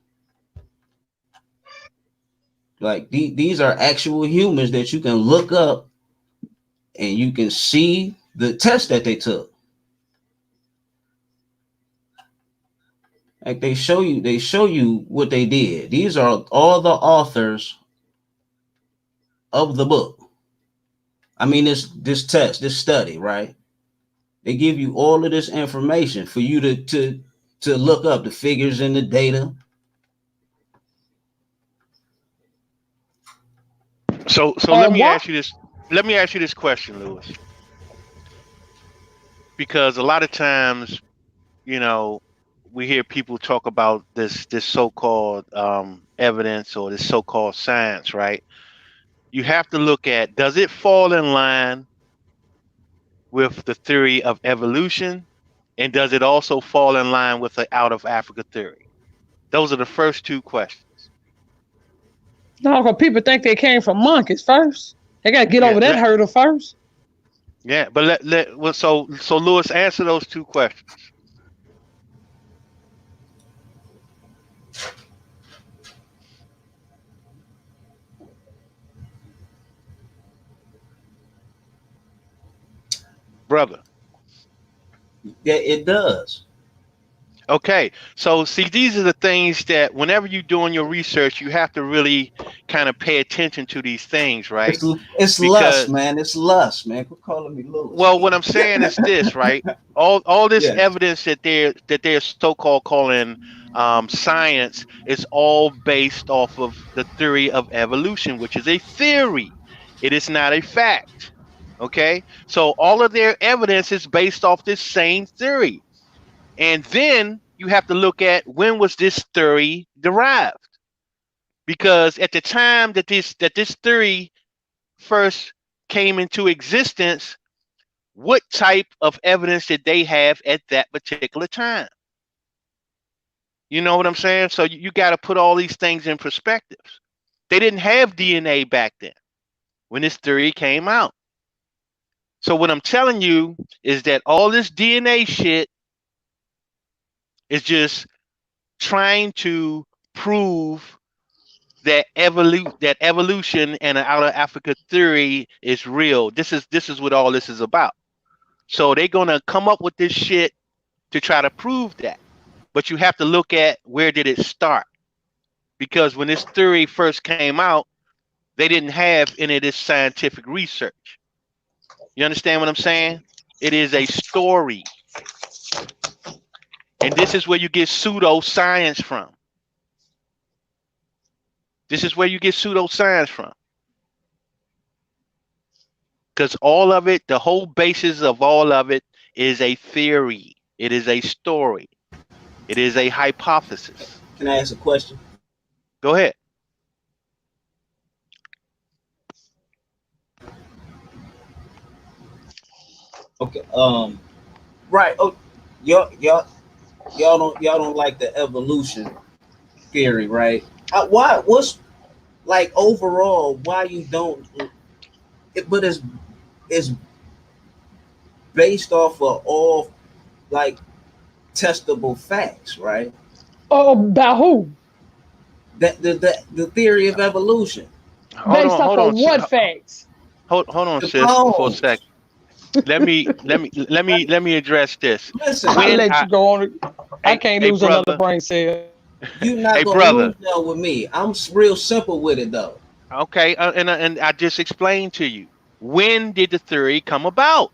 Like these are actual humans that you can look up and you can see the test that they took. Like they show you what they did. These are all the authors of the book. I mean, this study, right? They give you all of this information for you to look up the figures and the data. So let me ask you this. Let me ask you this question, Lewis, because a lot of times, you know, we hear people talk about this so-called evidence or this so-called science, right? You have to look at, does it fall in line with the theory of evolution, and does it also fall in line with the out of Africa theory? Those are the first two questions. No, because people think they came from monkeys first. They got to get over that hurdle first. Yeah, but so Lewis, answer those two questions. Brother. Yeah, it does. Okay, so see, these are the things that whenever you're doing your research, you have to really kind of pay attention to these things, right? It's lust, man. It's lust, man. Quit calling me Lewis. Well, what I'm saying is this, right? All this Yeah. evidence that they're so-called calling science is all based off of the theory of evolution, which is a theory. It is not a fact. Okay, so all of their evidence is based off this same theory. And then you have to look at, when was this theory derived? Because at the time that this theory first came into existence, what type of evidence did they have at that particular time? You know what I'm saying? So you got to put all these things in perspective. They didn't have DNA back then when this theory came out. So what I'm telling you is that all this DNA shit is just trying to prove that evolution and an out of Africa theory is real. This is what all this is about. So they're gonna come up with this shit to try to prove that. But you have to look at, where did it start? Because when this theory first came out, they didn't have any of this scientific research. You understand what I'm saying? It is a story. And this is where you get pseudoscience from. This is where you get pseudoscience from. Because all of it, the whole basis of all of it is a theory. It is a story. It is a hypothesis. Can I ask a question? Go ahead. Okay. Right. Oh, y'all don't like the evolution theory, right? Why? What's like overall? Why you don't? But it's based off of all like testable facts, right? Oh, about who? The theory of evolution. Hold on, what facts? Hold on, sis, for a second. Let me address this. Listen, I'll let you go on. I can't lose another brain cell. You're not gonna lose that with me. I'm real simple with it though. Okay, and I just explained to you. When did the theory come about?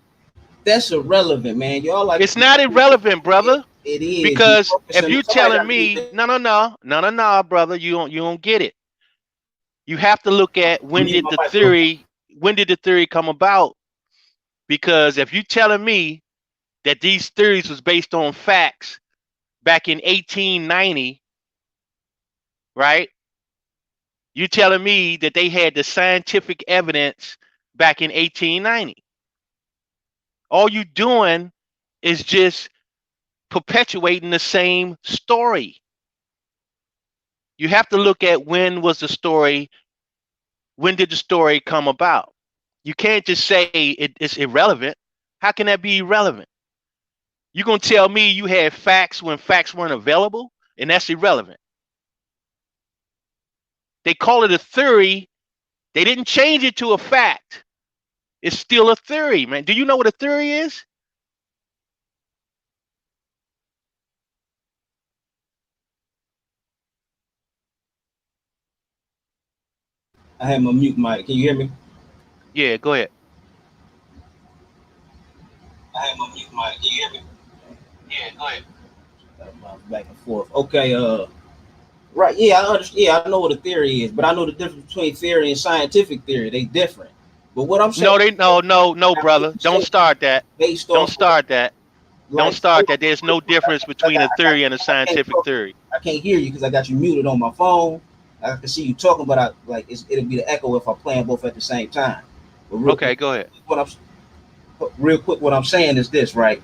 That's irrelevant, man. Y'all like. It's not irrelevant, brother. It is, because if you're telling me no, brother, you don't get it. You have to look at when did the theory come about? Because if you're telling me that these theories was based on facts back in 1890, right? You're telling me that they had the scientific evidence back in 1890. All you're doing is just perpetuating the same story. You have to look at when did the story come about? You can't just say it's irrelevant. How can that be irrelevant? You're going to tell me you had facts when facts weren't available, and that's irrelevant. They call it a theory. They didn't change it to a fact. It's still a theory, man. Do you know what a theory is? I had my mute mic. Can you hear me? Yeah, go ahead. I had my mute mic. Can you hear me? Yeah, go ahead. Back and forth. Okay. Right. Yeah, I understand. Yeah, I know what a theory is, but I know the difference between theory and scientific theory. They different. But what I'm saying, No, brother. Don't start that. based Don't off of start that. Don't like start that. There's no difference between a theory and a scientific theory. I can't hear you because I got you muted on my phone. I can see you talking, but it'll be the echo if I'm playing both at the same time. But Okay, go ahead. Real quick, what I'm saying is this, right?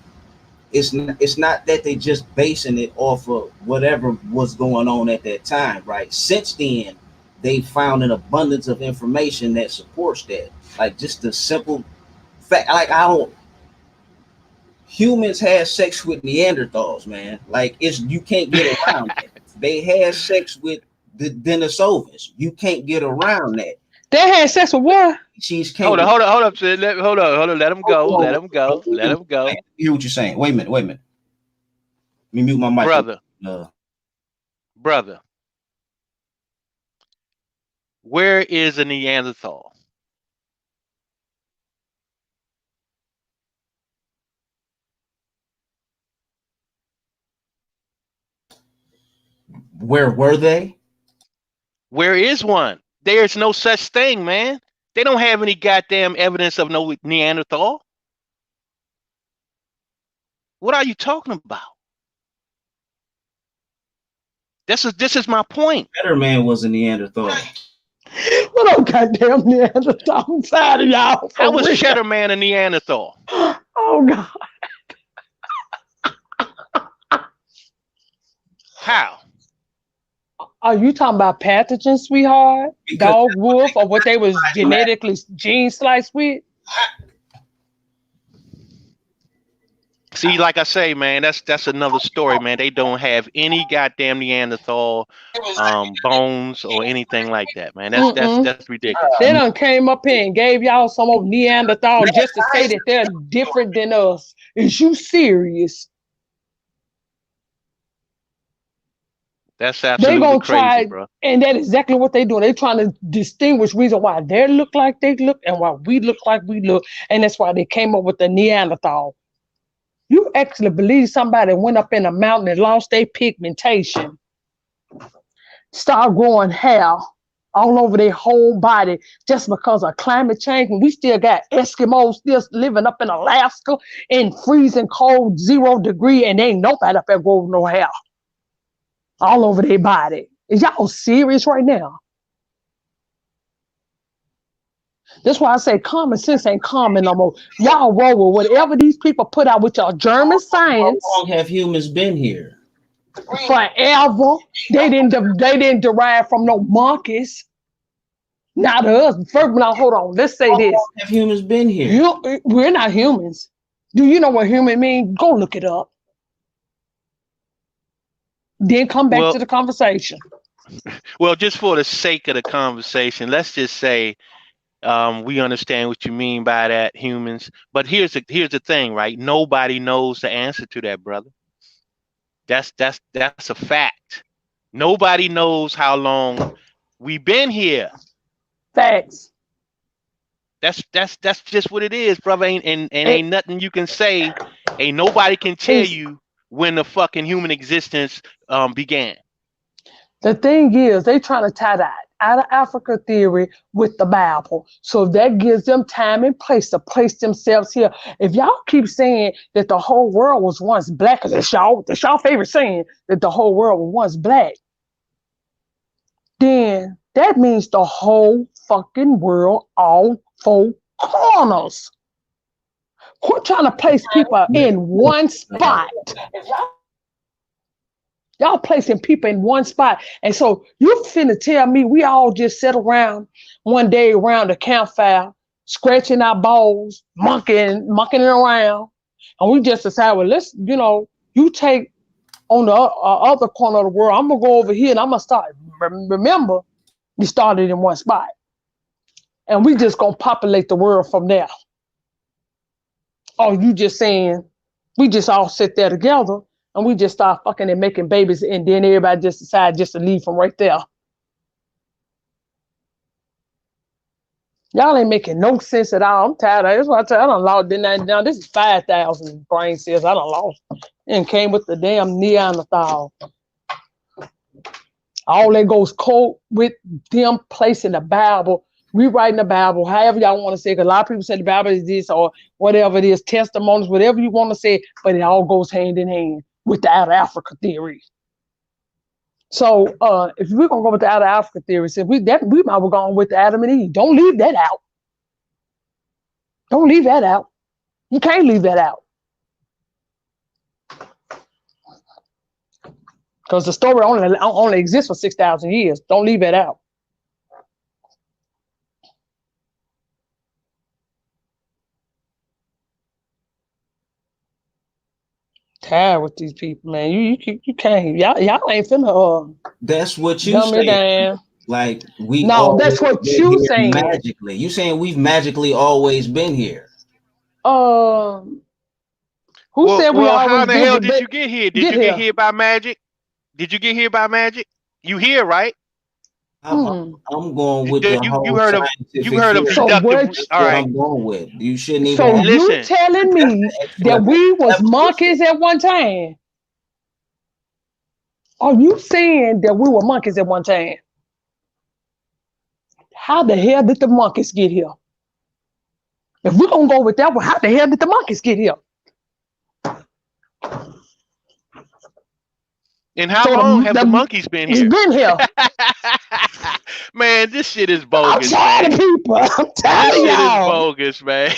It's not that they just basing it off of whatever was going on at that time, right? Since then, they found an abundance of information that supports that. Like just the simple fact, like humans had sex with Neanderthals, man. Like you can't get around it. They had sex with the Denisovans. You can't get around that. They had sex with what? Hold up, sis. Hold on. Let him go. Let him go. Hear what you're saying. Wait a minute. Let me mute my mic. Brother. Where is a Neanderthal? Where were they? Where is one? There's no such thing, man. They don't have any goddamn evidence of no Neanderthal. What are you talking about? This is my point. Better man was a Neanderthal. What a goddamn Neanderthal inside of y'all? How was Cheddar Man a Neanderthal? Oh God. How? Are you talking about pathogens, sweetheart? Dog, wolf, or what they was genetically gene sliced with? See, like I say, man, that's another story, man. They don't have any goddamn Neanderthal bones or anything like that, man. That's ridiculous. They done came up here and gave y'all some old Neanderthal just to say that they're different than us. Is you serious? That's absolutely crazy, bro. And that's exactly what they're doing. They're trying to distinguish reason why they look like they look and why we look like we look. And that's why they came up with the Neanderthal. You actually believe somebody went up in a mountain and lost their pigmentation, start growing hair all over their whole body just because of climate change? And we still got Eskimos still living up in Alaska in freezing cold 0 degree, and ain't nobody up there growing no hair all over their body. Is y'all serious right now? That's why I say common sense ain't common no more. Y'all roll with whatever these people put out with your German science. How long have humans been here? Forever. They didn't derive from no monkeys. Not us. First, now hold on. Let's say this. How long have humans been here? We're not humans. Do you know what human means? Go look it up. Then come back to the conversation. Well, just for the sake of the conversation, let's just say we understand what you mean by that, humans. But here's the thing, right? Nobody knows the answer to that, brother. That's a fact. Nobody knows how long we've been here. Facts. That's just what it is, brother. Ain't nothing you can say. Ain't nobody can tell you when the fucking human existence began. The thing is, they trying to tie that out of Africa theory with the Bible. So that gives them time and place to place themselves here. If y'all keep saying that the whole world was once black, because that's y'all favorite saying that the whole world was once black, then that means the whole fucking world, all four corners. Quit trying to place people in one spot. Y'all placing people in one spot. And so you finna tell me we all just sit around one day around the campfire, scratching our balls, monkeying around. And we just decide, well, let's, you take on the other corner of the world. I'm going to go over here and I'm going to start. Remember, we started in one spot. And we just going to populate the world from there. Oh, you just saying, we just all sit there together. And we just start fucking and making babies, and then everybody just decide just to leave from right there. Y'all ain't making no sense at all. I'm tired of it. That's why I tell you, I done lost now. This is 5,000 brain cells. I done lost. And came with the damn Neanderthal. All that goes cold with them placing the Bible, rewriting the Bible, however y'all want to say it. Because a lot of people say the Bible is this or whatever it is, testimonies, whatever you want to say, but it all goes hand in hand with the Out of Africa theory. So if we're gonna go with the Out of Africa theory, so we might well go on with Adam and Eve. Don't leave that out. Don't leave that out. You can't leave that out. Because the story only exists for 6,000 years. Don't leave it out. Tired with these people, man. You can't. Y'all ain't finna. That's what you dumb it say. down. Like we No, that's what been you here saying. magically. You saying we've magically always been here? Who said we Well, always how in the been hell here? did you get here? Did you get here by magic? Did you get here by magic? You here, right? I'm going with the whole you heard of theory. deductive. That's All what right. I'm going with. You shouldn't even So have you telling me that we was monkeys at one time? Are you saying that we were monkeys at one time? How the hell did the monkeys get here? If we're gonna go with that one, how the hell did the monkeys get here? And how long have the monkeys been here? Been here. Man, this shit is bogus, I'm tired man. of people. I'm tired This of shit is y'all. bogus, man.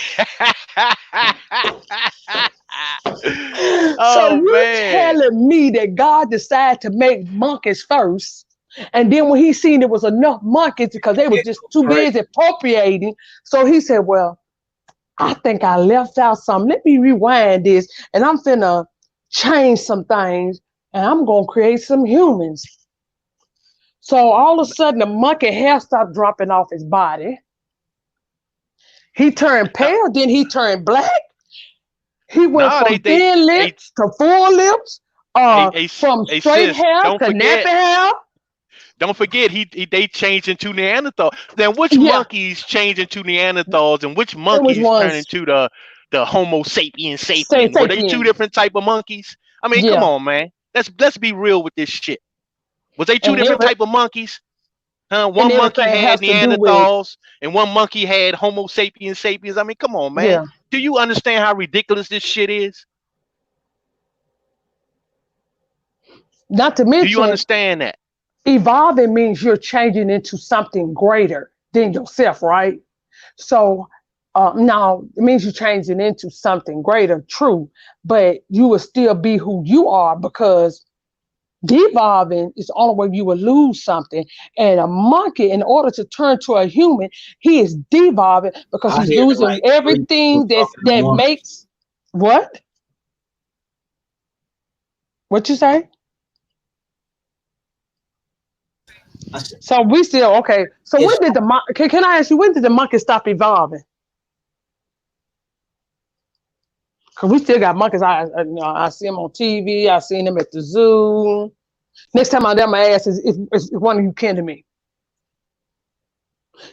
So you're telling me that God decided to make monkeys first, and then when he seen there was enough monkeys because they was just too busy appropriating, so he said, well, I think I left out something. Let me rewind this, and I'm finna change some things, and I'm gonna create some humans. So all of a sudden, the monkey hair stopped dropping off his body. He turned pale, then he turned black. He went from thin lips to full lips, from straight hair to nappy hair. Don't forget, they changed into Neanderthal. Then which monkeys changed into Neanderthals, and which monkeys turned into the Homo sapiens sapien? Were they two different type of monkeys? I mean, come on, man. Let's be real with this shit. Was they two different type of monkeys? One monkey had Neanderthals, and one monkey had Homo sapiens sapiens. I mean, come on, man. Yeah. Do you understand how ridiculous this shit is? Not to mention, do you understand that? Evolving means you're changing into something greater than yourself, right? So now it means you're changing into something greater, true, but you will still be who you are because devolving is the only way you will lose something. And a monkey, in order to turn to a human, he is devolving because he's losing everything that makes what? What you say? So we still okay. So when did can I ask you, when did the monkey stop evolving? Cause we still got monkeys. I see them on TV. I seen them at the zoo. Next time I'm there, my ass is one of you kin to me.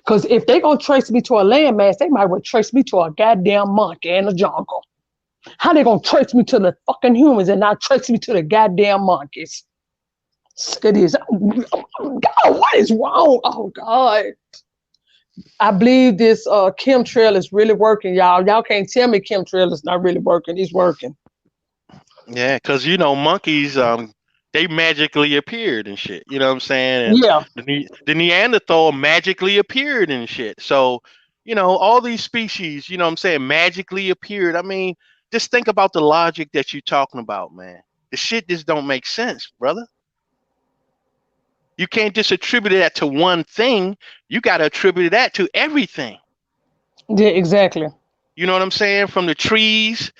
Cause if they gonna trace me to a landmass, they might well trace me to a goddamn monkey in the jungle. How they gonna trace me to the fucking humans and not trace me to the goddamn monkeys? It is. God, what is wrong? Oh God. I believe this chemtrail is really working, y'all. Y'all can't tell me chemtrail is not really working. It's working. Yeah, because monkeys, they magically appeared and shit. You know what I'm saying? And yeah. The Neanderthal magically appeared and shit. So, all these species, you know what I'm saying, magically appeared. I mean, just think about the logic that you're talking about, man. The shit just don't make sense, brother. You can't just attribute that to one thing. You got to attribute that to everything. Yeah, exactly. You know what I'm saying? From the trees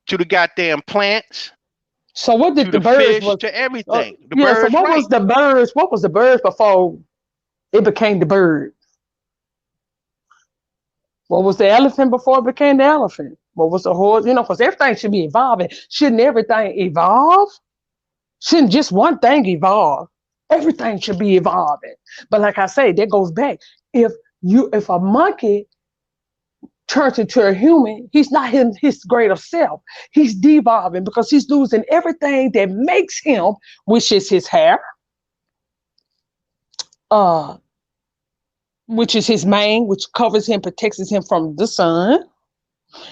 to the goddamn plants. So what did to the birds birds was to everything? The yeah, birds, so what was the birds? What was the birds before it became the bird? What was the elephant before it became the elephant? What was the horse? Because everything should be evolving. Shouldn't everything evolve? Shouldn't just one thing evolve? Everything should be evolving. But like I say, that goes back. If if a monkey turns into a human, he's not his greater self. He's devolving because he's losing everything that makes him, which is his hair, which is his mane, which covers him, protects him from the sun.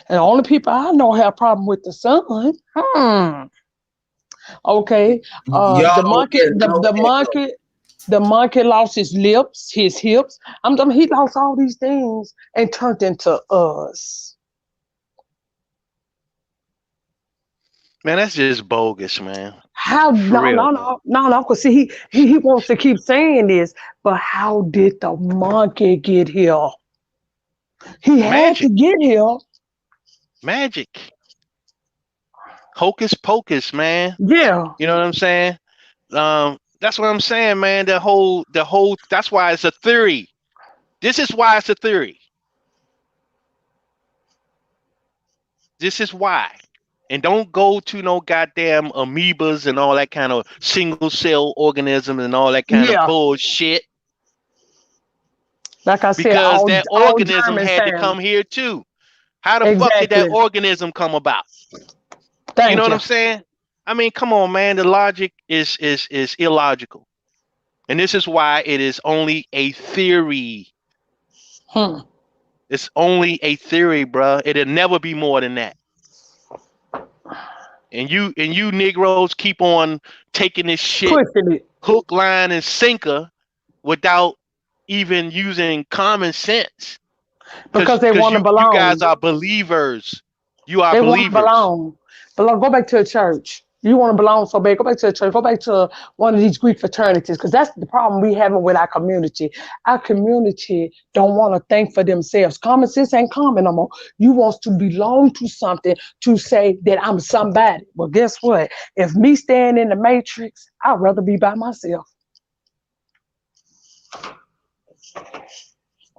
And the only people I know have a problem with the sun. Okay. The monkey lost his lips, his hips. He lost all these things and turned into us. Man, that's just bogus, man. How? No. Because see, he wants to keep saying this, but how did the monkey get here? He had to get here. Magic. Hocus pocus, man. Yeah. You know what I'm saying? That's what I'm saying, man. The whole that's why it's a theory. This is why it's a theory. This is why. And don't go to no goddamn amoebas and all that kind of single cell organism and all that kind of bullshit. Like I said, because that organism had to come here too. How the fuck did that organism come about? You know what I'm saying? I mean, come on, man. The logic is illogical. And this is why it is only a theory. It's only a theory, bruh. It'll never be more than that. And you Negroes keep on taking this shit hook, line, and sinker without even using common sense. Because they want to belong. You guys are believers. You are they believers. Want to belong. Go back to a church. You want to belong so bad. Go back to a church. Go back to one of these Greek fraternities. Because that's the problem we having with our community. Our community don't want to think for themselves. Common sense ain't common no more. You want to belong to something to say that I'm somebody. Well, guess what? If me staying in the matrix, I'd rather be by myself.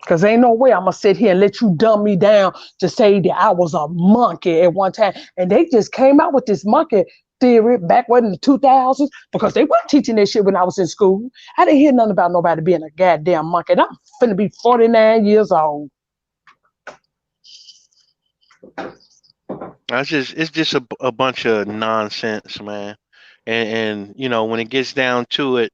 Because ain't no way I'm going to sit here and let you dumb me down to say that I was a monkey at one time. And they just came out with this monkey theory back in the 2000s because they weren't teaching that shit when I was in school. I didn't hear nothing about nobody being a goddamn monkey. And I'm finna be 49 years old. It's just a bunch of nonsense, man. And you know, when it gets down to it,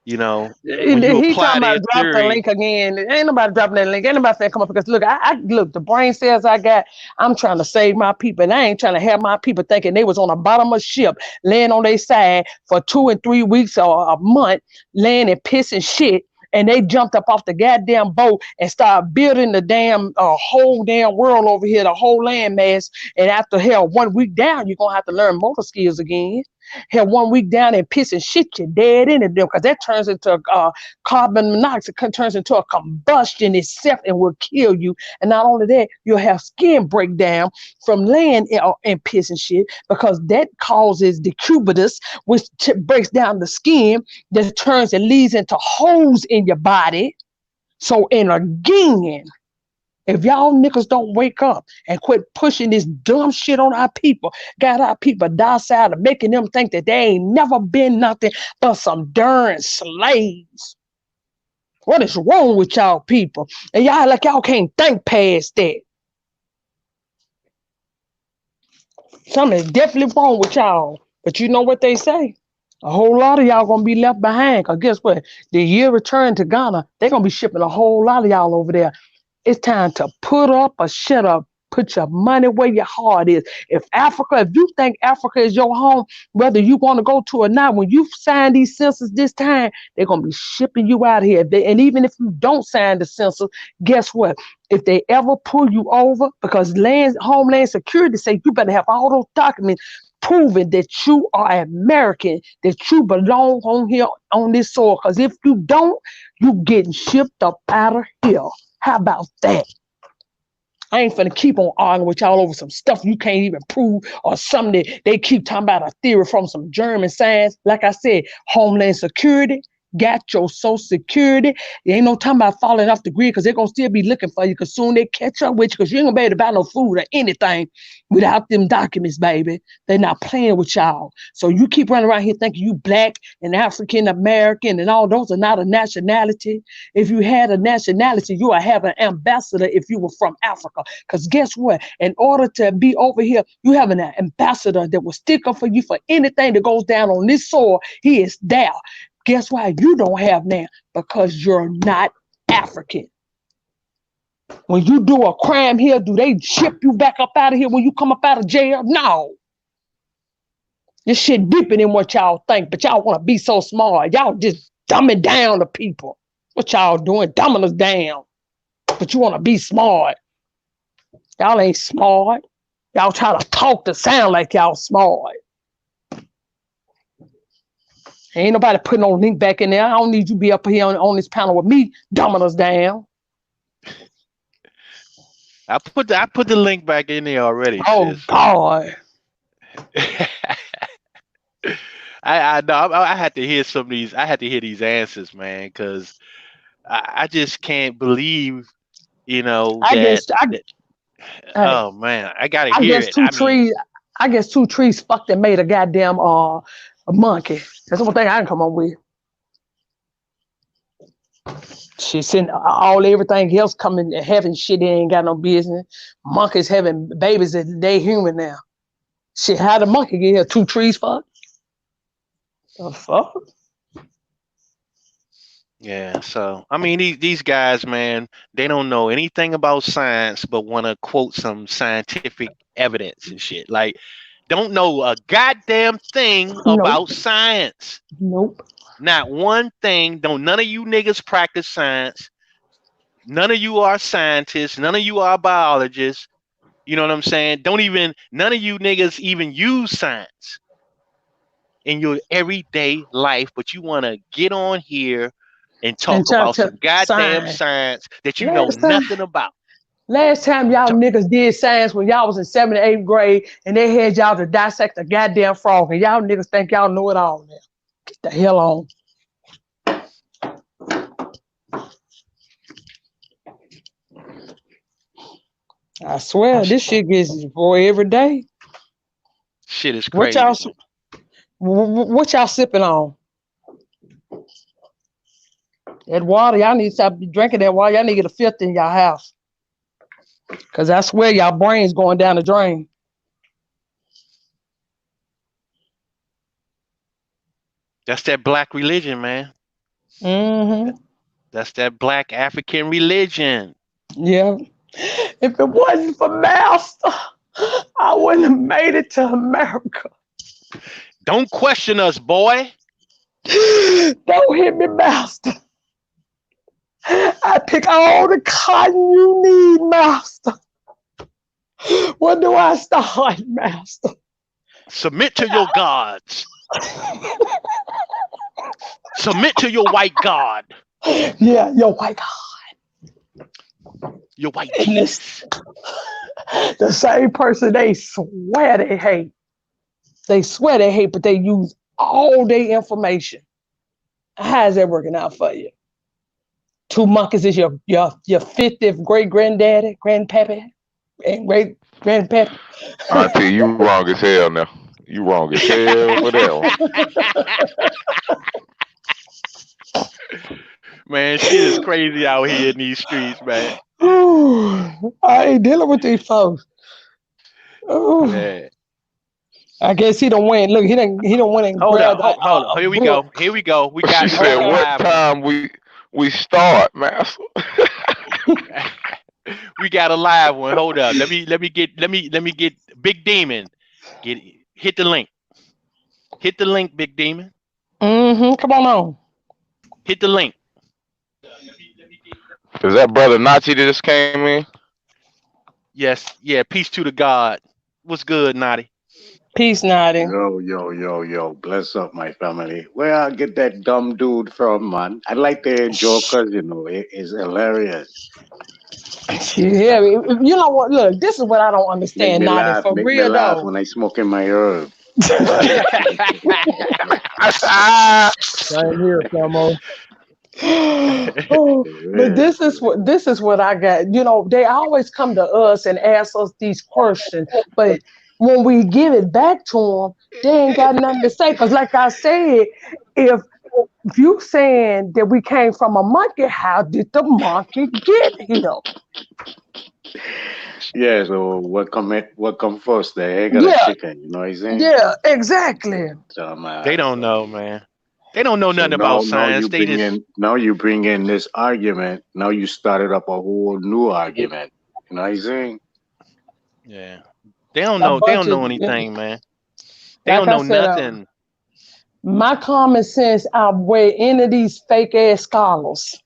you know, when you he apply talking about drop theory, the link again. Ain't nobody dropping that link. Ain't nobody saying come up because look, I look, the brain cells I got, I'm trying to save my people. And I ain't trying to have my people thinking they was on the bottom of a ship, laying on their side for 2 and 3 weeks or a month, laying and pissing shit. And they jumped up off the goddamn boat and started building the damn whole damn world over here, the whole landmass. And after 1 week down, you're gonna have to learn motor skills again. 1 week down and pissing shit, you're dead in it because that turns into carbon monoxide, turns into a combustion itself and will kill you. And not only that, you'll have skin breakdown from laying and pissing shit because that causes decubitus, which breaks down the skin, that turns and leads into holes in your body. So, and again, if y'all niggas don't wake up and quit pushing this dumb shit on our people, got our people docile and making them think that they ain't never been nothing but some darn slaves. What is wrong with y'all people? And y'all like y'all can't think past that. Something is definitely wrong with y'all. But you know what they say? A whole lot of y'all gonna be left behind. Because guess what? The year return to Ghana, they're gonna be shipping a whole lot of y'all over there. It's time to put up or shut up. Put your money where your heart is. If you think Africa is your home, whether you want to go to or not, when you sign these census this time, they're going to be shipping you out here. And even if you don't sign the census, guess what? If they ever pull you over, because Homeland Security say you better have all those documents proving that you are American, that you belong on here on this soil. Because if you don't, you getting shipped up out of here. How about that? I ain't finna keep on arguing with y'all over some stuff you can't even prove or something that they keep talking about a theory from some German science. Like I said, Homeland Security, got your Social Security. There ain't no time about falling off the grid because they're going to still be looking for you because soon they catch up with you because you ain't going to be able to buy no food or anything without them documents, baby. They're not playing with y'all. So you keep running around here thinking you black and African American and all those are not a nationality. If you had a nationality, you would have an ambassador if you were from Africa. Because guess what? In order to be over here, you have an ambassador that will stick up for you for anything that goes down on this soil. He is there. Guess why you don't have now? Because you're not African. When you do a crime here, do they ship you back up out of here when you come up out of jail? No. This shit deeper than what y'all think, but y'all want to be so smart. Y'all just dumbing down the people. What y'all doing? Dumbing us down. But you want to be smart. Y'all ain't smart. Y'all try to talk to sound like y'all smart. Ain't nobody putting no link back in there. I don't need you to be up here on this panel with me dumbing us down. I put the link back in there already. Oh, sis. God. I know I had to hear some of these. I had to hear these answers, man, because I just can't believe, oh man, I gotta hear it. I guess two trees fucked and made a goddamn a monkey. That's the one thing I can come up with. She's sending everything else coming having shit they ain't got no business. Monkeys having babies that they human now. Shit, how the monkey get here? Two trees fucked? The fuck? Yeah, so I mean these guys, man, they don't know anything about science but want to quote some scientific evidence and shit. Like, don't know a goddamn thing about science. Nope. Not one thing. None of you niggas practice science. None of you are scientists. None of you are biologists. You know what I'm saying? None of you niggas even use science in your everyday life, but you want to get on here and talk about some goddamn science that you know nothing about. Last time y'all niggas did science when y'all was in 7th and 8th grade and they had y'all to dissect a goddamn frog and y'all niggas think y'all know it all now. Get the hell on. I swear, this shit gets boy every day. Shit is crazy. What y'all sipping on? That water, y'all need to stop drinking that water. Y'all need to get a filter in y'all house. Because I swear y'all brains going down the drain. That's that black religion, man. Mm-hmm. That's that black African religion. Yeah. If it wasn't for Master, I wouldn't have made it to America. Don't question us, boy. Don't hit me, Master. I pick all the cotton you need, Master. Where do I start, Master? Submit to your gods. Submit to your white God. Yeah, your white God. Your white Jesus. The same person they swear they hate. They swear they hate, but they use all their information. How's that working out for you? Two monkeys is your 50th great granddaddy, grandpappy, and great grandpappy. I tell you wrong as hell now. You wrong as hell for that one. Man, shit is crazy out here in these streets, man. I ain't dealing with these folks. Man. I guess he don't win. Look, he don't win and grab. Hold on. Here we go. We got. She said, "What time we start, Master?" We got a live one. Hold up. Let me get Big Demon. Hit the link. Hit the link, Big Demon. Come on. Hit the link. Is that brother Nachi that just came in? Yes. Yeah. Peace to the God. What's good, Naughty? Peace, Naughty. Yo. Bless up, my family. Where I get that dumb dude from, man? I like the jokers, it's hilarious. Yeah, you know what? Look, this is what I don't understand, Make me Naughty. laugh, For real, though. When I smoke in my herb. Same here, Samo. Oh, but this is what I got. You know, they always come to us and ask us these questions, but when we give it back to them, they ain't got nothing to say. Cause like I said, if you saying that we came from a monkey, how did the monkey get here? Yeah, so what come first, the egg or the Yeah, chicken? You know what I'm saying? yeah, exactly. So, They don't know, man. They don't know so nothing about now science. you They bring just in this argument. Now you started up a whole new argument. You know what I'm saying? yeah. They don't A know. They bunch don't of, know anything, man. They like don't I know said, nothing. my common sense outweigh any of these fake ass scholars.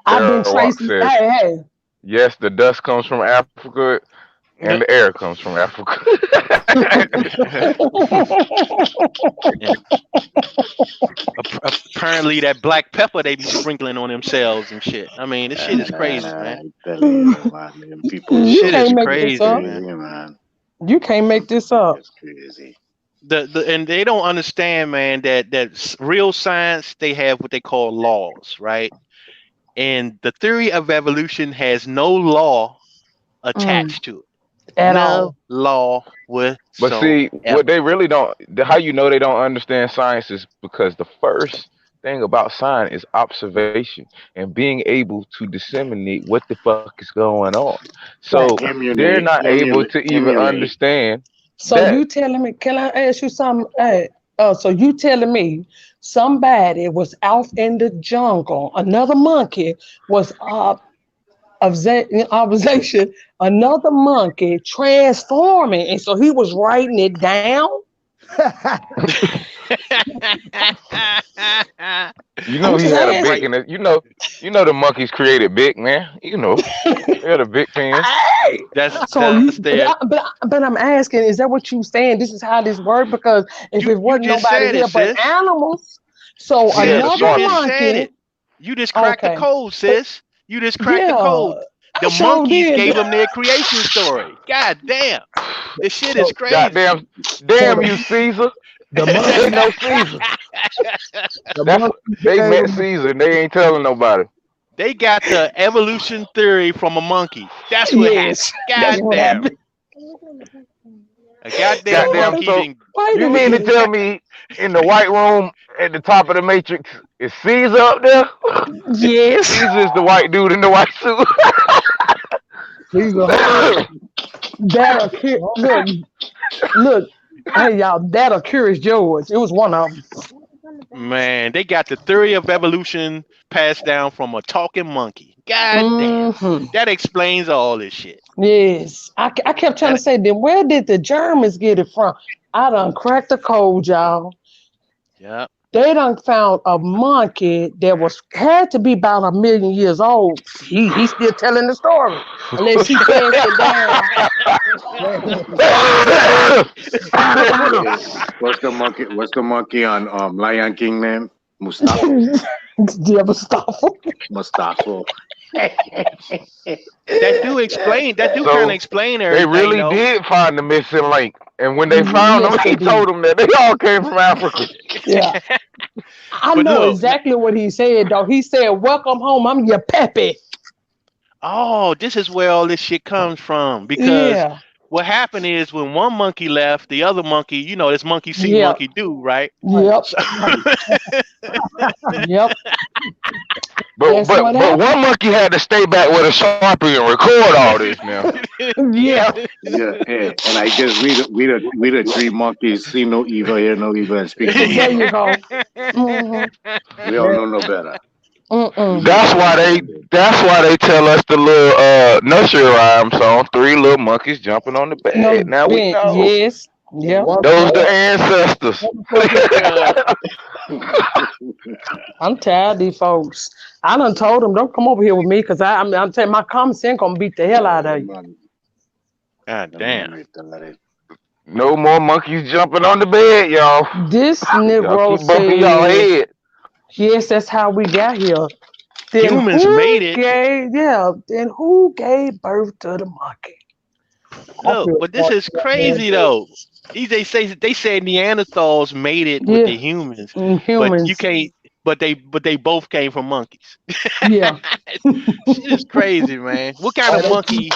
I've been Airwalk tracing. says, Hey, yes, the dust comes from Africa and the air comes from Africa. And apparently, that black pepper they be sprinkling on themselves and shit. I mean, this shit is crazy, man. I'm telling you, man. Them people you Shit is can't make this crazy, up. man. crazy, man. You can't make this up. It's crazy. And they don't understand, man, that real science, they have what they call laws, right? And the theory of evolution has no law attached to it. At No all. law But see, what whatsoever. they really don't, how you know they don't understand science is because the first thing about science is observation and being able to disseminate what the fuck is going on. Right. So they're not able to even Emulate. understand So that. you telling me? Can I ask you something? Hey, so you telling me somebody was out in the jungle? Another monkey was observation. Another monkey transforming, and so he was writing it down. You I'm know he just had a asking. big in it. You know the monkeys created big, man. You know they're the big fans. Hey, so That's you, their. but I'm asking, is that what you saying? This is how this works? Because if it You wasn't just nobody said it, here but sis. animals, so He had a Sis, you another just sharpie. said monkey. it. You just cracked the Okay, code, but sis. You just cracked the yeah, code. I The sure monkeys did. gave them their creation story. God damn. This shit is So, crazy. Goddamn, so damn you, Caesar. the They monkey, know Caesar. the That's monkey they gave met him. Caesar and they ain't telling nobody. They got the evolution theory from a monkey. That's what happened. yes, that's God what damn. happened. A goddamn So, Goddamn, monkey so didn't. wait you a mean to minute. tell me in the white room at the top of the matrix is Caesar up there? Yes, Caesar is the white dude in the white suit. Caesar hungry. that'll look. Hey y'all, that'll Curious George. It was one of them. Man, they got the theory of evolution passed down from a talking monkey. God damn. Hmm. That explains all this shit. Yes, I kept trying to That say, then where did the Germans get it from? I done cracked the code, y'all. yeah. They done found a monkey that had to be about 1,000,000 years old. He's still telling the story, unless he passed it down. What's the monkey on Lion King name? Mustafa. Yeah, Mustafa. Mustafa. That do kind of So explain they everything really though. did find the missing link. And when they found Yes, them, they he did. told them that they all came from Africa. Yeah, I But know look, exactly what he said, though. He said, "Welcome home. I'm your peppy." oh, this is where all this shit comes from. Because Yeah, what happened is when one monkey left, the other monkey, this monkey see, yeah, monkey do, right? yep, So yep. But That's but what but happened. one monkey had to stay back with a sharpie and record all this now. Yeah, Yeah, and I guess we the three monkeys see no evil, hear no evil, and speak no there you evil. go. Hmm. We don't know no better. We Mm-mm. just That's follow why they orders. that's why they tell us the little nursery rhyme song, three little monkeys jumping on the bed. No, Now we know. yes, And yep. Those the ancestors. I'm tired of these folks. I done told them, don't come over here with me, because I'm telling you, my common sense gonna beat the hell Yeah, out of you. God the man damn. need to let it. No more monkeys jumping on the bed, y'all. This Y'all Negro keep bumping y'all said, head. yes, that's how we got here. Then Humans made it. then who gave birth to the monkey? Look, but this is crazy though. They say Neanderthals made it with the humans, but you humans. can't. But they both came from monkeys. Yeah. Shit is crazy, man. What kind of monkey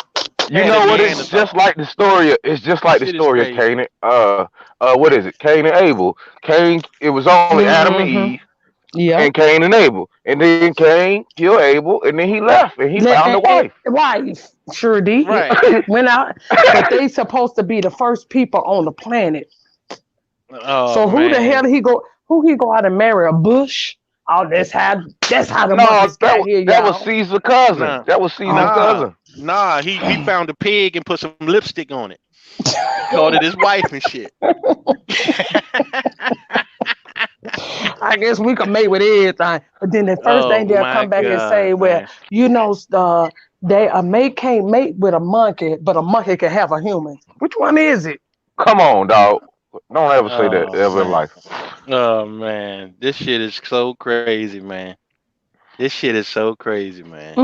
You had a know what? It's just Neanderthal? like the story. It's just like the Shit is story of crazy. Cain. What is it? Cain and Abel. Cain. It was only Adam and Mm-hmm. Eve, Yeah. and Cain and Abel. And then Cain killed Abel, and then he left, and he found a wife. Wife. Sure did. Right. Went out, but they supposed to be the first people on the planet. Oh So who the hell man. he go out and marry a bush? Oh, that's how the No, monkeys got here, that was y'all. Caesar's cousin. Nah. That was Caesar's Oh, cousin. Nah. He found a pig and put some lipstick on it. Called it his wife and shit. I guess we could mate with everything. But then the first Oh thing they'll my come back and say, God, well, man. a mate can't mate with a monkey, but a monkey can have a human. Which one is it? Come on, dog. Don't ever say that Oh ever in man. life. Oh man. This shit is so crazy, man. This shit is so crazy, man.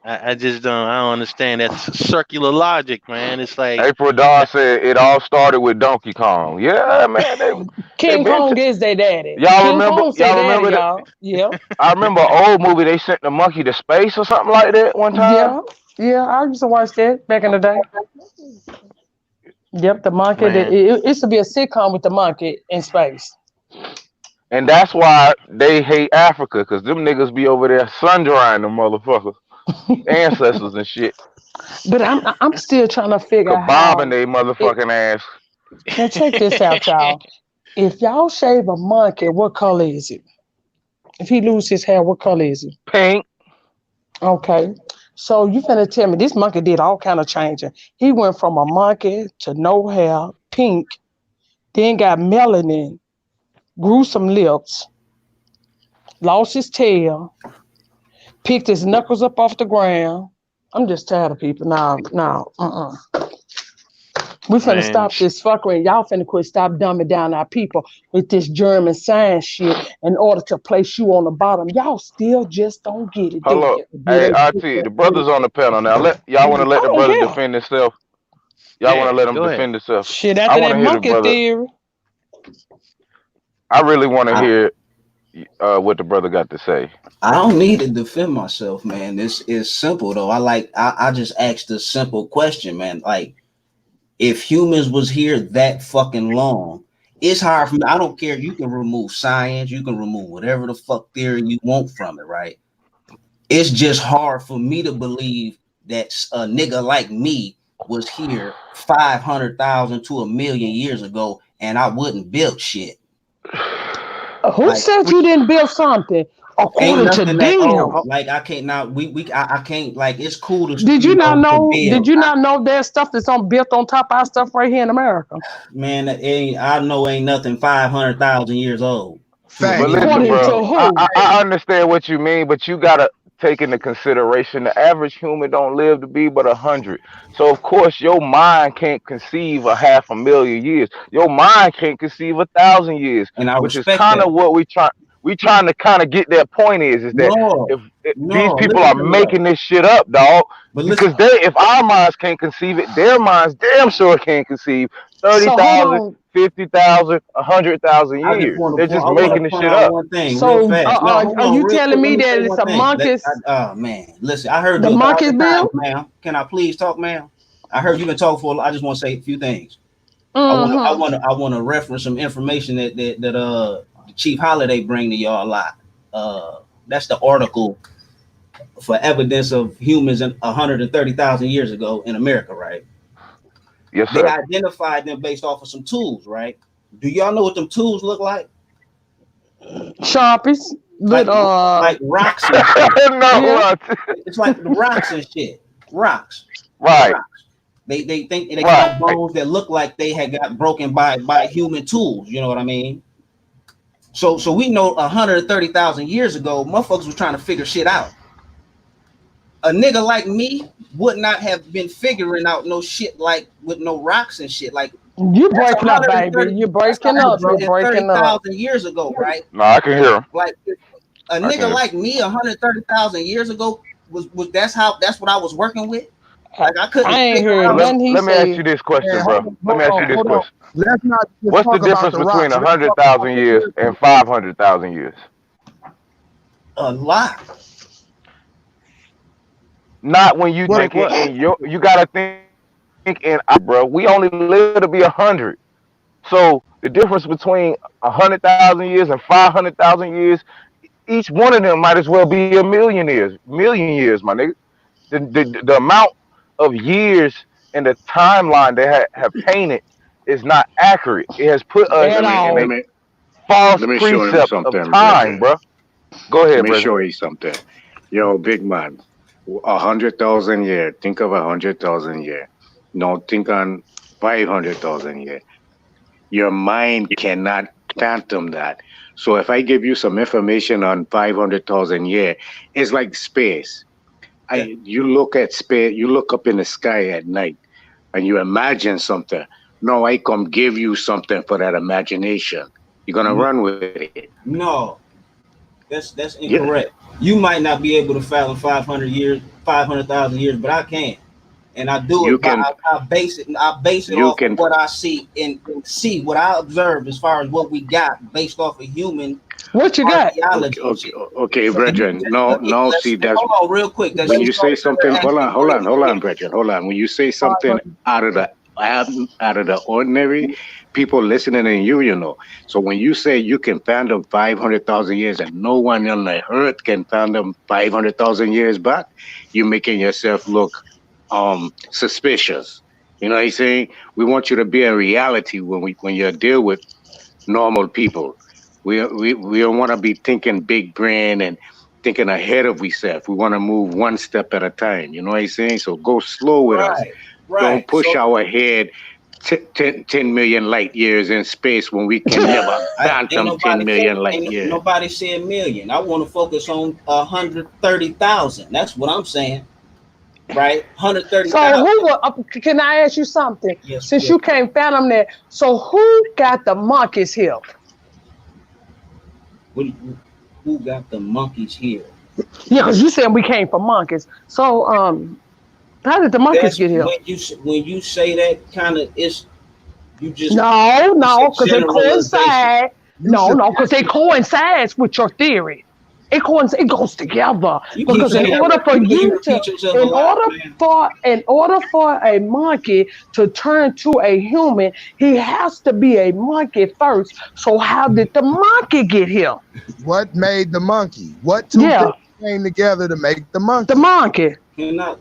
I just I don't understand that circular logic, man. It's like April Dawn said it all started with Donkey Kong. Yeah, man. They King been Kong is their daddy. y'all King remember? Kong say Y'all daddy, remember that? y'all. Yeah. I remember an old movie. They sent the monkey to space or something like that one time. Yeah. Yeah. I used to watch that back in the day. Yep, the monkey. man. It used to be a sitcom with the monkey in space. And that's why they hate Africa, because them niggas be over there sun drying them motherfuckers, ancestors and shit. But I'm still trying to figure out Kabobbing how. they It, motherfucking ass. now check this out, y'all. If y'all shave a monkey, what color is it? If he lose his hair, what color is it? Pink. Okay. So you finna tell me this monkey did all kind of changing. He went from a monkey to no hair, pink, then got melanin, grew some lips, lost his tail, picked his knuckles up off the ground. I'm just tired of people. No. We finna Man, stop this fuckery. Y'all finna stop dumbing down our people with this German science shit in order to place you on the bottom. Y'all still just don't get it, do Hello. you? Hey, RT, the brother's on the panel now. Y'all want to let I the don't brother care. defend himself? Y'all want yeah, to let him go ahead. defend himself? Shit, I after want that to hear the monkey brother. theory. I really want to hear what the brother got to say. I don't need to defend myself, man. This is simple though. I just asked a simple question, man. Like, if humans was here that fucking long, it's hard for me. I don't care. You can remove science, you can remove whatever the fuck theory you want from it, right? It's just hard for me to believe that a nigga like me was here 500,000 to 1,000,000 years ago, and I wouldn't build shit. Who Like, said you didn't build something? ain't According to nothing that them. like I can't now I can't, like, it's cool to Did you not to know? Did build. you not know there's stuff that's built on top of our stuff right here in America? Man, I know ain't nothing 500,000 years old. But listen, According bro, to who? I understand what you mean, but you gotta take into consideration the average human don't live to be but 100. So of course your mind can't conceive a 500,000 years. Your mind can't conceive 1,000 years, And I which is respect kind that. of what we trying to kind of get that point is that if these people Listen are to me though. making this shit up, dog, But listen, because if our minds can't conceive it, their minds damn sure can't conceive So hold 30,000, on. 50,000, 100,000 I just years. want They're to point. just I want making to this point shit out up. one thing real So fast. No, hold are on, you real telling quick. Let me me that say it's one a thing. monkeys? Oh man, listen. I heard The you 1,000 monkeys times, bill? ma'am. Can I please talk, ma'am? I heard you been talking for. I just want to say a few things. Mm-hmm. I want to reference some information that ChiefHoliday bring to y'all a lot. That's the article for evidence of humans in 130,000 years ago in America, right? Yes, They sir. identified them based off of some tools, right? Do y'all know what them tools look like? Sharpies. Like But rocks and shit. yeah. It's like the rocks and shit. Rocks. Right. They think they Right. got bones that look like they had got broken by human tools. You know what I mean? So we know 130,000 years ago, motherfuckers was trying to figure shit out. A nigga like me would not have been figuring out no shit like with no rocks and shit. Like, You that's breaking up, baby. You're breaking up. You're breaking up. 30,000 years ago, right? No, I can hear him. Like, a nigga like me 130,000 years ago was that's what I was working with. Like I couldn't I ain't figure heard out. nothing he Let me ask you said. this question, Man, bro. Let me ask you this hold on. question. Let's not just What's the talk about difference the between rocks. Let's talk 100,000 about years and 500,000 years? A lot. Not when you Like thinking what? in you gotta think in, bro. We only live to be 100. So the difference between 100,000 years and 500,000 years, each one of them might as well be million years, my nigga. The amount of years and the timeline they have painted is not accurate. It has put us At in Let a all. me false let me show him precept of something, time, brethren. bro. Go Let ahead, me brother. show you something. Yo, big man, 100,000 year. Think of 100,000 year. Now think on 500,000 year. Your mind cannot fathom that. So if I give you some information on 500,000 year, it's like space. You look at space, you look up in the sky at night and you imagine something. No, I come give you something for that imagination. You're gonna run with it. No, that's Yeah. incorrect. You might not be able to fathom 500 years, 500,000 years, but I can, and I do You it by can I base it. I base it you off of can what I see and see what I observe as far as what we got based off of human What you got? archaeology and shit. okay, So brethren. No, see that's hold on real quick. That's when you just say something. Hold on, hold on, hold on, answer. brethren. Hold on. When you say something out of the ordinary, people listening to you, you know. So when you say you can fathom 500,000 years and no one on the earth can fathom 500,000 years back, you're making yourself look suspicious. You know what I'm saying? We want you to be in reality when you deal with normal people. We don't want to be thinking big brain and thinking ahead of ourselves. We want to move one step at a time. You know what I'm saying? So go slow with us. Don't Right. push So our head 10 million light years in space when we can never ain't phantom 10 million light ain't years. nobody said million. I want to focus on 130,000. That's what I'm saying. Right? So 130,000. who will, can I ask you something? Yes. Since you can't fathom that, so who got the monkeys here? Who got the monkeys here? Yeah, because you said we came from monkeys. So how did the monkeys That's get here? when you say that kind of it's you just No, because they generalization. coincide. No, because they coincides with your theory. It goes together. You keep Because in saying order for you you to, repeat yourself a lot, man. in order for a monkey to turn to a human, he has to be a monkey first. So how did the monkey get here? What made the monkey? What two things came together to make the monkey? The monkey. Can I?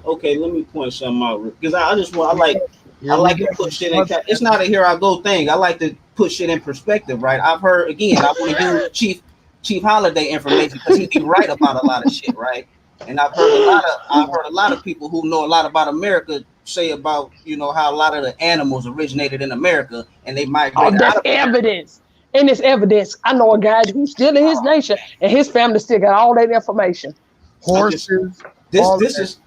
Okay, let me point something out because I just want I like to put shit in. It's not a here I go thing. I like to put shit in perspective, right? I've heard again. I want to use ChiefHoliday information because he be right about a lot of shit, right? And I've heard a lot of people who know a lot about America say about how a lot of the animals originated in America and they migrated out That's of evidence. And it's evidence. I know a guy who's still in his nation and his family still got all that information. Horses. This is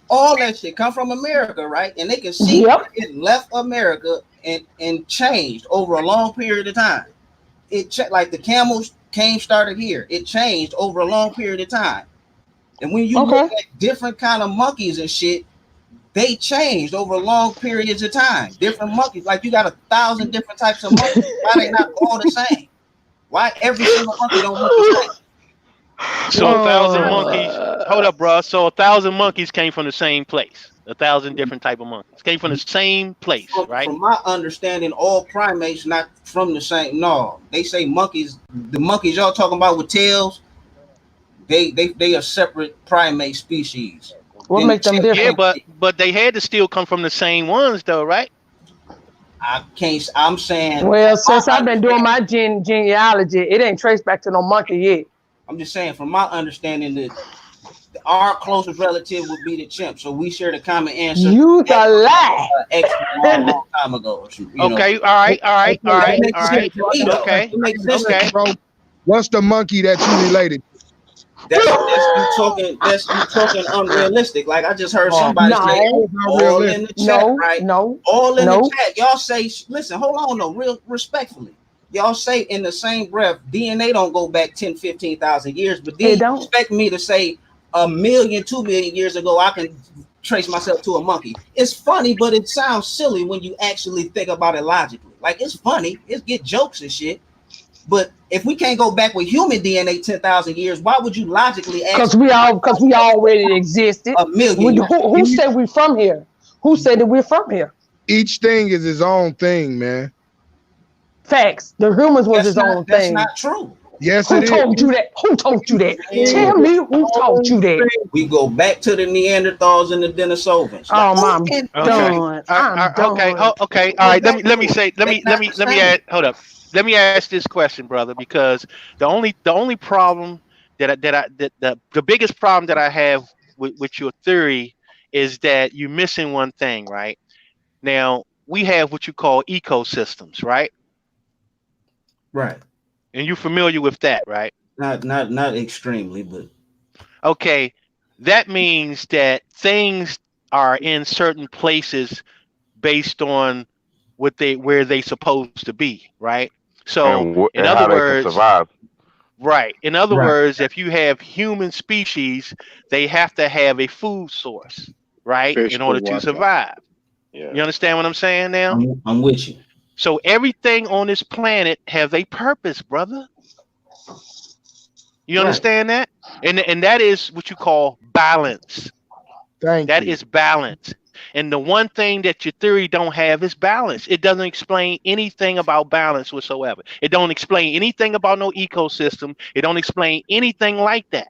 all that shit come from America, right? And they can see it left America and changed over a long period of time. Like the camels started here. It changed over a long period of time. And when you look at different kind of monkeys and shit, they changed over long periods of time. Different monkeys, like you got 1,000 different types of monkeys. Why they not all the same? Why every single monkey don't look the same? So 1,000 monkeys. Hold up, bro. So 1,000 monkeys came from the same place. 1,000 different type of monkeys came from the same place, right? From my understanding, all primates not from the same. No, they say monkeys. The monkeys y'all talking about with tails, they are separate primate species. What make them different? Yeah, but they had to still come from the same ones, though, right? I can't. I'm saying. Well, since I've been doing my genealogy, it ain't traced back to no monkey yet. I'm just saying, from my understanding, that our closest relative would be the chimp, so we share the common ancestor. You the lie. Long time ago. Okay, all right. Okay. Bro, what's the monkey that you related? That's you talking unrealistic. Like I just heard somebody say, all in the chat, right? All in the chat. Y'all say, listen, hold on, though, real respectfully. Y'all say in the same breath, DNA don't go back 10, 15,000 years, but then you expect me to say 1 million, 2 million years ago, I can trace myself to a monkey. It's funny, but it sounds silly when you actually think about it logically. Like, it's funny, it's get jokes and shit. But if we can't go back with human DNA 10,000 years, why would you logically ask? Because we already existed. A million years. Who said we're from here? Who said that we're from here? Each thing is its own thing, man. Facts. The humans was his own thing. That's not true. Yes, Who told you that? Who told you that? Tell me who taught you that. We go back to the Neanderthals and the Denisovans. Oh, I'm done. I'm done. Okay. All right. Let me add. Hold up. Let me ask this question, brother, because the only problem the biggest problem that I have with your theory is that you're missing one thing, right? Now we have what you call ecosystems, right? Right. And you're familiar with that, right? Not extremely, but okay. That means that things are in certain places based on where they supposed to be, right? So in other words, survive. Right. In other words, if you have human species, they have to have a food source, right? Fish in order for to water. survive. Yeah. You understand what I'm saying now? I'm with you. So everything on this planet has a purpose, brother. You understand that? And that is what you call balance. That is balance. And the one thing that your theory don't have is balance. It doesn't explain anything about balance whatsoever. It don't explain anything about no ecosystem. It don't explain anything like that.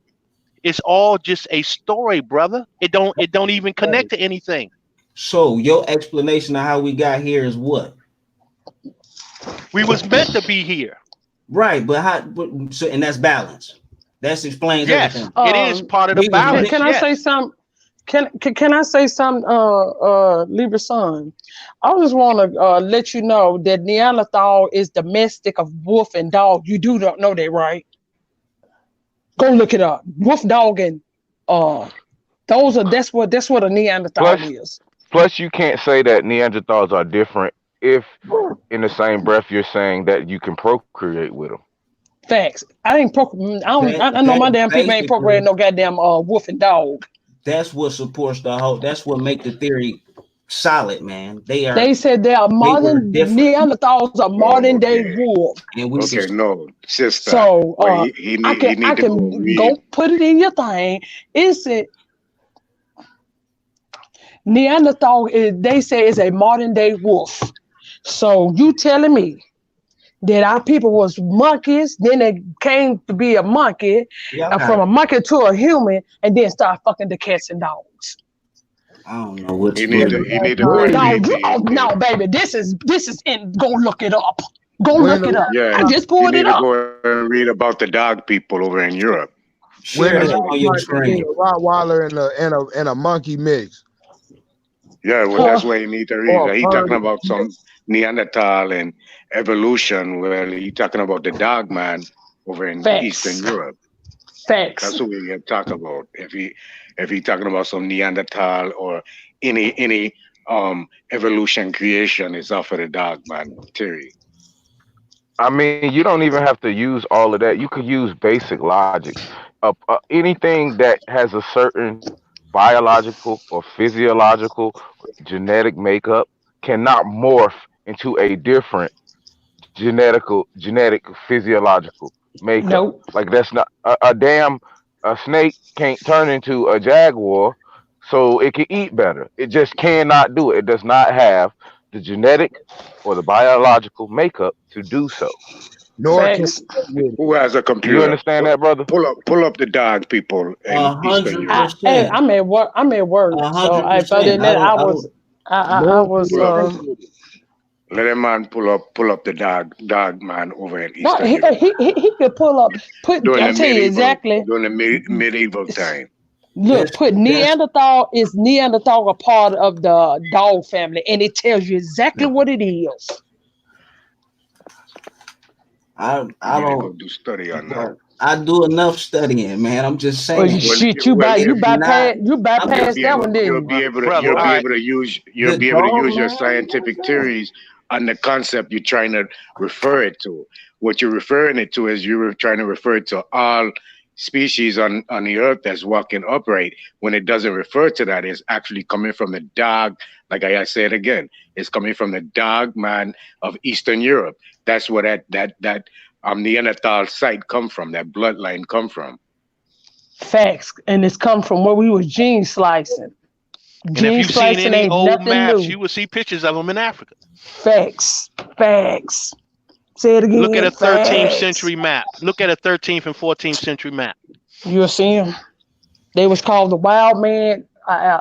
It's all just a story, brother. It don't even connect to anything. So your explanation of how we got here is what? We was meant to be here. Right, but so and that's balance. That explains everything. It is part of the balance. Can I say something? Can I say something, Libra son? I just want to let you know that Neanderthal is domestic of wolf and dog. You don't know that, right? Go look it up. Wolf, dog, and that's what a Neanderthal is. Plus, you can't say that Neanderthals are different if, in the same breath, you're saying that you can procreate with them. Facts. I know my damn people ain't procreating no goddamn wolf and dog. That's what supports the whole. That's what make the theory solid, man. They said they are modern Neanderthals are modern day wolves. Okay, no, sister. So he I can go put it in your thing. Is it Neanderthal? They say is a modern day wolf. So you telling me that our people was monkeys, then they came to be a monkey, from a monkey to a human, and then start fucking the cats and dogs. I don't know what you need to no, baby, this is in. Go look it up. Go look it up. Yeah, I just pulled it up. Go and read about the dog people over in Europe. When a Rottweiler and a monkey mix. Yeah, well, that's why you need to read. He's talking about some Neanderthal and evolution. Well, he's talking about the dog man over in Eastern Europe. Facts. That's what we have talked about. If he talking about some Neanderthal or any evolution creation, is off of the dog man theory. I mean, you don't even have to use all of that. You could use basic logic. Anything that has a certain biological or physiological genetic makeup cannot morph into a different genetic physiological makeup. Nope. Like that's not a snake can't turn into a jaguar so it can eat better. It just cannot do it. It does not have the genetic or the biological makeup to do so. Who has a computer? You understand that, brother? Pull up the dog people. 100%. Hey, I'm at work. So other than that, I was. Let that man pull up the dog man over in No, Eastern Europe. he could pull up. I'll tell you exactly. During the medieval time. Look, Neanderthal a part of the dog family, and it tells you exactly what it is. I don't do study on that. I do enough studying, man. I'm just saying. Well, shit, you bypass that one, didn't you'll be able to use your scientific theories on the concept you're trying to refer it to. What you're referring it to is you're trying to refer it to all species on the earth that's walking upright, when it doesn't refer to that, it's actually coming from the dog. Like I said again, it's coming from the dog man of Eastern Europe. That's where that Neanderthal site come from. That bloodline come from. Facts, and it's come from where we was gene slicing. And if you've seen any old maps, you will see pictures of them in Africa. Facts. Say it again. Look at a 13th century map. Look at a 13th and 14th century map. You'll see them. They was called the wild man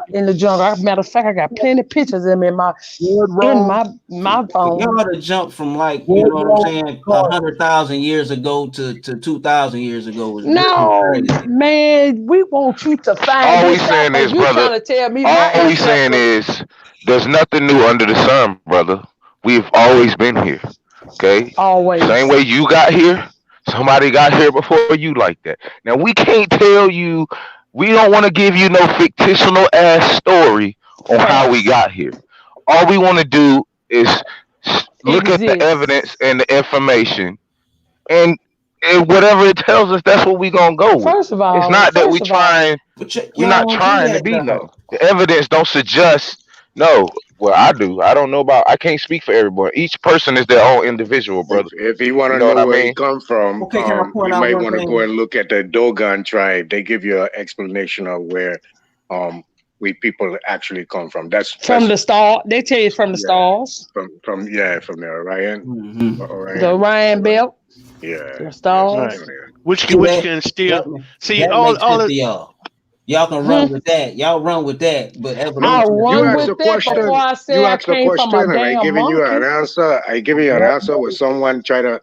in the jungle. Matter of fact, I got plenty of pictures of them in my phone. Y'all ought to jump from like, you know what I'm saying, 100,000 years ago to 2,000 years ago. No, man, we want you to find. All we saying is, brother. Trying to tell me all we saying is, there's nothing new under the sun, brother. We've always been here. Okay. Always. Same way you got here, somebody got here before you like that. Now we can't tell you. We don't want to give you no fictional ass story on how we got here. All we want to do is look at the evidence and the information, and whatever it tells us, that's what we gonna go with. First of all, it's not that we trying. We're not trying to be no. The evidence don't suggest no. Well, I do. I don't know about. I can't speak for everyone. Each person is their own individual, brother. If you want to know where he come from, you might want to go and look at the Dogon tribe. They give you an explanation of where we people actually come from. That's from the star. They tell you from the stars. From the Orion. Mm-hmm. The Orion belt. Yeah. The stars. Right. Which can still see all of y'all. Y'all can run with that. Y'all run with that. But I'll run with that before I say I came from a damn giving you an monkey. answer. I give you an answer with someone try to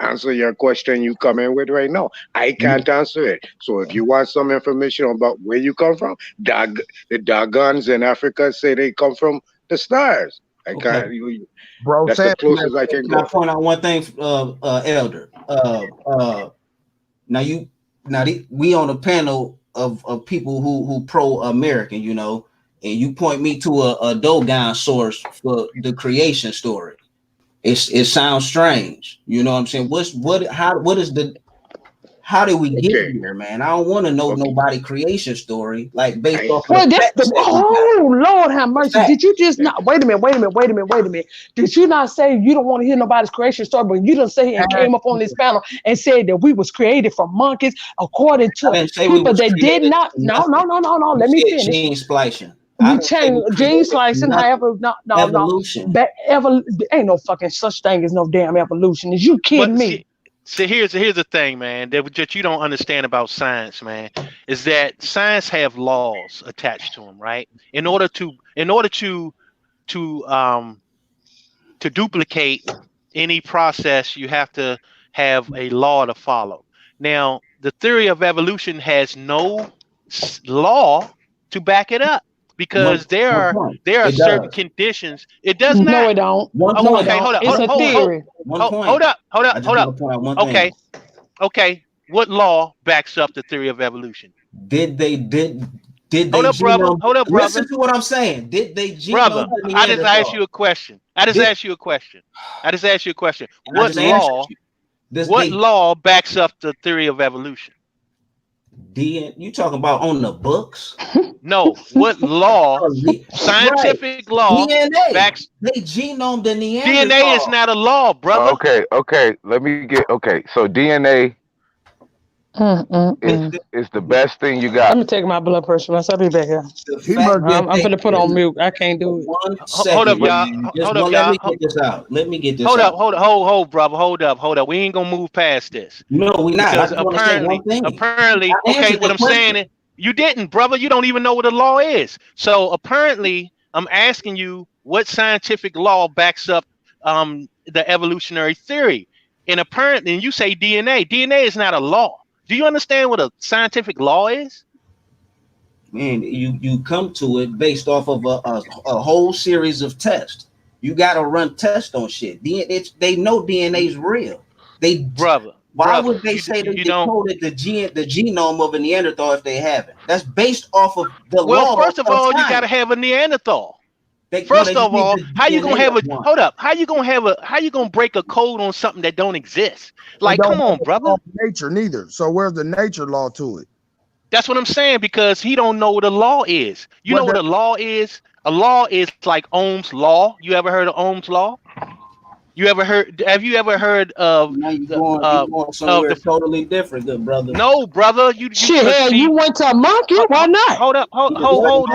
answer your question you come in with right now. I can't answer it. So if you want some information about where you come from, the Dogons in Africa say they come from the stars. I can't. Bro, that's the closest I can go. I point out one thing, Elder. We on a panel of people who pro-American, you know, and you point me to a Dogon source for the creation story. It sounds strange, you know what I'm saying? How did we get here, man? I don't want to know nobody creation story like based off. Well, that's Lord have mercy. Did you just not wait a minute? Did you not say you don't want to hear nobody's creation story, but you done say and came up on this panel and said that we was created from monkeys according to people that did not? No. Let me finish. Gene splicing. We changed gene slicing, however, evolution. Ain't no fucking such thing as no damn evolution. Is you kidding me? See, here's the thing, man, that you don't understand about science, man, is that science have laws attached to them, right? In order to duplicate any process, you have to have a law to follow. Now, the theory of evolution has no law to back it up because there are certain conditions. It does not. No, it don't. Okay, hold up. It's a theory. Hold up. Okay. What law backs up the theory of evolution? Did they hold up, brother? Listen to what I'm saying. Did they brother? I just asked you a question. What law backs up the theory of evolution? You talking about on the books? No, what law? Scientific law DNA. Backs. They genome the Neanderthal. DNA is not a law, brother. Okay. Let me get. Okay, so DNA is the best thing you got. Let me take my blood pressure. I'll be back here. I'm gonna put on mute. I can't do it. Hold up, y'all. Let me get this. Hold up, brother. Hold up. We ain't gonna move past this. No, we not. Because apparently, okay. What I'm saying is, you didn't, brother. You don't even know what a law is. So apparently, I'm asking you what scientific law backs up the evolutionary theory, and apparently, you say DNA. DNA is not a law. Do you understand what a scientific law is? Man, you come to it based off of a whole series of tests. You got to run tests on shit. They know DNA is real. Why would they say that they coded the genome of a Neanderthal if they haven't? That's based off of the law. Well, first of all, you got to have a Neanderthal. First of all, how you gonna have a hold up? How you gonna break a code on something that don't exist? Like, come on, brother. Nature neither. So where's the nature law to it? That's what I'm saying, because he don't know what a law is. You know what a law is? A law is like Ohm's law. You ever heard of Ohm's law? Have you ever heard of now you're going somewhere totally different, good brother. No, brother. You shit, hell, you went to a monkey? Why not? Hold up, hold.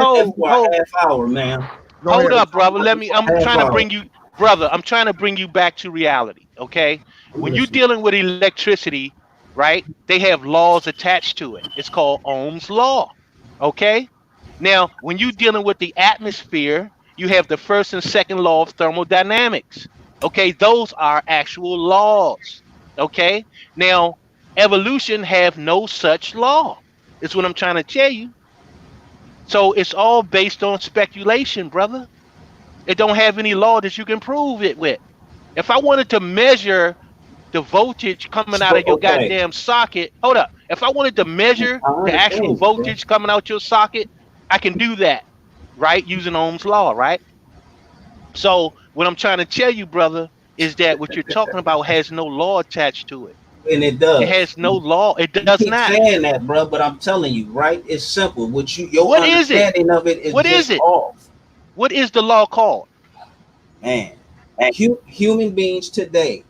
Half hour, man. Hold up, brother. I'm trying to bring you, brother. I'm trying to bring you back to reality. Okay. When you're dealing with electricity, right? They have laws attached to it. It's called Ohm's law. Okay. Now, when you're dealing with the atmosphere, you have the first and second law of thermodynamics. Okay, those are actual laws. Okay. Now, evolution have no such law. Is what I'm trying to tell you. So it's all based on speculation, brother. It don't have any law that you can prove it with. If I wanted to measure the voltage coming out of your goddamn socket, hold up. If I wanted to measure the actual voltage coming out your socket, I can do that, right? Using Ohm's law, right? So what I'm trying to tell you, brother, is that what you're talking about has no law attached to it. And it does. It has no law. It does keep not. Saying that, bro, but I'm telling you, right? It's simple. Your what is understanding of it is what just is it? off. What is the law called? Man, human beings today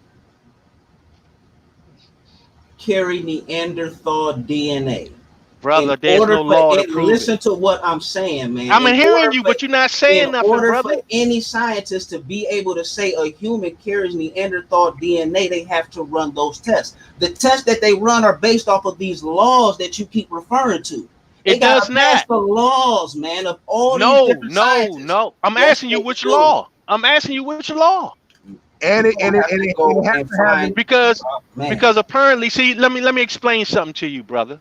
carry Neanderthal DNA. Brother, there's no law to prove listen to what I'm saying, man. I'm hearing you, but you're not saying nothing, brother. In order for any scientist to be able to say a human carries Neanderthal DNA, they have to run those tests. The tests that they run are based off of these laws that you keep referring to. It does not. The laws, man, of all these different scientists. No. I'm asking you which law. I'm asking you which law. And it has to have because apparently, see, let me explain something to you, brother.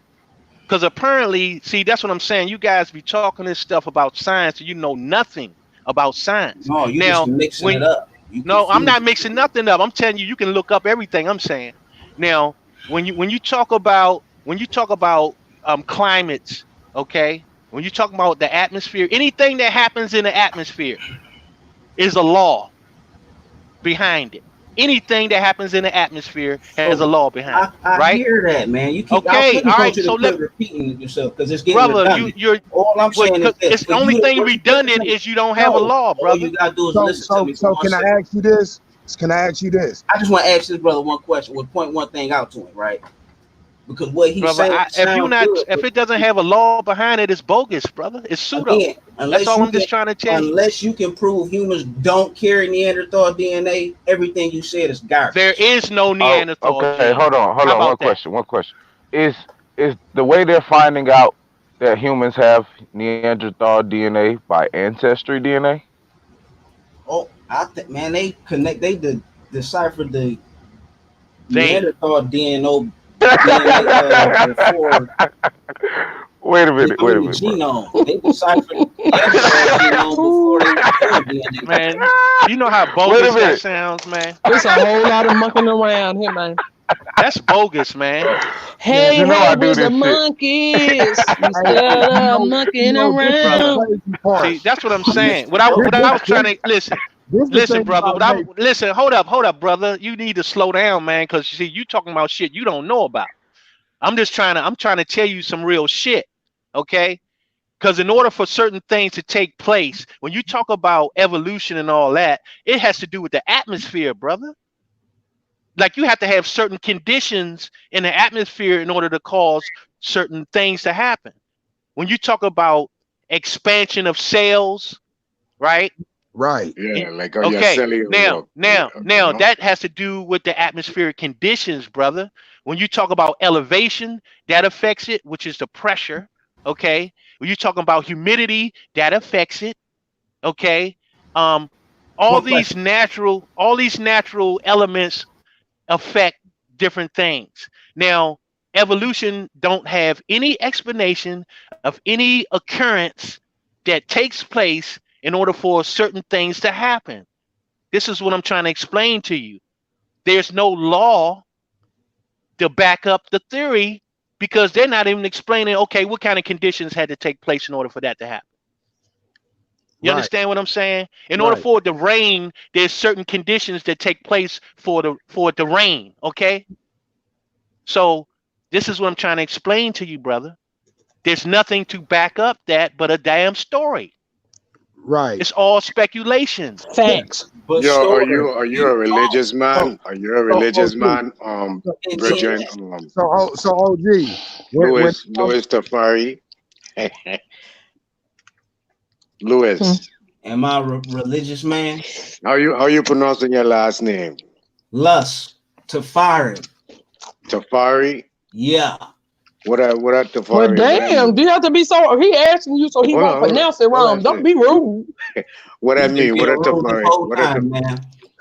Because apparently, see, that's what I'm saying. You guys be talking this stuff about science, and you know nothing about science. No, you just mixing it up. No, I'm not mixing nothing up. I'm telling you, you can look up everything I'm saying. Now, when you talk about climates, okay, when you talk about the atmosphere, anything that happens in the atmosphere is a law behind it. Anything that happens in the atmosphere has a law behind it, right? I hear that, man. You keep okay. All right, so let repeating yourself because it's getting redundant. All I'm saying is this. It's the only thing redundant is you don't have a law, brother. All you gotta do is listen to me. So can I ask you this? I just want to ask this brother one question. We'll point one thing out to him, right? Because what he's saying, if it doesn't have a law behind it, it's bogus, brother. It's pseudo. Again, that's all I'm just trying to tell you. Unless you can prove humans don't carry Neanderthal DNA, everything you said is garbage. There is no Neanderthal. Okay, hold on. One question. Is the way they're finding out that humans have Neanderthal DNA by ancestry DNA? Oh, I think, man, they connect. They deciphered the Neanderthal DNA. Wait a minute. Genome. They deciphered genome before they man, you know how bogus that sounds, man. There's a whole lot of monkeying around here, man. That's bogus, man. Hey, you know with the monkeys instead of monkeying around. See, that's what I'm saying. What I was trying to listen, brother. Hold up, brother. You need to slow down, man, because you see, you talking about shit you don't know about. I'm trying to tell you some real shit, okay? Because in order for certain things to take place, when you talk about evolution and all that, it has to do with the atmosphere, brother. Like you have to have certain conditions in the atmosphere in order to cause certain things to happen. When you talk about expansion of cells, right? Right. Yeah, like okay. Now that has to do with the atmospheric conditions, brother. When you talk about elevation, that affects it, which is the pressure. Okay. When you're talking about humidity, that affects it. Okay. All these natural elements affect different things. Now, evolution don't have any explanation of any occurrence that takes place in order for certain things to happen. This is what I'm trying to explain to you. There's no law to back up the theory because they're not even explaining, okay, what kind of conditions had to take place in order for that to happen. You understand what I'm saying? In order for it to rain, there's certain conditions that take place for it to rain. Okay. So this is what I'm trying to explain to you, brother. There's nothing to back up that but a damn story. Right. It's all speculation. Facts. But yo, are you a religious man? Are you a religious man? Brethren, so OG. Louis Tafari. Louis. Am I a religious man? How you pronouncing your last name? Tafari. Tafari? Yeah. What a Tafari? Well, damn, do you have to be so? He asking you so he won't pronounce it wrong. Don't be rude. What I mean? What a Tafari?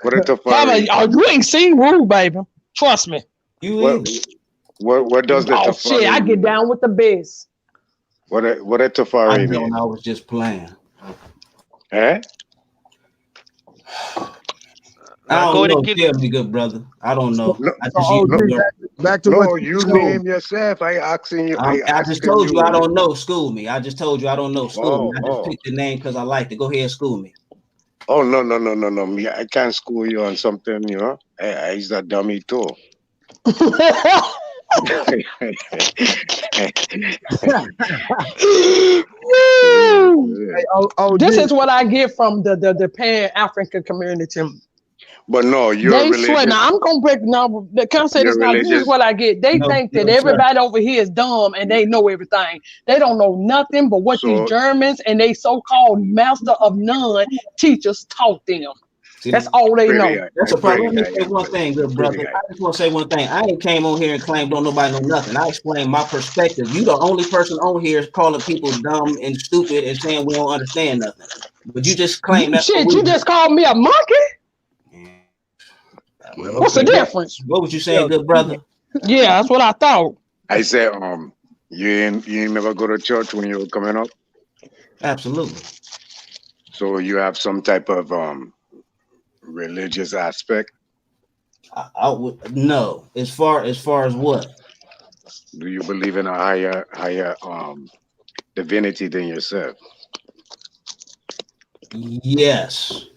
What a Tafari? You ain't seen rude, baby. Trust me. What does the Tafari? Shit, I get down with the best. What a Tafari mean? I was just playing. Eh? I don't know. Tell me, good brother. I don't know. Back to what you name yourself. I asking you. I just told you I don't know. School me. I just told you I don't know. School me. I just picked the name because I liked it. Go ahead, school me. Oh no. Me, I can't school you on something. You know, he's a dummy too. This is what I get from the Pan-African community. But no, you're swear. Now I'm gonna break. Now can I say this? Now this is what I get. They think that everybody over here is dumb and they know everything. They don't know nothing but what these Germans and they so-called master of none teachers taught them. That's all they know. That's a problem. Let me say one thing, good brother. I just want to say one thing. I ain't came on here and claimed don't nobody know nothing. I explained my perspective. You the only person on here calling people dumb and stupid and saying we don't understand nothing. But you just claim that. Shit, you just called me a monkey? What's the difference? What was you saying, good brother? Yeah, that's what I thought. I said, you ain't never go to church when you were coming up? Absolutely. So you have some type of religious aspect? I would no. As far as what? Do you believe in a higher divinity than yourself? Yes.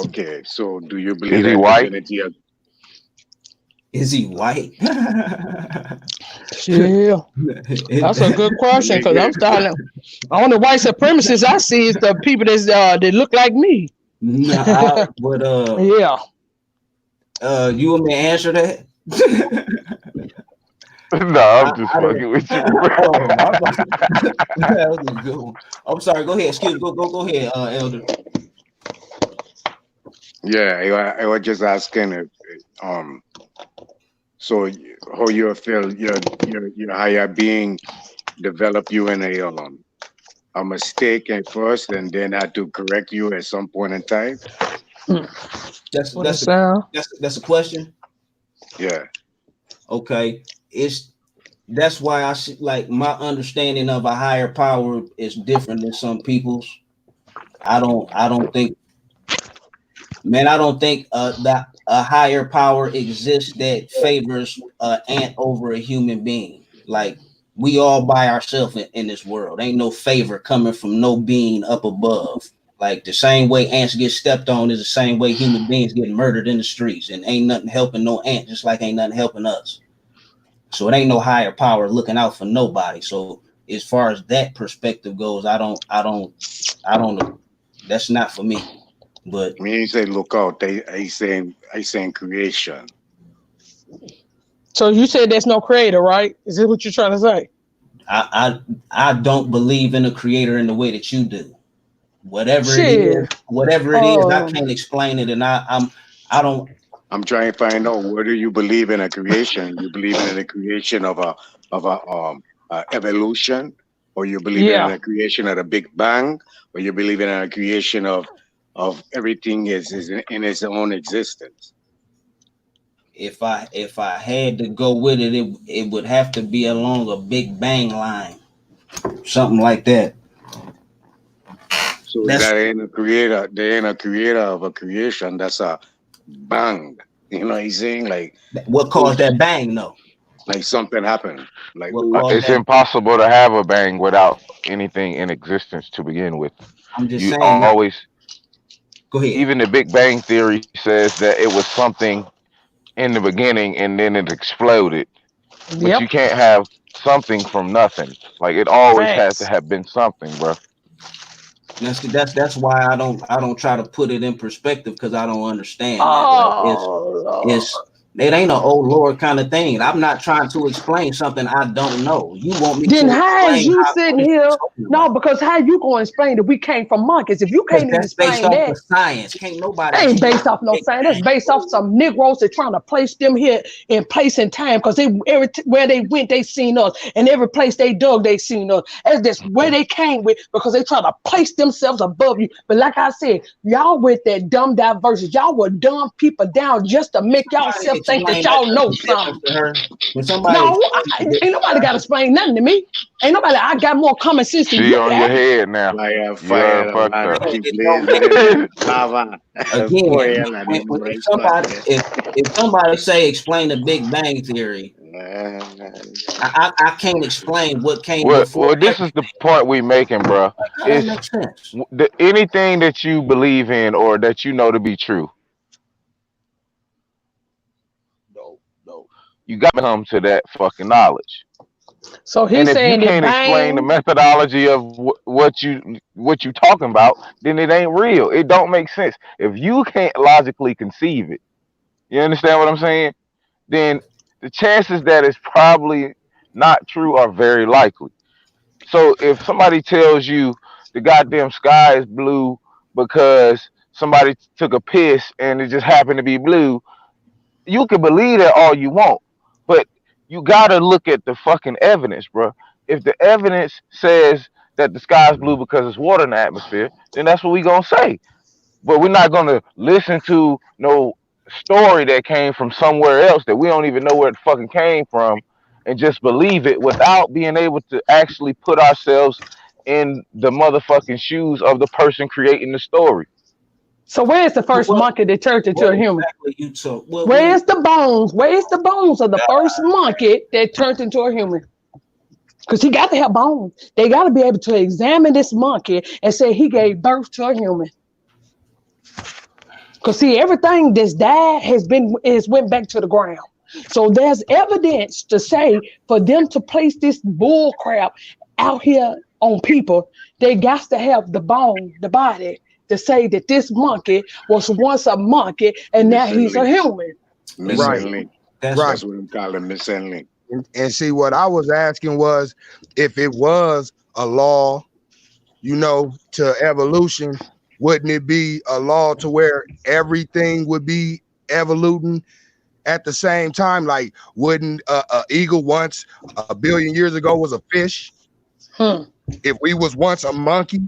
Okay, so do you believe Is he white? Is he white? Yeah, that's a good question because I'm starting. On the white supremacists I see is the people that look like me. Nah, but yeah. You want me to answer that? No, I'm just fucking with you. That was a good one. I'm sorry. Go ahead. Excuse me. Go ahead, Elder. Yeah, I was just asking so how you feel your higher being developed you in a mistake at first and then had to correct you at some point in time? That's a question. Yeah. Okay. That's why I like my understanding of a higher power is different than some people's. I don't think that a higher power exists that favors an ant over a human being. Like we all by ourselves in this world. Ain't no favor coming from no being up above. Like the same way ants get stepped on is the same way human beings get murdered in the streets, and ain't nothing helping no ant, just like ain't nothing helping us. So it ain't no higher power looking out for nobody. So as far as that perspective goes, I don't know. That's not for me. But when you say look out, I saying creation. So you said there's no creator, right? Is this what you're trying to say? I don't believe in a creator in the way that you do. Whatever it is, I can't explain it, and I don't. I'm trying to find out whether you believe in a creation. You believe in the creation of a evolution, or you believe in a creation of a Big Bang, or you believe in a creation of everything is in its own existence. If I had to go with it, it would have to be along a Big Bang line, something like that. So that ain't a creator. They ain't a creator of a creation. That's a bang. You know what he's saying? Like what caused that bang though? Like something happened. Like It's impossible to have a bang without anything in existence to begin with. I'm just You saying. always Go ahead. even the Big Bang Theory says that it was something in the beginning and then it exploded. But you can't have something from nothing. Like it always has to have been something, bro. That's why I don't try to put it in perspective because I don't understand that. Oh, It's it ain't an old Lord kind of thing. I'm not trying to explain something I don't know. You want me then to how is explain you how sitting here? No, because how you gonna explain that we came from monkeys? If you can't even that's based explain off that, of science. Can't nobody that ain't based off no science. That's based off some Negroes that trying to place them here in place and time because where they went, they seen us, and every place they dug, they seen us. That's just where they came with because they try to place themselves above you. But like I said, y'all with that dumb diversions, y'all were dumb people down just to make y'all self think that y'all know something. When somebody No, ain't nobody got to explain nothing to me. Ain't nobody. I got more common sense than She you on got. your head now. Fire, You are fucked man. up. Keep blazing. Lava. Again, if somebody say explain the Big Bang Theory, I can't explain what came before. Well, this is the point we making, bro. How that makes sense? Anything that you believe in or that you know to be true. No. You got to come to that fucking knowledge. So he's And if you saying can't that explain the bang. methodology of what you talking about, then it ain't real. It don't make sense. If you can't logically conceive it, you understand what I'm saying? Then the chances that it's probably not true are very likely. So if somebody tells you the goddamn sky is blue because somebody took a piss and it just happened to be blue, you can believe that all you want, but you gotta look at the fucking evidence, bro. If the evidence says that the sky's blue because it's water in the atmosphere, then that's what we gonna say. But we're not gonna listen to no story that came from somewhere else that we don't even know where it fucking came from and just believe it without being able to actually put ourselves in the motherfucking shoes of the person creating the story. So where's the first monkey that turned into a human? Exactly you took? Where's the bones? Where's the bones of the first monkey that turned into a human? Because he got to have bones. They got to be able to examine this monkey and say he gave birth to a human. Because see, everything that's died has went back to the ground. So there's evidence to say for them to place this bull crap out here on people, they got to have the bone, the body, to say that this monkey was once a monkey and now he's a human. Missing link. Right. That's what I'm calling missing link. And see, what I was asking was if it was a law, to evolution, wouldn't it be a law to where everything would be evoluting at the same time? Like, wouldn't a eagle once a billion years ago was a fish? If we was once a monkey,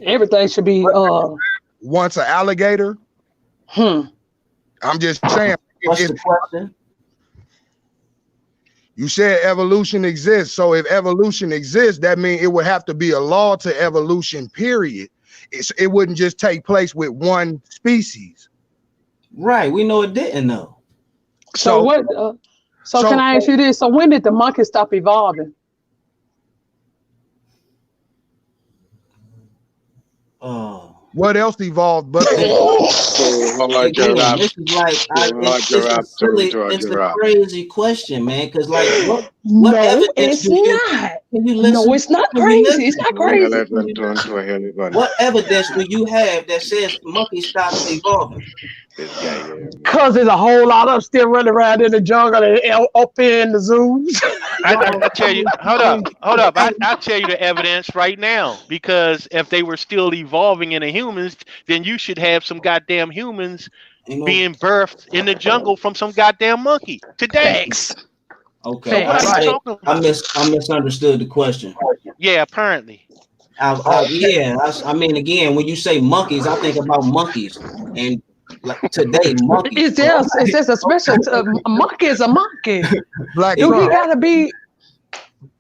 everything should be once an alligator. I'm just saying. What's the question? You said evolution exists. So if evolution exists, that means it would have to be a law to evolution, period. It wouldn't just take place with one species. Right. We know it didn't, though. So what? So can I ask you this? So when did the monkey stop evolving? What else evolved but this is like it's a crazy question, man. Because like what evidence do you not. Can you listen? No, it's not crazy. It's not crazy. What evidence do you have that says monkeys stopped evolving? Because there's a whole lot of them still running around in the jungle and up in the zoos. I tell you, hold up. I'll tell you the evidence right now. Because if they were still evolving into humans, then you should have some goddamn humans being birthed in the jungle from some goddamn monkey today. Okay, so what are you talking about? I misunderstood the question. Yeah, apparently. I mean, again, when you say monkeys, I think about monkeys, and like today, monkeys. It's just a special. A monkey is a monkey. Black Trump. He gotta be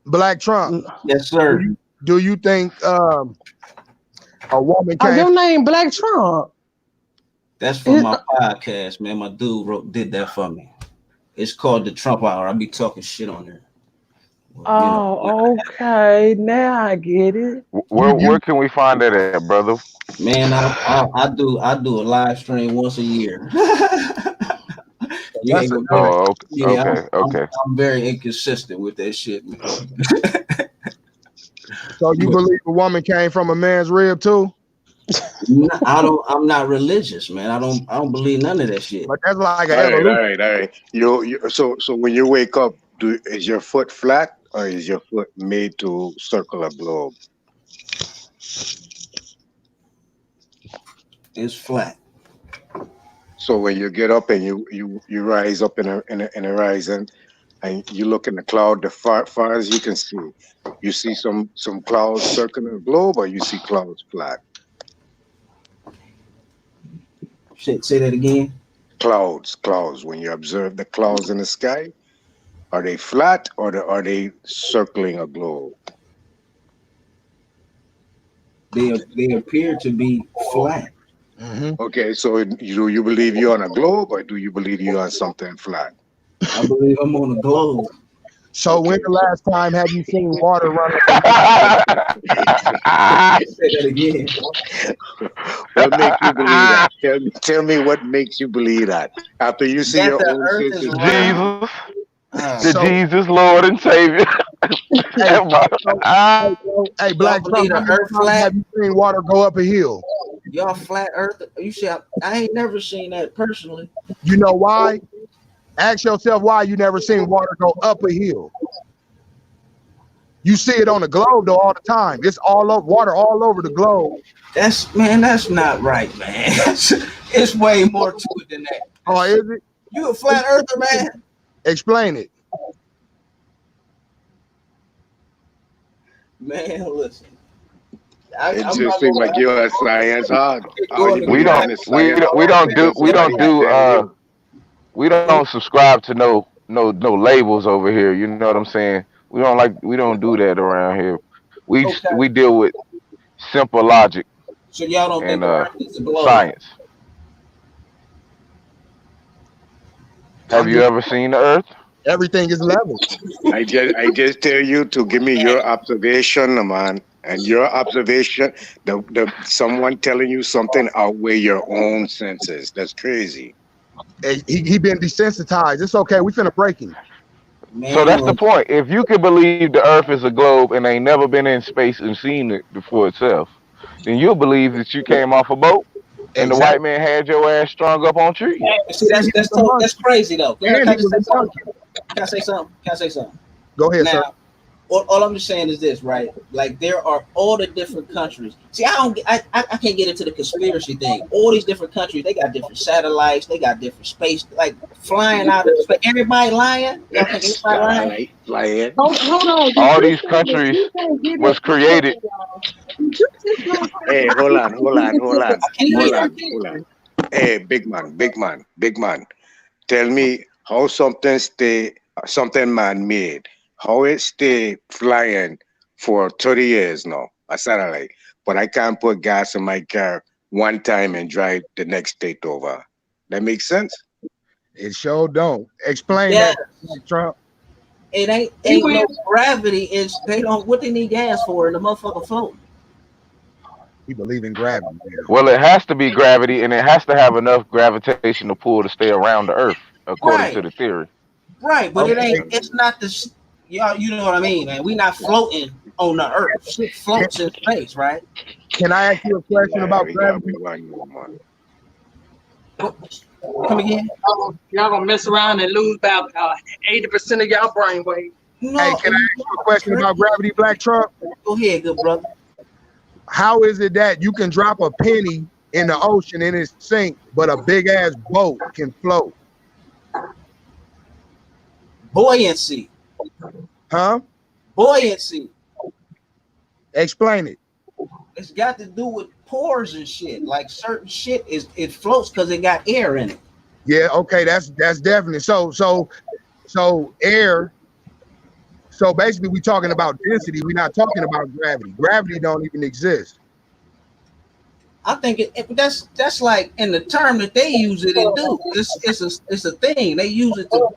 Black Trump. Yes, sir. Do you think a woman came? Your name Black Trump. That's from my podcast, man. My dude did that for me. It's called the Trump Hour. I be talking shit on there. Oh, okay. Now I get it. Where can we find that at, brother? Man, I do a live stream once a year. You ain't gonna Oh, yeah, okay. I'm very inconsistent with that shit, man. So you believe a woman came from a man's rib too? I'm not religious, man. I don't believe none of that shit. But that's like an All evolution. right. So when you wake up, is your foot flat or is your foot made to circle a globe? It's flat. So when you get up and you rise up in a horizon, and you look in the cloud, the far as you can see, you see some clouds circling the globe, or you see clouds flat. Say that again. Clouds. When you observe the clouds in the sky, are they flat or are they circling a globe? They appear to be flat. Okay, so do you believe you're on a globe, or do you believe you're on something flat? I believe I'm on a globe. So when the last time have you seen water run? Say that again. What makes you believe that? Tell me what makes you believe that after you see your own senses. Jesus, Jesus, Lord and Savior. Hey, Black Trump, have you seen water go up a hill? Y'all flat earth? You see, I ain't never seen that personally. You know why? Ask yourself why you never seen water go up a hill. You see it on the globe though all the time. It's all over water all over the globe. That's not right, man. It's way more to it than that. Oh, is it? You a flat earther, man? Explain it. Man, listen. It just seems like you're a science hog. We don't subscribe to no labels over here. You know what I'm saying? We don't do that around here. We deal with simple logic. So y'all don't think the earth is a globe? Science. Have you ever seen the earth? Everything is level. I just tell you to give me your observation, man. And your observation, the someone telling you something outweigh your own senses. That's crazy. He been desensitized. It's okay. We finna break him. So that's the point. If you can believe the earth is a globe and ain't never been in space and seen it for itself, then you'll believe that you came off a boat and the white man had your ass strung up on trees. See, that's crazy though. Can I say something? Go ahead, now, sir. All I'm just saying is this, right? Like there are all the different countries. See, I can't get into the conspiracy thing. All these different countries, they got different satellites, they got different space, like flying out of space. Everybody lying? Y'all think everybody lying? Hold on. All these countries was created. Hey, hold on. Hey, big man. Tell me how something man made. How it stay flying for 30 years now, a satellite, but I can't put gas in my car one time and drive the next state over. That makes sense? It sure don't. Explain that, Trump. It ain't no gravity. They don't what they need gas for in the motherfucker float. He believe in gravity. Well, it has to be gravity, and it has to have enough gravitational pull to stay around the Earth, according to the theory. Right, but it's not the y'all. You know what I mean, man. We not floating on the Earth. Shit floats in space, right? Can I ask you a question about gravity? Come again? Y'all gonna mess around and lose about 80% of y'all brainwave. No, hey, can I ask you a question about gravity, Black Trump? Go ahead, good brother. How is it that you can drop a penny in the ocean and it sink, but a big ass boat can float? Buoyancy. Huh? Buoyancy. Explain it. It's got to do with pores and shit. Like certain shit it floats because it got air in it. Yeah, okay, that's definitely so air. So basically we're talking about density, we're not talking about gravity. Gravity don't even exist. I think that's like in the term that they use it and do. It's a thing. They use it to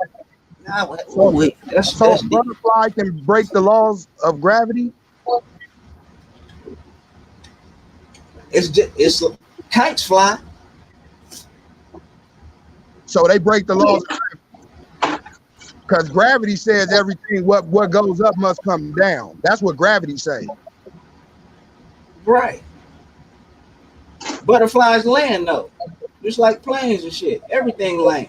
So a butterfly can break the laws of gravity. It's kites fly. So they break the laws because gravity says everything what goes up must come down. That's what gravity say. Right. Butterflies land though, just like planes and shit. Everything land.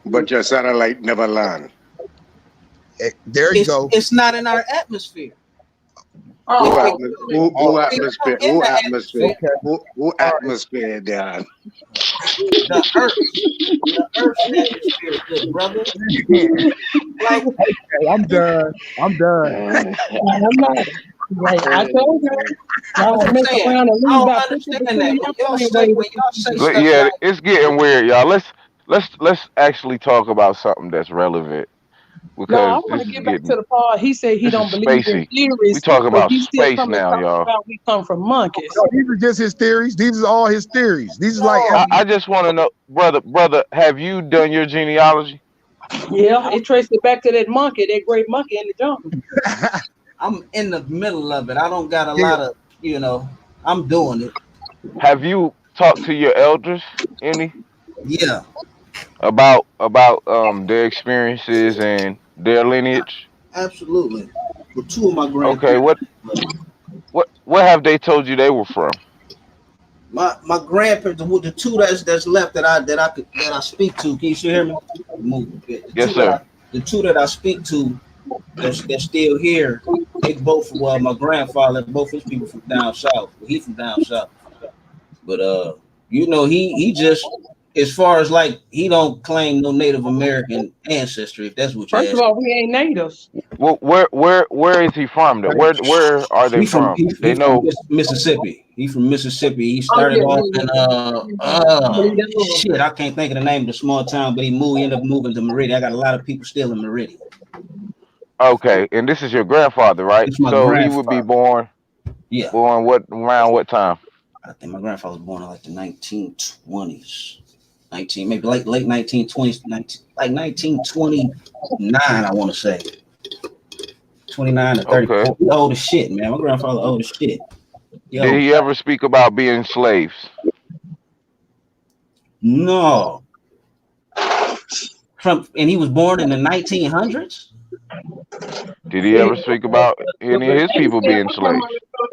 But your satellite never land. There you go. It's not in our atmosphere. Who atmosphere? Who atmosphere? Who atmosphere, Dan? The Earth's atmosphere is good, brother. Like, okay, I'm done. I'm not. Like I told you, y'all mess around and lose about 50%. Yeah, it's getting weird, y'all. Let's actually talk about something that's relevant No, because I this want to is get back getting to the part. He said he this is don't believe in spacey. We theories, talking but about he still space coming now, talking y'all. about we come from monkeys. No, these are just his theories. These are all his theories. These is like I just want to know, brother, have you done your genealogy? Yeah, it traced it back to that monkey, that great monkey in the jungle. I'm in the middle of it. I don't got a lot of, I'm doing it. Have you talked to your elders any? Yeah. About their experiences and their lineage? Absolutely. With two of my grandparents. Okay, what have they told you they were from? My grandparents, the two that's left that I speak to. Can you still hear me? Move a bit. Yes, sir. The two that I speak to, they're still here. They both, my grandfather, both his people from down south. He from down south. But he just, as far as like, he don't claim no Native American ancestry. If that's what you First of all, we ain't natives. Well, where is he from though? Where are they from? They know Mississippi. He from Mississippi. He started off in shit. I can't think of the name of the small town, but he ended up moving to Meridian. I got a lot of people still in Meridian. Okay, and this is your grandfather, right? It's my So grandfather. he would be born. Yeah. Born around what time? I think my grandfather was born in like the 1920s. Maybe late 1920s, like 1929, I want to say. 29 to 34. Okay. He old as shit, man. My grandfather old as shit. Did he ever speak about being slaves? No. And he was born in the 1900s? Did he ever speak about any of his people being slaves?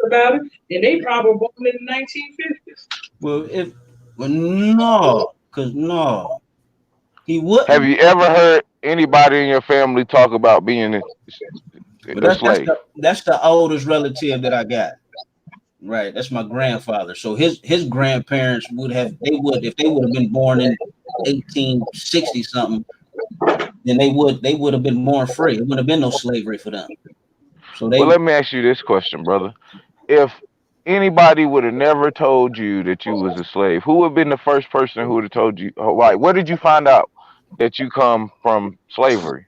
About it, and they probably born in the 1950s. No. He wouldn't. Have you ever heard anybody in your family talk about being a slave? That's the oldest relative that I got. Right, that's my grandfather. So his grandparents if they would have been born in 1860 something, then they would have been born free. It would have been no slavery for them. So let me ask you this question, brother. If anybody would have never told you that you was a slave, who would have been the first person who would have told you? Right, where did you find out that you come from slavery?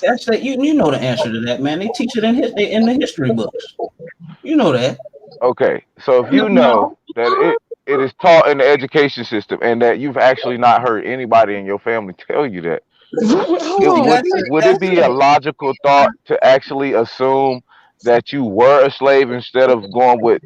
That's that. You know the answer to that, man. They teach it in the history books. You know that. Okay, so if you know that it is taught in the education system and that you've actually not heard anybody in your family tell you that, would it be a logical thought to actually assume that you were a slave instead of going with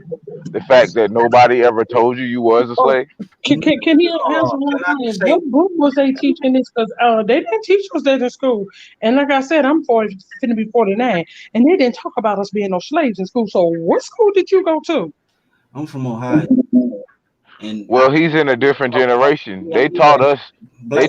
the fact that nobody ever told you was a slave? Can he answer one thing? What book was they teaching this? Because they didn't teach us that in school. And like I said, I'm finna be 49, and they didn't talk about us being no slaves in school. So what school did you go to? I'm from Ohio. Well, he's in a different generation. They taught us the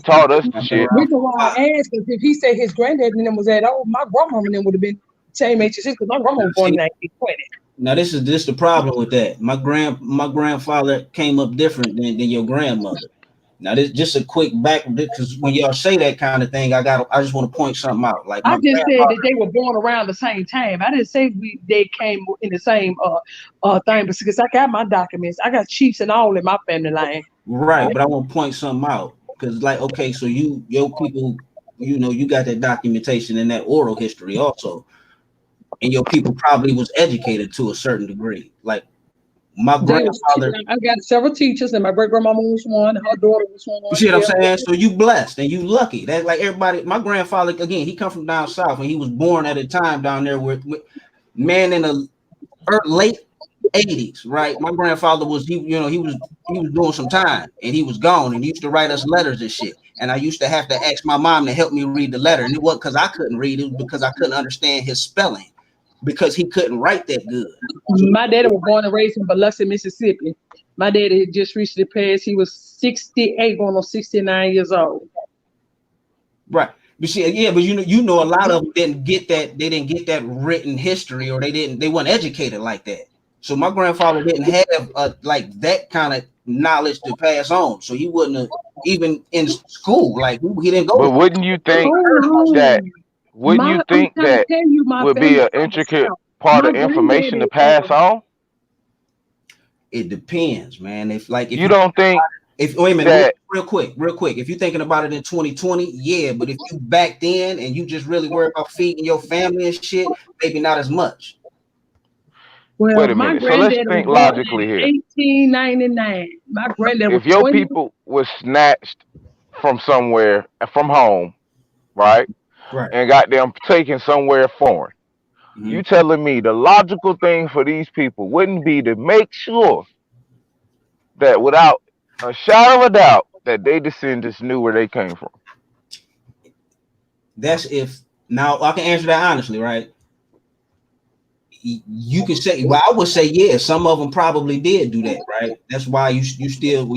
shit. The reason why I asked is if he said his granddad and them was that old, my grandmama and them would have been same age as his, because my grandma was born in 1920. Now this is the problem with that. My grandfather came up different than your grandmother. Now this just a quick back, because when y'all say that kind of thing, I just want to point something out. Like I just said that they were born around the same time. I didn't say they came in the same thing, because I got my documents. I got chiefs and all in my family line. Right, but I want to point something out, because like, okay, so your people, you got that documentation and that oral history also. And your people probably was educated to a certain degree. Like My They was, grandfather. I got several teachers, and my great grandmama was one. Her daughter was one. You see what Yeah. I'm saying? So you blessed and you lucky. That's like everybody. My grandfather, again, he come from down south, and he was born at a time down there where man in the late 80s, right? My grandfather was he was doing some time and he was gone, and he used to write us letters and shit. And I used to have to ask my mom to help me read the letter, and it wasn't because I couldn't read; it was because I couldn't understand his spelling, because he couldn't write that good. My daddy was born and raised in Biloxi, Mississippi. My daddy had just recently passed. He was 68, going on 69 years old. Right. But see, yeah, but you know, a lot of them didn't get that. They didn't get that written history, or they weren't educated like that. So my grandfather didn't have like that kind of knowledge to pass on. So he wouldn't have, even in school, like he didn't go. But wouldn't you think that? Wouldn't you think that would be an intricate part of information to pass on? It depends, man. If you don't think, if wait a minute, real quick, if you're thinking about it in 2020, yeah, but if you back then and you just really worry about feeding your family and shit, maybe not as much. Well, wait a minute. So let's think logically here. 1899. My granddad was if your 20. people was snatched from somewhere, from home, right, and got them taken somewhere foreign, you telling me the logical thing for these people wouldn't be to make sure that without a shadow of a doubt that they descendants knew where they came from? That's if now I can answer that honestly, right? You can say, well, I would say, yeah, some of them probably did do that, right? That's why you still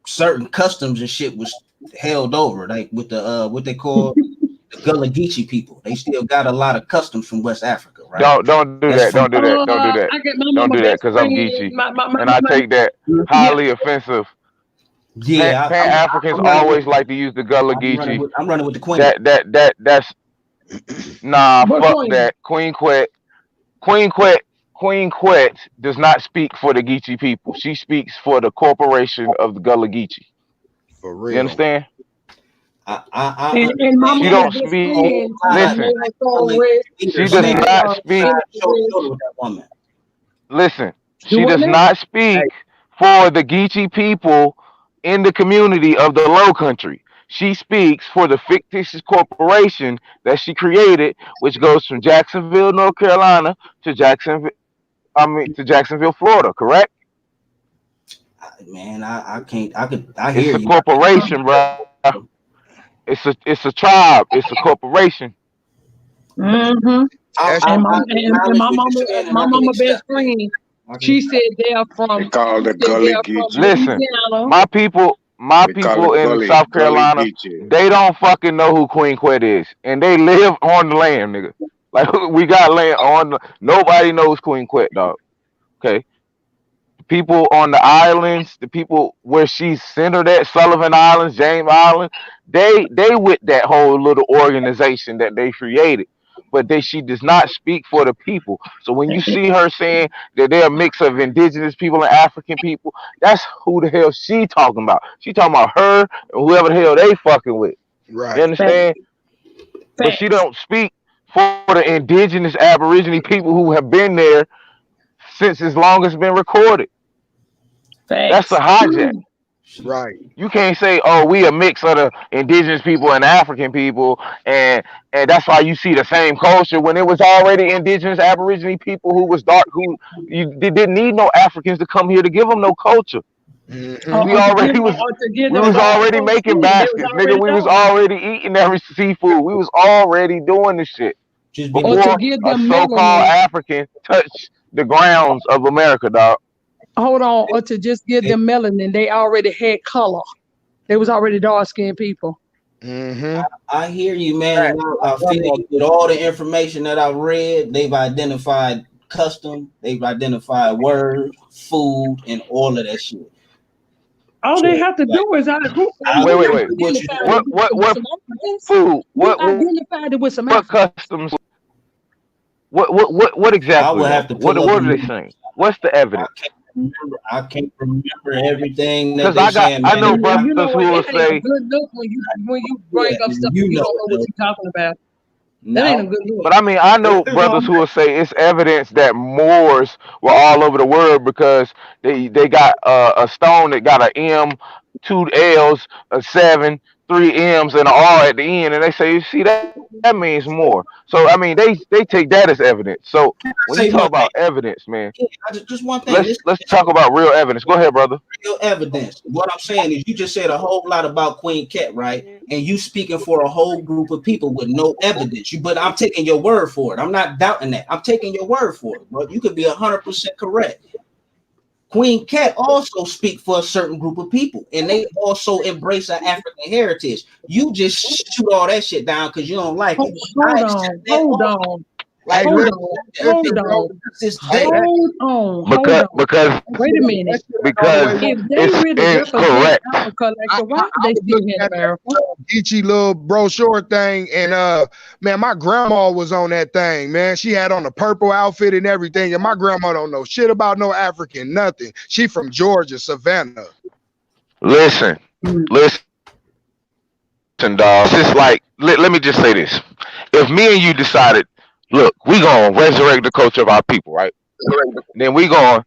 certain customs and shit was held over, like with the what they call the Gullah Geechee people. They still got a lot of customs from West Africa, right? Don't do that. Don't do that because I'm Geechee, and I take that highly offensive. Yeah, Pan Africans always like to use the Gullah Geechee. I'm running with the Queen. That's nah. Fuck that. Queen Quet does not speak for the Geechee people. She speaks for the corporation of the Gullah Geechee. For real. You understand? And my she don't speak. Listen, she does not speak. Listen, she does not speak for the Geechee people in the community of the Low Country. She speaks for the fictitious corporation that she created, which goes from Jacksonville, North Carolina, to Jacksonville, Florida. Correct? Man, I can't. I hear you. It's a corporation, bro. It's a tribe. It's a corporation. Mm-hmm. And my mama best friend, she said they are from. They call the Gullah Geechee. Listen, my people in South Carolina, they don't fucking know who Queen Quet is, and they live on the land, nigga. Like we got land on. Nobody knows Queen Quet, dog. Okay. People on the islands, the people where she's centered at, Sullivan Islands, James Island, they with that whole little organization that they created, but she does not speak for the people. So when you see her saying that they're a mix of indigenous people and African people, that's who the hell she talking about. She talking about her and whoever the hell they fucking with. Right. You understand? But she don't speak for the indigenous Aborigine people who have been there since as long as it's been recorded. That's a hijack. Right. You can't say, "Oh, we a mix of the indigenous people and African people," and that's why you see the same culture when it was already indigenous Aborigine people who was dark, who they didn't need no Africans to come here to give them no culture. Mm-hmm. We was already making baskets, nigga. We was already eating every seafood. We was already doing this shit before a so-called African touched the grounds of America, dog. Hold on, or to just give them melanin, they already had color. They was already dark-skinned people. Mm-hmm. I hear you, man. I feel with all the information that I read, they've identified custom, they've identified words, food, and all of that shit. All they have to do is wait. What food? What identified it with some what customs? What exactly? What are they saying? What's the evidence? I can't remember everything that they saying. I know brothers who will say good look when you bring up stuff you don't know what you're talking about. That ain't a good look. But I mean, I know brothers who will say it's evidence that Moors were all over the world because they got a stone that got an M, two L's, a 7, 3 M's, and an R at the end, and they say, you see that means more. So I mean, they take that as evidence. So when you talk about evidence, man, just one thing. let's talk about real evidence. Go ahead, brother. Real evidence. What I'm saying is, you just said a whole lot about Queen Cat, right? And you speaking for a whole group of people with no evidence. But I'm taking your word for it. I'm not doubting that. I'm taking your word for it. But you could be 100% correct. Queen Cat also speak for a certain group of people, and they also embrace our African heritage. You just shoot all that shit down because you don't like it. Hold on. Like, Hold on. Because Wait a minute. Because if they really it's represent correct. Africa, like why they still in America? Geechee little brochure thing, and man, my grandma was on that thing, man. She had on a purple outfit and everything, and my grandma don't know shit about no African, nothing. She from Georgia, Savannah. Listen, dog. It's just like let me just say this: if me and you decided, look, we gonna resurrect the culture of our people, right? Then we gonna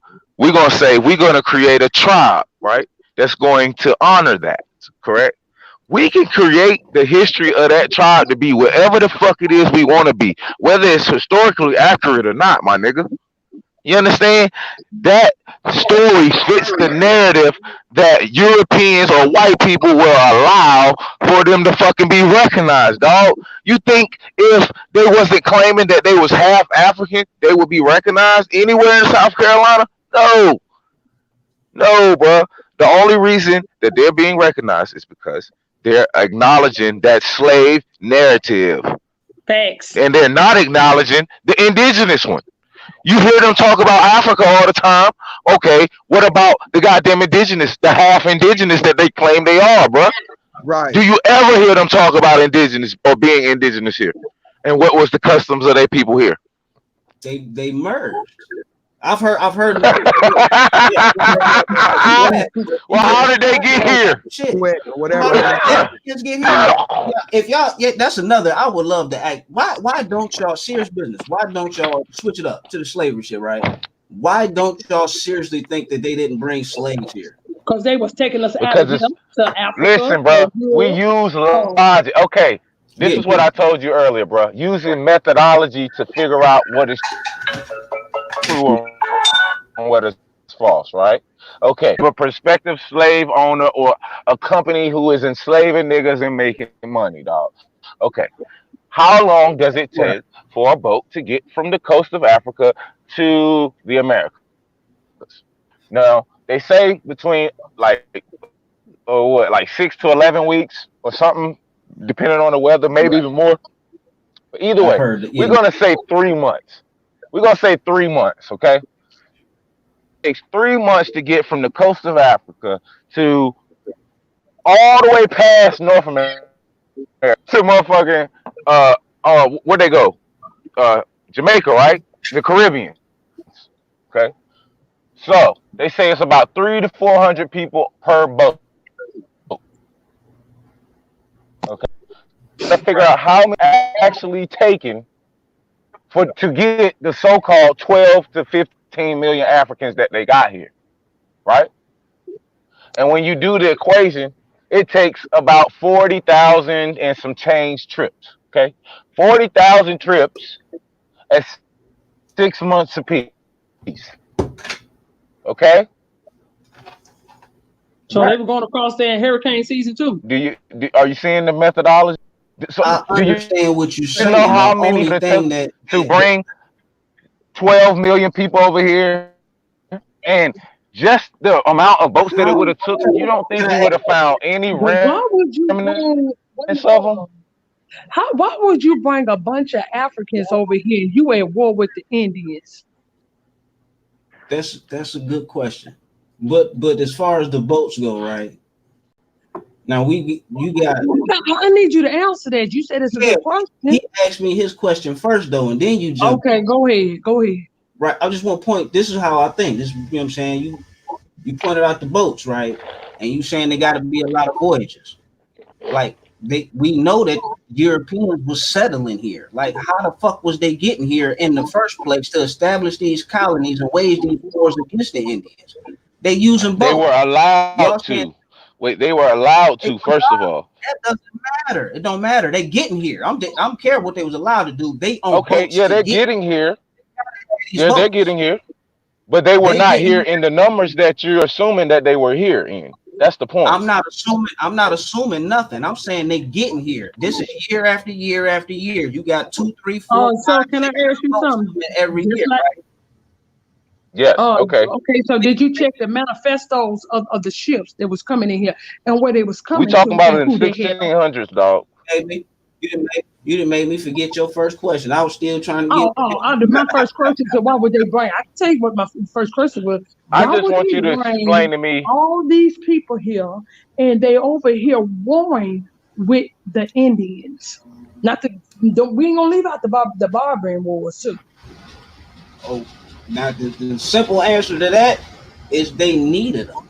say we're gonna create a tribe, right? That's going to honor that, correct? We can create the history of that tribe to be whatever the fuck it is we want to be, whether it's historically accurate or not, my nigga. You understand? That story fits the narrative that Europeans or white people will allow for them to fucking be recognized, dog. You think if they wasn't claiming that they was half African, they would be recognized anywhere in South Carolina? No, bro. The only reason that they're being recognized is because they're acknowledging that slave narrative. Facts. And they're not acknowledging the indigenous one. You hear them talk about Africa all the time. Okay, what about the goddamn indigenous, the half indigenous that they claim they are, bro? Right. Do you ever hear them talk about indigenous or being indigenous here? And what was the customs of their people here? They merged. I've heard. Well, how did they get here? Shit. Whatever. If y'all, that's another. I would love to act. Why don't y'all, serious business? Why don't y'all switch it up to the slavery shit, right? Why don't y'all seriously think that they didn't bring slaves here? Because they was taking us out of them to Africa. Listen, bro, we use logic. Okay, this is what I told you earlier, bro. Using methodology to figure out what is true and what is false, right? Okay, a prospective slave owner or a company who is enslaving niggas and making money, dog. Okay, how long does it take for a boat to get from the coast of Africa to the Americas? Now, they say between like 6 to 11 weeks or something, depending on the weather, maybe even more. But either way, we're gonna say 3 months. We're gonna say 3 months, okay? It takes 3 months to get from the coast of Africa to all the way past North America to motherfucking where'd they go? Jamaica, right? The Caribbean. Okay. So they say it's about 300 to 400 people per boat. Okay. Let's figure out how many actually taken to get the so-called 12 to 15 million Africans that they got here, right? And when you do the equation, it takes about 40,000 and some change trips. Okay, 40,000 trips at 6 months apiece. Okay. So they were going across there in hurricane season too. Are you seeing the methodology? So I understand what you're saying. You know how many it took to bring 12 million people over here, and just the amount of boats that it would have took, you don't think you would have found any remnants of them? Why would you bring a bunch of Africans over here? You at war with the Indians. That's a good question. But as far as the boats go, right? Now you got. I need you to answer that. You said it's a good question. He asked me his question first, though, and then you jump. Okay, go ahead. Right. I just want to point. This is how I think. This, you know what I'm saying. You pointed out the boats, right? And you saying they got to be a lot of voyages. Like we know that Europeans was settling here. Like, how the fuck was they getting here in the first place to establish these colonies and wage these wars against the Indians? They using both. They were allowed Y'all to. saying Wait, they were allowed they to, were first of all. That doesn't matter. It don't matter. They getting here. I don't care what they was allowed to do. They on Okay, boats yeah, to they're get getting here. these Yeah, they're boats. getting here. But they were They not here getting. in the numbers that you're assuming that they were here in. That's the point. I'm not assuming nothing. I'm saying they getting here. This is year after year after year. You got 2, 3, 4, 5, So can I 6 ask you boats something? every Just year, like, right? Yes, okay. okay. So did you check the manifestos of the ships that was coming in here and where they was We coming talking to about and it in who they had? 1600s, dog. Baby, you didn't make me forget your first question. I was still trying to get. My first question is why would they bring? I can tell you what my first question was. I Why just would want they you to explain bring to me. all these people here and they over here warring with the Indians? Not to we ain't gonna leave out the Barbarian Wars too. Oh, now the simple answer to that is they needed them.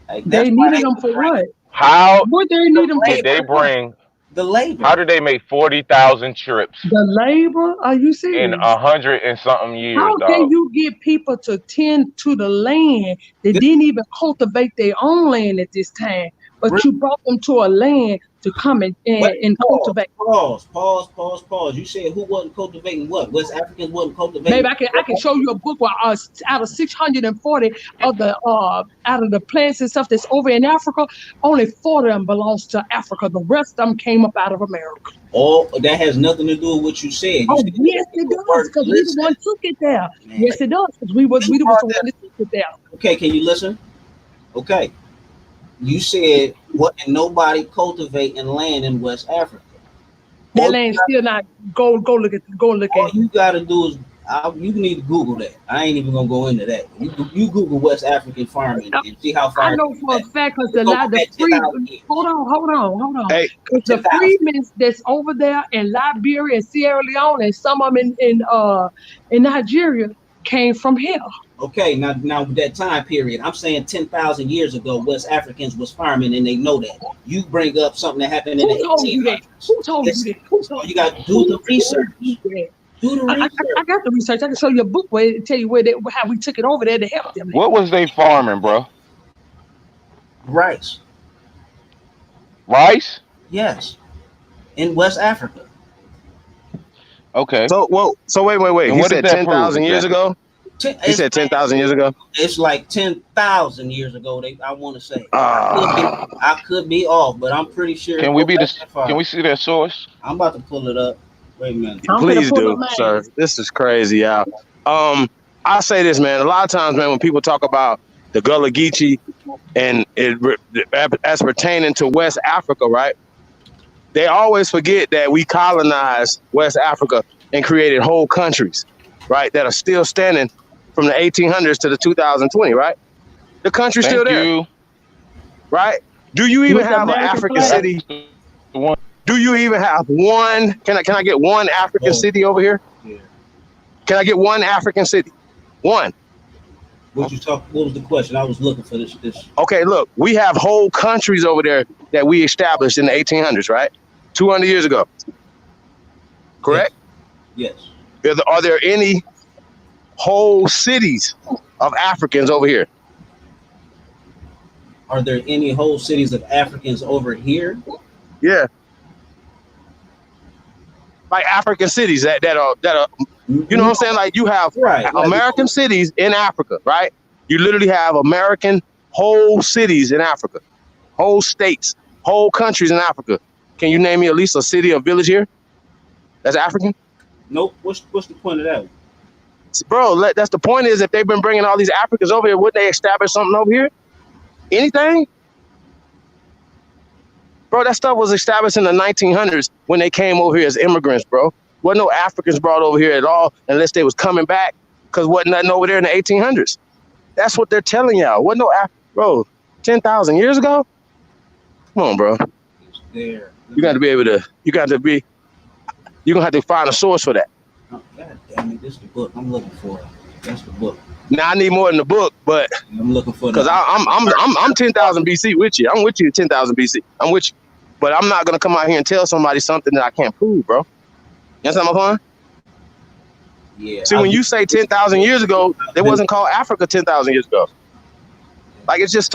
Like, They needed them for what? How What they need them did they for? bring? The labor. How did they make 40,000 trips The labor? Are you in serious? 100 and something years, How dog? can you get people to tend to the land that didn't even cultivate their own land at this time, but you brought them to a land to come and cultivate? Pause. You said who wasn't cultivating what? West Africans wasn't cultivating. Maybe I can show you a book where out of 640 of the out of the plants and stuff that's over in Africa, only 40 of them belongs to Africa. The rest of them came up out of America. Oh, that has nothing to do with what you said. Oh, yes, it does, because we the one took it there. Yes, it does, because we was the one that took it there. Okay, can you listen? Okay. You said wasn't nobody cultivating land in West Africa. That land's still not go look at All you gotta do is you need to Google that. I ain't even gonna go into that. You Google West African farming and see how far. I know for a fact because the free. Hold on. Hey, because the freedmen that's over there in Liberia and Sierra Leone and some of them in Nigeria came from here. Okay, now with that time period, I'm saying 10,000 years ago, West Africans was farming and they know that. You bring up something that happened in the 1800s. Who told you that? You got to do the research. I got the research. I can show you a book where it tell you how we took it over there to help them. What was they farming, bro? Rice. Rice? Yes. In West Africa. Okay. So wait. And He what said does that 10,000 prove years exactly? ago? He said 10,000 years ago? It's like 10,000 years ago, I want to say. I could be off, but I'm pretty sure. Can we see their source? I'm about to pull it up. Wait a minute. Please do, sir. This is crazy, y'all. I say this, man. A lot of times, man, when people talk about the Gullah Geechee and as pertaining to West Africa, right? They always forget that we colonized West Africa and created whole countries, right? That are still standing from the 1800s to the 2020, right? The country's still there, right? Do you even have an African city? Do you even have one? Can I get one African city over here? Yeah. Can I get one African city? One. What was the question? I was looking for this. Okay, look, we have whole countries over there that we established in the 1800s, right? 200 years ago. Correct? Yes. Are there any whole cities of Africans over here? Are there any whole cities of Africans over here? Yeah. Like African cities that are you know what I'm saying? Like you have American cities in Africa, right? You literally have American whole cities in Africa, whole states, whole countries in Africa. Can you name me at least a city or village here that's African? Nope. What's the point of that? Bro, that's the point is if they've been bringing all these Africans over here, wouldn't they establish something over here? Anything? Bro, that stuff was established in the 1900s when they came over here as immigrants, bro. Wasn't no Africans brought over here at all unless they was coming back because wasn't nothing over there in the 1800s. That's what they're telling y'all. Wasn't no bro, 10,000 years ago? Come on, bro. There. You got to be able to, you're going to have to find a source for that. Oh, God damn it, this is the book I'm looking for. That's the book. Now I need more than the book, but I'm looking for because I'm 10,000 BC with you. I'm with you at 10,000 BC. I'm with you. But I'm not gonna come out here and tell somebody something that I can't prove, bro. You understand my point? Yeah. See, when you say 10,000 years ago, it wasn't called Africa 10,000 years ago. Like it's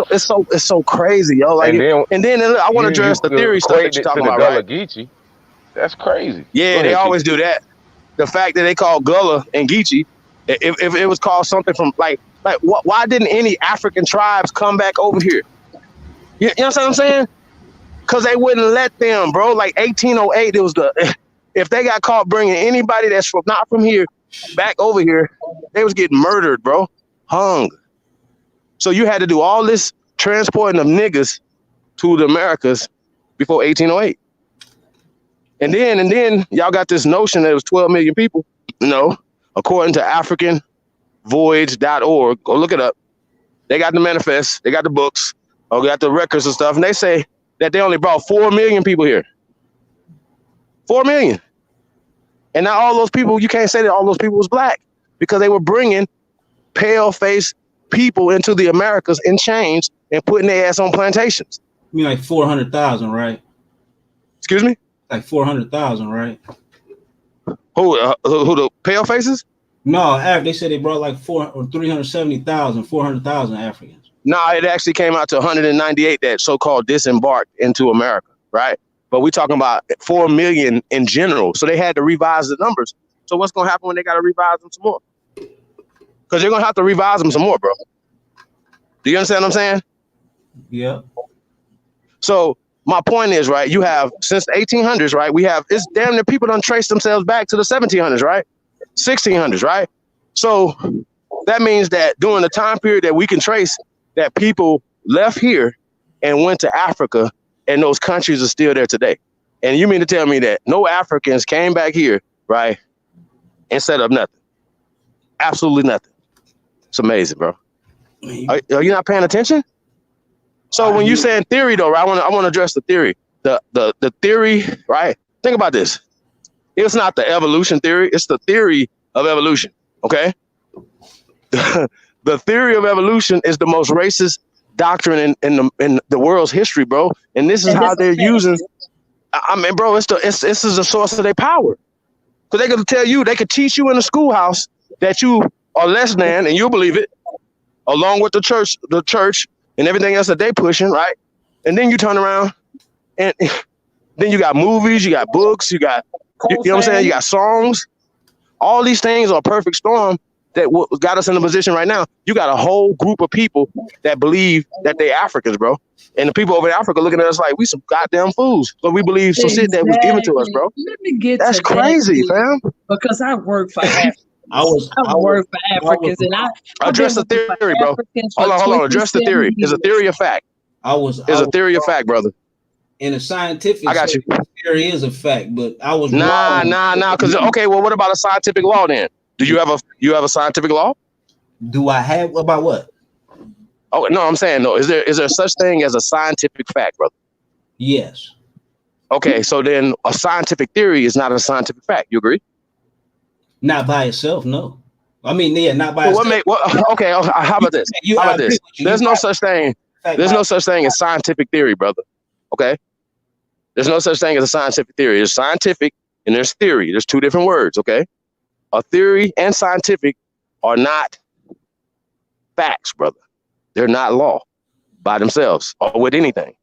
so crazy, yo. Like, and then I want to address the theory stuff that equate you're it to talking the about, Gullah right? Geechee. That's crazy. Yeah, Go they ahead, Chief. always do that. The fact that they call Gullah and Geechee, if it was called something from like why didn't any African tribes come back over here? You know what I'm saying? Because they wouldn't let them, bro. Like 1808, it was if they got caught bringing anybody that's not from here back over here, they was getting murdered, bro. Hung. So you had to do all this transporting of niggas to the Americas before 1808. And then y'all got this notion that it was 12 million people. No, according to AfricanVoyage.org, go look it up. They got the manifest, they got the books, or got the records and stuff, and they say that they only brought 4 million people here. 4 million. And now all those people, you can't say that all those people was black because they were bringing pale-faced people into the Americas in chains and putting their ass on plantations. You mean like 400,000, right? Excuse me? Like 400,000, right? Who the pale faces? No, they said they brought like 370,000, 400,000 Africans. No, it actually came out to 198 that so-called disembarked into America, right? But we're talking about 4 million in general. So they had to revise the numbers. So what's going to happen when they got to revise them some more? Because they're going to have to revise them some more, bro. Do you understand what I'm saying? Yeah. So my point is, right, you have, since the 1800s, right, it's damn near people done traced themselves back to the 1700s, right? 1600s, right? So that means that during the time period that we can trace, that people left here and went to Africa, and those countries are still there today. And you mean to tell me that no Africans came back here, right, and set up nothing? Absolutely nothing. It's amazing, bro. Are you not paying attention? So when you saying theory, though, right, I want to address the theory. The theory, right? Think about this. It's not the evolution theory. It's the theory of evolution, okay? The theory of evolution is the most racist doctrine in the world's history, bro. And this is how they're using. I mean, bro, this is the source of their power. Because they could tell you, they could teach you in the schoolhouse that you are less than, and you'll believe it, along with the church and everything else that they pushing, right? And then you turn around and then you got movies, you got books, you got, you know what I'm saying? You got songs. All these things are a perfect storm that got us in the position right now. You got a whole group of people that believe that they Africans, bro. And the people over in Africa looking at us like we some goddamn fools. So we believe some shit that was given to us, bro. Let me get That's to crazy, fam. Because I work for Africans. I work for Africans, and I address the theory, bro. Hold on. Address the theory. It's a theory of fact. It's a theory of fact, brother. In a scientific, I got you. Theory is a fact, but I was nah. Because okay, well, what about a scientific law then? Do you have a scientific law? Do I have about what? Oh no, I'm saying no. Is there such thing as a scientific fact, brother? Yes. Okay, so then a scientific theory is not a scientific fact. You agree? Not by itself, no. I mean, yeah, not by itself. Okay, how about this? There's no such thing. There's no such thing as scientific theory, brother. Okay? There's no such thing as a scientific theory. There's scientific and there's theory. There's two different words, okay? A theory and scientific are not facts, brother. They're not law by themselves or with anything.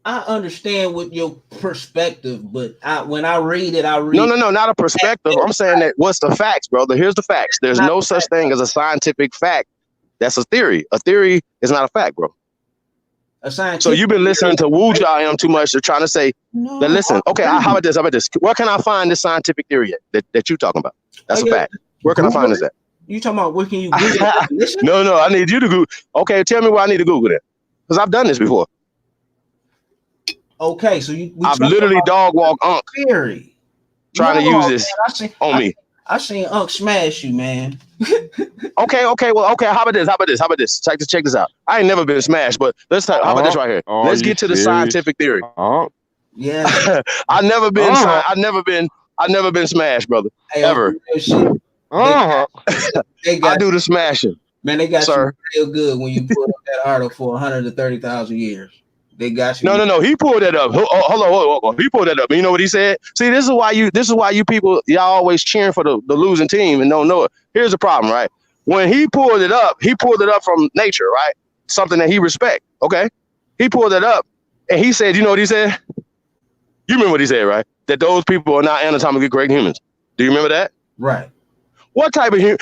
I understand with your perspective, but when I read it, No, not a perspective. I'm saying that what's the facts, brother? Here's the facts. There's no such thing as a scientific fact. That's a theory. A theory is not a fact, bro. So you've been listening to Wu Jia too much. They're trying to say that. Listen, okay. How about this? Where can I find this scientific theory that you're talking about? That's a fact. Where can I find this at? You talking about where can you Google it? No. I need you to Google. Okay, tell me where I need to Google it because I've done this before. Okay, so I've literally dog walked Unc theory trying to use this on me. I seen Unc smash you, man. Okay. How about this? Check this out. I ain't never been smashed, but let's talk. How about this right here? Let's get to the scientific theory. Yeah. I've never been smashed, brother. Ever. I do the smashing. Man, they got you real good when you put up that article for 130,000 years. They got you. No. He pulled that up. Hold on. He pulled that up. You know what he said? See, this is why you people, y'all always cheering for the losing team and don't know it. Here's the problem, right? When he pulled it up from nature, right? Something that he respect. Okay. He pulled it up and he said, you know what he said? You remember what he said, right? That those people are not anatomically correct humans. Do you remember that? Right. What type of human?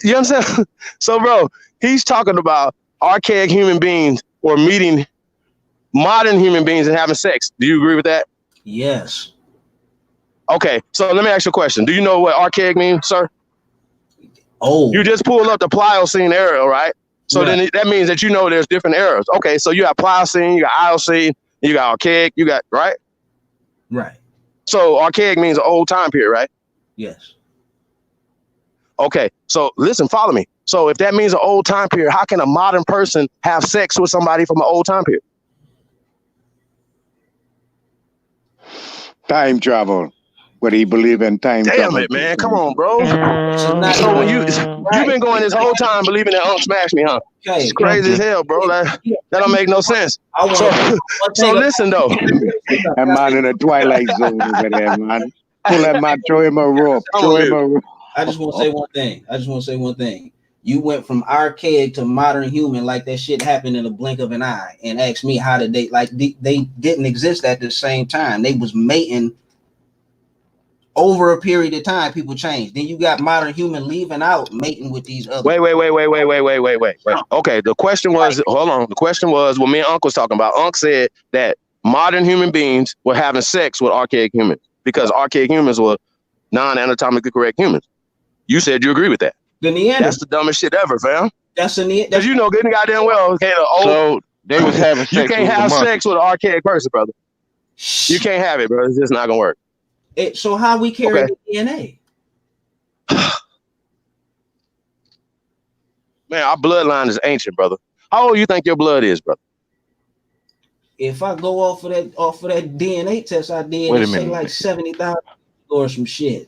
You understand? So, bro, he's talking about archaic human beings or meeting modern human beings and having sex. Do you agree with that? Yes. Okay, so let me ask you a question. Do you know what archaic means, sir? Oh. You just pulled up the Pliocene era, right? So then that means that you know there's different eras. Okay, so you got Pliocene, you got Eocene, you got archaic, you got, right? Right. So archaic means an old time period, right? Yes. Okay, so listen, follow me. So if that means an old time period, how can a modern person have sex with somebody from an old time period? Time travel. What do you believe in time travel? Damn it, man. Come on, bro. So when you've been going this whole time believing that smash me, huh? Okay. It's crazy as hell, bro. That don't make no sense. So listen, though. That man in the twilight zone over there, man. Pull that man, throw him a rope. I just want to say one thing. You went from archaic to modern human like that shit happened in a blink of an eye, and asked me how did they didn't exist at the same time. They was mating over a period of time. People changed. Then you got modern human leaving out mating with these other. Wait. Okay, the question was, hold on. The question was what me and Unc was talking about. Unc said that modern human beings were having sex with archaic humans because archaic humans were non-anatomically correct humans. You said you agree with that. The Neanderthal. That's the dumbest shit ever, fam. That's a because you know good and goddamn well. Okay, so they was having sex. You can't have sex with an archaic person, brother. You can't have it, bro. It's just not gonna work. So how we carry the DNA? Man, our bloodline is ancient, brother. How old do you think your blood is, brother? If I go off of that DNA test I did, it say like 70,000 or some shit.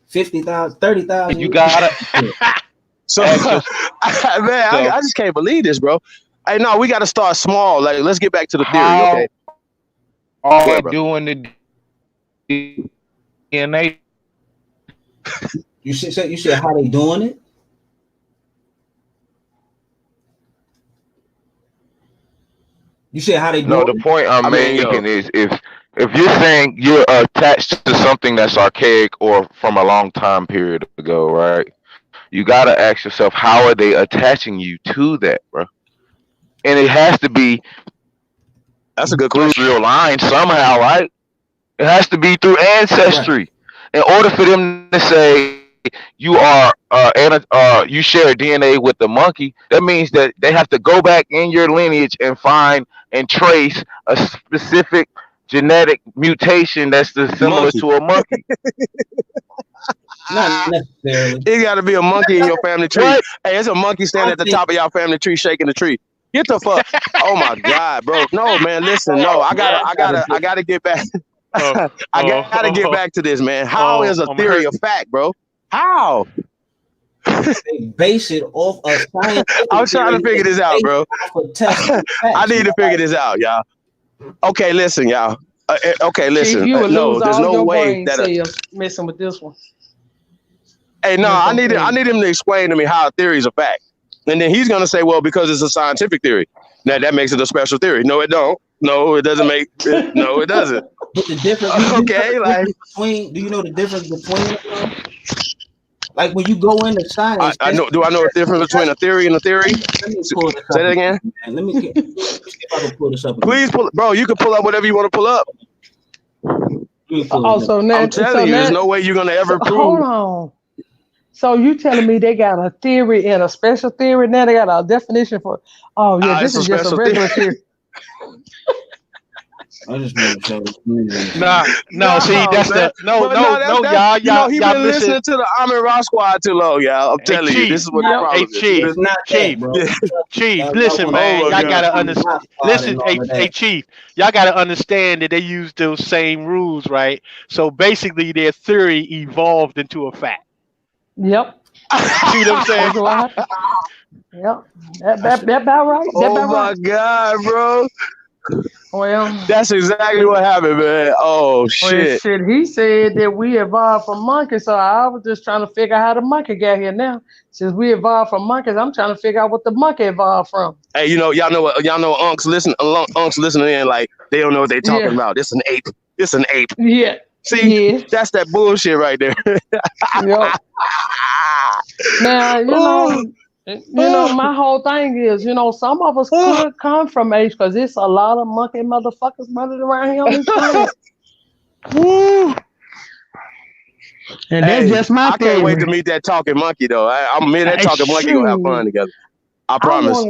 50,000, 30,000. You gotta. So, man, I just can't believe this, bro. Hey, no, we got to start small. Like, let's get back to the theory, okay? Are they doing the DNA? You said how they doing it? You said how they doing it? No, the point I'm making is if you're saying you're attached to something that's archaic or from a long time period ago, right? You got to ask yourself, how are they attaching you to that, bro? And it has to be that's a good question. Through real line somehow, right? It has to be through ancestry. Right. In order for them to say you are you share DNA with the monkey, that means that they have to go back in your lineage and find and trace a specific genetic mutation that's similar to a monkey. Not necessarily. It got to be a monkey in your family tree. What? Hey, it's a monkey standing at the top of your family tree shaking the tree. Get the fuck! Oh my god, bro! No, man, listen, no, I gotta get back. I gotta get back to this, man. How is a theory a fact, bro? How? They base it off of science. I'm trying to figure this out, bro. I need to figure this out, y'all. Okay, listen, y'all. Okay, listen. You would lose there's all no your way brain that cells messing with this one. Hey, no, I need him to explain to me how a theory is a fact. And then he's gonna say, well, because it's a scientific theory. Now that makes it a special theory. No, it don't. No, it doesn't make it. No, it doesn't. But the difference. Okay, like between. Do you know the difference between? Like when you go into science. I know. Do I know the difference between a theory and a theory? Let me pull this up. Say that again. Man. Let me see if I can pull this up. Please pull, bro. You can pull up whatever you want to pull up. Also, I'm telling you, there's no way you're gonna ever prove. Hold on. So you telling me they got a theory and a special theory? Now they got a definition for. Oh yeah, this is just a regular theory. I just made a show. No. See, that's y'all. He been listening to the Amin Ra Squad too long, y'all. I'm telling you, this is what the problem is. Chief, listen, man, y'all gotta understand. Listen, hey, Chief, y'all gotta understand that they use those same rules, right? So basically, their theory evolved into a fact. Yep. See what I'm saying? Yep. That about right. That Oh about my right. God, bro. Well, That's exactly what happened, man. Oh well, shit. shit. He said that we evolved from monkeys, so I was just trying to figure out how the monkey got here. Now, since we evolved from monkeys, I'm trying to figure out what the monkey evolved from. Hey, y'all know unks listening in like they don't know what they talking Yeah. about. It's an ape. It's an ape. Yeah. See, Yes. that's that bullshit right there. Yep. Now, Oh, my whole thing is, some of us oh. could come from apes because it's a lot of monkey motherfuckers running around here on this planet. Woo. And that's Hey, just my I can't wait to theory. meet that talking monkey though. I'm me and that Hey, talking monkey gonna have shoot. fun together. I I promise. want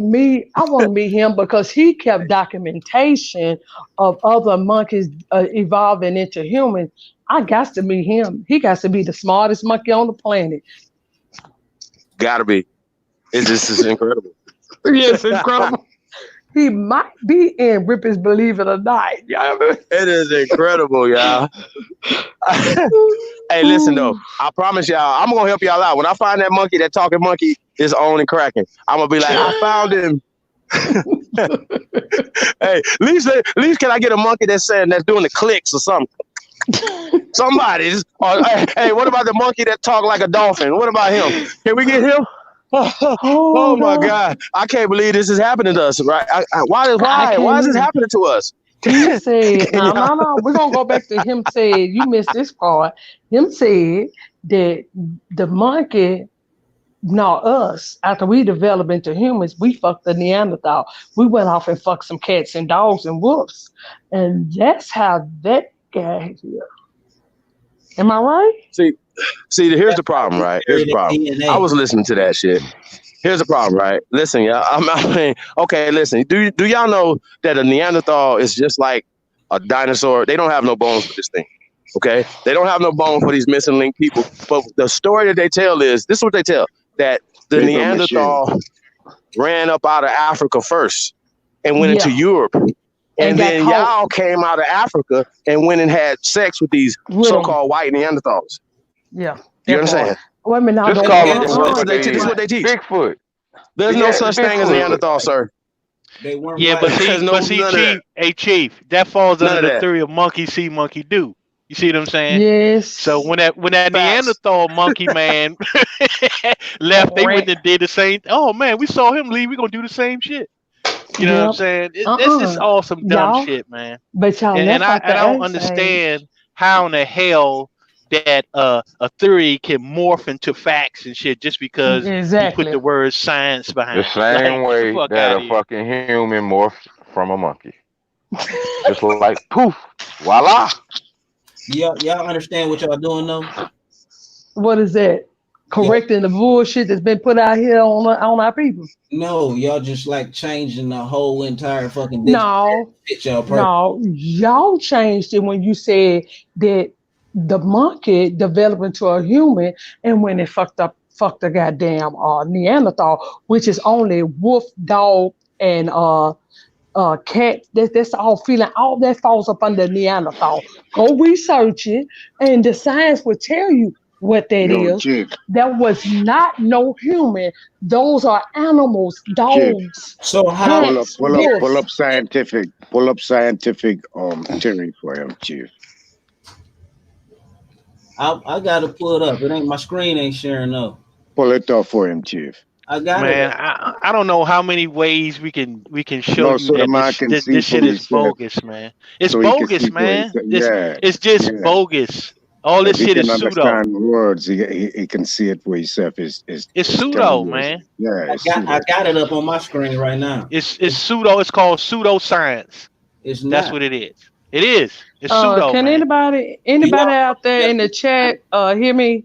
to meet him because he kept documentation of other monkeys evolving into humans. I got to meet him. He got to be the smartest monkey on the planet. Gotta be. It's just it's incredible. Yes, incredible. He might be in Rippers Believe It or Not. Y'all know? It is incredible, y'all. Hey, listen though. I promise y'all, I'm gonna help y'all out. When I find that monkey, that talking monkey is on and cracking. I'm gonna be like, I found him. Hey, at least can I get a monkey that's doing the clicks or something? Somebody's. Hey, what about the monkey that talk like a dolphin? What about him? Can we get him? Oh my God! I can't believe this is happening to us. Right? Why is this happening to us? He said, no. We're going to go back to him said, you missed this part. Him said that the monkey, not us, after we developed into humans, we fucked the Neanderthal. We went off and fucked some cats and dogs and wolves. And that's how that got here. Am I right? See, here's the problem, right? Here's the problem. I was listening to that shit. Here's the problem, right? Listen, y'all. I mean, okay, listen. Do y'all know that a Neanderthal is just like a dinosaur? They don't have no bones for this thing. Okay, they don't have no bone for these missing link people. But the story that they tell is this: is what they tell that the Neanderthal ran up out of Africa first and went into Europe, and then y'all came out of Africa and went and had sex with these so-called white Neanderthals. Yeah, you understand? Wait a minute, Just call them this is what they teach. Bigfoot. There's no such thing as Neanderthal, sir. They weren't Yeah, but see, Chief, that falls under the theory of monkey see, monkey do. You see what I'm saying? Yes. So when that Neanderthal monkey man left, they went and did the same. Oh man, we saw him leave. We're gonna do the same shit. You know what I'm saying? This is all some dumb shit, man. But y'all, and I don't understand how in the hell that a theory can morph into facts and shit just because you put the word science behind it. The same way that a fucking human morphed from a monkey. Just like poof, voila. Y'all understand what y'all doing though? What is that? Correcting the bullshit that's been put out here on our people. No, y'all just like changing the whole entire fucking No, y'all changed it when you said that the monkey developed into a human and when it fucked the goddamn Neanderthal, which is only wolf, dog, and cat. That's all feeling. All that falls up under Neanderthal. Go research it, and the science will tell you what that is. Chief. That was not no human. Those are animals, dogs. So how pull up scientific theory for him, Chief. I gotta pull it up. It ain't my screen ain't sharing up. Pull it up for him, Chief. I got man, it. I don't know how many ways we can show you that this shit is bogus, man. It's bogus, man. It's just bogus. All this shit is pseudo. Understand words. He can see it for himself. It's pseudo, man. Yeah, I got it up on my screen right now. It's pseudo. It's called pseudoscience. It's not. That's what it is. It is. It's pseudo. Can man. anybody out there in the chat hear me?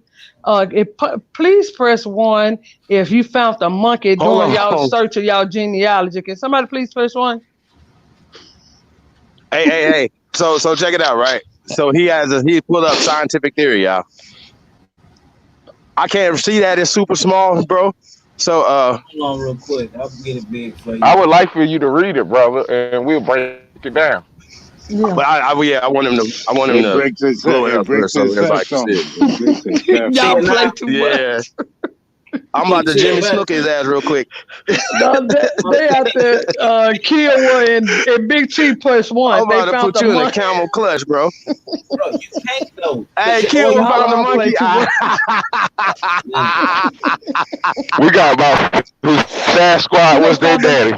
Please press 1 if you found the monkey during y'all search of y'all genealogy. Can somebody please press 1? Hey. So check it out, right? So he pulled up scientific theory, y'all. I can't see that it's super small, bro. So hold on real quick. I'll get it big for you. I would like for you to read it, brother, and we'll break it down. Yeah. But I want him to blow it up first so everybody can see it. Y'all play too much. I'm about to Jimmy Snook his ass real quick. No, they out there kill one and Big Chief +1. I'm They about to found put the you in a monkey. camel clutch, bro. Bro, you can't though. Hey, Kill Y'all found the all play monkey. too much. We got about whose Sasquatch was their daddy.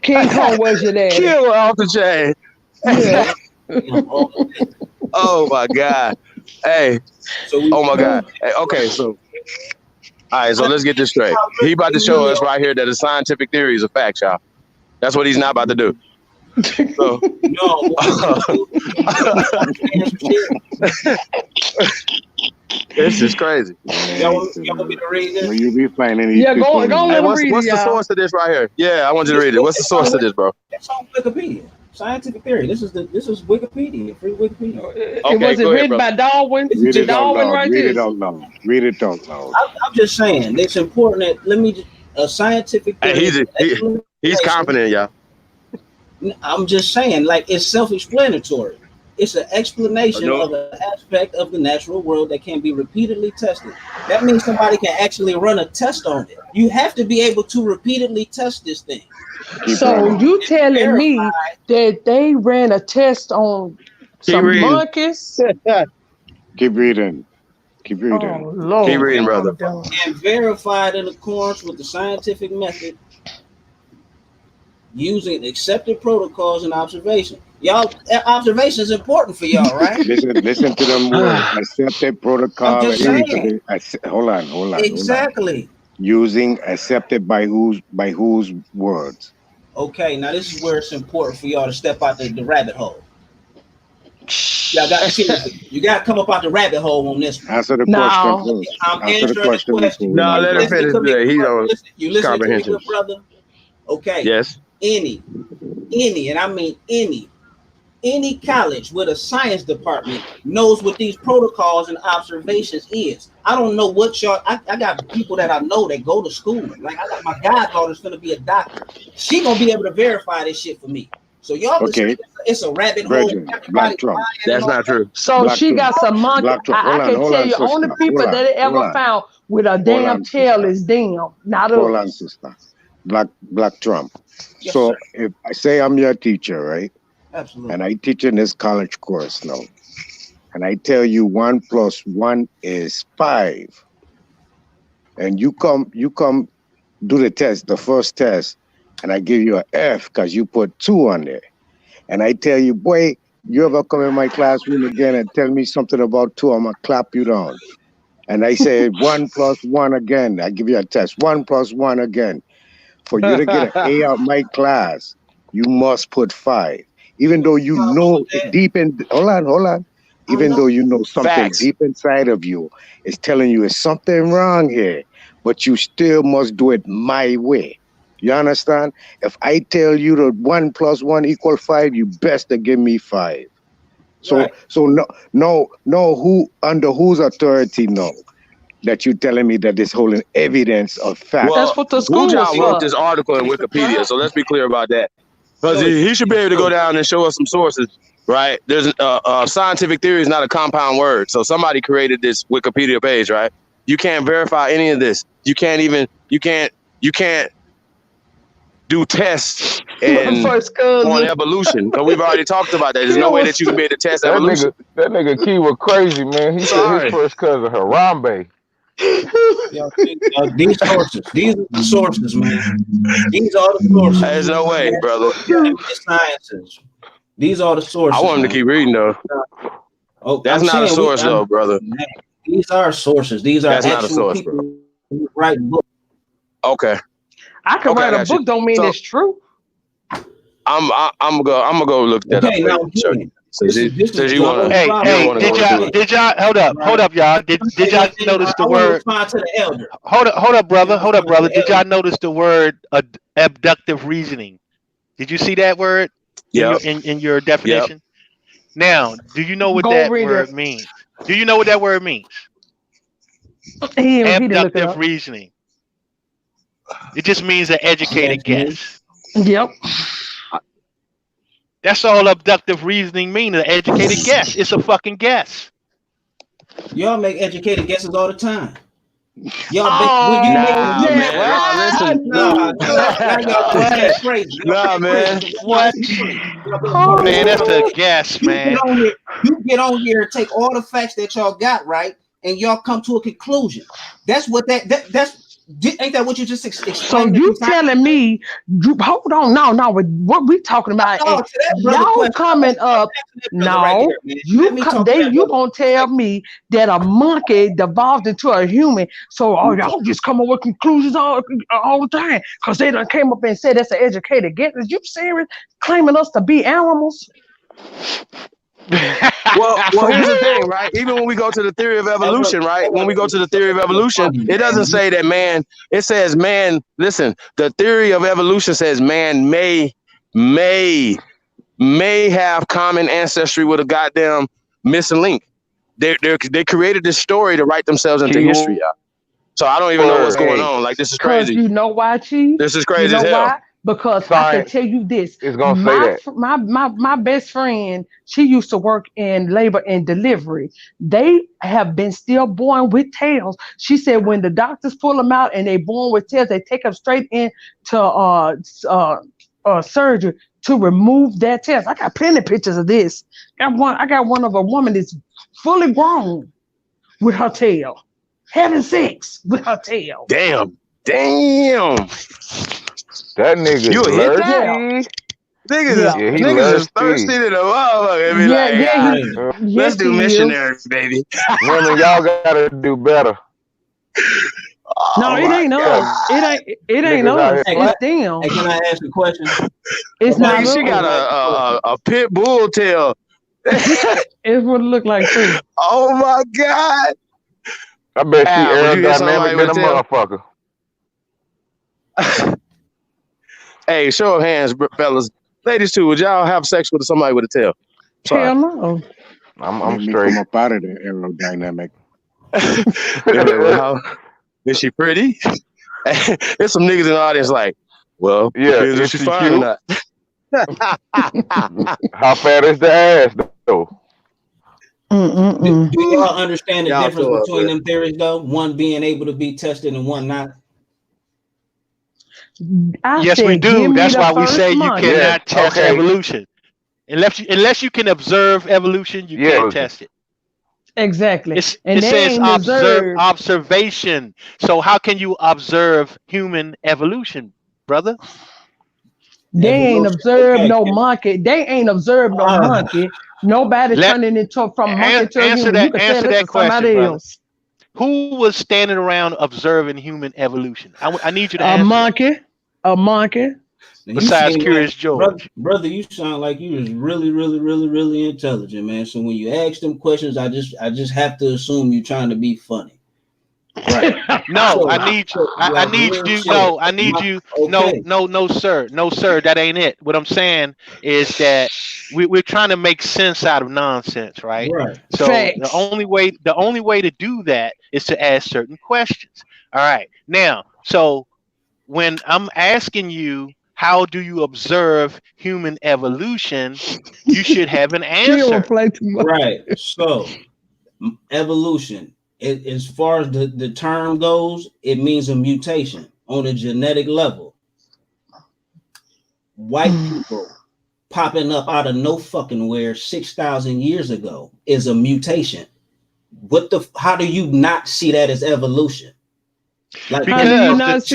King Kong was your daddy. Kill off the chain. Yeah. Oh my God. Hey. Oh my God. Hey, okay, so all right, so let's get this straight. He about to show us right here that a scientific theory is a fact, y'all. That's what he's not about to do. So, this is crazy. Y'all want me to read this? Will you be finding these Yeah, people? go let him read what's it, the y'all. source of this right here? Yeah, I want you to read it. What's the source of this, bro? It's on Wikipedia. Scientific theory. This is Wikipedia. Free Wikipedia. Was it written by Darwin? Read it out Darwin loud. right Read it there? out loud. Read it out loud. I'm just saying. It's important that a scientific theory. Hey, he's confident, y'all. I'm just saying, like, it's self-explanatory. It's an explanation of an aspect of the natural world that can be repeatedly tested. That means somebody can actually run a test on it. You have to be able to repeatedly test this thing. So you telling me that they ran a test on some monkeys? Keep reading. Keep reading. Oh, Lord. Keep reading, brother. And verified in accordance with the scientific method using accepted protocols and observation. Y'all, observation is important for y'all, right? Listen to them words. Accepted protocol. I'm just saying. Hold on. Exactly. Using accepted by whose words? Okay, now this is where it's important for y'all to step out the rabbit hole. Y'all got you got to come up out the rabbit hole on this one. Answer the question first. I'm Answer the answering question. No, let him finish today. He's on you listen to me, comprehension. good brother. Okay. Yes. Any, and I mean any college with a science department knows what these protocols and observations is. I don't know what y'all. I got people that I know that go to school. Like I got my goddaughter's gonna be a doctor. She gonna be able to verify this shit for me. So y'all can say it's a rabbit hole. Black Trump. That's not true. So Black she Trump. got some monkey. Black Trump. I can tell you, sister. only people that it ever found with a damn tail is them, not us. Hold on, sister. Black Trump. Yes, so sir. if I say I'm your teacher, right? Absolutely. And I teach in this college course now, and I tell you 1 + 1 is 5, and you come do the test, the first test, and I give you an F because you put 2 on there, and I tell you, boy, you ever come in my classroom again and tell me something about 2, I'm gonna clap you down. And I say 1 + 1 again, I give you a test, 1 + 1 again. For you to get an A out my class, you must put 5. Even though you know deep in, hold on. Even though you know something deep inside of you is telling you it's something wrong here, but you still must do it my way. You understand? If I tell you that 1 + 1 = 5, you best to give me 5. So no, who under whose authority that you telling me that this holding evidence of fact? Well, that's what the school Buja wrote this article in Wikipedia, so let's be clear about that. Because he should be able to go down and show us some sources, right? There's scientific theory is not a compound word, so somebody created this Wikipedia page, right? You can't verify any of this. You can't do tests on evolution. Because we've already talked about that. There's no way that you can be able to test evolution. That nigga Key was crazy, man. He said his first cousin Harambe. These are the sources, man. These are the sources. There's no way, brother. Sciences. These are the sources. I want him to keep reading though. Oh, that's not a source though, brother. These are sources. These are that's not a source, people bro. who write books. Okay. I can write a book. Don't mean it's true. I'm gonna go look that up. Since you want to, hey, did y'all hold up, y'all? Did y'all notice the word? Hold up, brother. Did y'all notice the word abductive reasoning? Did you see that word in your definition? Yep. Now, do you know what that word means? Do you know what that word means? Abductive reasoning. It just means an educated guess. Yep. That's all abductive reasoning means, an educated guess. It's a fucking guess. Y'all make educated guesses all the time. Y'all Nah, man. Nah, listen. now y'all pushing it crazy. Nah, man. What? Man, that's a guess, man. You get on here and take all the facts that y'all got right, and y'all come to a conclusion. That's what that's. Ain't that what you just explained? So you telling me? Hold on, no. What we talking about? Y'all coming up? No, you gonna tell me that a monkey devolved into a human? So y'all just come up with conclusions all the time because they done came up and said that's an educated guess. Is you serious? Claiming us to be animals? Well, here's the thing, right? Even when we go to the theory of evolution, right? When we go to the theory of evolution, it doesn't say that man. It says man. Listen, the theory of evolution says man may have common ancestry with a goddamn missing link. They created this story to write themselves into history, y'all. So I don't even know what's going on. Like, this is crazy. You know why, Chief? This is crazy You know as hell. why? Because I can tell you this. It's gonna say that. My best friend, she used to work in labor and delivery. They have been stillborn with tails. She said when the doctors pull them out and they born with tails, they take them straight into surgery to remove their tails. I got plenty of pictures of this. I got one of a woman that's fully grown with her tail, having sex with her tail. Damn. That nigga You hit thirsty. that? Niggas He is thirsty to the motherfucker. Let's do missionary, baby. Women, y'all gotta do better. No, it ain't us. It ain't us. It's them. Hey, can I ask a question? It's not. She got a pit bull tail. It's what it look like too. Oh my god! I bet she aerodynamic than a motherfucker. Hey, show of hands, fellas. Ladies too, would y'all have sex with somebody with a tail? Sorry. Hell no. I'm straight. Come up out of there, aerodynamic. Is she pretty? There's some niggas in the audience like, well, yeah, is she fine or not? How fat is the ass though? Do y'all understand the difference between them theories though? One being able to be tested and one not. Yes, we do. That's why we say you cannot test evolution. Unless you can observe evolution, you can't test it. Exactly. It says observation. So how can you observe human evolution, brother? They ain't observed no monkey. They ain't observed no monkey. Nobody turning into from monkey to a human. You can tell it to somebody else. Who was standing around observing human evolution? I need you to answer. A monkey. Besides Curious George. Brother, you sound like you was really intelligent, man. So when you ask them questions, I just have to assume you're trying to be funny. Right. No, I need you. No, sir. That ain't it. What I'm saying is that we're trying to make sense out of nonsense, right? Right. So the only way to do that is to ask certain questions. All right. Now, so when I'm asking you, how do you observe human evolution? You should have an answer. Right. So evolution, as far as the term goes, it means a mutation on a genetic level. White people popping up out of no fucking where 6,000 years ago is a mutation. How do you not see that as evolution? Like, because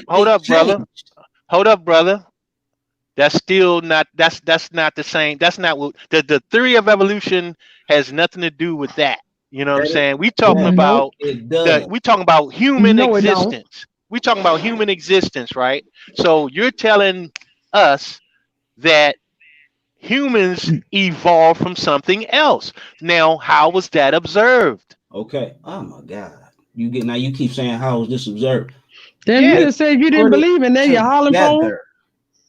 hold up, brother. That's still not. That's not the same. That's not what the theory of evolution has nothing to do with that. You know what I'm saying? We talking about human existence. We talking about human existence, right? So you're telling us that humans evolved from something else. Now, how was that observed? Okay. Oh my God. You keep saying how was this observed? Then you just said you didn't believe in that. You're hollering for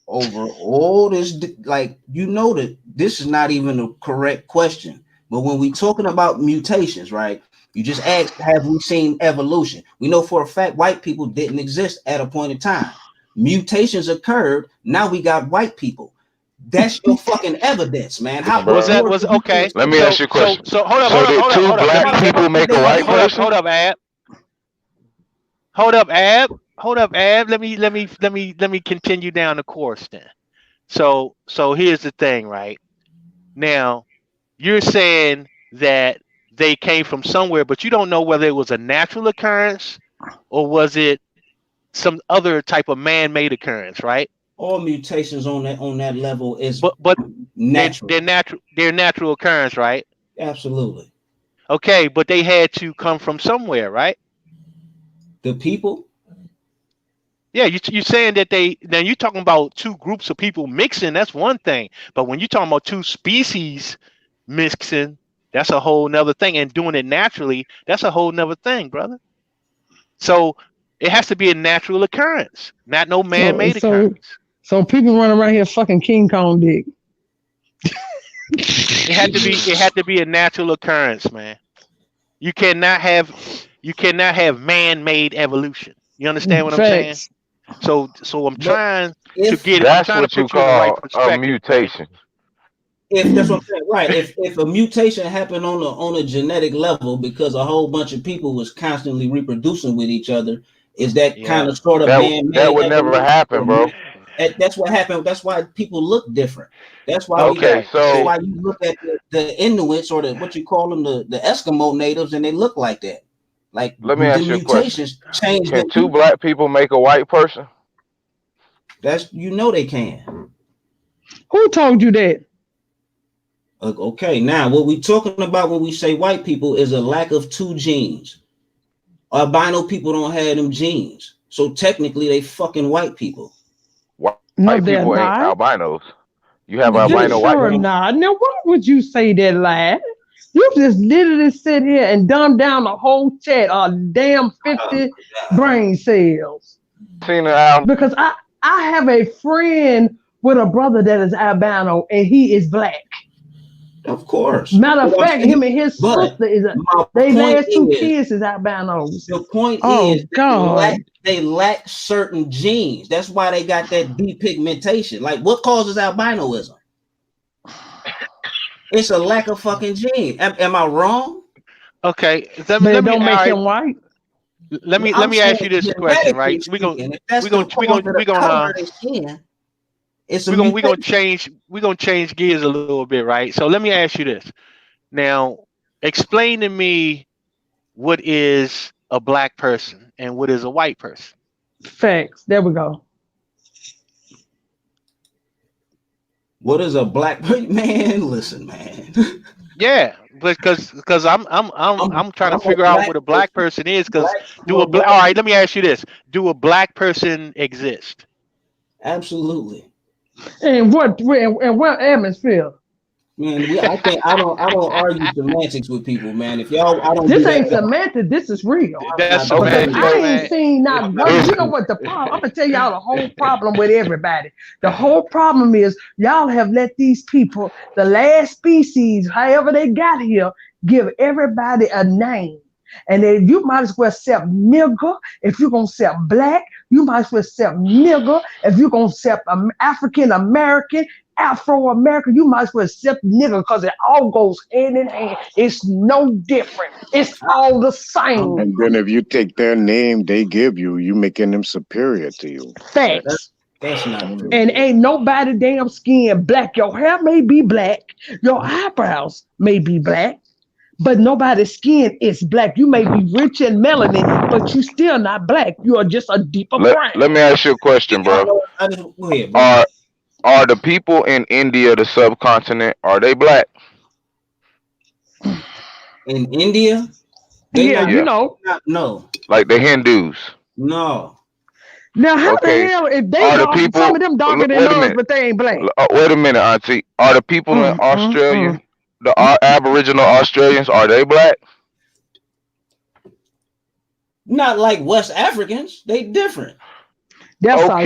over all this, like, that this is not even a correct question. But when we talking about mutations, right? You just asked, have we seen evolution? We know for a fact white people didn't exist at a point in time. Mutations occurred. Now we got white people. That's your fucking evidence, man. How Was that was okay? Let me ask you a question. So hold up, So hold up, did hold up, two hold up. black people make a white person? Hold up, Ab. Hold up, Ab. Hold up, Ab. Let me continue down the course then. So here's the thing, right? Now, you're saying that they came from somewhere, but you don't know whether it was a natural occurrence or was it some other type of man-made occurrence, right? All mutations on that level is but natural. They're natural occurrence, right? Absolutely. Okay, but they had to come from somewhere, right? The people. Yeah, you're saying that now you're talking about two groups of people mixing. That's one thing, but when you're talking about two species mixing, that's a whole nother thing. And doing it naturally, that's a whole nother thing, brother. So it has to be a natural occurrence, not no man-made occurrence. So people run around here fucking King Kong dick. It had to be a natural occurrence, man. You cannot have man-made evolution. You understand what I'm saying? So I'm trying to get. That's I'm trying what to you put you in the right call a perspective. mutation. If that's what I'm saying, right? If a mutation happened on a genetic level because a whole bunch of people was constantly reproducing with each other, is that kind of sort of man-made? That would never happen, bro. That's what happened. That's why people look different. That's why that's why you look at the Inuits or what you call them, the Eskimo natives, and they look like that. Like, let me ask you a question. Change Can two black people make a white person? That's they can. Who told you that? Okay, now what we talking about when we say white people is a lack of two genes. Albino people don't have them genes, so technically they fucking white people. White people ain't albinos. You have albino white people. Not. Now, why would you say that, lad? You just literally sit here and dumb down the whole chat of damn 50 brain cells. Because I have a friend with a brother that is albino and he is black. Of course. Matter of fact, him and his sister they last two kids is albinos. The point is they lack certain genes. That's why they got that depigmentation. Like, what causes albinoism? It's a lack of fucking gene. Am I wrong? Okay, let me make him white. Let me ask you this question, right? We're gonna change gears a little bit, right? So let me ask you this. Now, explain to me what is a black person and what is a white person. Facts. There we go. What is a black man? Listen, man. Yeah, because I'm trying to figure out what a black person is. Because all right, let me ask you this: do a black person exist? Absolutely. And what atmosphere? Man, I don't argue semantics with people, man. If y'all, this ain't semantics. This is real. That's semantics. I ain't seen not one. You know what the problem? I'm gonna tell y'all the whole problem with everybody. The whole problem is y'all have let these people, the last species, however they got here, give everybody a name. And then you might as well accept nigger. If you're going to accept black, you might as well accept nigger. If you're going to accept African American, Afro American, you might as well accept nigger because it all goes hand in hand. It's no different. It's all the same. And then if you take their name they give you, you making them superior to you. Facts. That's not true. And ain't nobody damn skin black. Your hair may be black. Your eyebrows may be black. But nobody's skin is black. You may be rich in melanin, but you still not black. You are just a deeper brown. Let me ask you a question, bro. Go ahead, bro. Are the people in India, the subcontinent, are they black? In India? You know. No. Like the Hindus? No. Now, how the hell, if they dark, some of them darker than us, but they ain't black? Wait a minute, Auntie. Are the people in Australia, the Aboriginal Australians, are they black? Not like West Africans. They different. That's a lie,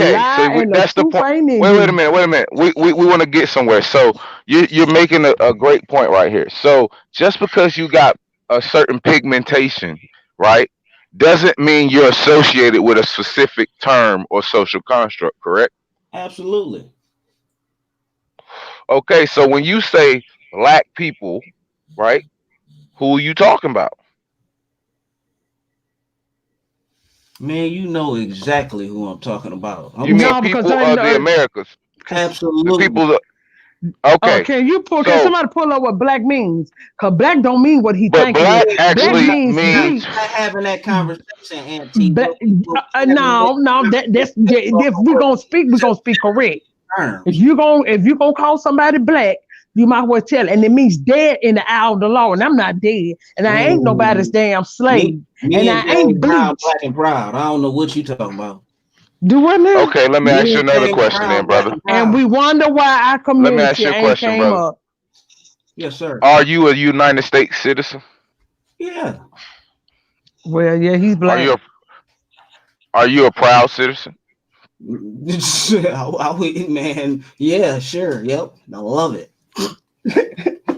and that's the point. Wait a minute. We want to get somewhere. So you're making a great point right here. So just because you got a certain pigmentation, right, doesn't mean you're associated with a specific term or social construct, correct? Absolutely. Okay, so when you say black people, right? Who are you talking about? Man, you know exactly who I'm talking about. You mean No, because people I of the know. Americas? The Absolutely. people that, okay. Can you pull? Can So, somebody pull up what black means? Cause black don't mean what he but think it is. black Black actually means means deep. Not having that conversation, Auntie. But no, if we gonna speak correct. If terms. you gonna call somebody black, you might well tell it. And it means dead in the eye of the law. And I'm not dead. And I ain't nobody's damn slave. Me And and I ain't James Brown, bleached. black and proud. I don't know what you talking about. Do what now? okay. Let me ask Me you and another James question, then, Brown, black brother. and And proud. we wonder why our Let me ask community you a ain't question, came brother. up. Yes, sir. Are you a United States citizen? Yeah. Well, yeah, he's Are you black. are you a proud citizen? Man, yeah, sure. Yep. I love it.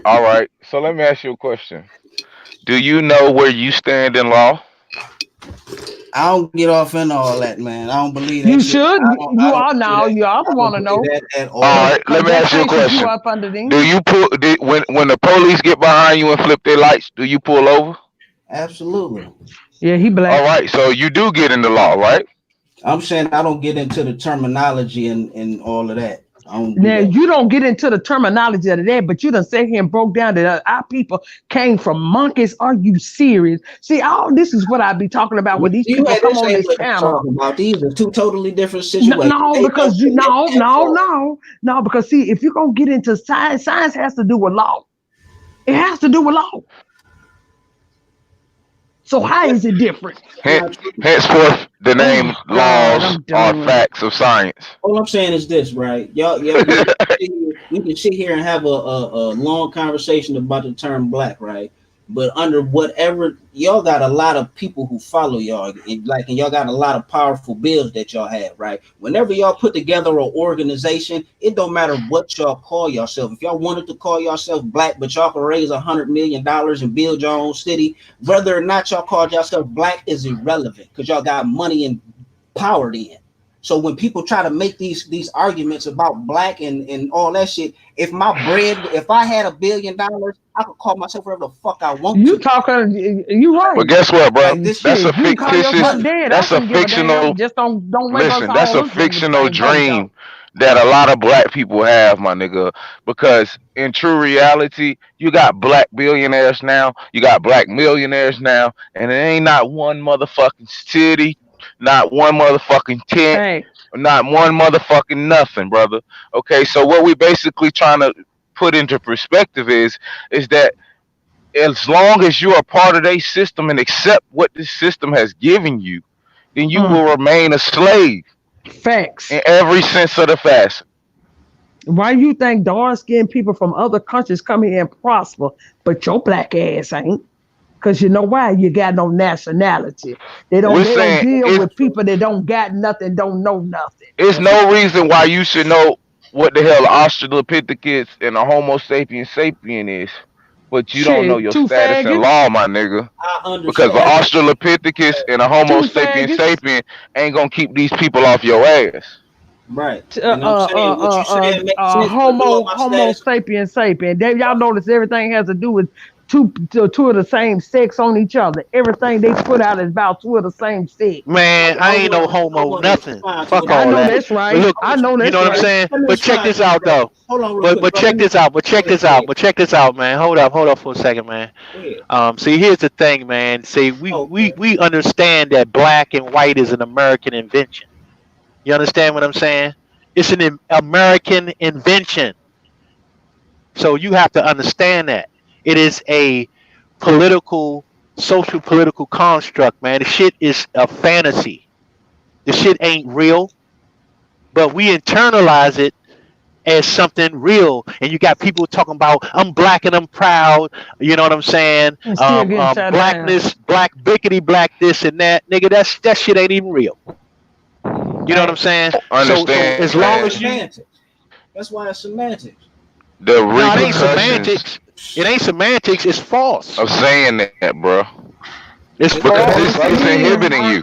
All right. So let me ask you a question. Do you know where you stand in law? I don't get off in all that, man. I don't believe You that shit. should. I You don't all believe now. that. You all I want don't to believe know. that at All all. right. Let Cause me that ask you a places you question. up under Do them. you pull when the police get behind you and flip their lights? Do you pull over? Absolutely. Yeah, he All black. right. So you do get in the law, right? I'm saying I don't get into the terminology and all of that. I don't do Now that. you don't get into the terminology of that, but you done sat here and broke down that our people came from monkeys. Are you serious? See, all this is what I be talking about when these You people had come this on ain't this what you panel. talking about. These are two totally different No, situations. no, Ain't no because you connection at all. no, because see, if you're gonna get into science, science has to do with law. It has to do with law. So how is it different? Henceforth, the name Oh God, laws I'm are done. facts of science. All I'm saying is this, right? Y'all we can sit here and have a long conversation about the term black, right? But under whatever y'all got a lot of people who follow y'all, and y'all got a lot of powerful bills that y'all have, right? Whenever y'all put together an organization, it don't matter what y'all call yourself. If y'all wanted to call yourself black, but y'all can raise $100 million and build your own city, whether or not y'all called yourself black is irrelevant because y'all got money and power then. So when people try to make these arguments about black and all that shit, if I had $1 billion, I could call myself whatever the fuck I want You to. talking? You But right? guess what, bro? Like this That's shit. a Shit, you can call fictitious. yourself dead. I That's a couldn't give a damn. fictional. Just don't wake us Listen, that's all a up with the fictional same fucking talk. dream that a lot of black people have, my nigga. Because in true reality, you got black billionaires now, you got black millionaires now, and it ain't not one motherfucking city, not one motherfucking tent, Hey, not one motherfucking nothing, brother. Okay, so what we basically trying to put into perspective is that as long as you're a part of their system and accept what this system has given you, then you will remain a slave facts. in every sense of the facet. Why you think dark skinned people from other countries come here and prosper, but your black ass ain't? Cause you know why? You got no nationality. They We're don't saying deal with people that don't got nothing, don't know nothing. it's no reason why you should know what the hell Australopithecus and a Homo sapien sapien is, but you don't know Shit, your two status in faggots, law, my nigga. I Because the understand. Australopithecus and a Homo two sapien faggots, sapien ain't gonna keep these people off your ass. Right. And I'm saying what you saying makes sense, but no, my Homo status. sapien. Y'all notice everything has to do with two of the same sex on each other. Everything they put out is about two of the same sex. Man, I ain't no I homo wanna nothing. respond to Fuck it. I all know that. that's But right. look, I know you that's know what I'm right. saying? Let me But check respond this to you, out brother. though. Hold on real quick, But bro. check this out. But check Go ahead, this go out. ahead. But check this out, man. Hold up for a second, man. Go ahead. See, here's the thing, man. See, we understand that black and white is an American invention. You understand what I'm saying? It's an American invention. So you have to understand that. It is a political, social political construct, man. The shit is a fantasy. The shit ain't real, but we internalize it as something real. And you got people talking about I'm black and I'm proud. You know what I'm saying? I'm still getting shot down. Blackness, black bickety black this and that. Nigga, that shit ain't even real. You know what I'm Facts. saying? So Understand as long as you Semantics. That's why it's semantics. the no, it ain't repercussions semantics. It ain't semantics, it's false. of saying that, bro. It's Because false. Once it's again, inhibiting you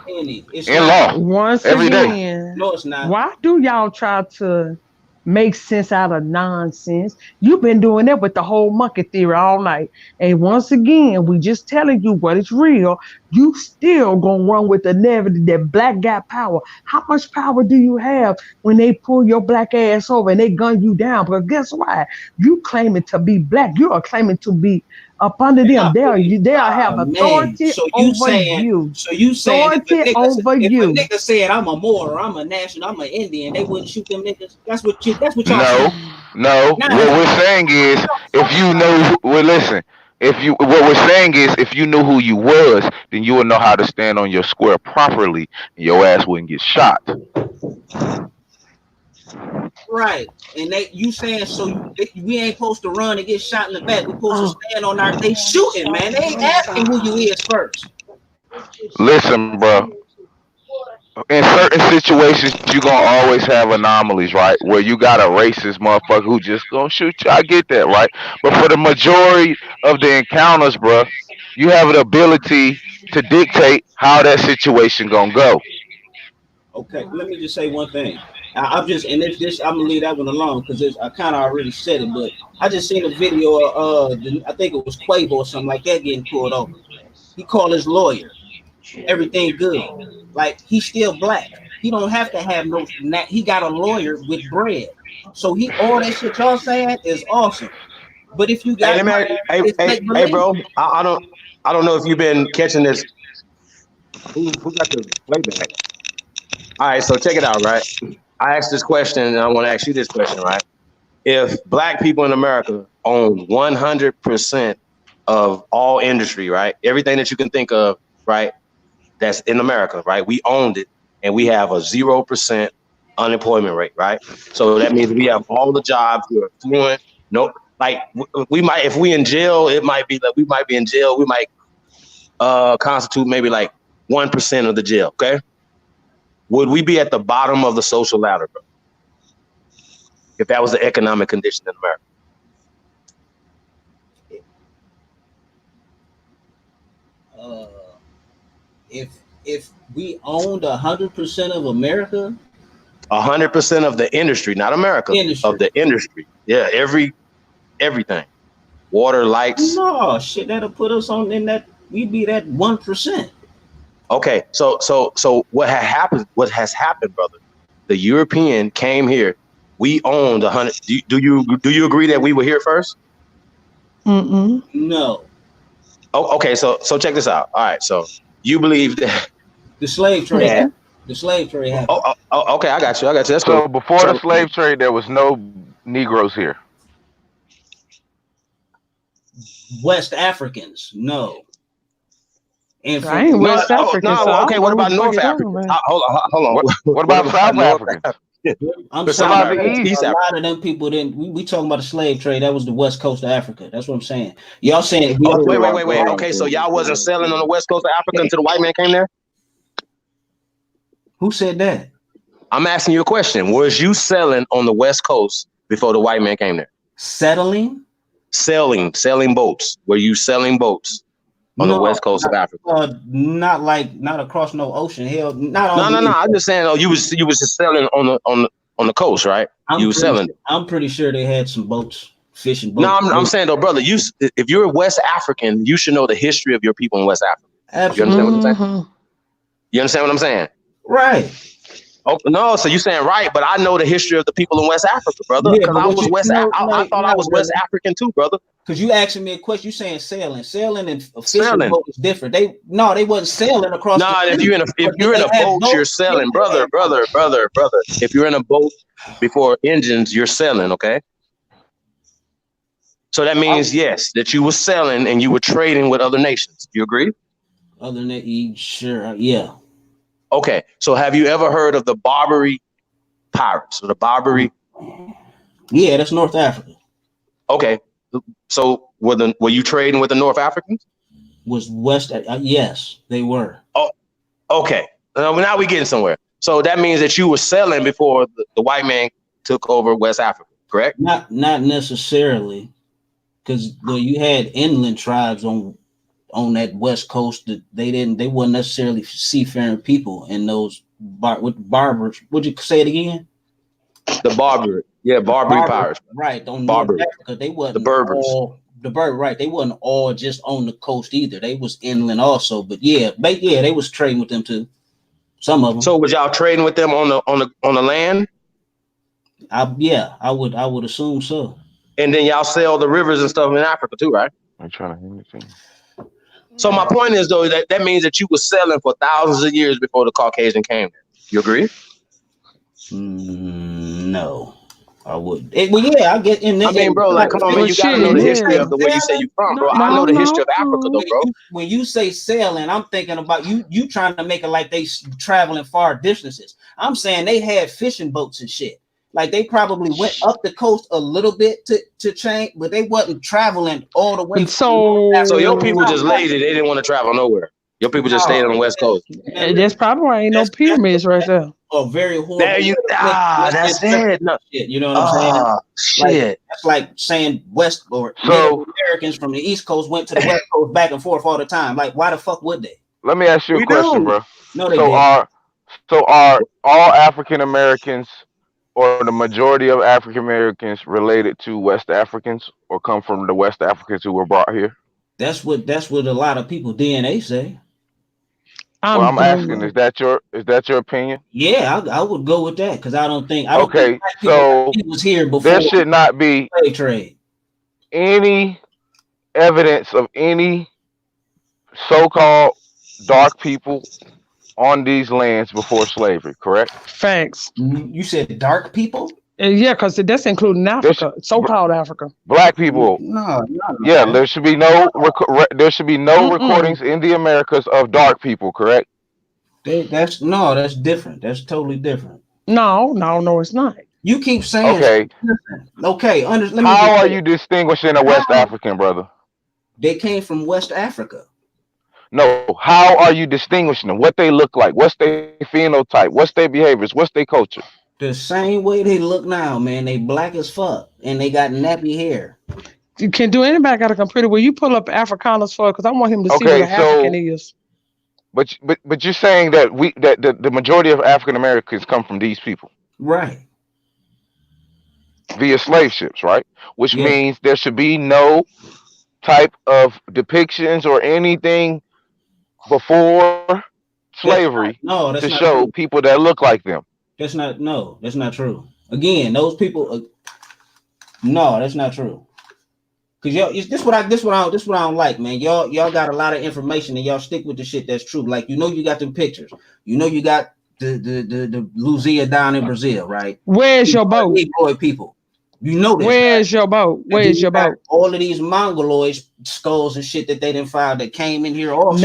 It's in not. law once every day. again, No, it's not. why do y'all try to make sense out of nonsense. You've been doing that with the whole monkey theory all night. And once again, we just telling you what is real. You still gonna run with the narrative that black got power. How much power do you have when they pull your black ass over and they gun you down? Because guess what? You claiming to be black. You are claiming to be up under them. They'll have authority So over you. you saying Authority over if you. a nigga said I'm a Moor, I'm a national, I'm an Indian, they wouldn't shoot them niggas. That's what y'all No, saying. no. Nah, What we're saying is, if you know, well, listen. What we're saying is, if you knew who you was, then you would know how to stand on your square properly, and your ass wouldn't get shot. right. And you saying we ain't supposed to run and get shot in the back. We're supposed to stand on our. They shooting, man. They ain't asking who you is first. Listen, bro. In certain situations, you gonna always have anomalies, right? Where you got a racist motherfucker who just gonna shoot you. I get that, right? But for the majority of the encounters, bro, you have the ability to dictate how that situation gonna go. Okay, let me just say one thing. I'm just and if this I'm gonna leave that one alone because I kind of already said it, but I just seen a video of I think it was Quavo or something like that getting pulled over. He called his lawyer. Everything good. Like he's still black. He don't have to have no. He got a lawyer with bread. So all that shit y'all saying is awesome. But if you got money, it's make believe. Bro, I don't know if you've been catching this. Who got the playback? All right, so check it out, right? I asked this question, and I want to ask you this question, right? If black people in America own 100% of all industry, right? Everything that you can think of, right? That's in America, right? We owned it, and we have a 0% unemployment rate, right? So that means we have all the jobs. We're fluent. No, like we might, if we in jail, it might be like we might be in jail. We might constitute maybe like 1% of the jail. Okay, would we be at the bottom of the social ladder, bro? If that was the economic condition in America? If we owned 100% of America, 100% of the industry, not America, of the industry. Yeah, everything, water, lights. No shit, that'll put us on in that. We'd be that 1%. Okay, so what has happened, brother? The European came here. We owned 100. Do you agree that we were here first? No. Oh, okay. So check this out. All right. So you believe that the slave trade happened. The slave trade happened. Oh, okay. I got you. That's so cool. Before the slave trade, there was no Negroes here. West Africans, no. And I ain't West African. Okay. What about North Africans? Hold on. What about South Africans? I'm sorry. A lot of them people didn't. We talking about the slave trade. That was the west coast of Africa. That's what I'm saying. Y'all saying? Wait. Okay, so y'all wasn't selling on the west coast of Africa until the white man came there? Who said that? I'm asking you a question. Was you selling on the west coast before the white man came there? Settling? Selling boats. Were you selling boats on the west coast of Africa? Not across no ocean. Hell, no. I'm just saying. You was just selling on the coast, right? You were selling. I'm pretty sure they had some boats, fishing boats. No, I'm saying though, brother. If you're a West African, you should know the history of your people in West Africa. Absolutely. You understand what I'm saying? You understand what I'm saying? Right. Oh no, so you're saying right, but I know the history of the people in West Africa, brother. Because I was I thought I was West African too, brother. Because you asking me a question, you saying sailing and fishing boat is different. They wasn't sailing across. No, if you're in a boat, you're sailing, brother. If you're in a boat before engines, you're sailing, okay? So that means yes, that you were selling and you were trading with other nations. You agree? Other nations, sure, yeah. Okay, so have you ever heard of the Barbary pirates or the Barbary? Yeah, that's North Africa. Okay, so were you trading with the North Africans? Was West? Yes, they were. Oh, okay. Now we're getting somewhere. So that means that you were selling before the white man took over West Africa, correct? Not necessarily, because you had inland tribes on that west coast that they weren't necessarily seafaring people in those barbers. Would you say it again? The Yeah, Barbary pirates. Right, on Barbary. North Africa, they wasn't The Berbers. all right. They wasn't all just on the coast either. They was inland also. But yeah, they was trading with them too. Some of them. So was y'all trading with them on the land? I would assume so. And then y'all sell the rivers and stuff in Africa too, right? I'm trying to hear it. So my point is though that means that you were selling for thousands of years before the Caucasian came. You agree? No, I wouldn't. Well, yeah, I get in there. I mean, bro, like, come on, man, you gotta know the history of the where you say you from, bro. I know the history of Africa, though, bro. When you say sailing, I'm thinking about you trying to make it like they traveling far distances. I'm saying they had fishing boats and shit. Like they probably went up the coast a little bit to change, but they wasn't traveling all the way. So your people just lazy. They didn't want to travel nowhere. Your people just stayed on the West Coast. And that's probably why ain't no pyramids right there. Oh, very horrible. There you that's it. No. Shit, you know what I'm saying? Shit. Like, that's like saying West or So- Native Americans from the East Coast went to the West Coast back and forth all the time. Like, why the fuck would they? Let me ask you a question, bro. No, they So didn't. are all African Americans or the majority of African Americans related to West Africans or come from the West Africans who were brought here? That's what a lot of people DNA say. I'm asking, is that your opinion? Yeah, I would go with that because I don't think Okay, black so people was here before there should not be slave trade. any evidence of any so-called dark people on these lands before slavery, correct? Facts. You said dark people? Yeah, because that's including Africa, so-called Africa. Black people. No. Yeah, there should be no recordings in the Americas of dark people, correct? That's different. That's totally different. No, it's not. You keep saying Okay. Okay, How are you distinguishing a West African, brother? They came from West Africa. No, how are you distinguishing them? What they look like? What's their phenotype? What's their behaviors? What's their culture? The same way they look now, man. They black as fuck and they got nappy hair. You can do anybody got a computer where you pull up Afrikaners for it because I want him to see what an African is. But you're saying that the majority of African Americans come from these people, right? Via slave ships, right? Which means there should be no type of depictions or anything before slavery to show people that look like them. That's not true. Again, those people. No, that's not true. Cause y'all, this what I don't like, man. Y'all got a lot of information and y'all stick with the shit that's true. Like you got them pictures. You got the Luzia down in Brazil, right? Where's your boat? Negroid people. You know this. Where's your boat? Where's your boat? All of these Mongoloid skulls and shit that they didn't find that came in here also.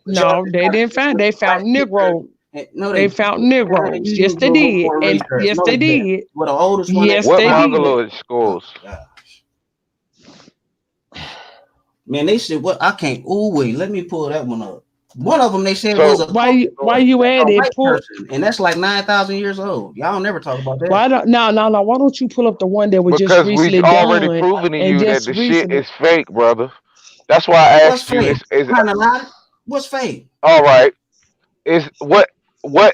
No, they didn't find. They found Negro. No, they found Negroes. Yes, they did. And yes, they did. What the oldest one? Yes, what they Mongoloid skulls? Man, they said what? I can't. Oh wait, let me pull that one up. One of them they said was a why you at it? Person, and that's like 9,000 years old. Y'all don't never talk about that. Why don't you pull up the one that was just recently we've already proven to you that the shit is fake, brother. That's why I asked you. What's fake? All right. Is what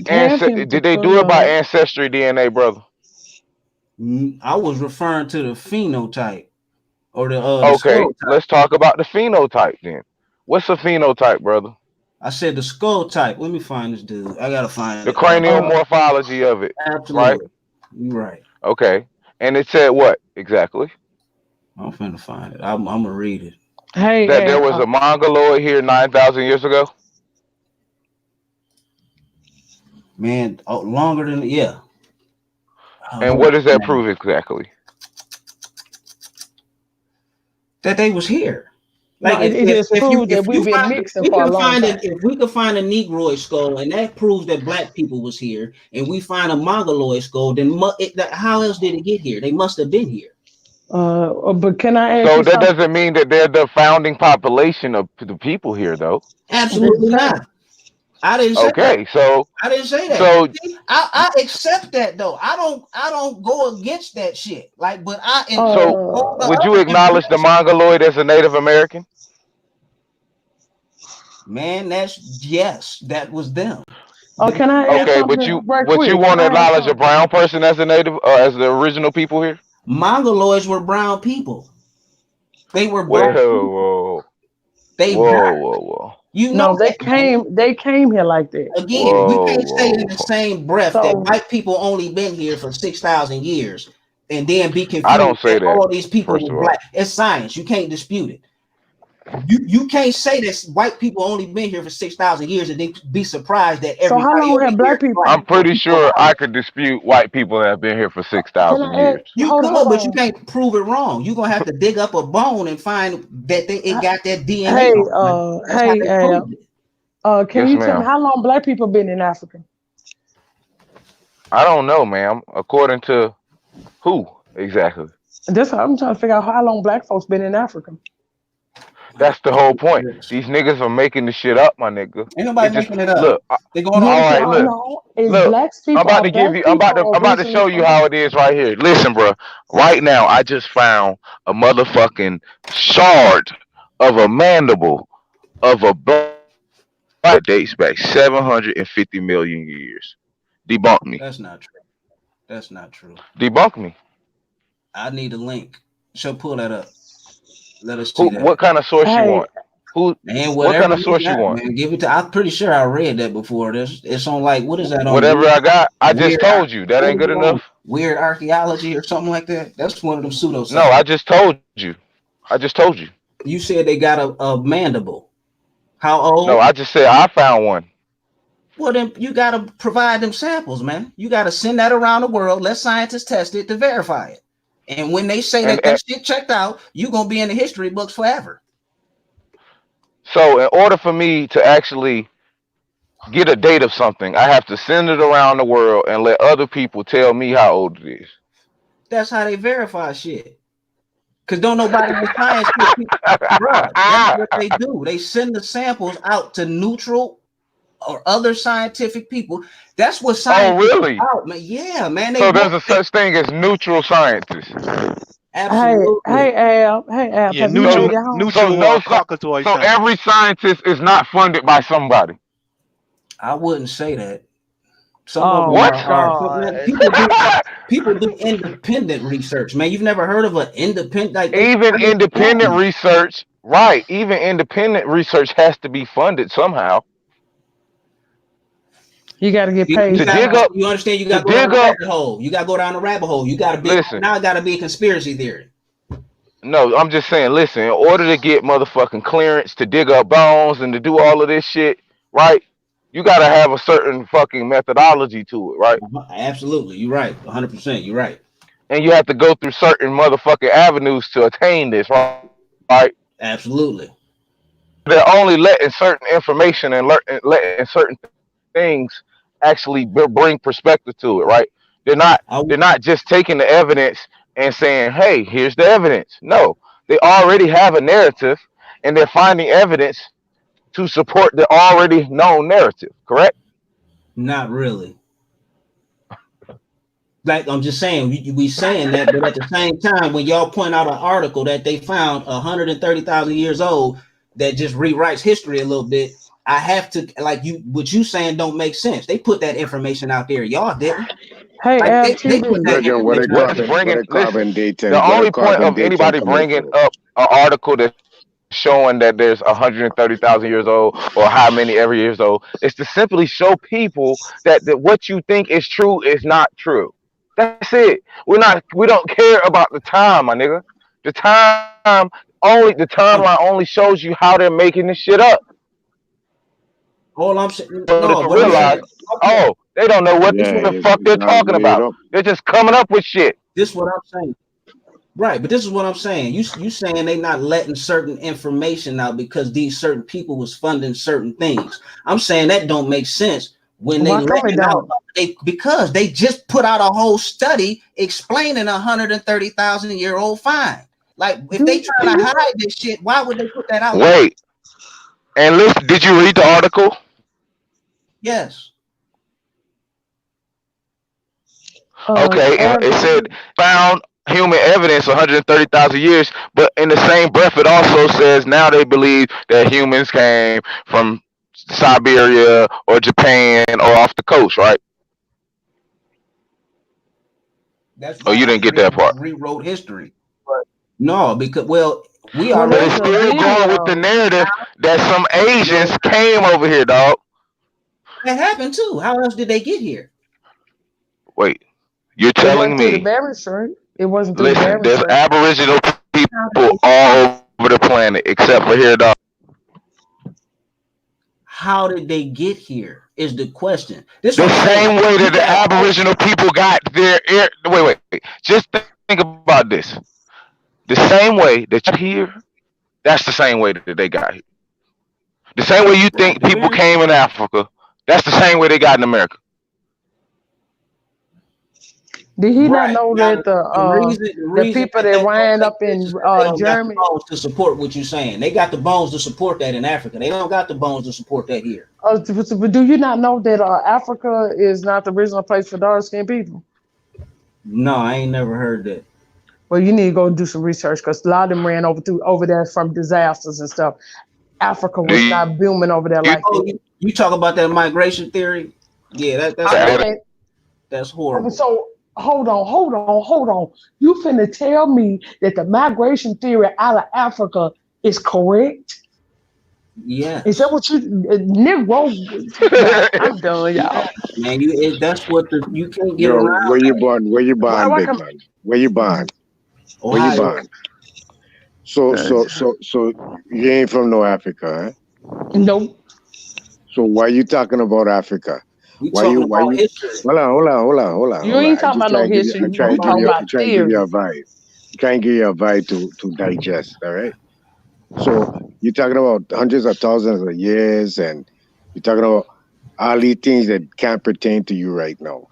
did they do it by ancestry DNA, brother? I was referring to the phenotype or the okay. the let's talk about the phenotype then. What's a phenotype, brother? I said the skull type. Let me find this dude. I gotta find the cranial morphology of it. Absolutely. Right? You're right. Okay. And it said what exactly? I'm finna find it. I'm gonna read it. Hey, that there was a Mongoloid here 9,000 years ago. Man, longer than And what does that prove exactly? That they was here. Like if we've been mixing for a long time. If we could find a Negroid skull and that proves that black people was here, and we find a Mongoloid skull, then how else did it get here? They must have been here. But can I ask so you that something? doesn't mean that they're the founding population of the people here, though. Absolutely not. I didn't say okay, that. so I didn't say that. So I accept that though. I don't go against that shit. Like, but would you acknowledge the Mongoloid as a Native American? Man, that was them. Can I add Okay, something right but you quick? Can want to I add acknowledge a something? brown person as a native, as the original people here? Mongoloids were brown people. They were black people. Whoa, They whoa, not. whoa, whoa, You know No, they that, man. came. They came here like that. Again, we whoa, can't say in whoa, the whoa. same breath that So, white people only been here for 6,000 years and then be I don't confused say that that. all these people First were of all, black. It's science. You can't dispute it. You can't say that white people only been here for 6,000 years and then be surprised that so how everybody long over have here black is black. people? I'm pretty sure I could dispute white people that have been here for Can 6,000 I add? years. You Hold could, but you on. can't prove it wrong. You're gonna have to dig up a bone and find that it got that DNA Hey, on it. Like, that's how hey, they proved it. can Yes, you tell me ma'am. how long black people been in Africa? I don't know, ma'am. According to who exactly? This I'm trying to figure out how long black folks been in Africa. That's the whole point. These niggas are making the shit up, my nigga. Ain't It nobody just making it up. look. They going on Yes, All right, record. y'all look, know. Is look. black I'm people about are to give black you. people I'm about to originally show you from? how it is right here. Listen, bro. Right now, I just found a motherfucking shard of a mandible of a black that dates back 750 million years. Debunk me. That's not true. That's not true. Debunk me. I need a link. So pull that up. Let us see Who? that. What kind of source you Hey, want? Who? And What kind whatever of you source you got, want? man, give it to. I'm pretty sure I read that before. It's on like what is that on Whatever I got, I just weird? told you. That What ain't is good it on enough. weird archaeology or something like that? That's one of them pseudo No, sites. I just told you. I just told you. You said they got a mandible. How No, old? I just said I found one. Well, then you got to provide them samples, man. You got to send that around the world. Let scientists test it to verify it. And when they say And, that that shit checked out, you're gonna be in the history books forever. so, in order for me to actually get a date of something, I have to send it around the world and let other people tell me how old it is. That's how they verify shit. Cause don't nobody in science get people, bruh. That's what they do. They send the samples out to neutral or other scientific people. That's what Oh, science is really? about, man. Yeah, man. They So there's want a such thing as neutral scientists. absolutely. hey, Al, Yeah, have you So, made neutral, it home? so neutral, no, Caucasoid so science. every scientist is not funded by somebody. I wouldn't say that. Some of Oh them What? my are man, God. people do independent research, man. You've never heard of an independent like they Even I mean, independent research, right? Even independent research has to be funded somehow. You got to get you paid To got dig somehow. up, you understand you to gotta go down dig the up. rabbit hole. You gotta go down the rabbit hole. You gotta be Listen, now it gotta be a conspiracy theory. no, I'm just saying. Listen, in order to get motherfucking clearance to dig up bones and to do all of this shit, right? You gotta have a certain fucking methodology to it, right? Absolutely, you're right. 100%, you're right. And you have to go through certain motherfucking avenues to attain this, right? Absolutely. They're only letting certain information and letting certain things actually bring perspective to it, right? They're not they're not just taking the evidence and saying, "Hey, here's the evidence." No, they already have a narrative, and they're finding evidence to support the already known narrative. Correct? Not really. Like I'm just saying, we saying that, but at the same time, when y'all point out an article that they found 130,000 years old that just rewrites history a little bit, I have to like you. What you saying don't make sense. They put that information out there. Y'all didn't. Hey, Like Al, they put that Brethren, what a information out What's there. carbon, what bringing? a Listen, carbon the dating, what a only point carbon of dating anybody bringing information. up an article that's showing that there's 130,000 years old or how many every years old is to simply show people that what you think is true is not true. That's it. We don't care about the time, my nigga. The timeline only shows you how they're making this shit up. All I'm saying, So no, to what I'm realize, saying, oh, they don't know what Yeah, the fuck it's they're all talking made about. up. They're just coming up with shit. this is what I'm saying. Right, but this is what I'm saying. You saying they not letting certain information out because these certain people was funding certain things. I'm saying that don't make sense when they why come letting it it out. don't? Because they just put out a whole study explaining 130,000-year-old find. Like if they Do trying to you? hide this shit, why would they put that out there? Wait, and listen, did you read the article? Yes. Okay, and Al, it said found human evidence 130,000 years, but in the same breath, it also says now they believe that humans came from Siberia or Japan or off the coast, right? That's Oh, why you they didn't get that part. rewrote history. No, because we Well, already. But it's there's a still going with the video. narrative that some Asians No, came over here, dog. that happened too. How else did they get here? Wait, you're It telling wasn't through the me? Bering Strait. It wasn't through the Listen, Bering there's Strait. Aboriginal people all over the planet except for here, dog. How did they get here? Is the question. This The what I'm saying. same way You that the have Aboriginal people got their air. Wait. Just think about this. The same way that you here, that's the same way that they got here. The same way you right. think people came in Africa, that's the same way they got in America. Did he not Right. know Now that the the reason people that that don't wind make up sense in is that they don't got the Germany? bones to support what you're saying. They got the bones to support that in Africa. They don't got the bones to support that here. But do you not know that Africa is not the original place for dark skinned people? No, I ain't never heard that. Well, you need to go do some research because a lot of them ran over there from disasters and stuff. Africa Do was you, not booming over there like Oh, that. you talk about that migration theory? Yeah, that's Okay, that's horrible. so hold on. You finna tell me that the migration theory out of Africa is correct? Yes. Is that what you Negro? Nah, I'm done, y'all. Man, that's what you can't get Yo, around. where you born? Where you born, Why big come? man? Where you born? Where you Ohio. born? So you ain't from no Africa, huh? Nope. So why you talking about Africa? We Why talking you about history. hold on. You ain't I'm talking just about no trying to history. I'm trying You to give talking you about I'm trying to give you theory. a vibe. I'm trying to give you a vibe to digest, all right? So you're talking about hundreds of thousands of years and you're talking about all these things that can't pertain to you right now.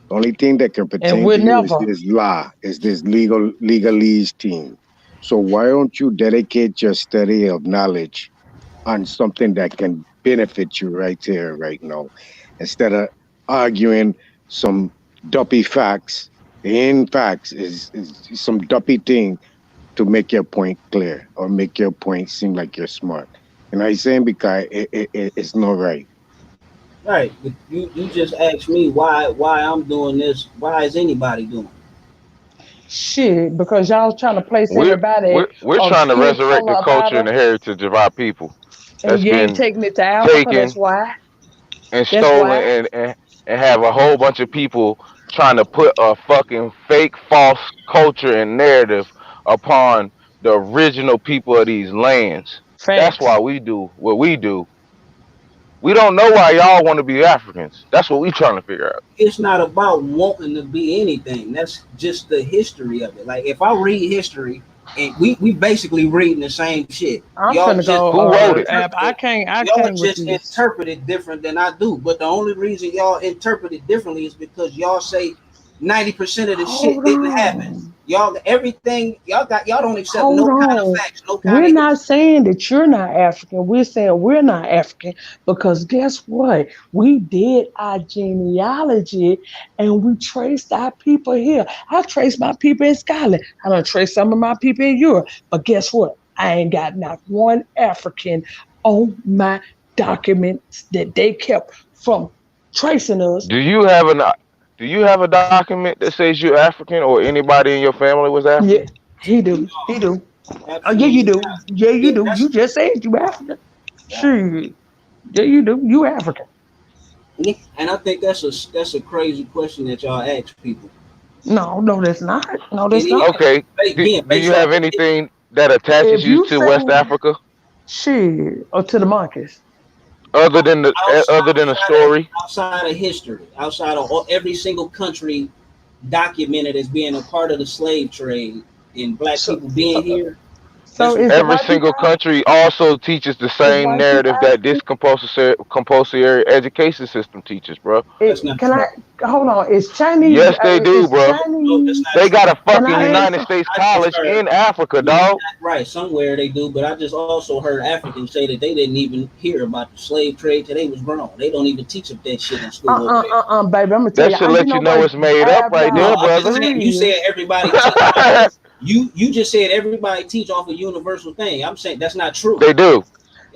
The only thing that can And pertain we'll to you is never. this law, is this legalese thing. So why don't you dedicate your study of knowledge on something that can benefit you right here, right now, instead of arguing some duppy facts? In facts is some duppy thing to make your point clear or make your point seem like you're smart. And I'm saying because it's not right. Right. But you just asked me why I'm doing this. Why is anybody doing it? Shit, because y'all trying to place we're, everybody we're of trying to skin resurrect the color about culture and the us, heritage of our people and that's you ain't been taking it to Africa. That's taken why. and That's stolen why. and have a whole bunch of people trying to put a fucking fake false culture and narrative upon the original people of these lands. That's Facts. why we do what we do. We don't know why y'all want to be Africans. That's what we trying to figure out. It's not about wanting to be anything. That's just the history of it. Like if I read history and we basically reading the same shit. I'm Y'all finna just go. Who wrote it? App. I y'all can't with just this. interpret it different than I do. But the only reason y'all interpret it differently is because y'all say 90% of the shit Hold didn't happen. on. Y'all everything y'all don't accept Hold no kind of on. facts, no kind We're of not saying that you're not African. We're saying we're not African because guess what? We did our genealogy and we traced our people here. I traced my people in Scotland. I don't trace some of my people in Europe. But guess what? I ain't got not one African on my documents that they kept from tracing us. Do you have a document that says you're African or anybody in your family was Yeah, African? he do. He do. Oh, yeah, you absolutely do. not. Yeah, you Yeah, do. You just said you African. Shit. Yeah, you do. You African. and I think that's a crazy question that y'all ask people. No, that's not. No, It that's is not. Okay. again Do you based off have of history. anything that attaches If you you to West say Africa shit or to the monkeys. other than a story? Outside of history, outside of every single country documented as being a part of the slave trade and black So, people being here. so That's what is the Every white people single country also teaches the is same white people narrative that African? this compulsory education system teaches, bro. that's not Can true. I hold on? Is Chinese Yes, they do, is bro. No, that's not They true. got a Can fucking I ask United some? States I just college heard in Africa, yeah, dog. right somewhere they do, but I just also heard Africans say that they didn't even hear about the slave trade till they was grown. They don't even teach them that shit in school. Okay. Baby. I'm gonna tell That you. should You let know you know what? it's made up Have right No, there, y'all I'm just brother. saying. You serious? said everybody teach off of you just said everybody teach off a universal thing. I'm saying that's not true. They do.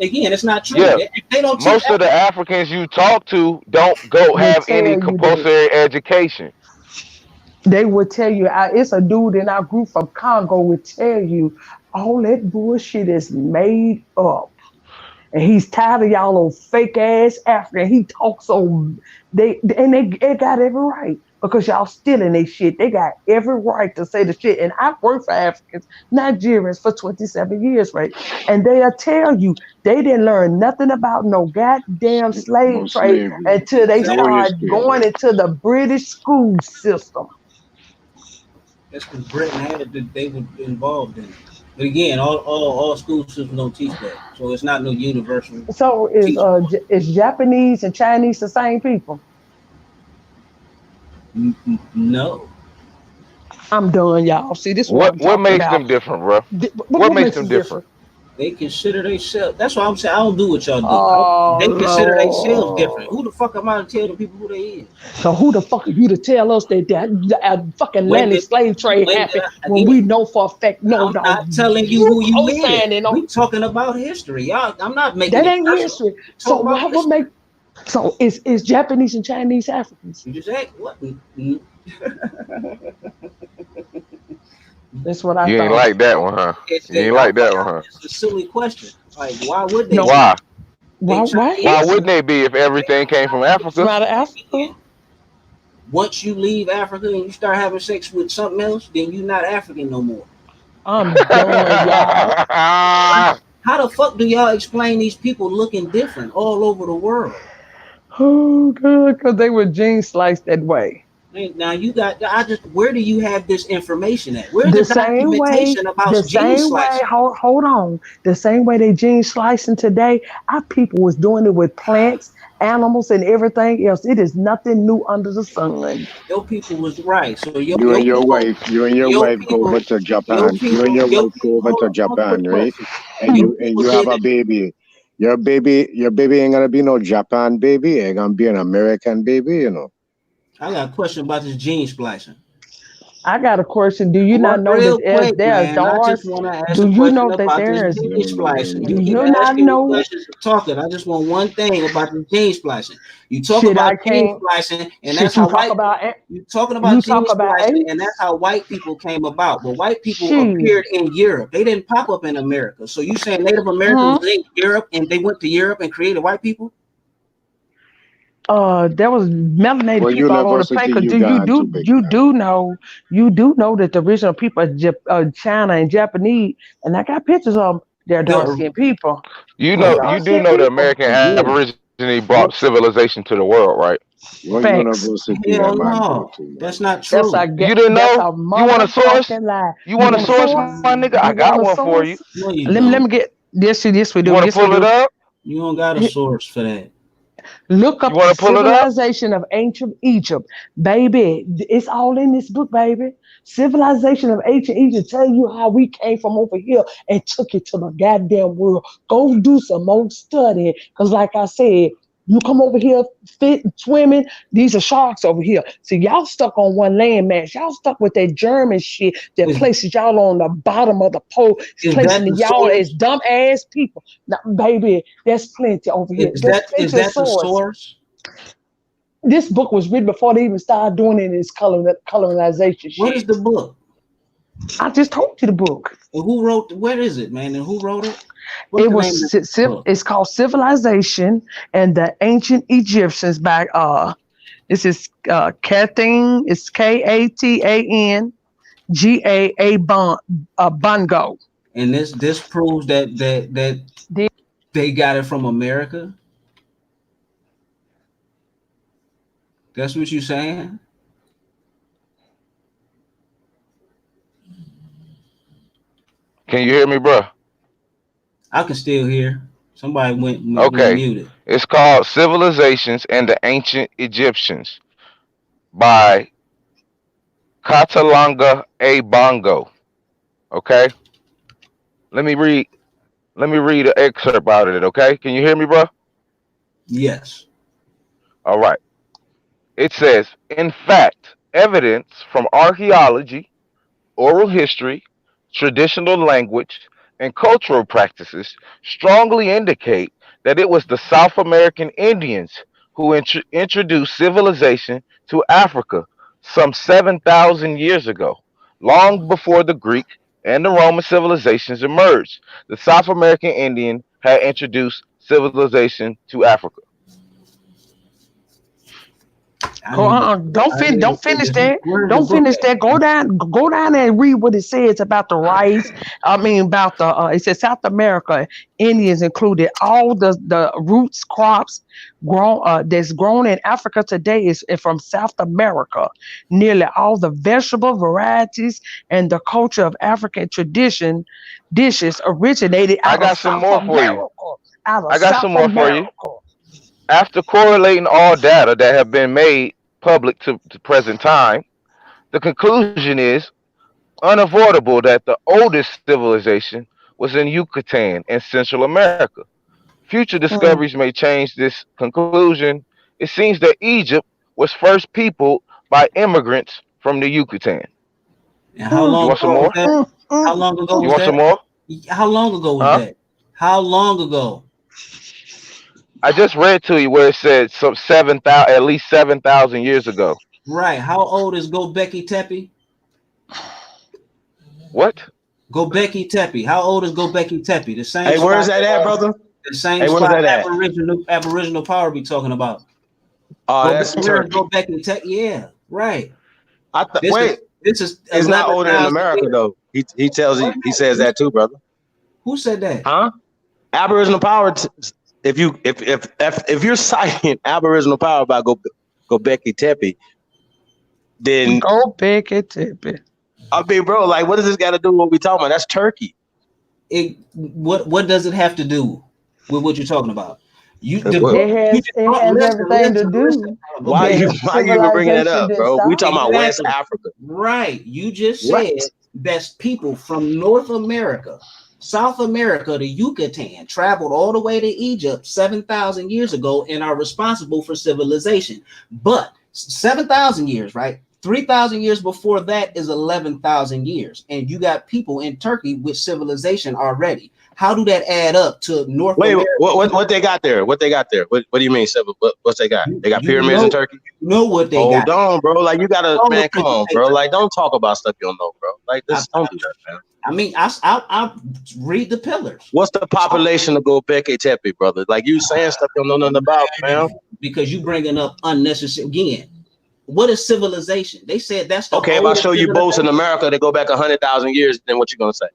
Again, it's not true. Yeah, They don't teach most of the Africans you talk to don't go They have any tell you that. compulsory education. They would tell you, it's a dude in our group from Congo would tell you all that bullshit is made up. And he's tired of y'all old fake ass African. He talks so they got every right because y'all stealing their shit. They got every right to say the shit. And I've worked for Africans, Nigerians for 27 years, right? And they'll tell you they didn't learn nothing about no goddamn slave No trade slavery. until they No started history of going it. into the British school system. That's because Britain had it. They were involved in it. But again, all school systems don't teach that, so it's not no universal. So is Japanese and Chinese the same people? No. I'm done, y'all. See, this is what I'm What talking makes about. them different, bro? What makes makes them them different? They consider themselves. That's why I'm saying I don't do what y'all do. Oh, They consider themselves Lord. different. Who the fuck am I to tell the people who they is? So who the fuck are you to tell us that fucking When Atlantic did slave trade when happened when again? we know for a fact no I'm not telling you you who you is. co-signing on We talking about history, y'all. I'm not making that it ain't personal. history. Talk So about what history. make so is Japanese and Chinese Africans? You just act what? That's what I You ain't thought. like that one, huh? You ain't like that one, huh? It's a silly question. Like, why would they? No. Why? Why Why is wouldn't they be if everything came from Africa? out of Africa? Once you leave Africa and you start having sex with something else, then you're not African no more. I'm done, y'all. How the fuck do y'all explain these people looking different all over the world? Oh, good, because they were gene sliced that way. Now you got. Where do you have this information at? Where's The the same way, documentation about gene slicing? hold on. The same way they gene slicing today, our people was doing it with plants, animals, and everything else. It is nothing new under the sun. Your people was right. So You and your wife go over to Japan. You and your wife go over to Japan, right? And you have a baby. Your baby ain't gonna be no Japan baby. It's gonna be an American baby, you know. I got a question about this gene splicing. I got a question. Do you not know Real that quick, there's man. I just stars? want to ask Do a you question know that about this there's? gene splicing. Do You keep you not asking me know? questions and talking. I just want one thing about the gene splicing. You talk Shit, about I gene can't. splicing, and that's Shit, you how talk white. about. You talking You about gene talk about splicing, and that's apes. how white people came about. But white people Shit. appeared in Europe. They didn't pop up in America. So you saying Native Americans was in Europe and they went to Europe and created white people? There was melanated What people all over the university planet. 'Cause you gone to, big man? you do know that the original people of China and Japanese, and I got pictures of them. They're dark skinned people. You They're know, dark you do skinned know the people. American Aborigine brought civilization to the world, right? What Facts. university Hell that man go no, to, man? that's not That's true. a You didn't that's know? a You want a source? motherfucking lie. You You want a want a source, source? my nigga? I You got want a one for you. source? No, you Let don't. me get this. Yes, we You do. want to Yes, we pull it do. up? You don't got a source for that. Look You up want the to pull it up? civilization of ancient Egypt, baby. It's all in this book, baby. Civilization of ancient Egypt tell you how we came from over here and took it to the goddamn world. Go do some more study, cause like I said, you come over here fit swimming. These are sharks over here. See, y'all stuck on one landmass. Y'all stuck with that German shit that places y'all on the bottom of the pole, Is that placing the y'all source? as dumb ass people. Now, baby, there's plenty over here. There's Is plenty of that the source. source? This book was written before they even started doing it in its colonization What is shit. the book? I just told you the book. And who wrote? Where is it, man? And who wrote it? What's It the name of was the book? it's called Civilization and the Ancient Egyptians by this is Kathleen. It's KATANGAA Bongo. And this proves that they got it from America. That's what you're saying. Can you hear me, bro? I can still hear. Somebody went Okay. muted. It's called Civilizations and the Ancient Egyptians by Katalanga A. Bongo. Okay. Let me read. Let me read an excerpt out of it. Okay. Can you hear me, bro? Yes. All right. It says, in fact, evidence from archaeology, oral history, traditional language, and cultural practices strongly indicate that it was the South American Indians who introduced civilization to Africa some 7,000 years ago, long before the Greek and the Roman civilizations emerged. The South American Indian had introduced civilization to Africa. Don't finish that. Don't finish that. Go down and read what it says about the rice. I mean, about the it says South America Indians included all the roots crops that's grown in Africa today is from South America. Nearly all the vegetable varieties and the culture of African tradition dishes originated out of South America. I got some more for you. After correlating all data that have been made public to present time, the conclusion is unavoidable that the oldest civilization was in Yucatan in Central America. Future discoveries may change this conclusion. It seems that Egypt was first peopled by immigrants from the Yucatan. And how long you want some ago more? was that? How long ago was you want that? some more? How long ago was that? How long ago? I just read to you where it said some 7,000, at least 7,000 years ago. Right. How old is Gobekli Tepe? What? Gobekli Tepe. How old is Gobekli Tepe? The same. Hey, where's that at, brother? The same hey, spot that at? Aboriginal power be talking about. Oh, that's Turkey. Gobekli Tepe. Yeah, right. This is it's not older in America though. He tells you he says that too, brother. Who said that? Huh? Aboriginal power. If you're citing Aboriginal power by Gobekli Tepe, then Gobekli Tepe. I mean, bro, like, what does this got to do with what we talking about? That's Turkey. What does it have to do with what you're talking about? It has everything to do. Why you even bringing that up, bro? We talking about West Africa, right? You just said that's people from North America. South America, the Yucatan, traveled all the way to Egypt 7,000 years ago and are responsible for civilization. But 7,000 years, right? 3,000 years before that is 11,000 years. And you got people in Turkey with civilization already. How do that add up to North America? What they got there? What they got there? What do you mean? What's they got? They got pyramids in Turkey? You know what they got. Hold on, bro. Like, you gotta, man, come on, bro. Like, don't talk about stuff you don't know, bro. Like, this, don't do that, man. I mean, I'll read the pillars. What's the population of Gobekli Tepe, brother? Like, you saying stuff you don't know nothing about, man. Because you bringing up unnecessary. Again, what is civilization? They said that's the okay. If I show you boats in America that go back 100,000 years, then what you gonna say?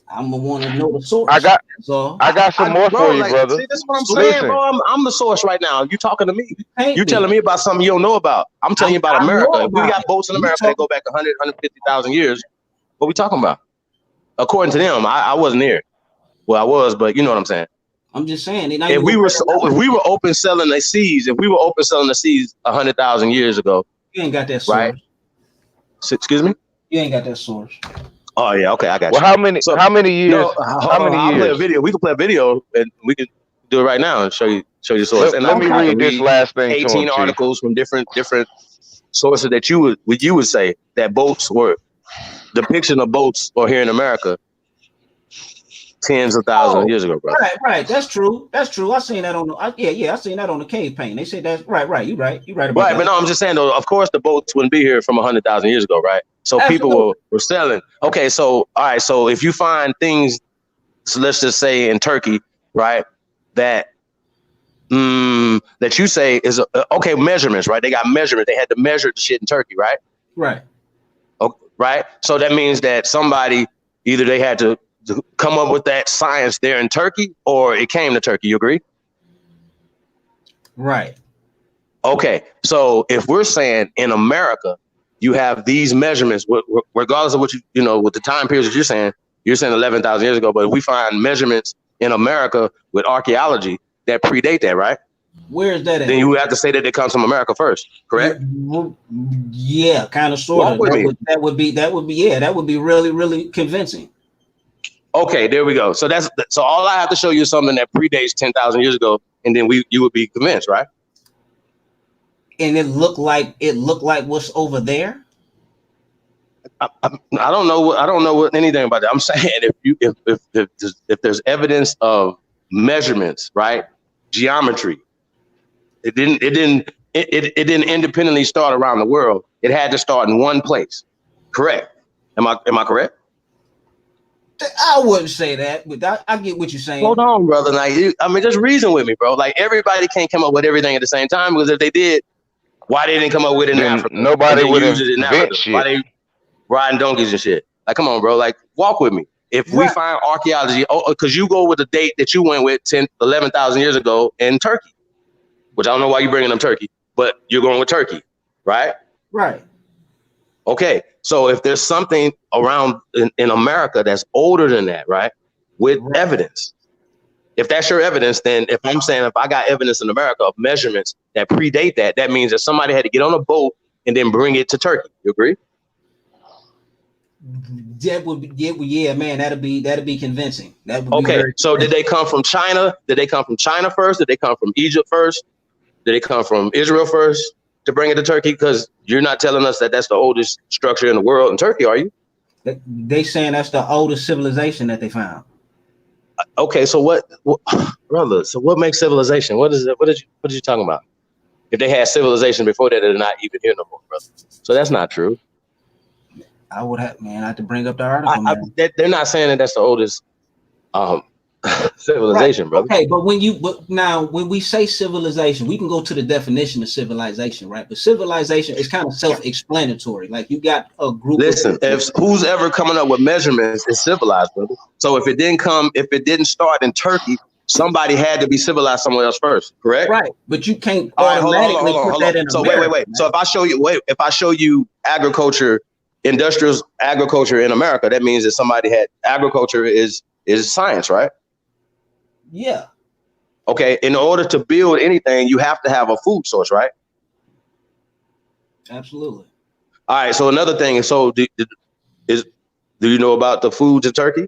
I'm gonna want to know the source. I got some more for you, brother. See, this is what I'm saying, bro. I'm the source right now. You talking to me? You telling me about something you don't know about? I'm telling you about America. If we got boats in America that go back 150,000 years, what we talking about? According to them, I wasn't here. Well, I was, but you know what I'm saying. I'm just saying. If we were open selling the seas, 100,000 years ago, you ain't got that source. Right? Excuse me. You ain't got that source. Oh yeah, okay, I got you. Well, how many years? No, how many years? Play a video. We can play a video, and we can do it right now and show you the source. Let me read this last thing. 18 articles from different sources that you would say that boats were depiction of boats or here in America tens of thousands of years ago, bro. Right. That's true. I seen that on the I seen that on the cave painting. They said that's right. You right about right, that. But no, I'm just saying though, of course the boats wouldn't be here from 100,000 years ago, right? So Absolutely. People were selling. Okay, so all right, so if you find things, so let's just say in Turkey, right, that that you say is okay, measurements, right? They got measurements. They had to measure the shit in Turkey, right? Right. Okay, right. So that means that somebody either they had to come up with that science there in Turkey, or it came to Turkey. You agree? Right. Okay. So if we're saying in America, you have these measurements, regardless of what you know, with the time periods that you're saying 11,000 years ago, but if we find measurements in America with archaeology that predate that, right? Where is that at? Then you would have to say that it comes from America first, correct? Yeah, kind of, sort of. That would be really, really convincing. Okay, there we go. So so all I have to show you is something that predates 10,000 years ago, and then you would be convinced, right? And it looked like what's over there. I don't know what anything about that. I'm saying if there's evidence of measurements, right? Geometry. It didn't independently start around the world. It had to start in one place. Correct. Am I correct? I wouldn't say that, but I get what you're saying. Hold on, brother. Like, just reason with me, bro. Like, everybody can't come up with everything at the same time, because if they did, why they didn't come up with it in Africa? Nobody would use it in Africa. invent shit. Why they riding donkeys and shit? Like, come on, bro. Like, walk with me. If we find archaeology, because you go with the date that you went with 11,000 years ago in Turkey, which I don't know why you're bringing up Turkey, but you're going with Turkey, right? Right. Okay, so if there's something around in America that's older than that, right, with evidence, if that's your evidence, then if I got evidence in America of measurements that predate that, that means that somebody had to get on a boat and then bring it to Turkey. You agree? That would be, yeah, man. That'd be convincing. That would okay. Be so did they come from China? Did they come from China first? Did they come from Egypt first? Did they come from Israel first to bring it to Turkey? Because you're not telling us that that's the oldest structure in the world in Turkey, are you? They saying that's the oldest civilization that they found. Okay, so what brother? So what makes civilization? What is it? What are you talking about? If they had civilization before that, they're not even here no more, brother. So that's not true. I would have, man. I have to bring up the article. They're not saying that that's the oldest civilization, right. brother. Okay, but when we say civilization, we can go to the definition of civilization, right? But civilization is kind of self-explanatory. Like, you got a group. Listen, if who's ever coming up with measurements is civilized, brother. So if it didn't start in Turkey, somebody had to be civilized somewhere else first, correct? Right, but you can't automatically put that in. So America, wait. So if I show you agriculture, industrial agriculture in America, that means that somebody had agriculture is science, right? Yeah. Okay. In order to build anything, you have to have a food source, right? Absolutely. All right. So another thing is, do you know about the foods in Turkey?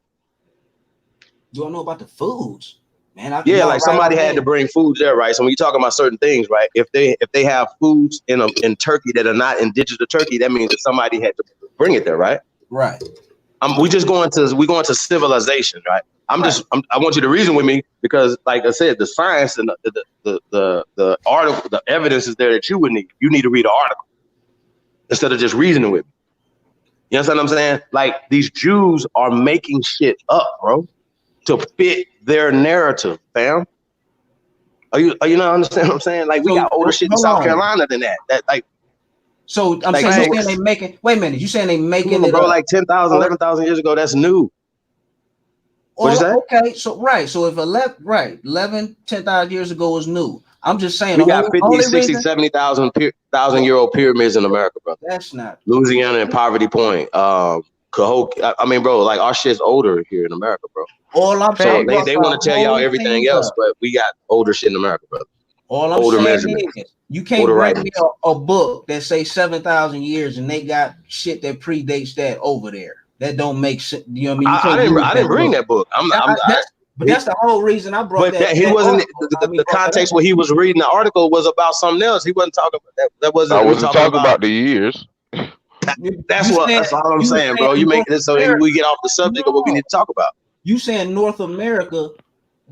Do I know about the foods? Man, like somebody had to bring food there, right? So when you're talking about certain things, right? If they have foods in Turkey that are not indigenous to Turkey, that means that somebody had to bring it there, right? Right. We going to civilization, right? I want you to reason with me, because, like I said, the science and the article, the evidence is there that you would need. You need to read the article instead of just reasoning with me. You understand what I'm saying? Like, these Jews are making shit up, bro, to fit their narrative, fam. Are you not understand what I'm saying? Like, we got older shit in South Carolina than that. So I'm saying they making. Wait a minute, you saying they making it, bro? Like 10,000, 11,000 years ago, that's new. What you say? Okay, so right. So if 11, 10,000 years ago is new. I'm just saying we got 50, 60, 70,000 year old pyramids in America, bro. That's not Louisiana and Poverty Point. Cahokia. I mean, bro, like, our shit's older here in America, bro. All I'm saying, they want to tell y'all everything else, but we got older shit in America, brother. All I'm saying is, you can't bring me a book that say 7,000 years and they got shit that predates that over there. That don't make sense. You know what I mean? I didn't bring that book. But that's the whole reason I brought that. But he wasn't. The context where he was reading the article was about something else. He wasn't talking about that. That wasn't. I wasn't talking about the years. That's all I'm saying, bro. You make this so we get off the subject of what we need to talk about. You saying North America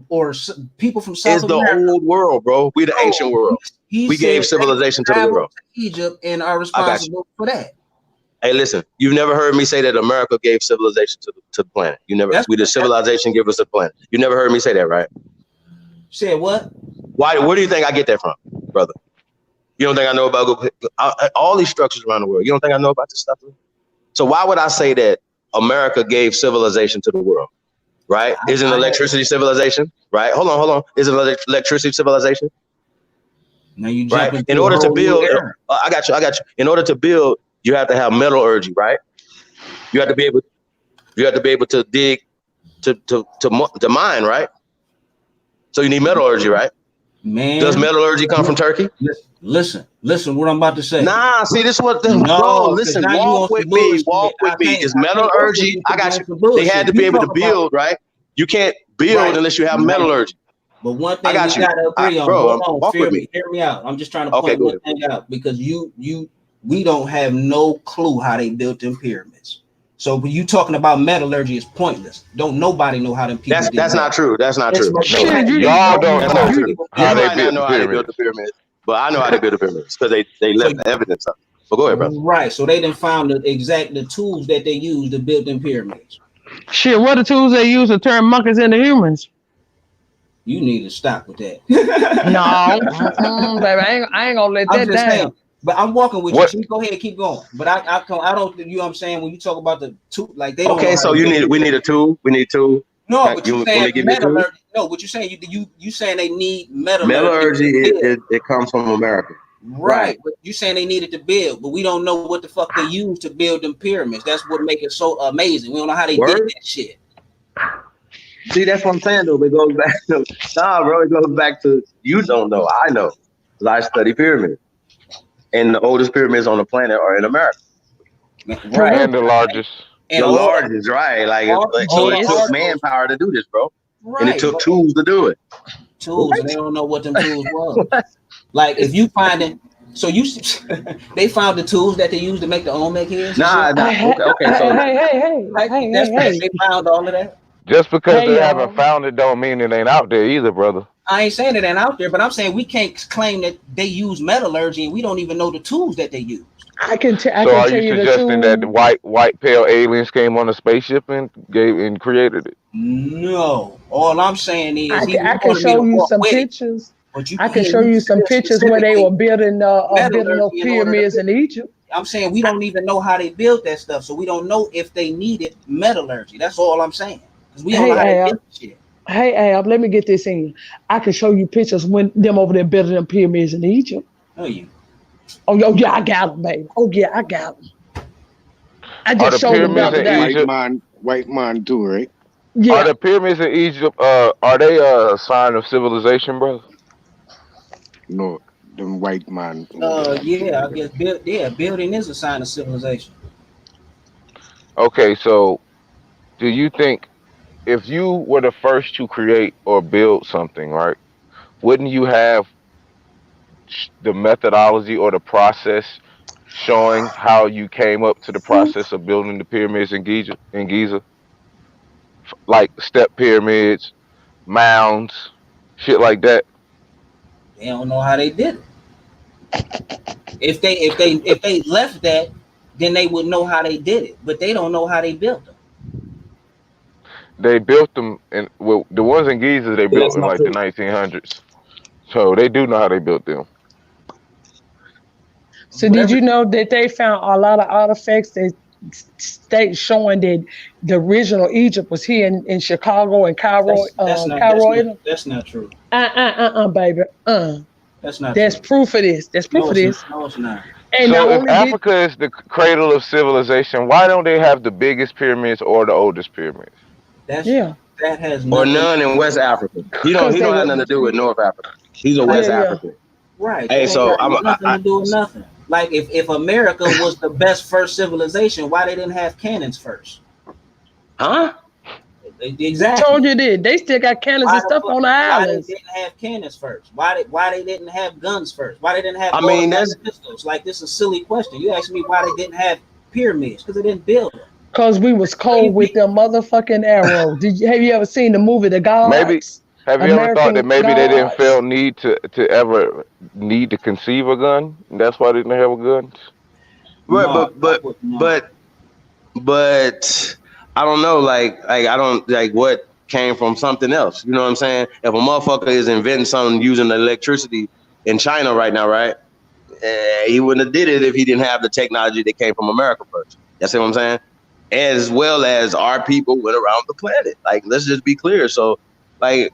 or people from South America? It's the old world, bro. We the ancient world. We gave civilization to the world. Egypt and are responsible for that. Hey, listen. You've never heard me say that America gave civilization to the planet. You never. We the civilization give us the planet. You never heard me say that, right? Said what? Why? Where do you think I get that from, brother? You don't think I know about all these structures around the world? You don't think I know about this stuff? So why would I say that America gave civilization to the world? Right? Isn't electricity civilization? Right? Hold on. Isn't electricity civilization? Now you jump into in order to build, I got you. In order to build, you have to have metallurgy, right? You have to be able to dig to mine, right? So you need metallurgy, right? Man, does metallurgy come from Turkey? Listen what I'm about to say. Nah, see, this is what bro, listen, walk with me. Is metallurgy, I got you. They had to be able to build, right? You can't build unless you have metallurgy. But one thing we gotta agree on, bro, hold on, hear me out. I'm just trying to point one thing out, because you we don't have no clue how they built them pyramids. So when you talking about metallurgy is pointless. Don't nobody know how them people did That's that. not true. That's not true. No, y'all don't That's know not true. how You they might not built the know how they built the pyramids. pyramids, but I know how they built the pyramids because they left the evidence of it. But go ahead, bro. Right. So they didn't found the tools that they used to build them pyramids. Shit, what the tools they use to turn monkeys into humans? You need to stop with that. No, baby, I ain't gonna let I'm that just down. saying, but I'm walking with What? you. Chief. Go ahead, keep going. But I don't. You know what I'm saying? When you talk about the tool, like they don't know Okay, how so to we need a tool. We need a tool. No, but You you want me saying to give you a tool? metallurgy. No, but you saying you saying they need metallurgy Metallurgy, to build. it comes from America. Right. But you saying they needed to build, but we don't know what the fuck they used to build them pyramids. That's what make it so amazing. We don't know how they did that shit. See, that's what I'm saying though. It goes back to bro. It goes back to you don't know. I know. 'Cause I study pyramids, and the oldest pyramids on the planet are in America. Right. And the largest. And The largest, right? So it took manpower to do this, bro. And it took tools to do it. Tools, and they don't know what them tools was. Like if you find it, so you they found the tools that they used to make the Olmec heads. Nah. Okay. So Hey, they found all of that. Just because they haven't found it don't mean it ain't out there either, brother. I ain't saying it ain't out there, but I'm saying we can't claim that they use metallurgy and we don't even know the tools that they use. I can So are you suggesting that the white pale aliens came on a spaceship and created it? No, all I'm saying is I can show you some pictures. I can show you some pictures where they were building those pyramids in Egypt. I'm saying we don't even know how they built that stuff, so we don't know if they needed metallurgy. That's all I'm saying. Because we don't know how they built shit. Hey, Ab, let me get this in. I can show you pictures when them over there building them pyramids in Egypt. Oh, you. Oh, yeah, I got them, baby. Oh, yeah, I got them. I just showed them the other day. White man too, right? Yeah. Are the pyramids in Egypt, are they a sign of civilization, brother? No, them white man. Yeah, I guess building is a sign of civilization. Okay, so do you think if you were the first to create or build something, right, wouldn't you have the methodology or the process showing how you came up to the process of building the pyramids in Giza? Like step pyramids, mounds, shit like that. They don't know how they did it. If they left that, then they would know how they did it. But they don't know how they built them. They built them, and well, the ones in Giza they built in like the 1900s. So they do know how they built them. So did you know that they found a lot of artifacts that state showing that the original Egypt was here in Chicago and Cairo? That's not true. Baby. That's not. That's true. proof of this. That's proof of this. No, it's not. And so if Africa is the cradle of civilization, why don't they have the biggest pyramids or the oldest pyramids? That has or none in West Africa. He don't have nothing to do with North Africa. He's a West African. Right. Hey, so nothing to do with nothing. Like if America was the best first civilization, why they didn't have cannons first? Huh? Exactly. I told you this. They still got cannons and stuff on the islands. Why they didn't have cannons first? Why they didn't have guns first? Why they didn't have pistols? Like, this is a silly question. You asked me why they didn't have pyramids, because they didn't build them. Because we was cold with the motherfucking arrows. Have you ever seen the movie The Gods? Maybe. Have you ever thought that maybe they didn't feel need to ever need to conceive a gun? And that's why they didn't have a gun? But I don't know, like I don't like what came from something else. You know what I'm saying? If a motherfucker is inventing something using electricity in China right now, right? He wouldn't have did it if he didn't have the technology that came from America first. That's what I'm saying? As well as our people went around the planet. Like, let's just be clear. So, like,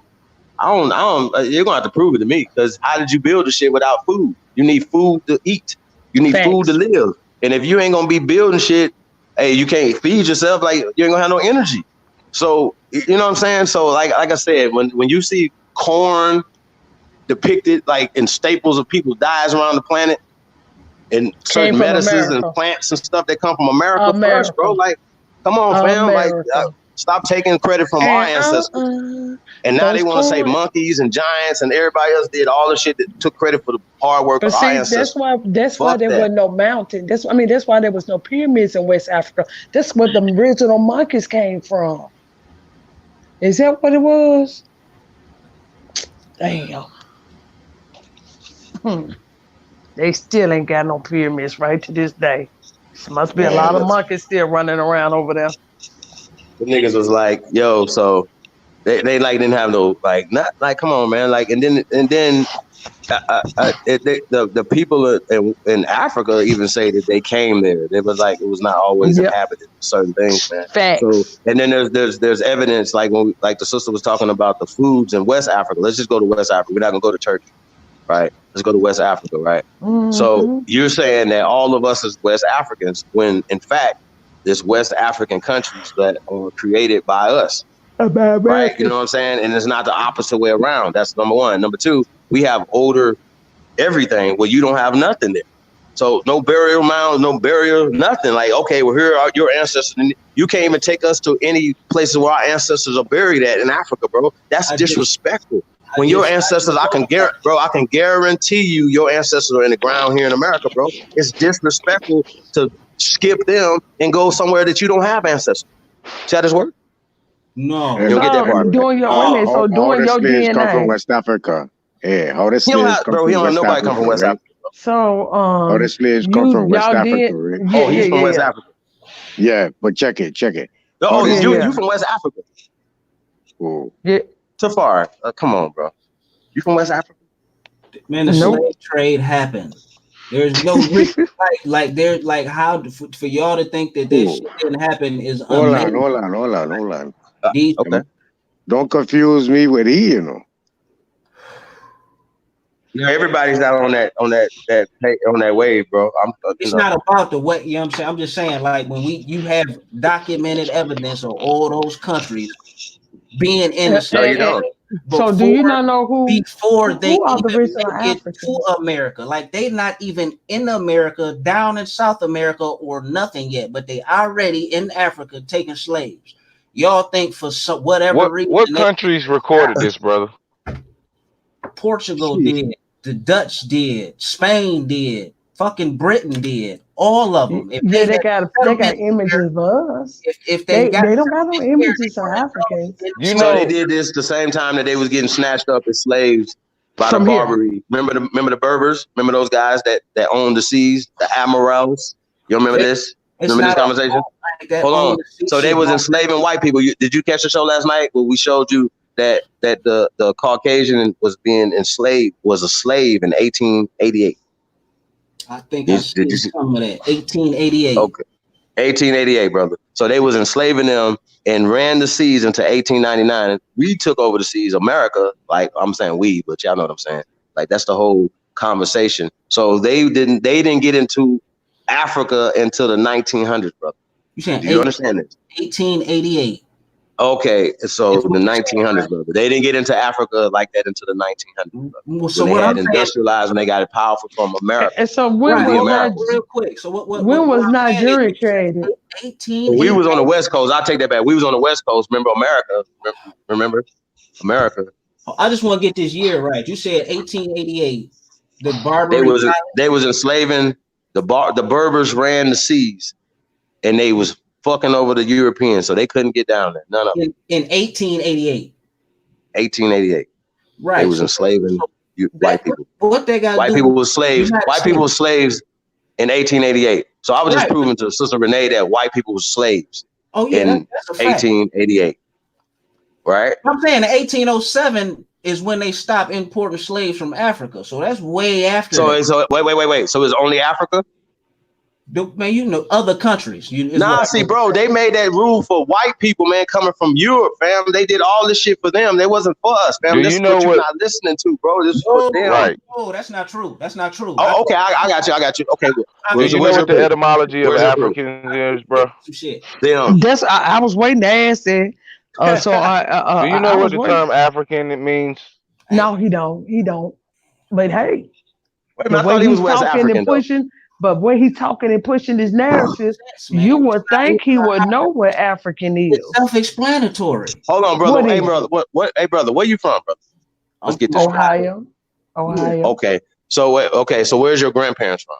I don't. You're gonna have to prove it to me, because how did you build the shit without food? You need food to eat. You need food to live. And if you ain't gonna be building shit, hey, you can't feed yourself. Like, you ain't gonna have no energy. So, you know what I'm saying? So, like I said, when you see corn depicted like in staples of people's diets around the planet, and certain medicines and plants and stuff that come from America first, bro. Like, come on, fam. Like, stop taking credit from our ancestors. And now they Those want to say coins. monkeys and giants and everybody else did all the shit that took credit for the hard work But of our see, ancestors. that's why Fuck there that. wasn't no mountain. That's why there was no pyramids in West Africa. That's where the original monkeys came from. Is that what it was? Damn. They still ain't got no pyramids right to this day. Must be a Man, lot of listen, monkeys still running around over there. the niggas was like, yo, so they like didn't have no like not like come on man like and then the people in Africa even say that they came there. It was like it was not always Yep. inhabited certain things, man. So Facts. and then there's evidence like when like the sister was talking about the foods in West Africa. Let's just go to West Africa. We're not gonna go to Turkey, right? Let's go to West Africa, right? So you're saying that all of us as West Africans, when in fact there's West African countries that are created by us. Right? You know what I'm saying? And it's not the opposite way around. That's number one. Number two, we have older everything where you don't have nothing there. So no burial mound, no burial, nothing. Like, okay, well, here are your ancestors. And you can't even take us to any places where our ancestors are buried at in Africa, bro. That's disrespectful. When your ancestors, I can guarantee you your ancestors are in the ground here in America, bro. It's disrespectful to skip them and go somewhere that you don't have ancestors. See how this works? No. You don't get that part. Doing your All doing the your slaves come from DNA. West Africa. Yeah, how the He don't slaves have, come bro. He from don't have West nobody Africa, come from West right? Africa. So How the slaves come from West y'all Africa, did. right? Yeah, He's from West Africa. Yeah, but check it. Oh, How the you from West Africa? Oh. Yeah. Tafar, come on, bro. You from West Africa? Man, the slave trade happened. There's no reason like there like how for y'all to think that Ooh. shit didn't happen is Hold amazing. on. Okay. Don't confuse me with he, you know. Everybody's not on that wave, bro. It's not about the way, you know what I'm saying? I'm just saying, like when you have documented evidence of all those countries being in the slave trade So do you not know before they who are the even original make it Africans? to America? Like they not even in America, down in South America or nothing yet, but they already in Africa taking slaves. Y'all think for whatever reason What countries recorded this, brother? Portugal did, the Dutch did, Spain did, fucking Britain did, all of them. If Yeah, they got images of us. If they got don't got no images of Africans. So they did this the same time that they was getting snatched up as slaves by From the here. Barbary. Remember the Berbers? Remember those guys that owned the seas, the admirals? You remember this? Remember this conversation? Hold on. So they was enslaving white people. Did you catch the show last night where we showed you that the Caucasian was being enslaved, was a slave in 1888? I think I see some of that. 1888. Okay. 1888, brother. So they was enslaving them and ran the seas until 1899. And we took over the seas, America. Like I'm saying we, but y'all know what I'm saying. Like that's the whole conversation. So they didn't get into Africa until the 1900s, brother. You saying Do you understand this? 1888. Okay, so the 1900s, brother. They didn't get into Africa like that until the 1900s, brother. So when they what had I'm industrialized, when they got it powerful from America. And so when was real quick. So when was Nigeria created? 18. We was on the West Coast. I'll take that back. We was on the West Coast. Remember America? Remember America? I just want to get this year right. You said 1888. The Barbary. They was enslaving the Berbers ran the seas, and they was fucking over the Europeans, so they couldn't get down there. None of them. In 1888. 1888. Right. They was enslaving white people. What they got? White people were slaves. White people were slaves in 1888. So I was just proving to Sister Rene that white people were slaves. Oh yeah, in that's a fact. 1888. Right. I'm saying 1807 is when they stopped importing slaves from Africa. So that's way after. So wait. So it's only Africa? Man, you know other countries. See, bro, they made that rule for white people, man, coming from Europe, fam. They did all this shit for them. They wasn't for us, fam. This is what you're not listening to, bro. This is for them. Right. No, that's not true. That's not true. Oh, okay, I got you. Okay, do you know what the etymology of Africans is, bro? Shit. That's I was waiting to ask that. So do you know what the term African it means? No, he don't. But hey, I thought he was West African, and pushing. But when he talking and pushing his narrative, you would think he would know what African is. It's self-explanatory. Hold on, brother. What Hey, is brother. What? Hey, brother. Where you from, brother? Let's get this straight. Ohio. Okay. So where's your grandparents from?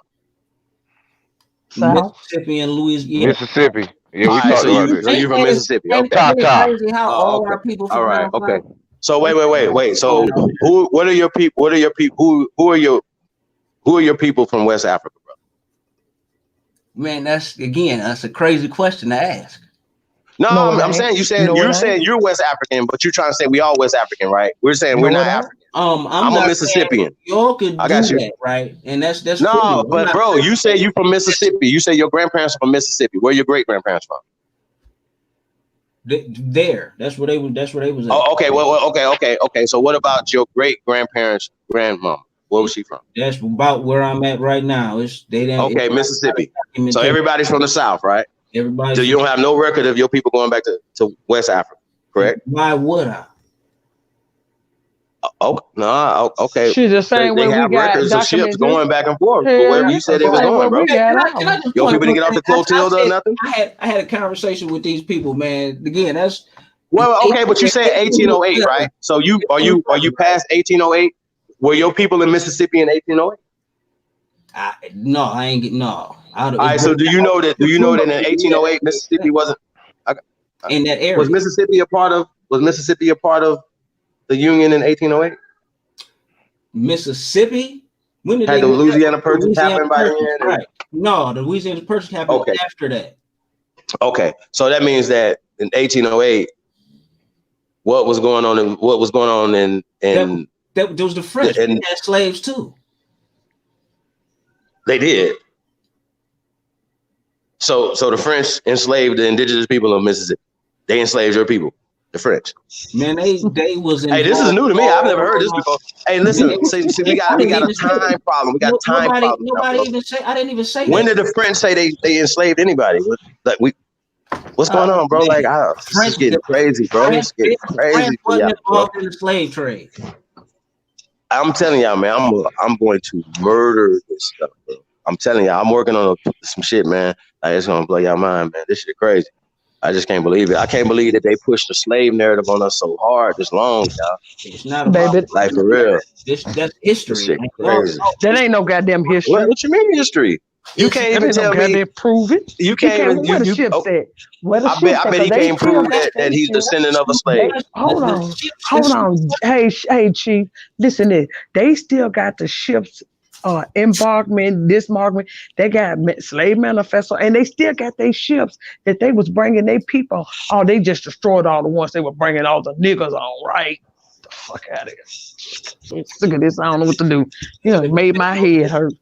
South. Mississippi and Louisiana. Mississippi. Yeah, we All right, talked so about this. you from Mississippi? Ain't Okay. it crazy how all okay. our people from All right. down Okay. south? So wait. So what are your people? What are your people? Who are your people from West Africa, bro? Man, that's a crazy question to ask. No, I'm saying you're saying you're West African, but you're trying to say we all West African, right? We're saying we're not African. I'm a Mississippian. Y'all could do that, right? And that's no, cool. but bro, you say you from Mississippi. You say your grandparents are from Mississippi. Where your great grandparents from? There. That's where they was at. Oh, okay. Well, okay. So what about your great grandparents' grandmom? Where was she from? That's about where I'm at right now. Okay, Mississippi. So everybody's from the South, right? Everybody. So you don't have no record of your people going back to West Africa, correct? Why would I? Oh no, okay. She's the same way they have we got records of ships documented. going back and forth, but wherever you said they was going, bro. Your people didn't get off the Clotilda or nothing. I had a conversation with these people, man. Again, that's okay, but you said 1808, right? So are you past 1808? Were your people in Mississippi in 1808? No, I ain't getting no. All right, so do you know that in 1808 Mississippi wasn't in that area? Was Mississippi a part of the Union in 1808? Mississippi? When did the Louisiana Purchase happen by then? Right. No, the Louisiana Purchase happened after that. Okay, so that means that in 1808, what was going on in there was the French had slaves too. They did. So the French enslaved the indigenous people of Mississippi. They enslaved your people, the French. Man, they was. Hey, this is new to me. I've never heard this before. Hey, listen, see, we got a time problem. We got a time problem. Nobody even say. I didn't even say. When did the French say they enslaved anybody? What's going on, bro? Man, this is getting crazy, bro. It's getting crazy for y'all, bro. In the slave trade. I'm telling y'all, man. I'm going to murder this stuff, bro. I'm telling y'all, I'm working on some shit, man. It's gonna blow your mind, man. This shit crazy. I just can't believe it. I can't believe that they pushed the slave narrative on us so hard this long, y'all. It's not about like for real. That's history. This shit crazy. That ain't no goddamn history. What you mean history? You can't even tell me. Prove it. You can't even. Where the ship's at? I bet he can't prove that he's descendant of a slave. Hold on. Hey, Chief. Listen, they still got the ships. Embarkment, disbarkment, they got slave manifesto, and they still got their ships that they was bringing their people. Oh, they just destroyed all the ones they were bringing all the niggas on, right? Get the fuck out of here. I'm sick of this. I don't know what to do. It made my head hurt.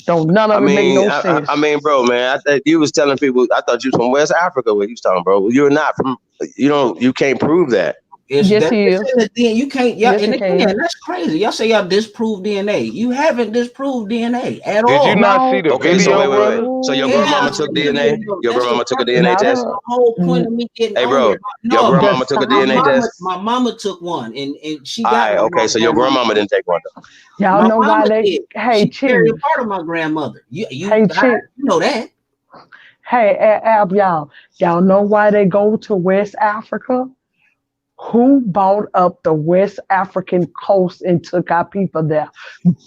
None of it make no sense. I mean, bro, man, you was telling people, I thought you was from West Africa. What you was talking, bro? You're not from. You can't prove that. Yes, he is. You can't. Y'all, and again, that's crazy. Y'all say y'all disprove DNA. You haven't disproved DNA at all. Did you not see the video? So wait. So your grandmama took DNA. Your grandmama took a DNA test. The whole point of me getting Hey, bro, your grandmama took a DNA test. My mama took one, and she got. All right, okay. So your grandmama didn't take one though. Y'all know why they? Hey, Chief. She's part of my grandmother. You know that. Hey, Ab, y'all know why they go to West Africa? Who bought up the West African coast and took our people there?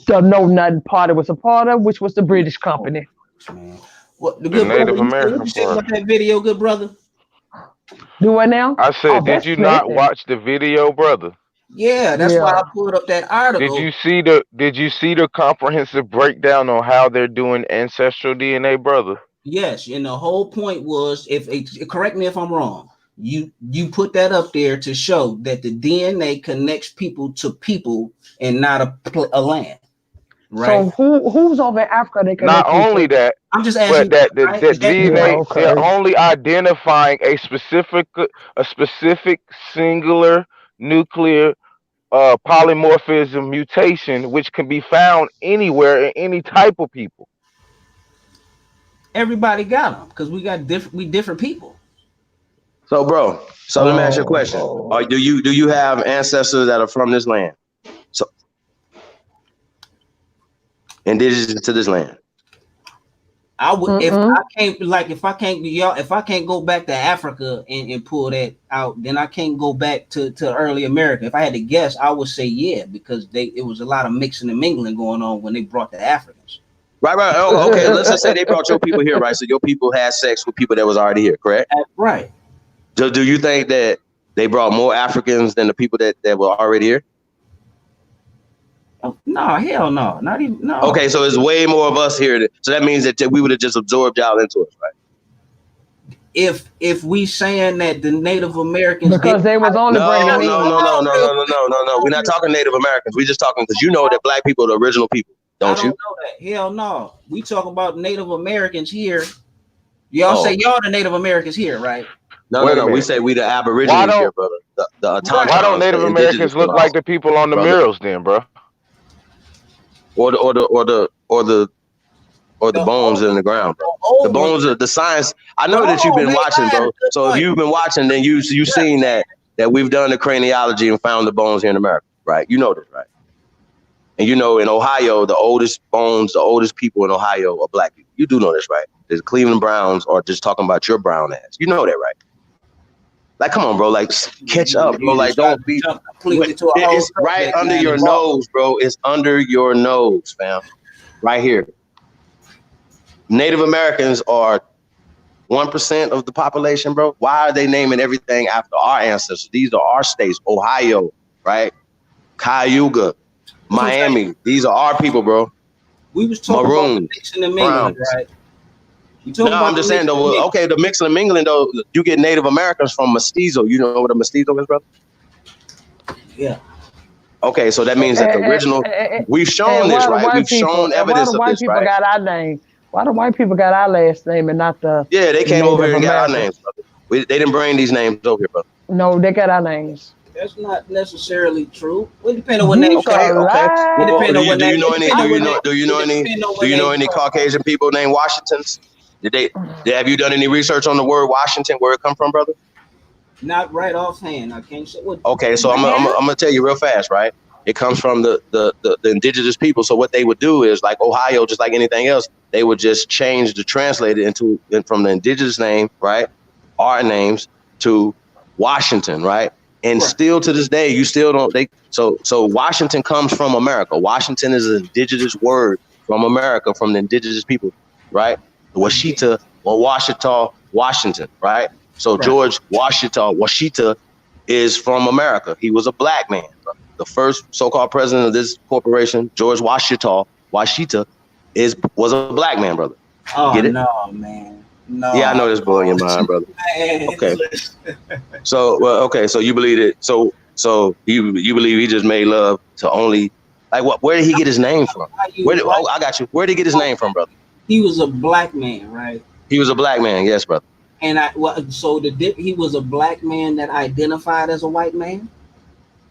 The Know Nothing Party was a part of, which was the British company. What the good Native brother, American you said about that video, good brother? Do it now? I said, did you not watch the video, brother? Yeah, that's why I pulled up that article. Did you see the comprehensive breakdown on how they're doing ancestral DNA, brother? Yes, and the whole point was, correct me if I'm wrong. You put that up there to show that the DNA connects people to people and not a land, right? So who's over in Africa? They not only that, I'm just asking, but that DNA they're only identifying a specific singular nuclear polymorphism mutation, which can be found anywhere in any type of people. Everybody got them because we different people. So, bro, let me ask you a question. Do you have ancestors that are from this land? So, indigenous to this land? I would if I can't go back to Africa and pull that out, then I can't go back to early America. If I had to guess, I would say yeah, because it was a lot of mixing and mingling going on when they brought the Africans. Right. Oh, okay, let's just say they brought your people here, right? So your people had sex with people that was already here, correct? Right. Do you think that they brought more Africans than the people that were already here? No, hell no, not even no. Okay, so there's way more of us here. So that means that we would have just absorbed y'all into us, right? If we saying that the Native Americans because they was only bringing no. We're not talking Native Americans. We're just talking because you know that black people are the original people, don't you? I don't know that. Hell no. We talk about Native Americans here. Y'all say y'all the Native Americans here, right? No. We say we the Aborigines here, brother. The why don't Native Americans look like the people on the murals then, bro? Or the bones in the ground, bro. The bones of the science. I know that you've been watching, bro. So if you've been watching, then you seen that we've done the craniology and found the bones here in America, right? You know this, right? And you know in Ohio, the oldest people in Ohio are black people. You do know this, right? The Cleveland Browns are just talking about your brown ass. You know that, right? Like, come on, bro. Like, catch up, bro. Like, don't be. It's right under your nose, bro. It's under your nose, fam. Right here. Native Americans are 1% of the population, bro. Why are they naming everything after our ancestors? These are our states. Ohio, right? Cayuga, Miami. These are our people, bro. We was talking about the mixing and mingling, right? No, I'm just saying though. Okay, the mixing and mingling though, you get Native Americans from mestizo. You know what a mestizo is, brother? Yeah. Okay, so that means that the original. We've shown this, right? We've shown evidence of this, right? Got our name. Why the white people got our last name and not the? Yeah, they came over here and got our names, brother. They didn't bring these names over here, brother. No, they got our names. That's not necessarily true. It depends on what name. Okay. Do you know any Caucasian people named Washingtons? Have you done any research on the word Washington, where it come from, brother? Not right offhand. I can't say what. Okay, so I'm gonna tell you real fast, right? It comes from the indigenous people. So what they would do is, like Ohio, just like anything else, they would just change the translated from the indigenous name, right? Our names to Washington, right? And still to this day, you still don't. So Washington comes from America. Washington is an indigenous word from America, from the indigenous people, right? Washita or Washita, Washington, right? So George Washita is from America. He was a black man. The first so-called president of this corporation, George Washita, was a black man, brother. Oh, get it? No, man. No. Yeah, I know this boy in your mind, brother. Okay. So you believe it. So you believe he just made love to only, like, what? Where did he get his name from? I got you. Where did he get his name from, brother? He was a black man, right? He was a black man, yes, brother. And he was a black man that identified as a white man?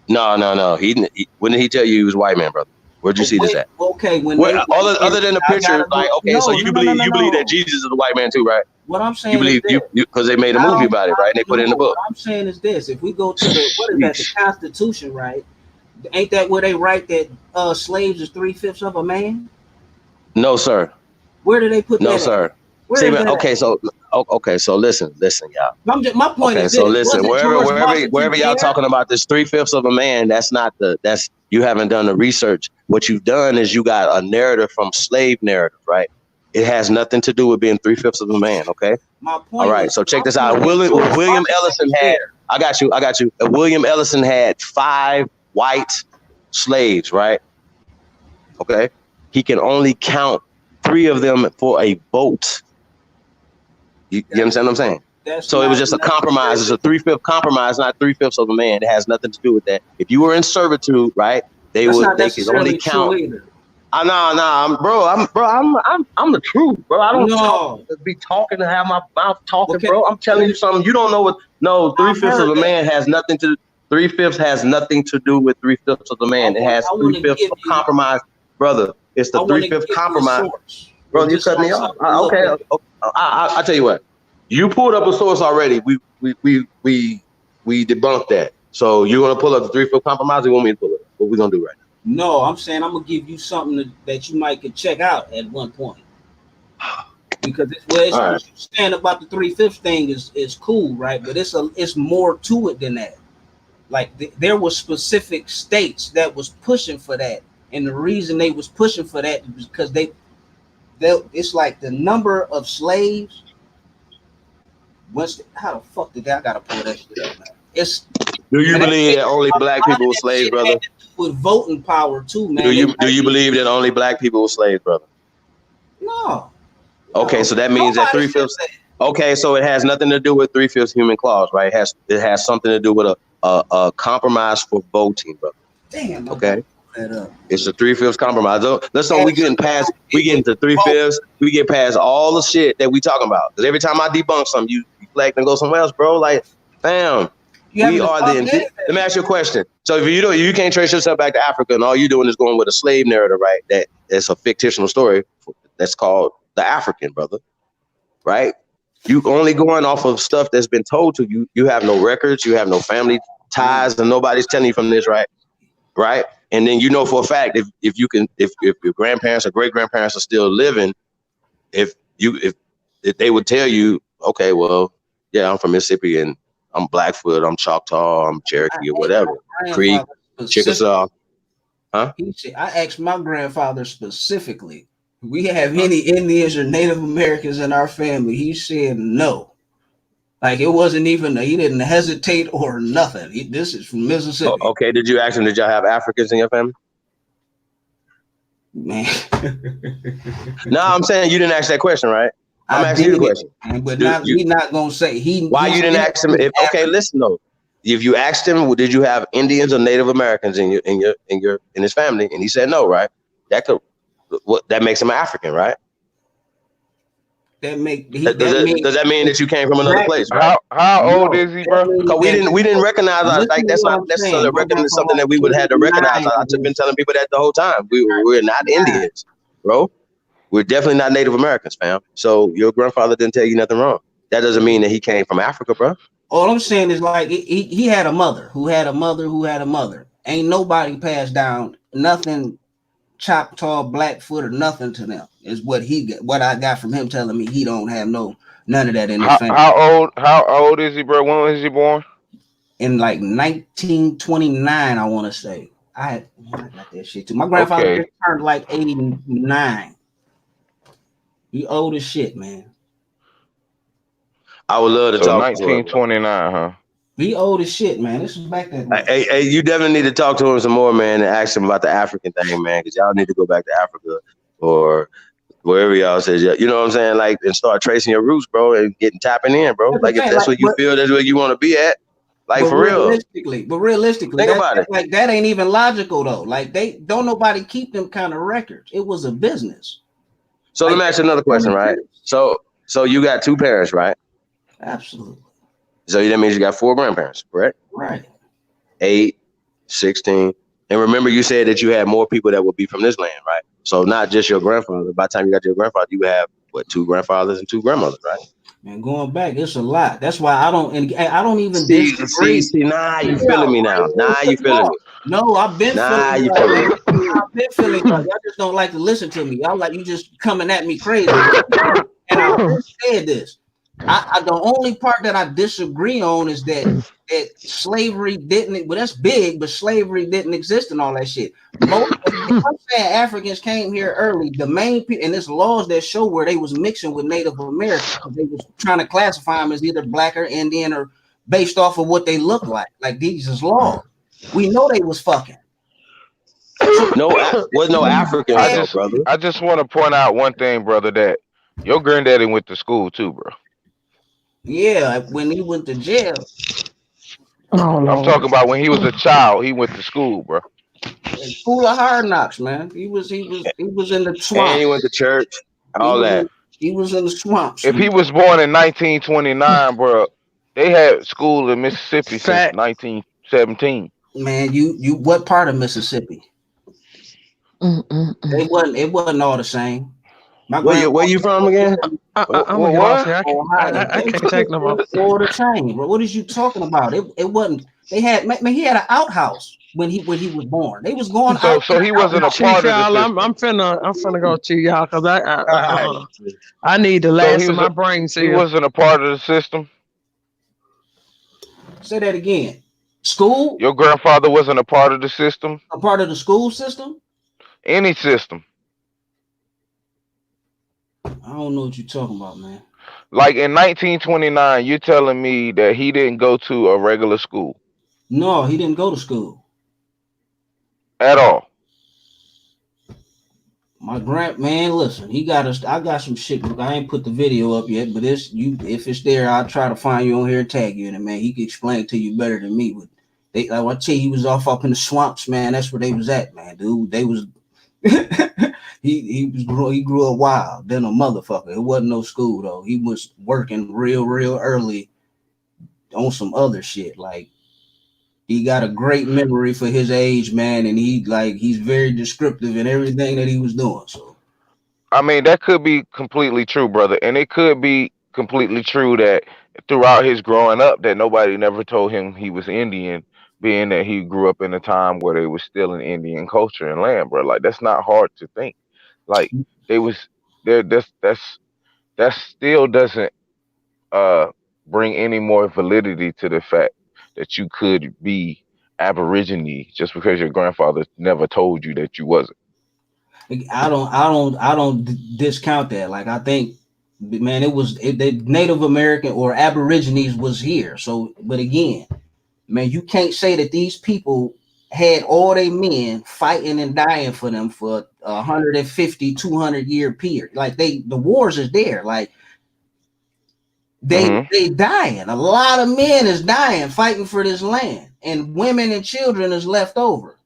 No. He when did he tell you he was a white man, brother? Where'd you see this at? Okay, other than the picture, like, okay, so you believe that Jesus is a white man too, right? What I'm saying, you believe because they made a movie about it, right? And they put it in the book. What I'm saying is this: if we go to the Constitution, right? Ain't that where they write that slaves is 3/5 of a man? No, sir. Where do they put that? No, sir. See, man, okay, so listen, y'all. My point is, so listen, wherever y'all talking about this 3/5 of a man, that's you haven't done the research. What you've done is you got a narrative from slave narrative, right? It has nothing to do with being 3/5 of a man, okay? My point. All right, so check this out. William Ellison had. I got you. William Ellison had 5 white slaves, right? Okay, he can only count 3 of them for a vote. You understand what I'm saying? So it was just a compromise. It's a 3/5 compromise, not 3/5 of a man. It has nothing to do with that. If you were in servitude, right, they could only count. I'm the truth, bro. I don't be talking to have my mouth talking, bro. I'm telling you something. You don't know what. No, 3/5 of a man has nothing to. 3/5 has nothing to do with 3/5 of the man. It has 3/5 of compromise, brother. It's the 3/5 compromise. Bro, you cut me off. Okay. I'll tell you what. You pulled up a source already. We debunked that. So you're gonna pull up the 3/5 compromise. Or you want me to pull it? What we gonna do right now? No, I'm saying I'm gonna give you something that you might could check out at one point. because it's All what right. you're saying about the 3/5 thing is cool, right? But it's more to it than that. Like there were specific states that was pushing for that, and the reason they was pushing for that is because they it's like the number of slaves. How the fuck did I gotta pull that shit up, man? It's Do you and that believe shit, that only a black lot of people were that slaves, shit brother? had to do with voting power too, man. Do you believe that only black people were slaves, brother? No. Okay, so that means that Nobody said 3/5. Okay, so it has nothing to do with 3/5 human clause, right? It has something to do with a compromise for voting, brother. Damn. Okay. That up. It's a 3/5 compromise. Let's know we getting to 3/5. We get past all the shit that we talking about. Because every time I debunk something, you deflect and go somewhere else, bro. Like, fam, we are the. Let me ask you a question. So if you can't trace yourself back to Africa, and all you're doing is going with a slave narrative, right? That's a fictional story that's called the African, brother. Right? You only going off of stuff that's been told to you. You have no records. You have no family ties, and nobody's telling you from this, right? Right? And then you know for a fact if your grandparents or great grandparents are still living, if they would tell you, okay, well, yeah, I'm from Mississippi and I'm Blackfoot, I'm Choctaw, I'm Cherokee or whatever, Creek, Chickasaw. Huh? I asked my grandfather specifically, we have any Indians or Native Americans in our family? He said no. Like it wasn't even, he didn't hesitate or nothing. This is from Mississippi. Okay, did you ask him, did y'all have Africans in your family? Man. No, I'm saying you didn't ask that question, right? I'm asking you the question. But he's not gonna say why you didn't ask him. Okay, listen though. If you asked him, did you have Indians or Native Americans in his family, and he said no, right? That makes him an African, right? Does that mean that you came from another place? Right? How old is he, bro? Because we didn't recognize like that's not necessarily something that we would have had to recognize. I've been telling people that the whole time. We're not Indians, bro. We're definitely not Native Americans, fam. So your grandfather didn't tell you nothing wrong. That doesn't mean that he came from Africa, bro. All I'm saying is like he had a mother who had a mother who had a mother. Ain't nobody passed down nothing Choctaw, Blackfoot, or nothing to them. Is what I got from him telling me he don't have none of that in his family. How old is he, bro? When was he born? In like 1929, I want to say. I got that shit too. My grandfather just turned like 89. He old as shit, man. I would love to talk 1929, huh? He old as shit, man. This is back then. Hey, you definitely need to talk to him some more, man, and ask him about the African thing, man, because y'all need to go back to Africa or wherever y'all says, you know what I'm saying, like, and start tracing your roots, bro, and tapping in, bro. Like, if that's what you feel, that's where you want to be at. Like, for real. But realistically, think about it. Like, that ain't even logical though. Like, don't nobody keep them kind of records. It was a business. So let me ask you another question, right? So you got two parents, right? Absolutely. So that means you got 4 grandparents, correct? Right. 8, 16. And remember, you said that you had more people that would be from this land, right? So not just your grandfather. By the time you got your grandfather, you would have, 2 grandfathers and 2 grandmothers, right? And going back, it's a lot. That's why I don't even disagree. See, now you feeling me now. Now you feeling me. No, I've been feeling you feeling me. I've been feeling y'all just don't like to listen to me. Y'all like you just coming at me crazy. And I've said this. The only part that I disagree on is that slavery didn't. Well, that's big, but slavery didn't exist and all that shit. Most, if I'm saying Africans came here early, the main people, and there's laws that show where they was mixing with Native Americans. They was trying to classify them as either black or Indian or based off of what they look like. Like these is laws. We know they was fucking. Was no Africans, brother. I just want to point out one thing, brother, that your granddaddy went to school too, bro. Yeah, when he went to jail. I'm talking about when he was a child, he went to school, bro. School of hard knocks, man. He was in the swamp. And he went to church. All that. He was in the swamps. If he was born in 1929, bro, they had school in Mississippi since 1917. Man, you what part of Mississippi? It wasn't all the same. My Where you from again? I'm gonna get off What? here. Ohio. I can't take no more. Florida chain, bro. What is you talking about? It wasn't. They had man. He had an outhouse when he was born. They was going out. So he wasn't a Chief, part of the y'all, I'm system. finna go to y'all because All right. I need the So last of my brain he cells. wasn't a part of the system. Say that again. School? Your grandfather wasn't a part of the system. A part of the school system? Any system. I don't know what you're talking about, man. Like in 1929, you're telling me that he didn't go to a regular school No, he didn't go to school. at all. My man, listen, he got us. I got some shit. I ain't put the video up yet, but it's you. If it's there, I'll try to find you on here and tag you in it, man. He can explain it to you better than me. But they, like I tell you, he was off up in the swamps, man. That's where they was at, man, dude. They was. he grew up wild, then a motherfucker. It wasn't no school though. He was working real early on some other shit. Like he got a great memory for his age, man, and he's very descriptive in everything that he was doing. So I mean, that could be completely true, brother. And it could be completely true that throughout his growing up that nobody never told him he was Indian, being that he grew up in a time where they was still in Indian culture and land, bro. Like that's not hard to think. Like they was there that still doesn't uh bring any more validity to the fact that you could be Aborigine just because your grandfather never told you that you wasn't. I don't discount that. Like I think, man, the Native American or Aborigines was here. So, but again, man, you can't say that these people had all they men fighting and dying for them for 150, 200 year period. Like the wars is there. Like they dying. A lot of men is dying fighting for this land, and women and children is left over.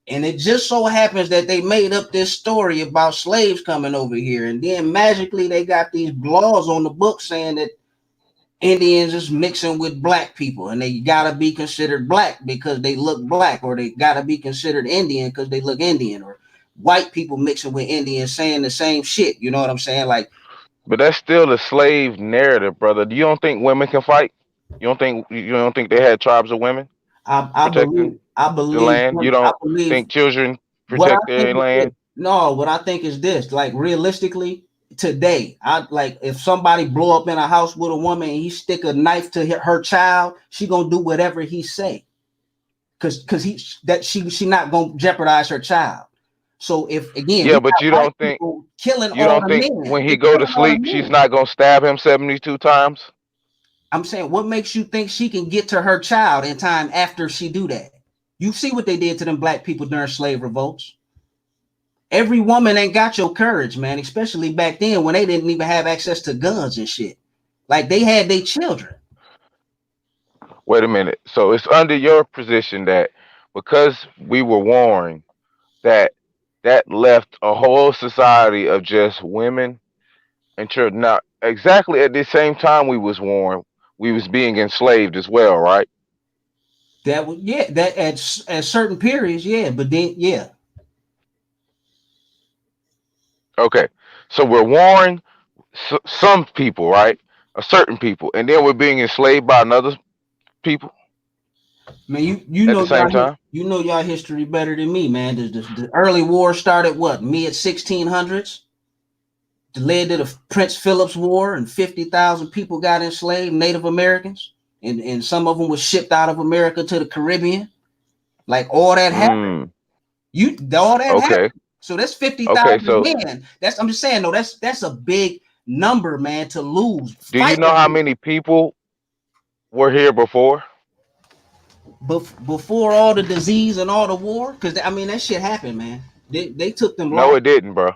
And it just so happens that they made up this story about slaves coming over here, and then magically they got these laws on the book saying that Indians is mixing with black people, and they gotta be considered black because they look black, or they gotta be considered Indian because they look Indian, or white people mixing with Indians saying the same shit. You know what I'm saying? Like, But that's still a slave narrative, brother. You don't think women can fight? You don't think they had tribes of women I protecting believe I the believe land? You I don't believe think children what I protect think their is this. land? No, what I think is this. Like realistically, today, I like if somebody blow up in a house with a woman and he stick a knife to her child, she gonna do whatever he say, she not gonna jeopardize her child. So if again Yeah, we but got you white don't think people killing you all don't the think men, when he they go to killing all the sleep, she's men. not gonna stab him 72 times? I'm saying, what makes you think she can get to her child in time after she do that? You see what they did to them black people during slave revolts. Every woman ain't got your courage, man, especially back then when they didn't even have access to guns and shit. Like they had their children. Wait a minute. So it's under your position that because we were warring, that that left a whole society of just women and children. Now, exactly at the same time we was warring, we was being enslaved as well, right? That was that at certain periods, yeah. But then Okay. So we're warring some people, right? A certain people, and then we're being enslaved by another people man, you at know the same time. y'all history better than me, man. The early war started what, mid 1600s, led to the Prince Philip's War, and 50,000 people got enslaved, Native Americans, and some of them were shipped out of America to the Caribbean. Like all that happened. All that Okay. happened. So that's 50,000 Okay. So men. I'm just saying, though, that's a big number, man, to lose do you know fighting how many people were here before? before all the disease and all the war. Because I mean, that shit happened, man. They took them No, long. it didn't, bro.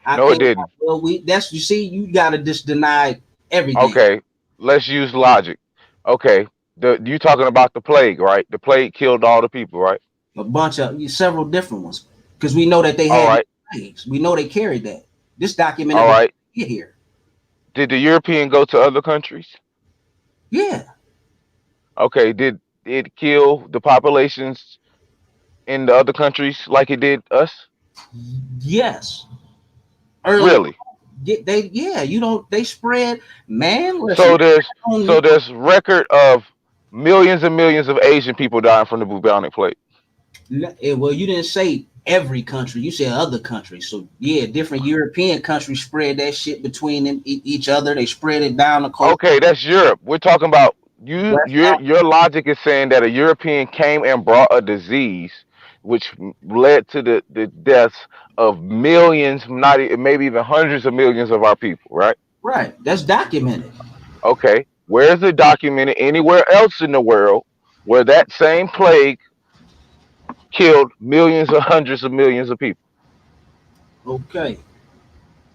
I No, it can't. didn't. Well, you see, you gotta just deny everything. Okay, let's use logic. Okay, you talking about the plague, right? The plague killed all the people, right? A bunch of several different ones, because we know that they All had right, plagues. We know they carried that. This documented all before right. we get here. Did the European go to other countries? Yeah. Okay, did it kill the populations in the other countries like it did us? Yes. Early. Really? They spread, man. So Listen, there's record of millions and millions of Asian people dying from the bubonic plague. well, you didn't say every country. You said other countries. So yeah, different European countries spread that shit between them, each other. They spread it down the coast. Okay, that's Europe. We're talking about your logic is saying that a European came and brought a disease which led to the deaths of millions, maybe even hundreds of millions of our people, right? Right. That's documented. Okay. Where is it documented anywhere else in the world where that same plague killed millions or hundreds of millions of people? Okay.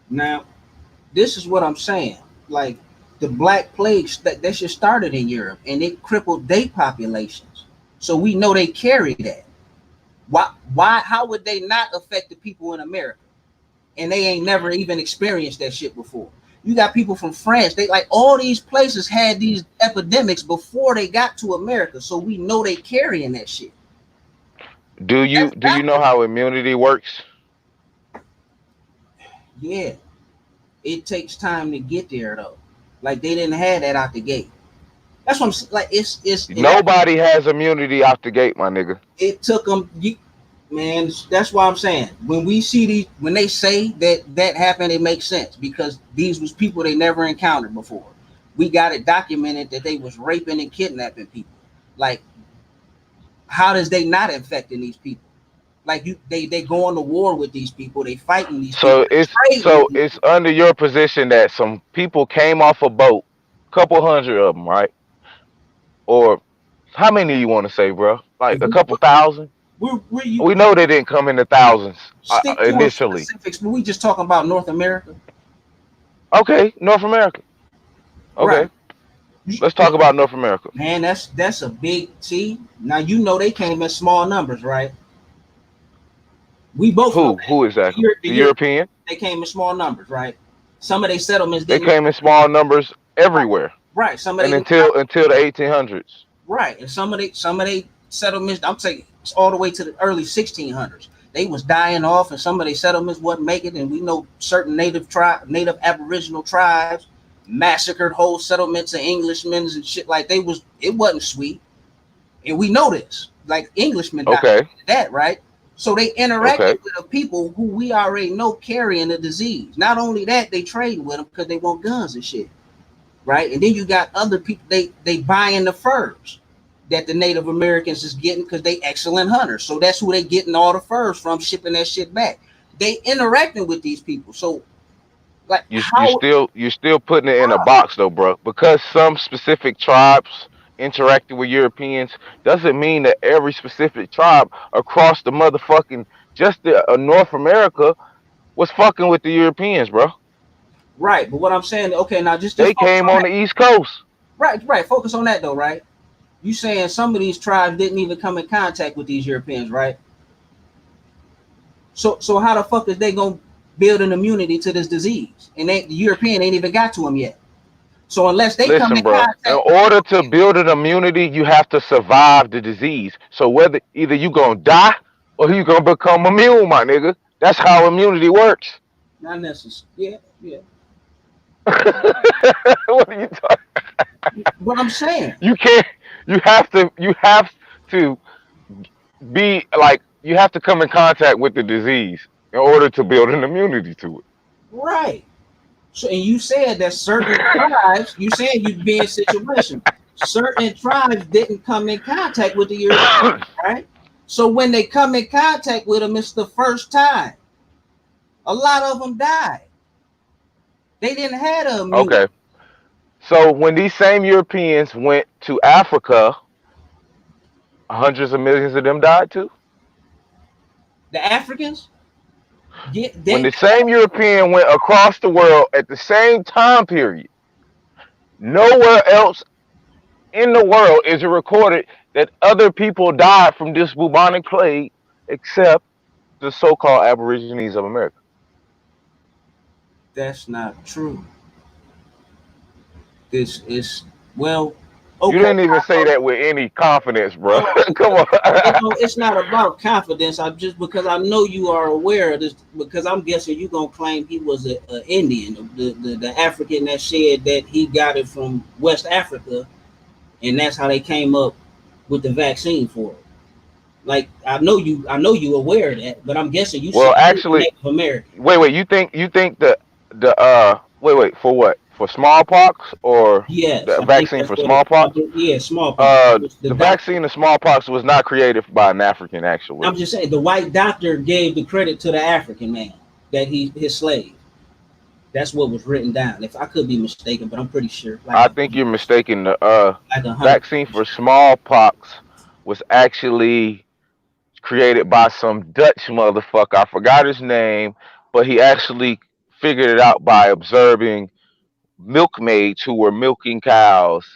Now, this is what I'm saying. Like the Black Plague, that shit started in Europe and it crippled their populations. So we know they carry that. Why? How would they not affect the people in America? And they ain't never even experienced that shit before. You got people from France. They like all these places had these epidemics before they got to America. So we know they carrying that shit. Do you know how immunity works? Yeah. It takes time to get there though. Like they didn't have that out the gate. That's what I'm like. It's Nobody has immunity out the gate, my nigga. It took them, man. That's why I'm saying when we see these, when they say that happened, it makes sense because these was people they never encountered before. We got it documented that they was raping and kidnapping people. Like, how does they not infecting these people? Like they go on to war with these people. They fighting these people. It's under your position that some people came off a boat, couple hundred of them, right? Or how many you want to say, bro? Like a couple thousand? We know they didn't come in the thousands initially. Specifics, but we just talking about North America. Okay, North America. Okay. Right. Let's talk about North America. Man, that's a big see. Now you know they came in small numbers, right? We both who exactly? The European? They came in small numbers, right? Some of their settlements they came in small numbers everywhere. Right. Some of until the 1800s. Right. And some of they settlements, I'm saying all the way to the early 1600s. They was dying off and some of their settlements wasn't making it. And we know certain native aboriginal tribes massacred whole settlements of Englishmen and shit like it wasn't sweet. And we know this. Like Englishmen died that, right? So they interacted with the people who we already know carrying the disease. Not only that, they trade with them because they want guns and shit, right? And then you got other people, they buying the furs that the Native Americans is getting because they excellent hunters. So that's who they getting all the furs from, shipping that shit back. They interacting with these people. So like you're still putting it in a box though, bro. Because some specific tribes interacting with Europeans doesn't mean that every specific tribe across the motherfucking North America was fucking with the Europeans, bro. Right, but what I'm saying, okay, now just they came on the East Coast. Right. Focus on that though, right? You saying some of these tribes didn't even come in contact with these Europeans, right? So how the fuck is they gonna build an immunity to this disease? And the European ain't even got to them yet. So unless they come in contact, in order to build an immunity, you have to survive the disease. So whether either you gonna die or you gonna become immune, my nigga. That's how immunity works. Not necessarily. Yeah. What are you talking? What I'm saying. You have to be like, you have to come in contact with the disease in order to build an immunity to it. Right. So, and you said that certain tribes, you said you'd be in situation. Certain tribes didn't come in contact with the Europeans, right? So when they come in contact with them, it's the first time. A lot of them died. They didn't have a immunity. Okay. So when these same Europeans went to Africa, hundreds of millions of them died too. The Africans? When the same European went across the world at the same time period, nowhere else in the world is it recorded that other people died from this bubonic plague except the so-called Aborigines of America. That's not true. This is, well, You didn't even say that with any confidence, bro. Come on. It's not about confidence. I just because I know you are aware of this. Because I'm guessing you gonna claim he was a Indian, the African that said that he got it from West Africa, and that's how they came up with the vaccine for it. Like I know you aware of that, but I'm guessing you said Well, actually, Native American. wait. You think the wait for what? For smallpox or Yes, the I think vaccine that's for what it. smallpox? Yeah, smallpox. The The doctor. vaccine of smallpox was not created by an African, actually. I'm just saying the white doctor gave the credit to the African man that he his slave. That's what was written down. If I could be mistaken, but I'm pretty sure. I think you're mistaken. The Like 100. vaccine for smallpox was actually created by some Dutch motherfucker. I forgot his name, but he actually figured it out by observing milkmaids who were milking cows,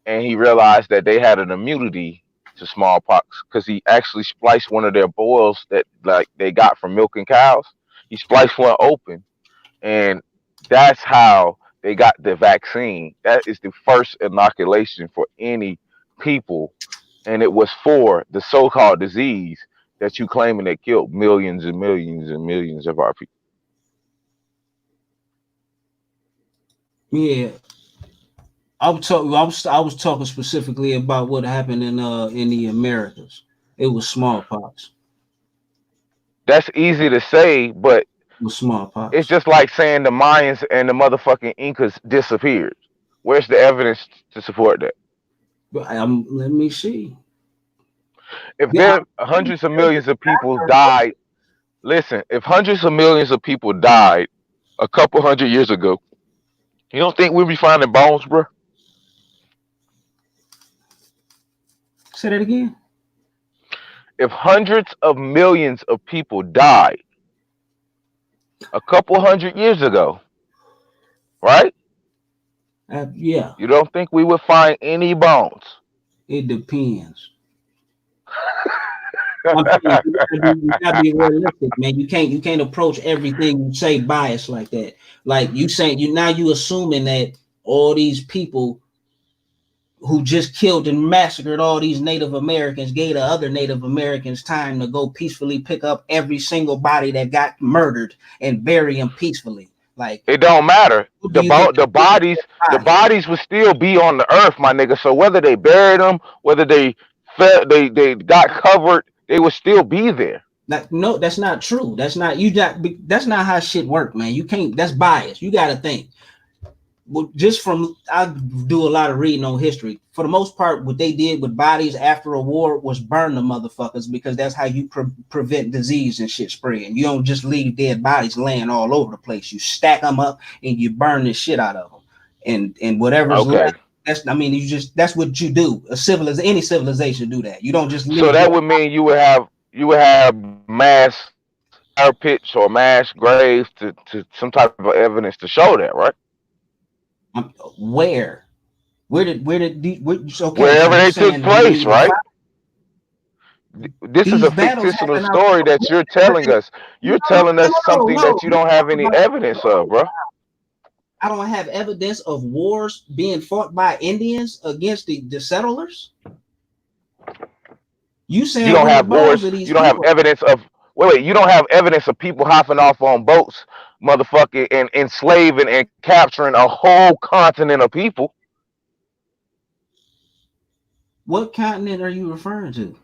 and he realized that they had an immunity to smallpox because he actually spliced one of their boils that like they got from milking cows. He spliced one open, and that's how they got the vaccine. That is the first inoculation for any people, and it was for the so-called disease that you claiming that killed millions and millions and millions of our people. Yeah, I was talking specifically about what happened in the Americas. It was smallpox. That's easy to say, but With smallpox. it's just like saying the Mayans and the motherfucking Incas disappeared. Where's the evidence to support that? Let me see. If Yeah, there hundreds of millions of people died, listen, if hundreds of millions of people died a couple hundred years ago, you don't think we'd be finding bones, bro? Say that again. If hundreds of millions of people died a couple hundred years ago, right? Yeah. You don't think we would find any bones? It depends. I'm saying you gotta be realistic, man. You can't approach everything you say biased like that. Like you saying you assuming that all these people who just killed and massacred all these Native Americans gave the other Native Americans time to go peacefully pick up every single body that got murdered and bury them peacefully. Like it don't matter. The bodies would still be on the earth, my nigga. So whether they buried them, whether they got covered, they would still be there. Like, no, that's not true. That's not how shit work, man. You can't. That's bias. You got to think. Well, I do a lot of reading on history. For the most part, what they did with bodies after a war was burn the motherfuckers because that's how you prevent disease and shit spreading. You don't just leave dead bodies laying all over the place. You stack them up and you burn the shit out of them. And whatever's left, that's what you do. Any civilization do that. You don't just leave. So that would mean you would have mass fire pits or mass graves to some type of evidence to show that, right? Wherever they took place, right? This is a fictional story that you're telling us. You're telling us something that you don't have any evidence of, bro. I don't have evidence of wars being fought by Indians against the settlers. You saying you don't have wars? You don't have evidence of wait. You don't have evidence of people hopping off on boats, motherfucking, and enslaving and capturing a whole continent of people. What continent are you referring to?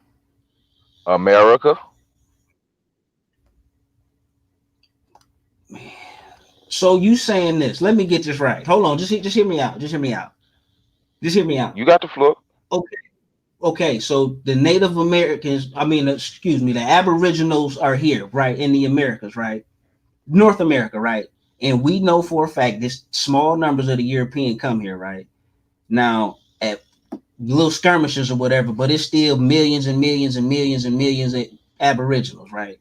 America. Man. So you saying this? Let me get this right. Hold on. Just hear me out. Just hear me out. You got the floor. Okay. So the Native Americans, the Aboriginals are here, right, in the Americas, right? North America, right? And we know for a fact this small numbers of the European come here, right? Now at little skirmishes or whatever, but it's still millions and millions and millions and millions of Aboriginals, right?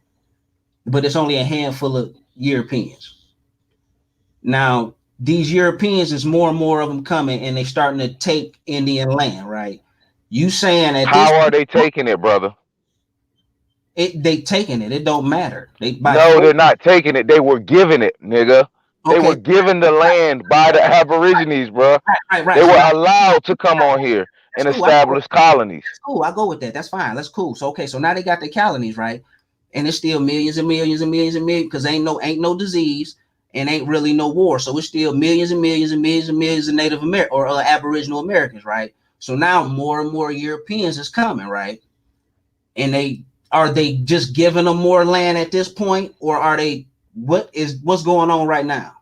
But it's only a handful of Europeans. Now, these Europeans, is more and more of them coming, and they starting to take Indian land, right? You saying that how are they taking it, brother? They taking it. It don't matter. They're not taking it. They were giving it, nigga. They were given the land by the Aborigines, bro. Right. They were allowed to come on here. and cool. established colonies. That's cool. I go with that. That's fine. That's cool. So okay, so now they got the colonies, right? And it's still millions and millions and millions and millions because ain't no disease and ain't really no war. So it's still millions and millions and millions and millions of Native American or Aboriginal Americans, right? So now more and more Europeans is coming, right? And are they just giving them more land at this point, or are they what's going on right now?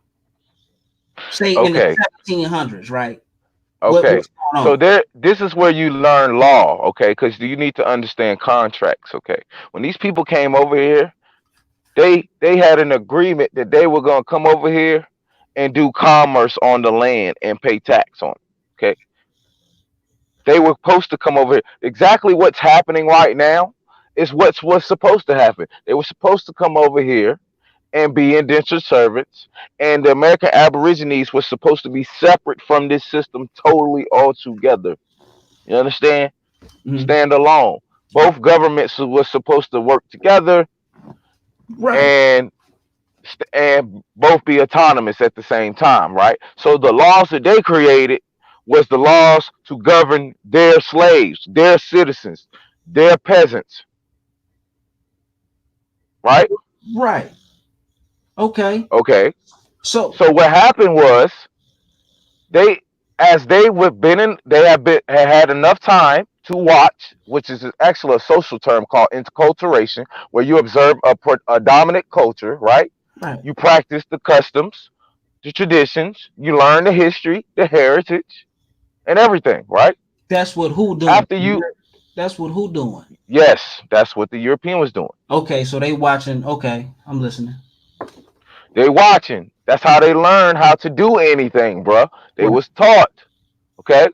Say in the 1700s, right? Okay, What's going so on? this is where you learn law, okay? Because you need to understand contracts, okay? When these people came over here, they had an agreement that they were gonna come over here and do commerce on the land and pay tax on it, okay? They were supposed to come over here. Exactly what's happening right now is what's supposed to happen. They were supposed to come over here and be indentured servants, and the American Aborigines was supposed to be separate from this system totally altogether. You understand? Stand alone. Both governments was supposed to work together, right, and both be autonomous at the same time, right? So the laws that they created was the laws to govern their slaves, their citizens, their peasants, right? Right. Okay. Okay. So what happened was they, as they would been in, they had enough time to watch, which is actually a social term called interculturation, where you observe a dominant culture, right? Right. You practice the customs, the traditions, you learn the history, the heritage, and everything, right? That's what who doing? After you, That's what who doing? yes, that's what the European was doing. Okay, so they watching. Okay, I'm listening. They watching. That's how they learn how to do anything, bro. They was taught. Okay.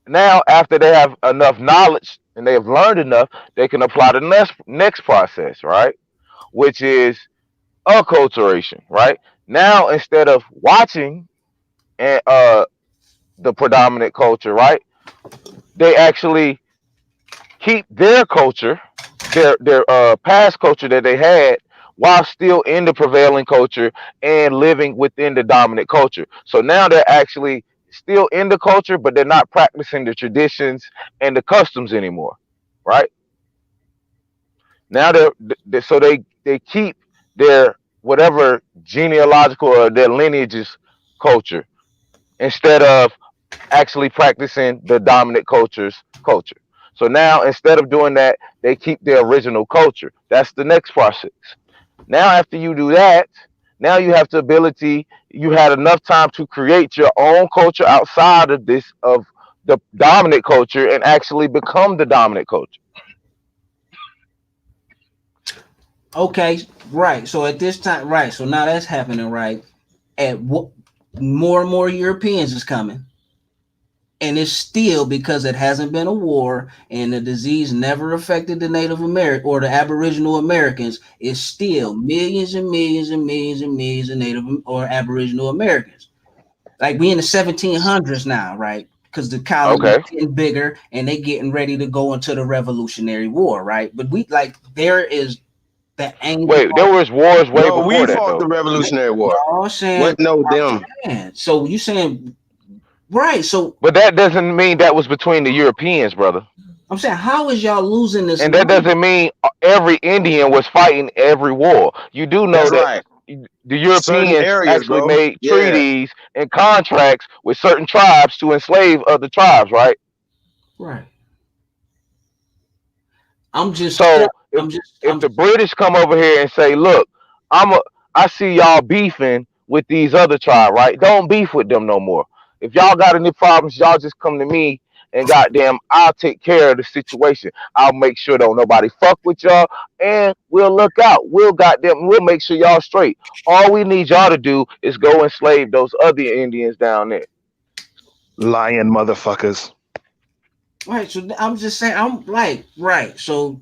Now, after they have enough knowledge and they have learned enough, they can apply the next process, right? Which is acculturation, right? Now, instead of watching and the predominant culture, right? They actually keep their culture, their past culture that they had, while still in the prevailing culture and living within the dominant culture. So now they're actually still in the culture, but they're not practicing the traditions and the customs anymore, right? Now they keep their whatever genealogical or their lineages culture instead of actually practicing the dominant culture's culture. So now instead of doing that, they keep their original culture. That's the next process. Now after you do that, now you have the ability, you had enough time to create your own culture outside of the dominant culture and actually become the dominant culture. Okay, right. So at this time, right. So now that's happening, right? At what more and more Europeans is coming. And it's still because it hasn't been a war and the disease never affected the Native American or the Aboriginal Americans. It's still millions and millions and millions and millions of Native or Aboriginal Americans. Like we in the 1700s now, right? Because the colonies getting bigger and they getting ready to go into the Revolutionary War, right? But there is that angle. Wait, there was wars way before we that, fought though. the Revolutionary War. No, What? No, them. So you saying right? So, but that doesn't mean that was between the Europeans, brother. I'm saying, how is y'all losing this? And that doesn't mean every Indian was fighting every war. You do know that the Europeans actually made treaties and contracts with certain tribes to enslave other tribes, right? Right. I'm just so if the British come over here and say, look, I see y'all beefing with these other tribes, right? Don't beef with them no more. If y'all got any problems, y'all just come to me and goddamn, I'll take care of the situation. I'll make sure don't nobody fuck with y'all, and we'll look out. We'll make sure y'all straight. All we need y'all to do is go enslave those other Indians down there. Lying motherfuckers. Right, so I'm just saying, I'm like, right, so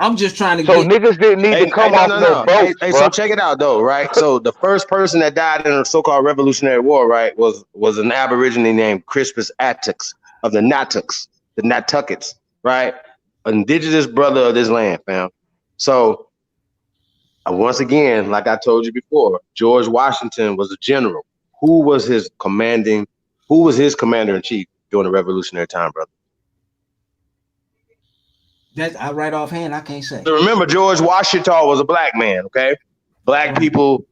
I'm just trying to so niggas didn't need to come off no boats, Hey, so check it out though, right? So the first person that died in the so-called Revolutionary War, right, was an Aborigine named Crispus Attucks of the Nantuckets, right? Indigenous brother of this land, fam. So once again, like I told you before, George Washington was a general. Who was his commanding Who was his commander in chief during the Revolutionary time, brother? That's I right offhand, I can't say. So remember, George Washington was a black man. Okay, black people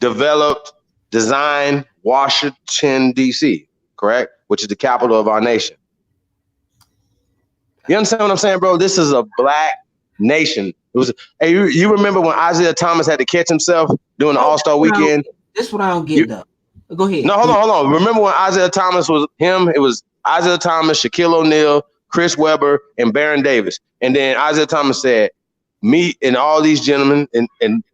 developed, designed Washington D.C. Correct, which is the capital of our nation. You understand what I'm saying, bro? This is a black nation. It was. Hey, you remember when Isaiah Thomas had to catch himself during the All-Star weekend? That's what I don't get though. Go ahead. No, hold on. Remember when Isaiah Thomas was him? It was Isaiah Thomas, Shaquille O'Neal, Chris Webber, and Baron Davis. And then Isaiah Thomas said, me and all these gentlemen, and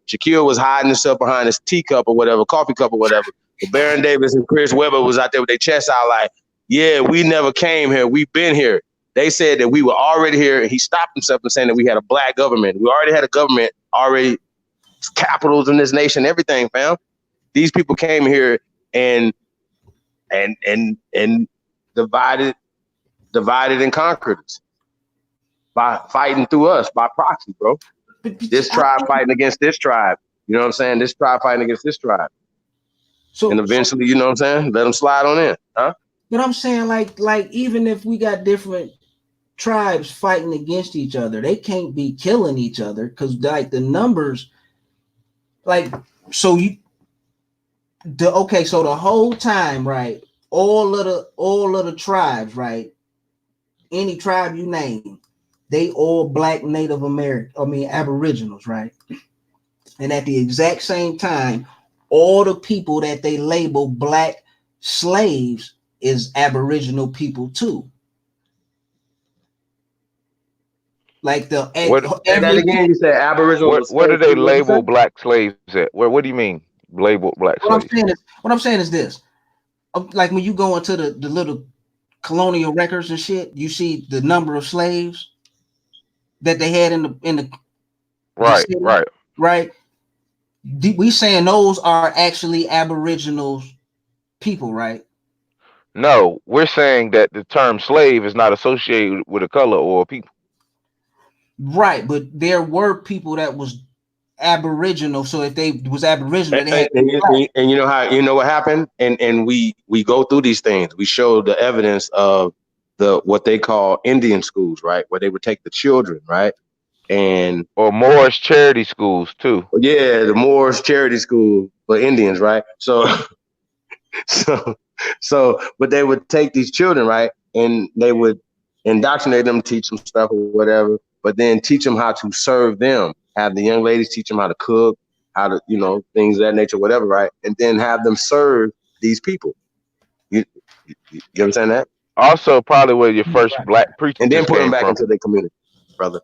Shaquille was hiding himself behind his teacup or whatever, coffee cup or whatever. But Baron Davis and Chris Webber was out there with their chests out like, yeah, we never came here. We've been here. They said that we were already here. And he stopped himself and saying that we had a black government. We already had a government, already capitals in this nation, everything, fam. These people came here and divided and conquered us by fighting through us by proxy, bro. This tribe fighting against this tribe. You know what I'm saying? This tribe fighting against this tribe. So, and eventually, you know what I'm saying? Let them slide on in, huh? But I'm saying, like even if we got different tribes fighting against each other, they can't be killing each other because, like, the numbers, like, so you. So the whole time, right? All of the tribes, right? Any tribe you name, they all black Native American, Aboriginals, right? And at the exact same time, all the people that they label black slaves is Aboriginal people too. Like the that again, you said Aboriginal. Where do they label black slaves at? What do you mean label black slaves? What I'm saying is this: like when you go into the little colonial records and shit, you see the number of slaves that they had in the right, city, right. We saying those are actually Aboriginal people, right? No, we're saying that the term slave is not associated with a color or a people. Right, but there were people that was Aboriginal. So if they was Aboriginal, they had and you know what happened, and we go through these things. We show the evidence of what they call Indian schools, right, where they would take the children, right, or Moorish charity schools too. Yeah, the Moorish charity school for Indians, right? So, but they would take these children, right, and they would indoctrinate them, teach them stuff or whatever, but then teach them how to serve them. Have the young ladies teach them how to cook, how to, things of that nature, whatever, right? And then have them serve these people. You understand that? Also, probably where your first black preachers and then put them back from. into their community, brother.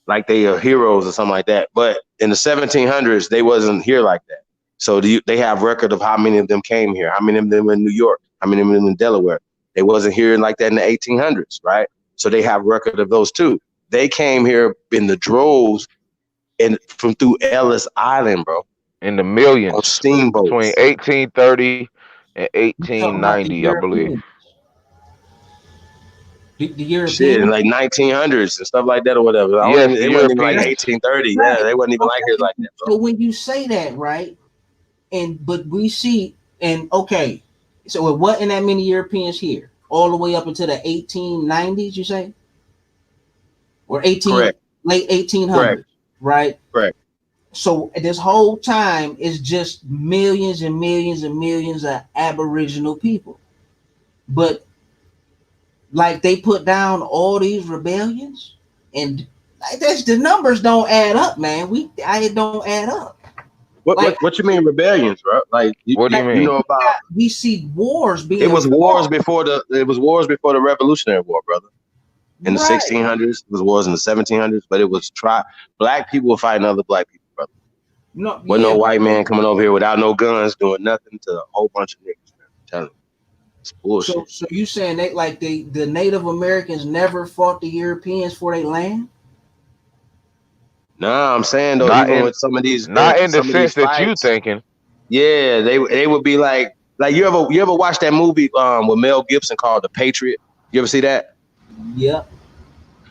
Like they are heroes or something like that. But in the 1700s, they wasn't here like that. So they have record of how many of them came here, how many of them in New York, how many of them in Delaware. They wasn't here like that in the 1800s, right? So they have record of those too. They came here in the droves from through Ellis Island, bro. In the millions. On steamboats. Between 1830 and 1890, I believe. The European shit, in like 1900s and stuff like that or whatever. Yes, they wasn't even like 1830. Right. Yeah, they wasn't even like here like that, bro. So when you say that, right? But we see, so it wasn't that many Europeans here all the way up until the 1890s, you say? Or late 1800s, correct. Right? Correct. So this whole time is just millions and millions and millions of Aboriginal people. But like they put down all these rebellions, and the numbers don't add up, man. It don't add up. What you mean rebellions, bro? Like what do you mean? You know about we see wars being. It was wars before the Revolutionary War, brother. In the 1600s, it was wars in the 1700s, but it was black people were fighting other black people, brother. No white man coming over here without no guns doing nothing to a whole bunch of niggas, man. I'm telling you. It's bullshit. So you saying that like the Native Americans never fought the Europeans for their land? Nah, I'm saying though, even with some of these, not in the sense that you thinking. Yeah, they would be like you ever watch that movie with Mel Gibson called The Patriot? You ever see that? Yeah.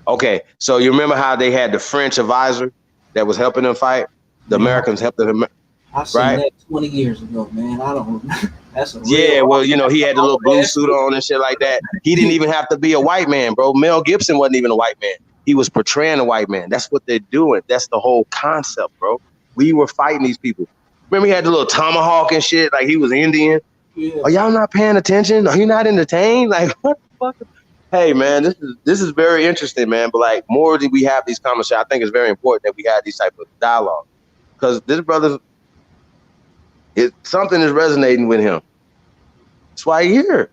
Okay, so you remember how they had the French advisor that was helping them fight? The Americans helped them. I seen right? that 20 years ago, man. I don't. That's a real. Yeah, well, you know, he had the little blue suit on and shit like that. He didn't even have to be a white man, bro. Mel Gibson wasn't even a white man. He was portraying a white man. That's what they're doing. That's the whole concept, bro. We were fighting these people. Remember, he had the little tomahawk and shit, like he was Indian. Yeah. Are y'all not paying attention? Are you not entertained? Like, what the fuck? Hey, man, this is very interesting, man. But like, more than we have these conversations, I think it's very important that we have these type of dialogue, because this brother, something is resonating with him. That's why he's here.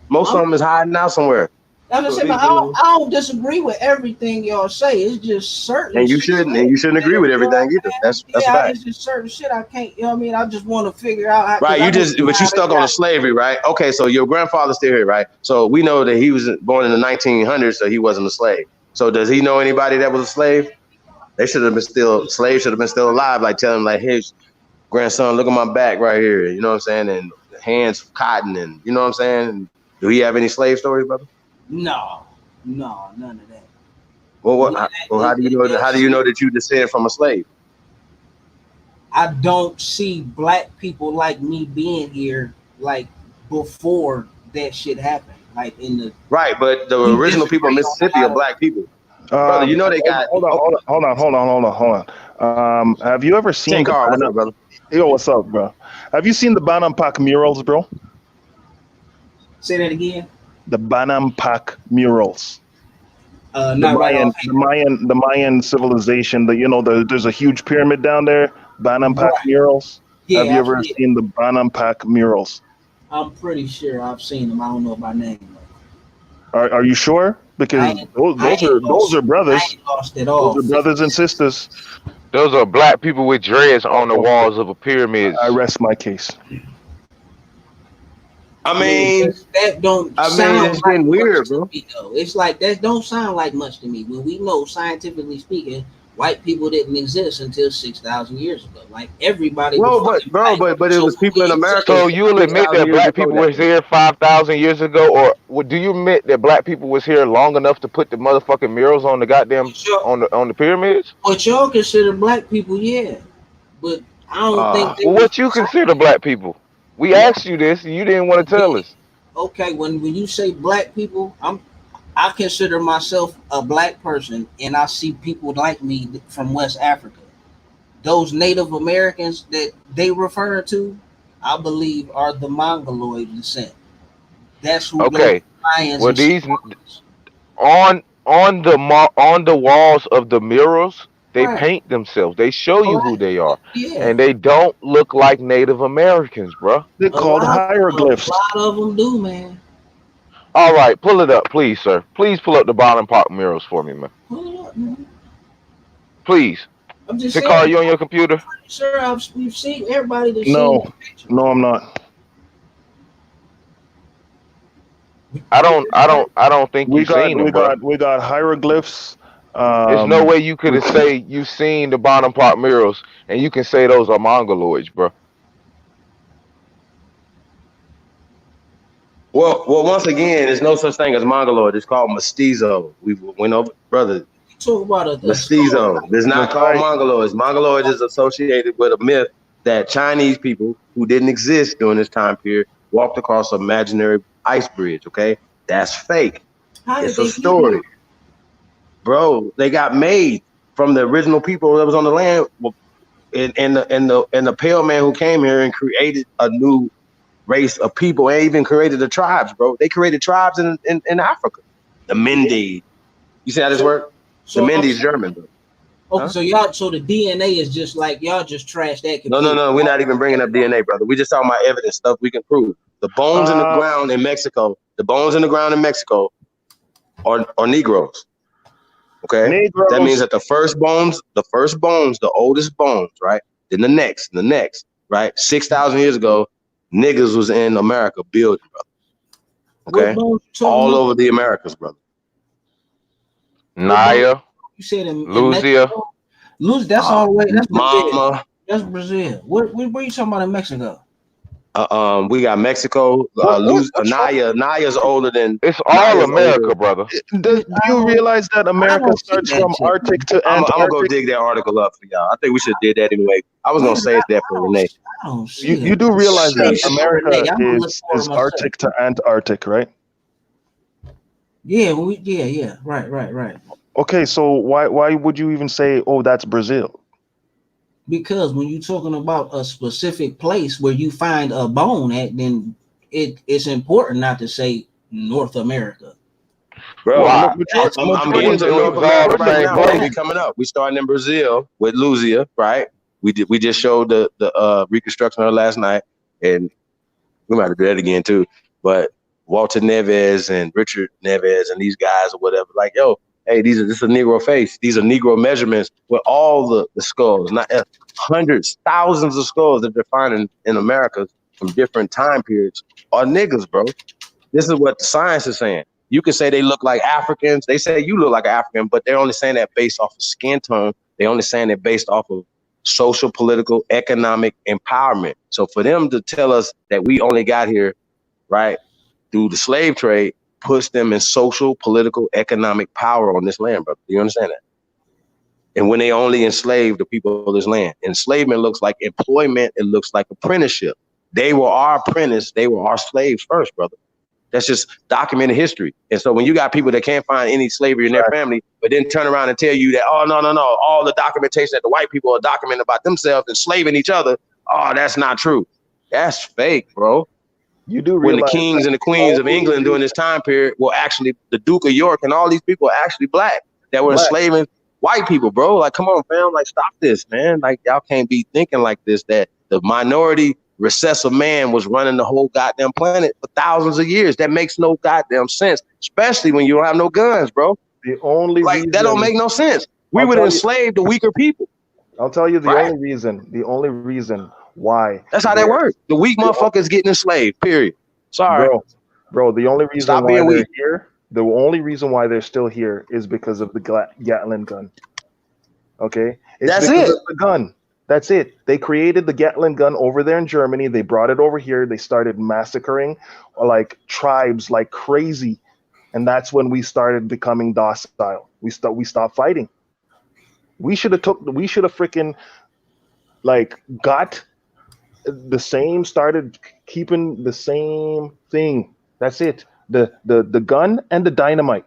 Most of them is hiding out somewhere. I don't disagree with everything y'all say. It's just certain. And you shouldn't agree with everything either. That's a fact. It's just certain shit I can't. You know what I mean? I just want to figure out. How, right. But you stuck on the slavery, right? Okay, so your grandfather's still here, right? So we know that he was born in the 1900s, so he wasn't a slave. So does he know anybody that was a slave? They should have been slaves should have been still alive. Like tell him, like, hey, grandson, look at my back right here. You know what I'm saying? And hands cotton, and you know what I'm saying? Do he have any slave stories, brother? No, none of that. Well, how do you know that? How do you know that you descend from a slave? I don't see black people like me being here like before that shit happened. Like in the right, but the original people of Mississippi are black people. Brother, you know they got. Hold on. Have you ever seen? Carl, what's up, brother? Yo, what's up, bro? Have you seen the Banampak murals, bro? Say that again. The Banampak murals. Not the Mayan civilization. There's a huge pyramid down there. Banampak murals. Yeah, have you ever seen the Banampak murals? I'm pretty sure I've seen them. I don't know by name. Are you sure? Because those are brothers. I ain't lost it all. Those are brothers and sisters. Those are black people with dreads on the walls of a pyramid. I rest my case. I mean, that don't. It's getting weird, bro. It's like that don't sound like much to me. When we know, scientifically speaking, white people didn't exist until 6,000 years ago. Like everybody. Well, but it was people in America. So you'll admit that black people was here 5,000 years ago, or do you admit that black people was here long enough to put the motherfucking murals on the goddamn on the pyramids? What y'all consider black people, yeah, but I don't think. Well, what you consider black people? We asked you this, and you didn't want to tell us. Okay, when you say black people, I consider myself a black person, and I see people like me from West Africa. Those Native Americans that they refer to, I believe, are the Mongoloid descent. That's who. Okay. Well, these on the walls of the murals, they paint themselves. They show you who they are, and they don't look like Native Americans, bro. They're called hieroglyphs. A lot of them do, man. All right, pull it up, please, sir. Please pull up the Banampak murals for me, man. Pull it up, man. Please. I'm just saying. Are you on your computer? Sure, we've seen everybody. No, I'm not. I don't think you've seen them, bro. We got hieroglyphs. There's no way you could say you've seen the Banampak murals and you can say those are mongoloids, bro. Well, once again, there's no such thing as mongoloid. It's called mestizo. We went over, brother. Talk about mestizo. It's not called mongoloids. Mongoloids is associated with a myth that Chinese people who didn't exist during this time period walked across an imaginary ice bridge. Okay, that's fake. It's a story. Bro, they got made from the original people that was on the land, and the pale man who came here and created a new race of people, and even created the tribes, bro. They created tribes in Africa. The Mende. You see how this works? The Mende's German, bro. Okay, so the DNA is just like y'all just trash that. No, we're not even bringing up DNA, brother. We just talking about evidence, stuff we can prove. The bones in the ground in Mexico. The bones in the ground in Mexico are Negroes. Okay, Negroes. That means that the first bones, the oldest bones, right? Then the next, right? 6,000 years ago, niggas was in America building, brother. Okay, all over the Americas, brother. Naya, you said in Luzia. That's all the way. That's Mama. That's Brazil. Where you talking about in Mexico? We got Mexico. Naya's older than. It's all America, brother. Do you realize that America starts from Arctic to I'm Antarctic? gonna go dig that article up for y'all. I think we should have did that anyway. I was gonna save that for Rene. You do realize that America is Arctic to Antarctic, right? Yeah, right. Okay, so why would you even say, oh, that's Brazil? Because when you're talking about a specific place where you find a bone at, then it's important not to say North America. Bro, Wow. I'm getting to North America right now. Bro. We coming up. We starting in Brazil with Luzia, right? We just showed the reconstruction of it last night, and we might have to do that again too. But Walter Neves and Richard Neves and these guys or whatever, like, yo, hey, this is a Negro face. These are Negro measurements with all the skulls, not hundreds, thousands of skulls that they're finding in America from different time periods are niggas, bro. This is what the science is saying. You can say they look like Africans. They say you look like an African, but they're only saying that based off of skin tone. They're only saying it based off of social, political, economic empowerment. So for them to tell us that we only got here, right, through the slave trade, puts them in social, political, economic power on this land, brother. Do you understand that? And when they only enslave the people of this land, enslavement looks like employment. It looks like apprenticeship. They were our apprentice. They were our slaves first, brother. That's just documented history. And so when you got people that can't find any slavery in their family, but then turn around and tell you that, oh, no, all the documentation that the white people are documenting about themselves enslaving each other, oh, that's not true. That's fake, bro. You do when the realize kings and the queens of England during this time period were actually, the Duke of York and all these people are actually black that were enslaving white people, bro. Like, come on, fam. Like, stop this, man. Like, y'all can't be thinking like this, that the minority recessive man was running the whole goddamn planet for thousands of years. That makes no goddamn sense, especially when you don't have no guns, bro. The only reason, that don't make no sense. We would enslave the weaker people. I'll tell you the only reason why. That's how that works. The weak motherfuckers getting enslaved, period. Sorry. Bro, the only reason Stop why being they're weak. here, the only reason why they're still here is because of the Gatling gun. Okay? That's because it. of the gun. That's it. They created the Gatling gun over there in Germany. They brought it over here. They started massacring like tribes like crazy. And that's when we started becoming docile. We stopped fighting. We should have freaking like got the same, started keeping the same thing. That's it. The gun and the dynamite.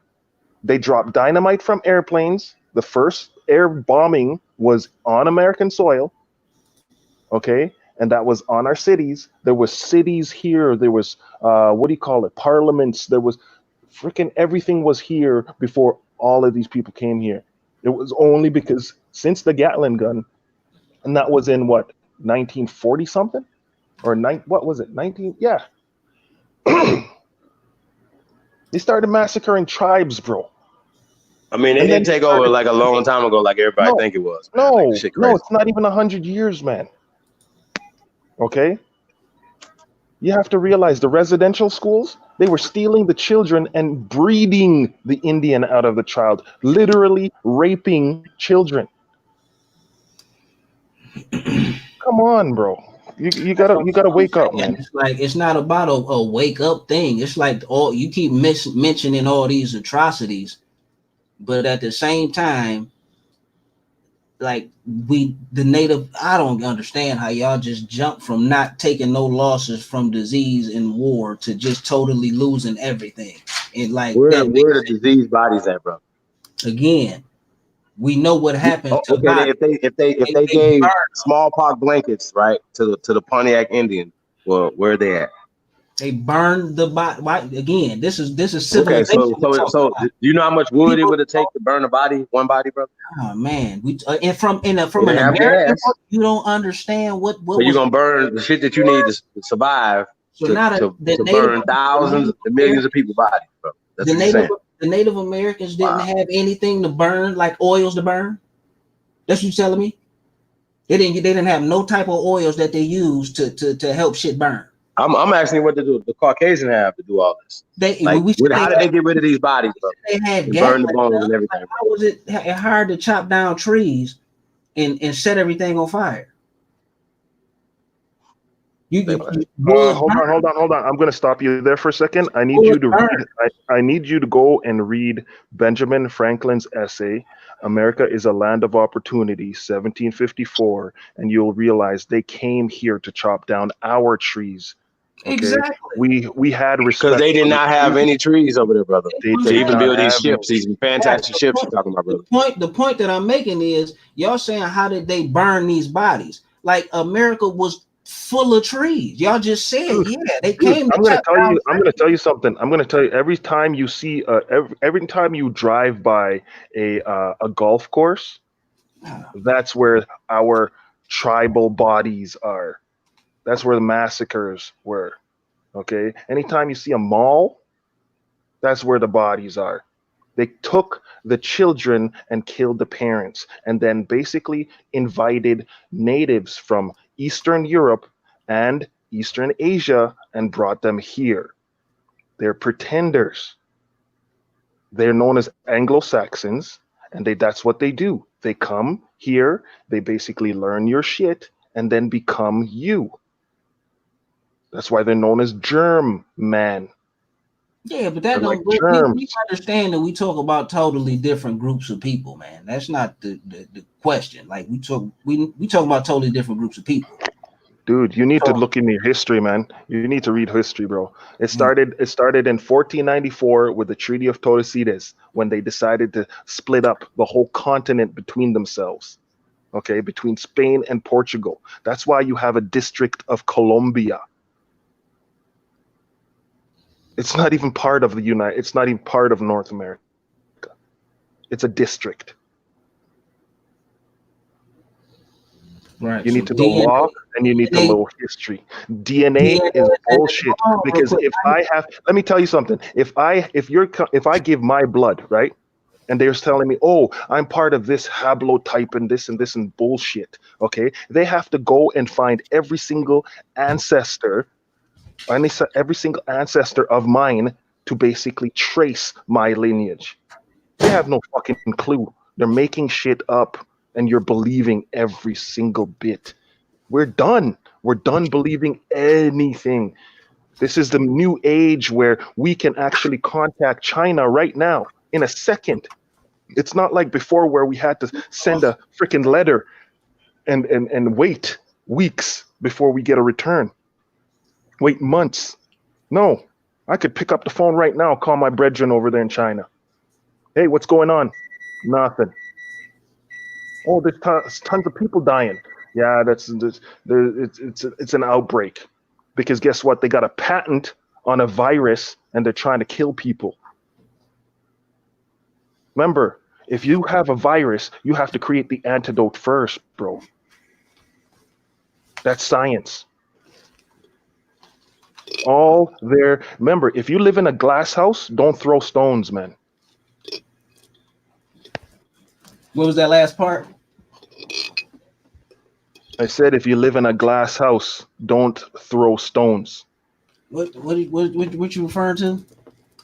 They dropped dynamite from airplanes. The first air bombing was on American soil. Okay, and that was on our cities. There was cities here. There was what do you call it? Parliaments. There was freaking everything was here before all of these people came here. It was only because since the Gatling gun, and that was in what, 1940 something, or what was it? 19? Yeah. They started massacring tribes, bro. I mean, they didn't take over like a long time ago, like everybody think it was. Man. No, like, shit crazy. No, it's not even 100 years, man. Okay? You have to realize the residential schools, they were stealing the children and breeding the Indian out of the child, literally raping children. Come on, bro. You gotta wake up, man. It's like, it's not about a wake up thing. It's like all you keep mentioning all these atrocities, but at the same time, like the native, I don't understand how y'all just jump from not taking no losses from disease and war to just totally losing everything. And like, where the disease bodies at, bro? Again, we know what happened. Okay, if they gave smallpox blankets, right, to the Pontiac Indian, well, where are they at? They burned the body. Again, this is civilization. Okay, so do you know how much wood it would have taken to burn a body, one body, bro? Oh man, from an American, you don't understand what so you're gonna burn the shit that you need to survive to burn thousands and millions of people's bodies, bro. That's the Native Americans didn't have anything to burn, like oils to burn. That's what you're telling me? They didn't have no type of oils that they used to help shit burn. I'm asking you what the Caucasian have to do all this. How did they get rid of these bodies, bro? They had burn the bones and everything. Like, how was it hard to chop down trees and set everything on fire? Hold on. I'm going to stop you there for a second. I need you to read. I need you to go and read Benjamin Franklin's essay, "America is a Land of Opportunity," 1754, and you'll realize they came here to chop down our trees. Okay? Exactly. We had respect because they did not have any trees over there, brother. They To even build these ships, any. these fantastic ships you're talking about, brother. The point that I'm making is y'all saying, how did they burn these bodies? Like, America was full of trees. Y'all just said, they came. I'm going to tell you something. I'm going to tell you, every time you see, every time you drive by a golf course, that's where our tribal bodies are. That's where the massacres were. Okay. Anytime you see a mall, that's where the bodies are. They took the children and killed the parents, and then basically invited natives from Eastern Europe and Eastern Asia and brought them here. They're pretenders. They're known as Anglo-Saxons, and that's what they do. They come here, they basically learn your shit, and then become you. That's why they're known as germ man. Yeah, but that don't. We understand that we talk about totally different groups of people, man. That's not the question. Like, we talk about totally different groups of people. Dude, you need to look in your history, man. You need to read history, bro. It started in 1494 with the Treaty of Tordesillas, when they decided to split up the whole continent between themselves. Okay, between Spain and Portugal. That's why you have a district of Colombia. It's not even part of it's not even part of North America. It's a district. Right. You need to know law and you need to know history. DNA is bullshit, because let me tell you something. If I give my blood, right, and they're telling me, oh, I'm part of this haplotype and this and bullshit, okay, they have to go and find every single ancestor of mine to basically trace my lineage. They have no fucking clue. They're making shit up, and you're believing every single bit. We're done. We're done believing anything. This is the new age where we can actually contact China right now in a second. It's not like before, where we had to send a freaking letter and wait weeks before we get a return. Wait months. No, I could pick up the phone right now, call my brethren over there in China. Hey, what's going on? Nothing. Oh, there's tons of people dying. Yeah, it's an outbreak, because guess what? They got a patent on a virus and they're trying to kill people. Remember, if you have a virus, you have to create the antidote first, bro. That's science. Remember, if you live in a glass house, don't throw stones, man. What was that last part? I said, if you live in a glass house, don't throw stones. What you referring to?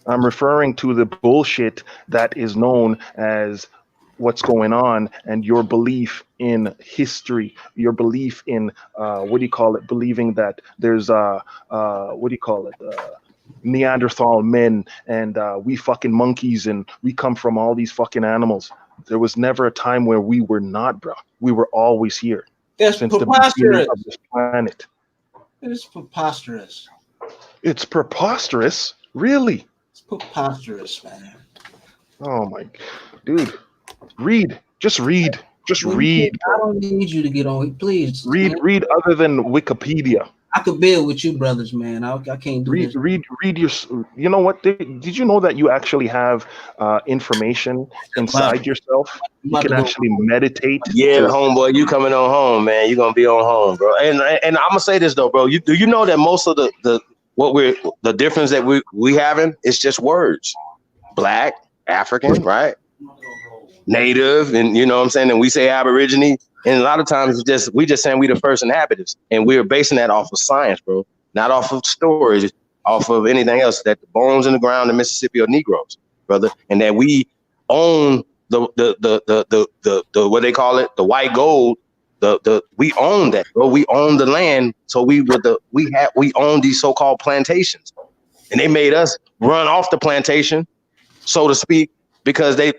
I'm referring to the bullshit that is known as what's going on, and your belief in history, your belief in believing that there's Neanderthal men, and we fucking monkeys, and we come from all these fucking animals. There was never a time where we were not, bro. We were always here. That's since preposterous. the beginning of this planet. It's preposterous. It's preposterous? Really? It's preposterous, man. Oh my, dude. Read. Just read. Just read. I don't need you to get on it, please. Read. Man. Read other than Wikipedia. I could build with you, brothers, man. I can't do this. Read your. You know what? Did you know that you actually have information inside yourself? You can actually meditate. Yeah, homeboy, you coming on home, man. You're gonna be on home, bro. And I'm gonna say this though, bro. Do you know that most of the difference that we having is just words? Black, African, right? Native, and you know what I'm saying, and we say Aborigine, and a lot of times we just saying we the first inhabitants, and we're basing that off of science, bro, not off of stories, off of anything else. That the bones in the ground in Mississippi are Negroes, brother, and that we own the what they call it, the white gold we own that, bro. We own the land, so we own these so-called plantations, and they made us run off the plantation, so to speak, because they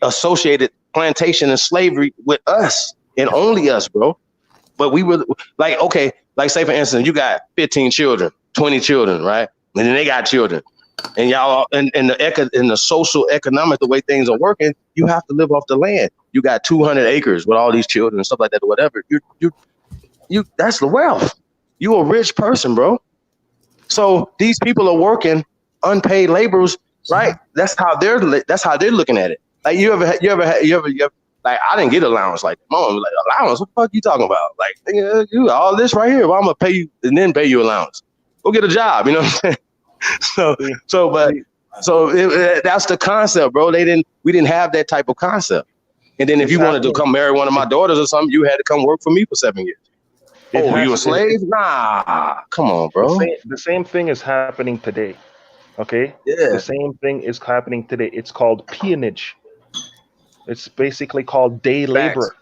associated plantation and slavery with us and only us, bro. But we were like, okay, like say for instance, you got 15 children, 20 children, right? And then they got children, and y'all, and the social economic, the way things are working, you have to live off the land. You got 200 acres with all these children and stuff like that, or whatever. You that's the wealth. You a rich person, bro. So these people are working unpaid laborers, right? That's how they're looking at it. Like you ever like, I didn't get allowance like mom, like allowance. What the fuck you talking about? Like, nigga, you all this right here. Well, I'm gonna pay you and then pay you allowance. Go get a job. You know what I'm saying? That's the concept, bro. We didn't have that type of concept. And then if you wanted to come marry one of my daughters or something, you had to come work for me for 7 years. You a slave? Nah, come on, bro. The same thing is happening today. Okay? Yeah. The same thing is happening today. It's called peonage. It's basically called day labor.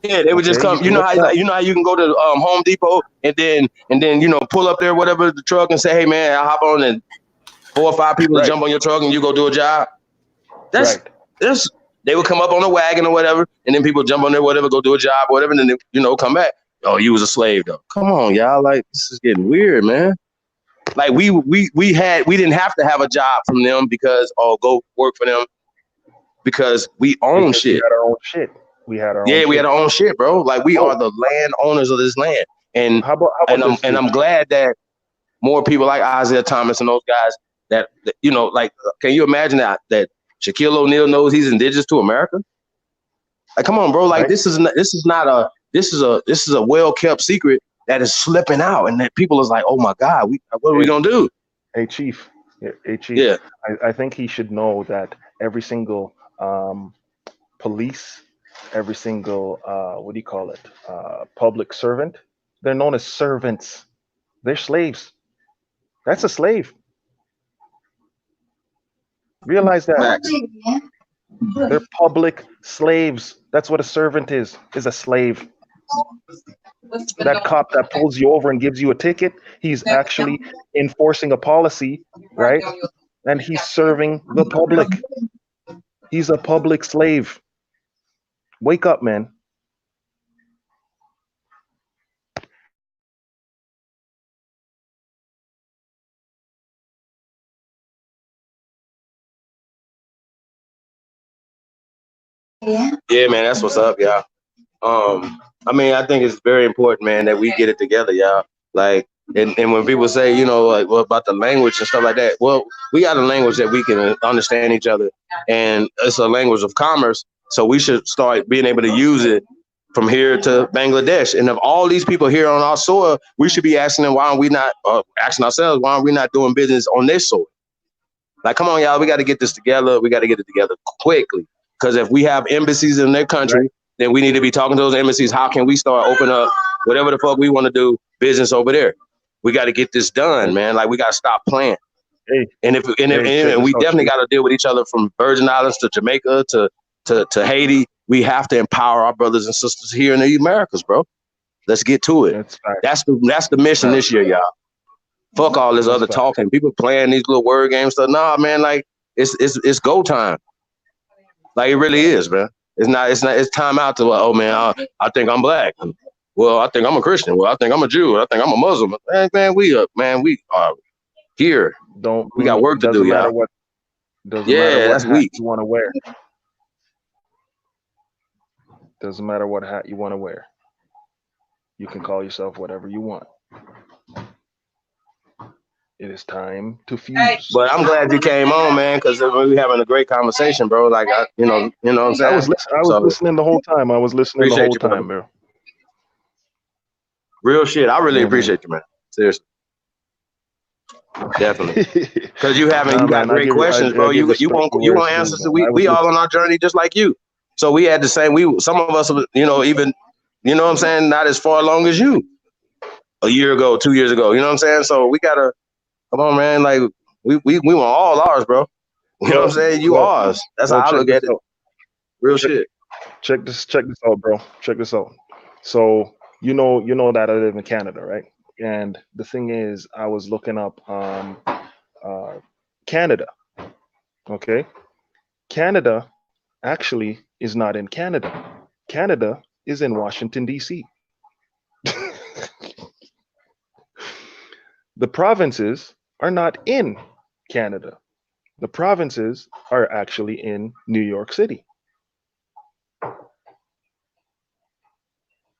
Yeah, they would just come. You know how you can go to Home Depot and then pull up there, whatever, the truck, and say, hey man, I'll hop on, and 4 or 5 people jump on your truck and you go do a job. They would come up on a wagon or whatever, and then people jump on there, whatever, go do a job, or whatever, and then they, come back. Oh, you was a slave though. Come on, y'all. Like, this is getting weird, man. Like we didn't have to have a job from them because go work for them because we own shit. We had our own shit. We had our own shit, bro. Like we are the land owners of this land. And I'm glad that more people like Isaiah Thomas and those guys that like, can you imagine that Shaquille O'Neal knows he's indigenous to America? Like, come on, bro. Like, this is a well-kept secret that is slipping out, and that people is like, oh my God, what are we gonna do? Hey, Chief. Yeah. I think he should know that every single police, every single public servant, they're known as servants. They're slaves. That's a slave. Realize that. They're public slaves. That's what a servant is a slave. That cop that pulls you over and gives you a ticket, he's actually enforcing a policy, right? And he's serving the public. He's a public slave. Wake up, man. Yeah, man, that's what's up, y'all. I mean, I think it's very important, man, that we get it together, y'all. Like, and when people say, like, well, about the language and stuff like that, well, we got a language that we can understand each other, and it's a language of commerce. So we should start being able to use it from here to Bangladesh. And of all these people here on our soil, we should be asking them, why are we not asking ourselves, why are we not doing business on this soil? Like, come on, y'all, we got to get this together. We got to get it together quickly. Because if we have embassies in their country, then we need to be talking to those embassies. How can we start opening up whatever the fuck we want to do business over there? We got to get this done, man. Like, we got to stop playing. And we definitely got to deal with each other from Virgin Islands to Jamaica to Haiti. We have to empower our brothers and sisters here in the Americas, bro. Let's get to it. That's the mission this year, y'all. Fuck all this other talking. People playing these little word games stuff. Nah, man. Like, it's go time. Like, it really is, man. It's time out to, oh man, I think I'm black. Well, I think I'm a Christian. Well, I think I'm a Jew. I think I'm a Muslim. Man, we are here. We got work to do, y'all. Doesn't matter what hat you want to wear. Doesn't matter what hat you want to wear. You can call yourself whatever you want. It is time to fuse. But I'm glad you came on, man, because we're having a great conversation, bro. Like, you know what I'm saying? I was listening the whole time. Bro. Real shit. I really appreciate you, man. Seriously. Definitely. Because you got great questions, bro. You want answers to we all on our journey just like you. So we had the same, some of us, even, what I'm saying, not as far along as you. A year ago, 2 years ago, you know what I'm saying? So we gotta, come on, man. Like, we want all ours, bro. You know what I'm saying? You ours. That's how I look at it. Real shit. Check this out, bro. Check this out. So you know that I live in Canada, right? And the thing is, I was looking up Canada. Okay, Canada actually is not in Canada. Canada is in Washington D.C. The provinces are not in Canada. The provinces are actually in New York City.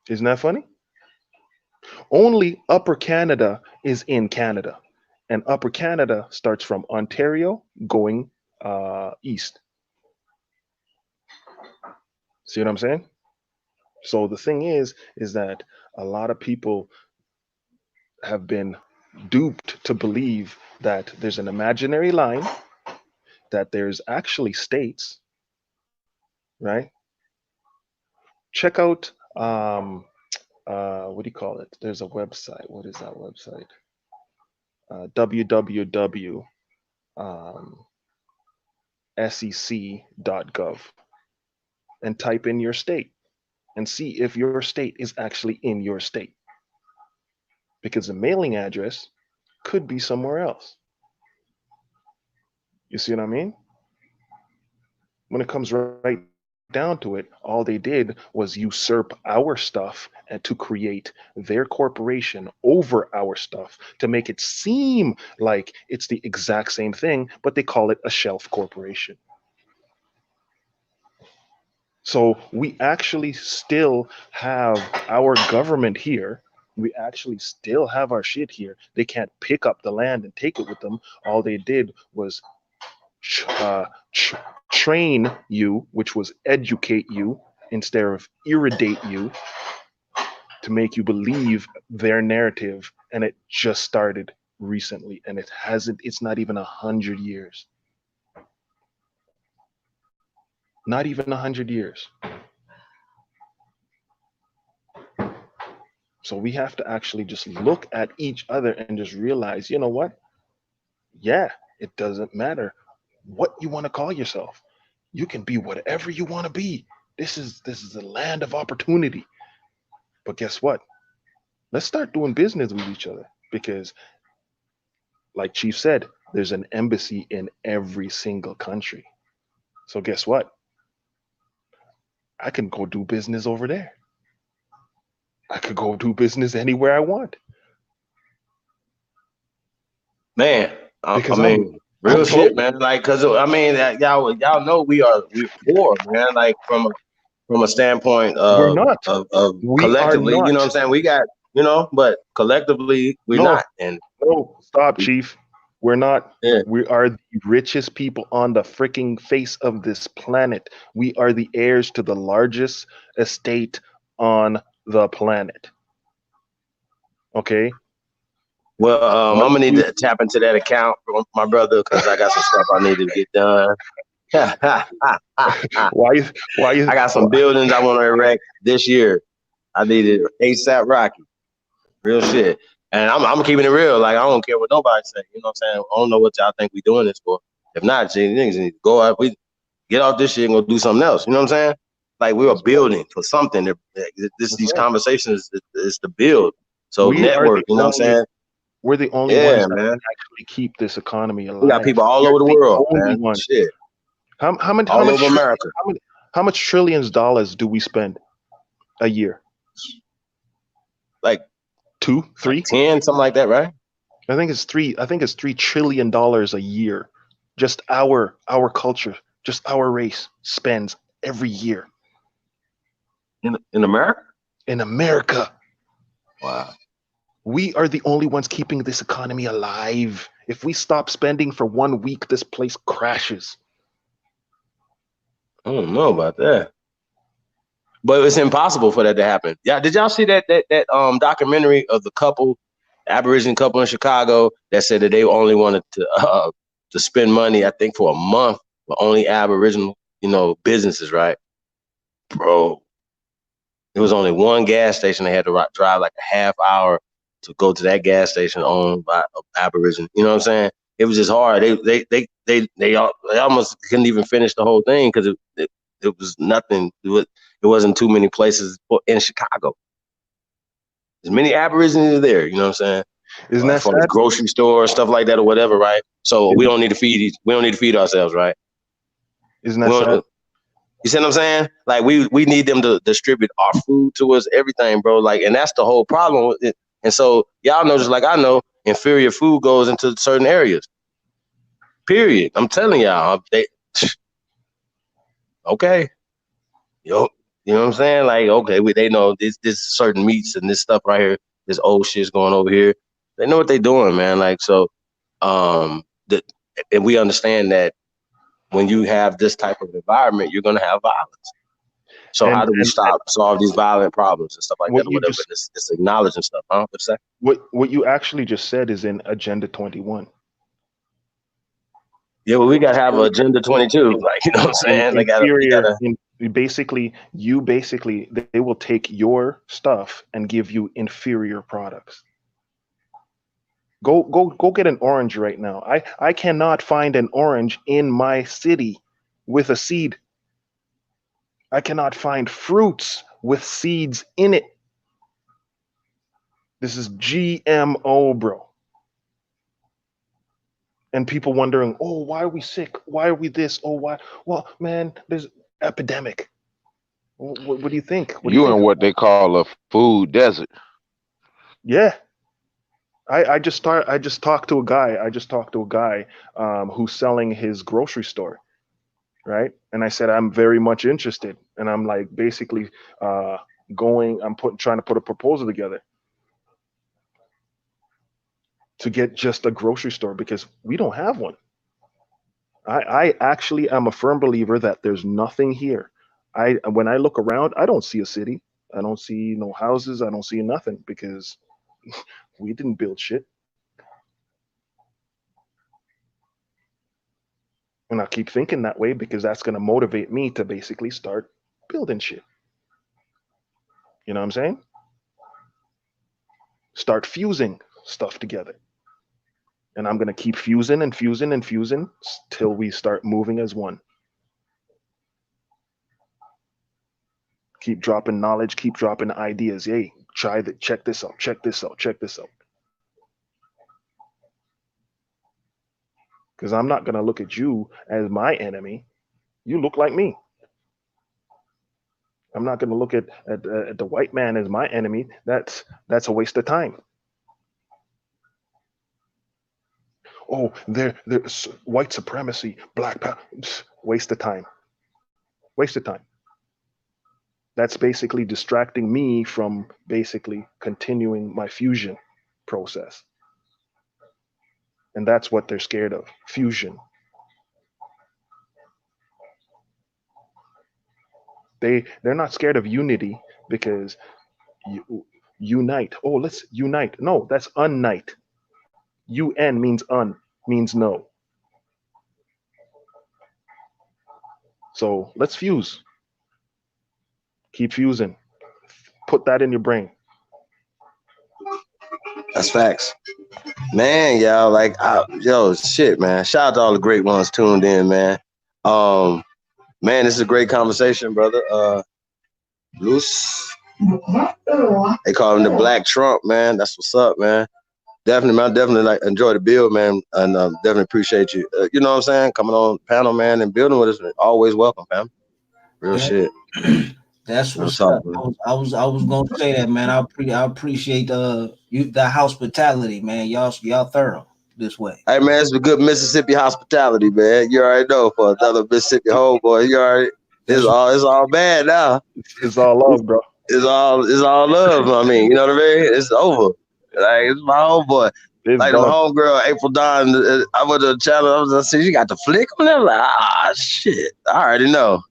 Isn't that funny? Only Upper Canada is in Canada, and Upper Canada starts from Ontario going east. See what I'm saying? So the thing is that a lot of people have been duped to believe that there's an imaginary line, that there's actually states, right? Check out what do you call it? There's a website. What is that website? www sec.gov, and type in your state and see if your state is actually in your state, because the mailing address could be somewhere else. You see what I mean? When it comes right down to it, all they did was usurp our stuff and to create their corporation over our stuff to make it seem like it's the exact same thing, but they call it a shelf corporation. So we actually still have our government here. We actually still have our shit here. They can't pick up the land and take it with them. All they did was train you, which was educate you instead of irritate you, to make you believe their narrative. And it just started recently, and it's not even 100 years. Not even 100 years. So we have to actually just look at each other and just realize, you know what? Yeah, it doesn't matter what you want to call yourself. You can be whatever you want to be. This is the land of opportunity. But guess what? Let's start doing business with each other, because like Chief said, there's an embassy in every single country. So guess what? I can go do business over there. I could go do business anywhere I want. Man, I mean, real shit, man. Like, cause I mean, y'all know we're poor, man. Like from a standpoint We're not. of We collectively, are not. you know what I'm saying? We got, but collectively we're not. And no, stop, Chief. We're not. Yeah. We are the richest people on the freaking face of this planet. We are the heirs to the largest estate on the planet. Okay. Well, I'm gonna need to tap into that account for my brother, because I got some stuff I need to get done. Why you? I got some buildings I want to erect this year. I need it ASAP Rocky. Real shit. And I'm keeping it real. Like, I don't care what nobody say. You know what I'm saying? I don't know what y'all think we doing this for. If not, niggas need to go out. We get off this shit and go do something else. You know what I'm saying? Like, we are building for something. These conversations is to build. So network. You know what I'm saying? We're the only ones that actually keep this economy alive. We got people all over the world, man. Shit. How much America? How much trillions of dollars do we spend a year? Like 2, 3, 10, something like that, right? I think it's $3 trillion a year. Just our culture, just our race spends every year. In America? In America. Wow. We are the only ones keeping this economy alive. If we stop spending for 1 week, this place crashes. I don't know about that. But it's impossible for that to happen. Yeah, did y'all see that documentary of the Aboriginal couple in Chicago that said that they only wanted to spend money, I think, for a month for only Aboriginal, businesses, right? Bro, there was only one gas station they had to drive like a half hour to go to that gas station owned by Aboriginal. You know what I'm saying? It was just hard. They almost couldn't even finish the whole thing because it was nothing. It wasn't too many places in Chicago. There's many Aborigines there, you know what I'm saying? Isn't that as far as sad? grocery store stuff like that or whatever, right? So we don't need to feed ourselves, right? Isn't that sad? You see what I'm saying? Like we need them to distribute our food to us, everything, bro. Like, and that's the whole problem with it. And so y'all know, just like I know, inferior food goes into certain areas. Period. I'm telling y'all, okay, yo, you know what I'm saying? Like, okay, they know this certain meats and this stuff right here, this old shit's going over here. They know what they're doing, man. Like, so, and we understand that when you have this type of environment, you're gonna have violence. So how do we solve these violent problems and stuff like that or whatever? It's acknowledging stuff, huh? What's that? What you actually just said is in Agenda 21. Yeah, well, we gotta have an Agenda 22. Like, you know what I'm saying? Basically, they will take your stuff and give you inferior products. Go get an orange right now. I cannot find an orange in my city with a seed. I cannot find fruits with seeds in it. This is GMO, bro. And people wondering, oh, why are we sick? Why are we this? Oh, why? Well, man, there's epidemic. What do you think? You in what they call a food desert. Yeah. I just talked to a guy who's selling his grocery store, right? And I said, I'm very much interested. And I'm like basically trying to put a proposal together to get just a grocery store because we don't have one. I actually am a firm believer that there's nothing here. When I look around, I don't see a city. I don't see no houses. I don't see nothing because we didn't build shit. And I keep thinking that way because that's going to motivate me to basically start building shit. You know what I'm saying? Start fusing stuff together. And I'm going to keep fusing and fusing and fusing till we start moving as one. Keep dropping knowledge, keep dropping ideas. Hey, check this out, check this out, check this out. Because I'm not going to look at you as my enemy. You look like me. I'm not going to look at the white man as my enemy. That's a waste of time. Oh, there's white supremacy, black power. Waste of time. Waste of time. That's basically distracting me from basically continuing my fusion process. And that's what they're scared of, fusion. They're not scared of unity because unite. Oh, let's unite. No, that's unite. UN means means no. So let's fuse. Keep fusing. Put that in your brain. That's facts. Man, y'all, like, yo, shit, man. Shout out to all the great ones tuned in, man. Man, this is a great conversation, brother. Loose. They call him the Black Trump, man. That's what's up, man. Definitely, man. Definitely like enjoy the build, man, and definitely appreciate you. You know what I'm saying? Coming on the panel, man, and building with us. Always welcome, fam. Real shit. That's what's up. I was gonna say that, man. I appreciate the hospitality, man. Y'all thorough this way. Hey, man, it's a good Mississippi hospitality, man. You already know, for another Mississippi homeboy. You already it's all bad now. It's all love, bro. It's all love. I mean, you know what I mean? It's over. Like, it's my homeboy. Like the homegirl, April Dawn. I went to the channel. I said, you got the flick on there? Like, shit. I already know.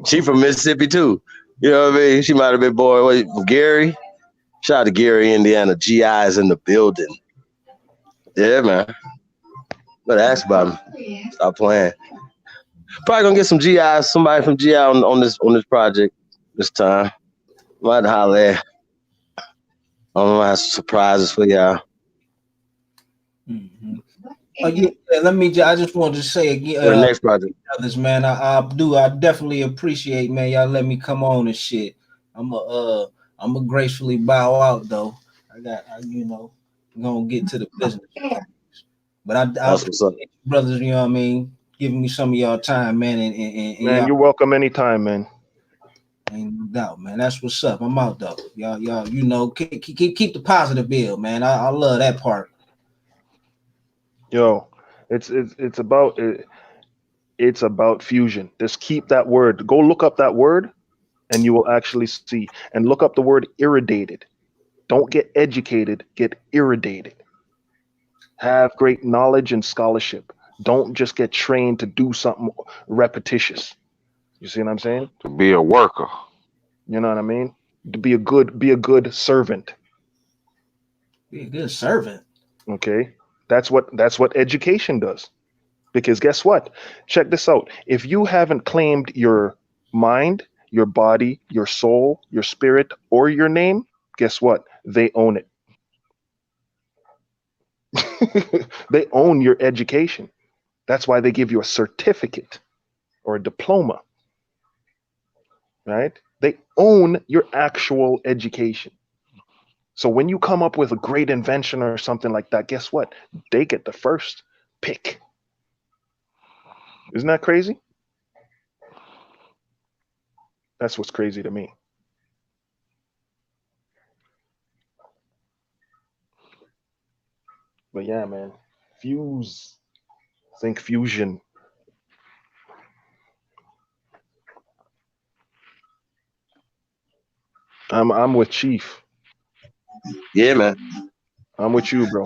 She from Mississippi too. You know what I mean? She might have been born from Gary. Shout out to Gary, Indiana. GI is in the building. Yeah, man. Better ask about him. Stop playing. Probably gonna get some GI, somebody from GI on this project this time. Might holler at. I don't know, I have some surprises for y'all. Mm-hmm. Yeah, let me. I just wanted to say again, For the next project. brothers, man. I definitely appreciate, man. Y'all let me come on and shit. I'm a gracefully bow out though. Gonna get to the business. But I That's what's up. appreciate you, brothers. You know what I mean? Giving me some of y'all time, man. And Man, y'all, you're welcome anytime, man. ain't no doubt, man. That's what's up. I'm out though. Y'all, keep the positive bill, man. I love that part. Yo, it's about fusion. Just keep that word. Go look up that word, and you will actually see. And look up the word irradiated. Don't get educated. Get irradiated. Have great knowledge and scholarship. Don't just get trained to do something repetitious. You see what I'm saying? To be a worker. You know what I mean? To be a good servant. Be a good servant. Okay? That's what education does. Because guess what? Check this out. If you haven't claimed your mind, your body, your soul, your spirit, or your name, guess what? They own it. They own your education. That's why they give you a certificate or a diploma, right? They own your actual education. So when you come up with a great invention or something like that, guess what? They get the first pick. Isn't that crazy? That's what's crazy to me. But yeah, man. Fuse. Think fusion. I'm with Chief. Yeah, man. I'm with you, bro.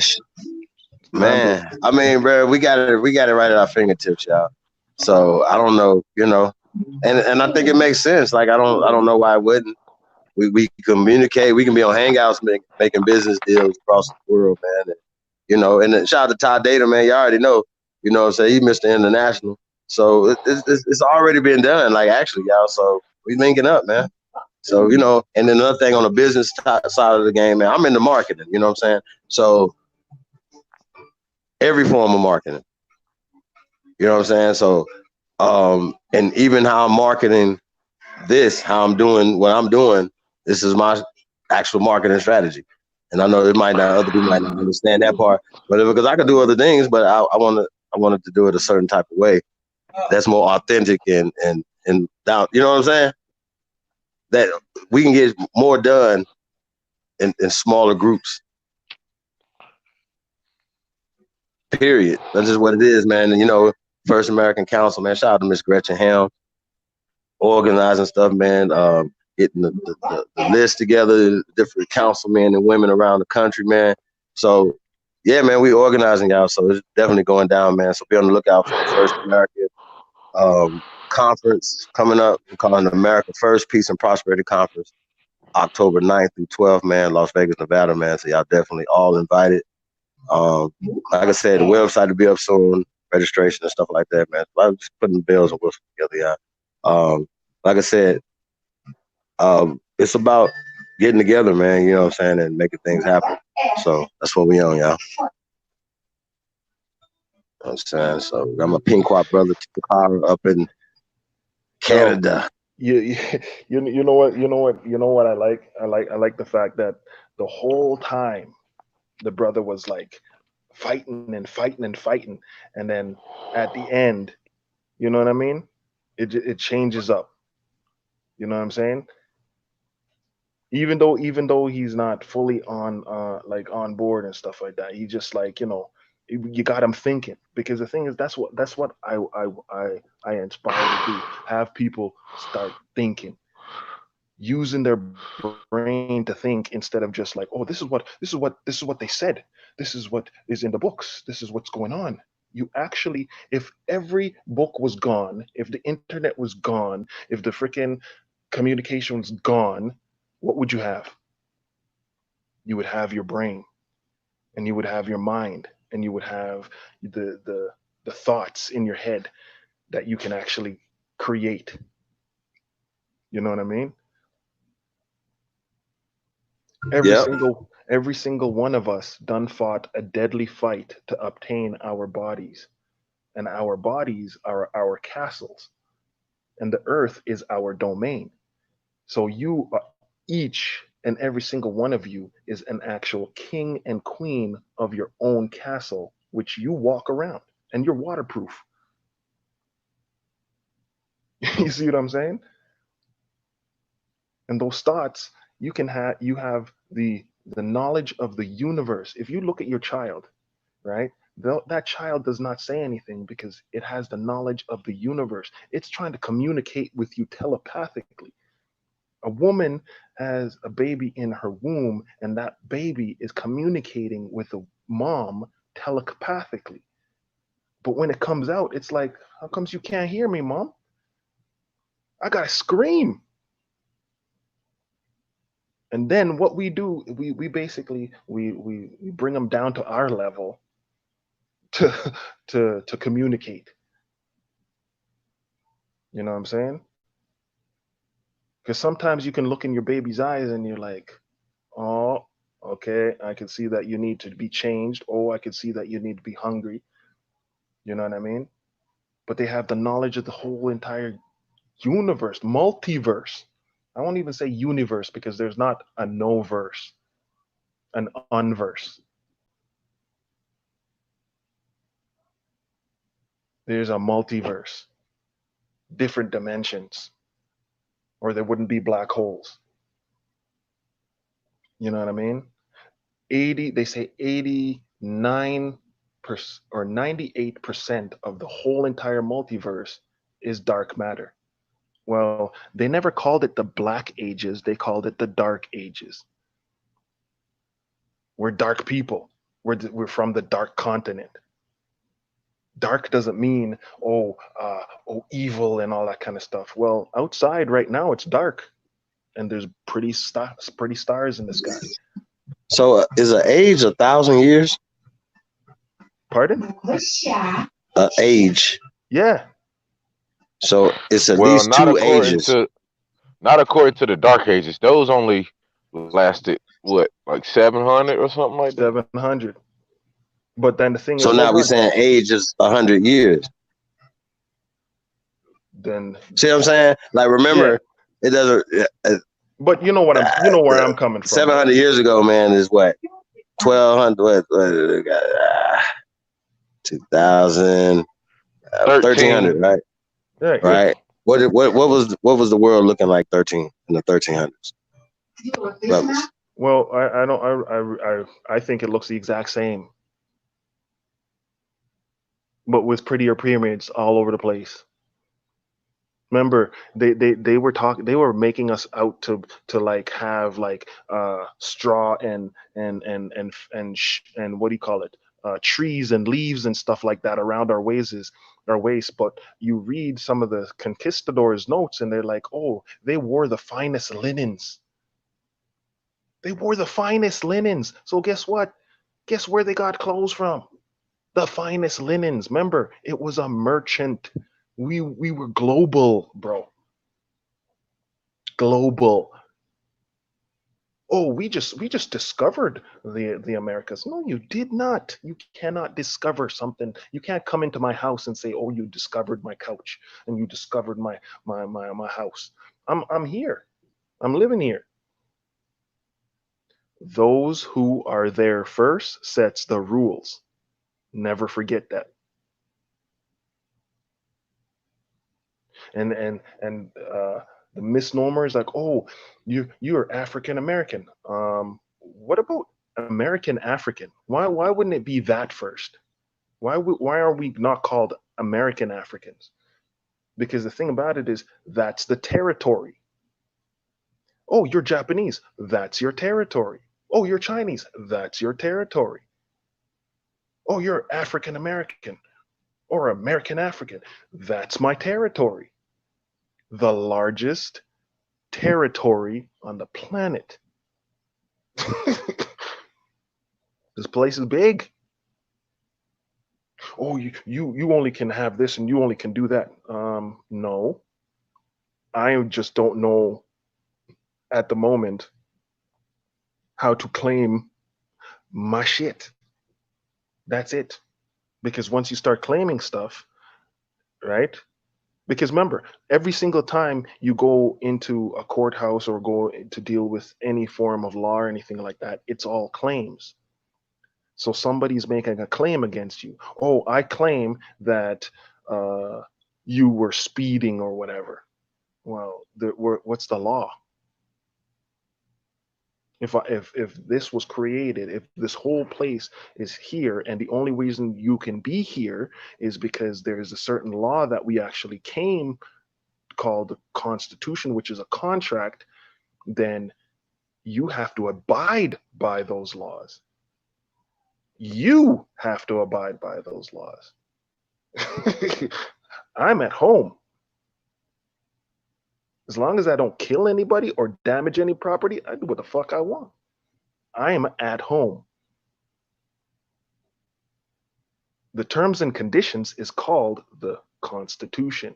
Man, I mean, bro, we got it right at our fingertips, y'all. So I don't know, and I think it makes sense. Like I don't know why it wouldn't. We communicate. We can be on Hangouts making business deals across the world, man. And then shout out to Todd Data, man. You already know. You know what I'm saying? He Mr. International. So it's already been done, like actually, y'all. So we linking up, man. So, and then another thing on the business side of the game, man, I'm into marketing, you know what I'm saying? So every form of marketing, you know what I'm saying? So, and even how I'm marketing how I'm doing what I'm doing, this is my actual marketing strategy. And I know other people might not understand that part, but because I could do other things, but I wanted to do it a certain type of way that's more authentic and down, you know what I'm saying? That we can get more done in smaller groups. Period. That's just what it is, man. And First American Council, man. Shout out to Miss Gretchen Helm, organizing stuff, man. Getting the list together, different councilmen and women around the country, man. So, yeah, man, we organizing y'all. So it's definitely going down, man. So be on the lookout for the First American conference coming up. We're calling it America First Peace and Prosperity Conference, October 9th through 12th, man. Las Vegas, Nevada, man. So y'all definitely all invited. Like I said, the website will be up soon, registration and stuff like that, man. I'm just putting the bells and whistles together, yeah. Like I said, it's about getting together, man, you know what I'm saying, and making things happen. So that's what we on, y'all. You know what I'm saying? So I'm a Pinkwop brother up in Canada. You know what I like? I like the fact that the whole time the brother was like fighting and fighting and fighting, and then at the end, you know what I mean? It changes up. You know what I'm saying? Even though he's not fully on like on board and stuff like that, he just like you got him thinking, because the thing is that's what I inspire to do. Have people start thinking, using their brain to think, instead of just like, oh, this is what they said, this is what is in the books, this is what's going on. You actually, if every book was gone, if the internet was gone, if the freaking communication was gone, what would you have? You would have your brain, and you would have your mind, and you would have the thoughts in your head that you can actually create. You know what I mean? Every Yep. Every single one of us done fought a deadly fight to obtain our bodies, and our bodies are our castles, and the earth is our domain. So you, each and every single one of you, is an actual king and queen of your own castle, which you walk around, and you're waterproof. You see what I'm saying? And those thoughts, you have the knowledge of the universe. If you look at your child, right? That child does not say anything because it has the knowledge of the universe. It's trying to communicate with you telepathically. A woman has a baby in her womb, and that baby is communicating with a mom telepathically. But when it comes out, it's like, how comes you can't hear me, mom? I gotta scream. And then what we do, we basically we bring them down to our level to to communicate. You know what I'm saying? Because sometimes you can look in your baby's eyes and you're like, oh, okay, I can see that you need to be changed. Oh, I can see that you need to be hungry. You know what I mean? But they have the knowledge of the whole entire universe, multiverse. I won't even say universe because there's not a no verse, an unverse. There's a multiverse, different dimensions, or there wouldn't be black holes. You know what I mean? They say 89% or 98% of the whole entire multiverse is dark matter. Well, they never called it the Black Ages, they called it the Dark Ages. We're dark people. We're from the dark continent. Dark doesn't mean evil and all that kind of stuff. Well, outside right now it's dark, and there's pretty stars in the sky. So is an age 1,000 years? Pardon? Age. Yeah. So it's at least not 2 according ages. not according to the Dark Ages. Those only lasted what, like 700 or something like that. 700. But then the thing So is, now we're saying age is 100 years. Then see what I'm saying? Like, remember, it doesn't. But you know what where I'm coming from. 700 years ago, man, is what 1200, what 2000, 1300, right? Right. What was the world looking like in the 1300s? Rebels. Well, I think it looks the exact same, but with prettier pyramids all over the place. Remember, they were making us out to like have like straw and what do you call it, trees and leaves and stuff like that around our waist. But you read some of the conquistadors' notes and they're like, oh, they wore the finest linens. They wore the finest linens. So guess what? Guess where they got clothes from? The finest linens. Remember, it was a merchant. We were global, bro. Global. Oh, we just discovered the Americas. No, you did not. You cannot discover something. You can't come into my house and say, "Oh, you discovered my couch and you discovered my house." I'm here. I'm living here. Those who are there first sets the rules. Never forget that. And the misnomer is like, oh, you're African American. What about American African? Why wouldn't it be that first? Why are we not called American Africans? Because the thing about it is that's the territory. Oh, you're Japanese. That's your territory. Oh, you're Chinese. That's your territory. Oh, you're African American or American African. That's my territory. The largest territory on the planet. This place is big. Oh, you only can have this and you only can do that. No. I just don't know at the moment how to claim my shit. That's it. Because once you start claiming stuff, right? Because remember, every single time you go into a courthouse or go to deal with any form of law or anything like that, it's all claims. So somebody's making a claim against you. Oh, I claim that you were speeding or whatever. Well, what's the law? If this was created, if this whole place is here, and the only reason you can be here is because there's a certain law that we actually came called the Constitution, which is a contract, then you have to abide by those laws. You have to abide by those laws. I'm at home. As long as I don't kill anybody or damage any property, I do what the fuck I want. I am at home. The terms and conditions is called the Constitution.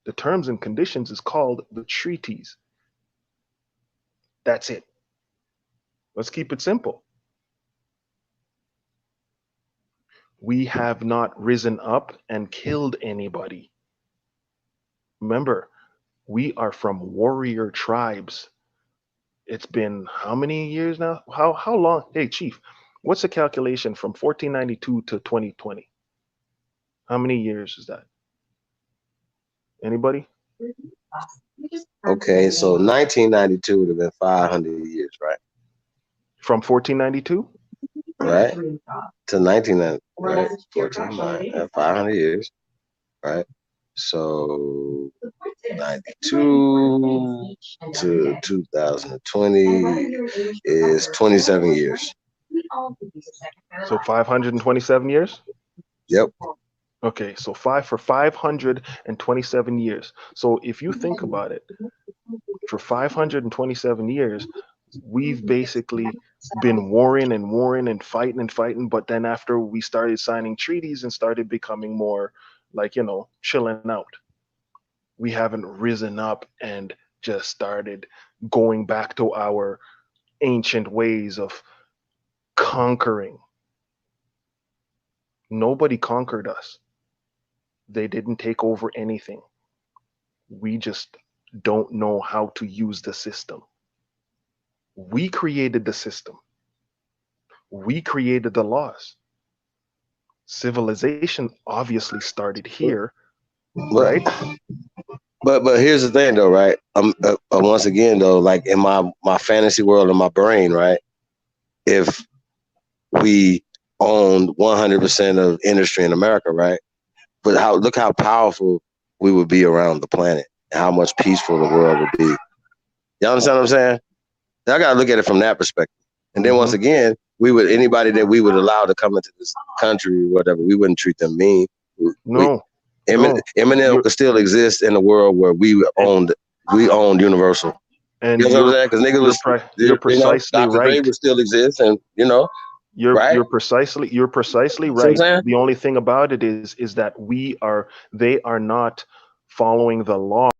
The terms and conditions is called the treaties. That's it. Let's keep it simple. We have not risen up and killed anybody. Remember, we are from warrior tribes. It's been how many years now? How long? Hey, Chief, what's the calculation from 1492 to 2020? How many years is that? Anybody? Okay, so 1992 would have been 500 years, right? From 1492? Right? To 1990, right? 14, 500 years, right? So 92 to 2020 is 27 years. So 527 years? Yep. Okay, so 527 years. So if you think about it, for 527 years, we've basically been warring and fighting. But then after we started signing treaties and started becoming more like, chilling out, we haven't risen up and just started going back to our ancient ways of conquering. Nobody conquered us. They didn't take over anything. We just don't know how to use the system. We created the system. We created the laws. Civilization obviously started here, right? But here's the thing, though, right? Once again, though, like in my fantasy world of my brain, right? If we owned 100% of industry in America, right? But look how powerful we would be around the planet, and how much peaceful the world would be. Y'all understand what I'm saying? I gotta look at it from that perspective. And then once again, anybody that we would allow to come into this country or whatever, we wouldn't treat them mean. Eminem could still exist in a world where we owned Universal. And you know what I'm saying? Because you're precisely Dr. right. Dre would still exist, and you're precisely right. The only thing about it is that they are not following the law.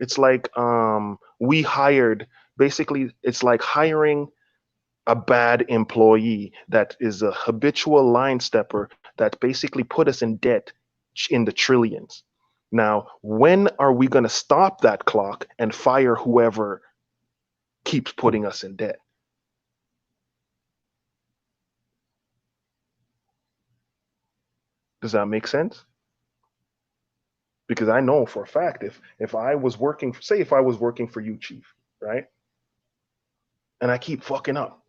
It's like we hired, basically it's like hiring a bad employee that is a habitual line stepper that basically put us in debt in the trillions. Now, when are we going to stop that clock and fire whoever keeps putting us in debt? Does that make sense? Because I know for a fact if I was working, say if I was working for you, Chief, right? And I keep fucking up.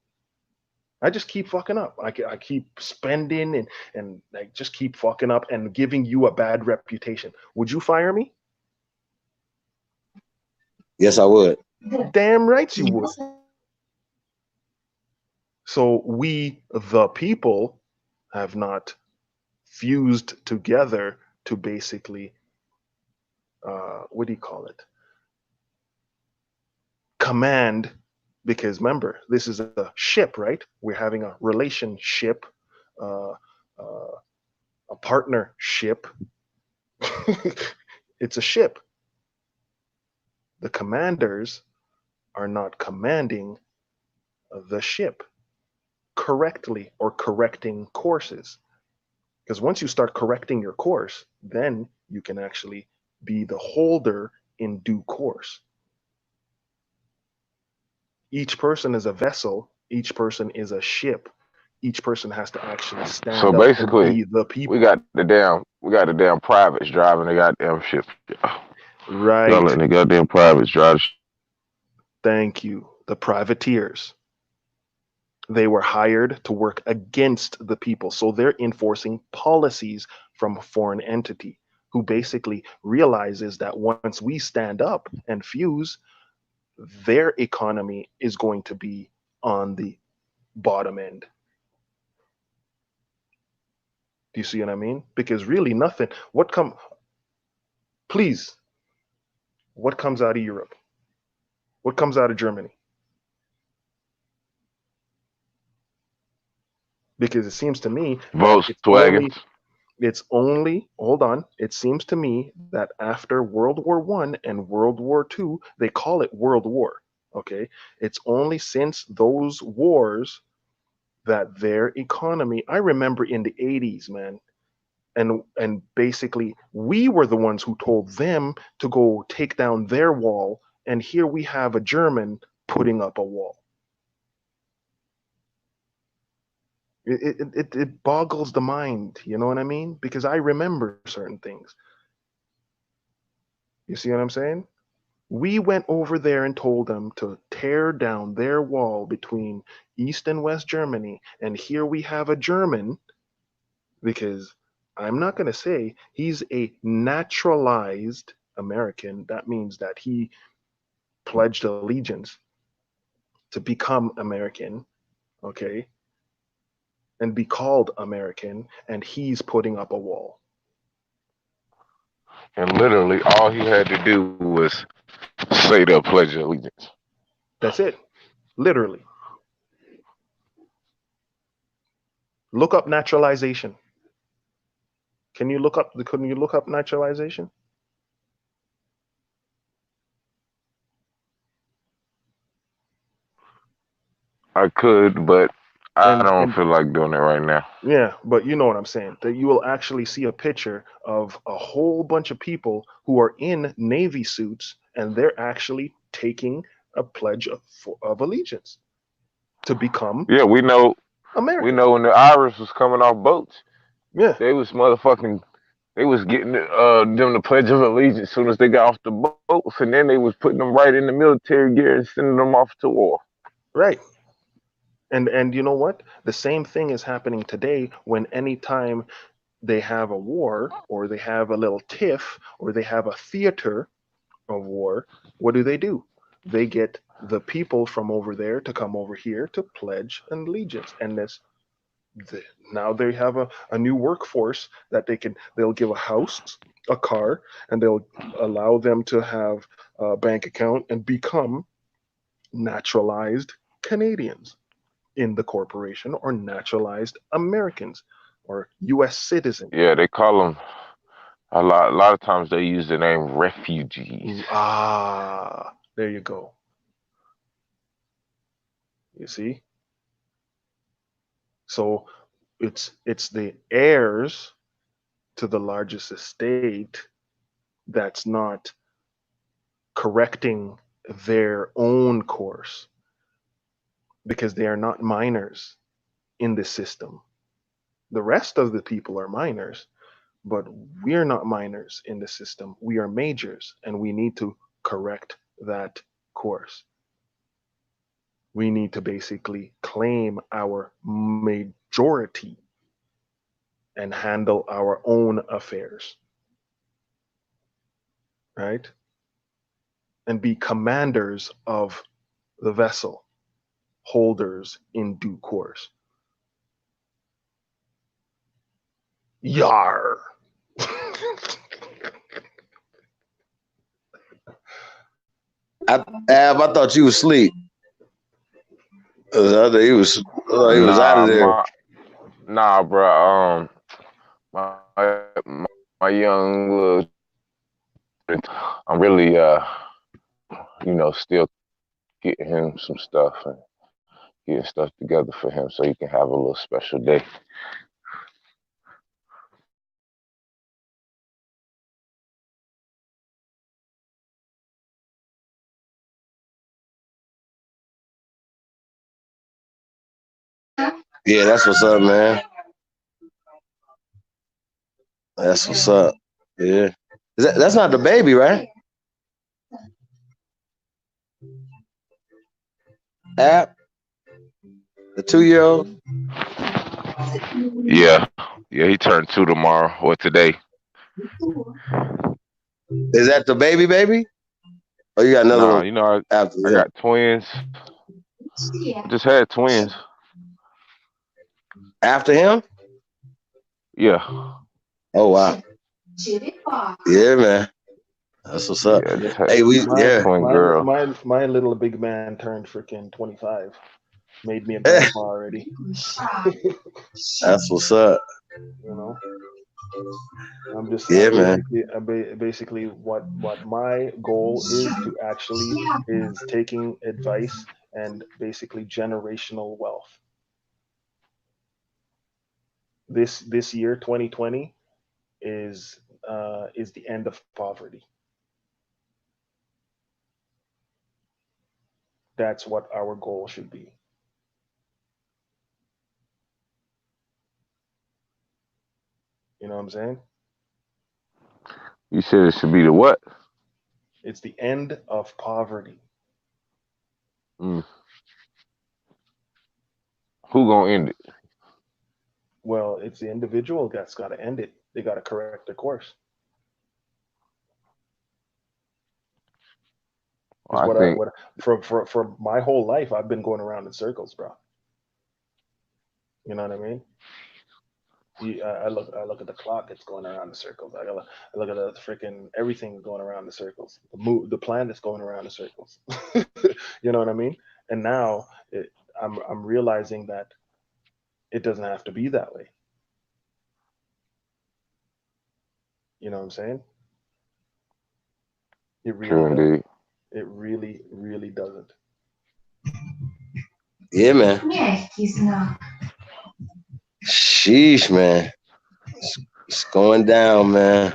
I just keep fucking up. I keep spending and I just keep fucking up and giving you a bad reputation. Would you fire me? Yes, I would. Damn right you would. So we, the people, have not fused together to basically, what do you call it? Command, because remember, this is a ship, right? We're having a relationship, a partnership. It's a ship. The commanders are not commanding the ship correctly or correcting courses. Because once you start correcting your course, then you can actually be the holder in due course. Each person is a vessel, each person is a ship. Each person has to actually stand So up and basically, be the people. we got the damn privates driving the goddamn ship. Right. Y'all letting the goddamn privates drive the ship. Thank you. The privateers. They were hired to work against the people. So they're enforcing policies from a foreign entity who basically realizes that once we stand up and fuse, their economy is going to be on the bottom end. Do you see what I mean? Because really nothing. Please, what comes out of Europe? What comes out of Germany? Because it seems to me that Volkswagen. it's only, hold on, it seems to me that after World War I and World War II, they call it World War. Okay. It's only since those wars that their economy, I remember in the 80s, man. And basically we were the ones who told them to go take down their wall, and here we have a German putting up a wall. It boggles the mind, you know what I mean? Because I remember certain things. You see what I'm saying? We went over there and told them to tear down their wall between East and West Germany, and here we have a German, because I'm not going to say he's a naturalized American. That means that he pledged allegiance to become American, okay, and be called American, and he's putting up a wall. And literally all he had to do was say the Pledge of Allegiance. That's it. Literally. Look up naturalization. Can you look up naturalization? I could, but I don't feel like doing it right now. Yeah, but you know what I'm saying. That you will actually see a picture of a whole bunch of people who are in Navy suits, and they're actually taking a pledge of allegiance to become. Yeah, we know. American. We know when the Irish was coming off boats. Yeah, they was motherfucking. They was getting them the Pledge of Allegiance as soon as they got off the boats, and then they was putting them right in the military gear and sending them off to war. Right. And you know what? The same thing is happening today when anytime they have a war or they have a little tiff or they have a theater of war, what do? They get the people from over there to come over here to pledge an allegiance. And now they have a new workforce that they'll give a house, a car, and they'll allow them to have a bank account and become naturalized Canadians in the corporation, or naturalized Americans or U.S. citizens. Yeah, they call them a lot of times they use the name refugees. Ah, there you go. You see? So it's the heirs to the largest estate that's not correcting their own course, because they are not minors in the system. The rest of the people are minors, but we're not minors in the system. We are majors, and we need to correct that course. We need to basically claim our majority and handle our own affairs, right? And be commanders of the vessel, holders in due course. Yar. I thought you was asleep. I thought he was out of there. Nah, bro. my young little, I'm really still getting him some stuff and getting stuff together for him so he can have a little special day. Yeah, that's what's up, man. That's what's up. Yeah. That's not the baby, right? App, the 2-year-old. Yeah, he turned 2 tomorrow or today. Is that the baby? Oh, you got another Nah, one after I got twins. I just had twins. After him? Yeah. Oh wow. Yeah, man. That's what's up. Yeah, Hey, twin girl. My little big man turned freaking 25. Made me a grandpa already. That's what's up. You know. I'm man. basically what my goal is to actually is taking advice and basically generational wealth. This year 2020 is the end of poverty. That's what our goal should be. You know what I'm saying? You said it should be the what? It's the end of poverty. Mm. Who gonna end it? Well, it's the individual that's got to end it. They got to correct their course. I think For my whole life, I've been going around in circles, bro. You know what I mean? I look at the clock; it's going around in circles. I look at the freaking everything going around in circles. The planet's going around in circles. You know what I mean? And now I'm realizing that it doesn't have to be that way. You know what I'm saying? It really true doesn't. indeed. It really, really doesn't. Yeah, man. Sheesh, man. It's going down, man.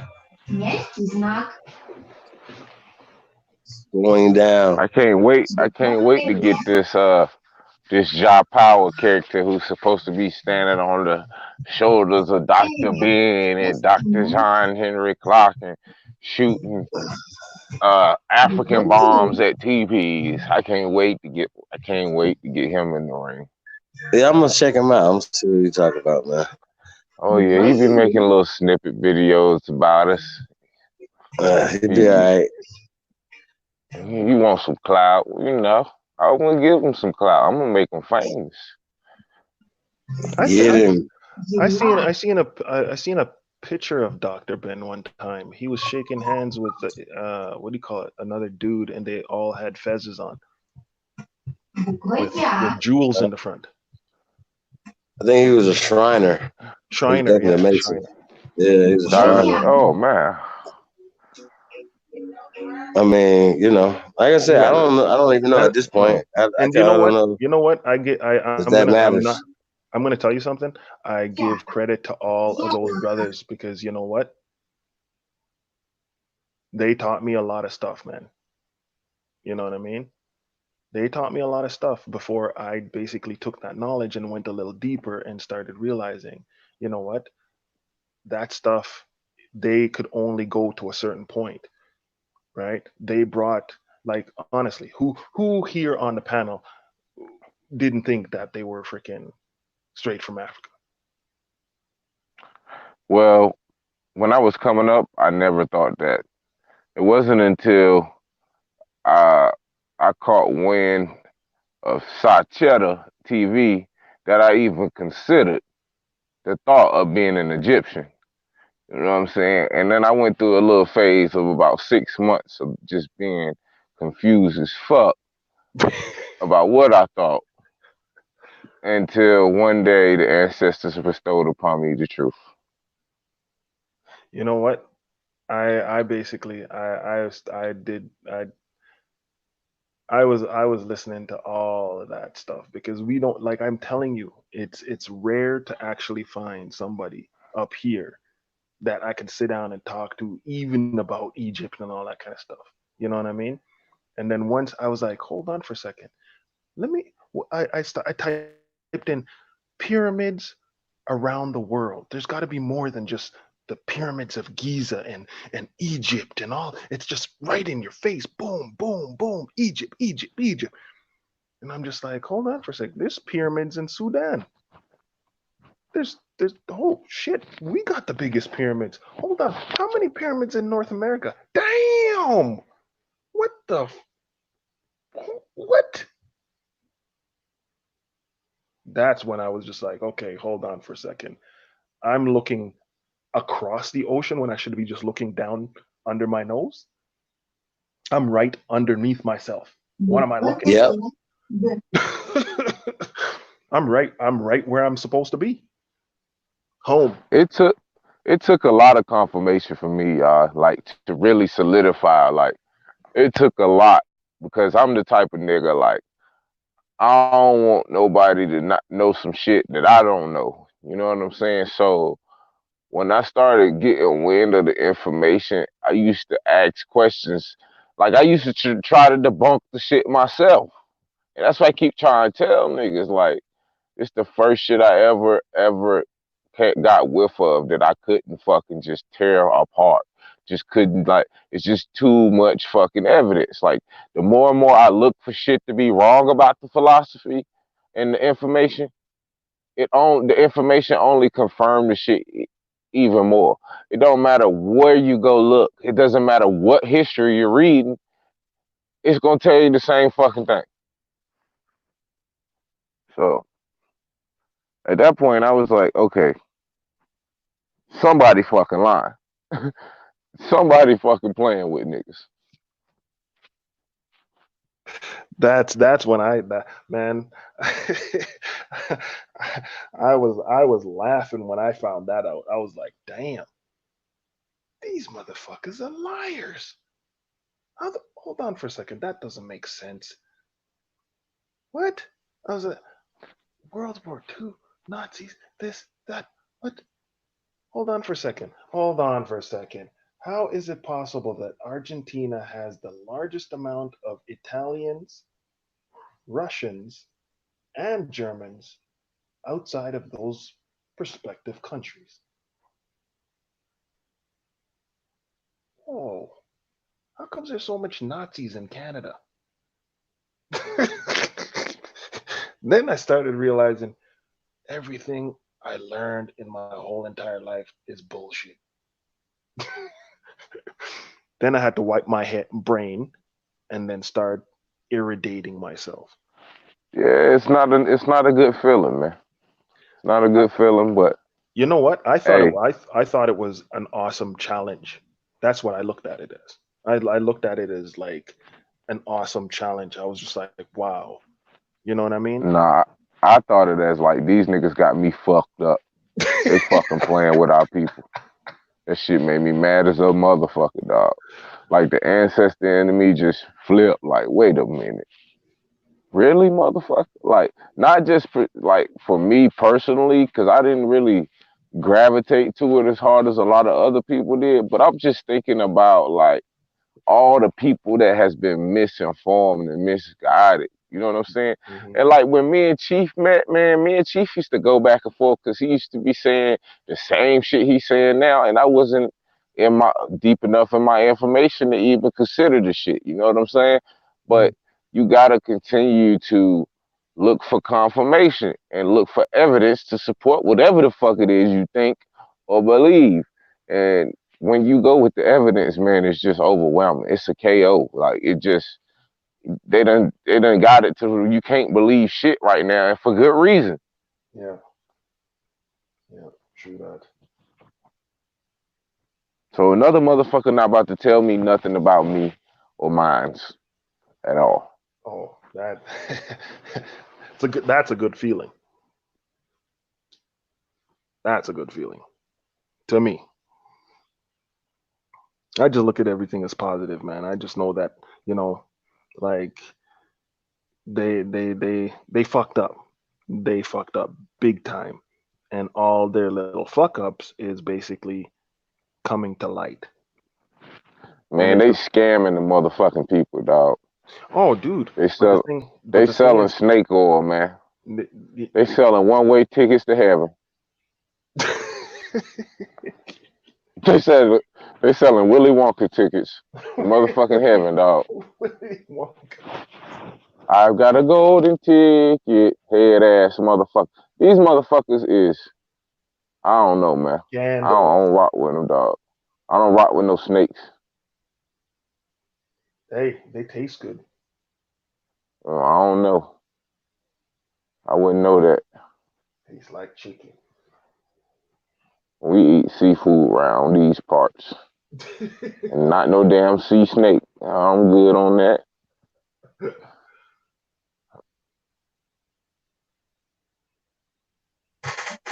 It's going down. I can't wait to get this Ja Power character who's supposed to be standing on the shoulders of Dr. Ben and Dr. John Henry Clark and shooting African bombs at TVs. I can't wait to get him in the ring. Yeah, I'm gonna check him out. I'm gonna see what you talk about, man. Oh yeah, he been making little snippet videos about us. He'd be alright. You want some clout, I'm gonna give him some clout. I'm gonna make him famous. I seen a picture of Dr. Ben one time. He was shaking hands with what do you call it? Another dude, and they all had fezzes on with jewels in the front. I think he was a Shriner. Shriner, yeah. Yeah, he was a Shriner. Oh man. I mean, like I said, I don't even know at this point. And you know what? You know what? I'm gonna tell you something. I give credit to all of those brothers because you know what? They taught me a lot of stuff, man. You know what I mean? They taught me a lot of stuff before I basically took that knowledge and went a little deeper and started realizing, you know what? That stuff, they could only go to a certain point, right? They brought, like, honestly, who here on the panel didn't think that they were freaking straight from Africa? Well, when I was coming up, I never thought that. It wasn't until I caught wind of Sacheta TV that I even considered the thought of being an Egyptian. You know what I'm saying? And then I went through a little phase of about 6 months of just being confused as fuck about what I thought until one day the ancestors bestowed upon me the truth. You know what? I basically I did I was listening to all of that stuff because we don't, like I'm telling you, it's rare to actually find somebody up here that I can sit down and talk to even about Egypt and all that kind of stuff. You know what I mean? And then once I was like, hold on for a second. Let me I typed in pyramids around the world. There's got to be more than just the pyramids of Giza and Egypt and all. It's just right in your face. Boom, boom, boom. Egypt, Egypt, Egypt. And I'm just like, hold on for a second. There's pyramids in Sudan. There's oh shit. We got the biggest pyramids. Hold on. How many pyramids in North America? Damn. What the what? That's when I was just like, okay, hold on for a second. I'm looking across the ocean when I should be just looking down under my nose. I'm right underneath myself. What am I looking? Yep. I'm right where I'm supposed to be. Home. It took a lot of confirmation for me, like to really solidify. Like it took a lot because I'm the type of nigga like I don't want nobody to not know some shit that I don't know. You know what I'm saying? So when I started getting wind of the information, I used to ask questions. Like I used to try to debunk the shit myself. And that's why I keep trying to tell niggas like it's the first shit I ever got whiff of that I couldn't fucking just tear apart. Just couldn't like it's just too much fucking evidence. Like the more and more I look for shit to be wrong about the philosophy and the information, the information only confirmed the shit even more. It don't matter where you go look. It doesn't matter what history you're reading. It's gonna tell you the same fucking thing. So at that point, I was like, okay, somebody fucking lying. Somebody fucking playing with niggas. That's when man, I was laughing when I found that out. I was like, damn, these motherfuckers are liars. Hold on for a second. That doesn't make sense. What? I was like, World War II, Nazis, this, that. What? Hold on for a second. Hold on for a second. How is it possible that Argentina has the largest amount of Italians, Russians, and Germans outside of those respective countries? Oh, how comes there's so much Nazis in Canada? Then I started realizing everything I learned in my whole entire life is bullshit. Then I had to wipe my brain and then start irritating myself. Yeah, it's not a good feeling, man. It's not a good feeling, but you know what? Hey. I thought it was an awesome challenge. That's what I looked at it as. I looked at it as like an awesome challenge. I was just like, wow. You know what I mean? Nah, I thought it as like these niggas got me fucked up. They fucking playing with our people. That shit made me mad as a motherfucker, dog. Like the ancestor enemy just flipped. Like, wait a minute, really, motherfucker? Like, not just for me personally, because I didn't really gravitate to it as hard as a lot of other people did. But I'm just thinking about like all the people that has been misinformed and misguided. You know what I'm saying? Mm-hmm. And like when me and Chief met, man, me and Chief used to go back and forth because he used to be saying the same shit he's saying now, and I wasn't in my deep enough in my information to even consider the shit. You know what I'm saying? But you gotta continue to look for confirmation and look for evidence to support whatever the fuck it is you think or believe. And when you go with the evidence, man, it's just overwhelming. It's a KO. Like it just they done got it to you can't believe shit right now, and for good reason. Yeah. Yeah, true that. So another motherfucker not about to tell me nothing about me or mines at all. Oh, that's a good feeling. That's a good feeling. To me. I just look at everything as positive, man. I just know that, like they fucked up. They fucked up big time. And all their little fuck ups is basically coming to light. Man, they scamming the motherfucking people, dog. Oh, dude. They selling snake oil, man. They selling one-way tickets to heaven. They said they selling Willy Wonka tickets to motherfucking heaven, dog. I've got a golden ticket, head ass motherfucker. These motherfuckers is, I don't know, man. I don't rock with them, dog. I don't rock with no snakes. Hey, they taste good. I don't know. I wouldn't know that. Tastes like chicken. We eat seafood around these parts. And not no damn sea snake. I'm good on that.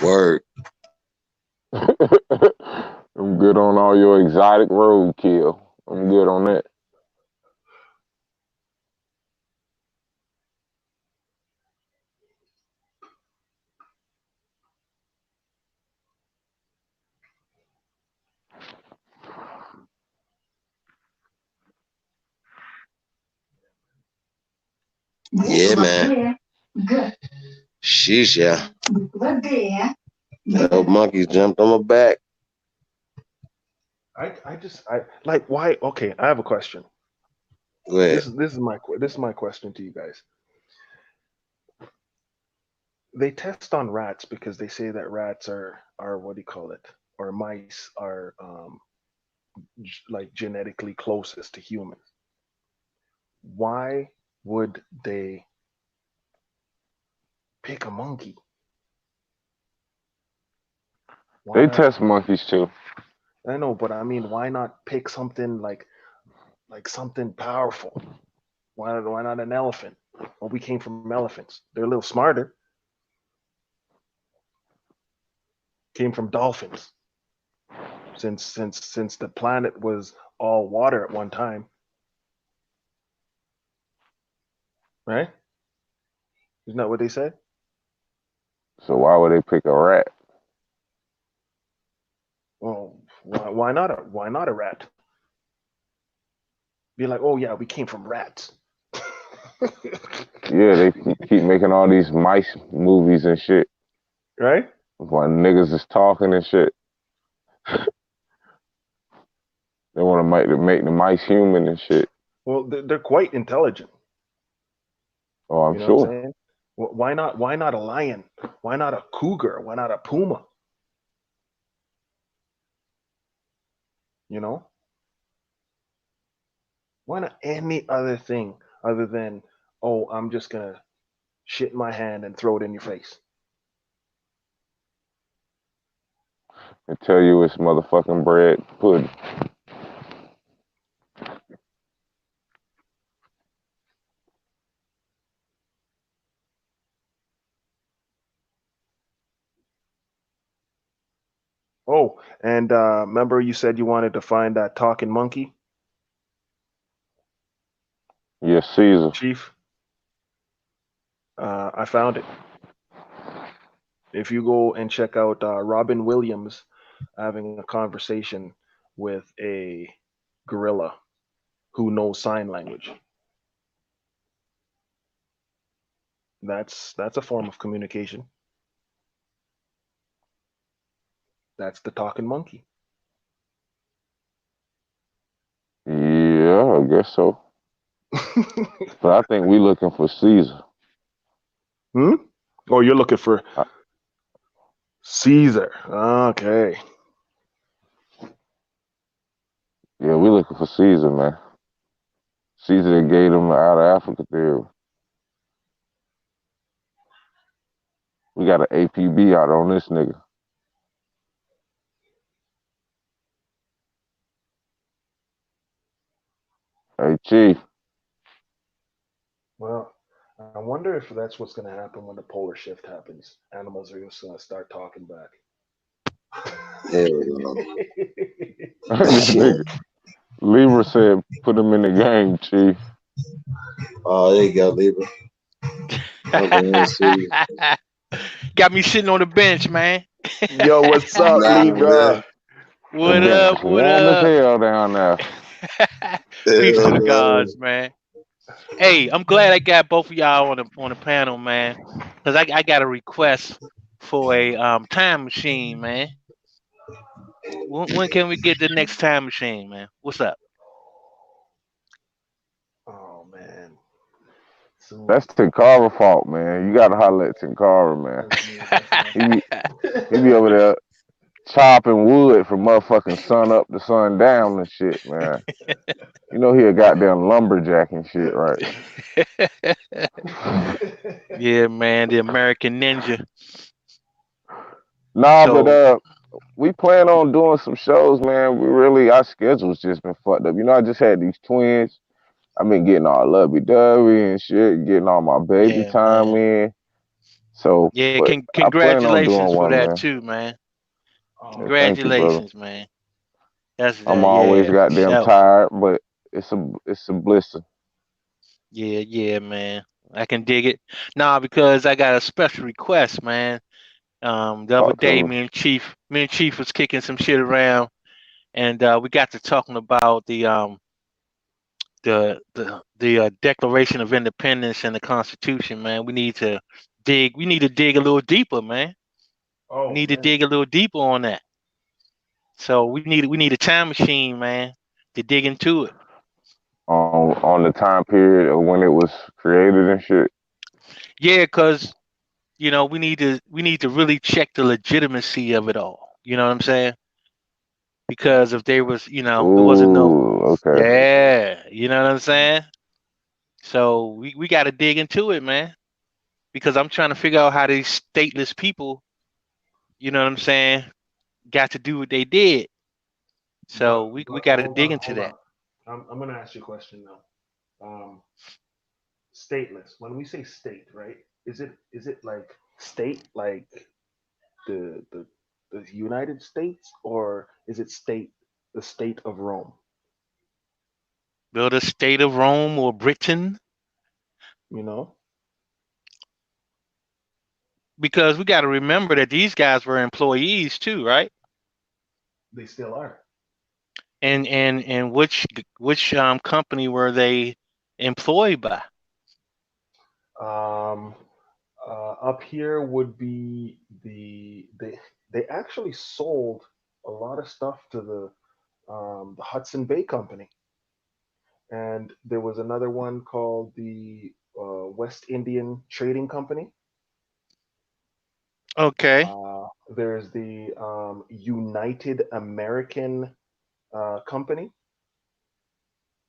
Word. I'm good on all your exotic roadkill. I'm good on that. Yeah, man. Sheesh, yeah. The monkeys jumped on my back. I like why? Okay, I have a question. Go ahead. This is my question to you guys. They test on rats because they say that rats are what do you call it? Or mice are like genetically closest to humans. Why would they pick a monkey? They test monkeys too. I know, but I mean, why not pick something like something powerful? Why not an elephant? Well, we came from elephants. They're a little smarter. Came from dolphins. Since the planet was all water at one time. Right? Isn't that what they said? So why would they pick a rat? Well, why not a rat? Be like, oh yeah, we came from rats. Yeah, they keep making all these mice movies and shit. Right? While niggas is talking and shit. They want to make the mice human and shit. Well, they're quite intelligent. Oh, I'm You know sure. what I'm saying? Well, why not a lion? Why not a cougar? Why not a puma? You know? Why not any other thing other than, oh, I'm just gonna shit in my hand and throw it in your face? They tell you it's motherfucking bread pudding. Oh, and remember you said you wanted to find that talking monkey? Yes, Caesar. Chief. I found it. If you go and check out Robin Williams having a conversation with a gorilla who knows sign language. That's a form of communication. That's the talking monkey. Yeah, I guess so. But I think we looking for Caesar. Oh, you're looking for Caesar. Okay. Yeah, we looking for Caesar, man. Caesar gave them the out of Africa theory. We got an APB out on this nigga. Hey, Chief. Well, I wonder if that's what's going to happen when the polar shift happens. Animals are just going to start talking back. Hell no. This nigga. Libra said, "Put him in the game, Chief." Oh, there you go, Libra. Got me sitting on the bench, man. Yo, what's up, Nah, Libra? man. What The up? bench What warm as up? hell down there. Peace to the gods, man. Hey, I'm glad I got both of y'all on the panel, man. Cause I got a request for a time machine, man. When can we get the next time machine, man? What's up? Oh man. So That's Tinkara fault, man. You gotta holler at Tinkara, man. He be over there chopping wood from motherfucking sun up to sun down and shit, man. You know he a goddamn lumberjack and shit, right? Yeah, man, the American Ninja. Nah, So but we plan on doing some shows, man. Our schedule's just been fucked up. You know, I just had these twins. I've been getting all lovey-dovey and shit, getting all my baby yeah, time man. in. So, Yeah, but I plan on congratulations doing for one, that man. too, man. Yeah, thank you, brother. Congratulations, man. That's I'm always yeah, for goddamn sure. tired, but it's a blister. Yeah, man. I can dig it. Nah, because I got a special request, man. The other Talk to day, me. me and Chief was kicking some shit around, and we got to talking about the Declaration of Independence and the Constitution, man. We need to dig a little deeper, man. We Oh need to man. dig a little deeper on that. So we need a time machine, man, to dig into it. On the time period of when it was created and shit. Yeah, cause we need to really check the legitimacy of it all. You know what I'm saying? Because if there was, it wasn't no, Ooh, okay. yeah, you know what I'm saying? So we got to dig into it, man. Because I'm trying to figure out how these stateless people, you know what I'm saying, got to do what they did. So we But got to hold dig on, into hold that. on. I'm gonna ask you a question now. Stateless. When we say state, right? Is it like state like the the the United States, or is it the state of Rome? Build a state of Rome or Britain, You know? because we got to remember that these guys were employees too, right? They still are. And which company were they employed by? Um Up here would be they actually sold a lot of stuff to the Hudson Bay Company, and there was another one called the West Indian Trading Company. Okay. There's the United American Company,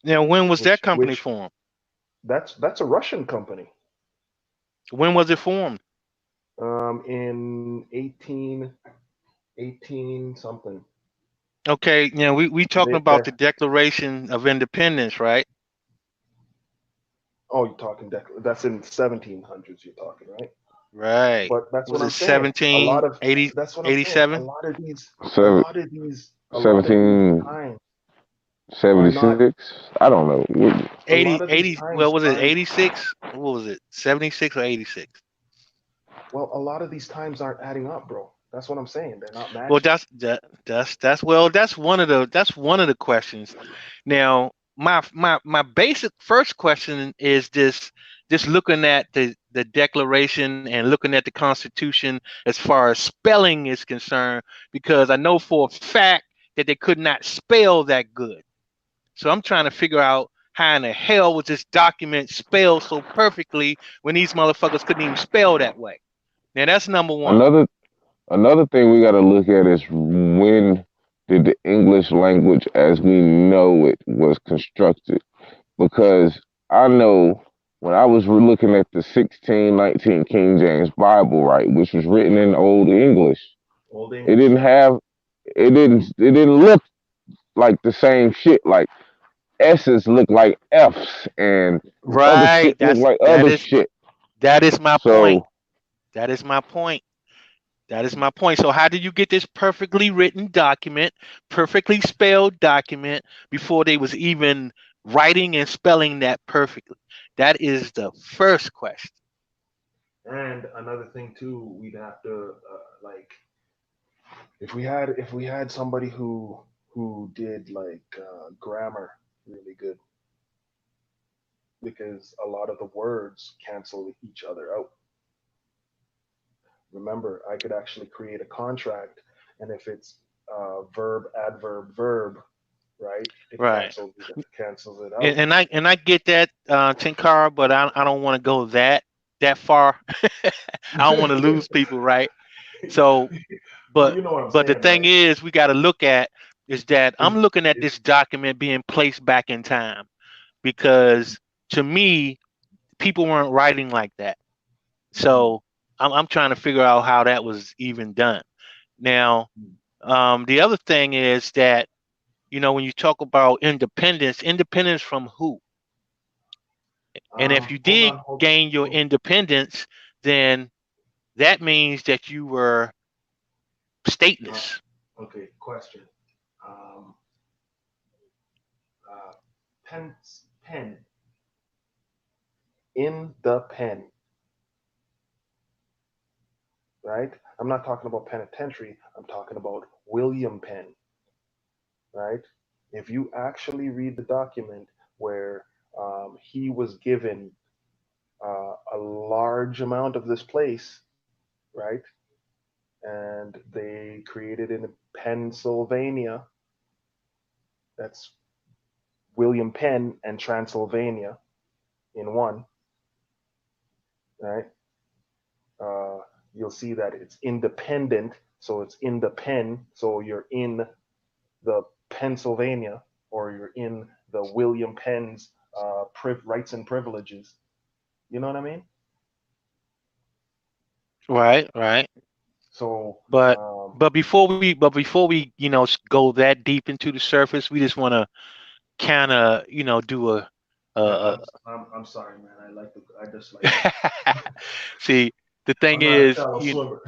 Now, when was that company which formed? that's a Russian company. When was it formed? In 1818 something. Okay, we talking about the There. Declaration of Independence, right? Oh, you're talking that's in 1700s. You're talking, right? Right. But that's what Was it I'm saying. A lot of 1780, that's what I'm saying. 87? A Seven, lot of these, a lot of these 1776. times are not. I don't know. A lot 80, of these 80, well, times was it aren't. 86? What was it? 76 or 86? Well, a lot of these times aren't adding up, bro. That's what I'm saying. They're not Well, matching. that's one of the questions. Now, my basic first question is this looking at the Declaration and looking at the Constitution as far as spelling is concerned, because I know for a fact that they could not spell that good. So I'm trying to figure out how in the hell was this document spelled so perfectly when these motherfuckers couldn't even spell that way. Now that's number one. Another thing we got to look at is when did the English language as we know it was constructed? Because I know when I was looking at the 1619 King James Bible, right, which was written in Old English, Old it English. didn't have it didn't look like the same shit. Like S's look like F's and other Right. shit look like That other is shit. that is my point. So That is my point. That is my point. So how did you get this perfectly written document, perfectly spelled document before they was even writing and spelling that perfectly? That is the first question. And another thing too, we'd have to like if we had somebody who did like grammar really good, because a lot of the words cancel each other out. Remember, I could actually create a contract, and if it's verb, adverb, verb, right, it Right. cancels it out. And I get that, Tinkara, but I don't want to go that far. I don't want to lose people, right? So, But but you know what I'm but the saying, thing right? is, we got to look at is that I'm Is looking at is this document being placed back in time because to me, people weren't writing like that. So I'm trying to figure out how that was even done. Now, the other thing is that when you talk about independence, independence from who? And if you hold did on, hold gain your hold. independence, then that means that you were Uh, stateless. okay, question. Um, uh, pen in the pen, right? I'm not talking about penitentiary. I'm talking about William Penn, right? If you actually read the document where he was given a large amount of this place, right? And they created in Pennsylvania. That's William Penn and Transylvania in one, right? Uh, you'll see that it's independent, so it's in the pen, so you're in the Pennsylvania, or you're in the William Penn's rights and privileges. You know what I mean? Right, right. So, But but before we go that deep into the surface, we just want to kind of do a I'm sorry, man. I just like see the thing I'm not a is shallow swimmer.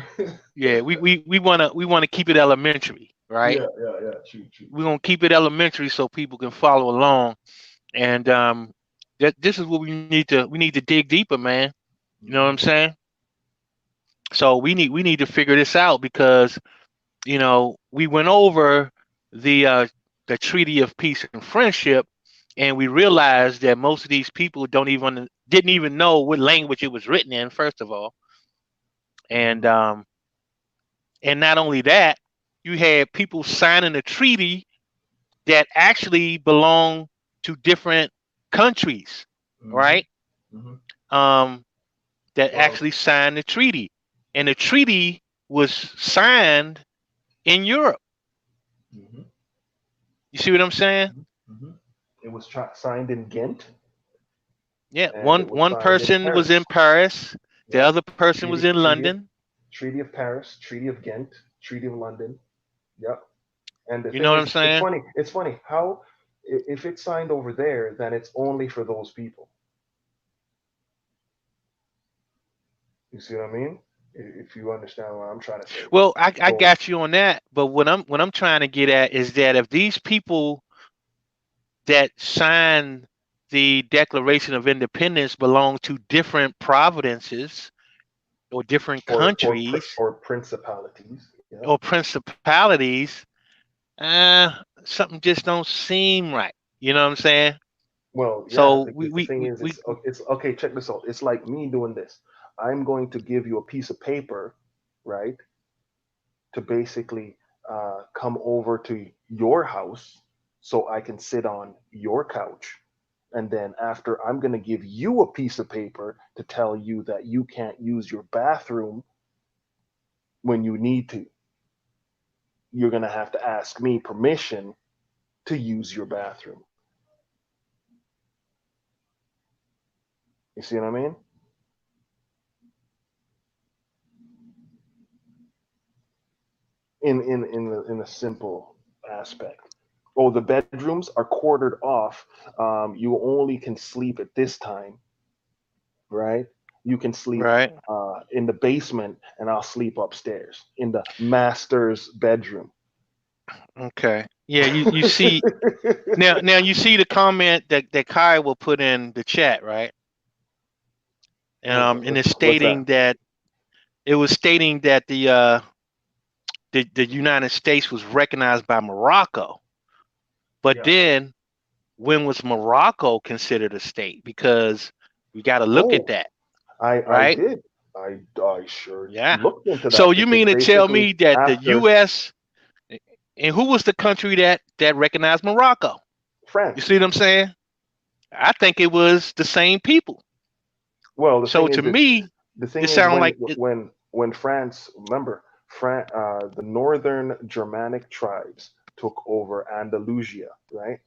yeah we want to keep it elementary, right? Yeah. True. We're gonna keep it elementary so people can follow along, and this is what we need to dig deeper, man. You know what I'm saying? So we need to figure this out because we went over the Treaty of Peace and Friendship, and we realized that most of these people didn't even know what language it was written in, first of all, and not only that, you had people signing a treaty that actually belong to different countries, Mm-hmm. right? Mm-hmm. Um, that Well, actually signed the treaty, and the treaty was signed in Europe. mm-hmm. You see what I'm saying? Mm-hmm. It was signed in Ghent, Yeah, and one it was one signed in person was in Paris. Paris, the Yep. other person was in London. Treaty of Paris, Treaty of Ghent, Treaty of London. Yep. And the You know thing what I'm is, it's saying? funny. It's funny how if it's signed over there, then it's only for those people. You see what I mean? If you understand what I'm trying to say. Well, I So, got you on that, but what I'm trying to get at is that if these people that signed the Declaration of Independence belong to different provinces or different countries or principalities. Yeah. or principalities, uh, something just don't seem right. You know what I'm saying? Well, yeah, So we because the we thing we, is, we it's okay. Check this out. It's like me doing this. I'm going to give you a piece of paper, right, to basically come over to your house so I can sit on your couch. And then after, I'm going to give you a piece of paper to tell you that you can't use your bathroom when you need to. You're going to have to ask me permission to use your bathroom. You see what I mean? In a simple aspect. Oh, the bedrooms are quartered off. You only can sleep at this time, right? You can sleep Right. in the basement, and I'll sleep upstairs in the master's bedroom. Okay. Yeah, you see now you see the comment that Kai will put in the chat, right? And it's What's stating that? that it was stating that the United States was recognized by Morocco. But Yeah. then when was Morocco considered a state? Because we got to look at Oh, that, I right? did. I sure Yeah. looked into So that you because mean to tell basically me that the after U.S. and who was the country that recognized Morocco? You France. see what I'm saying? I think it was the same people. Well, the So thing to is this. me, The it thing is sounds like it. when France, remember, the northern Germanic tribes took over Andalusia, right?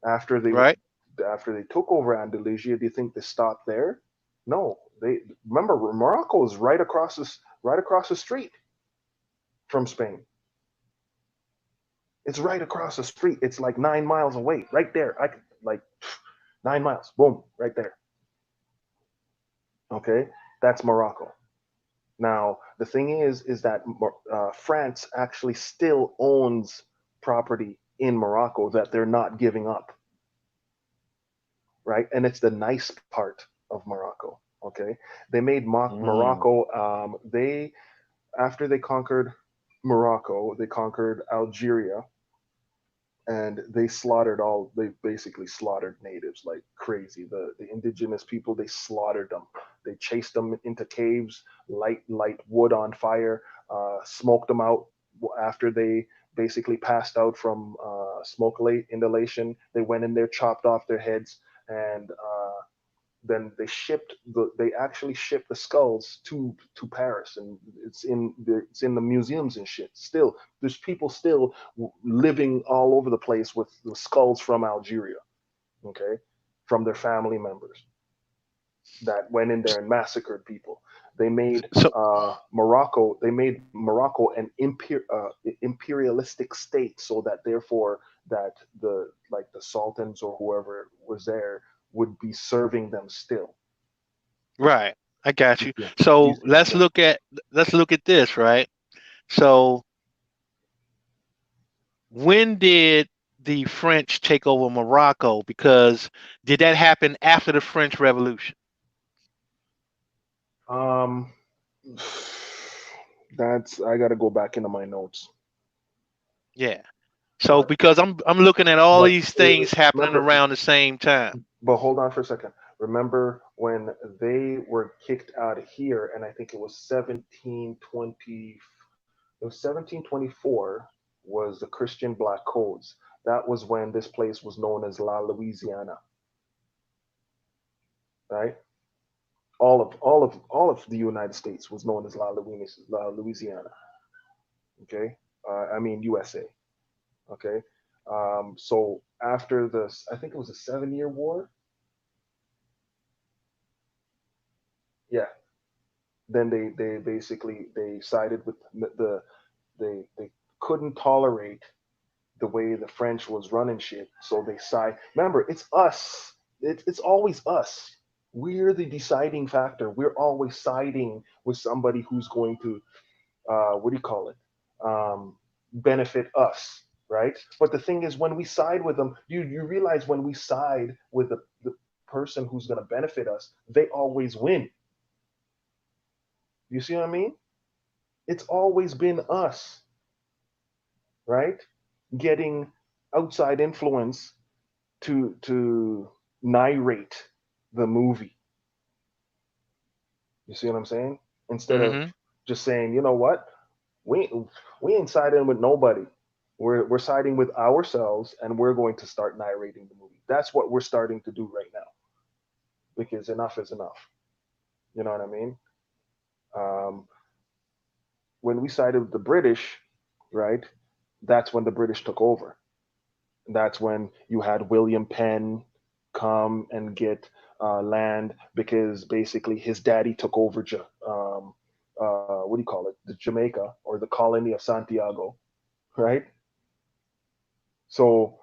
After they Right. after they took over Andalusia, do you think they stopped there? No, they remember Morocco is right across the street from Spain. It's right across the street. It's like 9 miles away, right there. I could like 9 miles. Boom, right there. Okay, that's Morocco. Now the thing is that France actually still owns property in Morocco that they're not giving up, right? And it's the nice part of Morocco. Okay, they made Mm, Morocco. They after they conquered Morocco, they conquered Algeria, and they basically slaughtered natives like crazy. The indigenous people, they slaughtered them. They chased them into caves, light wood on fire, smoked them out. After they basically passed out from inhalation, they went in there, chopped off their heads, and then they actually shipped the skulls to Paris, and it's in the museums and shit. Still, there's people still living all over the place with the skulls from Algeria, okay, from their family members that went in there and massacred people. They made so Morocco. They made Morocco an imperialistic state, so that therefore that the sultans or whoever was there would be serving them still. right, I got you. Yeah. You So see what I'm let's saying? look at this, right? So when did the French take over Morocco? Because did that happen after the French Revolution? Um, that's I got to go back into my notes. Yeah. So But because I'm looking at all but these things happening remember, around the same time. but hold on for a second. Remember when they were kicked out of here, and I think it was 1720. It was 1724 was the Christian Black Codes. That was when this place was known as La Louisiana, right? All of the United States was known as La Louisiana. Okay, I mean USA. Okay, so after this, I think it was a 7 year war. Yeah, then they basically they sided with they couldn't tolerate the way the French was running shit, so they side. Remember, it's us. It's always us. We're the deciding factor. We're always siding with somebody who's going to what do you call it? Benefit us, right? But the thing is, when we side with them, you realize when we side with the person who's going to benefit us, they always win. You see what I mean? It's always been us, right? Getting outside influence to narrate the movie. You see what I'm saying? Instead of Mm-hmm. just saying, you know what, we we ain't siding with nobody. We're siding with ourselves, and we're going to start narrating the movie. That's what we're starting to do right now because enough is enough. You know what I mean? Um, when we sided with the British, right? That's when the British took over. That's when you had William Penn come and get land because basically his daddy took over what do you call it, the Jamaica or the colony of Santiago, right? So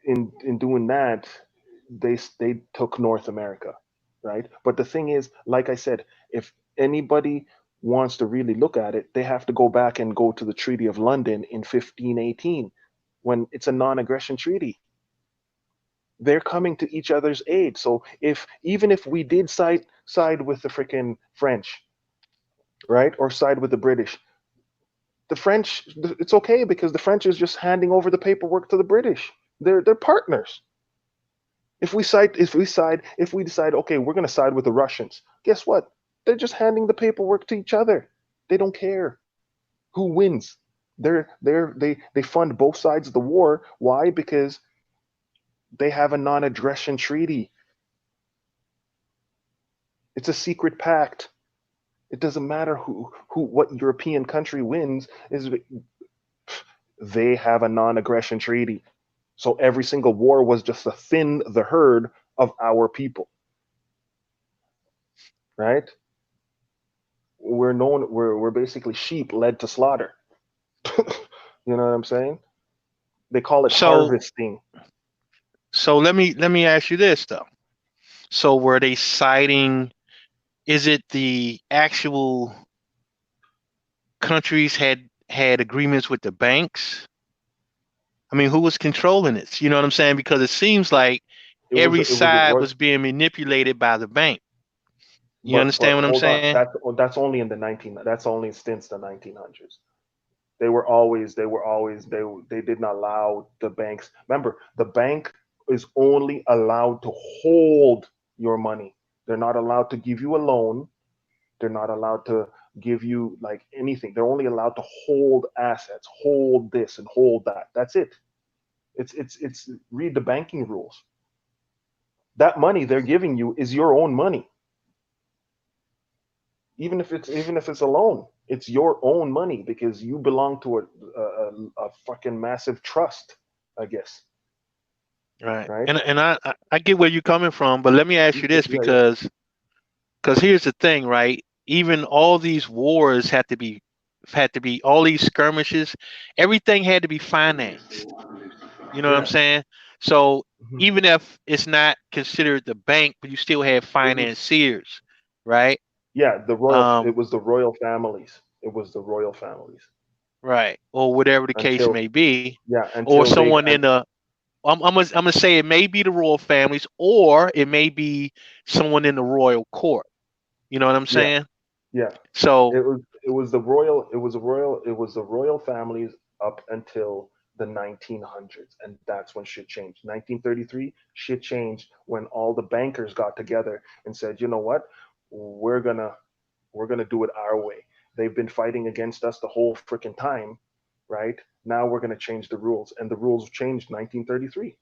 in doing that, they took North America, right? But the thing is, like I said, if anybody wants to really look at it, they have to go back and go to the Treaty of London in 1518, when it's a non-aggression treaty. They're coming to each other's aid. So if even if we did side with the freaking French, right, or side with the British, the French, it's okay because the French is just handing over the paperwork to the British. They're partners. If we decide, okay, we're going to side with the Russians, guess what? They're just handing the paperwork to each other. They don't care who wins. They fund both sides of the war. Why? Because they have a non-aggression treaty. It's a secret pact. It doesn't matter what European country wins. They have a non-aggression treaty. So every single war was just to thin the herd of our people. Right? We're basically sheep led to slaughter. You know what I'm saying? They call it harvesting. So let me ask you this though. So were they citing? Is it the actual countries had agreements with the banks? I mean, who was controlling this? You know what I'm saying? Because it seems like every side was being manipulated by the bank. You understand what I'm saying? That's only in the That's only since the 1900s. They did not allow the banks. Remember, the bank is only allowed to hold your money. They're not allowed to give you a loan. They're not allowed to give you like anything. They're only allowed to hold assets, hold this and hold that. That's it. It's read the banking rules. That money they're giving you is your own money. Even if it's a loan, it's your own money because you belong to a fucking massive trust, I guess. Right. And I get where you're coming from, but let me ask you this because here's the thing, right? Even all these wars had to be all these skirmishes, everything had to be financed. You know what I'm saying? So even if it's not considered the bank, but you still have financiers, right? Yeah, it was the royal families. It was the royal families. Right. Or whatever the case may be. Yeah, or someone in the I'm gonna say it may be the royal families, or it may be someone in the royal court. You know what I'm saying? Yeah. So it was the royal families up until the 1900s, and that's when shit changed. 1933, shit changed when all the bankers got together and said, you know what, we're gonna do it our way. They've been fighting against us the whole freaking time, right? Now we're gonna change the rules, and the rules changed 1933.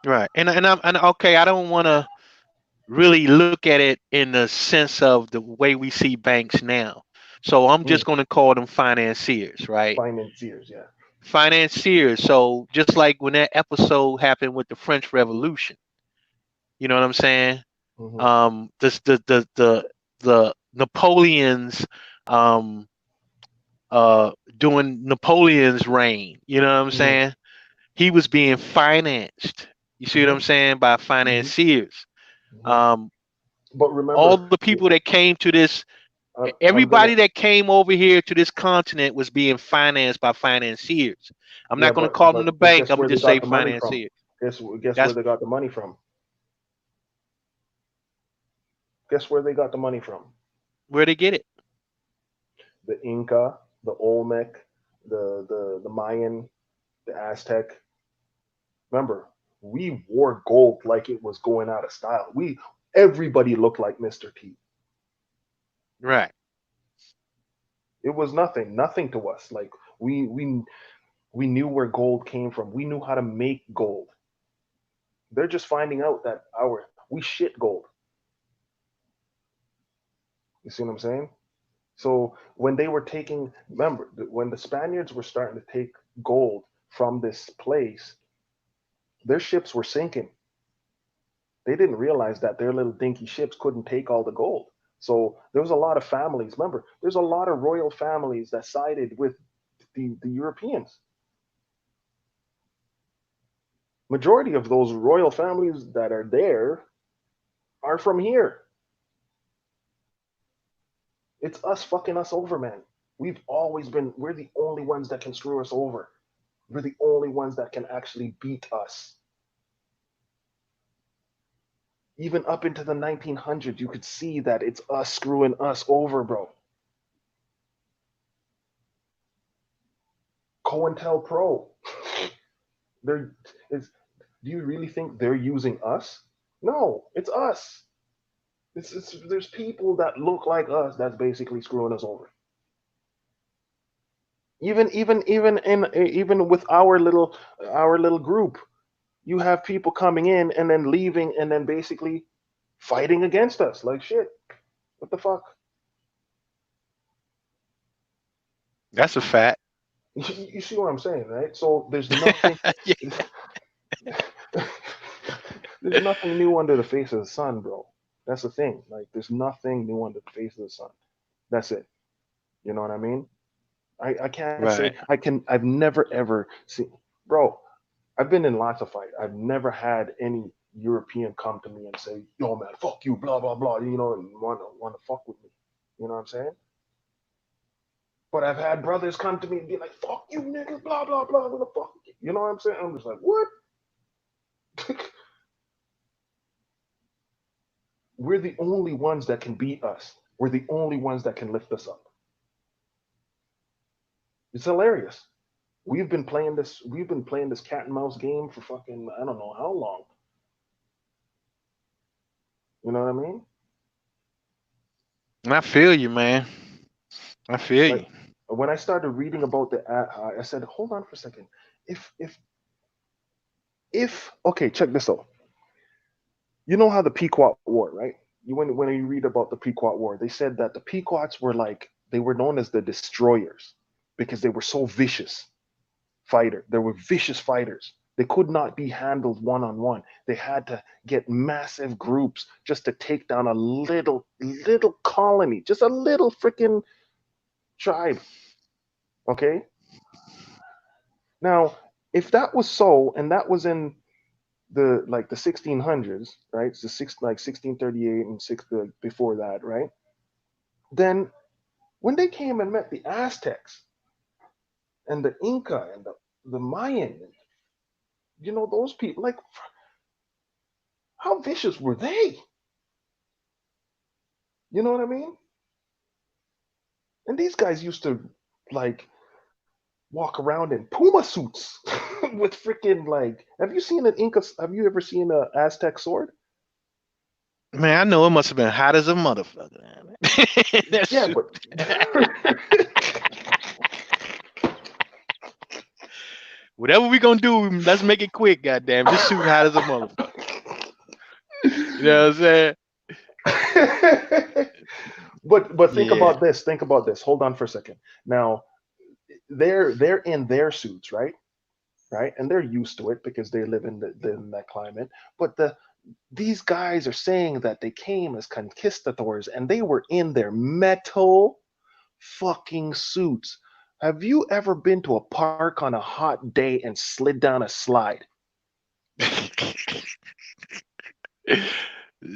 Right. And okay, I don't want to really look at it in the sense of the way we see banks now. So I'm just going to call them financiers, right? Financiers, yeah. Financiers. So just like when that episode happened with the French Revolution, you know what I'm saying? The Napoleon's doing Napoleon's reign, you know what I'm saying? He was being financed. You see what I'm saying? By financiers. But remember, all the people that came to this, everybody that came over here to this continent was being financed by financiers. I'm not going to call them the bank. I'm going to just say financiers. Guess where they got the money from? Guess where they got the money from? Where they get it? The Inca, the Olmec, the Mayan, the Aztec. Remember, we wore gold like it was going out of style. Everybody looked like Mr. T. Right. It was nothing to us. Like we knew where gold came from. We knew how to make gold. They're just finding out that we shit gold. You see what I'm saying? So when they were remember, when the Spaniards were starting to take gold from this place, their ships were sinking. They didn't realize that their little dinky ships couldn't take all the gold. So there was a lot of families. Remember, there's a lot of royal families that sided with the Europeans. Majority of those royal families that are there are from here. It's us fucking us over, man. We're the only ones that can screw us over. We're the only ones that can actually beat us. Even up into the 1900s, you could see that it's us screwing us over, bro. COINTELPRO. They're is Do you really think they're using us? No, it's us. There's people that look like us that's basically screwing us over. Even with our little group, you have people coming in and then leaving and then basically fighting against us. Like shit. What the fuck? That's a fact. You see what I'm saying, right? So there's nothing there's nothing new under the face of the sun, bro. That's the thing. Like there's nothing new under the face of the sun. That's it. You know what I mean? I can't say Right. I've never ever seen, bro. I've been in lots of fights. I've never had any European come to me and say, "Yo, man, fuck you, blah blah blah," and wanna fuck with me. You know what I'm saying? But I've had brothers come to me and be like, "Fuck you, nigga, blah blah blah," what the fuck? You know what I'm saying? I'm just like, what? We're the only ones that can beat us. We're the only ones that can lift us up. It's hilarious. We've been playing this cat and mouse game for fucking I don't know how long. You know what I mean? I feel you, man. I feel you. Like when I started reading about I said, hold on for a second. If okay, check this out. You know how the Pequot War, right? When you read about the Pequot War, they said that the Pequots were they were known as the destroyers because they were so vicious fighter. They were vicious fighters. They could not be handled one on one. They had to get massive groups just to take down a little colony, just a little freaking tribe. Okay? Now, if that was so, and that was in the 1600s, right? So 1638 and before that, right? Then when they came and met the Aztecs and the Inca and the Mayan, those people, like, how vicious were they? You know what I mean? And these guys used to like walk around in Puma suits with freaking have you seen an Inca? Have you ever seen an Aztec sword? Man, I know it must have been hot as a motherfucker. Yeah, but whatever we gonna do, let's make it quick, goddamn. This suit hot as a motherfucker. You know what I'm saying? but think Yeah. about this. Think about this. Hold on for a second. Now they're in their suits, right? Right, and they're used to it because they live in that climate. But these guys are saying that they came as conquistadors and they were in their metal fucking suits. Have you ever been to a park on a hot day and slid down a slide?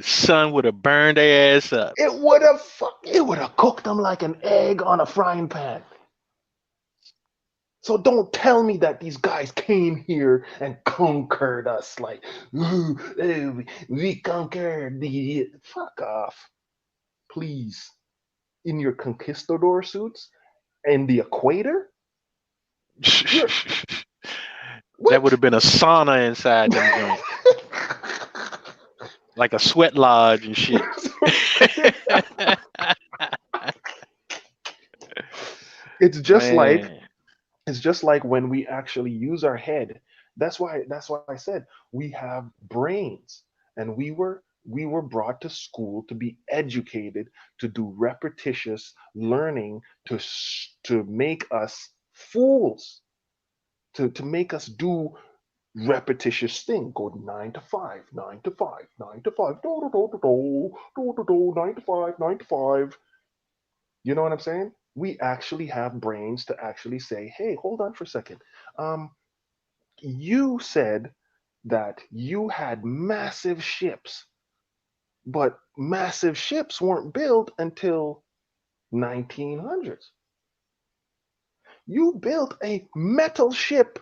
Sun would have burned their ass up. It would have cooked them like an egg on a frying pan. So don't tell me that these guys came here and conquered us like, "Ooh, we conquered the..." Fuck off. Please. In your conquistador suits and the equator? That would have been a sauna inside them joints. Like a sweat lodge and shit. It's just Man. like when we actually use our head. That's why I said we have brains, and we were brought to school to be educated, to do repetitious learning, to make us fools, to make us do repetitious thing. Go 9 to 5, 9 to 5, 9 to 5, do, do, do, do, do, do, do, 9 to 5, 9 to 5. You know what I'm saying? We actually have brains to actually say, hey, hold on for a second. You said that you had massive ships but massive ships weren't built until 1900s. You built a metal ship,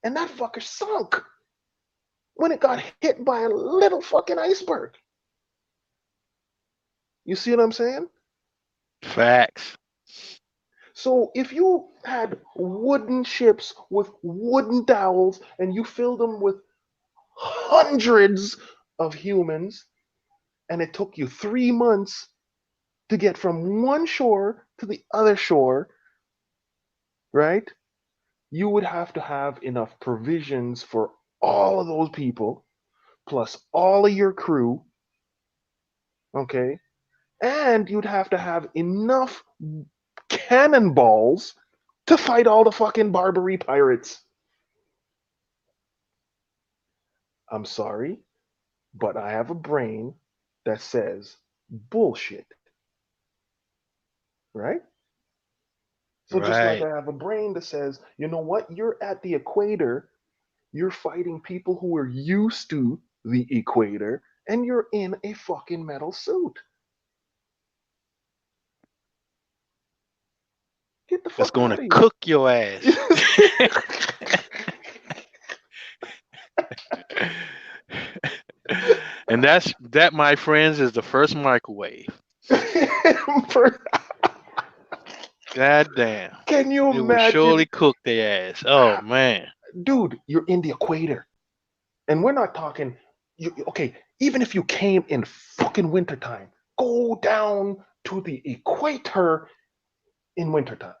and that fucker sunk when it got hit by a little fucking iceberg. You see what I'm saying? Facts. So if you had wooden ships with wooden dowels and you filled them with hundreds of humans, and it took you 3 months to get from one shore to the other shore, right? You would have to have enough provisions for all of those people, plus all of your crew, okay? And you'd have to have enough cannonballs to fight all the fucking Barbary pirates. I'm sorry, but I have a brain that says bullshit. Right? So just like Right. I have a brain that says, you know what? You're at the equator, you're fighting people who are used to the equator, and you're in a fucking metal suit. Get the That's fuck going out to of here. cook your ass. And that, my friends, is the first microwave. God damn. Can you It will surely imagine? cook their ass. Oh man. Dude, you're in the equator. And we're not talking, okay, even if you came in fucking wintertime, go down to the equator in wintertime.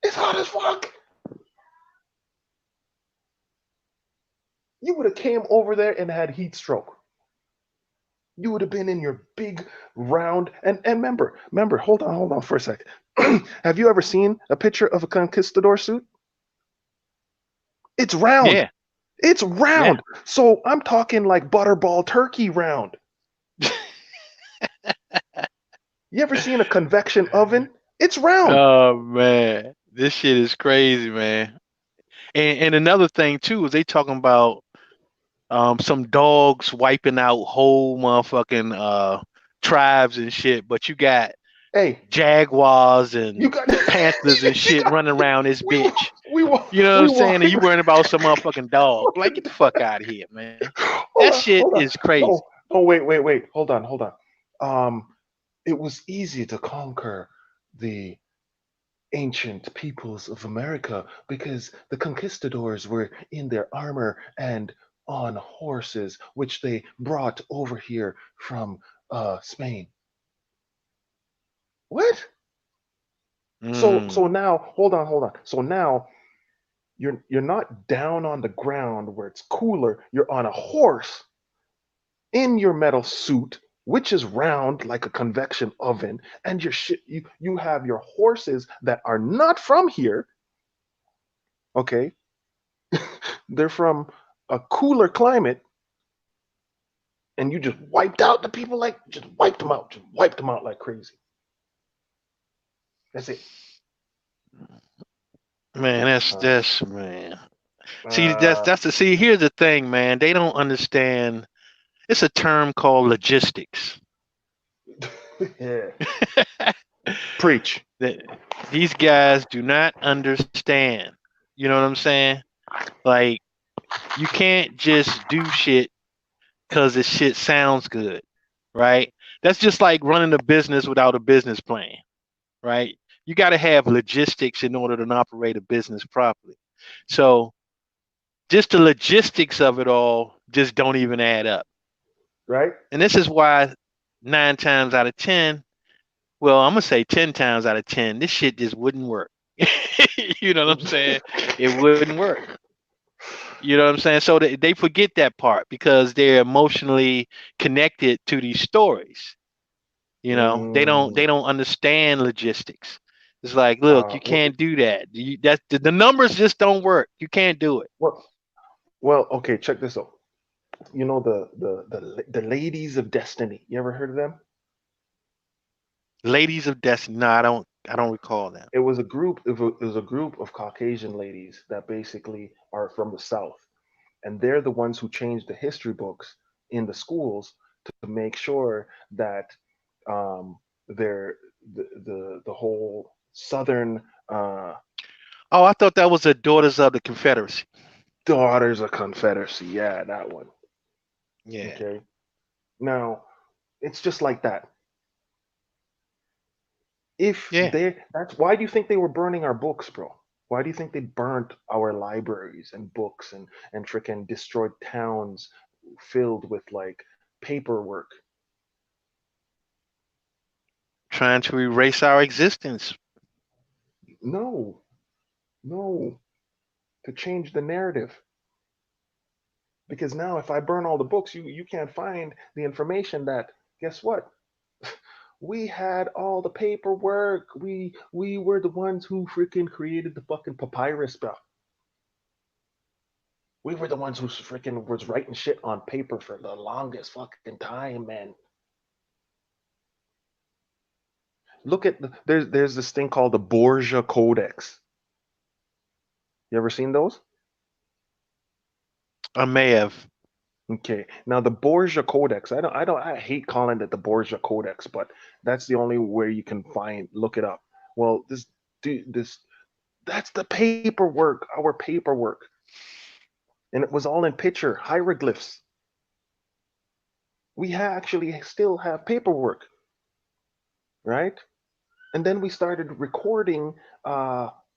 It's hot as fuck. You would have came over there and had heat stroke. You would have been in your big round and remember, hold on for a sec. Have you ever seen a picture of a conquistador suit? It's round. Yeah. It's Yeah. round. So I'm talking like butterball turkey round. You ever seen a convection oven? It's round. Oh man. This shit is crazy, man. And another thing too is they talking about some dogs wiping out whole motherfucking tribes and shit, but you got Hey, jaguars you and got panthers and shit running around this we bitch. we You know what I'm we saying? And walking. you worrying about some motherfucking dog. Like, get the fuck out of here, man. Hold That on, shit hold on. is crazy. No, no, wait. Hold on. It was easy to conquer the ancient peoples of America because the conquistadors were in their armor and on horses, which they brought over here from Spain. What? So Mm, now, hold on. So now you're not down on the ground where it's cooler. You're on a horse in your metal suit, which is round like a convection oven, and you have your horses that are not from here. Okay, they're from a cooler climate, and you just wiped out the people like just wiped them out like crazy. That's it. man, Uh, that's man. See, uh, see. Here's the thing, man. They don't understand. It's a term called logistics. yeah. Preach. That these guys do not understand. You know what I'm saying? Like, you can't just do shit because the shit sounds good, right? That's just like running a business without a business plan, right? You got to have logistics in order to operate a business properly. So just the logistics of it all just don't even add up. Right? And this is why 9 times out of 10, well, I'm going to say 10 times out of 10, this shit just wouldn't work. You know what I'm saying? It wouldn't work. You know what I'm saying? So they forget that part because they're emotionally connected to these stories. You know, they Mm, don't understand logistics. It's like, look, you can't do that. That the numbers just don't work. You can't do it. okay. Check this out. You know the ladies of destiny. You ever heard of them? Ladies of Destiny. No, I don't recall that. It was a group. It was a group of Caucasian ladies that basically are from the South, and they're the ones who changed the history books in the schools to make sure that the whole southern Oh, I thought that was the Daughters of the Confederacy. Daughters of Confederacy. Yeah, that one. Yeah. Okay. Now, it's just like that. If Yeah. that's why do you think they were burning our books, bro? Why do you think they burnt our libraries and books and freaking destroyed towns filled with like paperwork? Trying to erase our existence. No, no, to change the narrative. Because now if I burn all the books, you can't find the information that, guess what? We had all the paperwork. We were the ones who freaking created the fucking papyrus, bro. We were the ones who freaking was writing shit on paper for the longest fucking time, man. Look at there's this thing called the Borgia Codex. You ever seen those? I may have. Okay. Now the Borgia Codex, I hate calling it the Borgia Codex, but that's the only way you can look it up. Well, this that's the paperwork, our paperwork. And it was all in picture, hieroglyphs. We actually still have paperwork, right? And then we started recording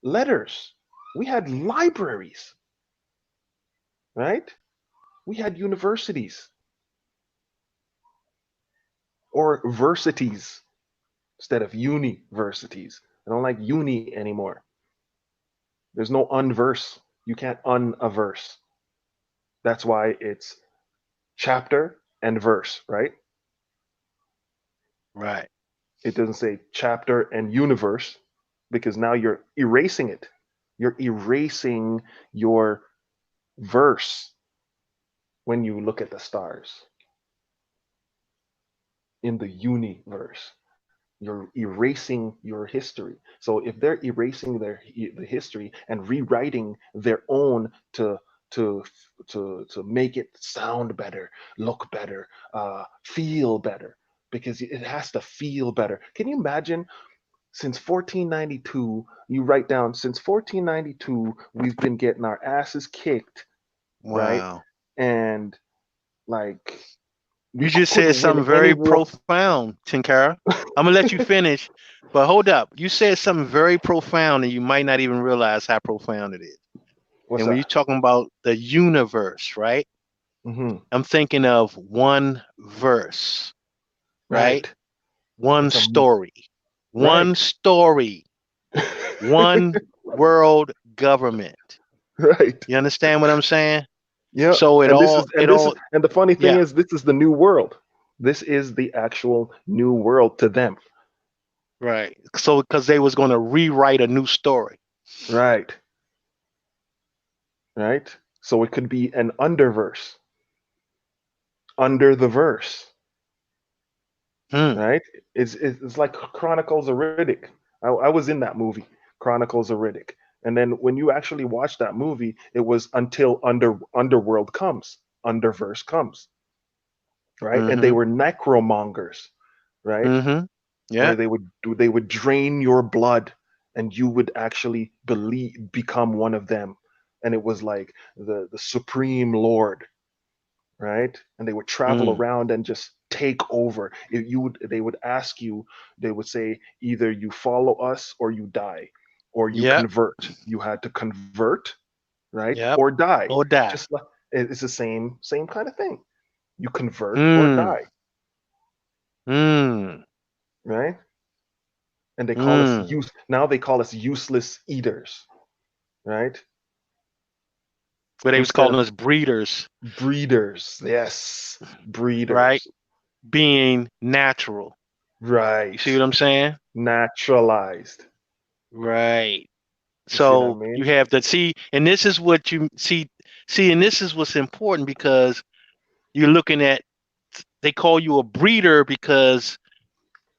letters. We had libraries, right? We had universities or versities instead of universities. I don't like uni anymore. There's no unverse. You can't unaverse. That's why it's chapter and verse, right? Right. It doesn't say chapter and universe because now you're erasing it. You're erasing your verse when you look at the stars in the universe. You're erasing your history. So if they're erasing the history and rewriting their own to make it sound better, look better, feel better, because it has to feel better. Can you imagine? Since 1492, you write down, since 1492, we've been getting our asses kicked, right? Wow. And like, You just said couldn't win something any very war. profound, Tinkara. I'm gonna let you finish, but hold up. You said something very profound, and you might not even realize how profound it is. What's And when you're that? talking about the universe, right? Mm-hmm. I'm thinking of one verse, right? Right. One It's a story, one right. story, one world government. Right. You understand what I'm saying? Yeah. So And this is and the funny thing yeah, is this is the new world. This is the actual new world to them. right. So because they was going to rewrite a new story. Right. Right. So it could be an underverse. Under the verse. Right? It's like Chronicles of Riddick. I was in that movie, Chronicles of Riddick. And then when you actually watch that movie, it was until Underworld comes, Underverse comes, right? And they Mm-hmm. were necromongers, right? Mm-hmm. Yeah. Where they would drain your blood, and you would actually become one of them, and it was like the supreme lord, right? And they would travel Mm. around and just take over. They would ask you, they would say either you follow us or you die, or you Yep. convert. You had to convert, right? Yep. Or die. Or die. Just like it's the same kind of thing. You convert or Mm. die, Mm. right? And they call us Mm. now they call us useless eaters, right? But they was Instead calling of us breeders, breeders. Yes, right? breeders. Being natural. You Right. see what I'm saying? Naturalized. Right. You see what I So you mean? have to see, and this is what you see, and this is what's important because you're looking at, they call you a breeder because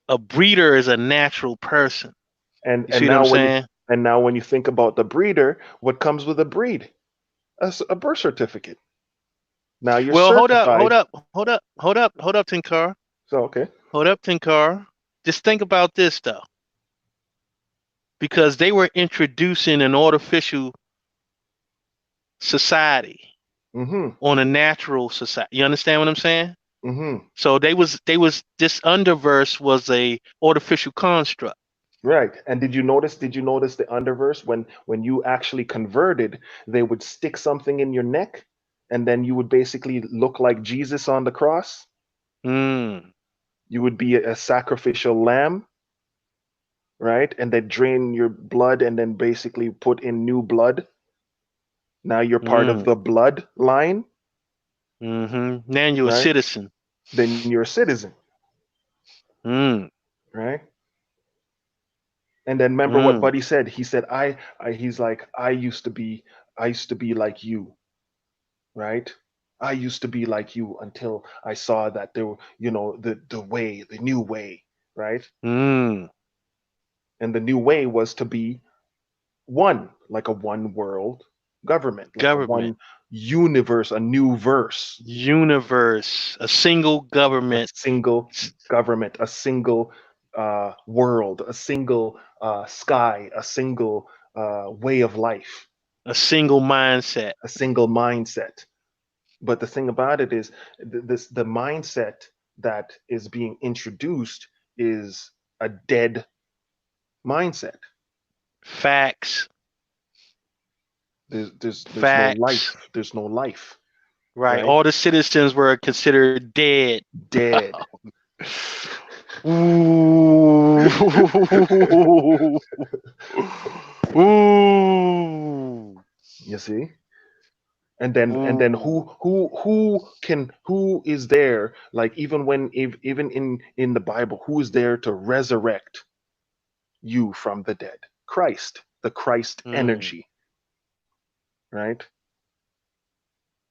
a breeder is a natural person. And You see what I'm saying? now when you think about the breeder, what comes with a breed? A birth certificate. Now you're Well, certified. hold up, Tinkar. So okay. Hold up, Tinkar. Just think about this though, because they were introducing an artificial society Mm-hmm. on a natural society. You understand what I'm saying? Mm-hmm. So they was this underverse was a artificial construct. Right. And did you notice the underverse when you actually converted, they would stick something in your neck and then you would basically look like Jesus on the cross? Mm. You would be a sacrificial lamb, right? And they drain your blood and then basically put in new blood. Now you're part of Mm. the blood line, Mm-hmm. Now you're a right? citizen. Then you're a citizen, Mm. right? And then remember what Mm. Buddy said. He said, he's like, I used to be like you, right? I used to be like you until I saw that there were, the new way, right? Mm. And the new way was to be one, like a one world government, like a Government. one universe, a new verse, Universe. A single a government. single government, a single world, a single sky, a single way of life, A single mindset. a single mindset. But the thing about it is, the mindset that is being introduced is a dead mindset. Facts. There's no Facts. life. There's no life. Right. Right? All the citizens were considered dead. Dead. Ooh. Ooh. You see? And then Ooh. who is there, like even in the Bible, who is there to resurrect you from the dead? Christ, the Christ Mm. energy, right?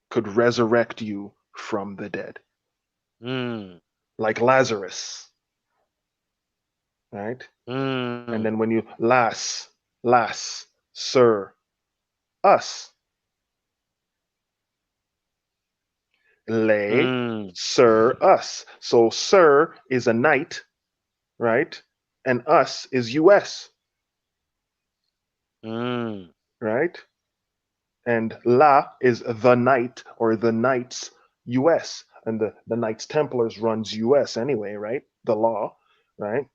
Could resurrect you from the dead, Mm. like Lazarus, right? And Mm. then when you sir, us, lay, Mm. sir, us. So sir is a knight, right? And us is US, Mm. right? And La is the knight or the knights US. And the Knights Templars runs US anyway, right? The law, right?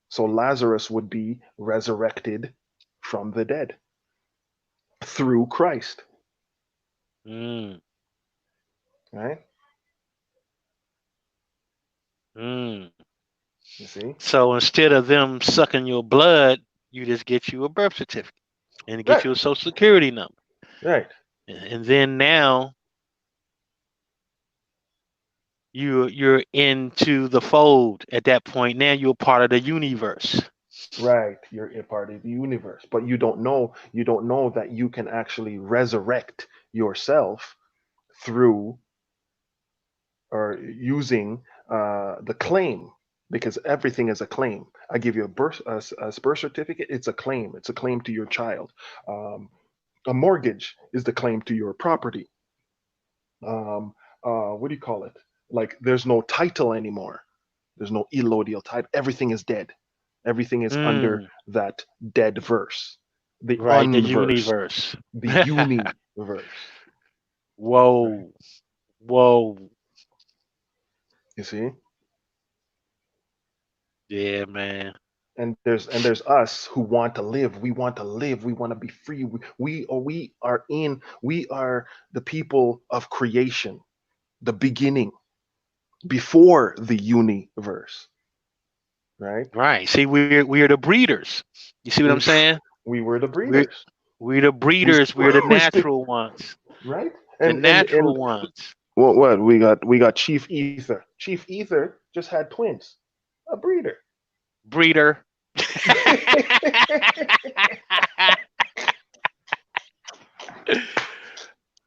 So Lazarus would be resurrected from the dead through Christ, Mm. right? Mm. You see? So instead of them sucking your blood, you just get you a birth certificate and get Right, you a social security number. right. And then now you're into the fold at that point. Now you're part of the universe. Right, you're a part of the universe, but you don't know that you can actually resurrect yourself through or using the claim, because everything is a claim. I give you a birth certificate. It's a claim. It's a claim to your child. A mortgage is the claim to your property. What do you call it? Like there's no title anymore. There's no elodial title. Everything is dead. Everything is under Mm. that dead verse, the Right, the unverse, universe. the universe. Right. Whoa. Whoa. You see? Yeah, man. And there's us who want to live. We want to live. We want to be free. We are the people of creation, the beginning, before the universe, right? Right. See, we're the breeders. You see what I'm We saying? we were the We're breeders. we're the We breeders. We're the we still, natural ones. right? The And natural ones. what we got Chief Ether. Chief Ether just had twins. A breeder. Breeder.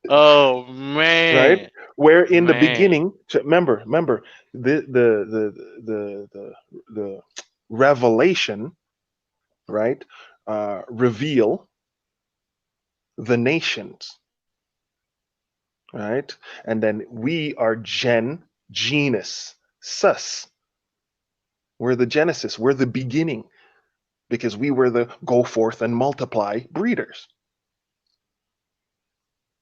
Oh Right? man. Where in the Man. beginning, remember, the revelation, right? Reveal the nations right? And then we are genus, sus. We're the genesis, we're the beginning, because we were the go forth and multiply breeders.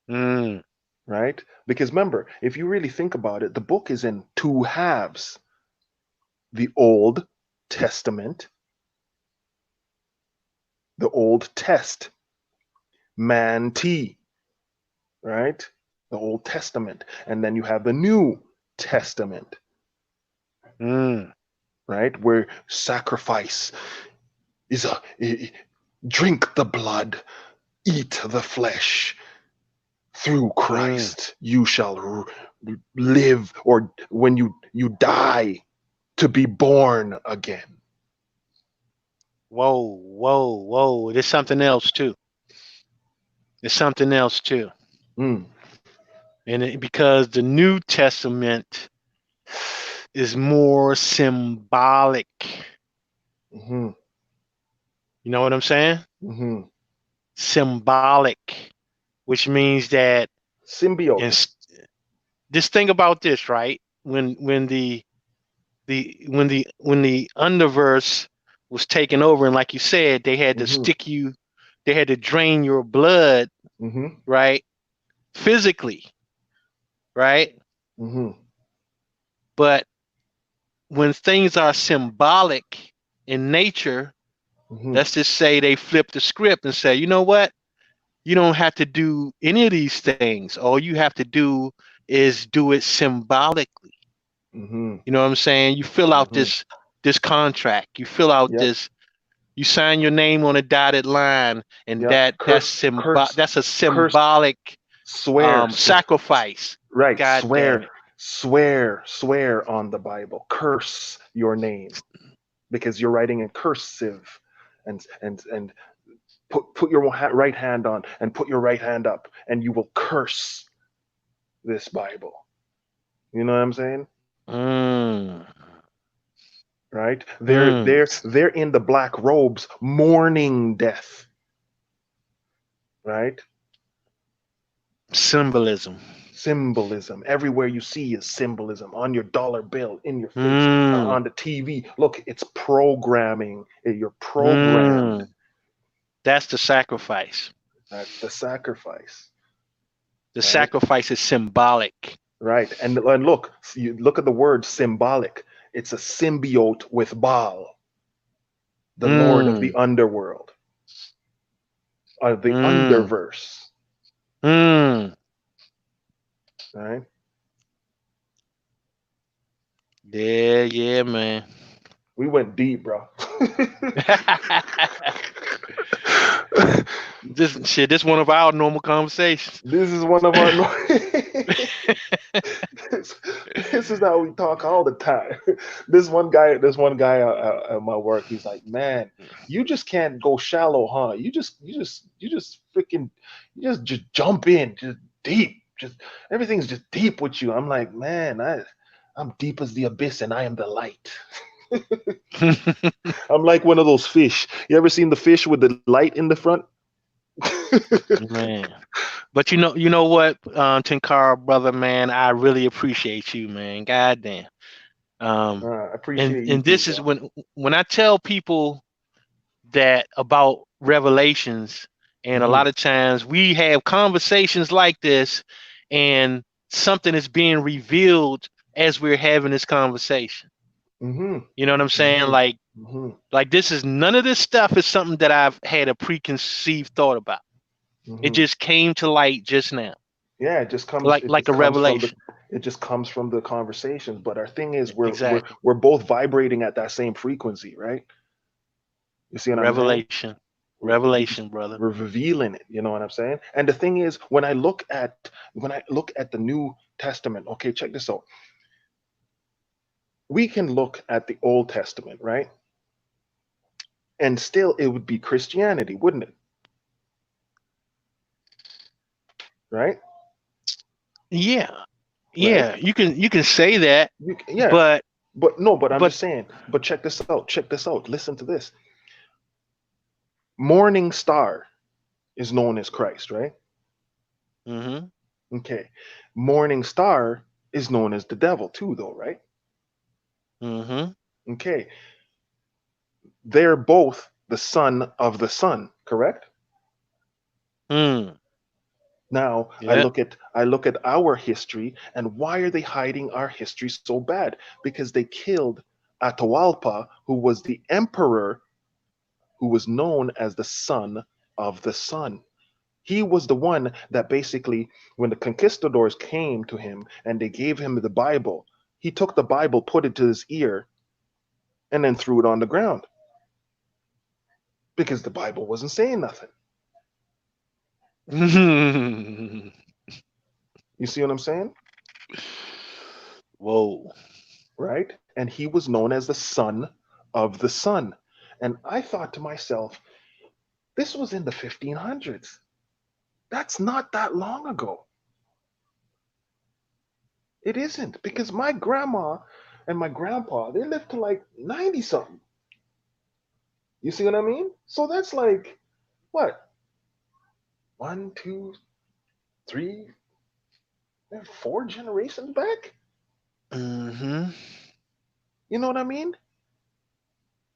Right? Because remember, if you really think about it, the book is in two halves. The Old Testament, the Old Test, man T, right? The Old Testament. And then you have the New Testament, right? Where sacrifice is drink the blood, eat the flesh. Through Christ, you shall live, or when you die, to be born again. Whoa. There's something else too. And because the New Testament is more symbolic. Mm-hmm. You know what I'm saying? Mm-hmm. Symbolic, which means that symbiote. Just think about this, right? When the underverse was taken over, and like you said, they had to stick you, they had to drain your blood, right? Physically, right? But when things are symbolic in nature, let's just say they flip the script and say, you know what? You don't have to do any of these things. All you have to do is do it symbolically. You know what I'm saying? You fill out this contract. You fill out this. You sign your name on a dotted line, and that's a symbolic sacrifice. Right. God Swear on the Bible. Curse your name, because you're writing in cursive, and put your right hand on, and put your right hand up, and you will curse this Bible. You know what I'm saying? Right? They're in the black robes, mourning death. Right? Symbolism. Everywhere you see is symbolism. On your dollar bill, in your face, on the TV. Look, it's programming. You're programmed. That's the sacrifice. That's the sacrifice. The sacrifice is symbolic. Right. And look, you look at the word symbolic. It's a symbiote with Baal, the Lord of the underworld, of the underverse. Right? Yeah, man. We went deep, bro. This one of our normal conversations. This is one of our this is how we talk all the time. This one guy at my work, he's like, man, you just can't go shallow, huh? You just freaking just jump in, just deep, just everything's just deep with you. I'm like, man, I'm deep as the abyss, and I am the light. I'm like one of those fish. You ever seen the fish with the light in the front? Man, but you know what, Tinkara, brother, man, I really appreciate you, man. Goddamn. I appreciate you. And this too, is when I tell people that about revelations, and a lot of times we have conversations like this, and something is being revealed as we're having this conversation. You know what I'm saying? Like this is none of this stuff is something that I've had a preconceived thought about. It just came to light just now. Yeah, it just comes like a revelation. It just comes from the conversations. But our thing is, we're both vibrating at that same frequency, right? You see what I'm saying? Revelation, brother. We're revealing it. You know what I'm saying? And the thing is, when I look at the New Testament, okay, check this out. We can look at the Old Testament, right? And still, it would be Christianity, wouldn't it? Right? Yeah. Right? You can say that. But I'm just saying. But check this out. Listen to this. Morning star is known as Christ, right? Okay. Morning star is known as the devil too, though, right? Mm-hmm. Okay. They're both the son of the sun, correct? Mm. Now Yeah. I look at our history, and why are they hiding our history so bad? Because they killed Atahualpa, who was the emperor, who was known as the son of the sun. He was the one that basically, when the conquistadors came to him and they gave him the Bible, he took the Bible, put it to his ear, and then threw it on the ground because the Bible wasn't saying nothing. You see what I'm saying? Whoa. Right? And he was known as the son of the sun. And I thought to myself, this was in the 1500s. That's not that long ago. It isn't, because my grandma and my grandpa, they lived to like 90 something. You see what I mean? So that's like, what? 1, 2, 3, 4 generations back? Mm-hmm. You know what I mean?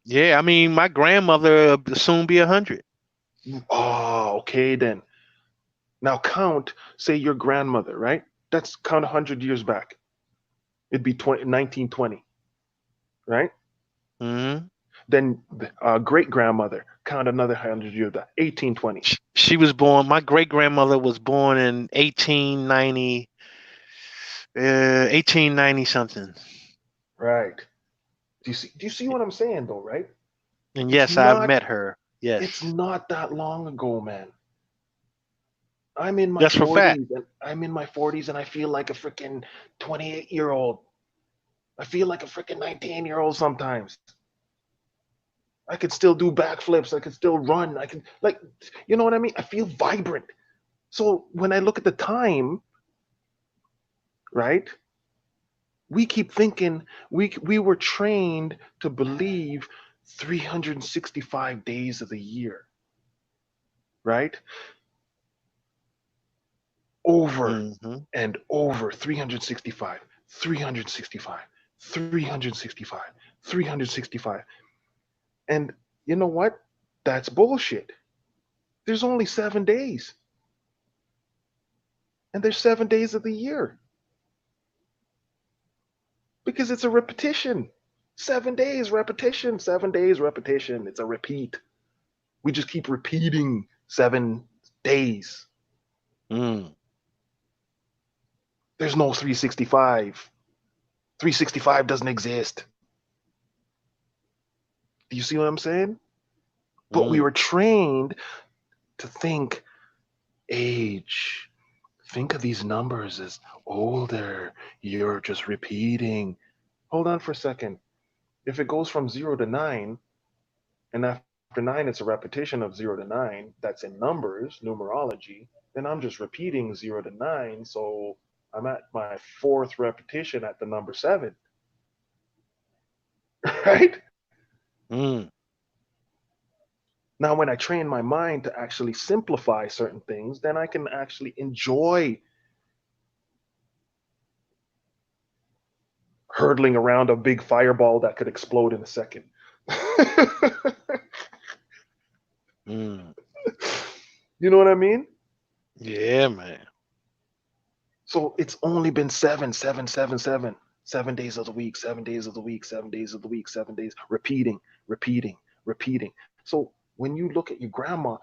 Yeah, I mean, my grandmother will soon be 100. Oh, okay then. Now count, say your grandmother, right? That's count 100 years back. It'd be 1920, right? Mm-hmm. Then great grandmother, count another 100 years back, 1820. She was born. My great grandmother was born in 1890. 1890 something. Right. Do you see what I'm saying though, right? And It's yes, I've not met her. Yes, it's not that long ago, man. I'm in my that's for fact. 40s and I'm in my 40s and I feel like a freaking 28-year-old. I feel like a freaking 19-year-old sometimes. I could still do backflips. I could still run. I can, like, you know what I mean? I feel vibrant. So when I look at the time, right? We keep thinking we were trained to believe 365 days of the year, right? Over Mm-hmm. and over 365, 365, 365, 365. And you know what? That's bullshit. There's only 7 days, and there's 7 days of the year because it's a repetition. 7 days repetition, 7 days repetition. It's a repeat. We just keep repeating 7 days. Mm. There's no 365. 365 doesn't exist. Do you see what I'm saying? But we Mm. were trained to think age. Think of these numbers as older. You're just repeating. Hold on for a second. If it goes from 0 to 9, and after 9 it's a repetition of 0 to 9, that's in numbers, numerology, then I'm just repeating 0 to 9. So I'm at my fourth repetition at the number 7. Right? Mm. Now, when I train my mind to actually simplify certain things, then I can actually enjoy hurtling around a big fireball that could explode in a second. Mm. You know what I mean? Yeah, man. So it's only been 7, 7, 7, 7. 7 days of the week, 7 days of the week, 7 days of the week, 7 days, repeating, repeating, repeating. So when you look at your grandma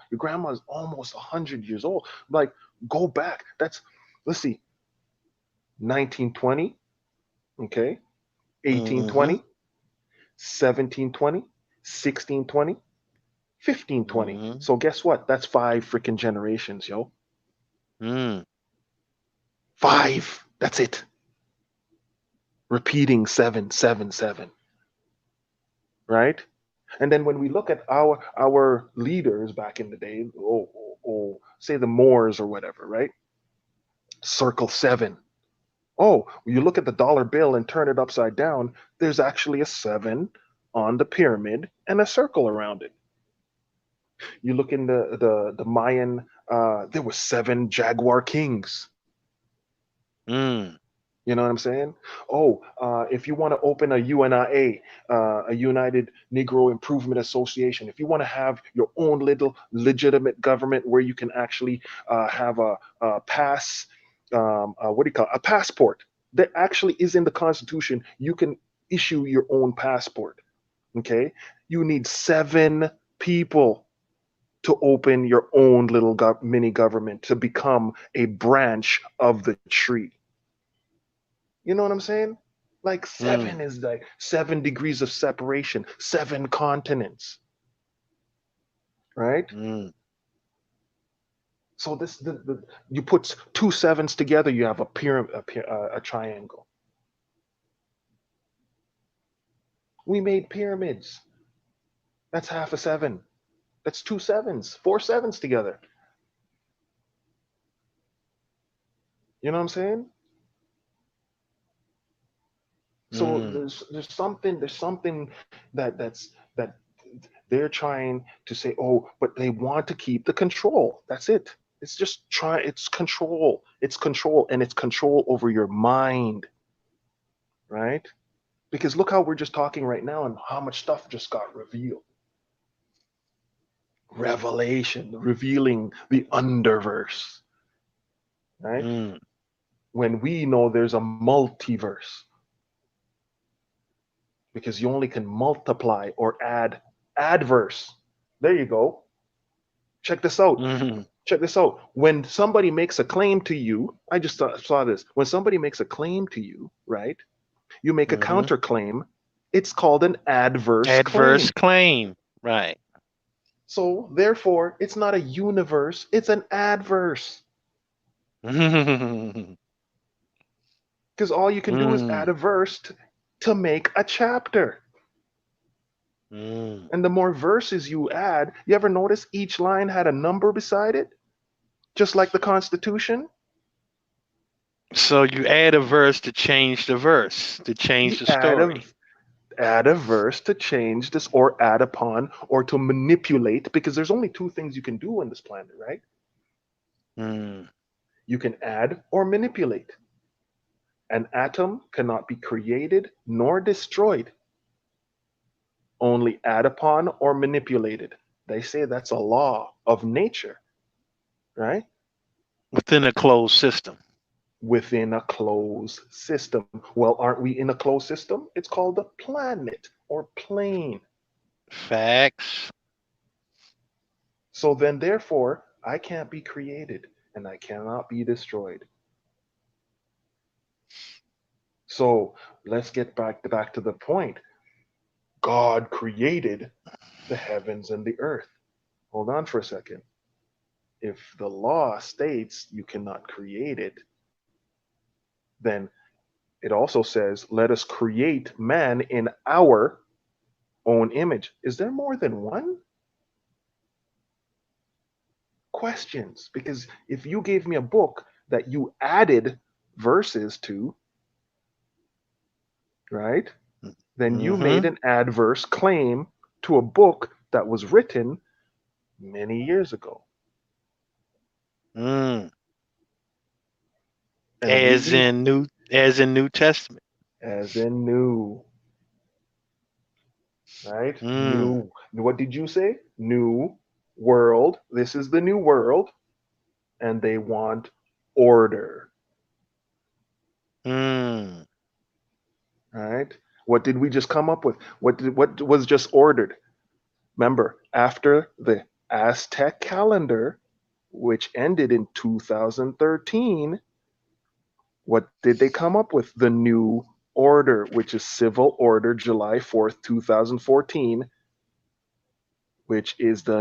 is almost 100 years old. Like, go back. Let's see, 1920, okay, Mm-hmm. 1820, 1720, 1620, 1520. Mm-hmm. So guess what? That's 5 freaking generations, yo. Mm. 5. That's it. Repeating 7, 7, 7. Right? And then when we look at our leaders back in the day, say the Moors or whatever, right? Circle 7. Oh, you look at the dollar bill and turn it upside down, there's actually a 7 on the pyramid and a circle around it. You look in the Mayan, there were 7 jaguar kings. You know what I'm saying? Oh, if you want to open a UNIA, a United Negro Improvement Association, if you want to have your own little legitimate government where you can actually have a pass, what do you call it? A passport that actually is in the Constitution, you can issue your own passport. Okay, you need 7 people to open your own little mini government to become a branch of the tree. You know what I'm saying? Like 7 is like 7 degrees of separation, 7 continents, right? So you put 2 7s together, you have a pyramid, a triangle. We made pyramids. That's half a 7. That's 2 7s, 4 7s together. You know what I'm saying? So there's something that they're trying to say, oh, but they want to keep the control. That's it. It's just it's control. It's control, and it's control over your mind. Right? Because look how we're just talking right now and how much stuff just got revealed. Revelation, revealing the underverse. Right? When we know there's a multiverse. Because you only can multiply or add adverse. There you go. Check this out. Check this out. When somebody makes a claim to you, I just saw this. When somebody makes a claim to you, right? You make a counterclaim. It's called an adverse claim. Right. So therefore, it's not a universe. It's an adverse. Because all you can do is add a verse to make a chapter. And the more verses you add, you ever notice each line had a number beside it? Just like the Constitution? So you add a verse to change the verse, to change the story. Add a verse to change this, or add upon, or to manipulate, because there's only 2 things you can do on this planet, right? You can add or manipulate. An atom cannot be created nor destroyed. Only add upon or manipulated. They say that's a law of nature, right? Within a closed system. Within a closed system. Well, aren't we in a closed system? It's called a planet or plane. Facts. So then, therefore, I can't be created and I cannot be destroyed. So let's get back to the point. God created the heavens and the earth. Hold on for a second. If the law states you cannot create it, then it also says, let us create man in our own image. Is there more than one? Questions. Because if you gave me a book that you added verses to, right, then you made an adverse claim to a book that was written many years ago. As in New Testament. As in new. Right? New. What did you say? New world. This is the new world. And they want order. Right? What did we just come up with? What was just ordered? Remember, after the Aztec calendar, which ended in 2013, what did they come up with? The new order, which is Civil Order July 4th, 2014, which is the